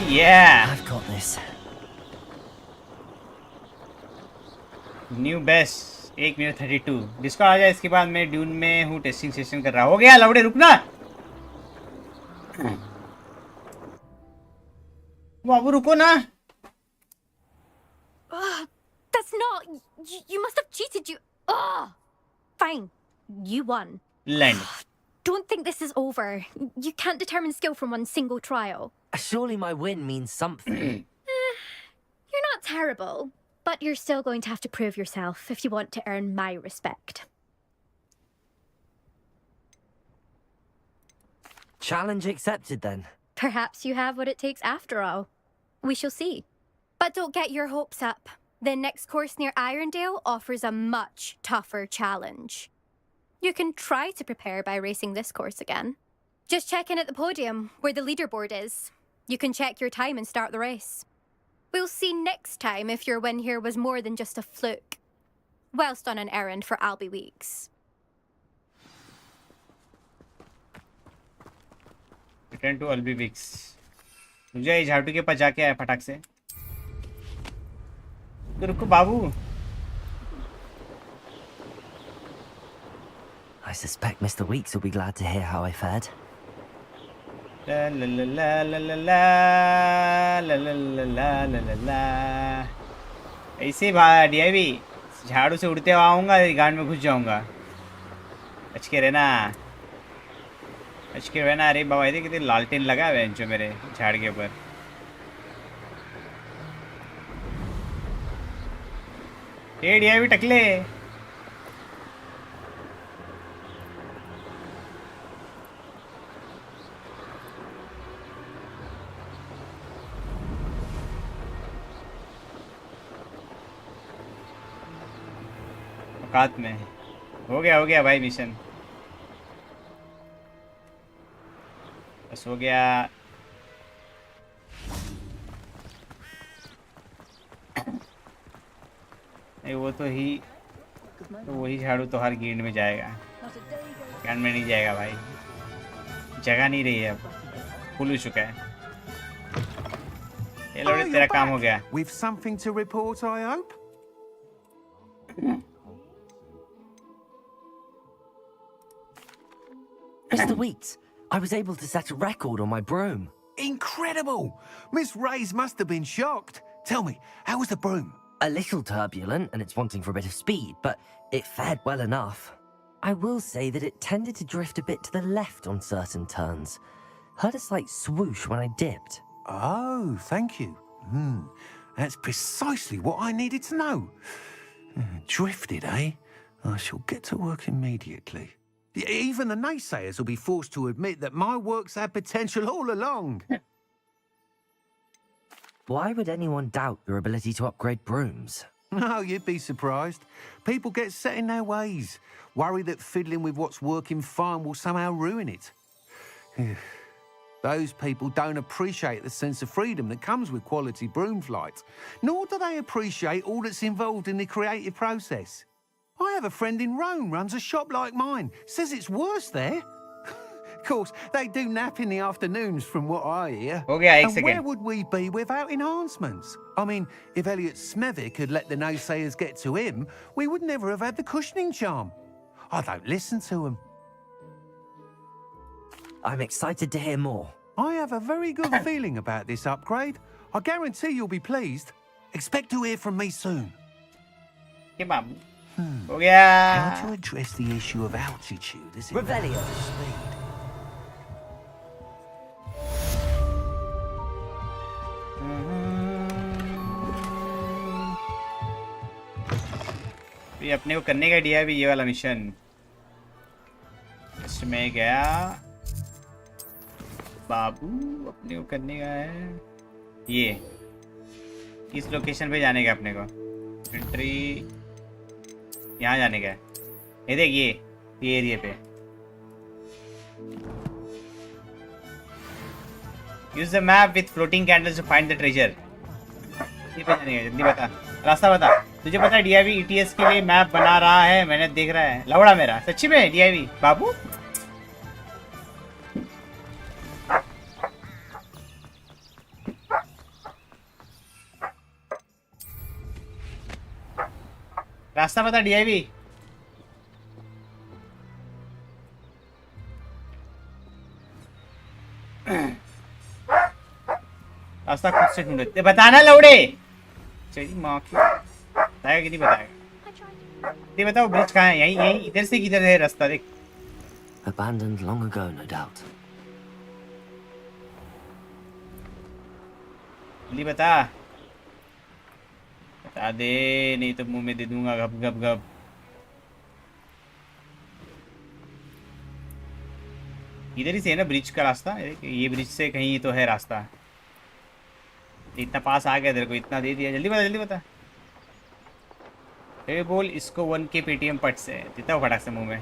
Yeah. I've got this. New best 1 minute 32 disco आ जाए। इसके बाद मैं ड्यून में हूँ, टेस्टिंग सेशन कर रहा। हो गया लवड़े, रुकना बाबू, रुको ना। That's not. You must have cheated. Fine. You won. Land. Don't think this is over. You can't determine skill from one single trial. Surely my win means something. You're not terrible, but you're still going to have to prove yourself if you want to earn my respect. Challenge accepted then. Perhaps you have what it takes after all. We shall see. But don't get your hopes up. The next course near Irondale offers a much tougher challenge. You can try to prepare by racing this course again. Just check in at the podium, where the leaderboard is. You can check your time and start the race. We'll see next time if your win here was more than just a fluke. Whilst on an errand for Albie Weeks. Return to Albie Weeks. मुझे झाड़ू के पास जाके आया फटाक से। तो रुको बाबू। I suspect Mr. Weeks will be glad to hear how I fared. La la la la la la la la la la la la la। ऐसे डीआईवी झाड़ू से उड़ते हुए आऊँगा, गांड में घुस जाऊँगा। बच के रहना, बच के रहना। अरे बाबा ये कितने लालटेन लगा है जो मेरे झाड़ के ऊपर। ये डीआईवी टकले। औकात में हो गया भाई मिशन। बस हो गया। नहीं वो तो वही झाड़ू तो हर गेंद में जाएगा, गेंद में नहीं जाएगा भाई। जगह नहीं रही है, अब फुल हो चुका है। ये लो तेरा काम हो गया। With something to report, I hope. Mr. Weeks, I was able to set a record on my broom. Incredible! Miss Ray's must have been shocked. Tell me, how was the broom? A little turbulent and it's wanting for a bit of speed, but it fared well enough. I will say that it tended to drift a bit to the left on certain turns. Heard a slight swoosh when I dipped. Oh, thank you. That's precisely what I needed to know. Drifted, eh? I shall get to work immediately. Even the naysayers will be forced to admit that my work's had potential all along. Why would anyone doubt your ability to upgrade brooms? No, you'd be surprised. People get set in their ways, worry that fiddling with what's working fine will somehow ruin it. Those people don't appreciate the sense of freedom that comes with quality broom flight, nor do they appreciate all that's involved in the creative process. I have a friend in Rome runs a shop like mine. Says it's worse there. Of course, they do nap in the afternoons from what I hear. Okay, and where would we be without enhancements? I mean, if Elliot Smethwick had let the naysayers get to him, we would never have had the cushioning charm. I don't listen to them. I'm excited to hear more. I have a very good feeling about this upgrade. I guarantee you'll be pleased. Expect to hear from me soon. हो गया। How to address the issue of altitude as it Revelio. relates to speed? ये अपने को करने का दिया भी ये वाला मिशन। इसमें गया बाबू, अपने को करने का है ये। इस लोकेशन पे जाने का अपने को। एंट्री यहाँ जाने का है। ये देख ये एरिया पे। Use the map with floating candles to find the treasure. ये पे जाने का, जल्दी बता, रास्ता बता। तुझे पता है डीआईवी ईटीएस के लिए मैप बना रहा है, मैंने देख रहा है। लवड़ा मेरा सच्ची में डीआईवी बाबू। रास्ता बता डीआईवी। रास्ता खुद से ढूंढते बताना लौड़े। चलिए माँ की बताएगा कि नहीं बताएगा। ये बताओ ब्रिज कहाँ है? यहीं यहीं इधर से किधर है रास्ता? देख। Abandoned long ago, no doubt. जल्दी बता दे, नहीं तो मुंह में दे दूंगा गप गप गप। इधर ही से है ना ब्रिज का रास्ता? ये ब्रिज से कहीं तो है रास्ता। इतना पास आ गया तेरे को, इतना दे दिया। जल्दी बता जल्दी बता। बोल इसको 1K पेटीएम पट से देता फटाक से मुंह में।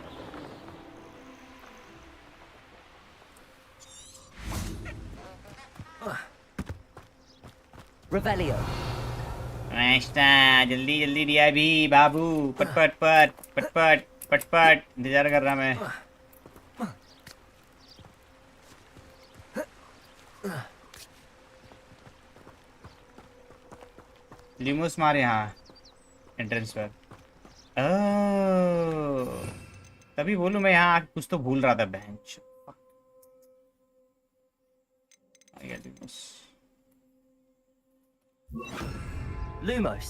Revelio. जल्दी जल्दी दिया भी बाबू। पट पट पट पट पट पट पट इंतजार कर रहा मैं। लिमोस मार यहाँ एंट्रेंस पर। तभी बोलूं मैं यहाँ कुछ तो भूल रहा था। Bench Lumos.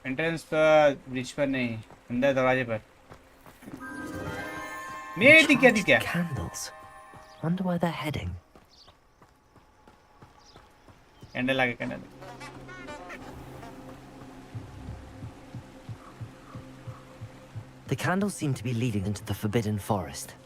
एंट्रेंस पर, ब्रिज पर नहीं, अंदर दरवाजे पर। मेरी दिक्कत क्या? Candles. Wonder where they're heading. Candle आगे candle. The candles seem to be leading into the Forbidden Forest.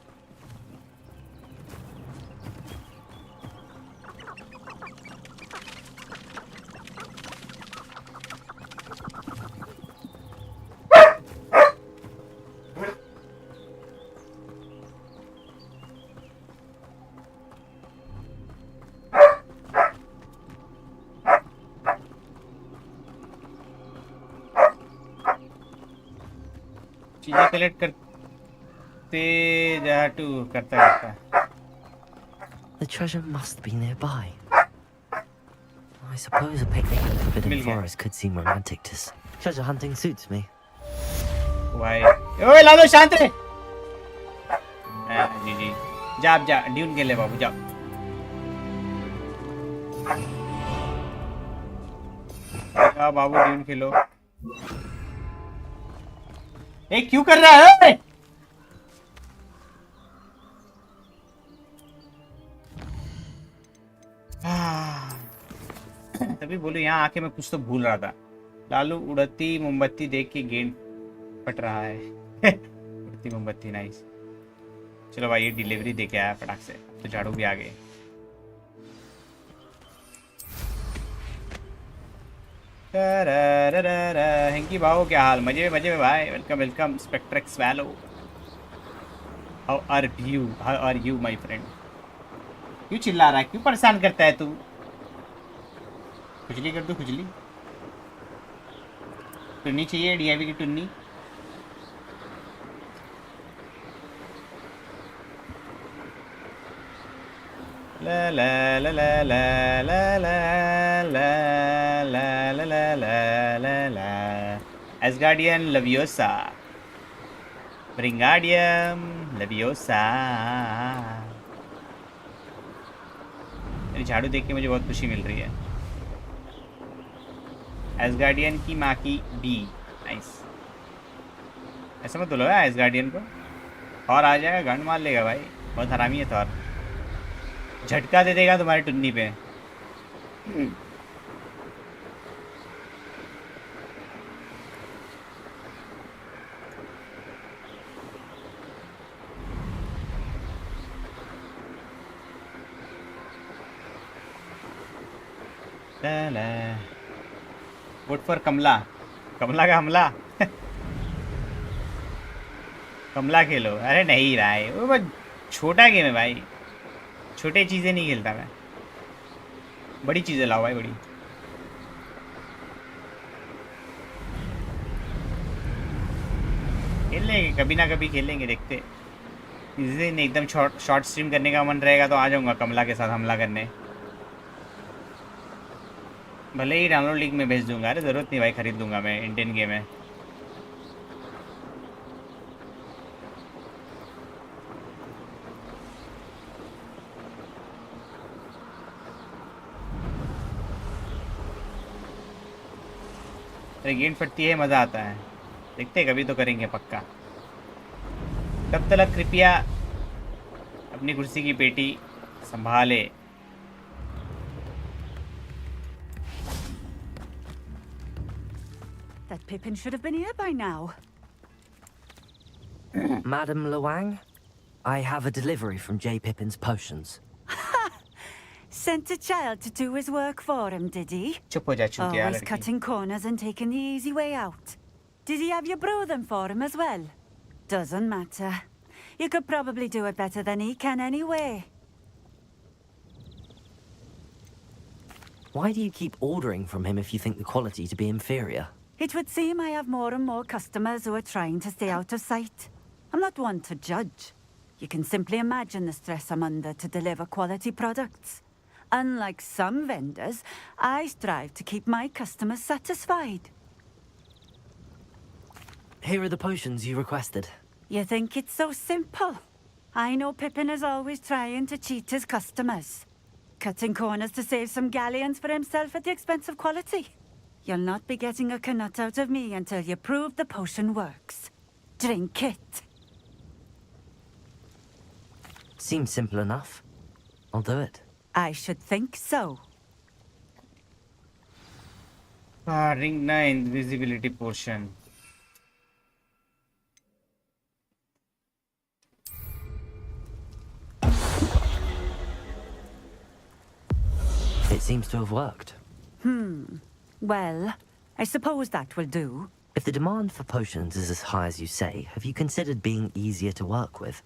चीजें कलेक्ट करते जा टू करता रहता। The treasure must be nearby. I suppose a picnic in the Forbidden Forest could seem romantic to treasure hunting suits me. Why? ओए लालो शांत रहे। जी जी जा आप जा ड्यून के ले बाबू जाओ। जाओ बाबू ड्यून खेलो। ए क्यों कर रहा है? तभी बोलो यहाँ आके मैं कुछ तो भूल रहा था। लालू उड़ती मोमबत्ती देख के गेंद फट रहा है। उड़ती मोमबत्ती नाइस। चलो भाई ये डिलीवरी दे के आया फटाक से। तो झाड़ू भी आ गए। हेंकी भाव क्या हाल? मजे में भाई। वेलकम वेलकम स्पेक्ट्रेक्स वैलो। How are you my friend? क्यों चिल्ला रहा है? क्यों परेशान करता है तू? खुजली कर दो खुजली। टुन्नी चाहिए? डीआईवी की टुन्नी। ला ला ला ला ला ला ला ला ला ला ला ला ला ला। एसगार्डियन लवियोसा, ब्रिंगार्डियम लवियोसा। मेरी झाड़ू देख के मुझे बहुत खुशी मिल रही है। एसगार्डियन की माँ की बी नाइस। ऐसा मत बोलो यार एसगार्डियन को। और आ जाएगा गंड मार लेगा भाई। बहुत हरामी है थॉर। झटका दे देगा तुम्हारी टुन्नी पे। वोट फॉर कमला। कमला का हमला। कमला खेलो। अरे नहीं रहा है वो, बहुत छोटा गेम है भाई। छोटे चीज़ें नहीं खेलता मैं। बड़ी चीज़ें लाओ भाई, बड़ी। खेल लेंगे कभी ना कभी, खेलेंगे देखते। इस दिन एकदम शॉर्ट स्ट्रीम करने का मन रहेगा तो आ जाऊंगा कमला के साथ हमला करने। भले ही डाउनलोड लिंक में भेज दूंगा। अरे ज़रूरत नहीं भाई, खरीद दूंगा मैं, इंडियन गेम है। अरे गेंद फटती है, मज़ा आता है। देखते हैं, कभी तो करेंगे पक्का। तब तक कृपया अपनी कुर्सी की पेटी संभाले। That Pippin should have been here by now. Madam Luang, I have a delivery from J. Pippin's Potions. Sent a child to do his work for him, did he? चुप हो जा चूतिया Always लड़की। cutting corners and taking the easy way out. Did he have you brew them for him as well? Doesn't matter. You could probably do it better than he can anyway. Why do you keep ordering from him if you think the quality to be inferior? It would seem I have more and more customers who are trying to stay out of sight. I'm not one to judge. You can simply imagine the stress I'm under to deliver quality products. Unlike some vendors, I strive to keep my customers satisfied. Here are the potions you requested. You think it's so simple? I know Pippin is always trying to cheat his customers. Cutting corners to save some galleons for himself at the expense of quality. You'll not be getting a canut out of me until you prove the potion works. Drink it. Seems simple enough. I'll do it. I should think so. Ring 9 invisibility potion. It seems to have worked. Well, I suppose that will do. If the demand for potions is as high as you say, have you considered being easier to work with?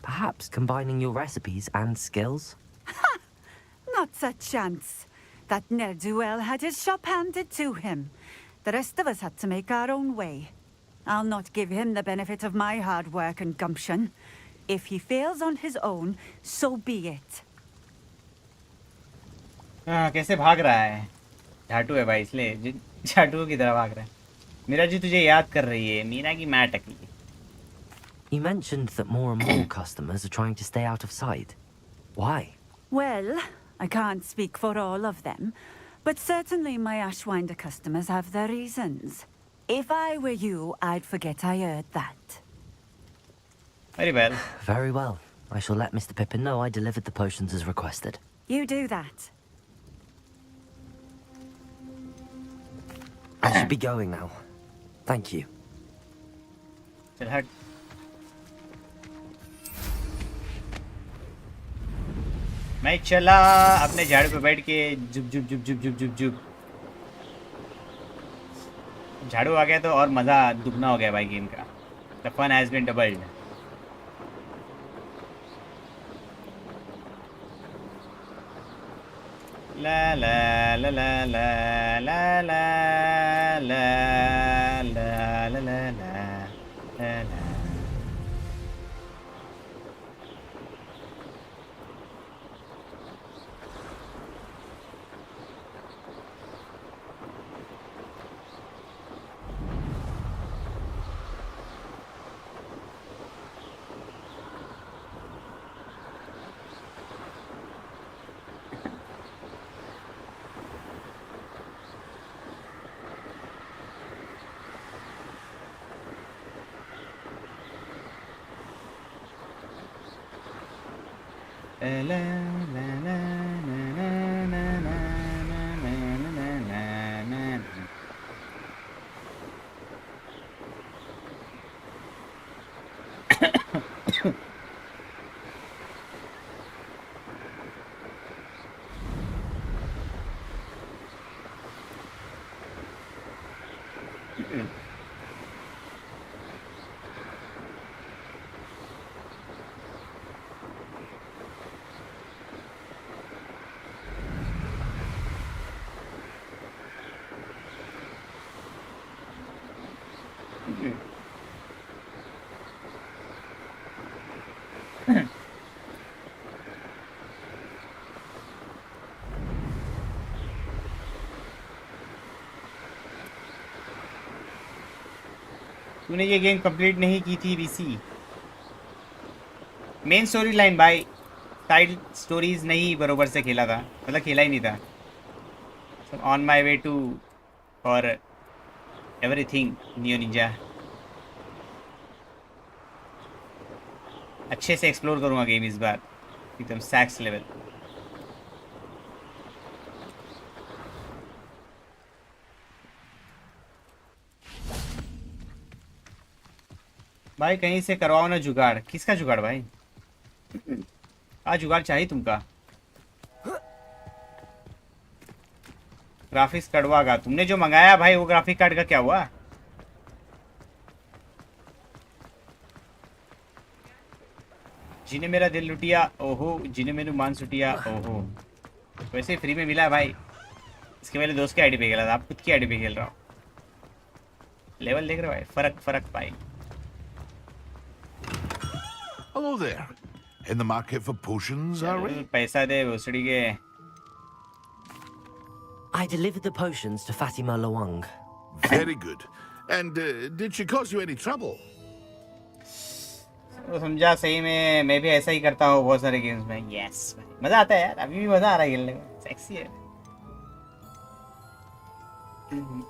Perhaps combining your recipes and skills? Not a chance. That ne'er-do-well had his shop handed to him. The rest of us had to make our own way. I'll not give him the benefit of my hard work and gumption. If he fails on his own, so be it. हाँ, कैसे भाग रहा है? झाटू है भाई, इसलिए झाटू की तरह भाग रहा है। मीरा जी तुझे याद कर रही है, मीना की माँ टकली। You mentioned that more and more customers are trying to stay out of sight. Why? Well, I can't speak for all of them, but certainly my Ashwinder customers have their reasons. If I were you, I'd forget I heard that. Very well. Very well. I shall let Mr. Pippin know I delivered the potions as requested. You do that. I should be going now. Thank you. चल हट। मैं चला अपने झाड़ू पे बैठ के जुब जुब जुब जुब जुब जुब जुब। झाड़ू आ गया तो और मज़ा दुगना हो गया भाई गेम का। The fun has been doubled. La la la la la la la la la la la la la. तूने ये गेम कंप्लीट नहीं की थी वीसी? मेन स्टोरी लाइन भाई, साइड स्टोरीज नहीं बरोबर से खेला था, मतलब खेला ही नहीं था। On my way to for everything neo ninja. अच्छे से एक्सप्लोर करूँगा गेम इस बार, एकदम सैक्स लेवल। भाई कहीं से करवाओ ना जुगाड़। किसका जुगाड़ भाई? जुगाड़ चाहिए तुमका? ग्राफिक्स कार्ड का तुमने जो मंगाया भाई, वो ग्राफिक कार्ड का क्या हुआ? जिन्हें मेरा दिल लुटिया ओहो, जिन्हें मेरे मान सुटिया ओहो। वैसे ही फ्री में मिला है भाई। इसके पहले दोस्त के आईडी पे खेला था, आप खुद की आईडी पे खेल रहा हूँ। लेवल देख रहे हो भाई, फर्क भाई। Hello there. In the market for potions, are we? पैसा दे भोसड़ी के। I delivered the potions to Fatima Lawang. Very good. And did she cause you any trouble? तो समझा, सही में मैं भी ऐसा ही करता हूँ बहुत सारे गेम्स में। यस भाई, मजा आता है यार, अभी भी मजा आ रहा है खेलने में, सेक्सी है।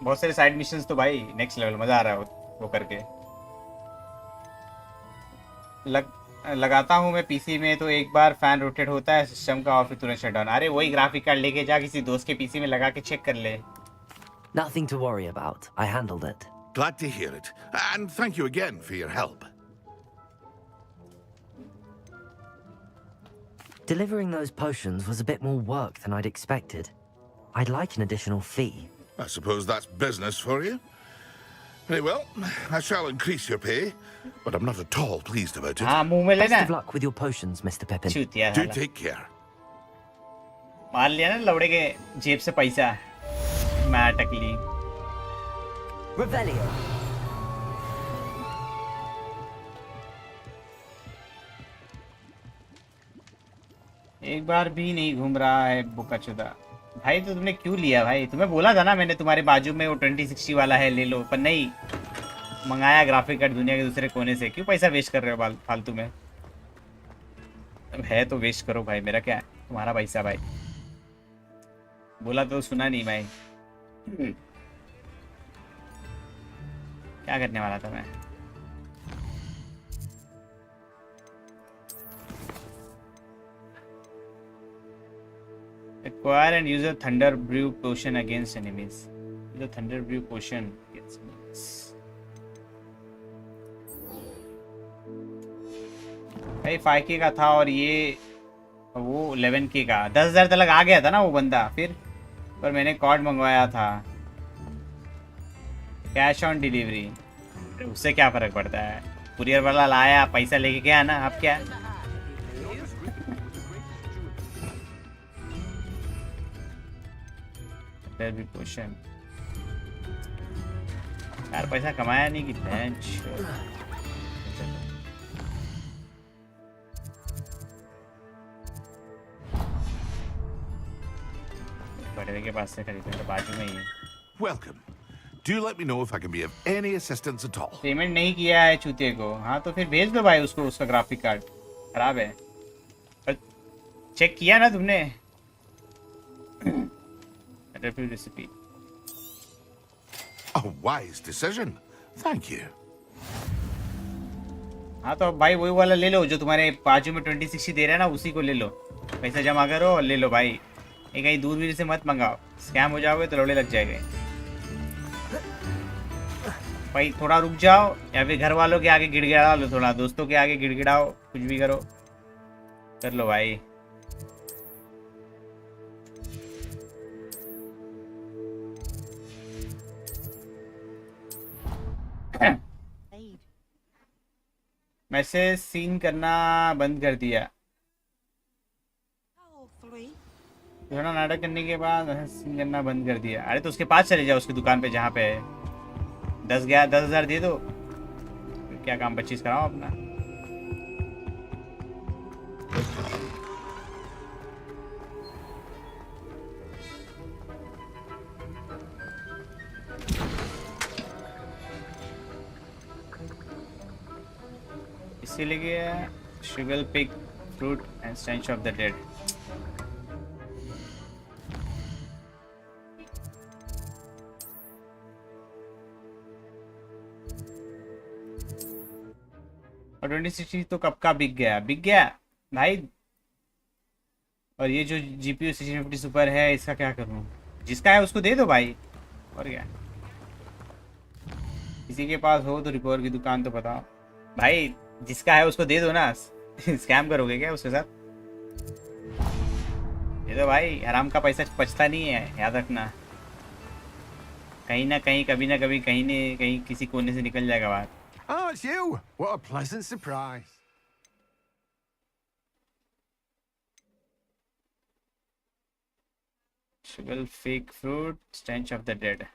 बहुत सारे साइड मिशंस तो भाई नेक्स्ट लेवल, मजा आ रहा है वो करके। लगाता हूँ मैं पीसी में तो एक बार फैन रोटेट होता है सिस्टम का और फिर तुरंत शट डाउन। अरे वही ग्राफिक कार्ड लेके जा किसी दोस्त के पीसी में लगा के चेक कर ले। Nothing to worry about. I handled it. Glad to hear it. And thank you again for your help. Delivering those potions was a bit more work than I'd expected. I'd like an additional fee. I suppose that's business for you. Very well, I shall increase your pay, but I'm not at all pleased about it. Best of luck with your potions, Mr. Pippin. Do take care. मार लिया ना लौड़े के जेब से पैसा, मैं अटक ली। Revelio. एक बार भी नहीं घूम रहा है बुकाचुदा। भाई तो तुमने क्यों लिया भाई? तुम्हें बोला था ना मैंने, तुम्हारे बाजू में वो 2060 वाला है ले लो, पर नहीं मंगाया ग्राफिक कार्ड दुनिया के दूसरे कोने से। क्यों पैसा वेस्ट कर रहे हो फालतू में? अब है तो वेस्ट करो भाई, मेरा क्या है, तुम्हारा पैसा भाई। बोला तो सुना नहीं भाई। क्या करने वाला था मैं? Acquire and use a thunder brew potion against enemies. The thunder brew potion gets enemies. भाई 5K का था और ये वो 11K का 10,000 तक आ गया था ना वो बंदा फिर, पर मैंने कॉर्ड मंगवाया था। कैश ऑन डिलीवरी, उससे क्या फर्क पड़ता है? कुरियर वाला लाया, पैसा लेके गया ना, अब क्या? भी पोशन यार, पैसा कमाया नहीं कि बेंच। बड़े के पास से खरीदे, बाजू में ही है। Welcome. Do let me know if I can be of any assistance at all. Payment नहीं किया है चूते को। हाँ तो फिर भेज दो भाई उसको, उसका ग्राफिक कार्ड खराब है। पर चेक किया ना तुमने? Recipe. A wise decision. Thank you. हाँ तो भाई वही वाला ले लो जो तुम्हारे बाजू में 2060 दे रहा है ना, उसी को ले लो। पैसा जमा करो और ले लो भाई। ये कहीं दूरबीन से मत मंगाओ, स्कैम हो जाओगे तो लौड़े लग जाएंगे भाई। थोड़ा रुक जाओ या फिर घर वालों के आगे गिड़गिड़ा लो, थोड़ा दोस्तों के आगे गिड़गिड़ाओ, कुछ भी करो, कर लो भाई। मैसेज सीन करना बंद कर दिया। थोड़ा नाटक करने के बाद सीन करना बंद कर दिया। अरे तो उसके पास चले जाओ, उसकी दुकान पे जहाँ पे है। 10,000 दे दो, क्या काम 25 कराओ अपना। चले गया sugar pick fruit and stench of the dead. और 2060 तो कब का बिक गया भाई। और ये जो GPU 1650 सुपर है इसका क्या करूं? जिसका है उसको दे दो भाई, और क्या। किसी के पास हो तो रिपोर्ट की दुकान तो बताओ भाई, जिसका है उसको दे दो ना। स्कैम करोगे क्या उसके साथ? ये तो भाई हराम का पैसा बचता नहीं है, याद रखना। कहीं ना कहीं कभी ना कभी कहीं न कहीं किसी कोने से निकल जाएगा बात। Oh, it's you! What a pleasant surprise. Sugar fake fruit, stench of the dead।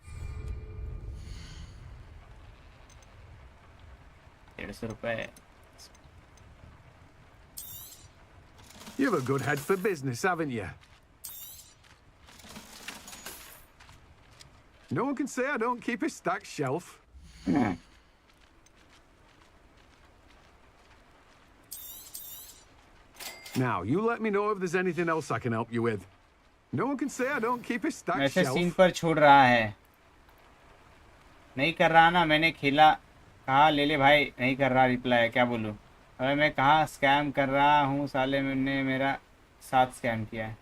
150 रुपए। You've a good head for business, haven't you? No one can say I don't keep a stacked shelf. Now, you let me know if there's anything else I can help you with. No one can say I don't keep a stacked वैसे shelf. Scene पर छोड़ रहा है, नहीं कर रहा ना। मैंने खेला कहा ले ले भाई, नहीं कर रहा रिप्लाई, क्या बोलूँ। अरे मैं कहाँ स्कैम कर रहा हूँ साले, मैंने मेरा साथ स्कैम किया है।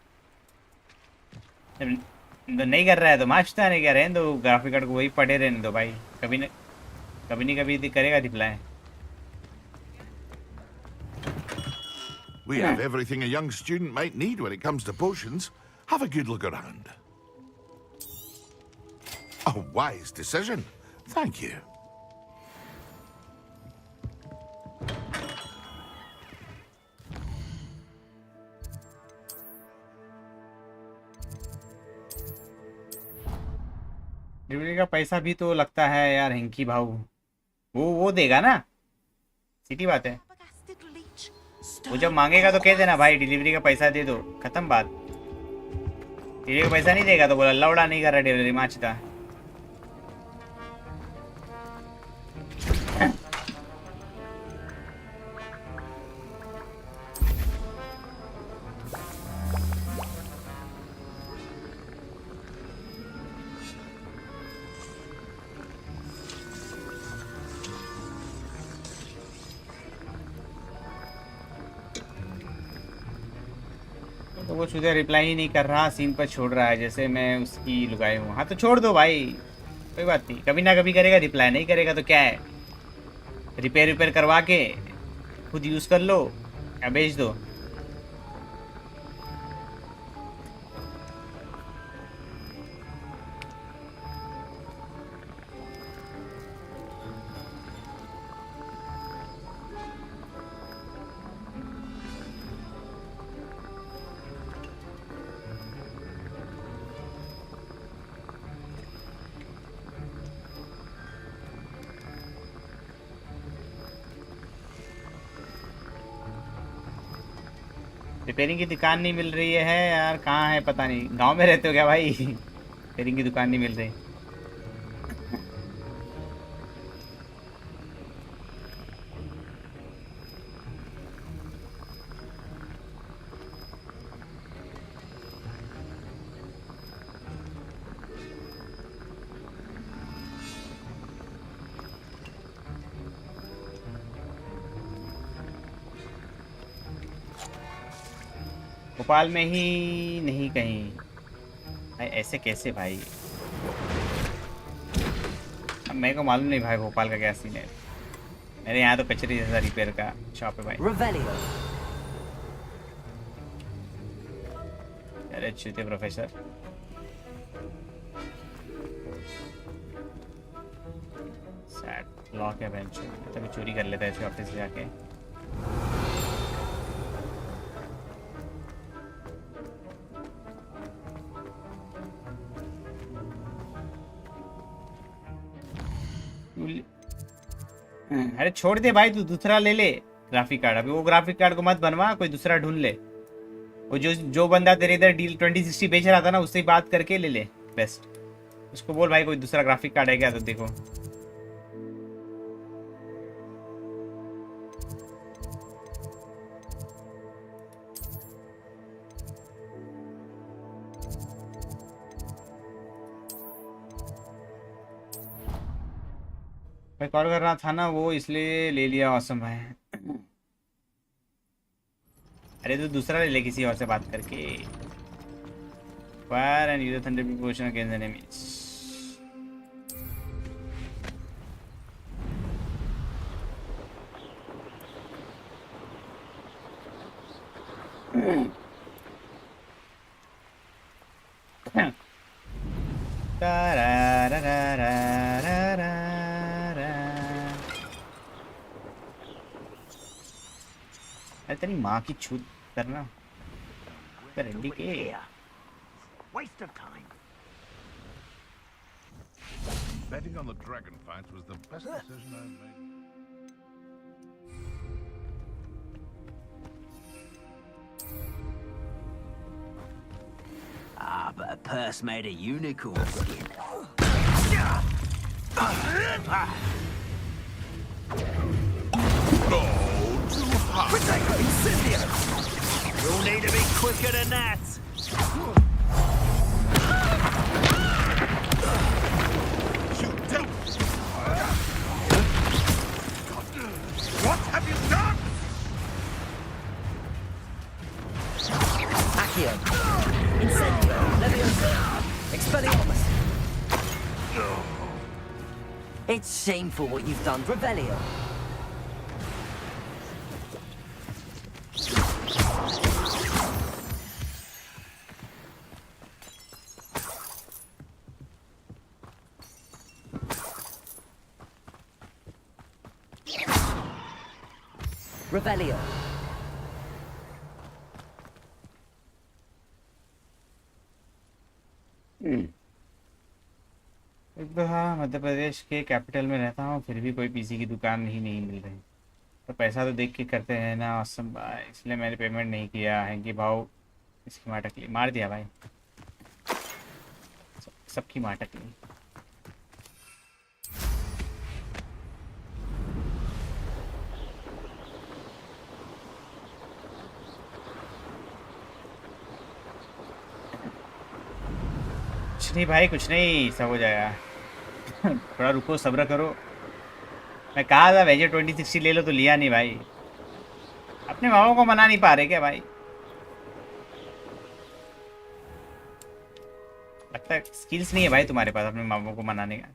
तो नहीं कर रहा है तो माचता नहीं, क्या रहने दो, ग्राफिक कार्ड को वही पड़े रहने दो भाई। कभी नहीं कभी करेगा reply. We have everything a young student might need when it comes to potions. Have a good look around. A wise decision. Thank you. Delivery का पैसा भी तो लगता है यार हेंकी भाऊ, वो देगा ना, सीधी बात है। वो जब मांगेगा तो कह देना भाई डिलीवरी का पैसा दे दो, खत्म बात। डिलीवरी का पैसा नहीं देगा तो बोला लौड़ा नहीं कर रहा डिलीवरी माचता। तो वो सीधे रिप्लाई ही नहीं कर रहा, सीन पर छोड़ रहा है जैसे मैं उसकी लुगाई हूँ। हाँ तो छोड़ दो भाई, कोई बात नहीं, कभी ना कभी करेगा रिप्लाई। नहीं करेगा तो क्या है, रिपेयर करवा के खुद यूज़ कर लो या बेच दो। रिपेयरिंग की दुकान नहीं मिल रही है यार, कहाँ है पता नहीं। गांव में रहते हो क्या भाई? रिपेयरिंग की दुकान नहीं मिल रही। भोपाल में ही नहीं कहीं भाई, ऐसे कैसे भाई? अब मेरे को मालूम नहीं भाई भोपाल का क्या सीन है। मेरे यहाँ तो कचरे जैसा रिपेयर का शॉप है भाई। अरे चूते प्रोफेसर। सैड लॉक है बेंच, तभी चोरी कर लेता है इसके ऑफिस से जाके। अरे छोड़ दे भाई, तू दूसरा ले ले ग्राफिक कार्ड। अभी वो ग्राफिक कार्ड को मत बनवा, कोई दूसरा ढूंढ ले। वो जो बंदा तेरे इधर डील 2060 बेच रहा था ना, उससे ही बात करके ले ले बेस्ट। उसको बोल भाई कोई दूसरा ग्राफिक कार्ड है क्या तो देखो। मैं कॉल कर रहा था ना वो, इसलिए ले लिया। औसम भाई, अरे तो दूसरा ले ले किसी और से बात करके। Fire and use thunder potion against enemies. अरे तेरी माँ की छूत करना रेडी के। Waste of time. Betting on the dragon fight was the best decision I've made. Ah, but a purse made of unicorn skin. You'll need to be quicker than that. What have you done? Accio. Incendio. Leviosa. Expelliarmus. It's shameful what you've done. Revelio. Revelio. तो हाँ, मध्य प्रदेश के capital में रहता हूँ, फिर भी कोई PC की दुकान नहीं मिल रही। तो पैसा तो देख के करते हैं ना औसम भाई, इसलिए मैंने पेमेंट नहीं किया है कि भाव इसकी माटक ली। मार दिया भाई, सबकी माटक ली। कुछ नहीं भाई, कुछ नहीं, सब हो जाएगा। थोड़ा रुको, सब्र करो। मैं कहा था वेजर 2060 ले लो, तो लिया नहीं भाई। अपने मामा को मना नहीं पा रहे क्या भाई? लगता है स्किल्स नहीं है भाई तुम्हारे पास अपने मामा को मनाने का।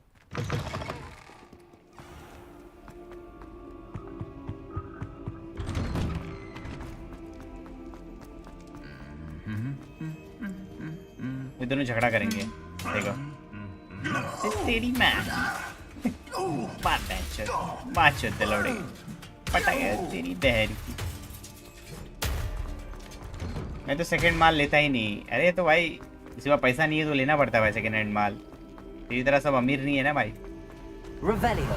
ये दोनों झगड़ा करेंगे, देखो। तेरी माँ मार चोद लौड़े पटाया तेरी बहन की। मैं तो सेकंड माल लेता ही नहीं। अरे तो भाई सिवा पैसा नहीं है तो लेना पड़ता है भाई सेकंड हैंड माल। तेरी तरह सब अमीर नहीं है ना भाई। Revelio.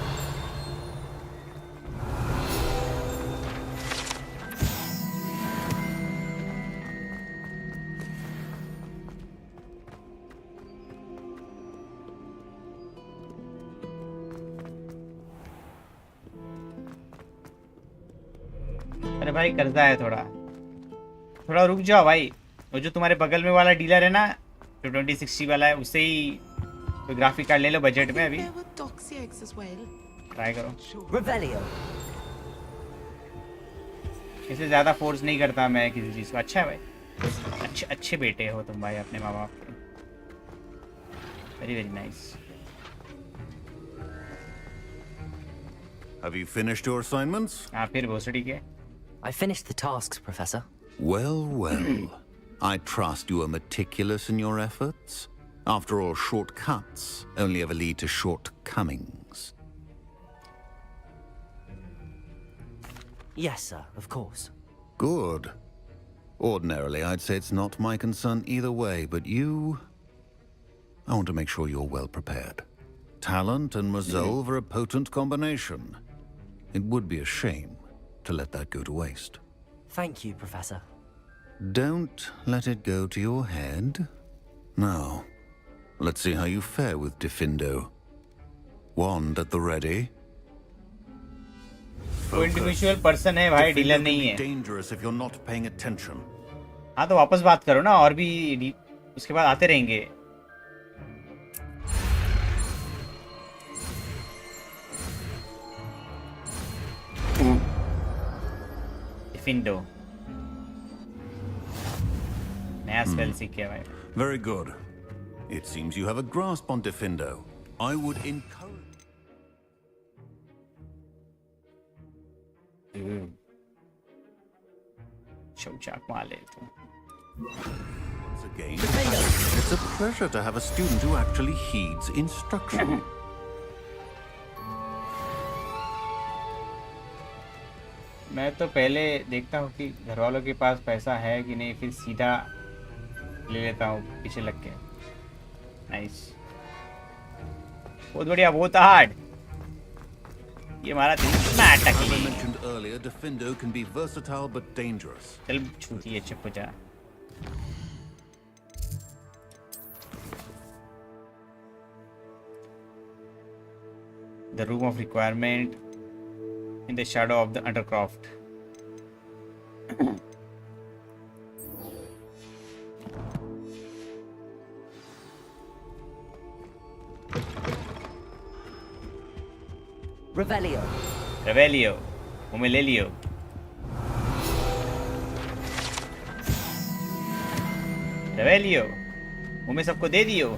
अरे भाई कर्जा है, थोड़ा रुक जाओ भाई। वो जो तुम्हारे बगल में वाला डीलर है ना, जो 2060 वाला है, उससे ही तो ग्राफिक कार्ड ले लो बजट में। अभी ट्राई करो। Revelio. इससे ज़्यादा फोर्स नहीं करता मैं किसी चीज़ को। अच्छा है भाई, अच्छे बेटे हो तुम भाई अपने माँ बाप के। Very very nice. Have you finished your assignments? हाँ, फिर भोसड़ी के। I finished the tasks, Professor. Well, well. I trust you are meticulous in your efforts. After all, shortcuts only ever lead to shortcomings. Yes, sir, of course. Good. Ordinarily, I'd say it's not my concern either way, but you... I want to make sure you're well prepared. Talent and resolve are a potent combination. It would be a shame to let that go to waste. Thank you, Professor. Don't let it go to your head. Now, let's see how you fare with Diffindo. Wand at the ready. वो individual person है भाई, dealer नहीं है। Dangerous if you're not paying attention. हाँ तो वापस बात करो ना, और भी उसके बाद आते रहेंगे। डिफिंडो नया स्पेल सीख गया भाई. Very good. It seems you have a grasp on Defindo. I would encourage... शौचाक मार ले तो. Once again, it's a pleasure to have a student who actually heeds instruction. मैं तो पहले देखता हूँ कि घर वालों के पास पैसा है कि नहीं, फिर सीधा ले लेता हूँ पीछे लग के. नाइस, बहुत बढ़िया, बहुत हार्ड. ये हमारा नाटक As I mentioned earlier, Defindo can be versatile but dangerous. चल छूती है, चुप हो जा. The room of requirement in the shadow of the undercroft. Revelio. Revelio. मुझे ले लियो. Revelio. मुझे सबको दे दियो.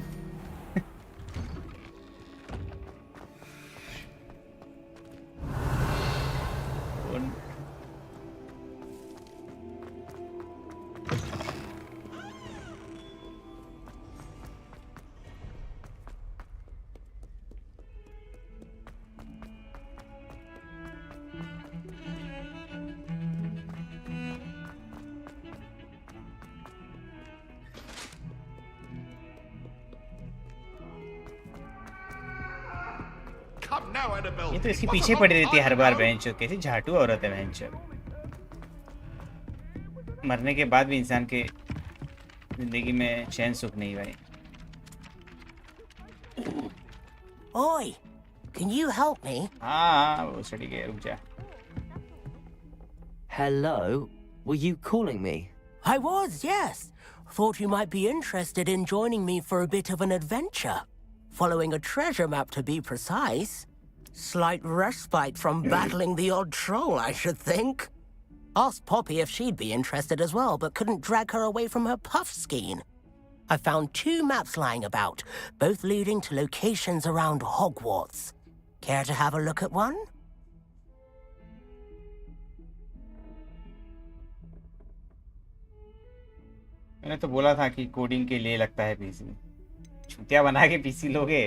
ये तो इसके पीछे पड़ी रहती है हर बार. बेंचो कैसी झाटू औरत है बेंचो. मरने के बाद भी इंसान के जिंदगी में चैन सुख नहीं भाई. Oi, can you help me? हाँ वो सड़ी गया, रुक जा. Hello, were you calling me? I was, yes. Thought you might be interested in joining me for a bit of an adventure. Following a treasure map, to be precise. Slight respite from battling the odd troll, I should think. Asked Poppy if she'd be interested as well, but couldn't drag her away from her puff skein. I found 2 maps lying about, both leading to locations around Hogwarts. Care to have a look at one? मैंने तो बोला था कि coding के लिए लगता है PC. छुट्टियां बना के पीसी लोगे,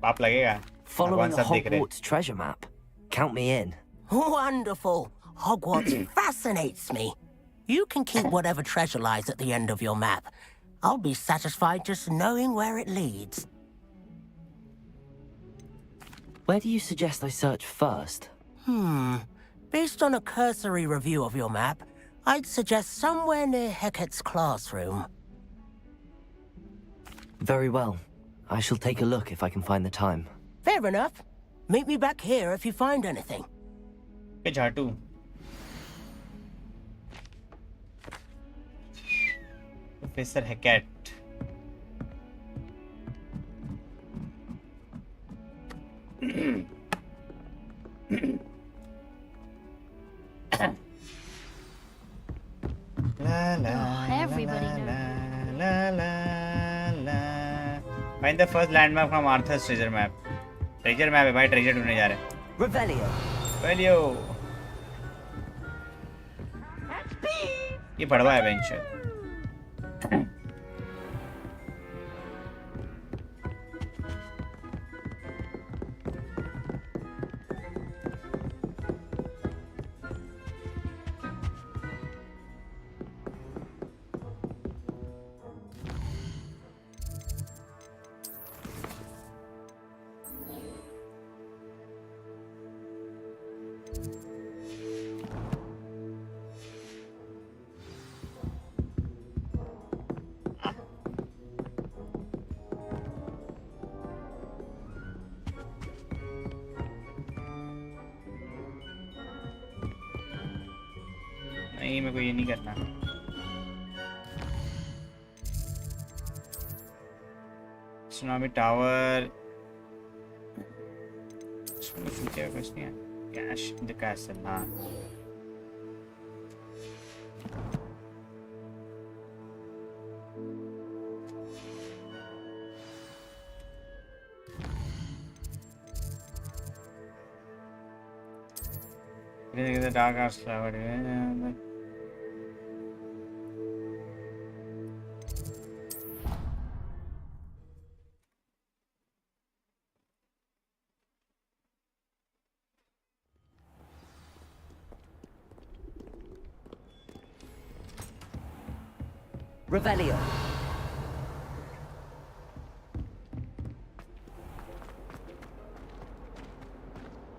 पाप लगेगा. Following the Hogwarts treasure map. Count me in. Wonderful. Hogwarts fascinates me. You can keep whatever treasure lies at the end of your map. I'll be satisfied just knowing where it leads. Where do you suggest I search first? Based on a cursory review of your map, I'd suggest somewhere near Hecat's classroom. Very well. I shall take a look if I can find the time. Fair enough. Meet me back here if you find anything. Hey, Jatu. Professor Hecat. La la. Everybody La la la. Find the first landmark from Arthur's treasure map. Treasure map है भाई, treasure ढूंढने जा रहे हैं. Revelio. Revelio. ये पड़वा है bench. नहीं, मेरे को ये नहीं करना. Tsunami tower. क्या कुछ नहीं है. Cash in the castle. हाँ किधर डार्क आर्ट्स फ्लावर है Revelio.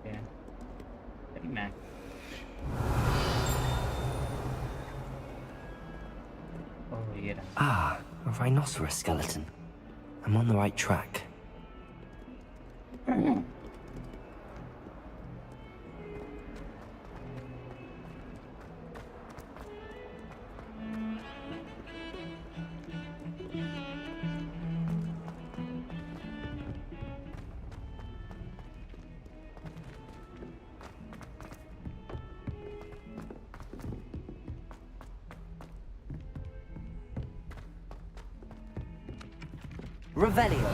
Yeah. Very nice. Oh, yeah. Ah, a rhinoceros skeleton. I'm on the right track. Revelio.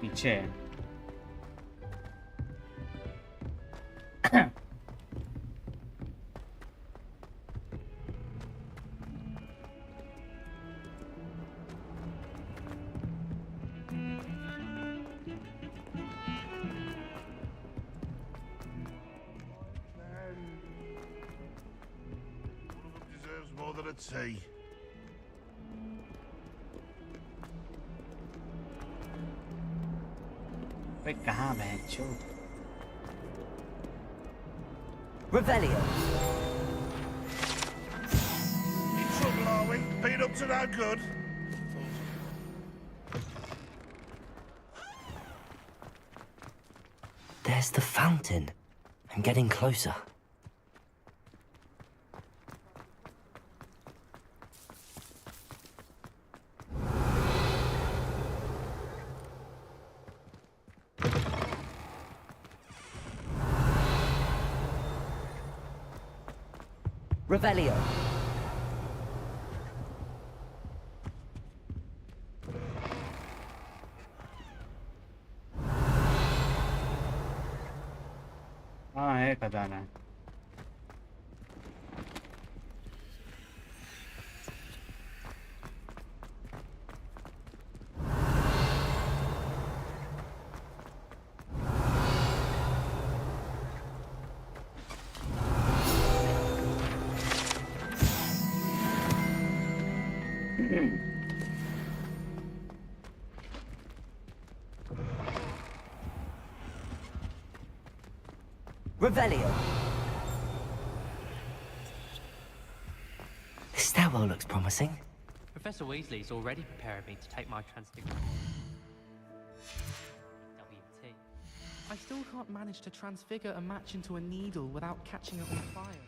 पीछे है Deserves more than a tea. वे कहाँ है चो Revelio. In trouble, are we? Been up to no good? There's the fountain. I'm getting closer. Revelio. हाँ है खजाना Revelio. This stairwell looks promising. Professor Weasley's already preparing me to take my transfiguration. WT. I still can't manage to transfigure a match into a needle without catching it on fire.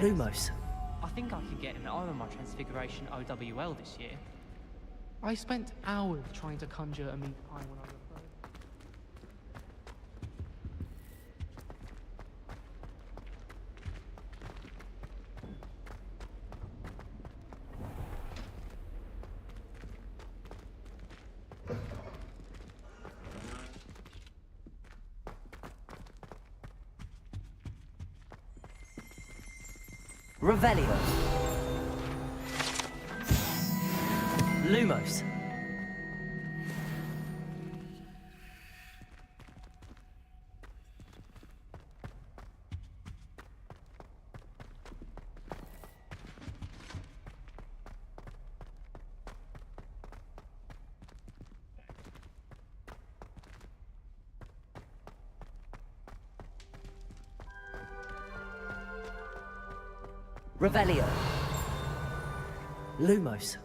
Lumos. I think I could get an eye on my transfiguration OWL this year. I spent hours trying to conjure a meat pie when I was a pro. Revelio. Lumos. Revelio. Lumos.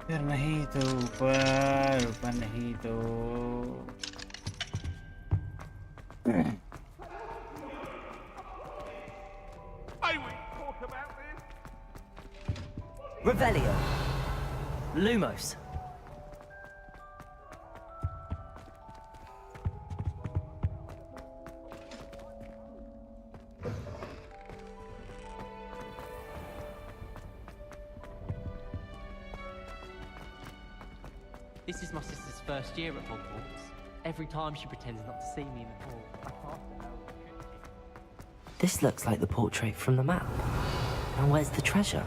फिर नहीं तो ऊपर ऊपर नहीं तो Revelio. Lumos. This is my sister's first year at Hogwarts. Every time she pretends not to see me in the hall, I pass her out. This looks like the portrait from the map. Now where's the treasure?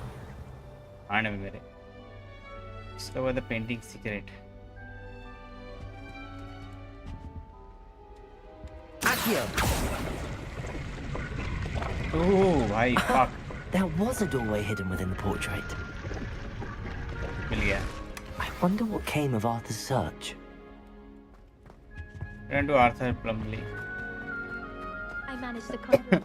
Discover the painting secret. Accio! Oh, why fuck. There was a doorway hidden within the portrait. मिल गया. I wonder what came of Arthur's search. Turn to Arthur Plumley. I managed to conquer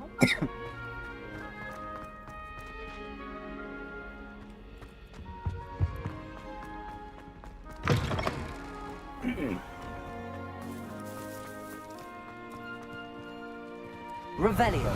Revelio.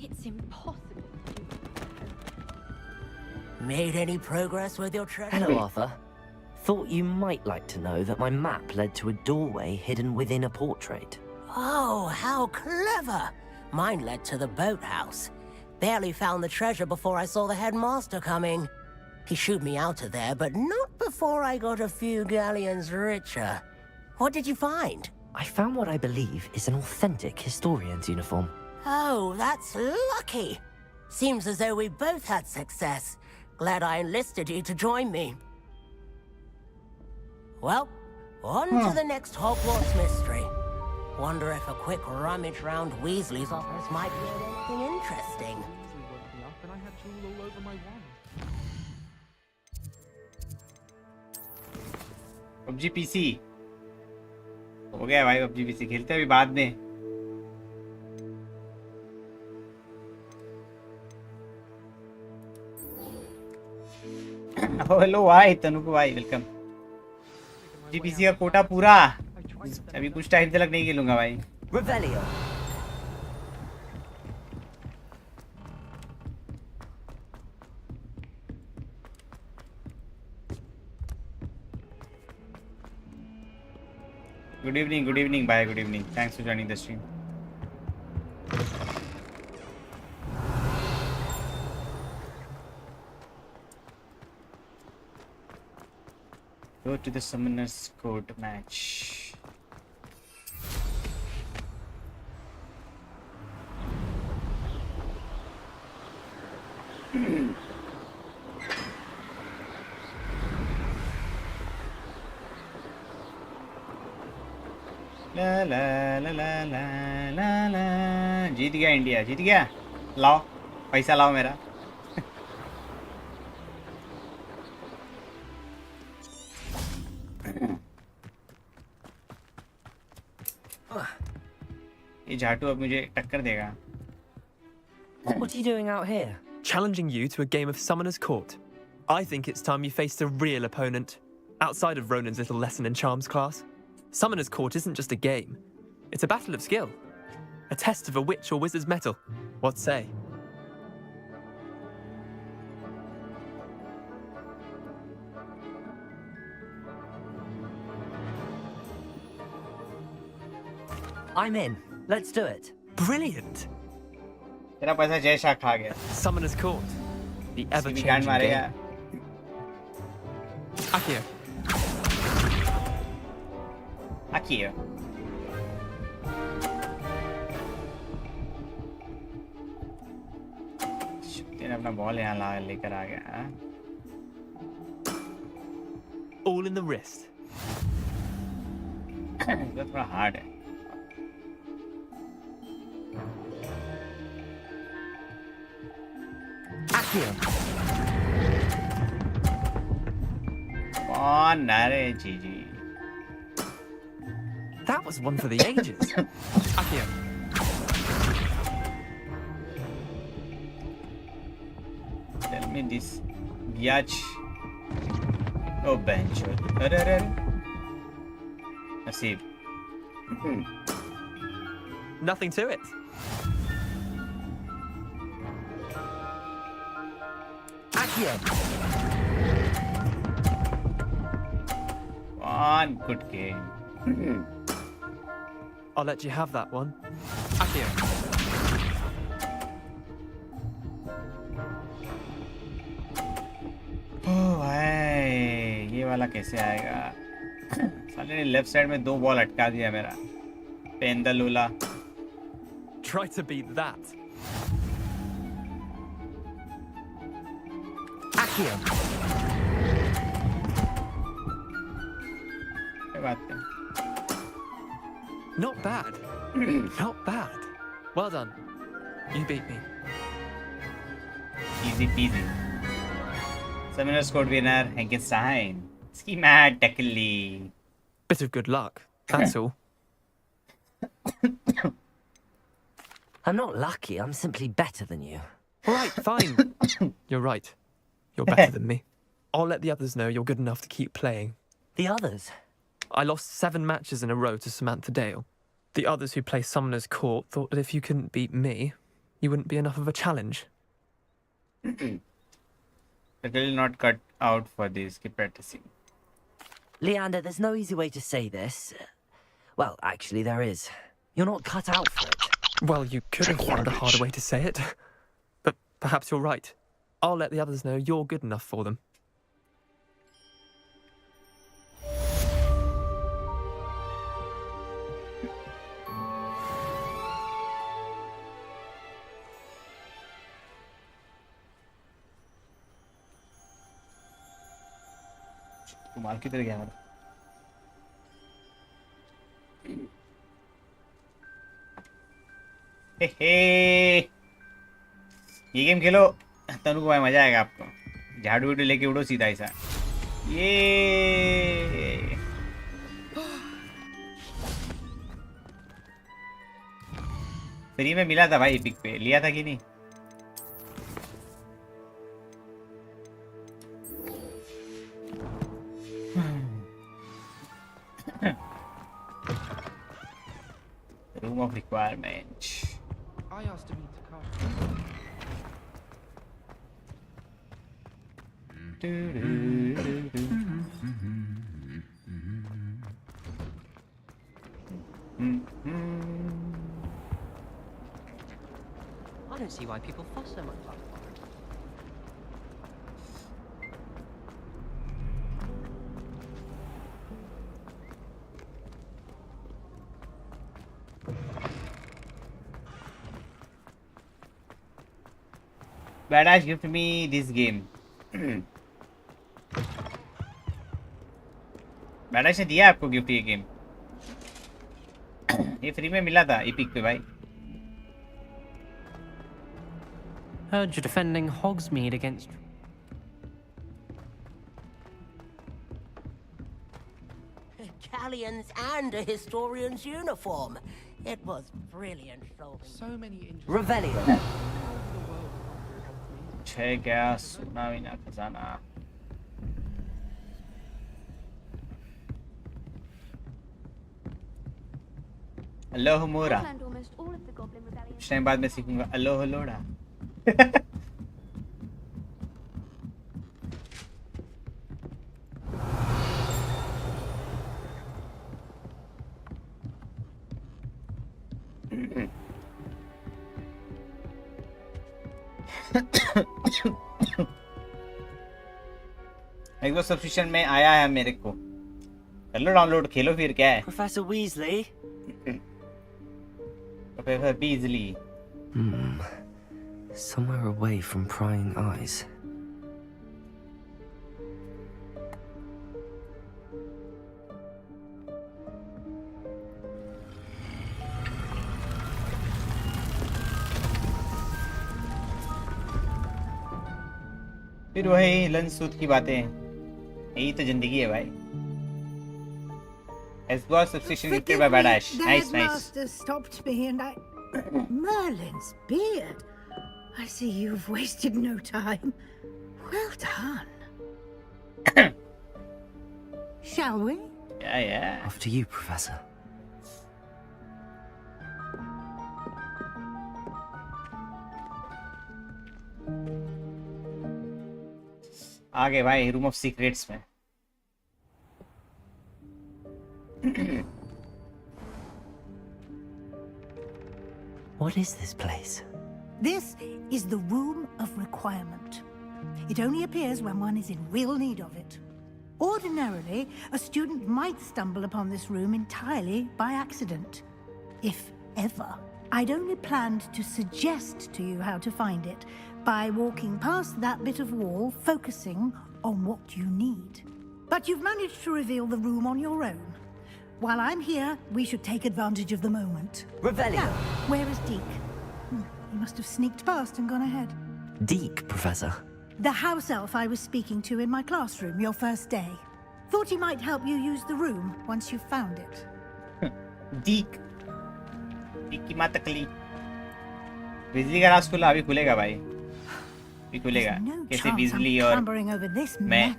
It's impossible. Made any progress with your treasure? Hello, Arthur. Thought you might like to know that my map led to a doorway hidden within a portrait. Oh, how clever! Mine led to the boathouse. Barely found the treasure before I saw the headmaster coming. He shooed me out of there, but not before I got a few galleons richer. What did you find? I found what I believe is an authentic historian's uniform. Oh, that's lucky. Seems as though we both had success. Glad I enlisted you to join me. Well, on to the next Hogwarts mystery. Wonder if a quick rummage round Weasley's office might be anything interesting. Weasley woke me up and I had drool all over my wand. PUBG PC हो गया भाई. PUBG PC खेलते अभी बाद में. Hello भाई तनुक भाई welcome. GPC का कोटा पूरा. अभी कुछ टाइम तक नहीं खेलूंगा भाई. Revelio. Good evening, bye, good evening. Thanks for joining the stream. Go to the Summoner's Court match. La la la la la la la. जीत गया इंडिया, जीत गया. लाओ पैसा लाओ मेरा. ये झाटू अब मुझे टक्कर देगा. What are you doing out here? Challenging you to a game of Summoner's Court. I think it's time you faced a real opponent, outside of Ronan's little lesson in charms class. Summoner's Court isn't just a game. It's a battle of skill. A test of a witch or wizard's mettle. What say? I'm in. Let's do it. Brilliant. तेरा पैसा जय शाह खा गया. Summoner's Court. The ever-changing game. Accio. Accio. तेरा अपना ball यहाँ लेकर आ गया. All in the wrist. ये थोड़ा हार्ड है. On, nare, GG. That was one for the ages. Accio. Tell me this biatch. ओ बेंच, अरे अरे अरे नसीब. Nothing to it. Accio. One good game. I'll let you have that one. Accio. ओह भाई, ये वाला कैसे आएगा? साले ने लेफ्ट साइड में 2 बॉल अटका दिया मेरा. पेंदलूला. Try to beat that. Accio. कोई बात नहीं. Not bad. Not bad. Well done. You beat me. Easy peasy. Summoner's Code winner, Henkinstein. Schema Technically. Bit of good luck. That's all. I'm not lucky, I'm simply better than you. Alright, fine. You're right. You're better than me. I'll let the others know you're good enough to keep playing. The others? I lost 7 matches in a row to Samantha Dale. The others who play Summoner's Court thought that if you couldn't beat me, you wouldn't be enough of a challenge. They're really not cut out for this. Keep practicing. Leander, there's no easy way to say this. Well, actually, there is. You're not cut out for it. Well, you could have found a harder way to say it. But perhaps you're right. I'll let the others know you're good enough for them. मार किधर गया हमारा? हे ये game खेलो तनु को, मजा आएगा आपको. झाड़ू वाड़ू लेके उड़ो सीधा ऐसा. ये फ्री में मिला था भाई, एपिक पे लिया था कि नहीं? Room of requirement. I asked him to come. I don't see why people fuss so much about it. Badass gift me this game. Badass ने दिया आपको गिफ्ट ये गेम? ये फ्री में मिला था एपिक पे भाई. Heard you're defending Hogsmeade against... Galleons and a historian's uniform. It was brilliant solving. So many Revelio. छह गया सोना बिना खजाना. अल्लाह मोरा. कुछ टाइम बाद मैं सीखूंगा अल्लाह लोड़ा. एक बार सब्सक्रिप्शन में आया है मेरे को. कर लो डाउनलोड, खेलो फिर क्या है. Professor Weasley. Professor Weasley. Somewhere away from prying eyes. फिर वही लंच सूत की बातें. यही तो जिंदगी है भाई. SBOT subscription gifted by Badash. Nice, nice. Master stopped me and I... Merlin's beard. I see you've wasted no time. Well done. shall we? Yeah. After you, Professor. आगे भाई रूम ऑफ सीक्रेट्स में. What is this place? This is the Room of Requirement. It only appears when one is in real need of it. Ordinarily, a student might stumble upon this room entirely by accident. If ever. I'd only planned to suggest to you how to find it by walking past that bit of wall, focusing on what you need. But you've managed to reveal the room on your own. While I'm here, we should take advantage of the moment. Revelio. Now, where is Deke? He must have sneaked past and gone ahead. Deke, Professor. The house elf I was speaking to in my classroom your first day. Thought he might help you use the room once you found it. Deke. Deke की माँ तकली. बिजली का राज खुला अभी खुलेगा भाई. अभी खुलेगा. कैसे बिजली और मैं.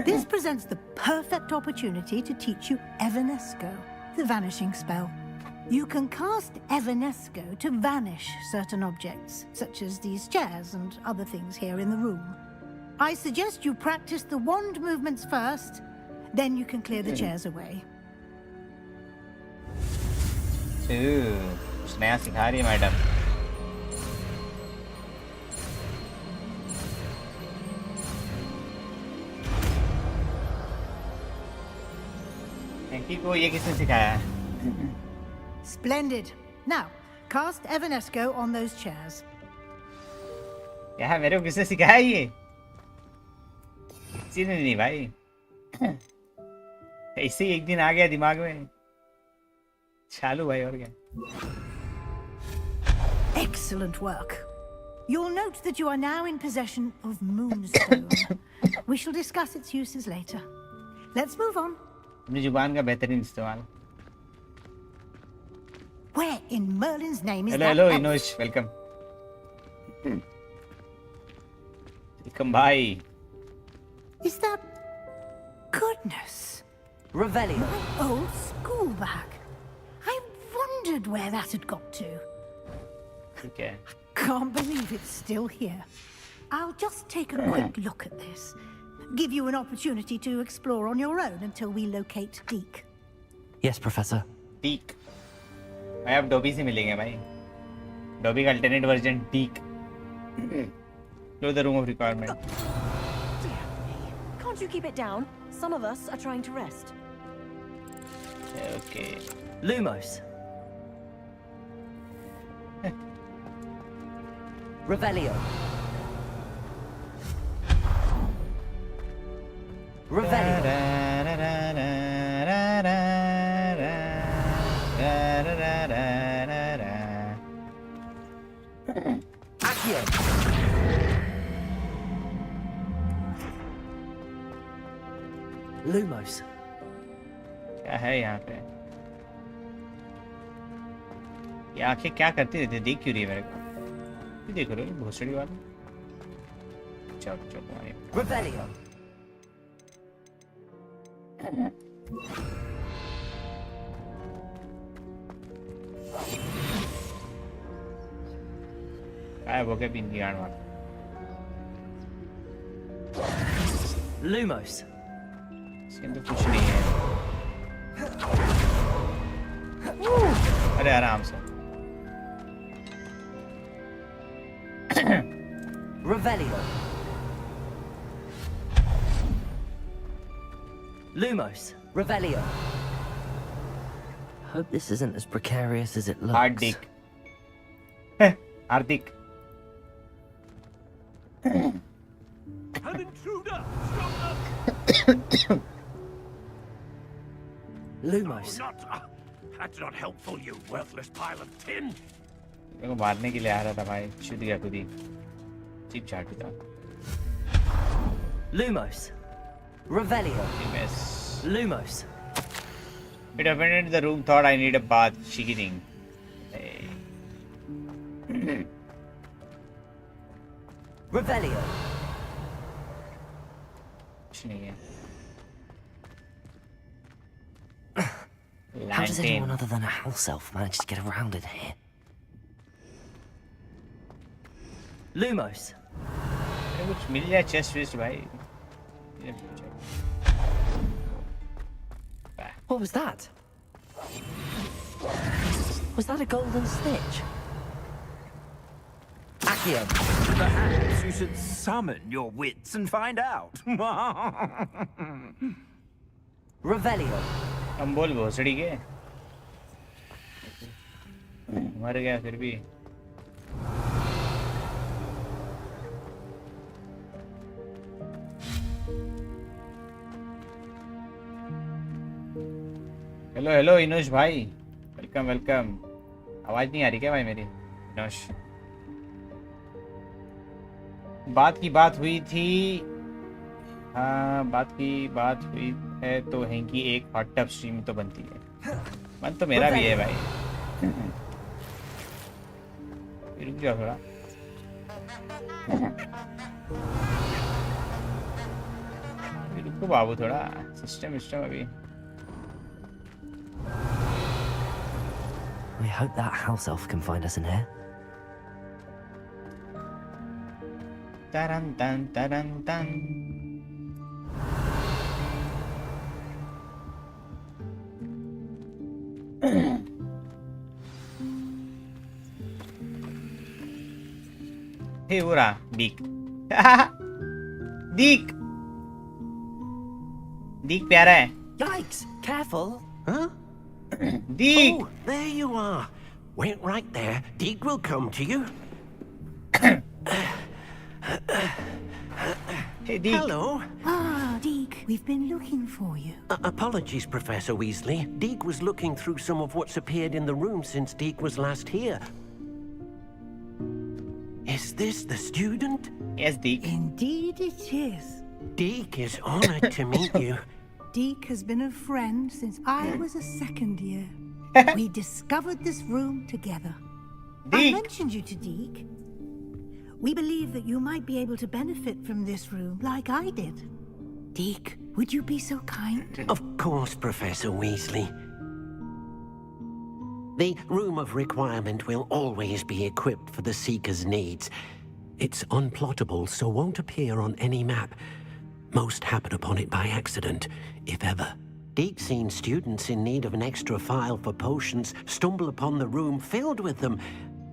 This presents the perfect opportunity to teach you Evanesco, the vanishing spell. You can cast Evanesco to vanish certain objects, such as these chairs and other things here in the room. I suggest you practice the wand movements first, then you can clear the chairs away. कुछ नया सिखा रही है madam. Hanky को ये किसने सिखाया है? Splendid. Now, cast Evanesco on those chairs. क्या मेरे को किसने सिखाया ये? किसी ने नहीं भाई. ऐसे ही एक दिन आ गया दिमाग में. चालू भाई और क्या? Excellent work. You'll note that you are now in possession of Moonstone. We shall discuss its uses later. Let's move on. अपनी जुबान का बेहतरीन इस्तेमाल. Where in Merlin's name is hello that Inosh, welcome. Welcome bhai. Is that goodness? Revelio. My old school bag. I wondered where that had got to. Okay. Can't believe it's still here. I'll just take a quick look at this. Give you an opportunity to explore on your own until we locate Deke. Yes, Professor. Deke. भाई अब Dobby से मिलेंगे भाई. Dobby का alternate version Deke. Go to the room of requirement. Can't you keep it down? Some of us are trying to rest. Okay. Lumos. Revelio. Accio. Lumos. क्या है यहाँ पे? ये आंखें क्या करती रहती है? देख क्यों रही है मेरे को? क्यों देख रहे हो भोसड़ी वाला? चल चल Revelio. गायब हो गया बिंदी आने वाला. Lumos. इसके अंदर कुछ नहीं है. अरे आराम से. Revelio. Lumos. Revelio. Hope this isn't as precarious as it looks. Harddisk. Harddisk. An intruder! Lumos. That's not helpful, you worthless pile of tin. मेरे को मारने के लिए आ रहा था भाई. शुद्ध गया खुद ही. चीप चाटू था. Lumos. Revelio. Lumos. It opened the room. Thought I need a bath. Shigging. Hey. Revelio. कुछ नहीं है। How does anyone other than a house elf manage to get around in here? Lumos. कुछ मिल जाए chest waste भाई। What was that? Was that a golden snitch? Accio, perhaps you should summon your wits and find out. Revelio. हम बोल भोसड़ी के मर गया फिर भी। हेलो हेलो इनोश भाई, वेलकम वेलकम। आवाज नहीं आ रही क्या भाई मेरी? इनोश, बात की बात हुई थी। हाँ बात की बात हुई है तो हैंकी एक हॉट टब स्ट्रीम तो बनती है। मन तो मेरा भी है भाई। रुक जाओ थोड़ा। रुको बाबू थोड़ा, सिस्टम अभी। I hope that house elf can find us in here. Taran tan taran tan. Hey ura, Deek. Deek. Deek प्यारा है। Yikes! Careful. Huh? Deek! Oh, there you are. Wait right there. Deek will come to you. Hey, Deek. Hello. Ah, Deek, we've been looking for you. Apologies, Professor Weasley. Deek was looking through some of what's appeared in the room since Deek was last here. Is this the student? Yes, Deek. Indeed it is. Deek is honored to meet you. Deek has been a friend since I was a second year. We discovered this room together. Deek. I mentioned you to Deek. We believe that you might be able to benefit from this room like I did. Deek, would you be so kind? Of course, Professor Weasley. The Room of Requirement will always be equipped for the Seeker's needs. It's unplottable, so won't appear on any map. Most happen upon it by accident, if ever. Deek's seen students in need of an extra file for potions stumble upon the room filled with them.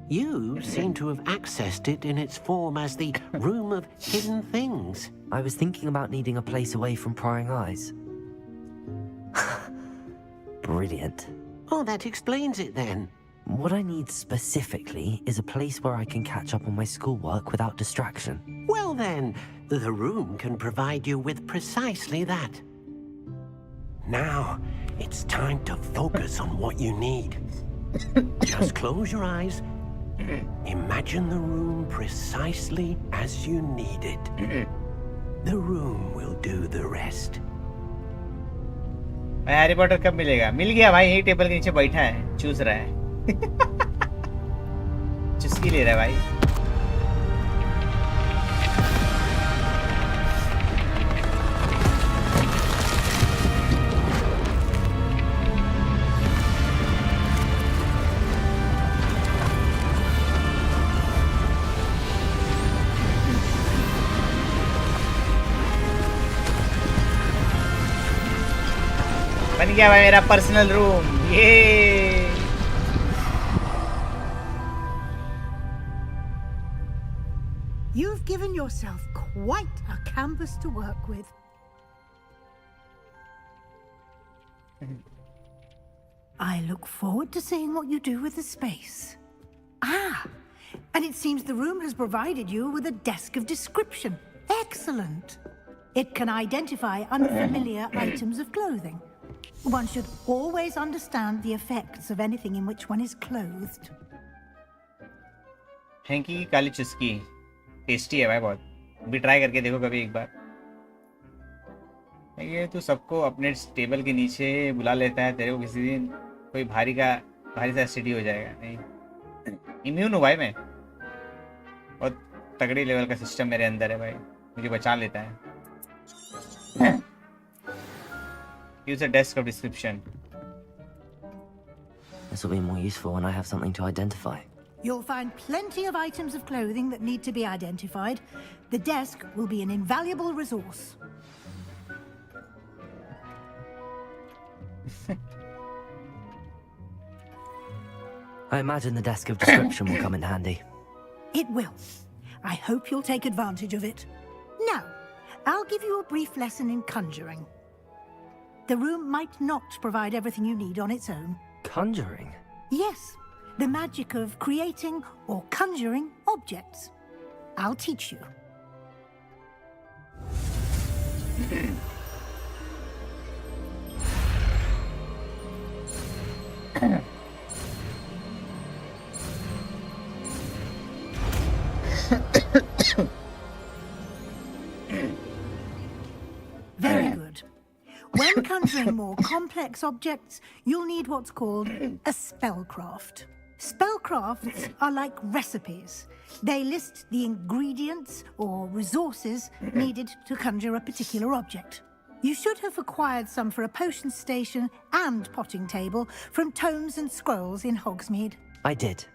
You seem to have accessed it in its form as the Room of Hidden Things. I was thinking about needing a place away from prying eyes. Brilliant. Oh, that explains it then. What I need specifically is a place where I can catch up on my schoolwork without distraction. Well then, the room can provide you with precisely that. Now, it's time to focus on what you need. Just close your eyes. Imagine the room precisely as you need it. The room will do the rest. भाई Harry Potter कब मिलेगा? मिल गया भाई, यही table के नीचे बैठा है, चूस रहा है। चुस्की ले रहा है भाई। बन गया भाई मेरा पर्सनल रूम। ये You've given yourself quite a canvas to work with. I look forward to seeing what you do with the space. Ah, and it seems the room has provided you with a desk of description. Excellent. It can identify unfamiliar items of clothing. One should always understand the effects of anything in which one is clothed. Hanky की काली चुस्की tasty है भाई बहुत। भी try करके देखो कभी एक बार। ये तू सबको अपने टेबल के नीचे बुला लेता है, तेरे को किसी दिन कोई भारी सा एसटीडी हो जाएगा। नहीं, इम्यून हूँ भाई मैं, बहुत तगड़ी लेवल का सिस्टम मेरे अंदर है भाई, मुझे बचा लेता है। Use a desk of description. This will be more useful when I have something to identify. You'll find plenty of items of clothing that need to be identified. The desk will be an invaluable resource. I imagine the desk of description will come in handy. It will. I hope you'll take advantage of it. Now, I'll give you a brief lesson in conjuring. The room might not provide everything you need on its own. Conjuring? Yes, the magic of creating or conjuring objects. I'll teach you. Very good. When conjuring more complex objects, you'll need what's called a spellcraft. Spellcrafts are like recipes. They list the ingredients or resources needed to conjure a particular object. You should have acquired some for a potion station and potting table from tomes and scrolls in Hogsmeade. I did.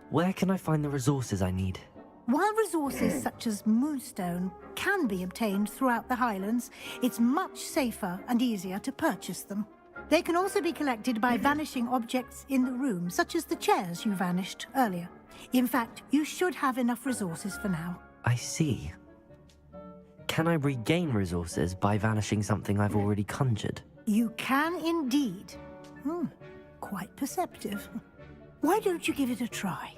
Where can I find the resources I need? While resources such as moonstone can be obtained throughout the Highlands, it's much safer and easier to purchase them. They can also be collected by vanishing objects in the room, such as the chairs you vanished earlier. In fact, you should have enough resources for now. I see. Can I regain resources by vanishing something I've already conjured? You can indeed. Quite perceptive. Why don't you give it a try?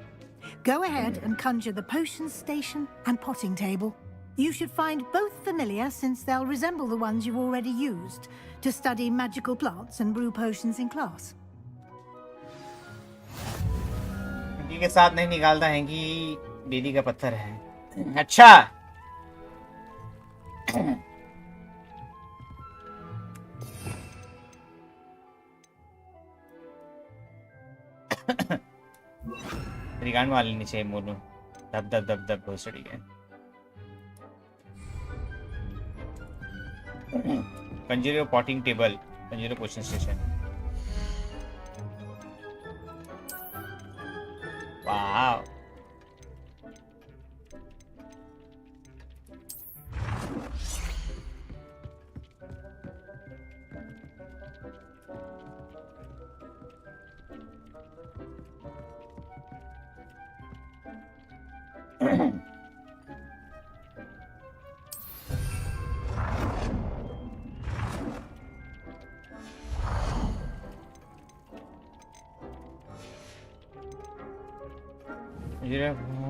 Go ahead and conjure the potion station and potting table. You should find both familiar, since they'll resemble the ones you've already used to study magical plants and brew potions in class. Hanky के साथ नहीं निकालता, hanky daily का पत्थर है। अच्छा रिगांड वाली नीचे मोनू दब दब दब दब बहुत सड़ी गए। कंजूरो पॉटिंग टेबल, कंजूरो पोशन स्टेशन। वाव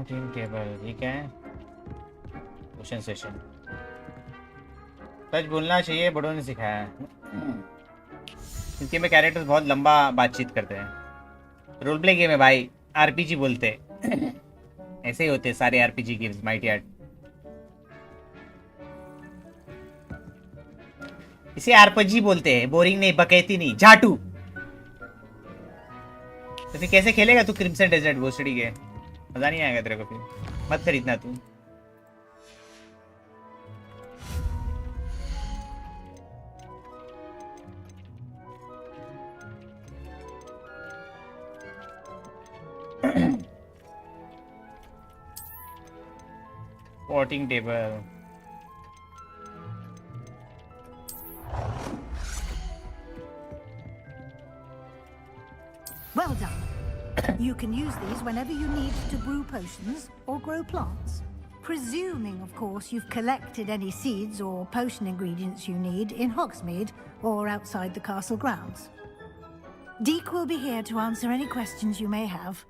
पॉटिंग टेबल, ठीक है। पोशन स्टेशन। सच बोलना चाहिए, बड़ों ने सिखाया है। क्योंकि में कैरेक्टर्स बहुत लंबा बातचीत करते हैं। रोल प्ले गेम है भाई, आरपीजी बोलते ऐसे ही होते सारे आरपीजी गेम्स। माइटी आर्ट इसे आरपीजी बोलते हैं, बोरिंग नहीं, बकैती नहीं, झाटू। तो फिर कैसे खेलेगा तू क्रिम्सन डेजर्ट भोसड़ी के? मजा नहीं आएगा तेरे को, फिर मत खरीदना तू। Potting table. Well done. You can use these whenever you need to brew potions or grow plants. Presuming, of course, you've collected any seeds or potion ingredients you need in Hogsmeade or outside the castle grounds. Deke will be here to answer any questions you may have.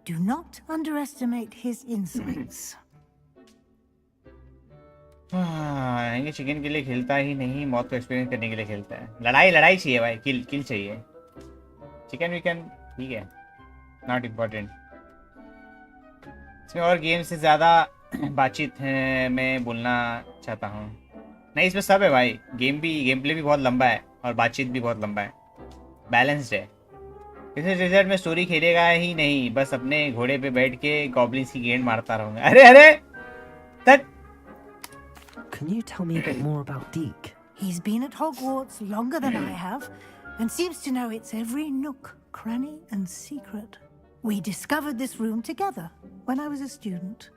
Do not underestimate his insights. ये chicken के लिए खेलता ही नहीं, मौत को experience करने के लिए खेलता है। लड़ाई चाहिए भाई, किल चाहिए। चिकन विकन ठीक है, नॉट इम्पोर्टेंट। इसमें और गेम से ज़्यादा बातचीत है, मैं बोलना चाहता हूँ। नहीं, इसमें सब है भाई। गेम प्ले भी बहुत लंबा है और बातचीत भी बहुत लंबा है, बैलेंस्ड है। इस रिजल्ट में स्टोरी खेलेगा ही नहीं, बस अपने घोड़े पे बैठ के गॉब्लिन्स की गेंद मारता रहूंगा। अरे तक Can you tell me a bit more about Deke? He's been at Hogwarts longer than I have, and seems to know its every nook, cranny, and secret. We discovered this room together when I was a student.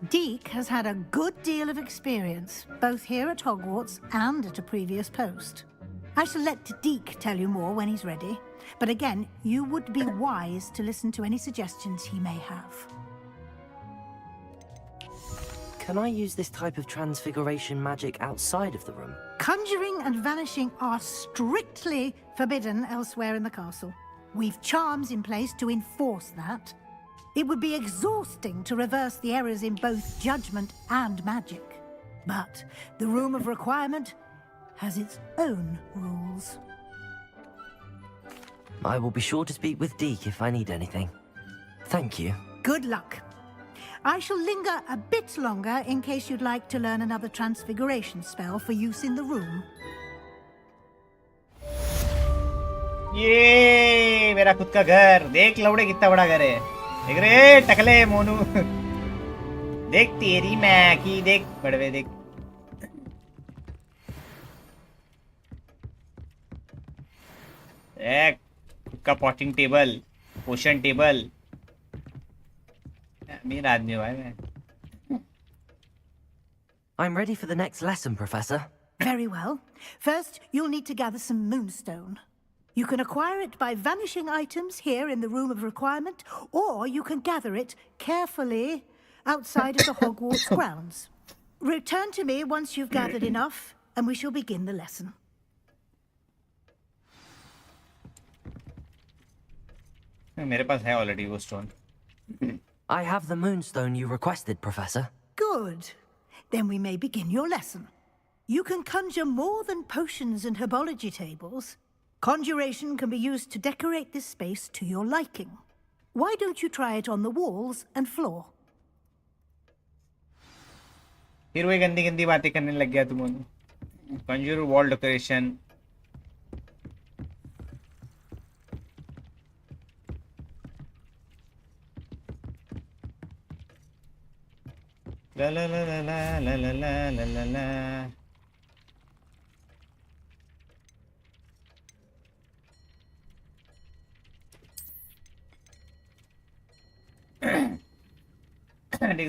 Deke has had a good deal of experience, both here at Hogwarts and at a previous post. I shall let Deke tell you more when he's ready, but again, you would be wise to listen to any suggestions he may have. Can I use this type of transfiguration magic outside of the room? Conjuring and vanishing are strictly forbidden elsewhere in the castle. We've charms in place to enforce that. It would be exhausting to reverse the errors in both judgment and magic. But the Room of Requirement has its own rules. I will be sure to speak with Deke if I need anything. Thank you. Good luck. I shall linger a bit longer in case you'd like to learn another transfiguration spell for use in the room. ये मेरा खुद का घर देख लौड़े कितना बड़ा घर है देख रे टकले मोनू देख तेरी मैं की देख बड़वे देख एक खुद का पॉटिंग टेबल पोशन टेबल मेरा आदमी भाई मैं I'm ready for the next lesson, Professor. Very well. First, you'll need to gather some moonstone. You can acquire it by vanishing items here in the Room of Requirement, or you can gather it carefully outside of the Hogwarts grounds. Return to me once you've gathered enough, and we shall begin the lesson. मेरे पास है already वो stone. I have the moonstone you requested, Professor. Good. Then we may begin your lesson. You can conjure more than potions and herbology tables. Conjuration can be used to decorate this space to your liking. Why don't you try it on the walls and floor? फिर वही गंदी गंदी बातें करने लग गया तुम conjure wall decoration ला ला ला ला ला ला ला ला ला ला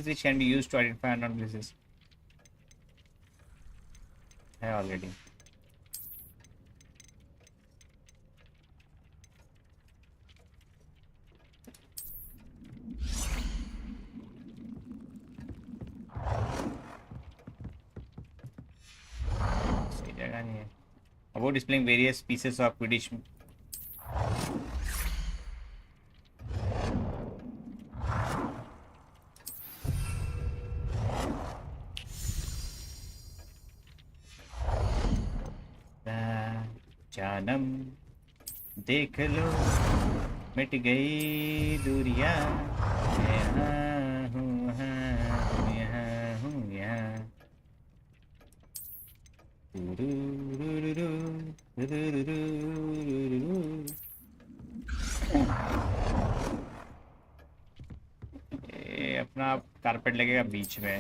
which can be used to identify unknown places. Already. सही जगह नहीं है. About displaying various pieces of Quidditch. जानम देख लो मिट गई दूरियां यहाँ हूँ यहाँ हूँ यहाँ ये अपना कारपेट लगेगा बीच में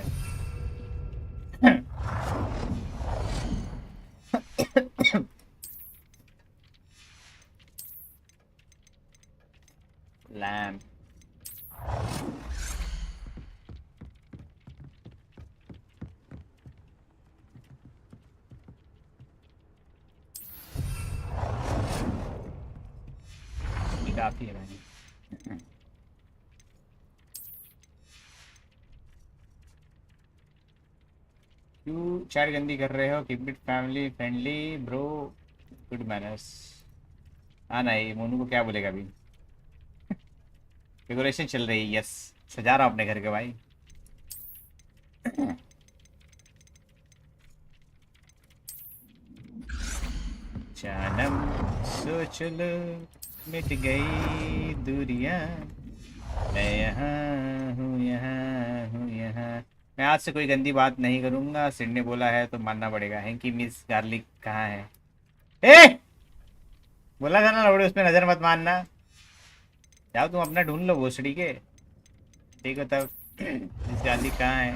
lamp ये काफी है भाई क्यों चैट गंदी कर रहे हो keep it family friendly bro good manners हाँ नहीं मोनू को क्या बोलेगा अभी डेकोरेशन चल रही है यस सजा रहा हूँ अपने घर के भाई जानम सोच लो मिट गई दूरियां मैं यहाँ हूँ यहाँ हूँ यहाँ मैं आज से कोई गंदी बात नहीं करूँगा सिड ने बोला है तो मानना पड़ेगा हैंकी मिस गार्लिक कहाँ है ए बोला था ना लौड़े उसमें नजर मत मारना जाओ तुम अपना ढूंढ लो भोसड़ी के देखो तब इस गाली कहाँ है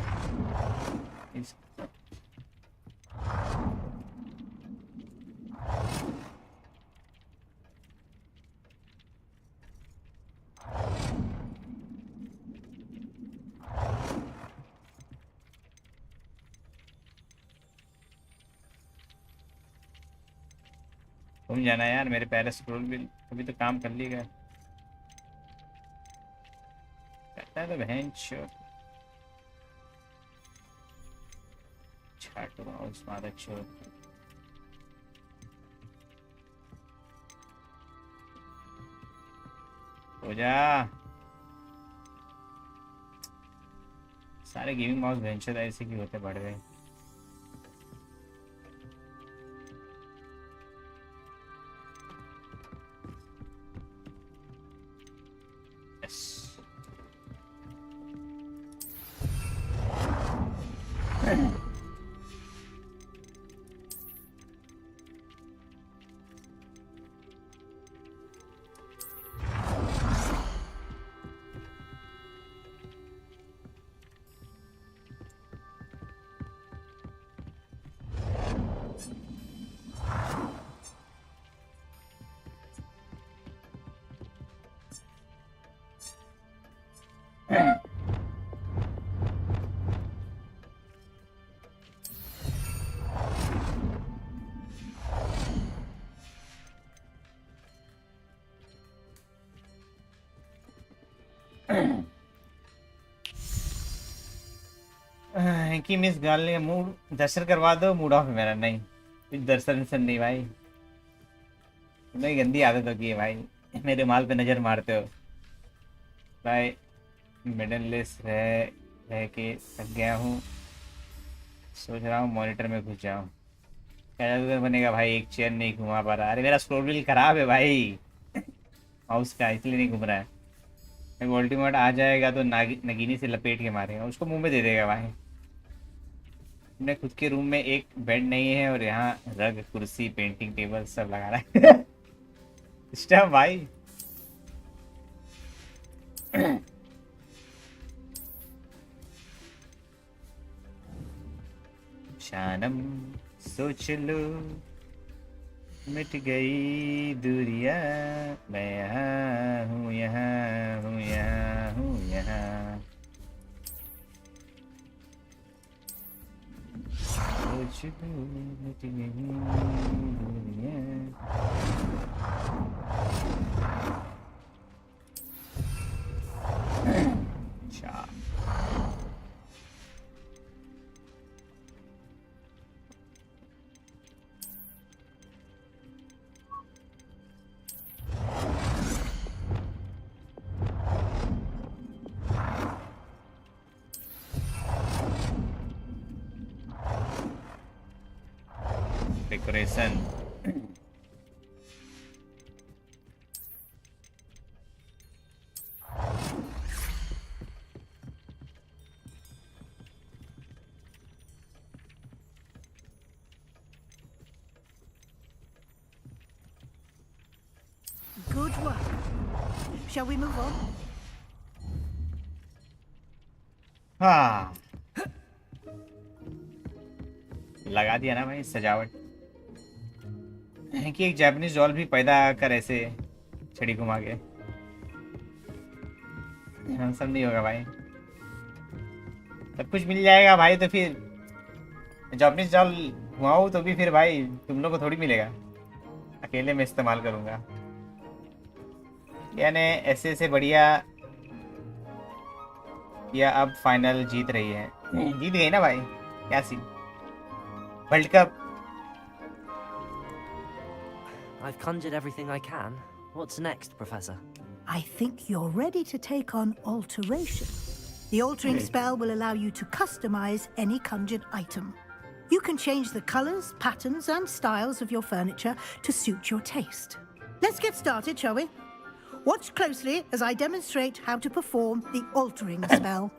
घूम जाना यार मेरे पैर स्क्रॉल भी अभी तो काम कर ली गए कहता है तो बहन चो छाटो माउस मादर चो हो जा सारे गेमिंग माउस वेंचर ऐसे की होते बढ़ गए कि मिस गाल ने मूड दर्शन करवा दो मूड ऑफ है मेरा नहीं कुछ दर्शन नहीं भाई तुम्हें गंदी आदत होगी है भाई मेरे माल पे नजर मारते हो भाई मिडललेस रह के थक गया हूँ सोच रहा हूँ मॉनिटर में घुस जाऊँ क्या जादूगर बनेगा भाई एक चेयर नहीं घुमा पा रहा अरे मेरा स्क्रोल व्हील खराब है भाई माउस का इसलिए नहीं घूम रहा है अल्टीमेट आ जाएगा तो नगीनी से लपेट के मारेगा उसको मुंह में दे देगा भाई अपने खुद के रूम में एक बेड नहीं है और यहाँ रग कुर्सी पेंटिंग टेबल सब लगा रहा है सिस्टम भाई शानम सोच लो मिट गई दूरियां मैं यहाँ हूँ यहाँ हूँ यहाँ हूँ यहाँ सोच लो मिट गई दूरियां अच्छा decoration Good work. Shall we move on? हाँ लगा दिया ना भाई सजावट कि एक जापानीज डॉल भी पैदा कर ऐसे छड़ी घुमा के सब नहीं होगा भाई सब कुछ मिल जाएगा भाई तो फिर जापानीज डॉल घुमाओ तो भी फिर भाई तुम लोग को थोड़ी मिलेगा अकेले में इस्तेमाल करूंगा यानी ऐसे बढ़िया या अब फाइनल जीत रही है जीत गई ना भाई क्या सी world cup I've conjured everything I can. What's next, Professor? I think you're ready to take on alteration. The altering spell will allow you to customize any conjured item. You can change the colors, patterns, and styles of your furniture to suit your taste. Let's get started, shall we? Watch closely as I demonstrate how to perform the altering spell.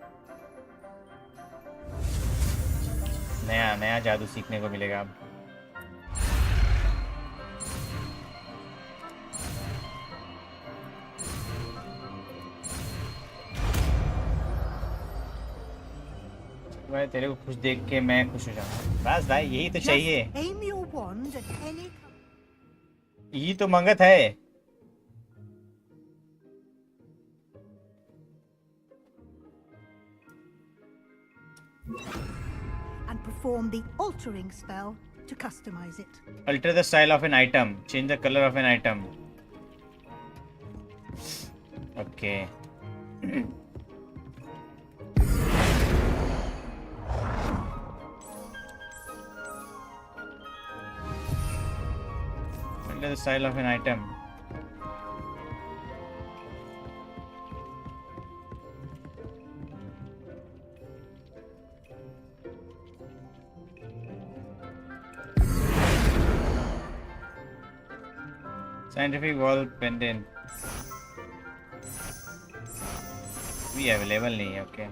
नया जादू सीखने को मिलेगा अब भाई तेरे को खुश देख के मैं खुश हो जाऊंगा बस भाई यही तो चाहिए Aim your wand at any... यही तो मंगत है and perform the altering spell to customize it. Alter the style of an item. Change the color of an item. Okay. Alter the style of an item. Scientific wall pendant. भी available नहीं है. Okay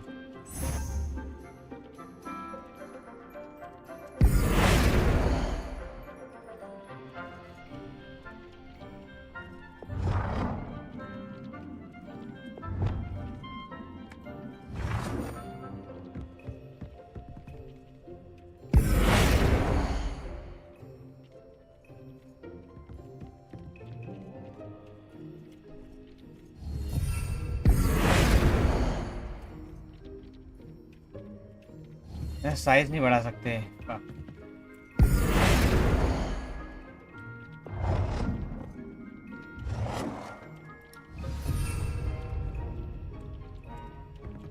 size नहीं बढ़ा सकते.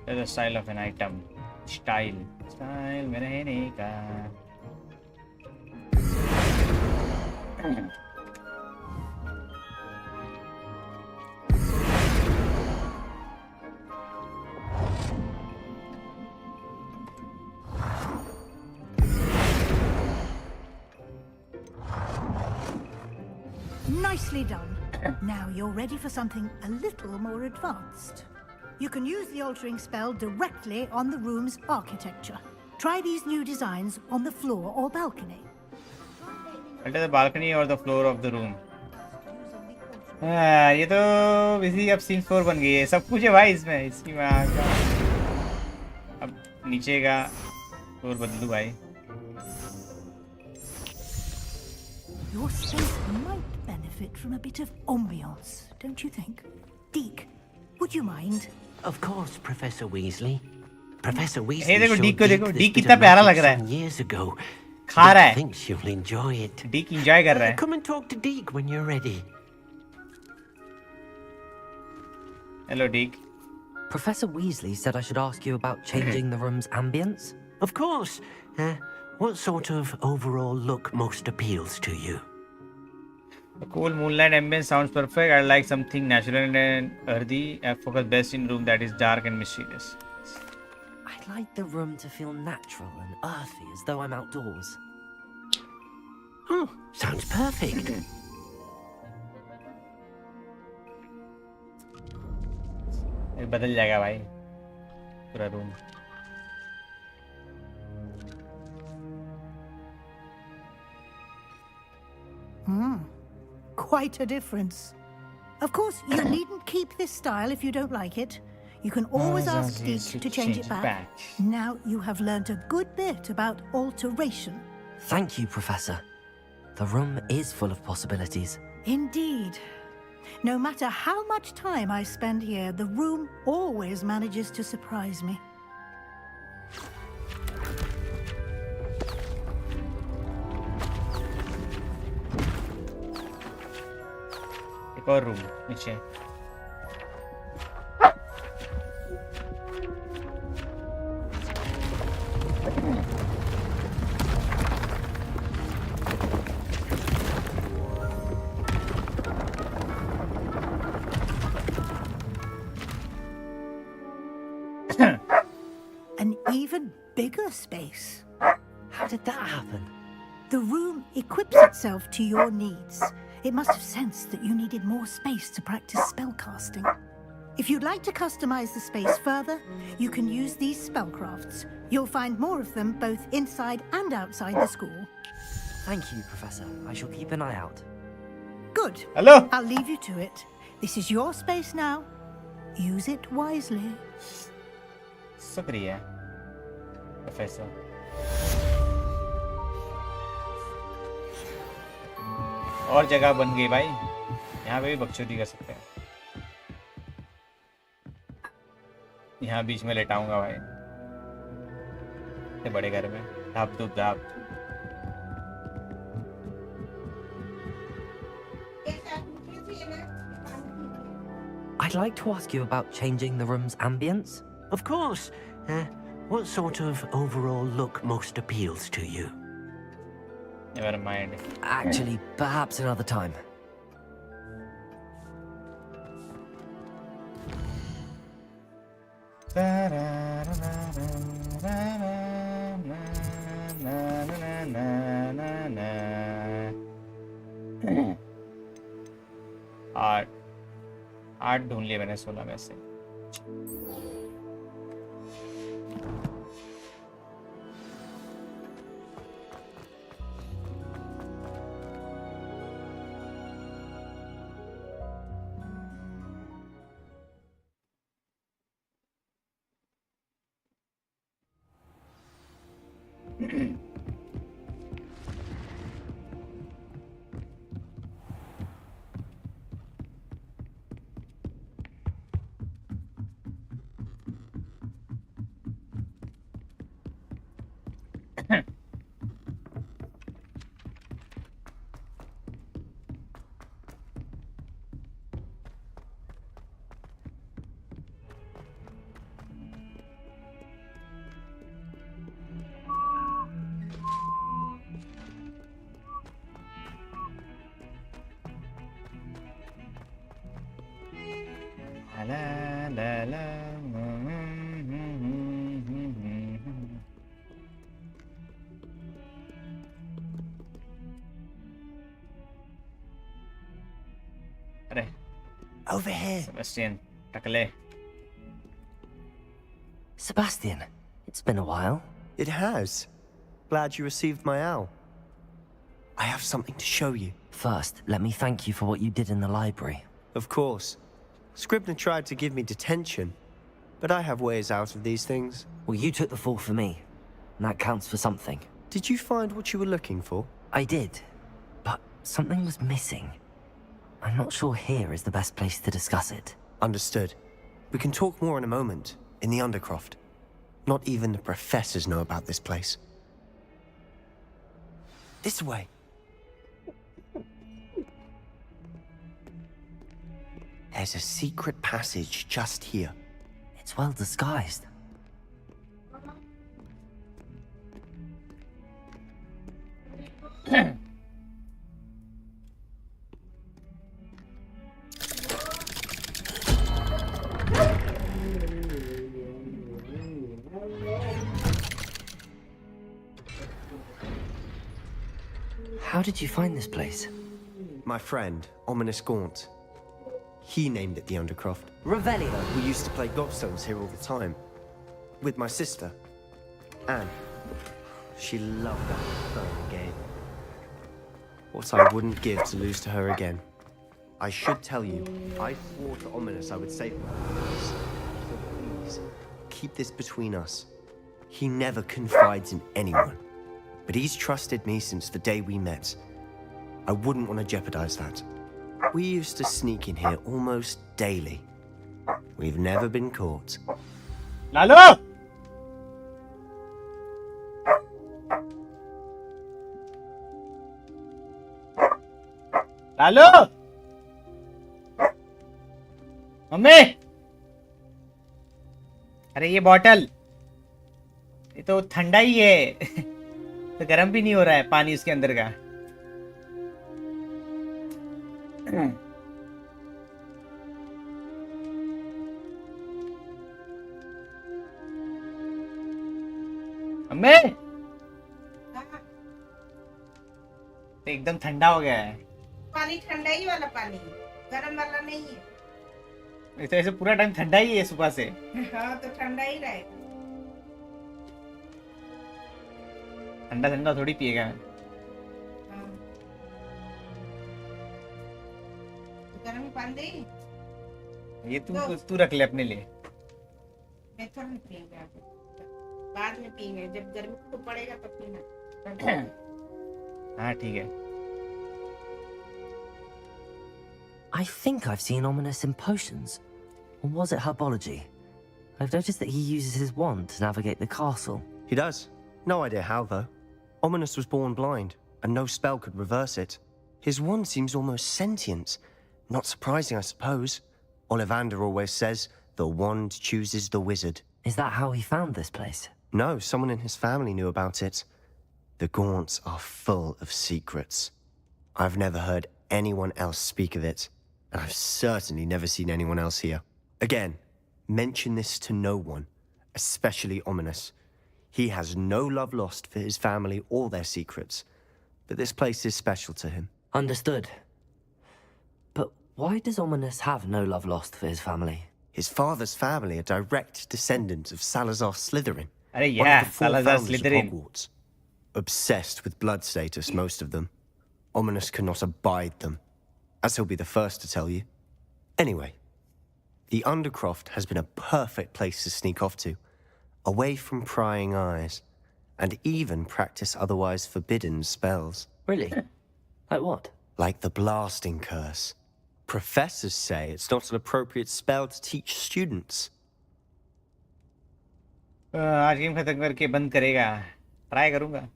The style of an item. Style में रहने का. Nicely done. Now you're ready for something a little more advanced. You can use the altering spell directly on the room's architecture. Try these new designs on the floor or balcony. Alter the balcony or the floor of the room. ये तो इसी अब scene floor बन गई है. सब कुछ है भाई इसमें. इसकी माँ का. अब नीचे का फ्लोर बदल दूँ भाई. Your space might benefit from a bit of ambiance, don't you think? Deke, would you mind? Of course, Professor Weasley. Professor Weasley Hey, देखो Deke को देखो. showed Deke this कितना bit of प्यारा magic लग रहा है. some years ago. खा रहा Deke है. thinks you'll enjoy it. Deke enjoy कर रहा है. Come and talk to Deke when you're ready. Hello, Deke. Professor Weasley said I should ask you about changing the room's ambience. Of course. What sort of overall look most appeals to you? A cool moonlight ambience sounds perfect. I like something natural and earthy. I focus best in room that is dark and mysterious. I'd like the room to feel natural and earthy, as though I'm outdoors. Oh, sounds perfect. बदल जाएगा भाई पूरा room. Quite a difference. Of course, you needn't keep this style if you don't like it. You can always ask Deke to change it back. Now you have learnt a good bit about alteration. Thank you, Professor. The room is full of possibilities. Indeed. No matter how much time I spend here, the room always manages to surprise me. एक और room नीचे. An even bigger space. How did that happen? The room equips itself to your needs. It must have sensed that you needed more space to practice spellcasting. If you'd like to customize the space further, you can use these spellcrafts. You'll find more of them both inside and outside the school. Thank you, Professor. I shall keep an eye out. Good. Hello. I'll leave you to it. This is your space now. Use it wisely. शुक्रिया professor. और जगह बन गई भाई. यहाँ पे भी बकचोदी कर सकते हैं. यहाँ बीच में लेटाऊंगा भाई. इतने बड़े घर में धाप धूप धाप. I'd like to ask you about changing the room's ambience. Of course. What sort of overall look most appeals to you? Never mind. Actually, perhaps another time. आठ ढूंढ लिए मैंने 16 में से. Over here. Sebastian, takale. Sebastian, it's been a while. It has. Glad you received my owl. I have something to show you. First, let me thank you for what you did in the library. Of course. Scribner tried to give me detention, but I have ways out of these things. Well, you took the fall for me, and that counts for something. Did you find what you were looking for? I did, but something was missing. I'm not sure here is the best place to discuss it. Understood. We can talk more in a moment, in the Undercroft. Not even the professors know about this place. This way. There's a secret passage just here. It's well disguised. How did you find this place? My friend, Ominous Gaunt. He named it the Undercroft. Revelio. We used to play gobstones here all the time. With my sister, Anne. She loved that infernal game. What I wouldn't give to lose to her again. I should tell you, I swore to Ominous I would save her. So please, keep this between us. He never confides in anyone. But he's trusted me since the day we met. I wouldn't want to jeopardize that. We used to sneak in here almost daily. We've never been caught. Lalo! Lalo! Mummy! अरे ये bottle ये तो ठंडा ही है तो गर्म भी नहीं हो रहा है पानी इसके अंदर का अम्मे एकदम ठंडा हो गया है पानी ठंडा ही वाला पानी गर्म वाला नहीं है ऐसे ऐसे पूरा टाइम ठंडा ही है सुबह से हाँ तो ठंडा ही रहेगा ठंडा ठंडा थोड़ी पिएगा गर्म पानी दे ये तू रख ले अपने लिए मैं थोड़ा नहीं पिएगा बाद में पिएंगे जब गर्मी तो पड़ेगा तो पीना हाँ ठीक है I think I've seen Ominous in potions. Or was it herbology? I've noticed that he uses his wand to navigate the castle. He does. No idea how, though. Ominous was born blind, and no spell could reverse it. His wand seems almost sentient. Not surprising, I suppose. Ollivander always says, the wand chooses the wizard. Is that how he found this place? No, someone in his family knew about it. The Gaunts are full of secrets. I've never heard anyone else speak of it, and I've certainly never seen anyone else here. Again, mention this to no one, especially Ominous. He has no love lost for his family or their secrets, but this place is special to him. Understood. But why does Ominous have no love lost for his family? His father's family are direct descendants of Salazar Slytherin. Arey one yeah, of the four Salazar founders of Slytherin. Hogwarts. Obsessed with blood status, most of them. Ominous cannot abide them, as he'll be the first to tell you. Anyway, the Undercroft has been a perfect place to sneak off to, away from prying eyes, and even practice otherwise forbidden spells. Really? Like what? Like the blasting curse. Professors say it's not an appropriate spell to teach students. आज game खत्म करके बंद करेगा, try करूंगा।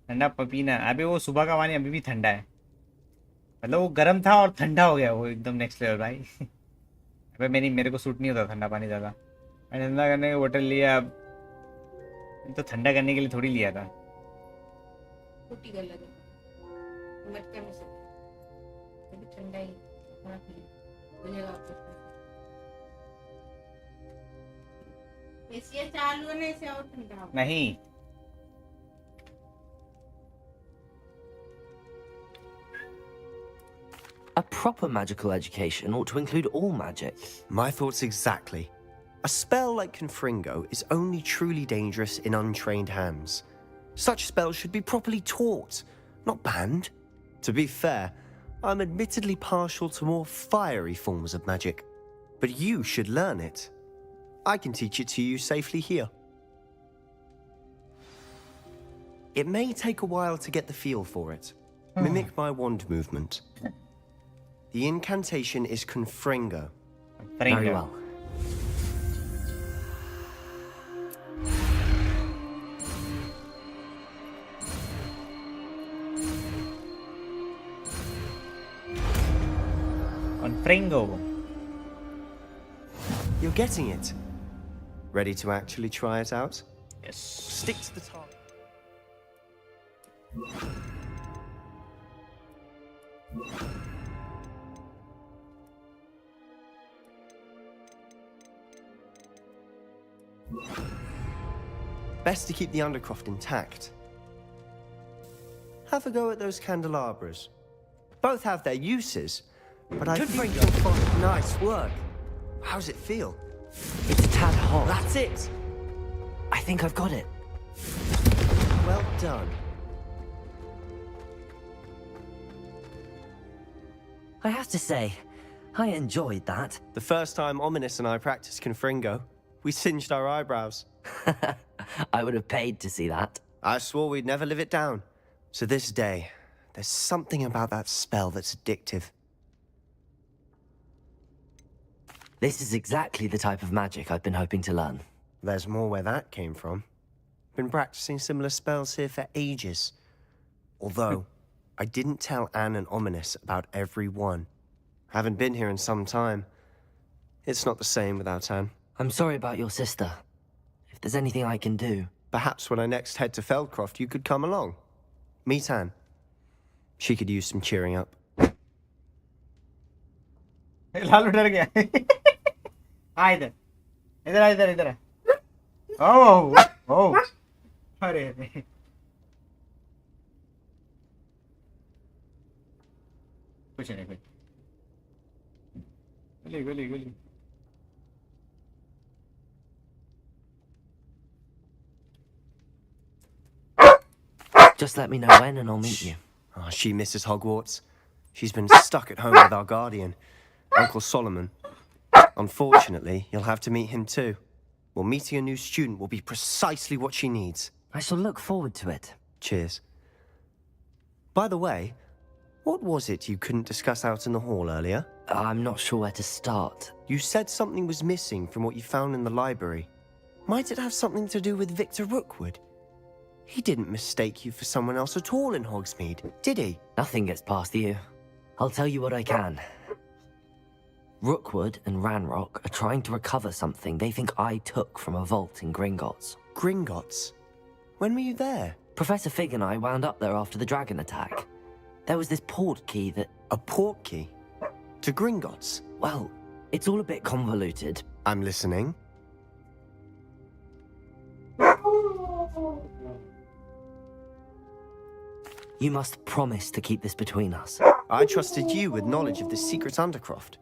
ठंडा पपीना, अभी वो सुबह का पानी अभी भी ठंडा है, मतलब वो गर्म था और ठंडा हो गया, वो एकदम नेक्स्ट लेवल भाई। अबे मेरे को सूट नहीं होता ठंडा पानी ज़्यादा। मैंने ठंडा करने का बोतल लिया, तो ठंडा करने के लिए थोड़ी लिया था। फूटी कर लगे मटके में से अभी ठंडा ही थोड़ा पी मिलेगा आपको। एसी चालू है ना, इसे और ठंडा हो नहीं। A proper magical education ought to include all magic. My thoughts exactly. A spell like Confringo is only truly dangerous in untrained hands. Such spells should be properly taught, not banned. To be fair, I'm admittedly partial to more fiery forms of magic, but you should learn it. I can teach it to you safely here. It may take a while to get the feel for it. Mimic my wand movement. The incantation is Confringo. Very well. Confringo. You're getting it. Ready to actually try it out? Yes. Stick to the target. Best to keep the Undercroft intact. Have a go at those candelabras. Both have their uses, but I think you'll find nice work. How's it feel? It's a tad hot. That's it! I think I've got it. Well done. I have to say, I enjoyed that. The first time Ominous and I practiced Confringo, we singed our eyebrows. I would have paid to see that. I swore we'd never live it down. To this day, there's something about that spell that's addictive. This is exactly the type of magic I've been hoping to learn. There's more where that came from. Been practicing similar spells here for ages. Although, I didn't tell Anne and Ominous about every one. Haven't been here in some time. It's not the same without Anne. I'm sorry about your sister. If there's anything I can do... Perhaps when I next head to Feldcroft, you could come along. Meet Anne. She could use some cheering up. Lalu डर गया। आ इधर इधर इधर इधर। ओह ओह अरे अरे कुछ नहीं कुछ गोली गोली गोली। Just let me know when and I'll meet you. Oh, she misses Hogwarts. She's been stuck at home with our guardian, Uncle Solomon. Unfortunately, you'll have to meet him too. Well, meeting a new student will be precisely what she needs. I shall look forward to it. Cheers. By the way, what was it you couldn't discuss out in the hall earlier? I'm not sure where to start. You said something was missing from what you found in the library. Might it have something to do with Victor Rookwood? He didn't mistake you for someone else at all in Hogsmeade, did he? Nothing gets past you. I'll tell you what I can. Rookwood and Ranrock are trying to recover something they think I took from a vault in Gringotts. Gringotts? When were you there? Professor Fig and I wound up there after the dragon attack. There was this portkey that... A portkey? To Gringotts? Well, it's all a bit convoluted. I'm listening. You must promise to keep this between us. I trusted you with knowledge of the secret undercroft.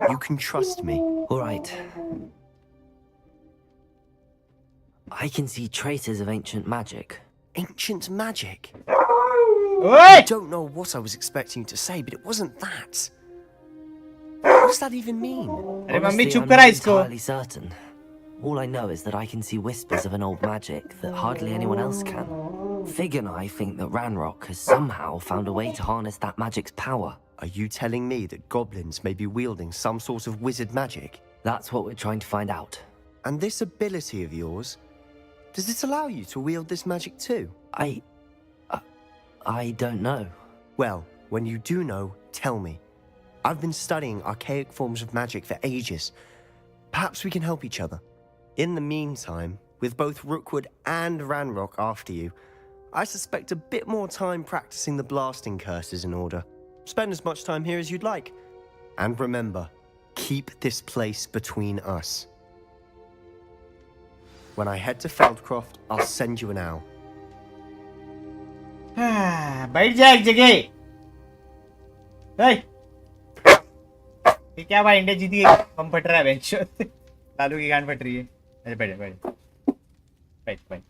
You can trust me. All right. I can see traces of ancient magic. Ancient magic? Oi! I don't know what I was expecting you to say, but it wasn't that. What does that even mean? Honestly, I'm not entirely certain. All I know is that I can see whispers of an old magic that hardly anyone else can. Fig and I think that Ranrock has somehow found a way to harness that magic's power. Are you telling me that goblins may be wielding some sort of wizard magic? That's what we're trying to find out. And this ability of yours, does it allow you to wield this magic too? I don't know. Well, when you do know, tell me. I've been studying archaic forms of magic for ages. Perhaps we can help each other. In the meantime, with both Rookwood and Ranrock after you, I suspect a bit more time practicing the blasting curse is in order. Spend as much time here as you'd like. And remember, keep this place between us. When I head to Feldcroft, I'll send you an owl. बैठ जा एक जगह। ये क्या भाई India जीती है? हम फट रहा है बेंच। लालू की गांड फट रही है। अरे बैठ बैठ बैठ बैठ।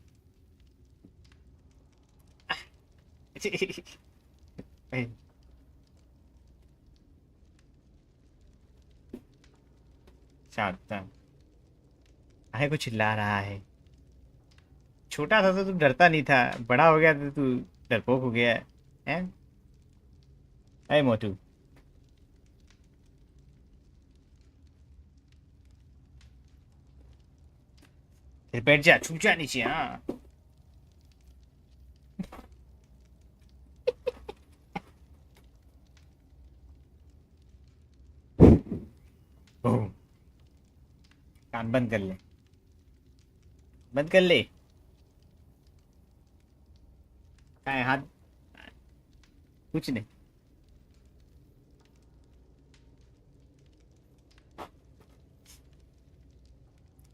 शांत आहे को चिल्ला रहा है। छोटा था तो तू डरता नहीं था, बड़ा हो गया तो तू डरपोक हो गया है। ऐ मोटू फिर बैठ जा, छू जा नीचे। हाँ कान बंद कर ले, बंद कर ले। क्या है हाथ? कुछ नहीं।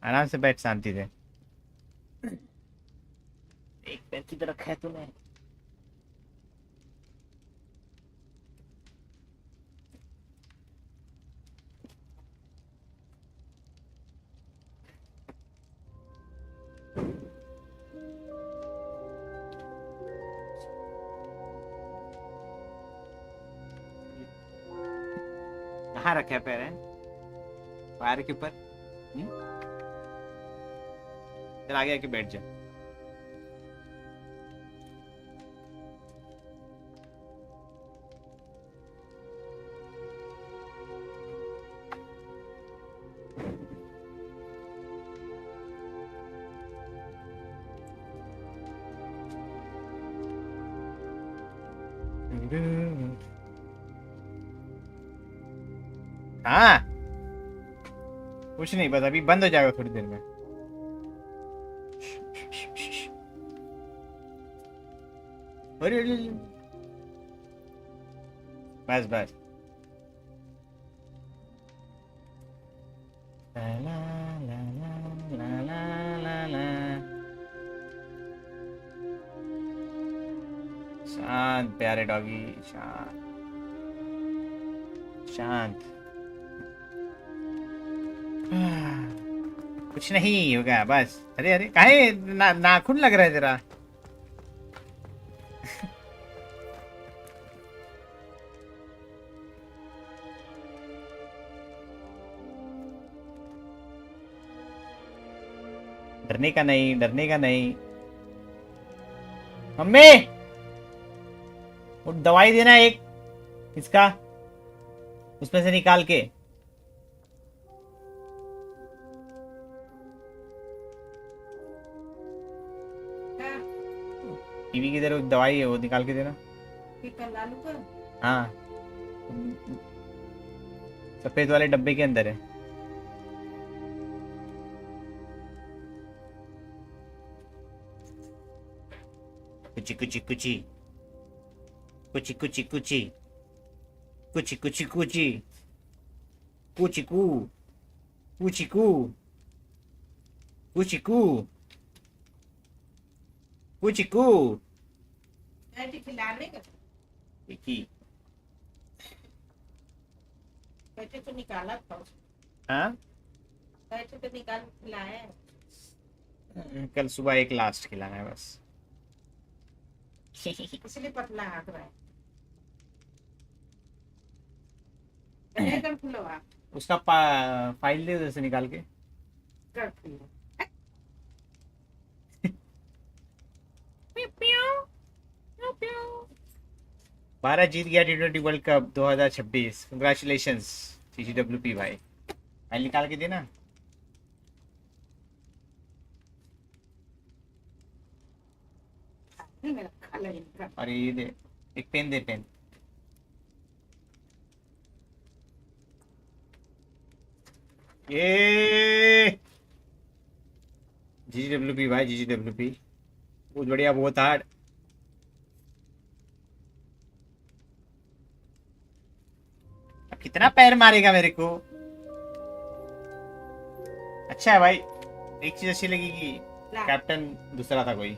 आराम से बैठ शांति से। एक पैर की तरफ है तूने। कहाँ रखा है पैर? है पैर के ऊपर। चल आगे आके बैठ जा। हाँ कुछ नहीं, बस अभी बंद हो जाएगा थोड़ी देर में। बस बस। ला ला ला ला ला ला ला। शांत प्यारे डॉगी, शांत शांत। कुछ नहीं होगा बस। अरे अरे काहे नाखून लग रहा है तेरा? डरने का नहीं, डरने का नहीं। मम्मी वो दवाई देना एक इसका, उसमें से निकाल के। टीवी की तरफ दवाई है, वो निकाल के देना। लालू का? हाँ सफेद वाले डब्बे के अंदर है। कुची कुची कुची कुची कुची कुची कुची कुची कुची कुची कू कुची कू कुची कू कुची कू ऐसे खिलाने का की कैसे तो निकाला था। हाँ कैसे तो निकाल खिलाया है। कल सुबह एक लास्ट खिलाना है बस। इसलिए पतला हाथ रहा है। एकदम खुलवा उसका फाइल दे उधर से निकाल के कर खुलवा। 12 जीत गया T20 world cup 2026। Congratulations TGWP भाई। फाइल निकाल के देना। और ये दे, एक पेन दे, पेन। ये GGWP भाई, GGWP बहुत बढ़िया, बहुत हार्ड। अब कितना पैर मारेगा मेरे को। अच्छा है भाई, एक चीज अच्छी लगी कि कैप्टन दूसरा था कोई।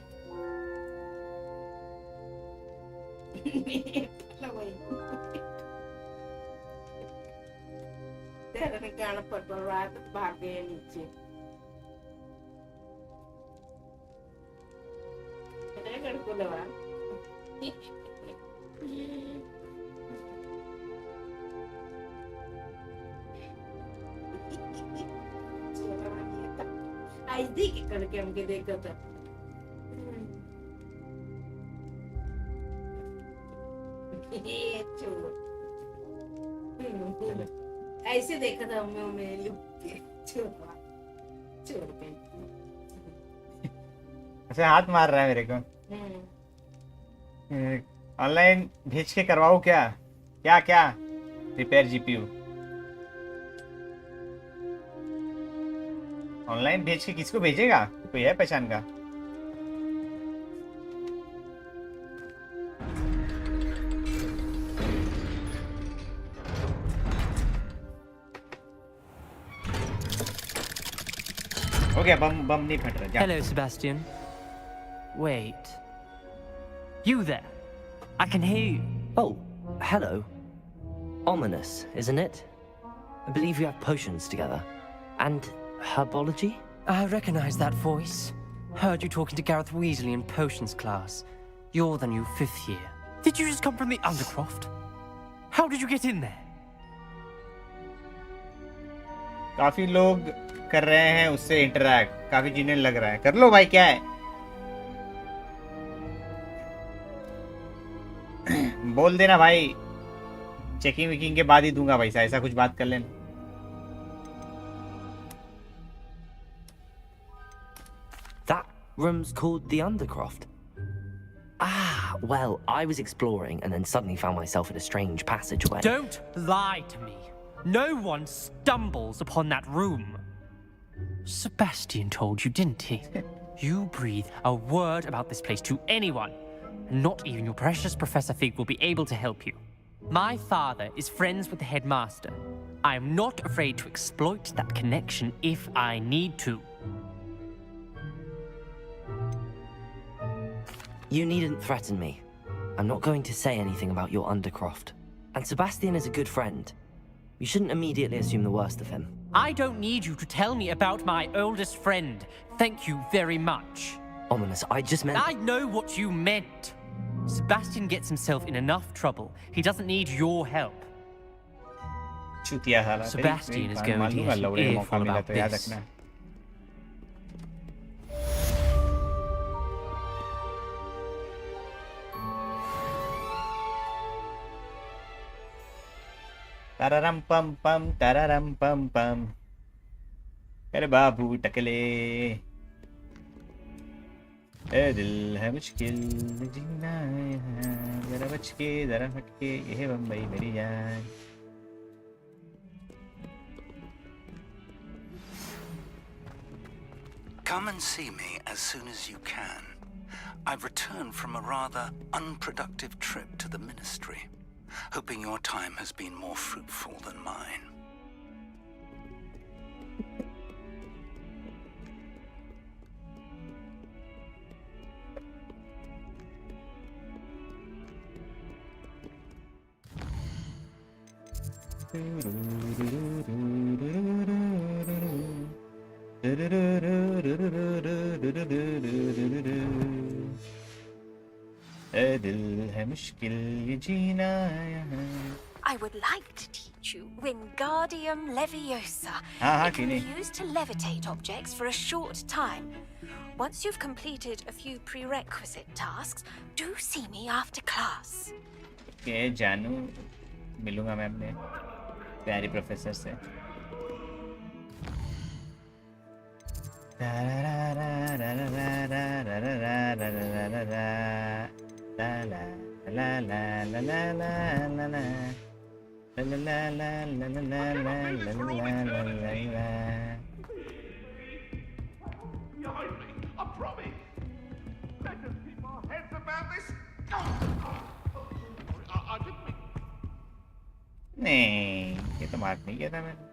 गाना पड़ रहा तो भाग गए नीचे। ऐसे ही करके हमके देखा था। ऐसे देखा था मैं लुक के छोड़ के। अच्छा हाथ मार रहा है मेरे को। ऑनलाइन भेज के करवाऊँ क्या? क्या क्या? रिपेयर जीपीयू ऑनलाइन भेज के किसको भेजेगा? कोई है पहचान का? हो गया, बम नहीं फट रहा। Hello, Sebastian. Wait. You there? I can hear you. Oh, hello. Ominous, isn't it? I believe we have potions together. And herbology? I recognize that voice. Heard you talking to Gareth Weasley in potions class. You're the new 5th year. Did you just come from the Undercroft? How did you get in there? काफी लोग कर रहे हैं उससे interact, काफी जीने लग रहा है। कर लो भाई, क्या है? बोल देना भाई, चेकिंग विकिंग के बाद ही दूंगा पैसा, ऐसा कुछ बात कर लेना। That room's called the Undercroft. Ah, well, I was exploring and then suddenly found myself in a strange passageway. Don't lie to me. No one stumbles upon that room. Sebastian told you, didn't he? You breathe a word about this place to anyone, and not even your precious Professor Fig will be able to help you. My father is friends with the headmaster. I am not afraid to exploit that connection if I need to. You needn't threaten me. I'm not going to say anything about your Undercroft. And Sebastian is a good friend. You shouldn't immediately assume the worst of him. I don't need you to tell me about my oldest friend. Thank you very much. Ominous, I just meant... I know what you meant. Sebastian gets himself in enough trouble. He doesn't need your help. Sebastian is going to get an earful about this. तरारम पम पम तरारम पम पम। अरे बाबू टकले, ए दिल है मुश्किल जीना है, जरा बच के जरा हट के, ये बम्बई मेरी जान। Come and see me as soon as you can. I've returned from a rather unproductive trip to the Ministry, hoping your time has been more fruitful than mine. I would like to teach you Wingardium Leviosa. हाँ, It can क्यों be नहीं? used to levitate objects for a short time. Once you've completed a few prerequisite tasks, do see me after class. के जानू मिलूंगा मैं अपने प्यारे professor से नहीं ये तो मार्क नहीं किया था मैंने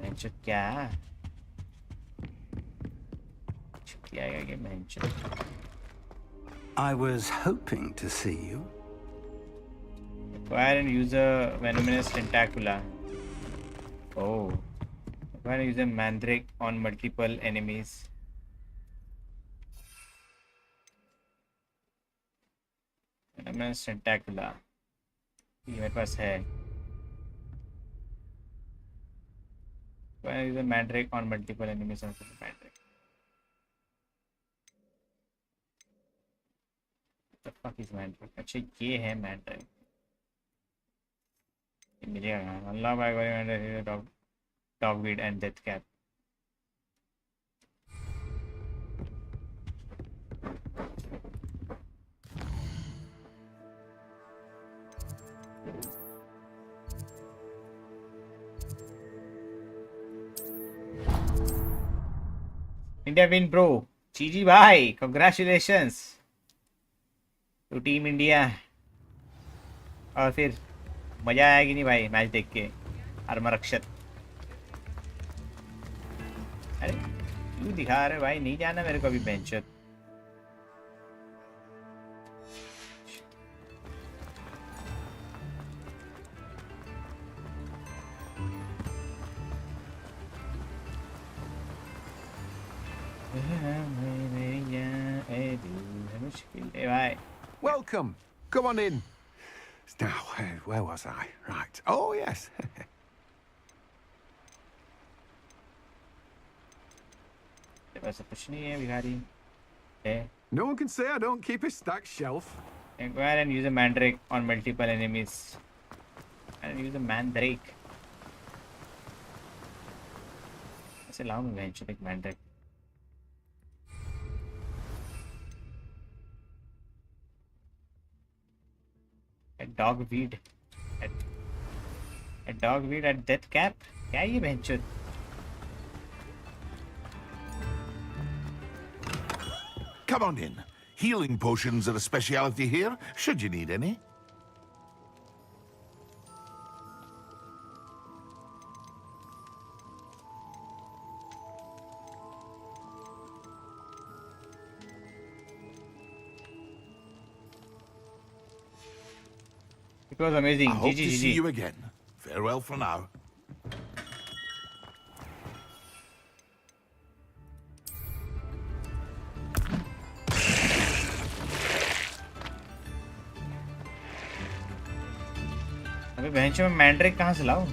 बेंच क्या क्या ये bench I was hoping to see you. Acquire and use a venomous tentacula. Oh. Acquire and use a mandrake on multiple enemies. Venomous tentacula. ये मेरे पास है. Acquire and use a mandrake on multiple enemies on mandrake. What the fuck is mandrake? अच्छा ये है mandrake. मिलेगा Allah bye bye dogweed and death cap. India win bro. GG bhai, congratulations to team India. और फिर मजा आया कि नहीं भाई मैच देख के आर्मरक्षक अरे क्यों दिखा रहे भाई नहीं जाना मेरे को अभी बेंच भाई Welcome. Come on in. Now, where was I? Right. Oh, yes. No one can say I don't keep a stacked shelf. Acquire and use a mandrake on multiple enemies. And use a mandrake. ऐसे लाऊं मैं bench एक mandrake. A dogweed. A dogweed at death cap. क्या ये bench? Come on in. Healing potions are a speciality here, should you need any. It was amazing. I hope GG, to see GG. you again. Farewell for now. अबे bench में Mandrake कहाँ से लाऊं?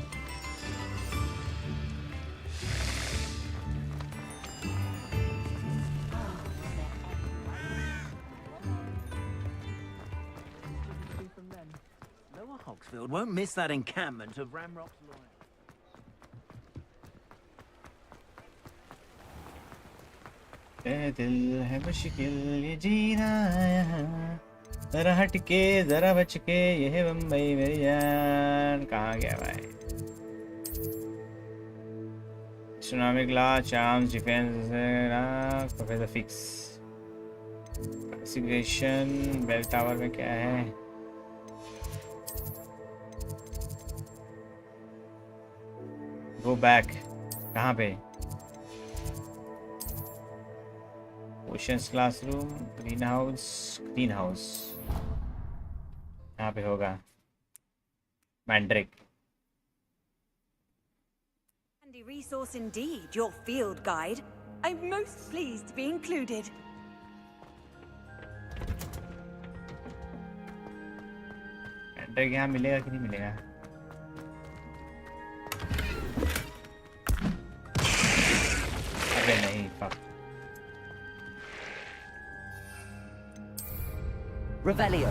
Lower Hogsmeade won't miss that encampment of Ramrock's Loyal. दिल है मुश्किल ये जीना यहाँ जरा हट के जरा बच के ये बम्बई मेरी जान। कहाँ गया भाई? Economic law, charms, defense, professor fix, सिग्रेशन, बेल टावर में क्या है? गो बैक, कहाँ पे? ओशंस क्लासरूम, ग्रीन हाउस, यहाँ पे होगा मैंड्रिक। Handy resource indeed, your field guide. I'm most pleased to be included. मैंड्रिक यहाँ मिलेगा कि नहीं मिलेगा? अरे नहीं, fuck. Revelio.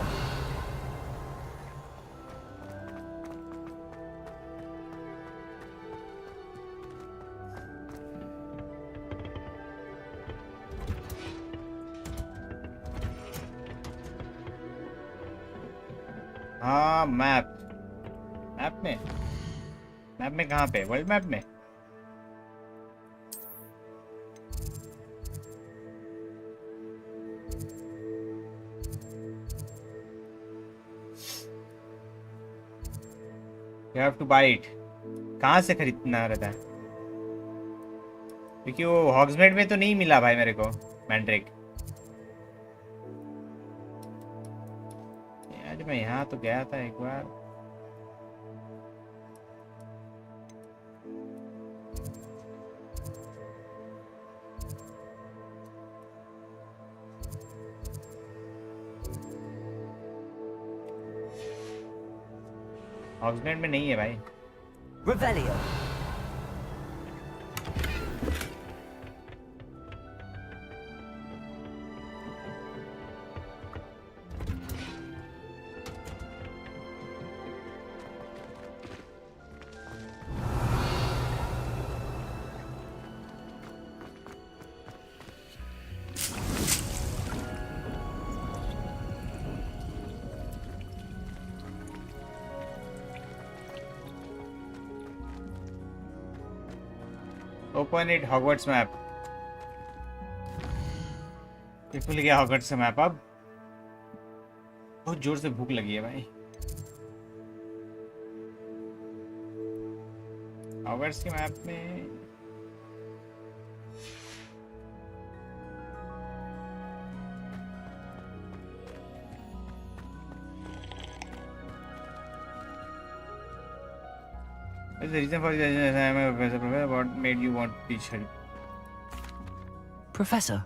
हाँ मैप में कहाँ पे? वर्ल्ड मैप में? You have to buy it. कहाँ से खरीदना रहता है? क्योंकि वो हॉग्समेड में तो नहीं मिला भाई मेरे को मैंड्रिक। यार मैं यहाँ तो गया था एक बार। हॉग्समेड में नहीं है भाई। Revelio. Open it, Hogwarts map. भूल गया हॉगवर्ट्स का मैप। अब बहुत जोर से भूख लगी है भाई। हॉगवर्ट्स के मैप में the reason for this assignment, Professor, what made you want to teach her? Professor,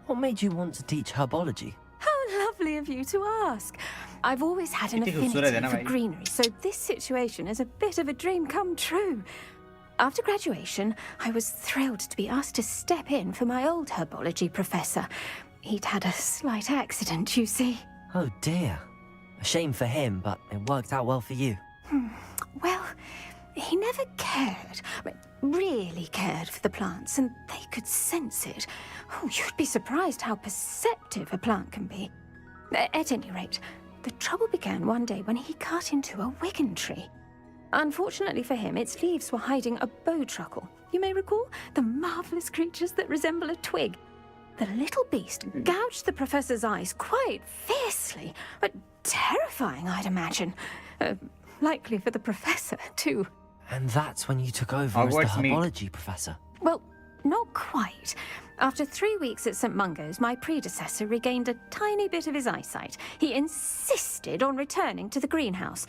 what made you want to teach herbology? How lovely of you to ask. I've always had an affinity for greenery, so this situation is a bit of a dream come true. After graduation, I was thrilled to be asked to step in for my old herbology professor. He'd had a slight accident, you see. Oh dear. A shame for him, but it worked out well for you. Well, he never cared, really cared for the plants, and they could sense it. Oh, you'd be surprised how perceptive a plant can be. At any rate, the trouble began one day when he cut into a wigan tree. Unfortunately for him, its leaves were hiding a bowtruckle. You may recall the marvellous creatures that resemble a twig. The little beast gouged the professor's eyes quite fiercely, but terrifying, I'd imagine. Likely for the professor, too. And that's when you took over as the herbology professor? Well, not quite. After 3 weeks at St. Mungo's, my predecessor regained a tiny bit of his eyesight. He insisted on returning to the greenhouse.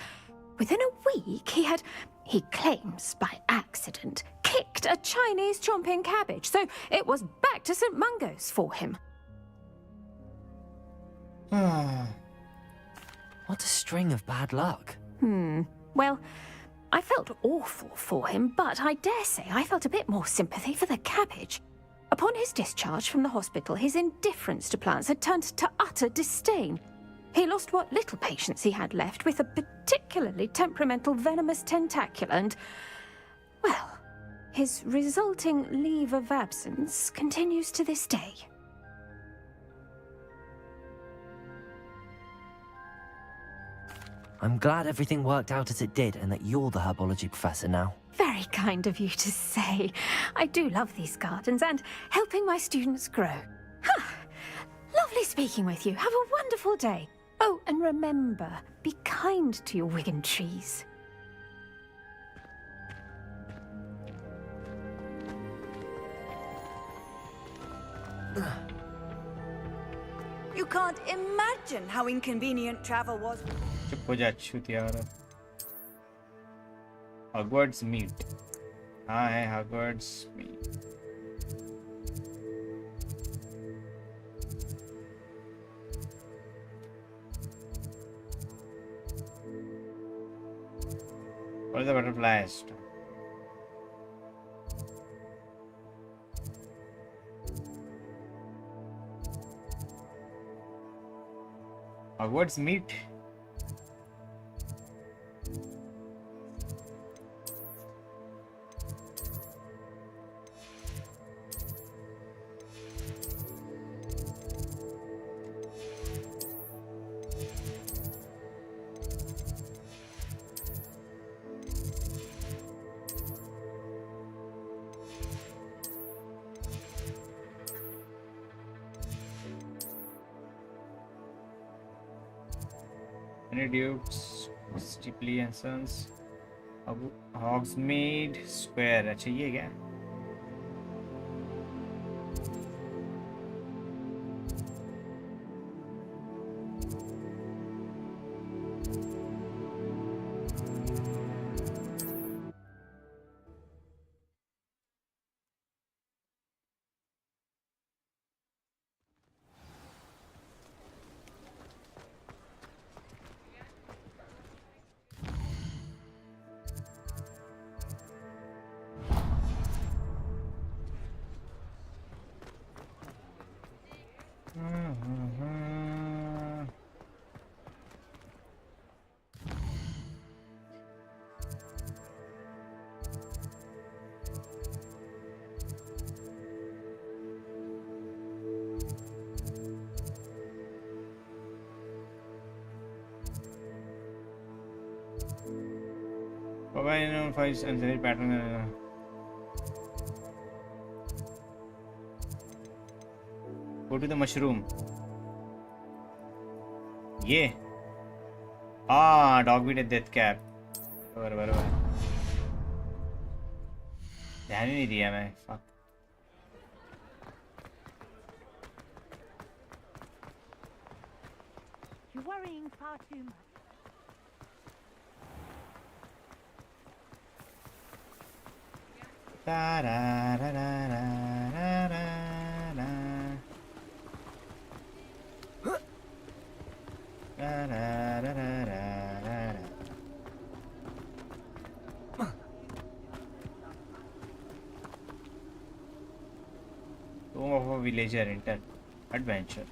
Within a week, he claims by accident, kicked a Chinese chomping cabbage, so it was back to St. Mungo's for him. What a string of bad luck. Well, I felt awful for him, but I dare say I felt a bit more sympathy for the cabbage. Upon his discharge from the hospital, his indifference to plants had turned to utter disdain. He lost what little patience he had left with a particularly temperamental venomous tentacula and, well, his resulting leave of absence continues to this day. I'm glad everything worked out as it did and that you're the herbology professor now. Very kind of you to say. I do love these gardens and helping my students grow. Lovely speaking with you. Have a wonderful day. Oh, and remember, be kind to your Wigan trees. You can't imagine how inconvenient travel was. चुप हो जा छूत यार. Hogwarts meet. हाँ है Hogwarts meet. What is the butterflies? Hogwarts meet. Any dukes, Stipley and Sons, Hogsmeade Square. अच्छा ये क्या? Combine files and select pattern. Go to the mushroom. Yeah. Ah, dog beat a death cap. बराबर ध्यान ही नहीं दिया मैं. Fuck. You're worrying far too much. Da da da da da da da. Da da da da da da. Home of a villager enter adventure.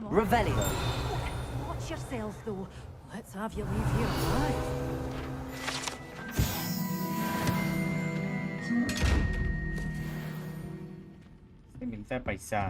Revelio. Watch yourselves, though. Let's have you leave here alive. इससे मिलता है पैसा.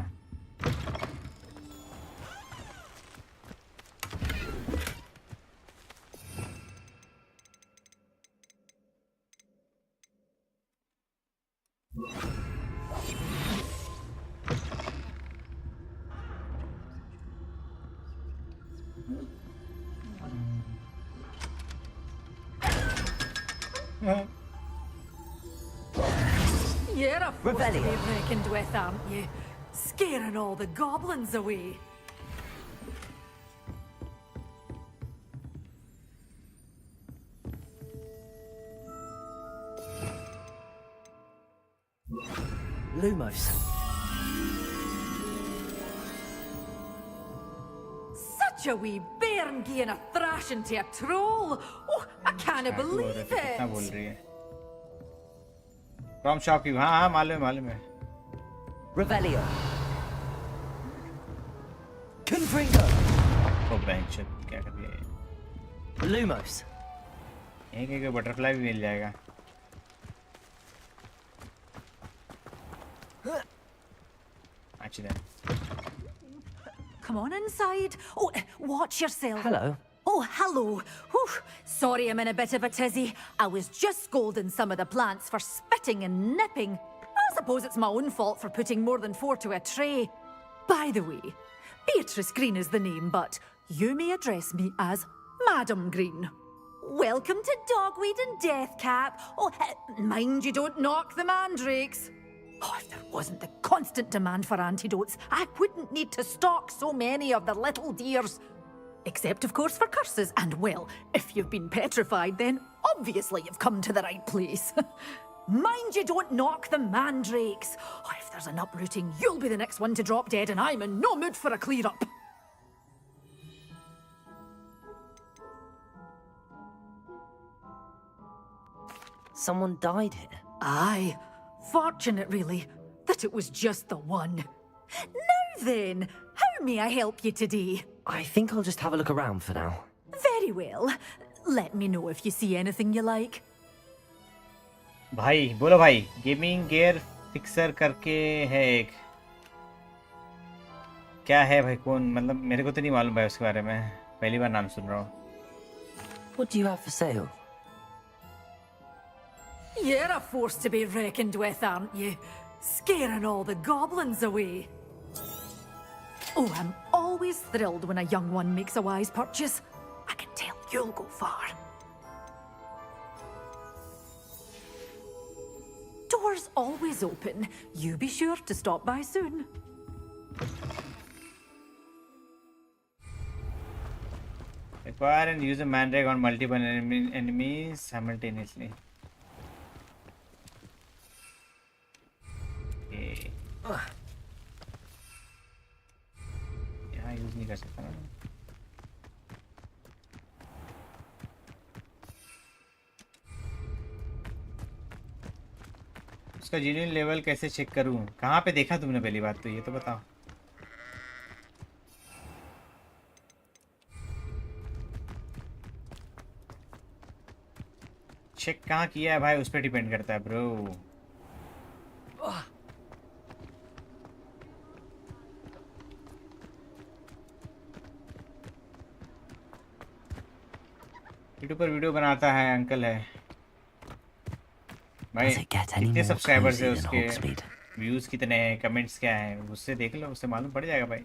You're a force to be reckoned with, aren't you? Scaring all the goblins away. Lumos. Such a wee bairn giving a thrashing to a troll. Oh, I can't believe कितना बोल it. रही है? From shop you. हाँ हाँ मालूम है. Revelio. Confringo. ओ bench क्या कर दिया ये? Lumos. एक बटरफ्लाई भी मिल जाएगा. Actually then. Come on inside. Oh, watch yourself. Hello. Oh, hello. Whew. Sorry I'm in a bit of a tizzy. I was just scolding some of the plants for spitting and nipping. I suppose it's my own fault for putting more than 4 to a tray. By the way, Beatrice Green is the name, but you may address me as Madam Green. Welcome to Dogweed and Deathcap. Oh, mind you don't knock the mandrakes. Oh, if there wasn't the constant demand for antidotes, I wouldn't need to stock so many of the little dears. Except, of course, for curses. And, well, if you've been petrified, then obviously you've come to the right place. Mind you don't knock the mandrakes. Oh, if there's an uprooting, you'll be the next one to drop dead, and I'm in no mood for a clear-up. Someone died here. Aye. Fortunate, really, that it was just the one. Now then, how may I help you today? I think I'll just have a look around for now. Very well. Let me know if you see anything you like. भाई बोलो भाई gaming gear fixer करके है एक. क्या है भाई? कौन? मतलब मेरे को तो नहीं मालूम भाई उसके बारे में. पहली बार नाम सुन रहा हूँ. What do you have for sale? You're a force to be reckoned with, aren't you? Scaring all the goblins away. Oh, I'm always thrilled when a young one makes a wise purchase. I can tell you'll go far. Doors always open. You be sure to stop by soon. Acquire and use a mandrake on multiple enemies simultaneously. Okay. यहाँ use नहीं कर सकता ना. उसका genuine level कैसे check करूं? कहाँ पे देखा तुमने पहली बात तो ये तो बताओ. चेक कहाँ किया है भाई? उस पर डिपेंड करता है ब्रो. यूट्यूब पर वीडियो बनाता है अंकल है भाई. कितने सब्सक्राइबर्स है उसके? व्यूज कितने हैं? कमेंट्स क्या हैं? उससे देख लो, उससे मालूम पड़ जाएगा भाई.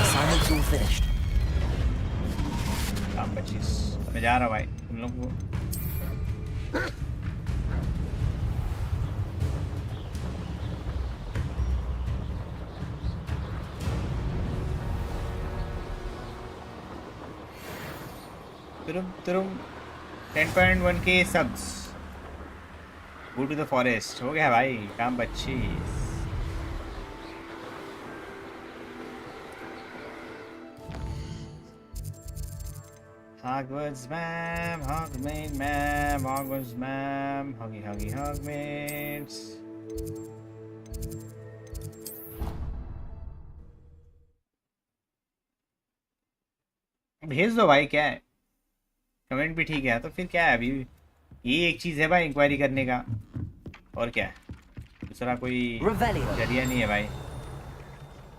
Assignment's all finished. काम 25. मैं जा रहा भाई तुम लोग को. तुरुम 10.1k subs. Go to the forest. हो गया भाई काम 25. Hogwarts ma'am, Hogsmeade ma'am, Hogwarts ma'am, Hogsmeade. भेज दो भाई. क्या है? कमेंट भी ठीक है तो फिर क्या है? अभी ये एक चीज है भाई इंक्वायरी करने का. और क्या है? दूसरा कोई जरिया नहीं है भाई.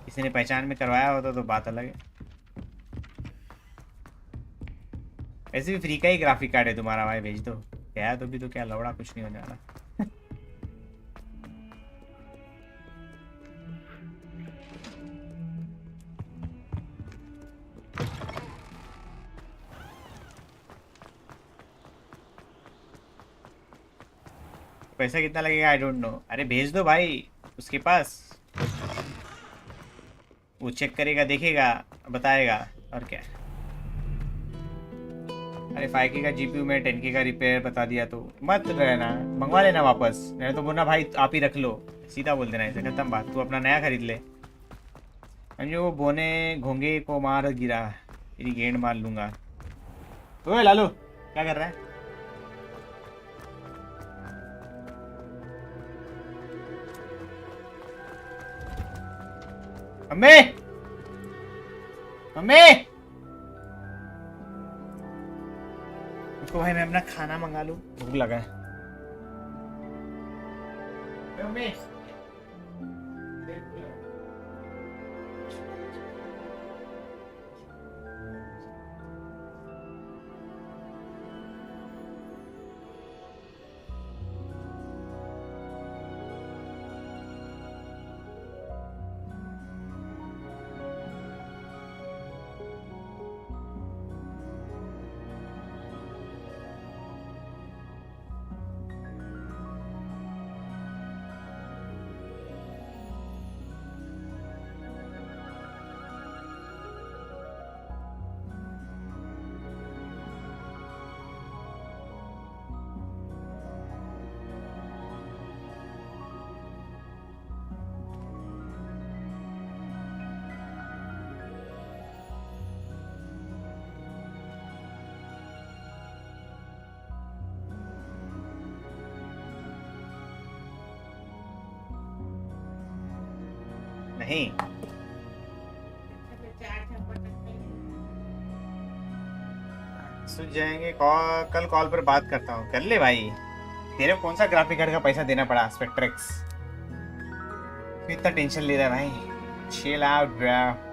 किसी ने पहचान में करवाया होता तो बात अलग है. वैसे भी फ्री का ही ग्राफिक कार्ड है तुम्हारा भाई. भेज दो. क्या है तो भी तो क्या लौड़ा कुछ नहीं होने वाला. पैसा कितना लगेगा? I don't know. अरे भेज दो भाई. उसके पास वो चेक करेगा, देखेगा, बताएगा और क्या। अरे 5K का जीपीयू में 10K का रिपेयर बता दिया तो मत रहना, मंगवा लेना वापस, नहीं तो बोलना भाई आप ही रख लो, सीधा बोल देना ऐसे, खत्म बात, तू अपना नया खरीद ले। जो वो बोने घोंगे को मार गिरा, तेरी गेंद मार लूंगा। ओए लालू क्या कर रहा है? मम्मी मम्मी उसको भाई मैं अपना खाना मंगा लूं, भूख लगा है। मम्मी नहीं सुन जाएंगे, कल कॉल पर बात करता हूँ। कर ले भाई, तेरे कौन सा ग्राफिक कार्ड का पैसा देना पड़ा स्पेक्ट्रेक्स, इतना टेंशन ले रहा है भाई, चिल आउट ब्रो।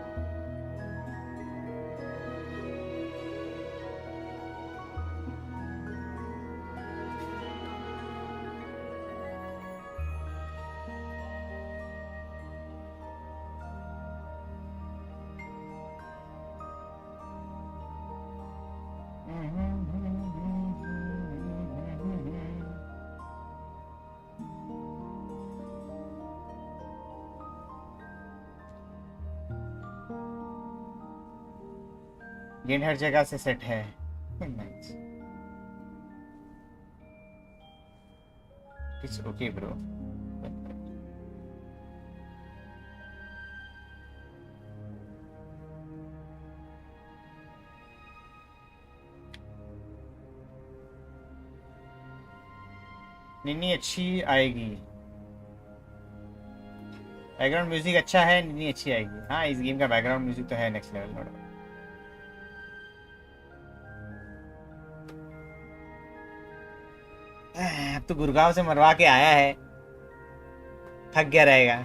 गेंद हर जगह से सेट है। It's okay bro. निन्नी अच्छी आएगी, बैकग्राउंड म्यूजिक अच्छा है, निन्नी अच्छी आएगी। हाँ इस गेम का बैकग्राउंड म्यूजिक तो है नेक्स्ट लेवल। नोट अब तो गुड़गांव से मरवा के आया है, थक गया रहेगा।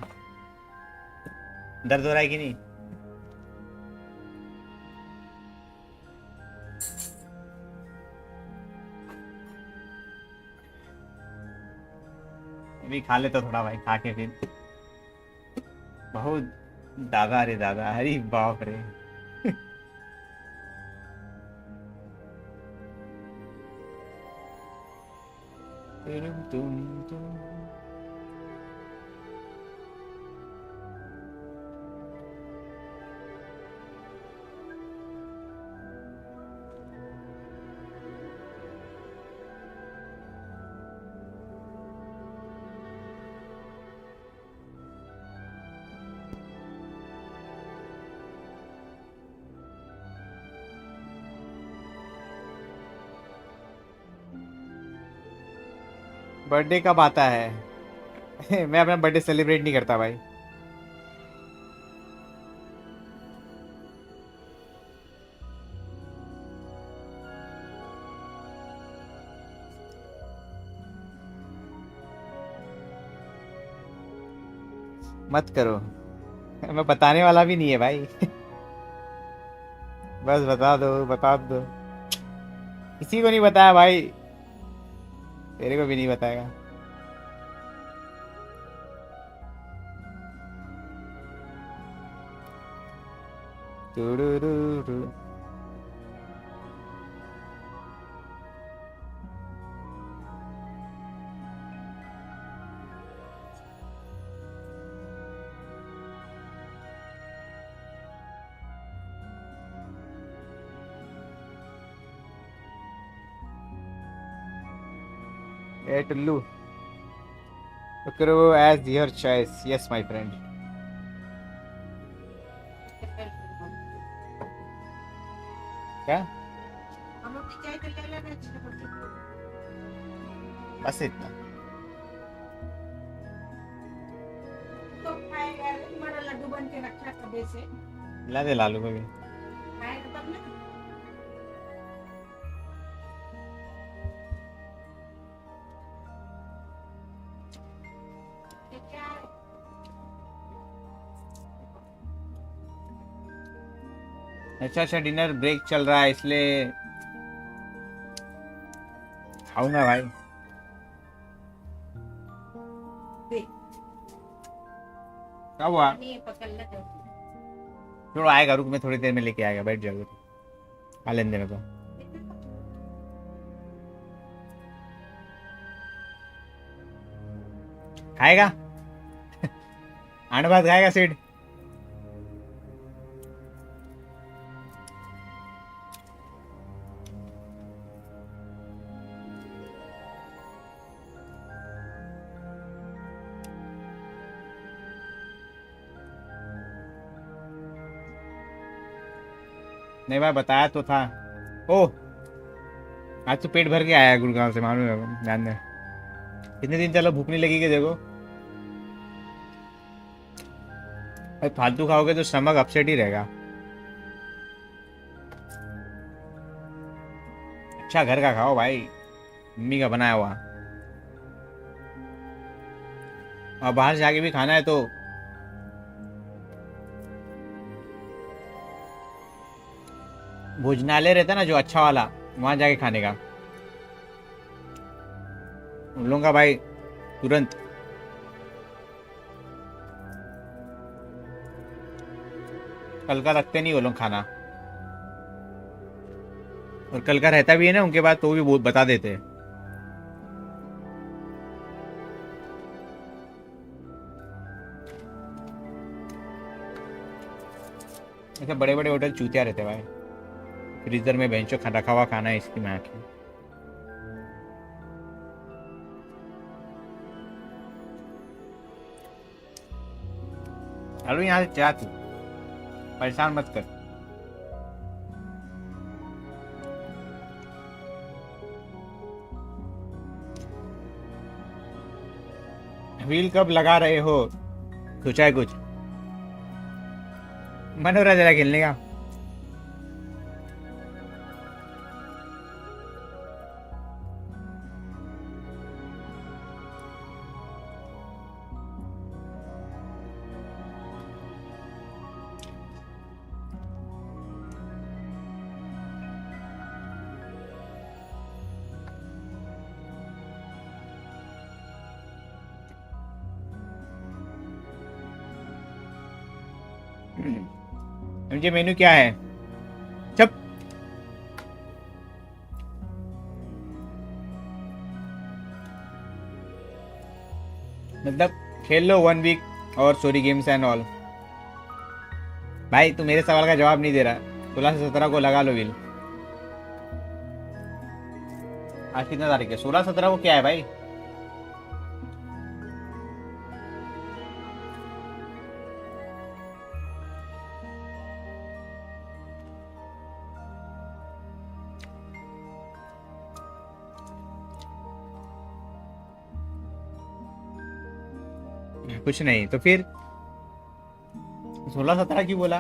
दर्द हो रहा है कि नहीं? अभी खा ले तो थोड़ा भाई, खा के फिर बहुत दादा रे दादा, अरे बाप रे। बर्थडे कब आता है? मैं अपना बर्थडे सेलिब्रेट नहीं करता भाई। मत करो, मैं बताने वाला भी नहीं है भाई। बस बता दो, किसी को नहीं बताया भाई, तेरे को भी नहीं बताएगा। ए टुल्लू करो as your choice. Yes my friend. क्या बस इतना तो खाएगा, बड़ा लड्डू बन के रखा कभी से। ला दे लालू को भी। खाएगा तब ना। अच्छा डिनर ब्रेक चल रहा है इसलिए खाऊंगा भाई। क्या हुआ? थोड़ा आएगा, रुक मैं थोड़ी देर में लेके आएगा, बैठ जाओ खा लेने दे मेरे को। खाएगा आने बाद खाएगा सीड। नहीं भाई बताया तो था। ओह आज तो पेट भर के आया गुड़गांव से, मालूम है ध्यान दे। कितने दिन चलो भूख नहीं लगी कि देखो भाई, फालतू खाओगे तो स्टमक अपसेट ही रहेगा। अच्छा घर का खाओ भाई, मम्मी का बनाया हुआ। और बाहर से आके भी खाना है तो भोजनालय रहता ना जो अच्छा वाला, वहां जाके खाने का। उन लोगों का भाई तुरंत कल का रखते नहीं वो लोग खाना, और कल का रहता भी है ना उनके बाद तो भी बहुत बता देते हैं। ऐसे बड़े बड़े होटल चूतिया रहते भाई, फ्रीजर में बेंचो रखा हुआ खाना है इसकी मैं आँखें। चलो यहाँ से चाह, तू परेशान मत कर। व्हील कब लगा रहे हो? सोचा है कुछ? मन हो रहा है जरा खेलने का। मुझे मेनू क्या है? चुप। मतलब खेल लो 1 वीक और स्टोरी गेम्स एंड ऑल। भाई तू मेरे सवाल का जवाब नहीं दे रहा। 16 से 17 को लगा लो विल। आज कितना तारीख है? 16-17 को क्या है भाई? कुछ नहीं तो फिर 16-17 क्यों बोला?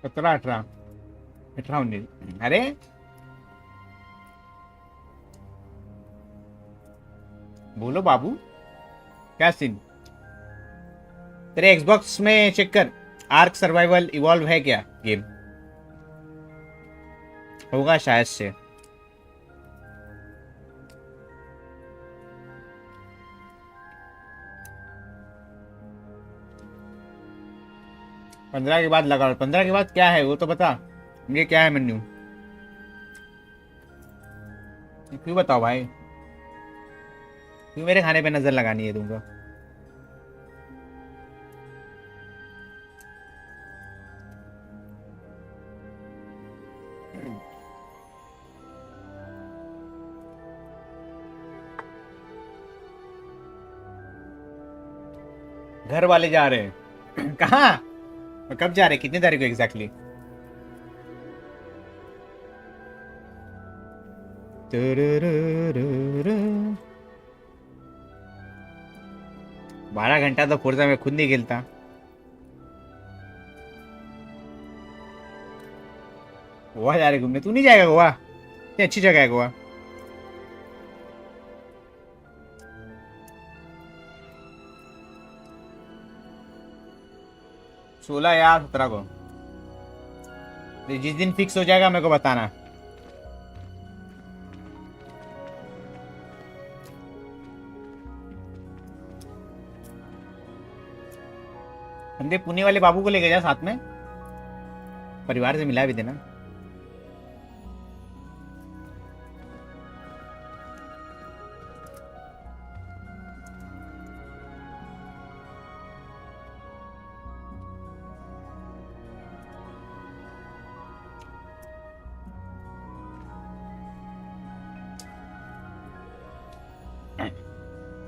सत्रह 18 19। अरे बोलो बाबू क्या सीन? तेरे एक्सबॉक्स में चेक कर, आर्क सर्वाइवल इवॉल्व है क्या गेम? होगा शायद से। 15 के बाद लगा। 15 के बाद क्या है वो तो बता, ये क्या है मेन्यू? क्यों बताओ भाई, क्यों मेरे खाने पे नजर लगानी है तुमको? घर वाले जा रहे हैं कहाँ? कब जा रहे हैं? कितनी तारीख को एग्जैक्टली? बारह घंटा तो फोर्जा में खुद नहीं खेलता। गोवा जा रहे घूमने? तू नहीं जाएगा गोवा? इतनी अच्छी जगह है गोवा। सोलह या 17 को जिस दिन फिक्स हो जाएगा मेरे को बताना। हम पुणे वाले बाबू को लेके जा साथ में, परिवार से मिला भी देना।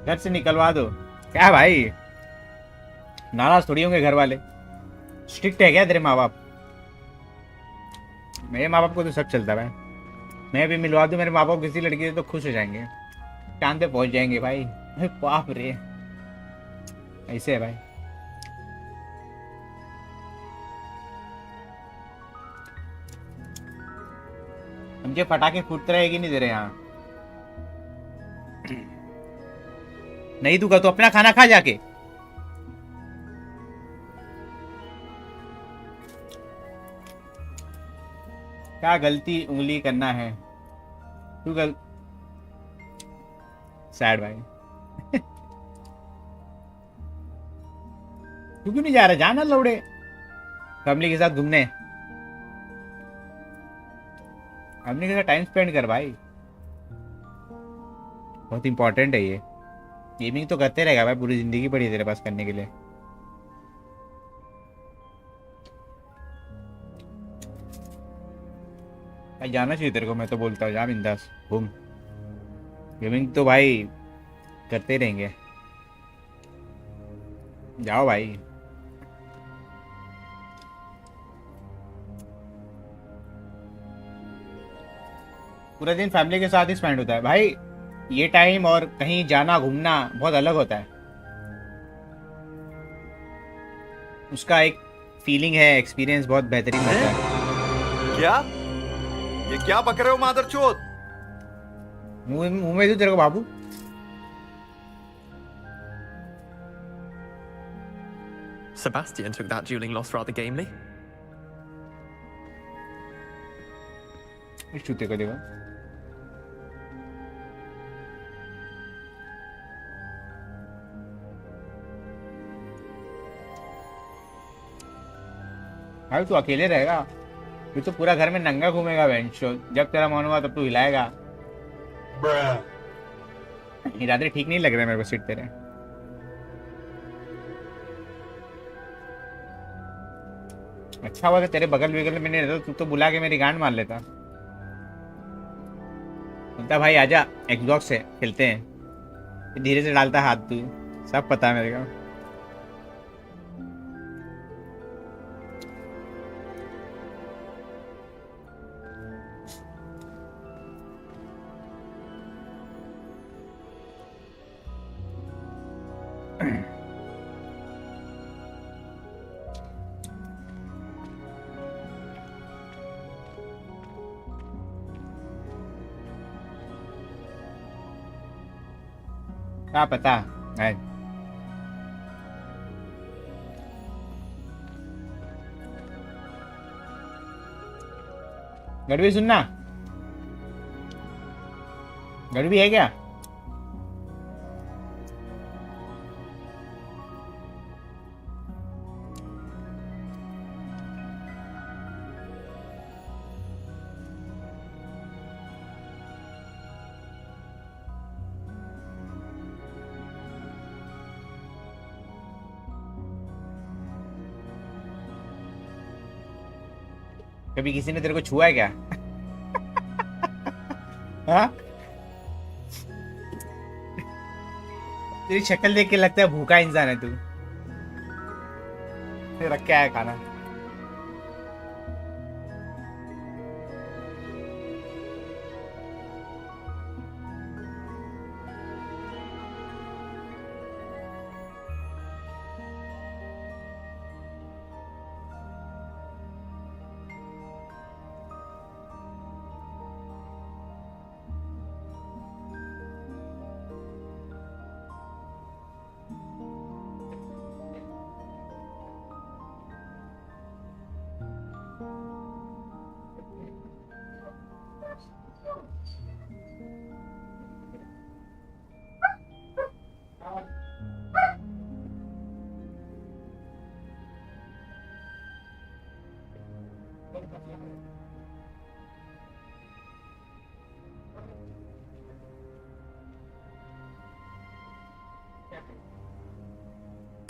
घर से निकलवा दो क्या भाई? नाराज थोड़ी होंगे घर वाले? स्ट्रिक्ट है क्या तेरे माँ बाप? मेरे माँ बाप को तो सब चलता है भाई। मैं भी मिलवा दूं मेरे माँ बाप किसी लड़की से तो खुश हो जाएंगे, चांद पे पहुंच जाएंगे भाई। बाप रे, ऐसे है भाई। मुझे पटाखे फूटते रहेगी नहीं दे रहे यहाँ। नहीं दूंगा तो अपना खाना खा जाके। क्या गलती उंगली करना है तू सैड भाई। तू क्यों नहीं जा रहा? जाना लौड़े फैमिली के साथ घूमने। फैमिली के साथ टाइम स्पेंड कर भाई, बहुत इंपॉर्टेंट है ये। गेमिंग तो करते रहेगा भाई, पूरी जिंदगी पड़ी है तेरे पास करने के लिए। भाई जाना चाहिए तेरे को, मैं तो बोलता हूँ जा बिंदास घूम। गेमिंग तो भाई करते रहेंगे, जाओ भाई। पूरा दिन फैमिली के साथ ही स्पेंड होता है भाई। ये टाइम और कहीं जाना घूमना बहुत अलग होता है, उसका एक फीलिंग है, एक्सपीरियंस बहुत बेहतरीन होता है। क्या ये क्या पक रहे हो मादरचोद? मुंह में दूं तेरे को बाबू? Sebastian took that dueling loss rather gamely. इस चूते को देखो। भाई तू अकेले रहेगा फिर तो पूरा घर में नंगा घूमेगा वेंचो। जब तेरा मन हुआ तब तू हिलाएगा। इरादे ठीक नहीं लग रहे मेरे को सीट तेरे। अच्छा हुआ कि तेरे बगल बगल में नहीं रहता, तू तो बुला के मेरी गांड मार लेता। बोलता भाई आजा एक्सबॉक्स से खेलते हैं, धीरे से डालता हाथ। तू सब पता है मेरे को। क्या पता है? गड़बी सुनना, गड़बी है क्या? कभी किसी ने तेरे को छुआ है क्या? हाँ? तेरी शक्ल देख के लगता है भूखा इंसान है तू। तेरा क्या है खाना?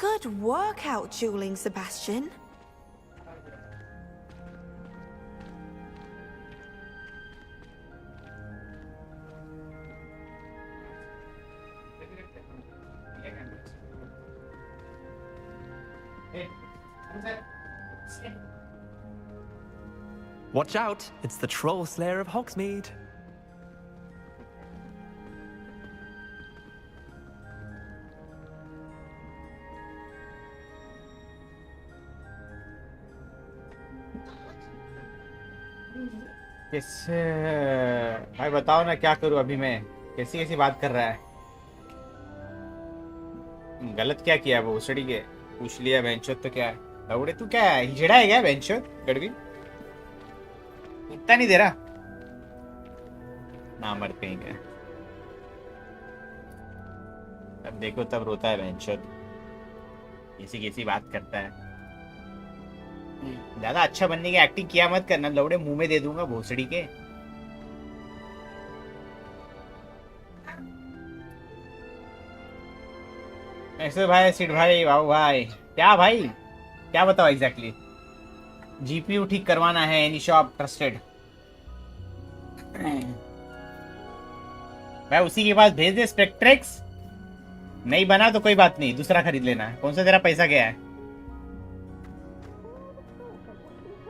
Good work out dueling, Sebastian. Watch out, it's the troll slayer of Hogsmeade. कैसे भाई बताओ ना क्या करूं अभी मैं? कैसी कैसी बात कर रहा है? गलत क्या किया वो उसड़ी के? पूछ लिया बेंचोत तो क्या है? लौड़े तू क्या है? हिजड़ा है क्या बेंचोत? गड़वी इतना नहीं दे रहा ना मरते हैं क्या? अब देखो तब रोता है बेंचोत। कैसी कैसी बात करता है। ज्यादा अच्छा बनने की एक्टिंग किया मत करना लौड़े, मुंह में दे दूंगा भोसड़ी के। ऐसे भाई सिट भाई वाह भाई क्या भाई क्या बताओ एग्जैक्टली? जीपीयू ठीक करवाना है एनी शॉप ट्रस्टेड। भाई उसी के पास भेज दे स्पेक्ट्रेक्स। नहीं बना तो कोई बात नहीं, दूसरा खरीद लेना। कौन सा तेरा पैसा गया है?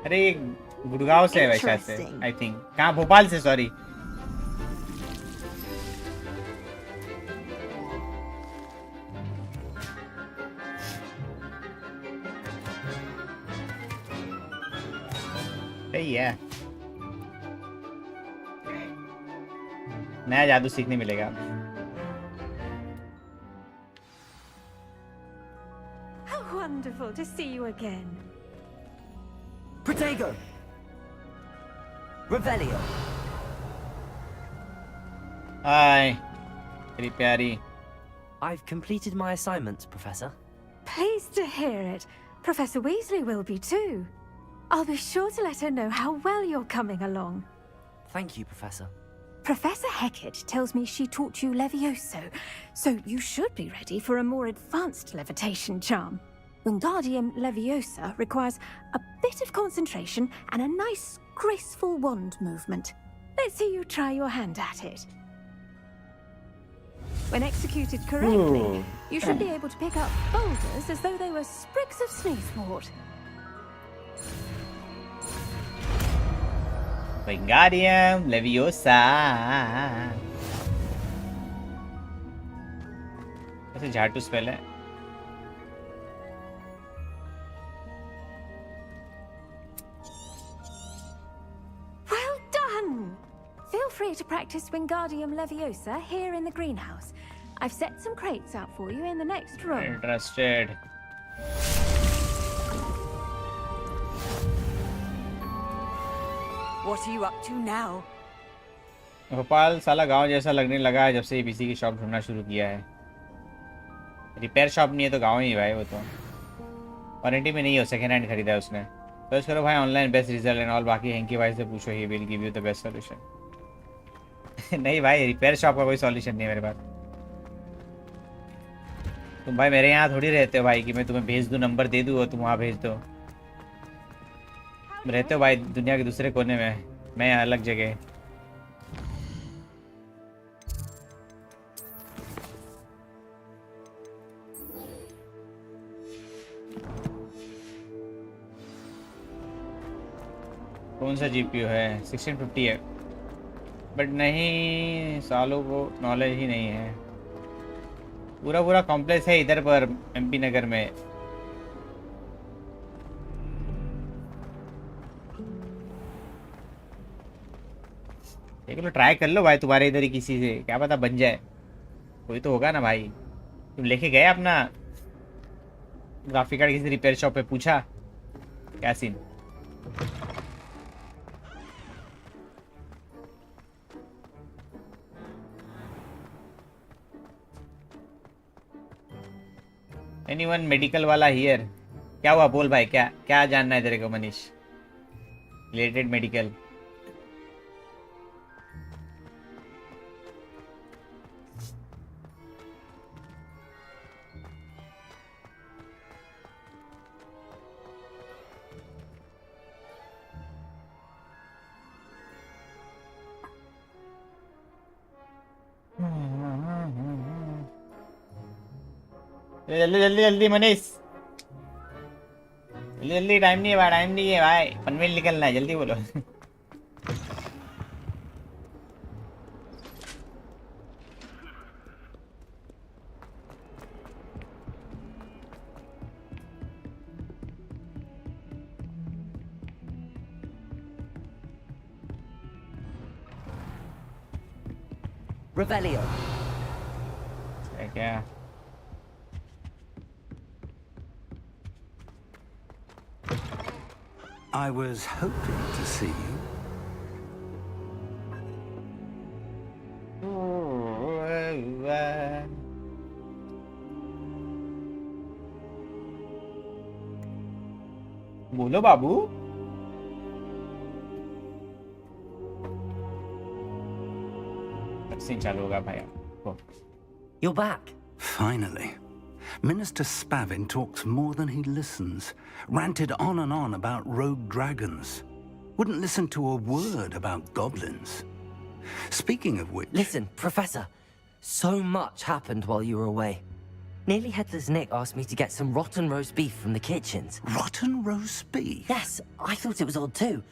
अरे गुड़गांव से है वैसे से आई थिंक। कहाँ? भोपाल से सॉरी। सही है, नया जादू सीखने मिलेगा। How wonderful to see you again. Protego! Revelio! Hi, pretty प्यारी। I've completed my assignments, Professor. Pleased to hear it. Professor Weasley will be too. I'll be sure to let her know how well you're coming along. Thank you, Professor. Professor Hecat tells me she taught you Levioso, so you should be ready for a more advanced levitation charm. Wingardium Leviosa requires a bit of concentration and a nice, graceful wand movement. Let's see you try your hand at it. When executed correctly, you should be able to pick up boulders as though they were sprigs of sneezewort. Wingardium Leviosa। ऐसे झाटू spell है। Well done! Feel free to practice Wingardium Leviosa here in the greenhouse. I've set some crates out for you in the next room. Interested. What are you up to now? Bhopal साला गांव जैसा लगने लगा है जब से PC की shop ढूंढना शुरू किया है। रिपेयर शॉप नहीं है तो गांव ही भाई। वो तो वारंटी में नहीं हो, सेकेंड हैंड खरीदा है उसने। सर्च करो भाई online best result and all. बाकी हैंकी भाई से पूछो, he will give you the best solution. नहीं भाई रिपेयर शॉप का कोई सॉल्यूशन नहीं है मेरे पास। तुम भाई मेरे यहाँ थोड़ी रहते हो भाई कि मैं तुम्हें भेज दूँ, नंबर दे दूँ और तुम वहाँ भेज दो। रहते हो भाई दुनिया के दूसरे कोने में, मैं अलग जगह। कौन सा जीपीयू है? 1650 है, बट नहीं, सालों को नॉलेज ही नहीं है। पूरा कॉम्प्लेक्स है इधर पर एमपी नगर में। एक लो ट्राई कर लो भाई, तुम्हारे इधर ही किसी से क्या पता बन जाए, कोई तो होगा ना भाई। तुम लेके गए अपना ग्राफिक कार्ड किसी रिपेयर शॉप पे, पूछा क्या सीन? एनीवन मेडिकल वाला हियर? क्या हुआ बोल भाई, क्या क्या जानना है तेरे को मनीष? Related medical. जल्दी जल्दी जल्दी मनीष, जल्दी जल्दी, टाइम नहीं है भाई, टाइम नहीं है भाई, पनवेल निकलना है, जल्दी बोलो। Revelio. क्या? I was hoping to see you. बोलो बाबू। सीन चालू होगा भाई। You're back. Finally. Minister Spavin talks more than he listens. Ranted on and on about rogue dragons. Wouldn't listen to a word about goblins. Speaking of which... Listen, Professor. So much happened while you were away. Nearly Headless Nick asked me to get some rotten roast beef from the kitchens. Rotten roast beef? Yes, I thought it was odd too.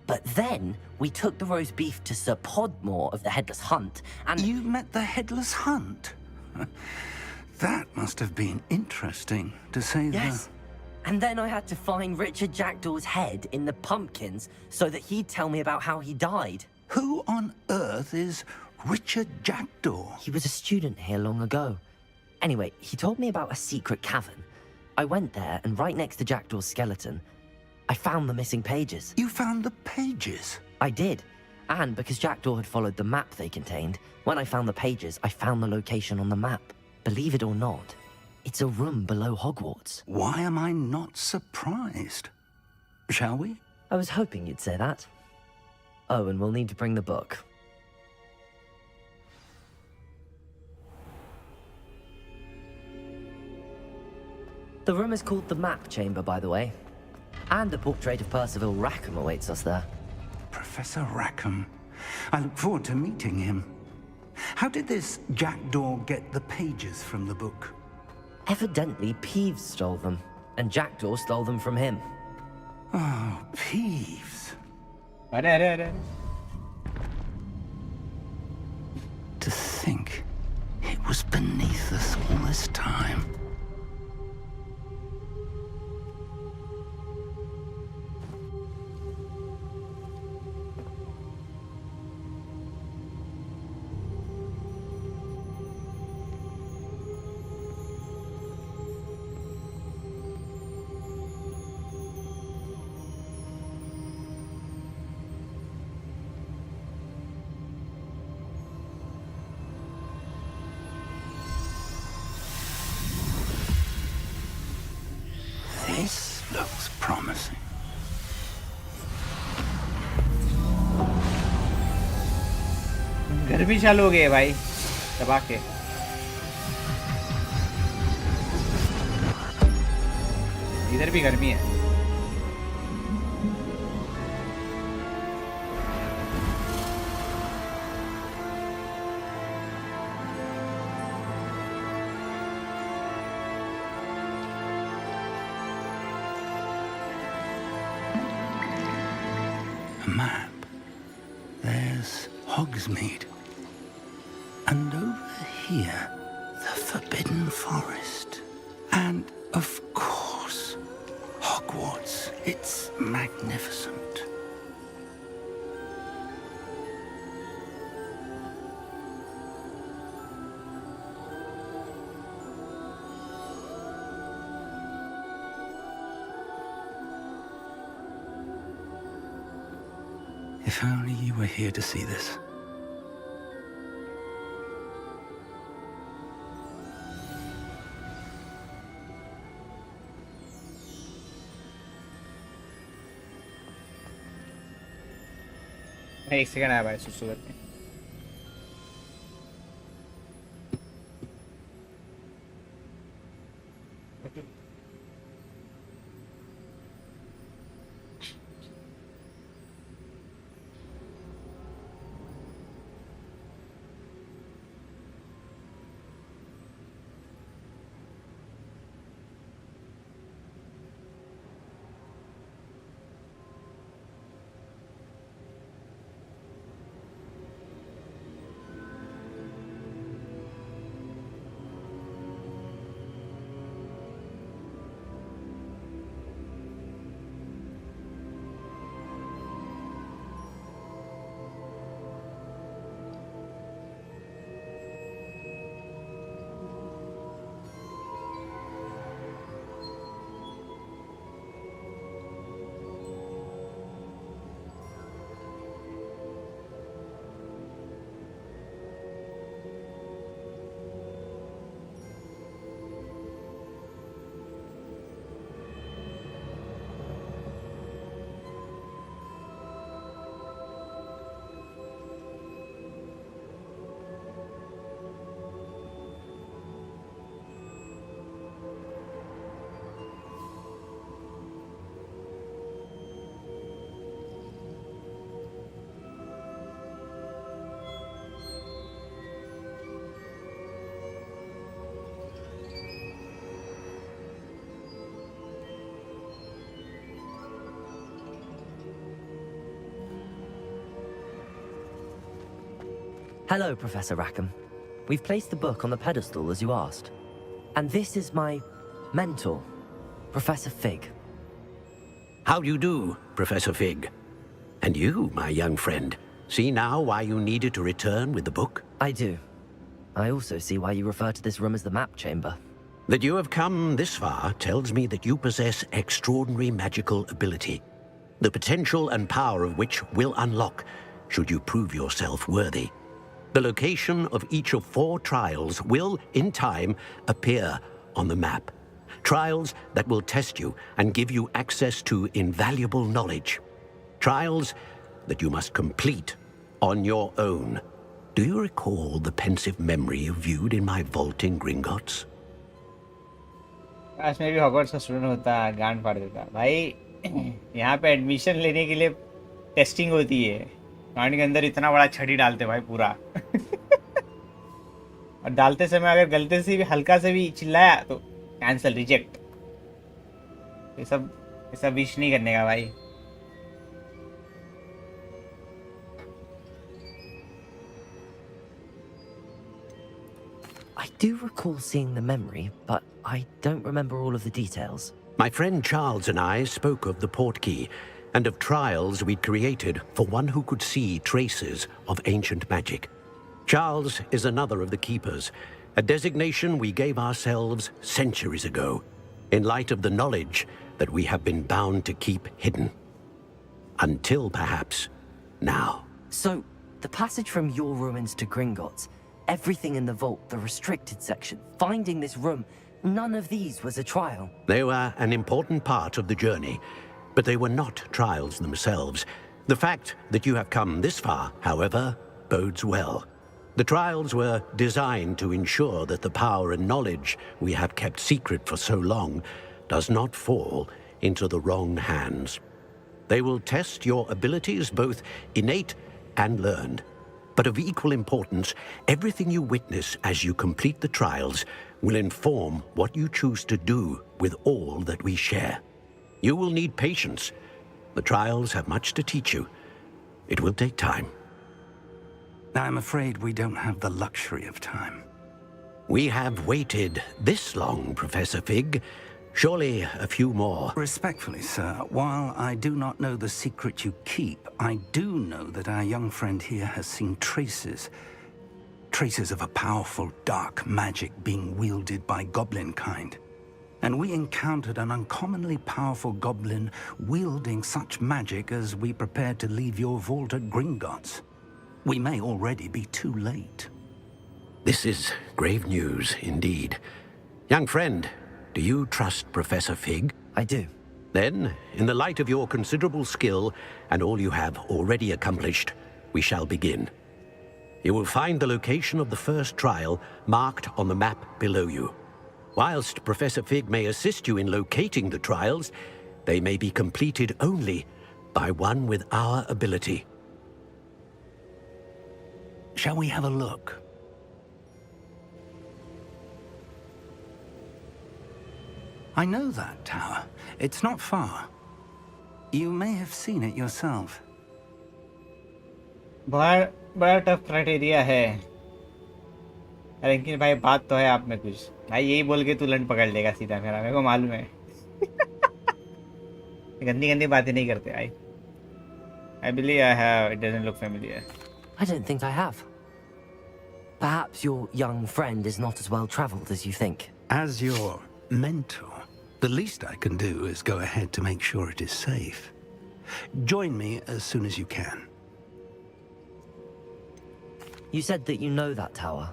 But then we took the roast beef to Sir Podmore of the Headless Hunt, and... You met the Headless Hunt? That must have been interesting, to say the... Yes. And then I had to find Richard Jackdaw's head in the pumpkins so that he'd tell me about how he died. Who on earth is Richard Jackdaw? He was a student here long ago. Anyway, he told me about a secret cavern. I went there, and right next to Jackdaw's skeleton, I found the missing pages. You found the pages? I did. And because Jackdaw had followed the map they contained, when I found the pages, I found the location on the map. Believe it or not, it's a room below Hogwarts. Why am I not surprised? Shall we? I was hoping you'd say that. Oh, and we'll need to bring the book. The room is called the Map Chamber, by the way. And a portrait of Percival Rackham awaits us there. Professor Rackham. I look forward to meeting him. How did this Jackdaw get the pages from the book? Evidently, Peeves stole them, and Jackdaw stole them from him. Oh, Peeves. To think it was beneath us all this time. This looks promising. गर्मी चालू हो गई है भाई, दबा के। इधर भी गर्मी है। map, there's Hogsmeade. And over here, the Forbidden Forest. And, of course, Hogwarts. It's magnificent. If only you were here to see this. एक सेकंड आया भाई सुसु करके Hello, Professor Rackham. We've placed the book on the pedestal as you asked. And this is my mentor, Professor Fig. How do you do, Professor Fig? And you, my young friend, see now why you needed to return with the book? I do. I also see why you refer to this room as the map chamber. That you have come this far tells me that you possess extraordinary magical ability, the potential and power of which will unlock should you prove yourself worthy. The location of each of 4 trials will, in time, appear on the map. Trials that will test you and give you access to invaluable knowledge. Trials that you must complete on your own. Do you recall the pensive memory you viewed in my vault in Gringotts? आज मैं भी Hogwarts का student होता गांड फाड़ देता भाई। यहाँ पे एडमिशन लेने के लिए टेस्टिंग होती है, गांड के अंदर इतना बड़ा छड़ी डालते भाई पूरा और डालते समय अगर गलती से भी हल्का से भी चिल्लाया तो कैंसिल, रिजेक्ट। ये सब विश नहीं करने का भाई। I do recall seeing the memory, but I don't remember all of the details. My friend Charles and I spoke of the portkey and of trials we'd created for one who could see traces of ancient magic. Charles is another of the keepers, a designation we gave ourselves centuries ago, in light of the knowledge that we have been bound to keep hidden. Until perhaps now. So, the passage from your ruins to Gringotts, everything in the vault, the restricted section, finding this room, none of these was a trial. They were an important part of the journey, but they were not trials themselves. The fact that you have come this far, however, bodes well. The trials were designed to ensure that the power and knowledge we have kept secret for so long does not fall into the wrong hands. They will test your abilities, both innate and learned. But of equal importance, everything you witness as you complete the trials will inform what you choose to do with all that we share. You will need patience. The trials have much to teach you, It will take time. I'm afraid we don't have the luxury of time. We have waited this long, Professor Fig. Surely a few more. Respectfully, sir, while I do not know the secret you keep, I do know that our young friend here has seen traces of a powerful dark magic being wielded by goblin kind. And we encountered an uncommonly powerful goblin wielding such magic as we prepared to leave your vault at Gringotts. We may already be too late. This is grave news indeed. Young friend, do you trust Professor Fig? I do. Then, in the light of your considerable skill and all you have already accomplished, we shall begin. You will find the location of the first trial marked on the map below you. Whilst Professor Fig may assist you in locating the trials, they may be completed only by one with our ability. Shall we have a look? I know that tower. It's not far. You may have seen it yourself. बड़ा tough criteria है। लेकिन भाई बात तो है आप में कुछ भाई, यही बोल के तू लंड पकड़ लेगा सीधा मेरे को मालूम है। गंदी गंदी बातें नहीं करते भाई। I believe I have. It doesn't look familiar. I don't think I have. Perhaps your young friend is not as well traveled as you think. As your mentor, the least I can do is go ahead to make sure it is safe. Join me as soon as you can. You said that you know that tower.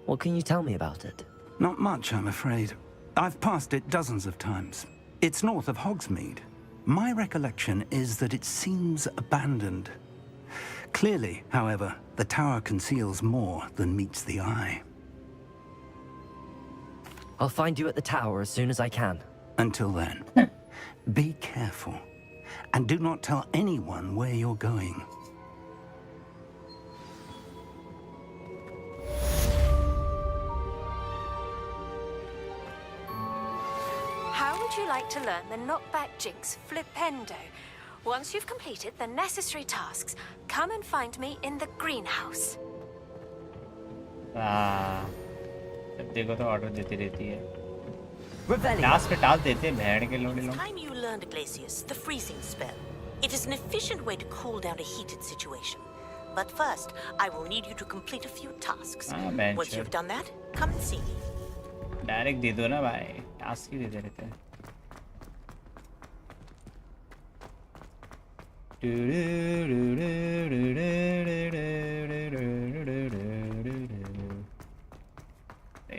What can you tell me about it? Not much, I'm afraid. I've passed it dozens of times. It's north of Hogsmeade. My recollection is that it seems abandoned. Clearly, however, the tower conceals more than meets the eye. I'll find you at the tower as soon as I can. Until then, be careful. And do not tell anyone where you're going. How would you like to learn the knockback jinx flipendo? Once you've completed the necessary tasks, come and find me in the greenhouse. देखो तो order देती रहती है। Revelio. Task पे task देते हैं भेड़ के लोड़े लोग। Time you learned, Glacius, the freezing spell. It is an efficient way to cool down a heated situation. But first, I will need you to complete a few tasks. Once you've done that, come and see me. Direct दे दो ना भाई, task ही देते रहते हैं।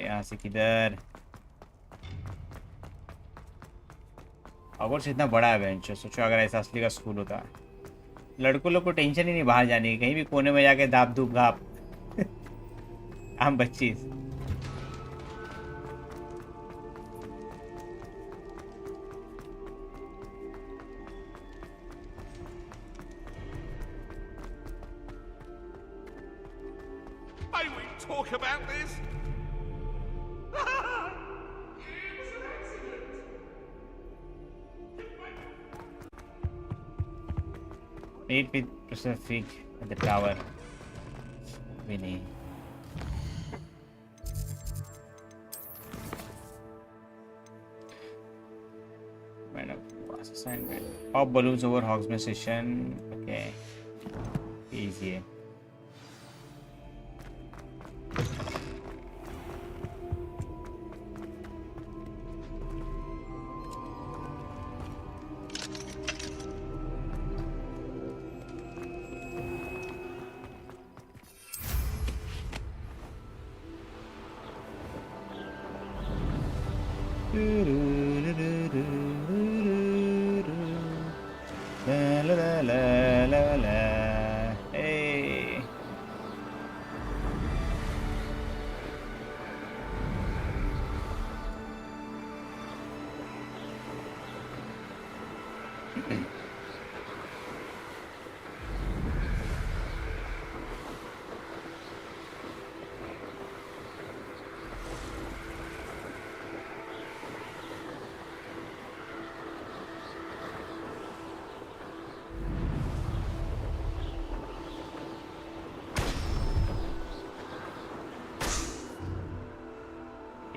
यहाँ से किधर? हॉगवर्ट्स इतना बड़ा है वेंचर, सोचो अगर ऐसा असली का स्कूल होता। लड़कों लोग को टेंशन ही नहीं बाहर जाने की, कहीं भी कोने में जाके दाप दूप घाप। हम बच्ची। May we talk about this? Meet with Professor Fig at the tower. Winnie. Assignment. Pop balloons over Hogsmeade session. Okay. Easy. Hey.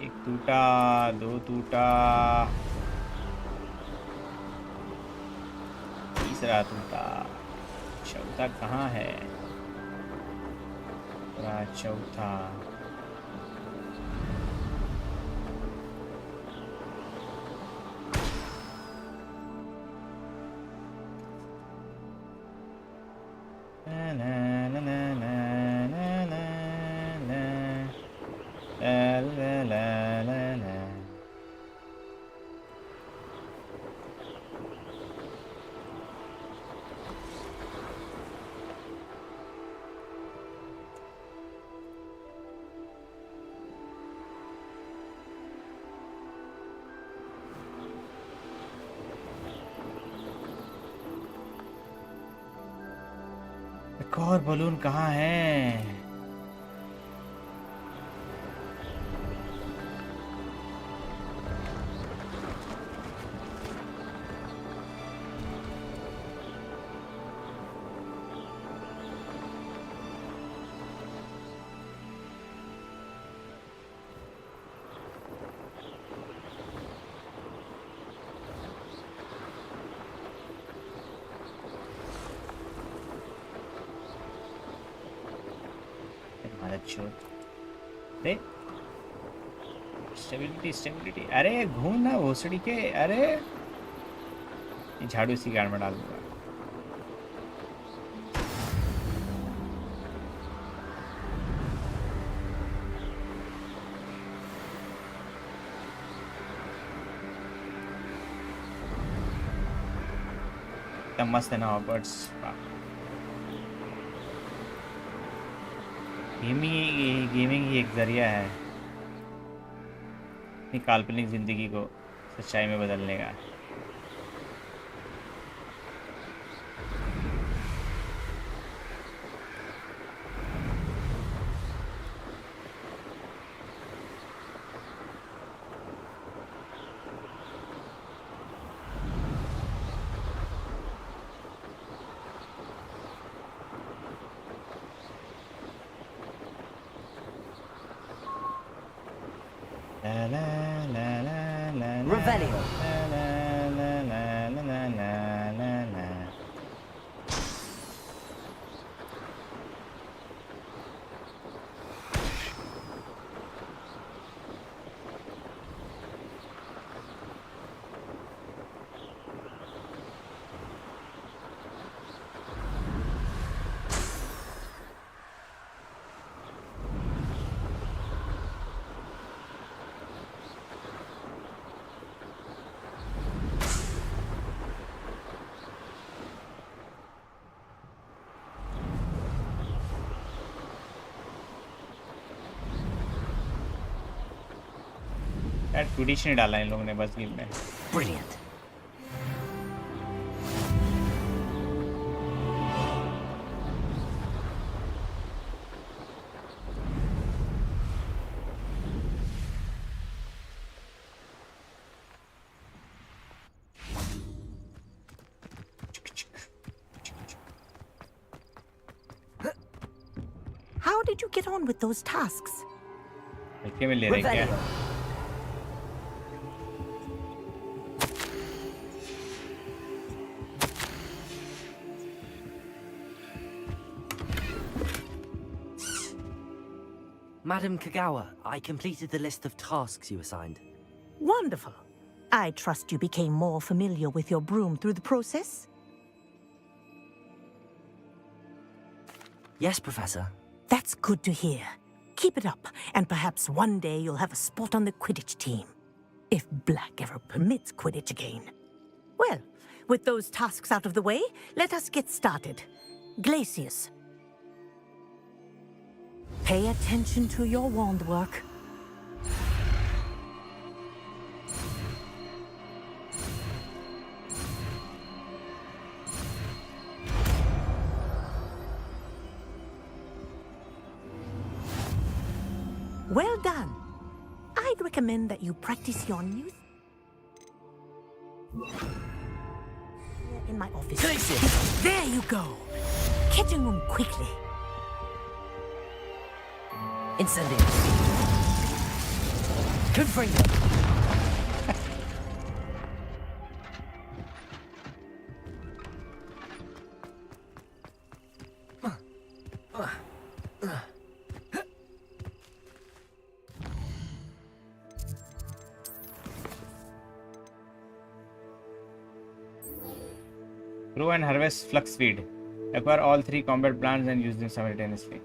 एक टूटा, दो टूटा, तीसरा टूटा, चौथा कहाँ है? चौथा एक और बलून कहाँ है? अरे स्टेबिलिटी, अरे घूम ना भोसड़ी के, अरे झाड़ू इसी गाड़ में डाल दूंगा। एकदम मस्त है ना हॉगवर्ट्स। गेमिंग ही एक जरिया है अपनी काल्पनिक जिंदगी को सच्चाई में बदलने का। ट्विडिश नहीं डाला इन लोगों ने बस गेम में। Brilliant. How did you get on with those tasks? हल्के में ले रहे हैं क्या? Madam Kagawa, I completed the list of tasks you assigned. Wonderful. I trust you became more familiar with your broom through the process? Yes, Professor. That's good to hear. Keep it up, and perhaps one day you'll have a spot on the Quidditch team. If Black ever permits Quidditch again. Well, with those tasks out of the way, let us get started. Glacius. Pay attention to your wand work. Well done. I'd recommend that you practice your new... in my office. Glacius! There you go. Catching them quickly. Incendiary. Good for you. Grow and harvest flux feed. Acquire all 3 combat plants and use them simultaneously.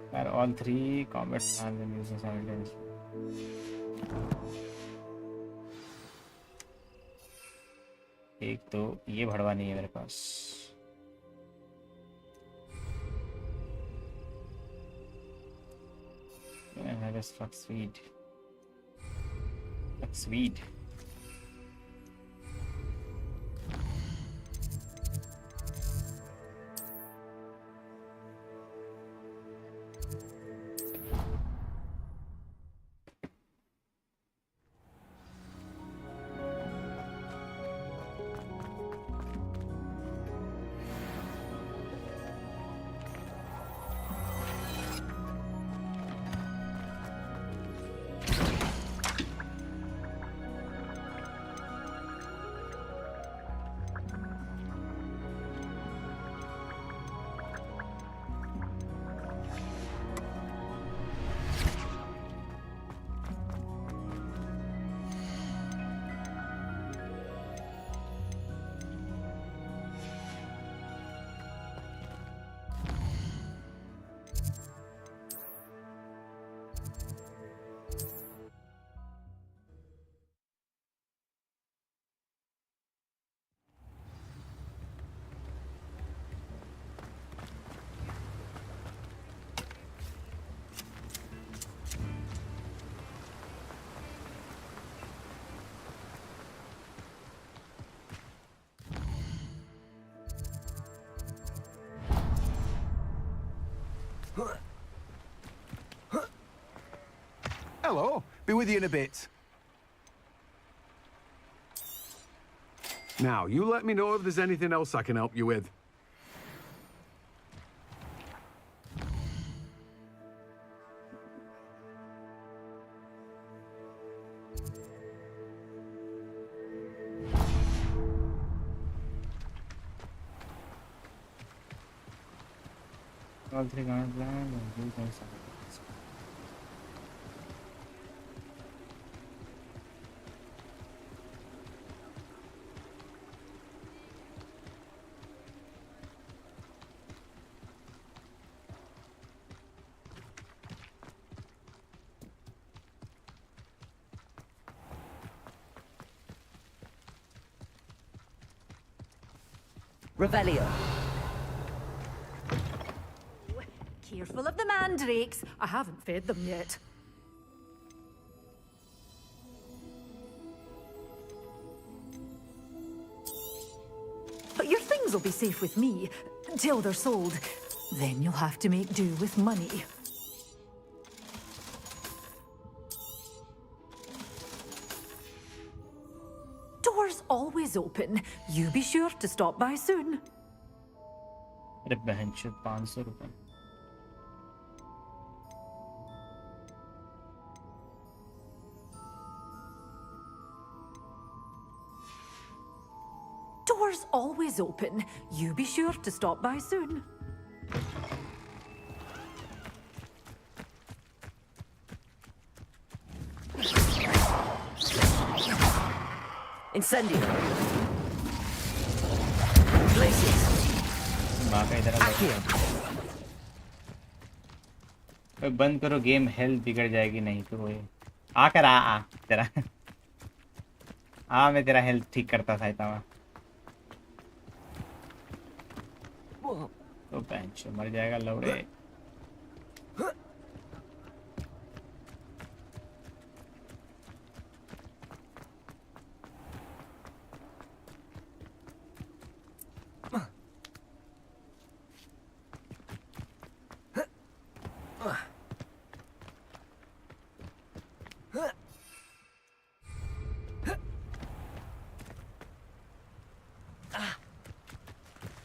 Acquire all 3 combat plants and use them simultaneously. एक तो ये भड़वा नहीं है मेरे पास. Harvest flux feed. Flux feed. Hello. Be with you in a bit. Now, you let me know if there's anything else I can help you with. All 3 combat plants and use them simultaneously. Revelio. Careful of the mandrakes. I haven't fed them yet. But your things will be safe with me until they're sold. Then you'll have to make do with money. Doors always open. You be sure to stop by soon. अरे बहनचोद 500 रुपए. Doors always open. You be sure to stop by soon. Incendio. Places. माँ का इधर बंद करो game. Health बिगड़ जाएगी नहीं तो ये आकर आ तेरा मैं तेरा हेल्थ ठीक करता था इतना. तो बेंच मर जाएगा लौड़े.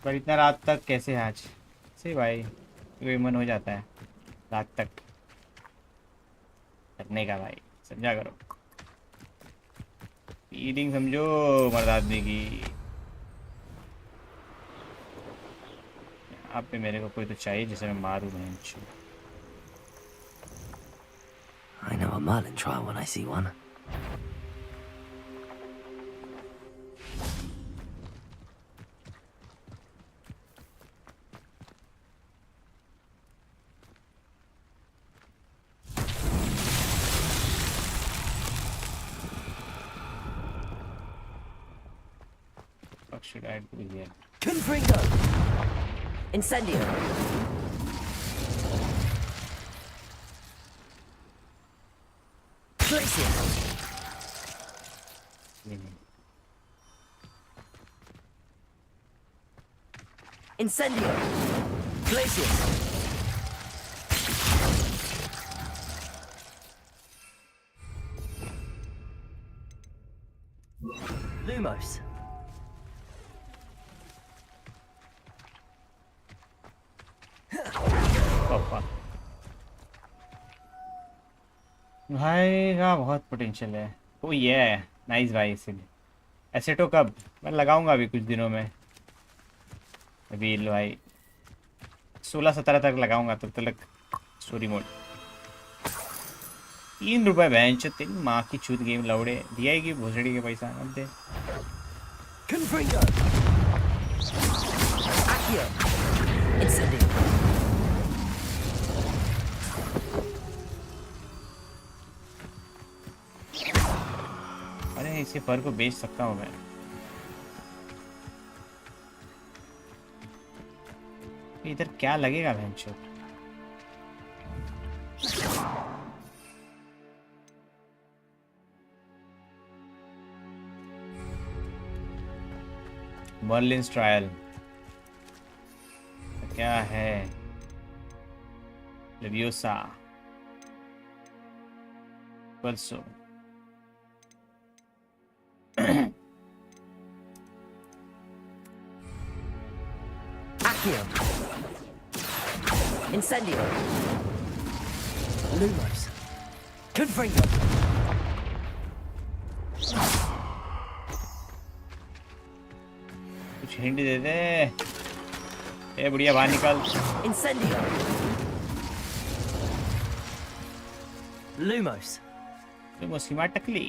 पर इतना रात तक कैसे आज सही भाई. कोई मन हो जाता है रात तक करने का भाई. समझा करो, फीलिंग समझो मर्द आदमी की। यहाँ पे मेरे को कोई तो चाहिए जिसे मैं मारूं नहीं। I know a Merlin trial when I see one. What should I do here? Confringo! Incendio! Glacier! Incendio! Glacier! Lumos. भाई का बहुत पोटेंशियल है। ओ ये नाइस भाई। इसीलिए एसेटो कब मैं लगाऊंगा अभी कुछ दिनों में। अभी भाई 16-17 तक लगाऊंगा, तब तक स्टोरी मोड। 3 रुपए बेंच, तेरी माँ की छूत गेम लौड़े दिया है कि भोसड़ी के पैसा मत दे। Confringo! Accio! Incendio! अरे इसी फर को बेच सकता हूँ मैं। इधर क्या लगेगा बेंच? मर्लिन्स ट्रायल क्या है? लेवियोसा परसों Accio! Incendio! Lumos! Confringo! कुछ हिंट दे दे। ए बुढ़िया बाहर निकल। Incendio! Lumos. Lumos की मार टकली।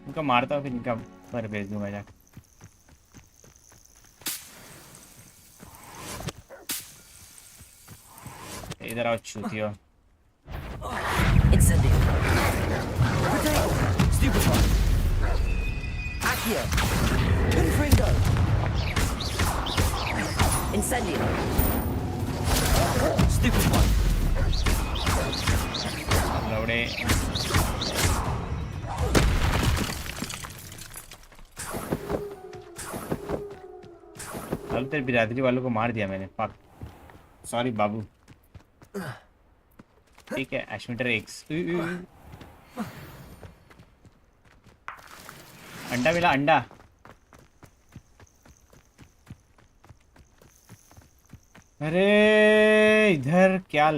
इनका मारता हूँ फिर इनका पर भेज दूंगा जाके। इधर आओ चूतियो। Incendio! Stupefy! Accio! Confringo! Incendio! Stupefy! लौड़े अब तेरे बिरादरी वालों को मार दिया मैंने। फक सॉरी बाबू। ठीक है एशविंटर एक्स। अंडा मिला अंडा। अरे इधर क्या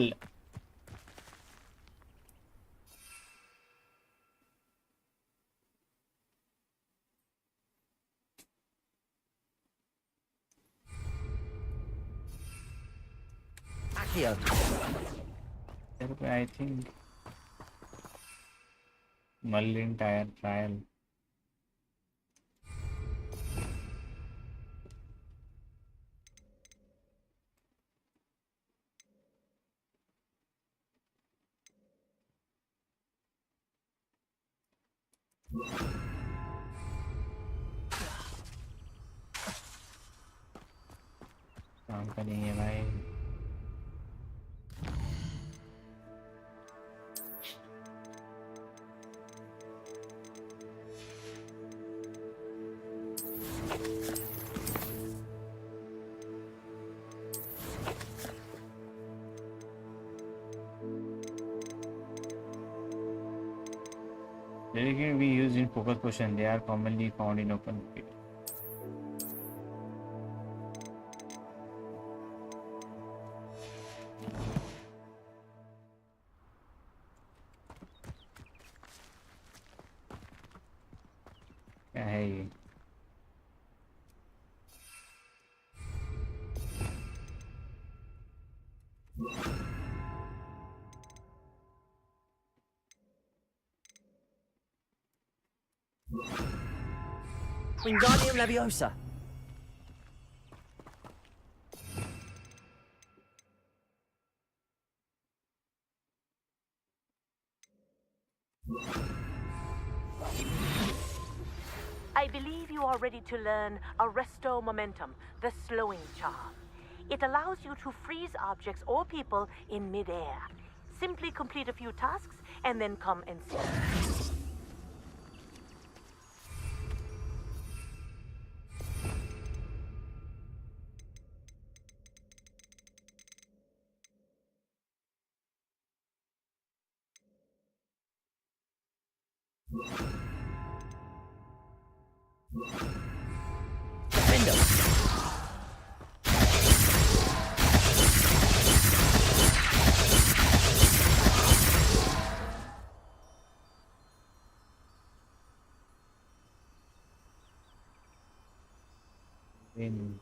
Accio! I think Merlin trial. काम का नहीं है भाई। They can be used in focus position. They are commonly found in open field. Wingardium Leviosa. I believe you are ready to learn Arresto Momentum, the slowing charm. It allows you to freeze objects or people in midair. Simply complete a few tasks and then come and see. Win.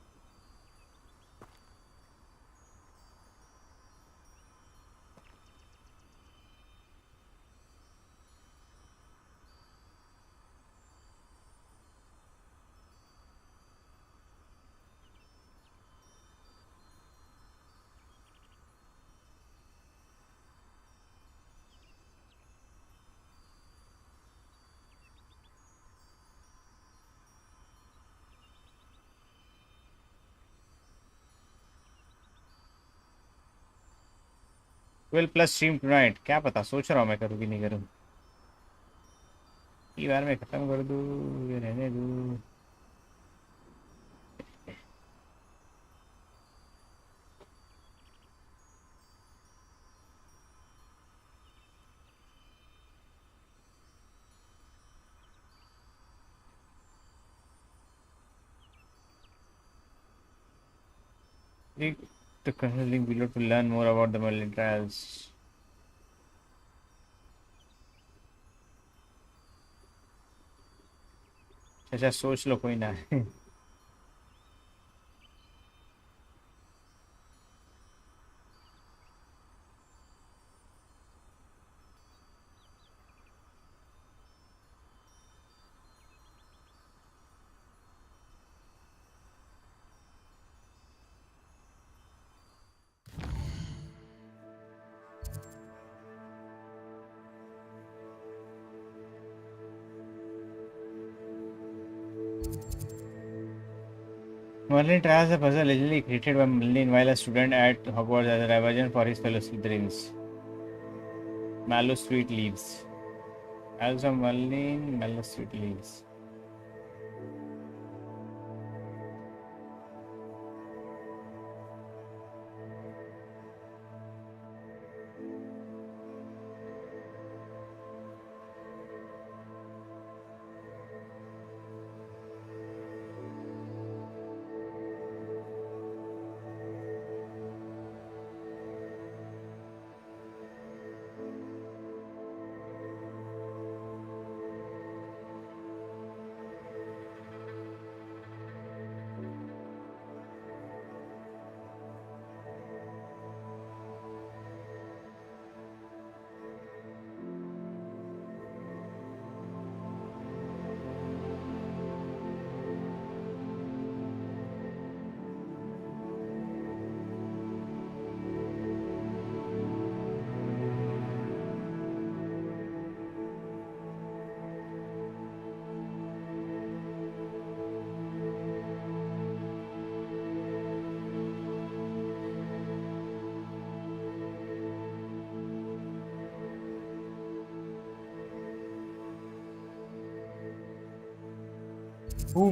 Plus stream tonight, क्या पता, सोच रहा हूँ मैं करूँ कि नहीं करूँ। ये बार मैं खत्म कर दूँ ये रहने दूँ। Click the current link below to learn more about the Merlin trials. अच्छा सोच लो, कोई ना। Merlin tries a puzzle originally created by Merlin while a student at Hogwarts as a diversion for his fellow Slytherins. Mallow Sweet Leaves. Also Merlin, Mallow Sweet Leaves.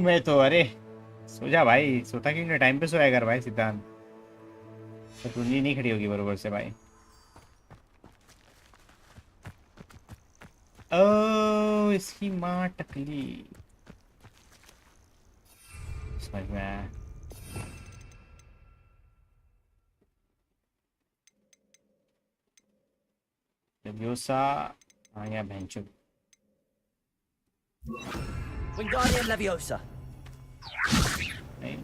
मैं तो अरे सो जा भाई, सोता क्यों नहीं, टाइम पे सोया कर भाई सिद्धांत। तो कुंजी नहीं खड़ी होगी बरोबर से भाई। ओ इसकी माँ टकली, समझ में आया। लेवियोसा, हाँ यहाँ भैंचो। Wingardium Leviosa. नहीं,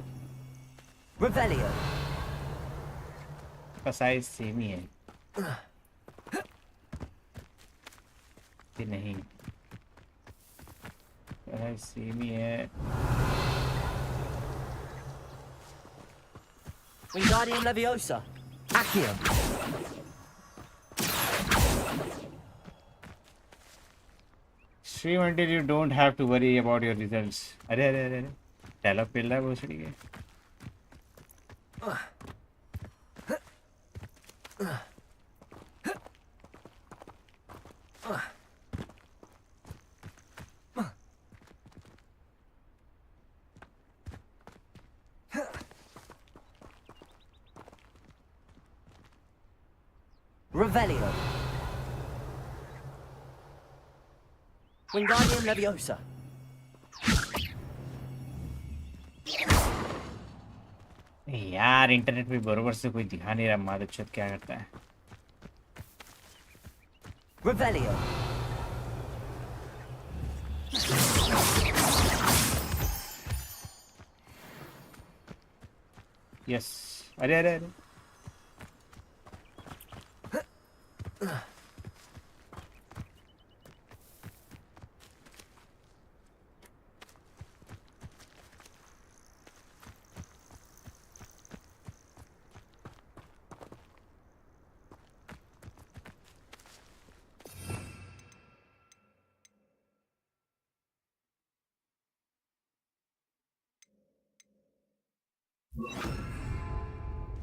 Revelio. का साइज सेम ही है कि नहीं? साइज सेम ही है। Wingardium Leviosa. Accio. Stream until you don't have to worry about your results. अरे dialogue पिल रहा है भोसड़ी के. Revelio. Wingardium Leviosa. यार इंटरनेट पे बरोबर से कोई दिखा नहीं रहा मादरचोद क्या करता है. Revelio. यस. अरे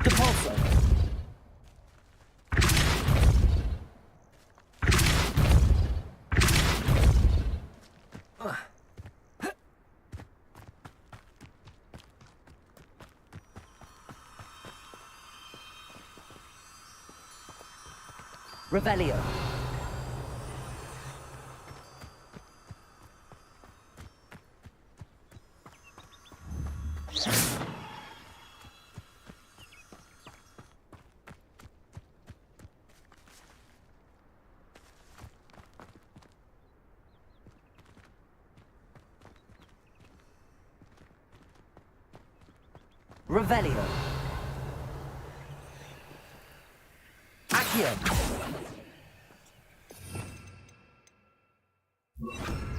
Depulso. Revelio. Revelio. Accio.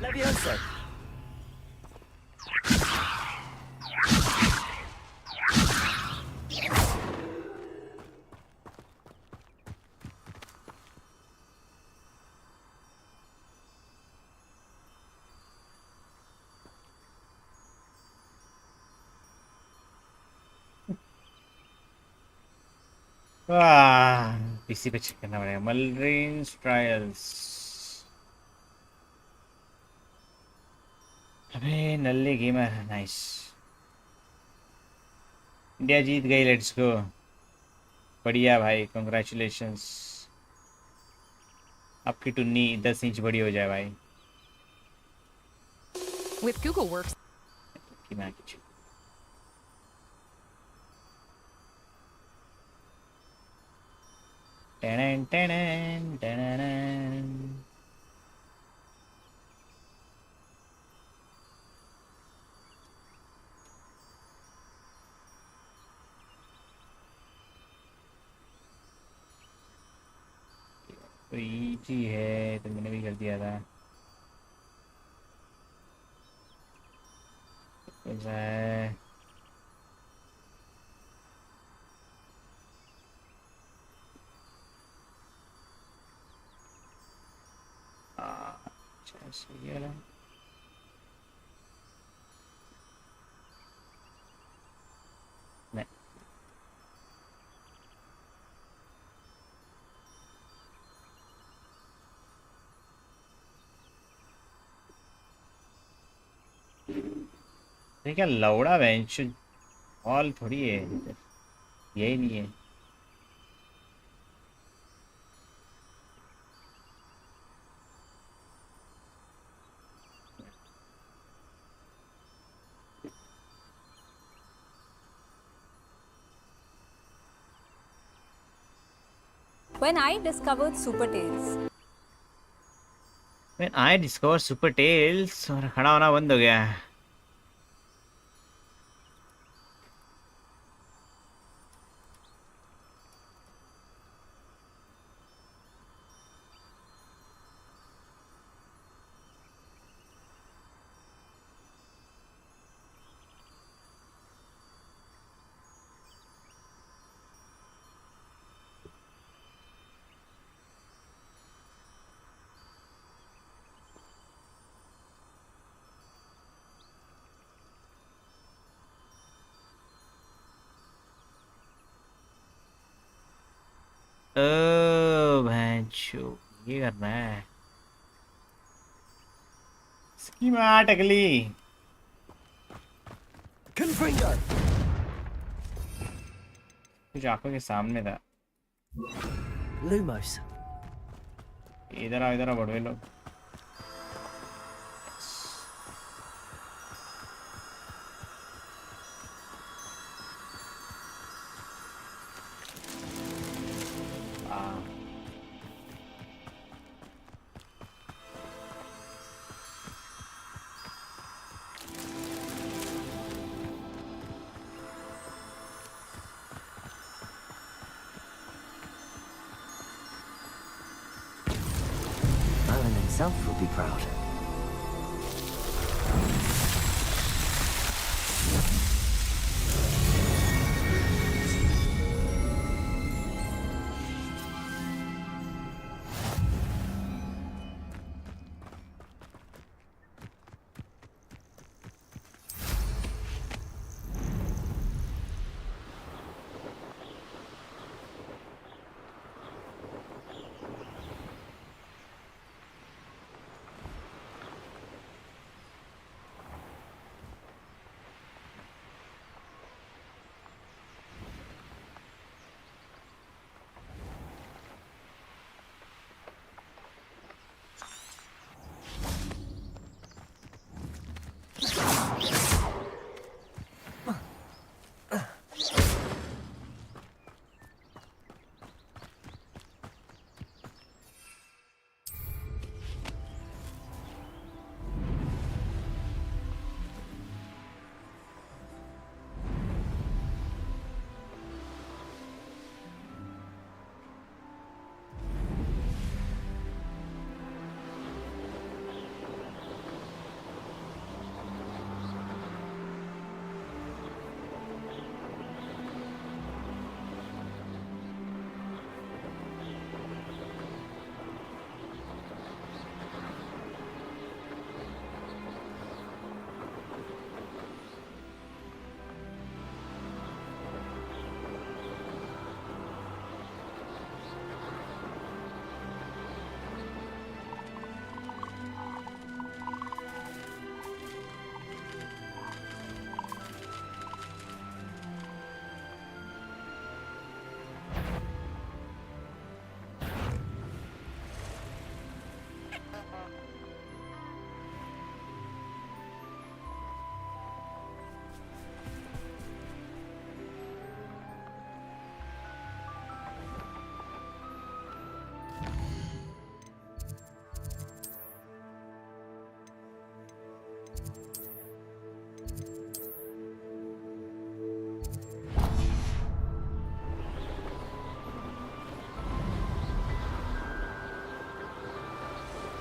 Leviosa. PC पे चेक करना पड़ेगा. मलरेन्स ट्रायल्स. अबे नल्ले गेमर. नाइस. इंडिया जीत गई. Let's go. बढ़िया भाई. कंग्रेचुलेशंस. आपकी टुन्नी 10 इंच बड़ी हो जाए भाई. With Google Works. की मैं कुछ तो इजी है तो मैंने भी कर दिया था. ऐसा है. अच्छा सही है. नहीं. ये क्या लौड़ा बेंच हॉल थोड़ी है. यही नहीं है. When I discovered Super Tales. When I discovered Super Tales और खड़ा होना बंद हो गया है. भैंचो ये करना है इसकी माँ टकली कुछ आंखों के सामने था Lumos. इधर आओ बड़वे लोग Himself will be proud.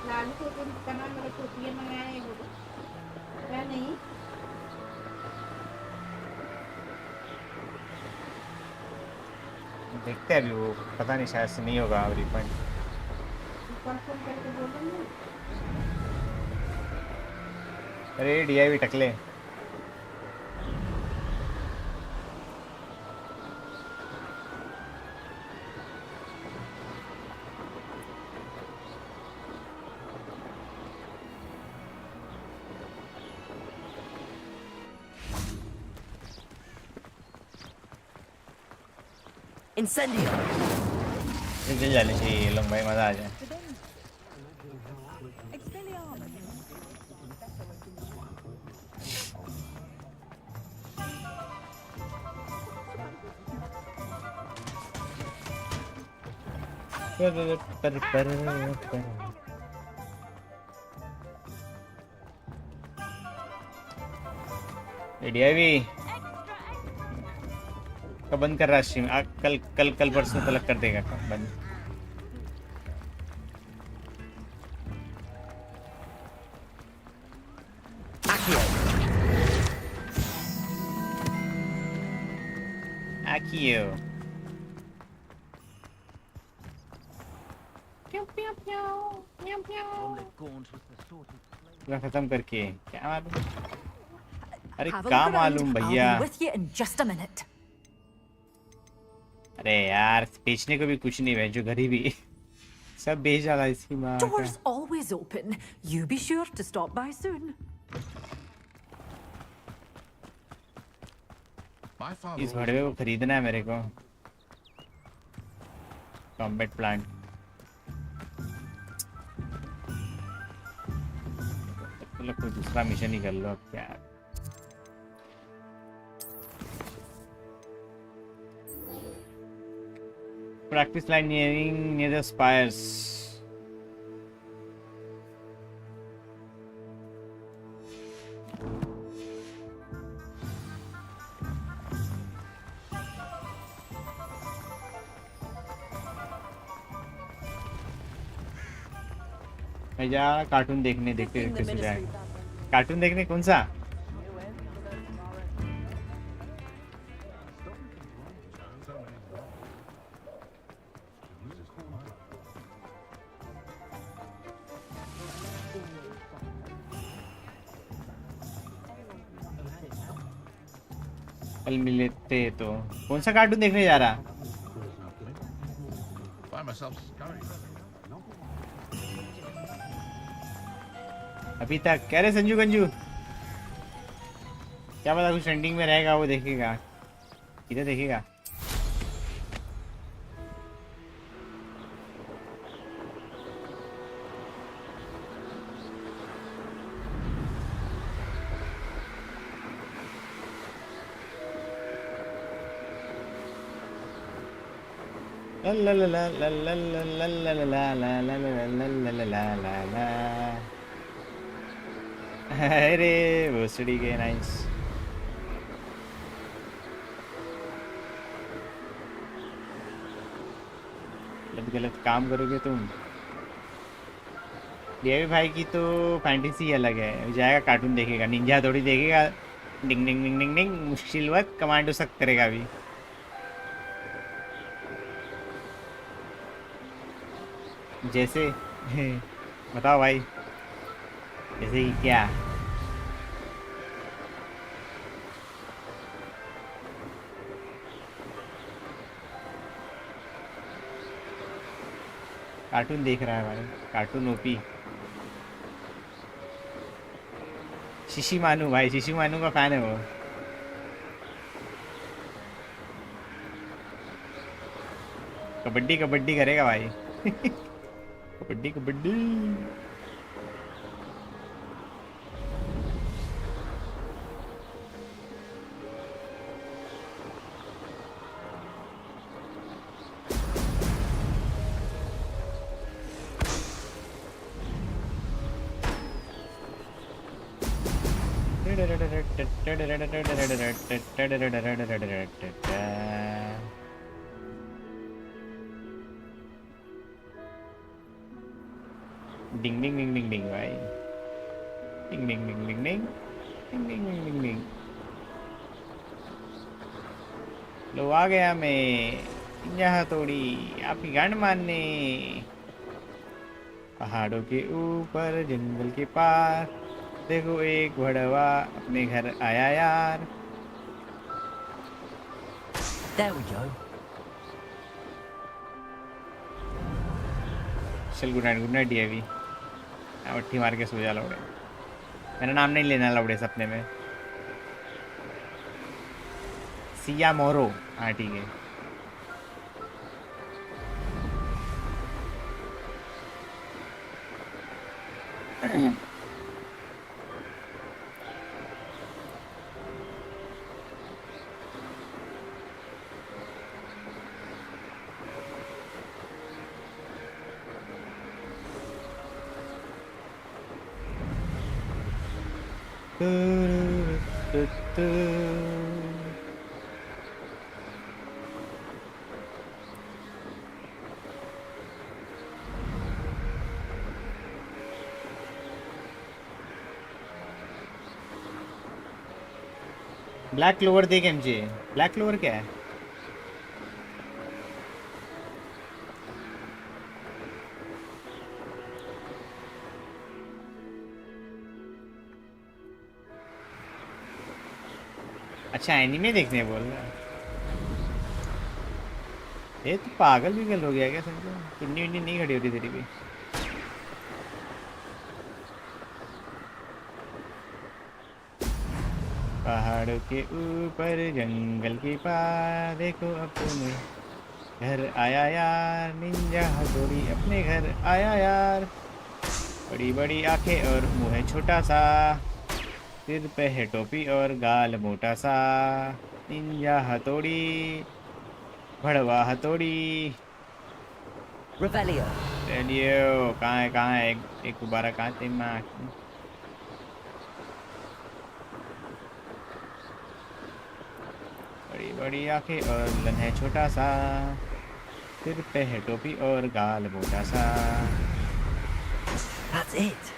Lalu को तुम कहाँ मेरे टोपियाँ मंगाए हो क्या नहीं देखते हैं अभी वो पता नहीं शायद से नहीं होगा रिफंड कंफर्म करके बोलो ना अरे डीआईवी टकले Incendio. जल जाने चाहिए ये लोग भाई मजा आ जाए डीआईवी कब बंद कर रहा है स्ट्रीम कल कल कल परसों तक कर देगा बंद Akio पूरा खत्म करके क्या मालूम अरे क्या मालूम भैया with you in just a minute. अरे यार बेचने को भी कुछ नहीं है, जो गरीबी सब बेच डाला इसकी माँ का। Doors always open. You be sure to stop by soon. इस भड़वे को खरीदना है मेरे को। Combat plant. चलो कोई दूसरा मिशन ही कर लो अब क्या। Practice line near the spires. मैं जा कार्टून देखने देखते देखते सो जाए। कार्टून देखने कौन सा? कल मिलते तो कौन सा कार्टून देखने जा रहा? अभी तक कह रहे संजू गंजू क्या पता कुछ ट्रेंडिंग में रहेगा, वो देखेगा। इधर देखेगा। ला ला ला ला ला ला ला ला ला ला ला ला ला ला। अरे भोसड़ी के नाइस। गलत गलत काम करोगे तुम। डीआईवी भाई की तो फैंटेसी अलग है, जाएगा कार्टून देखेगा, निंजा थोड़ी देखेगा। डिंग डिंग डिंग डिंग डिंग मुश्किल वक्त कमांडो सख्त करेगा अभी। जैसे बताओ भाई, जैसे कि क्या? कार्टून देख रहा है भाई, कार्टून ओपी। शिशी मानू भाई, शिशी मानू का फैन है वो। कबड्डी कबड्डी करेगा भाई। कबड्डी कबड्डी। डिंग डिंग डिंग डिंग डिंग भाई, डिंग डिंग डिंग डिंग डिंग डिंग डिंग डिंग डिंग डिंग। लो आ गया मैं यहाँ थोड़ी आपकी गांड मारने। पहाड़ों के ऊपर जंगल के पार देखो एक भड़वा अपने घर आया यार। There we go. चल गुड नाइट डीआईवी। मट्टी मार के सो जा लौड़े। मेरा नाम नहीं लेना लौड़े सपने में। सिया मोरो। हाँ ठीक है। ब्लैक क्लोवर देख एमजे। ब्लैक क्लोवर क्या है? अच्छा एनीमे देखने बोल रहा है। ये तो पागल भी गल हो गया क्या समझो, किन्नी विन्नी नहीं खड़ी होती तेरी भी। पहाड़ों के ऊपर जंगल के पार देखो अपने घर आया यार, निंजा हथौड़ी अपने घर आया यार। बड़ी बड़ी आंखें और मुंह है छोटा सा, सिर पे है टोपी और गाल मोटा सा। निंजा हथौड़ी भड़वा हथौड़ी। Revelio. रेडियो कहाँ है एक गुब्बारा कहाँ थे माँ। बड़ी बड़ी आंखें और लन है छोटा सा, सिर पे है टोपी और गाल मोटा सा। That's it.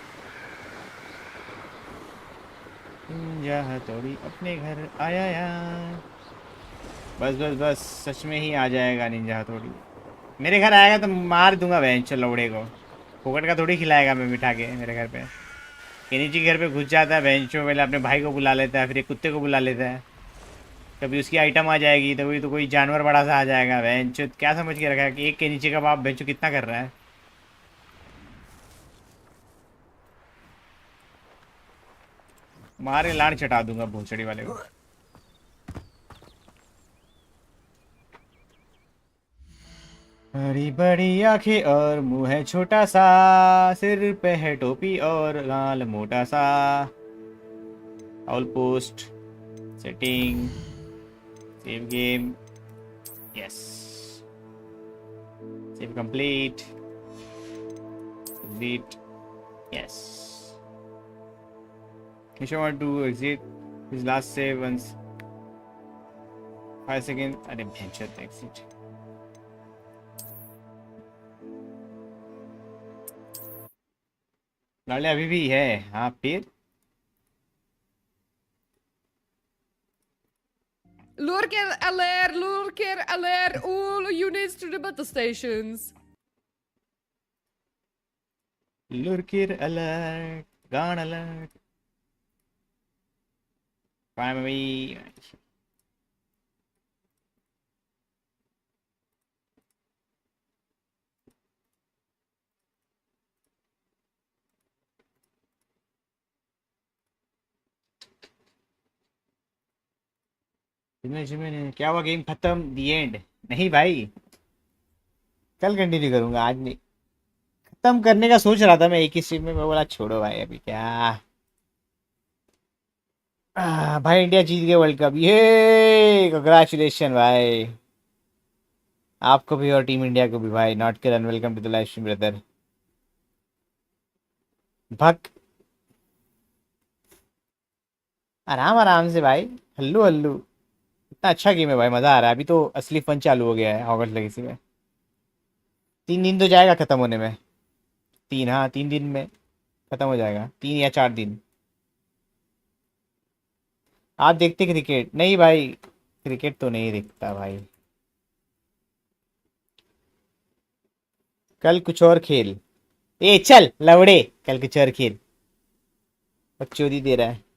निंजा हथौड़ी अपने घर आया यार। बस बस बस, सच में ही आ जाएगा निंजा हथौड़ी। मेरे घर आएगा तो मार दूंगा बेंच लौड़े को। फोकट का थोड़ी खिलाएगा मैं बिठा के मेरे घर पे। केनिची घर पे घुस जाता है बेंचो, पहले अपने भाई को बुला लेता है, फिर एक कुत्ते को बुला लेता है। कभी उसकी आइटम आ जाएगी तो कोई जानवर बड़ा सा आ जाएगा। बेंचो क्या समझ के रखा है कि एक केनिची का बाप बेंचो कितना कर रहा है। मारे लाड़ चटा दूंगा भूसड़ी वाले को। बड़ी बड़ी आंखें और मुंह है छोटा सा, सिर पे है टोपी और गाल मोटा सा। All post setting save game yes save complete exit yes. If I want to exit his last save once 5 seconds. अरे भैंचोद exit। लाले अभी भी है हाँ फिर। Lurker alert, all units to the battle stations. Lurker alert, gun alert, primary। क्या हुआ, game खत्म, दी एंड? नहीं भाई, कल कंटिन्यू करूंगा, आज नहीं। खत्म करने का सोच रहा था मैं एक ही स्ट्रीम में, मैं बोला छोड़ो भाई अभी क्या। भाई इंडिया जीत गया वर्ल्ड कप, ये कंग्रेचुलेशन भाई आपको भी और टीम इंडिया को भी भाई। नॉट कर welcome to the live stream brother. भक आराम आराम से भाई, हल्लू हल्लू। इतना अच्छा गेम है भाई, मजा आ रहा है। अभी तो असली फन चालू हो गया है हॉगवर्ट्स लेगेसी में। 3 दिन तो जाएगा खत्म होने में। 3 हाँ 3 दिन में खत्म हो जाएगा, 3 या 4 दिन। आप देखते क्रिकेट? नहीं भाई, क्रिकेट तो नहीं देखता भाई। कल कुछ और खेल। ए चल लवड़े, कल कुछ और खेल। बकचोदी दे रहा है।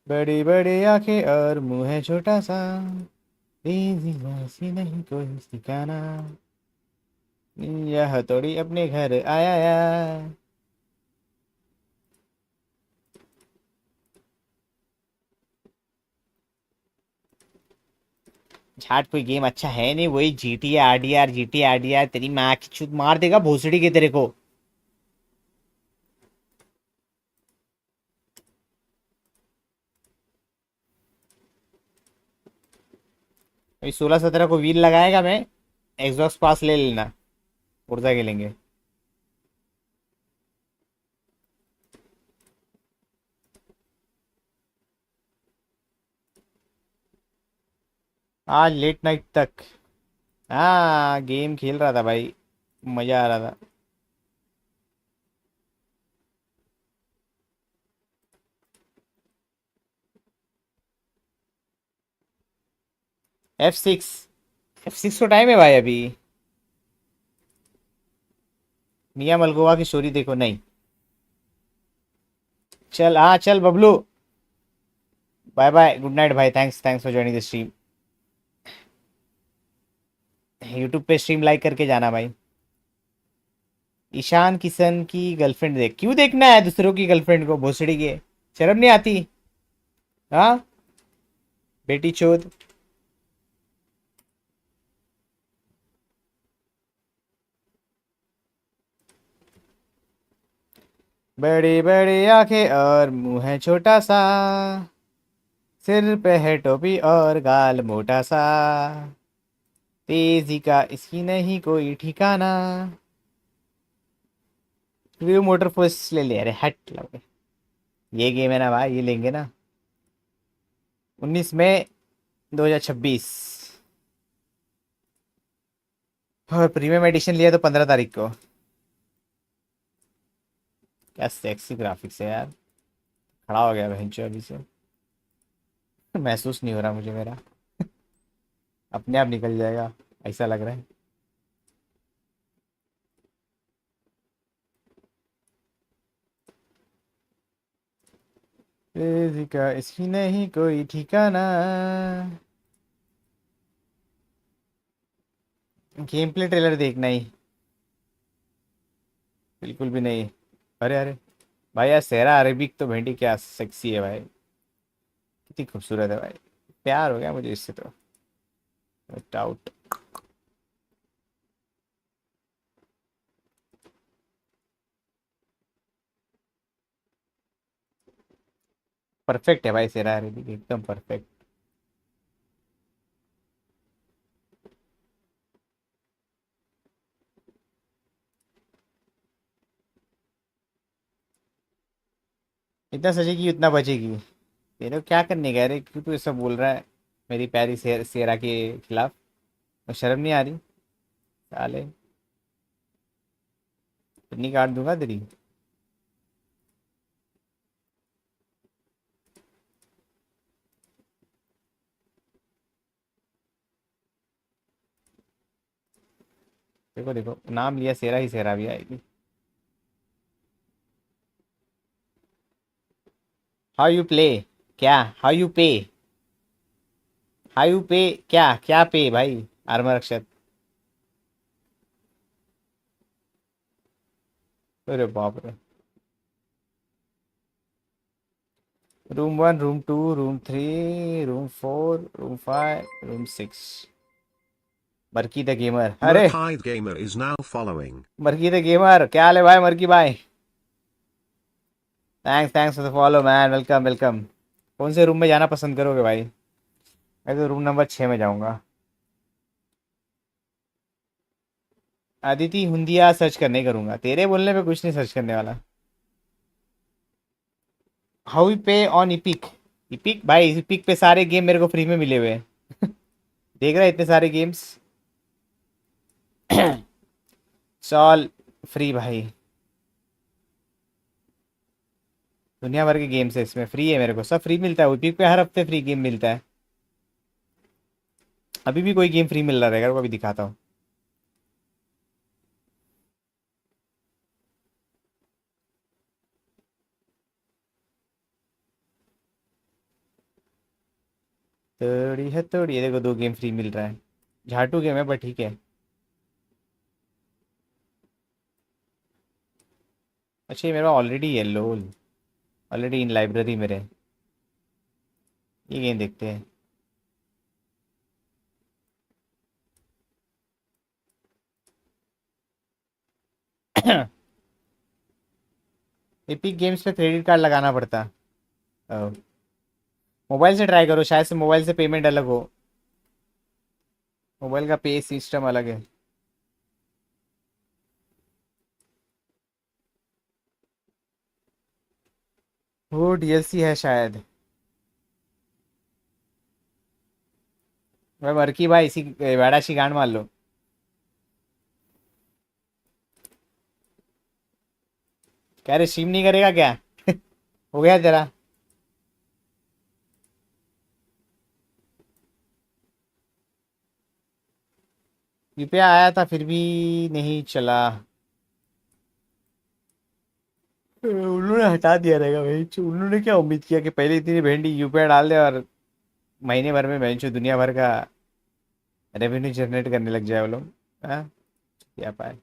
बड़ी बड़ी आंखें और मुंह है छोटा सा, तेजी वैसी नहीं कोई ठिकाना। यह हथौड़ी अपने घर आया यार। झाट कोई गेम अच्छा है नहीं, वही जीटी आरडीआर जीटी आरडीआर। तेरी माँ की चूत मार देगा भोसड़ी के तेरे को। अभी 16-17 को व्हील लगाएगा मैं, एक्सबॉक्स पास ले लेना, पुर्जा खेलेंगे। आज लेट नाइट तक हाँ गेम खेल रहा था भाई, मजा आ रहा था। F6 F6 को टाइम है भाई अभी। मियाँ मलगोवा की स्टोरी देखो। नहीं चल, हाँ चल Bablu, bye bye, good night भाई, thanks thanks for joining the stream. YouTube पे स्ट्रीम लाइक करके जाना भाई। ईशान किशन की गर्लफ्रेंड देख, क्यों देखना है दूसरों की गर्लफ्रेंड को, भोसड़ी के, शर्म नहीं आती? हाँ बेटी चोद। बड़ी बड़ी आंखें और मुंह है छोटा सा, सिर पे है टोपी और गाल मोटा सा, तेजी का इसकी नहीं कोई ठिकाना। व्यू मोटर फोर्स ले ले, अरे हट लगे, ये गेम है ना भाई, ये लेंगे ना। 19 मई 2026, और प्रीमियम एडिशन लिया तो 15 तारीख को। क्या सेक्सी ग्राफिक्स है यार, खड़ा हो गया बहन चो अभी से। महसूस नहीं हो रहा मुझे, मेरा अपने आप निकल जाएगा ऐसा लग रहा है। तेजी का इसकी नहीं कोई ठिकाना। गेम प्ले ट्रेलर देखना ही बिल्कुल भी नहीं। अरे अरे भाई यार, सेरा अरेबिक तो भेंडी क्या सेक्सी है भाई, कितनी खूबसूरत है भाई, प्यार हो गया मुझे इससे तो, डाउट। परफेक्ट है भाई सेरा अरेबिक, एकदम परफेक्ट। इतना सजेगी उतना बचेगी। तेरे को क्या करने गए रे, क्यों तू ऐसा बोल रहा है मेरी प्यारी सेरा के खिलाफ? और शर्म नहीं आ रही साले, पिन्नी काट दूंगा तेरी। देखो देखो, नाम लिया सेरा ही, सेरा भी आएगी। हाउ यू प्ले, क्या हाउ यू पे, हाउ यू पे, क्या क्या पे भाई, आर्मर रक्षक। अरे बाप रे, room 1, room 2, room 3, room 4, room 5, room 6। मरकी द गेमर, अरे Merkide Gamer is now following. मरकी द गेमर, क्या हाल है भाई मरकी भाई? Thanks thanks for the follow man, welcome welcome. कौन से रूम में जाना पसंद करोगे भाई? मैं तो रूम नंबर 6 में जाऊंगा। अदिति हुंदिया सर्च करने करूंगा, तेरे बोलने पे कुछ नहीं सर्च करने वाला। हाउ यू पे ऑन इपिक, इपिक भाई, इपिक पे सारे गेम मेरे को फ्री में मिले हुए हैं। देख रहा है इतने सारे गेम्स, चल फ्री भाई, दुनिया भर के गेम्स है इसमें, फ्री है मेरे को, सब फ्री मिलता है। इपिक पे हर हफ्ते फ्री गेम मिलता है। अभी भी कोई गेम फ्री मिल रहा रहेगा, अभी दिखाता हूँ। थोड़ी है थोड़ी, ये देखो 2 गेम फ्री मिल रहा है। झाटू गेम है बट ठीक है। अच्छा ये मेरा ऑलरेडी है, लोल ऑलरेडी इन लाइब्रेरी मेरे। ये गेम देखते हैं। एपिक गेम्स पे क्रेडिट कार्ड लगाना पड़ता। मोबाइल से ट्राई करो, शायद से मोबाइल से पेमेंट अलग हो, मोबाइल का पे सिस्टम अलग है। वो डीएलसी है शायद। मैं मरकी भाई, इसी वाड़ा सी गांड मार लो। कह रहे स्ट्रीम नहीं करेगा क्या? हो गया तेरा? यूपीआई आया था फिर भी नहीं चला। उन्होंने हटा दिया रहेगा भाई। उन्होंने क्या उम्मीद किया कि पहले इतनी भेंडी यूपीआई डाल दे और महीने भर में बेंचो दुनिया भर का रेवेन्यू जनरेट करने लग जाए वो लोग। हाँ, क्या पाए।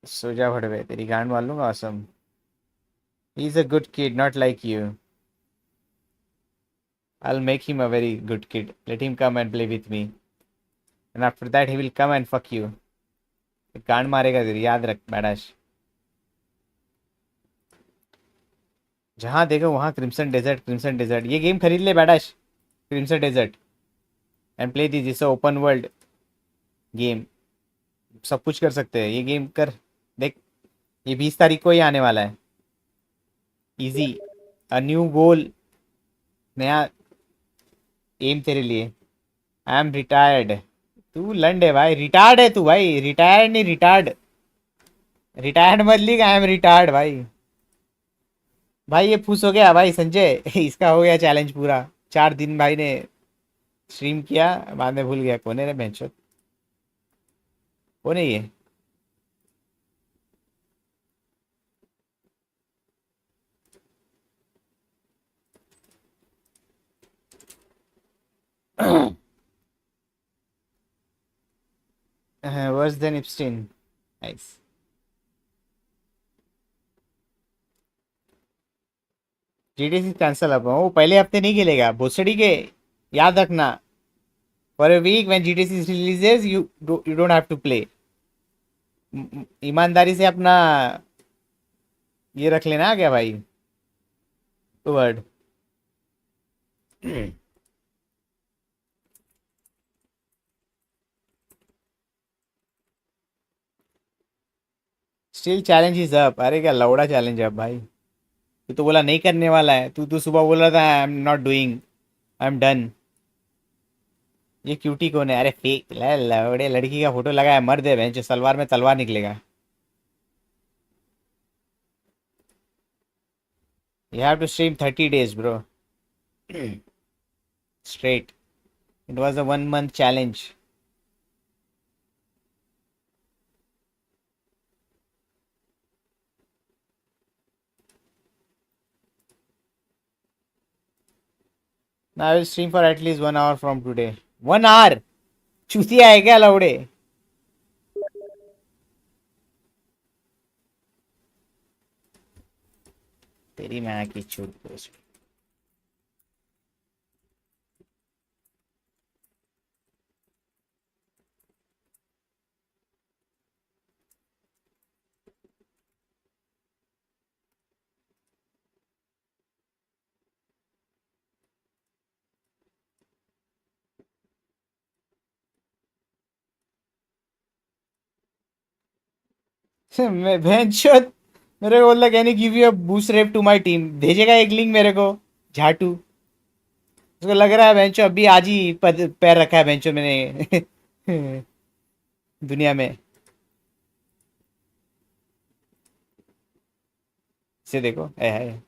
सोजा भड़वे तेरी गांड मार लूंगा। Assam, he is a good kid not like you. I'll make him a very good kid. Let him come and play with me. And after that he will come and fuck you. गांड मारेगा तेरी, याद रख बैडाश। जहां देखो वहां crimson desert, crimson desert. ये game खरीद ले बैडाश, क्रिम्सन डेजर्ट, एंड प्ले दी। जिससे ओपन वर्ल्ड गेम, सब कुछ कर सकते हैं। ये गेम कर देख, ये 20 तारीख को ही आने वाला है। इजी, अ न्यू गोल, नया एम तेरे लिए। I am retired. तू लंड है भाई, रिटायर्ड है तू भाई, रिटायर्ड नहीं रिटायर्ड। रिटायर्ड मत लिख, आई एम रिटायर्ड भाई। भाई ये फूस हो गया भाई संजय। इसका हो गया चैलेंज पूरा। 4 दिन भाई ने स्ट्रीम किया, बाद में भूल गया कौन है रे बेंचो, कौन है ये। Worse than Epstein. Nice. GTC cancel अब वो पहले हफ्ते नहीं खेलेगा भोसड़ी के, याद रखना। For a week when GTC releases you don't have to play. ईमानदारी से अपना ये रख लेना क्या भाई word. Still challenge is up. अरे क्या लौड़ा चैलेंज है अब भाई। तू तो बोला नहीं करने वाला है। तू सुबह बोल रहा था I am not doing, I am done. ये क्यूटी कौन है? अरे फेक लौड़े लड़की का फोटो लगा है, मर्द है जो सलवार में तलवार निकलेगा। You have to stream 30 days, bro. Straight. It was a 1 month challenge. Now I will stream for at least 1 hour from today. 1 hour? चूतिया है क्या लौड़े? तेरी माँ की चूत पोस्ट। मैं भैंचोद, मेरे को बोला can you give you a boost rep to my team. भेजेगा एक लिंक मेरे को झाटू। उसको लग रहा है बेंचो अभी आज ही पैर रखा है बेंचो मैंने दुनिया में। से देखो है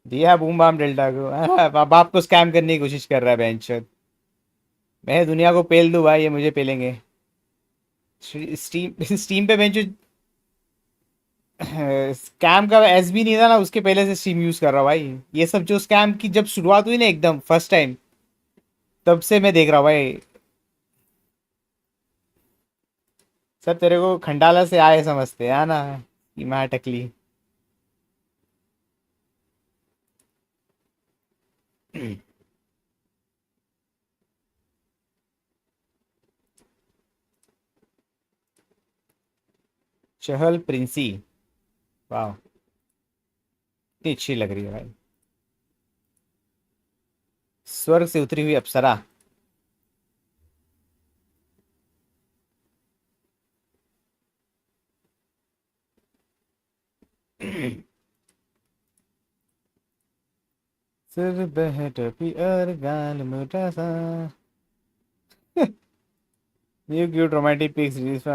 दिया बूम बाम डेल्टा को। बाप को स्कैम करने की कोशिश कर रहा है बेंचो। मैं दुनिया को पेल दूं भाई, ये मुझे पेलेंगे। स्टीम पे बेंचो स्कैम का एस भी नहीं था ना, उसके पहले से स्टीम यूज कर रहा हूँ भाई। ये सब जो स्कैम की जब शुरुआत हुई ना एकदम फर्स्ट टाइम, तब से मैं देख रहा हूँ भाई। सब तेरे को खंडाला से आए समझते है ना, कि मैं टकली। चहल प्रिंसी, वाह इतनी अच्छी लग रही है भाई। स्वर्ग से उतरी हुई अप्सरा। सिर बहट पियर गाल मोटा सा। New cute romantic pics release.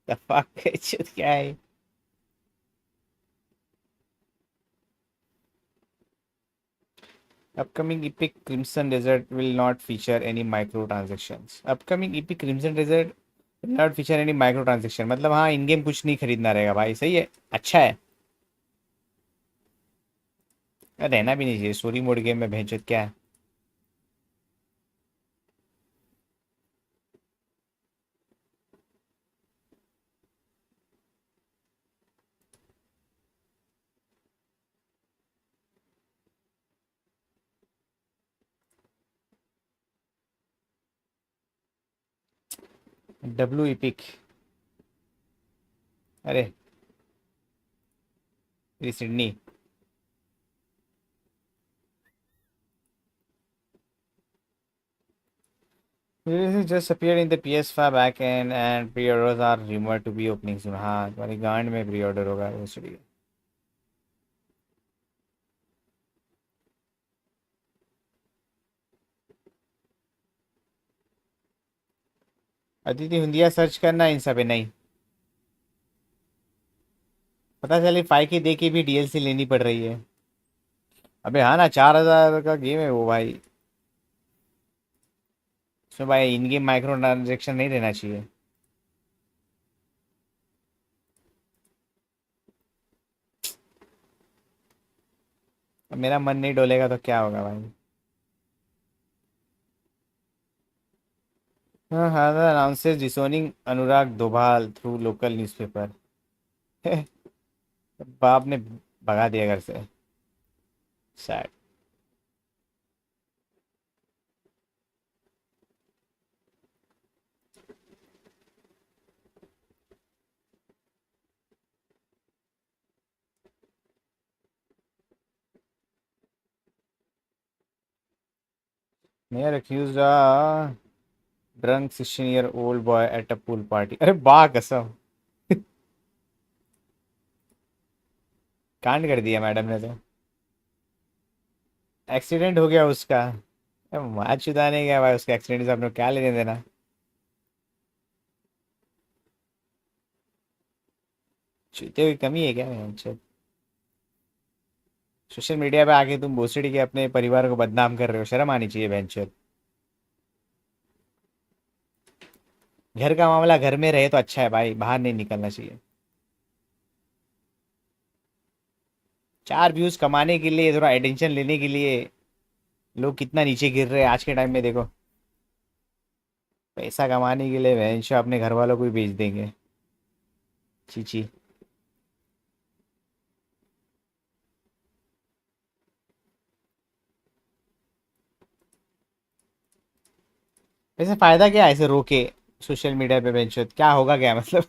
The fuck क्या है? Upcoming Epic Crimson Desert will not feature any microtransactions. Upcoming Epic Crimson Desert will not feature any microtransaction. मतलब हाँ इन गेम कुछ नहीं खरीदना रहेगा भाई. सही है, अच्छा है. रहना भी नहीं चाहिए स्टोरी मोड गेम में. भेजो क्या है. W EPIC. अरे ये Sydney. This just appeared in the PS5 backend and pre-orders are rumored to be opening soon. हाँ तुम्हारी गांड में pre-order होगा वो सही. अदिति हुंदिया सर्च करना इन सब पे नहीं. पता चले 5K दे के भी DLC लेनी पड़ रही है. अबे हाँ ना 4,000 का गेम है वो भाई. उसमें भाई इन गेम माइक्रो ट्रांजेक्शन नहीं रहना चाहिए. अब मेरा मन नहीं डोलेगा तो क्या होगा भाई. हाँ हाँ अनाउंसेस डिसोनिंग अनुराग दोभाल थ्रू लोकल न्यूज़पेपर. बाप ने भगा दिया घर से. Sad. Mayor accused a drunk 16-year-old boy at a pool party. अरे बा कसम. कांड कर दिया मैडम ने तो. एक्सीडेंट हो गया उसका. मार चुदाने गया भाई उसका एक्सीडेंट से आपने क्या लेने देना. चूते हुई कमी है क्या. अच्छा सोशल मीडिया पे आके तुम भोसड़ी के अपने परिवार को बदनाम कर रहे हो. शर्म आनी चाहिए वेंचर. घर का मामला घर में रहे तो अच्छा है भाई. बाहर नहीं निकलना चाहिए. 4 व्यूज कमाने के लिए थोड़ा अटेंशन लेने के लिए लोग कितना नीचे गिर रहे हैं आज के टाइम में. देखो पैसा कमाने के लिए वेंचर अपने घर वालों को भी बेच देंगे. चीची. वैसे फायदा क्या है ऐसे रोके सोशल मीडिया पे बेंच. क्या होगा क्या मतलब.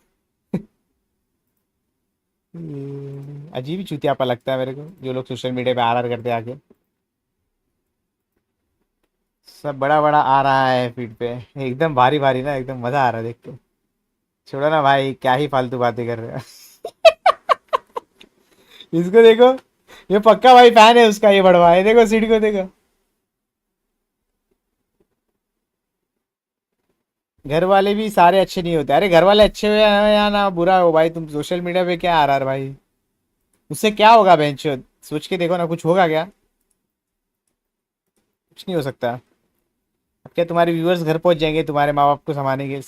अजीब ही चूतियापा लगता है मेरे को जो लोग सोशल मीडिया पे आर करते आके. सब बड़ा बड़ा आ रहा है फीड पे. एकदम भारी भारी ना. एकदम मजा आ रहा है देख के. छोड़ो ना भाई क्या ही फालतू बातें कर रहे हो. इसको देखो ये पक्का भाई फैन है उसका. ये बड़वा है देखो सीढ़ी को देखो. घर वाले भी सारे अच्छे नहीं होते. अरे घर वाले अच्छे हो या ना बुरा हो भाई. तुम सोशल मीडिया पे क्या आ रहा है भाई. उससे क्या होगा बेंच. सोच के देखो ना कुछ होगा क्या. कुछ नहीं हो सकता. अब क्या तुम्हारे व्यूअर्स घर पहुंच जाएंगे तुम्हारे माँ बाप को संभालने के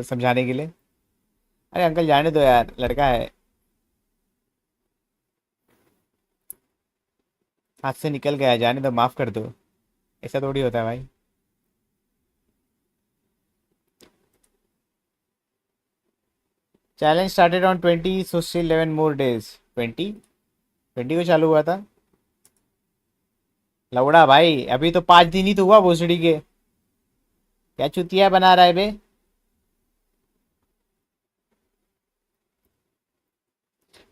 समझाने के लिए. अरे अंकल जाने दो यार लड़का है. हाथ से निकल गया जाने दो. माफ कर दो. ऐसा थोड़ी होता है भाई. Challenge started on 20 so still 11 more days. 20 को चालू हुआ था. लौड़ा भाई अभी तो 5 दिन ही तो हुआ भोसड़ी के. क्या चुतिया बना रहा है बे.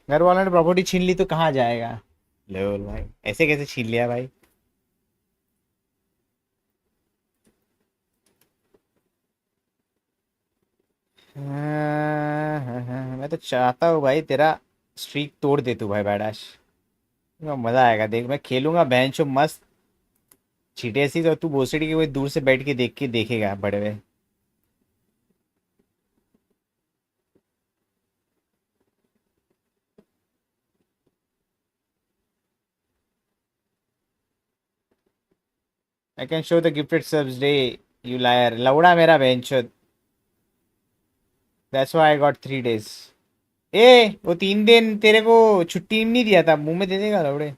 घर वालों ने प्रॉपर्टी छीन ली तो कहाँ जाएगा. लोल भाई ऐसे कैसे छीन लिया भाई. मैं तो चाहता हूँ भाई तेरा स्ट्रीक तोड़ दे तू भाई. बैडाश मजा आएगा देख. मैं खेलूंगा बेंच मस्त चीटे सी. तो तू भोसड़ी के वो दूर से बैठ के देखेगा बड़े हुए. I can show the gifted subs day, you liar. लौड़ा मेरा बेंचोद. That's why I got 3 days. वो 3 दिन तेरे को छुट्टी नहीं दिया था, मुंह में दे देगा लौड़े.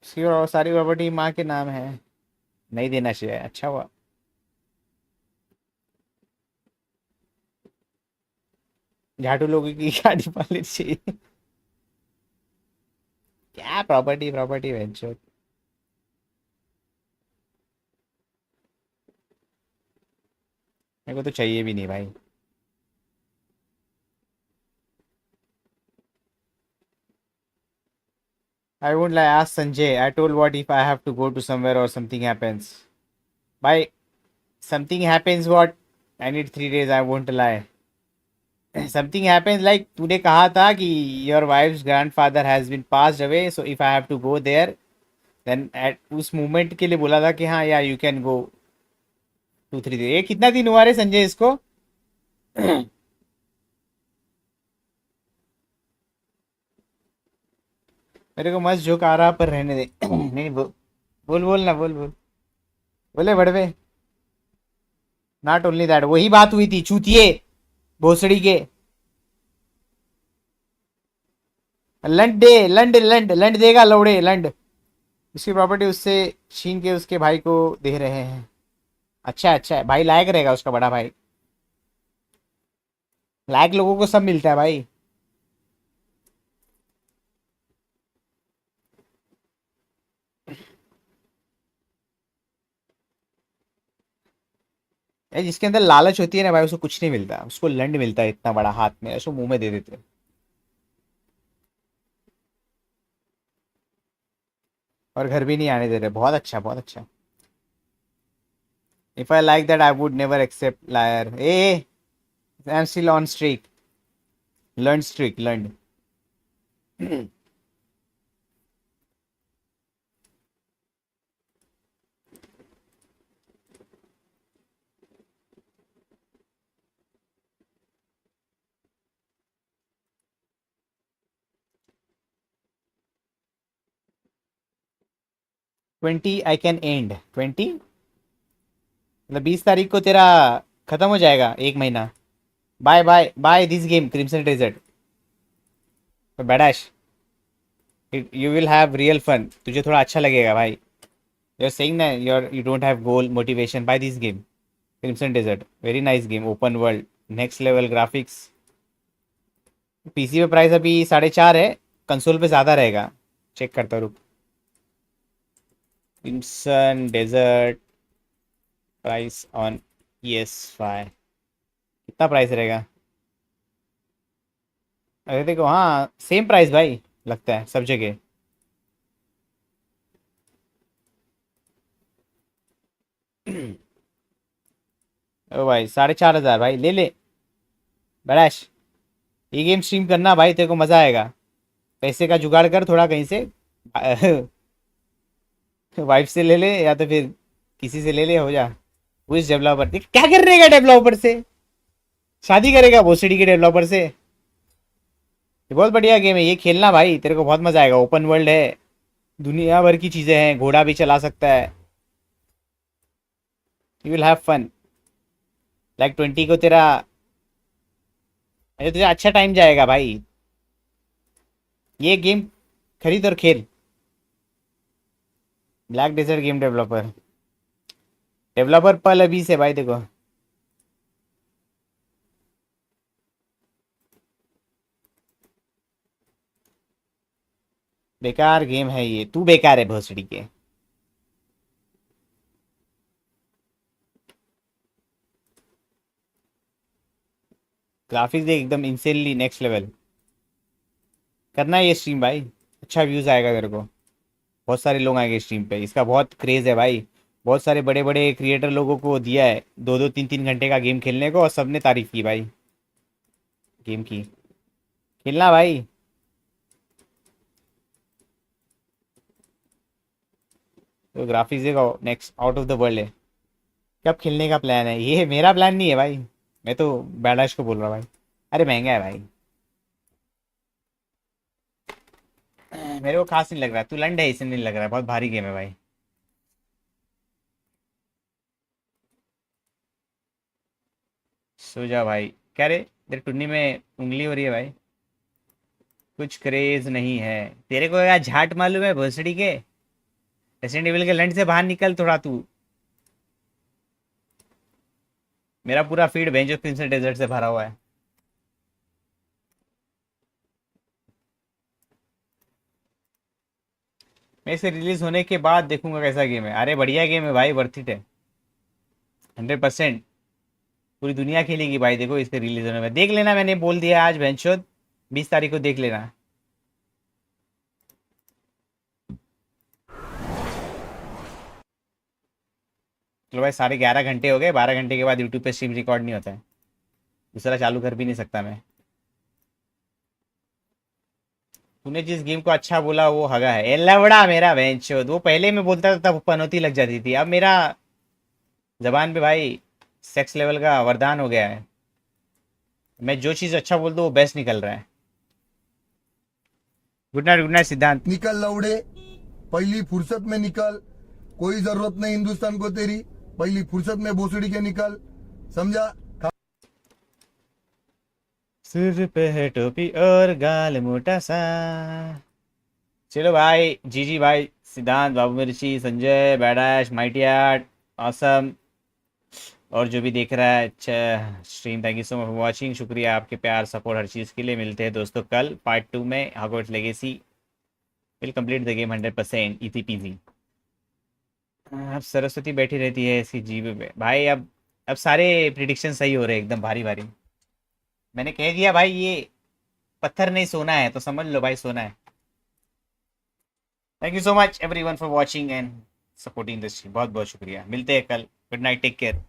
उसकी सारी प्रॉपर्टी माँ के नाम है, नहीं देना चाहिए. अच्छा हुआ. झाटू लोगों की गाड़ी पालनी चाहिए. क्या प्रॉपर्टी प्रॉपर्टी बेंचोद. मेरे को तो चाहिए भी नहीं भाई. I won't lie, ask Sanjay. I told what if I have to go to somewhere or something happens. Bye. Something happens what? I need 3 days, I won't lie. Something happens like तूने कहा था कि your wife's grandfather has been passed away, so if I have to go there, then at उस moment के लिए बोला था कि हाँ yeah you can go 2-3 दिन. ये कितना दिन हुआ रे संजय इसको? मेरे को मस्त जोक आ रहा पर रहने दे. नहीं बोल ना बोल बोले बड़वे. नॉट ओनली दैट, वही बात हुई थी चूतिए भोसड़ी के. लंड दे, लंड देगा लौड़े लंड. उसकी प्रॉपर्टी उससे छीन के उसके भाई को दे रहे हैं. अच्छा है भाई, लायक रहेगा उसका बड़ा भाई. लायक लोगों को सब मिलता है भाई. जिसके अंदर लालच होती है ना भाई, उसको कुछ नहीं मिलता. उसको लंड मिलता है इतना बड़ा हाथ में, उसको मुंह में दे देते हैं. और घर भी नहीं आने दे रहे. बहुत अच्छा बहुत अच्छा. If I like that, I would never accept liar. Hey, I'm still on streak. Learn streak, learn. 20 I can end. 20 मतलब 20 तारीख को तेरा खत्म हो जाएगा 1 महीना. By this game crimson desert. बैडाश you will have real fun. तुझे थोड़ा अच्छा लगेगा भाई. यू आर सेइंग ना you don't have goal motivation. By this game crimson desert. Very nice game. Open world, next level graphics. PC पे price अभी 4.5 है, कंसोल पे ज़्यादा रहेगा. चेक करता रुक. Crimson desert price on PS5 कितना प्राइस रहेगा? अरे देखो, हाँ सेम प्राइस भाई लगता है सब जगह. ओ भाई 4,500 भाई. ले बड़ाश. ये गेम स्ट्रीम करना भाई, तेरे को मज़ा आएगा. पैसे का जुगाड़ कर थोड़ा कहीं से. वाइफ से ले ले या तो फिर किसी से ले ले, हो जा. वो इस डेवलपर क्या कर रहेगा डेवलपर से? शादी करेगा भोसड़ी के डेवलपर से? ये बहुत बढ़िया गेम है, ये खेलना भाई, तेरे को बहुत मजा आएगा. ओपन वर्ल्ड है, दुनिया भर की चीजें हैं, घोड़ा भी चला सकता है. You will have fun. Like 20 को तेरा तुझे अच्छा टाइम जाएगा भाई. ये गेम खरीद और खेल. ब्लैक डेजर्ट गेम डेवलपर पल अभी से भाई. देखो बेकार गेम है ये. तू बेकार है भोसड़ी के. ग्राफिक्स देख एकदम इंसेनली नेक्स्ट लेवल. करना है ये स्ट्रीम भाई, अच्छा व्यूज आएगा तेरे को. बहुत सारे लोग आएंगे स्ट्रीम पे. इसका बहुत क्रेज है भाई. बहुत सारे बड़े बड़े क्रिएटर लोगों को दिया है 2-2 3-3 घंटे का गेम खेलने को, और सबने तारीफ की भाई गेम की. खेलना भाई. तो ग्राफिक्स देखो next out of the world है. कब खेलने का प्लान है? ये मेरा प्लान नहीं है भाई, मैं तो बैडाश को बोल रहा भाई. अरे महंगा है भाई. मेरे को खास नहीं लग रहा, तू लंड है इसलिए नहीं लग रहा है, बहुत भारी गेम है भाई। सो जा भाई। क्या रे तेरे टुन्नी में उंगली हो रही है भाई? कुछ क्रेज नहीं है तेरे को यार, झाट मालूम है भोसड़ी के? रेसिडेंट एविल के लंड से बाहर निकल थोड़ा तू। मेरा पूरा फीड वेंजर क्रिम्सन डेजर्ट से भरा हुआ है। मैं इसे रिलीज होने के बाद देखूंगा कैसा गेम है। अरे बढ़िया गेम है भाई, वर्थ इट है 100%। पूरी दुनिया खेलेगी भाई, देखो इसके रिलीज होने में। देख लेना, मैंने बोल दिया आज भैंसचोद 20 तारीख को देख लेना। चलो भाई, 11:30 हो गए। 12 घंटे के बाद यूट्यूब पे स्ट्रीम रिकॉर्ड नहीं होता है, दूसरा चालू कर भी नहीं सकता मैं। तूने जिस गेम को अच्छा बोला वो हगा है। ए लवड़ा मेरा भैंसचोद, वो पहले में बोलता था तब पनौती लग जाती थी, अब मेरा जबान पे भाई सेक्स लेवल का वरदान हो गया है। मैं जो चीज अच्छा बोल दूं वो बेस्ट निकल रहा है। गुड नाइट सिद्धांत। निकल लौड़े, पहली फुर्सत में निकल। कोई जरूरत नहीं हिंदुस्तान को तेरी, पहली फुर्सत में भोसड़ी के निकल, समझा? सिर पे है टोपी और गाल मोटा सा। चलो भाई, जी भाई, सिद्धांत, बाबू मिर्ची, संजय, बैडाश, माइटी आर्ट, आसम, और जो भी देख रहा है अच्छा stream, thank you so much for watching. शुक्रिया आपके प्यार, सपोर्ट, हर चीज़ के लिए। मिलते हैं दोस्तों कल पार्ट 2 में। Hogwarts legacy will complete the game 100% easy PG. अब सरस्वती बैठी रहती है इसकी जीभ में भाई। अब सारे प्रिडिक्शन सही हो रहे हैं एकदम भारी भारी। मैंने कह दिया भाई, ये पत्थर नहीं सोना है, तो समझ लो भाई सोना है। Thank you so much everyone for watching and supporting this. बहुत बहुत शुक्रिया। मिलते हैं कल। Good night, take care.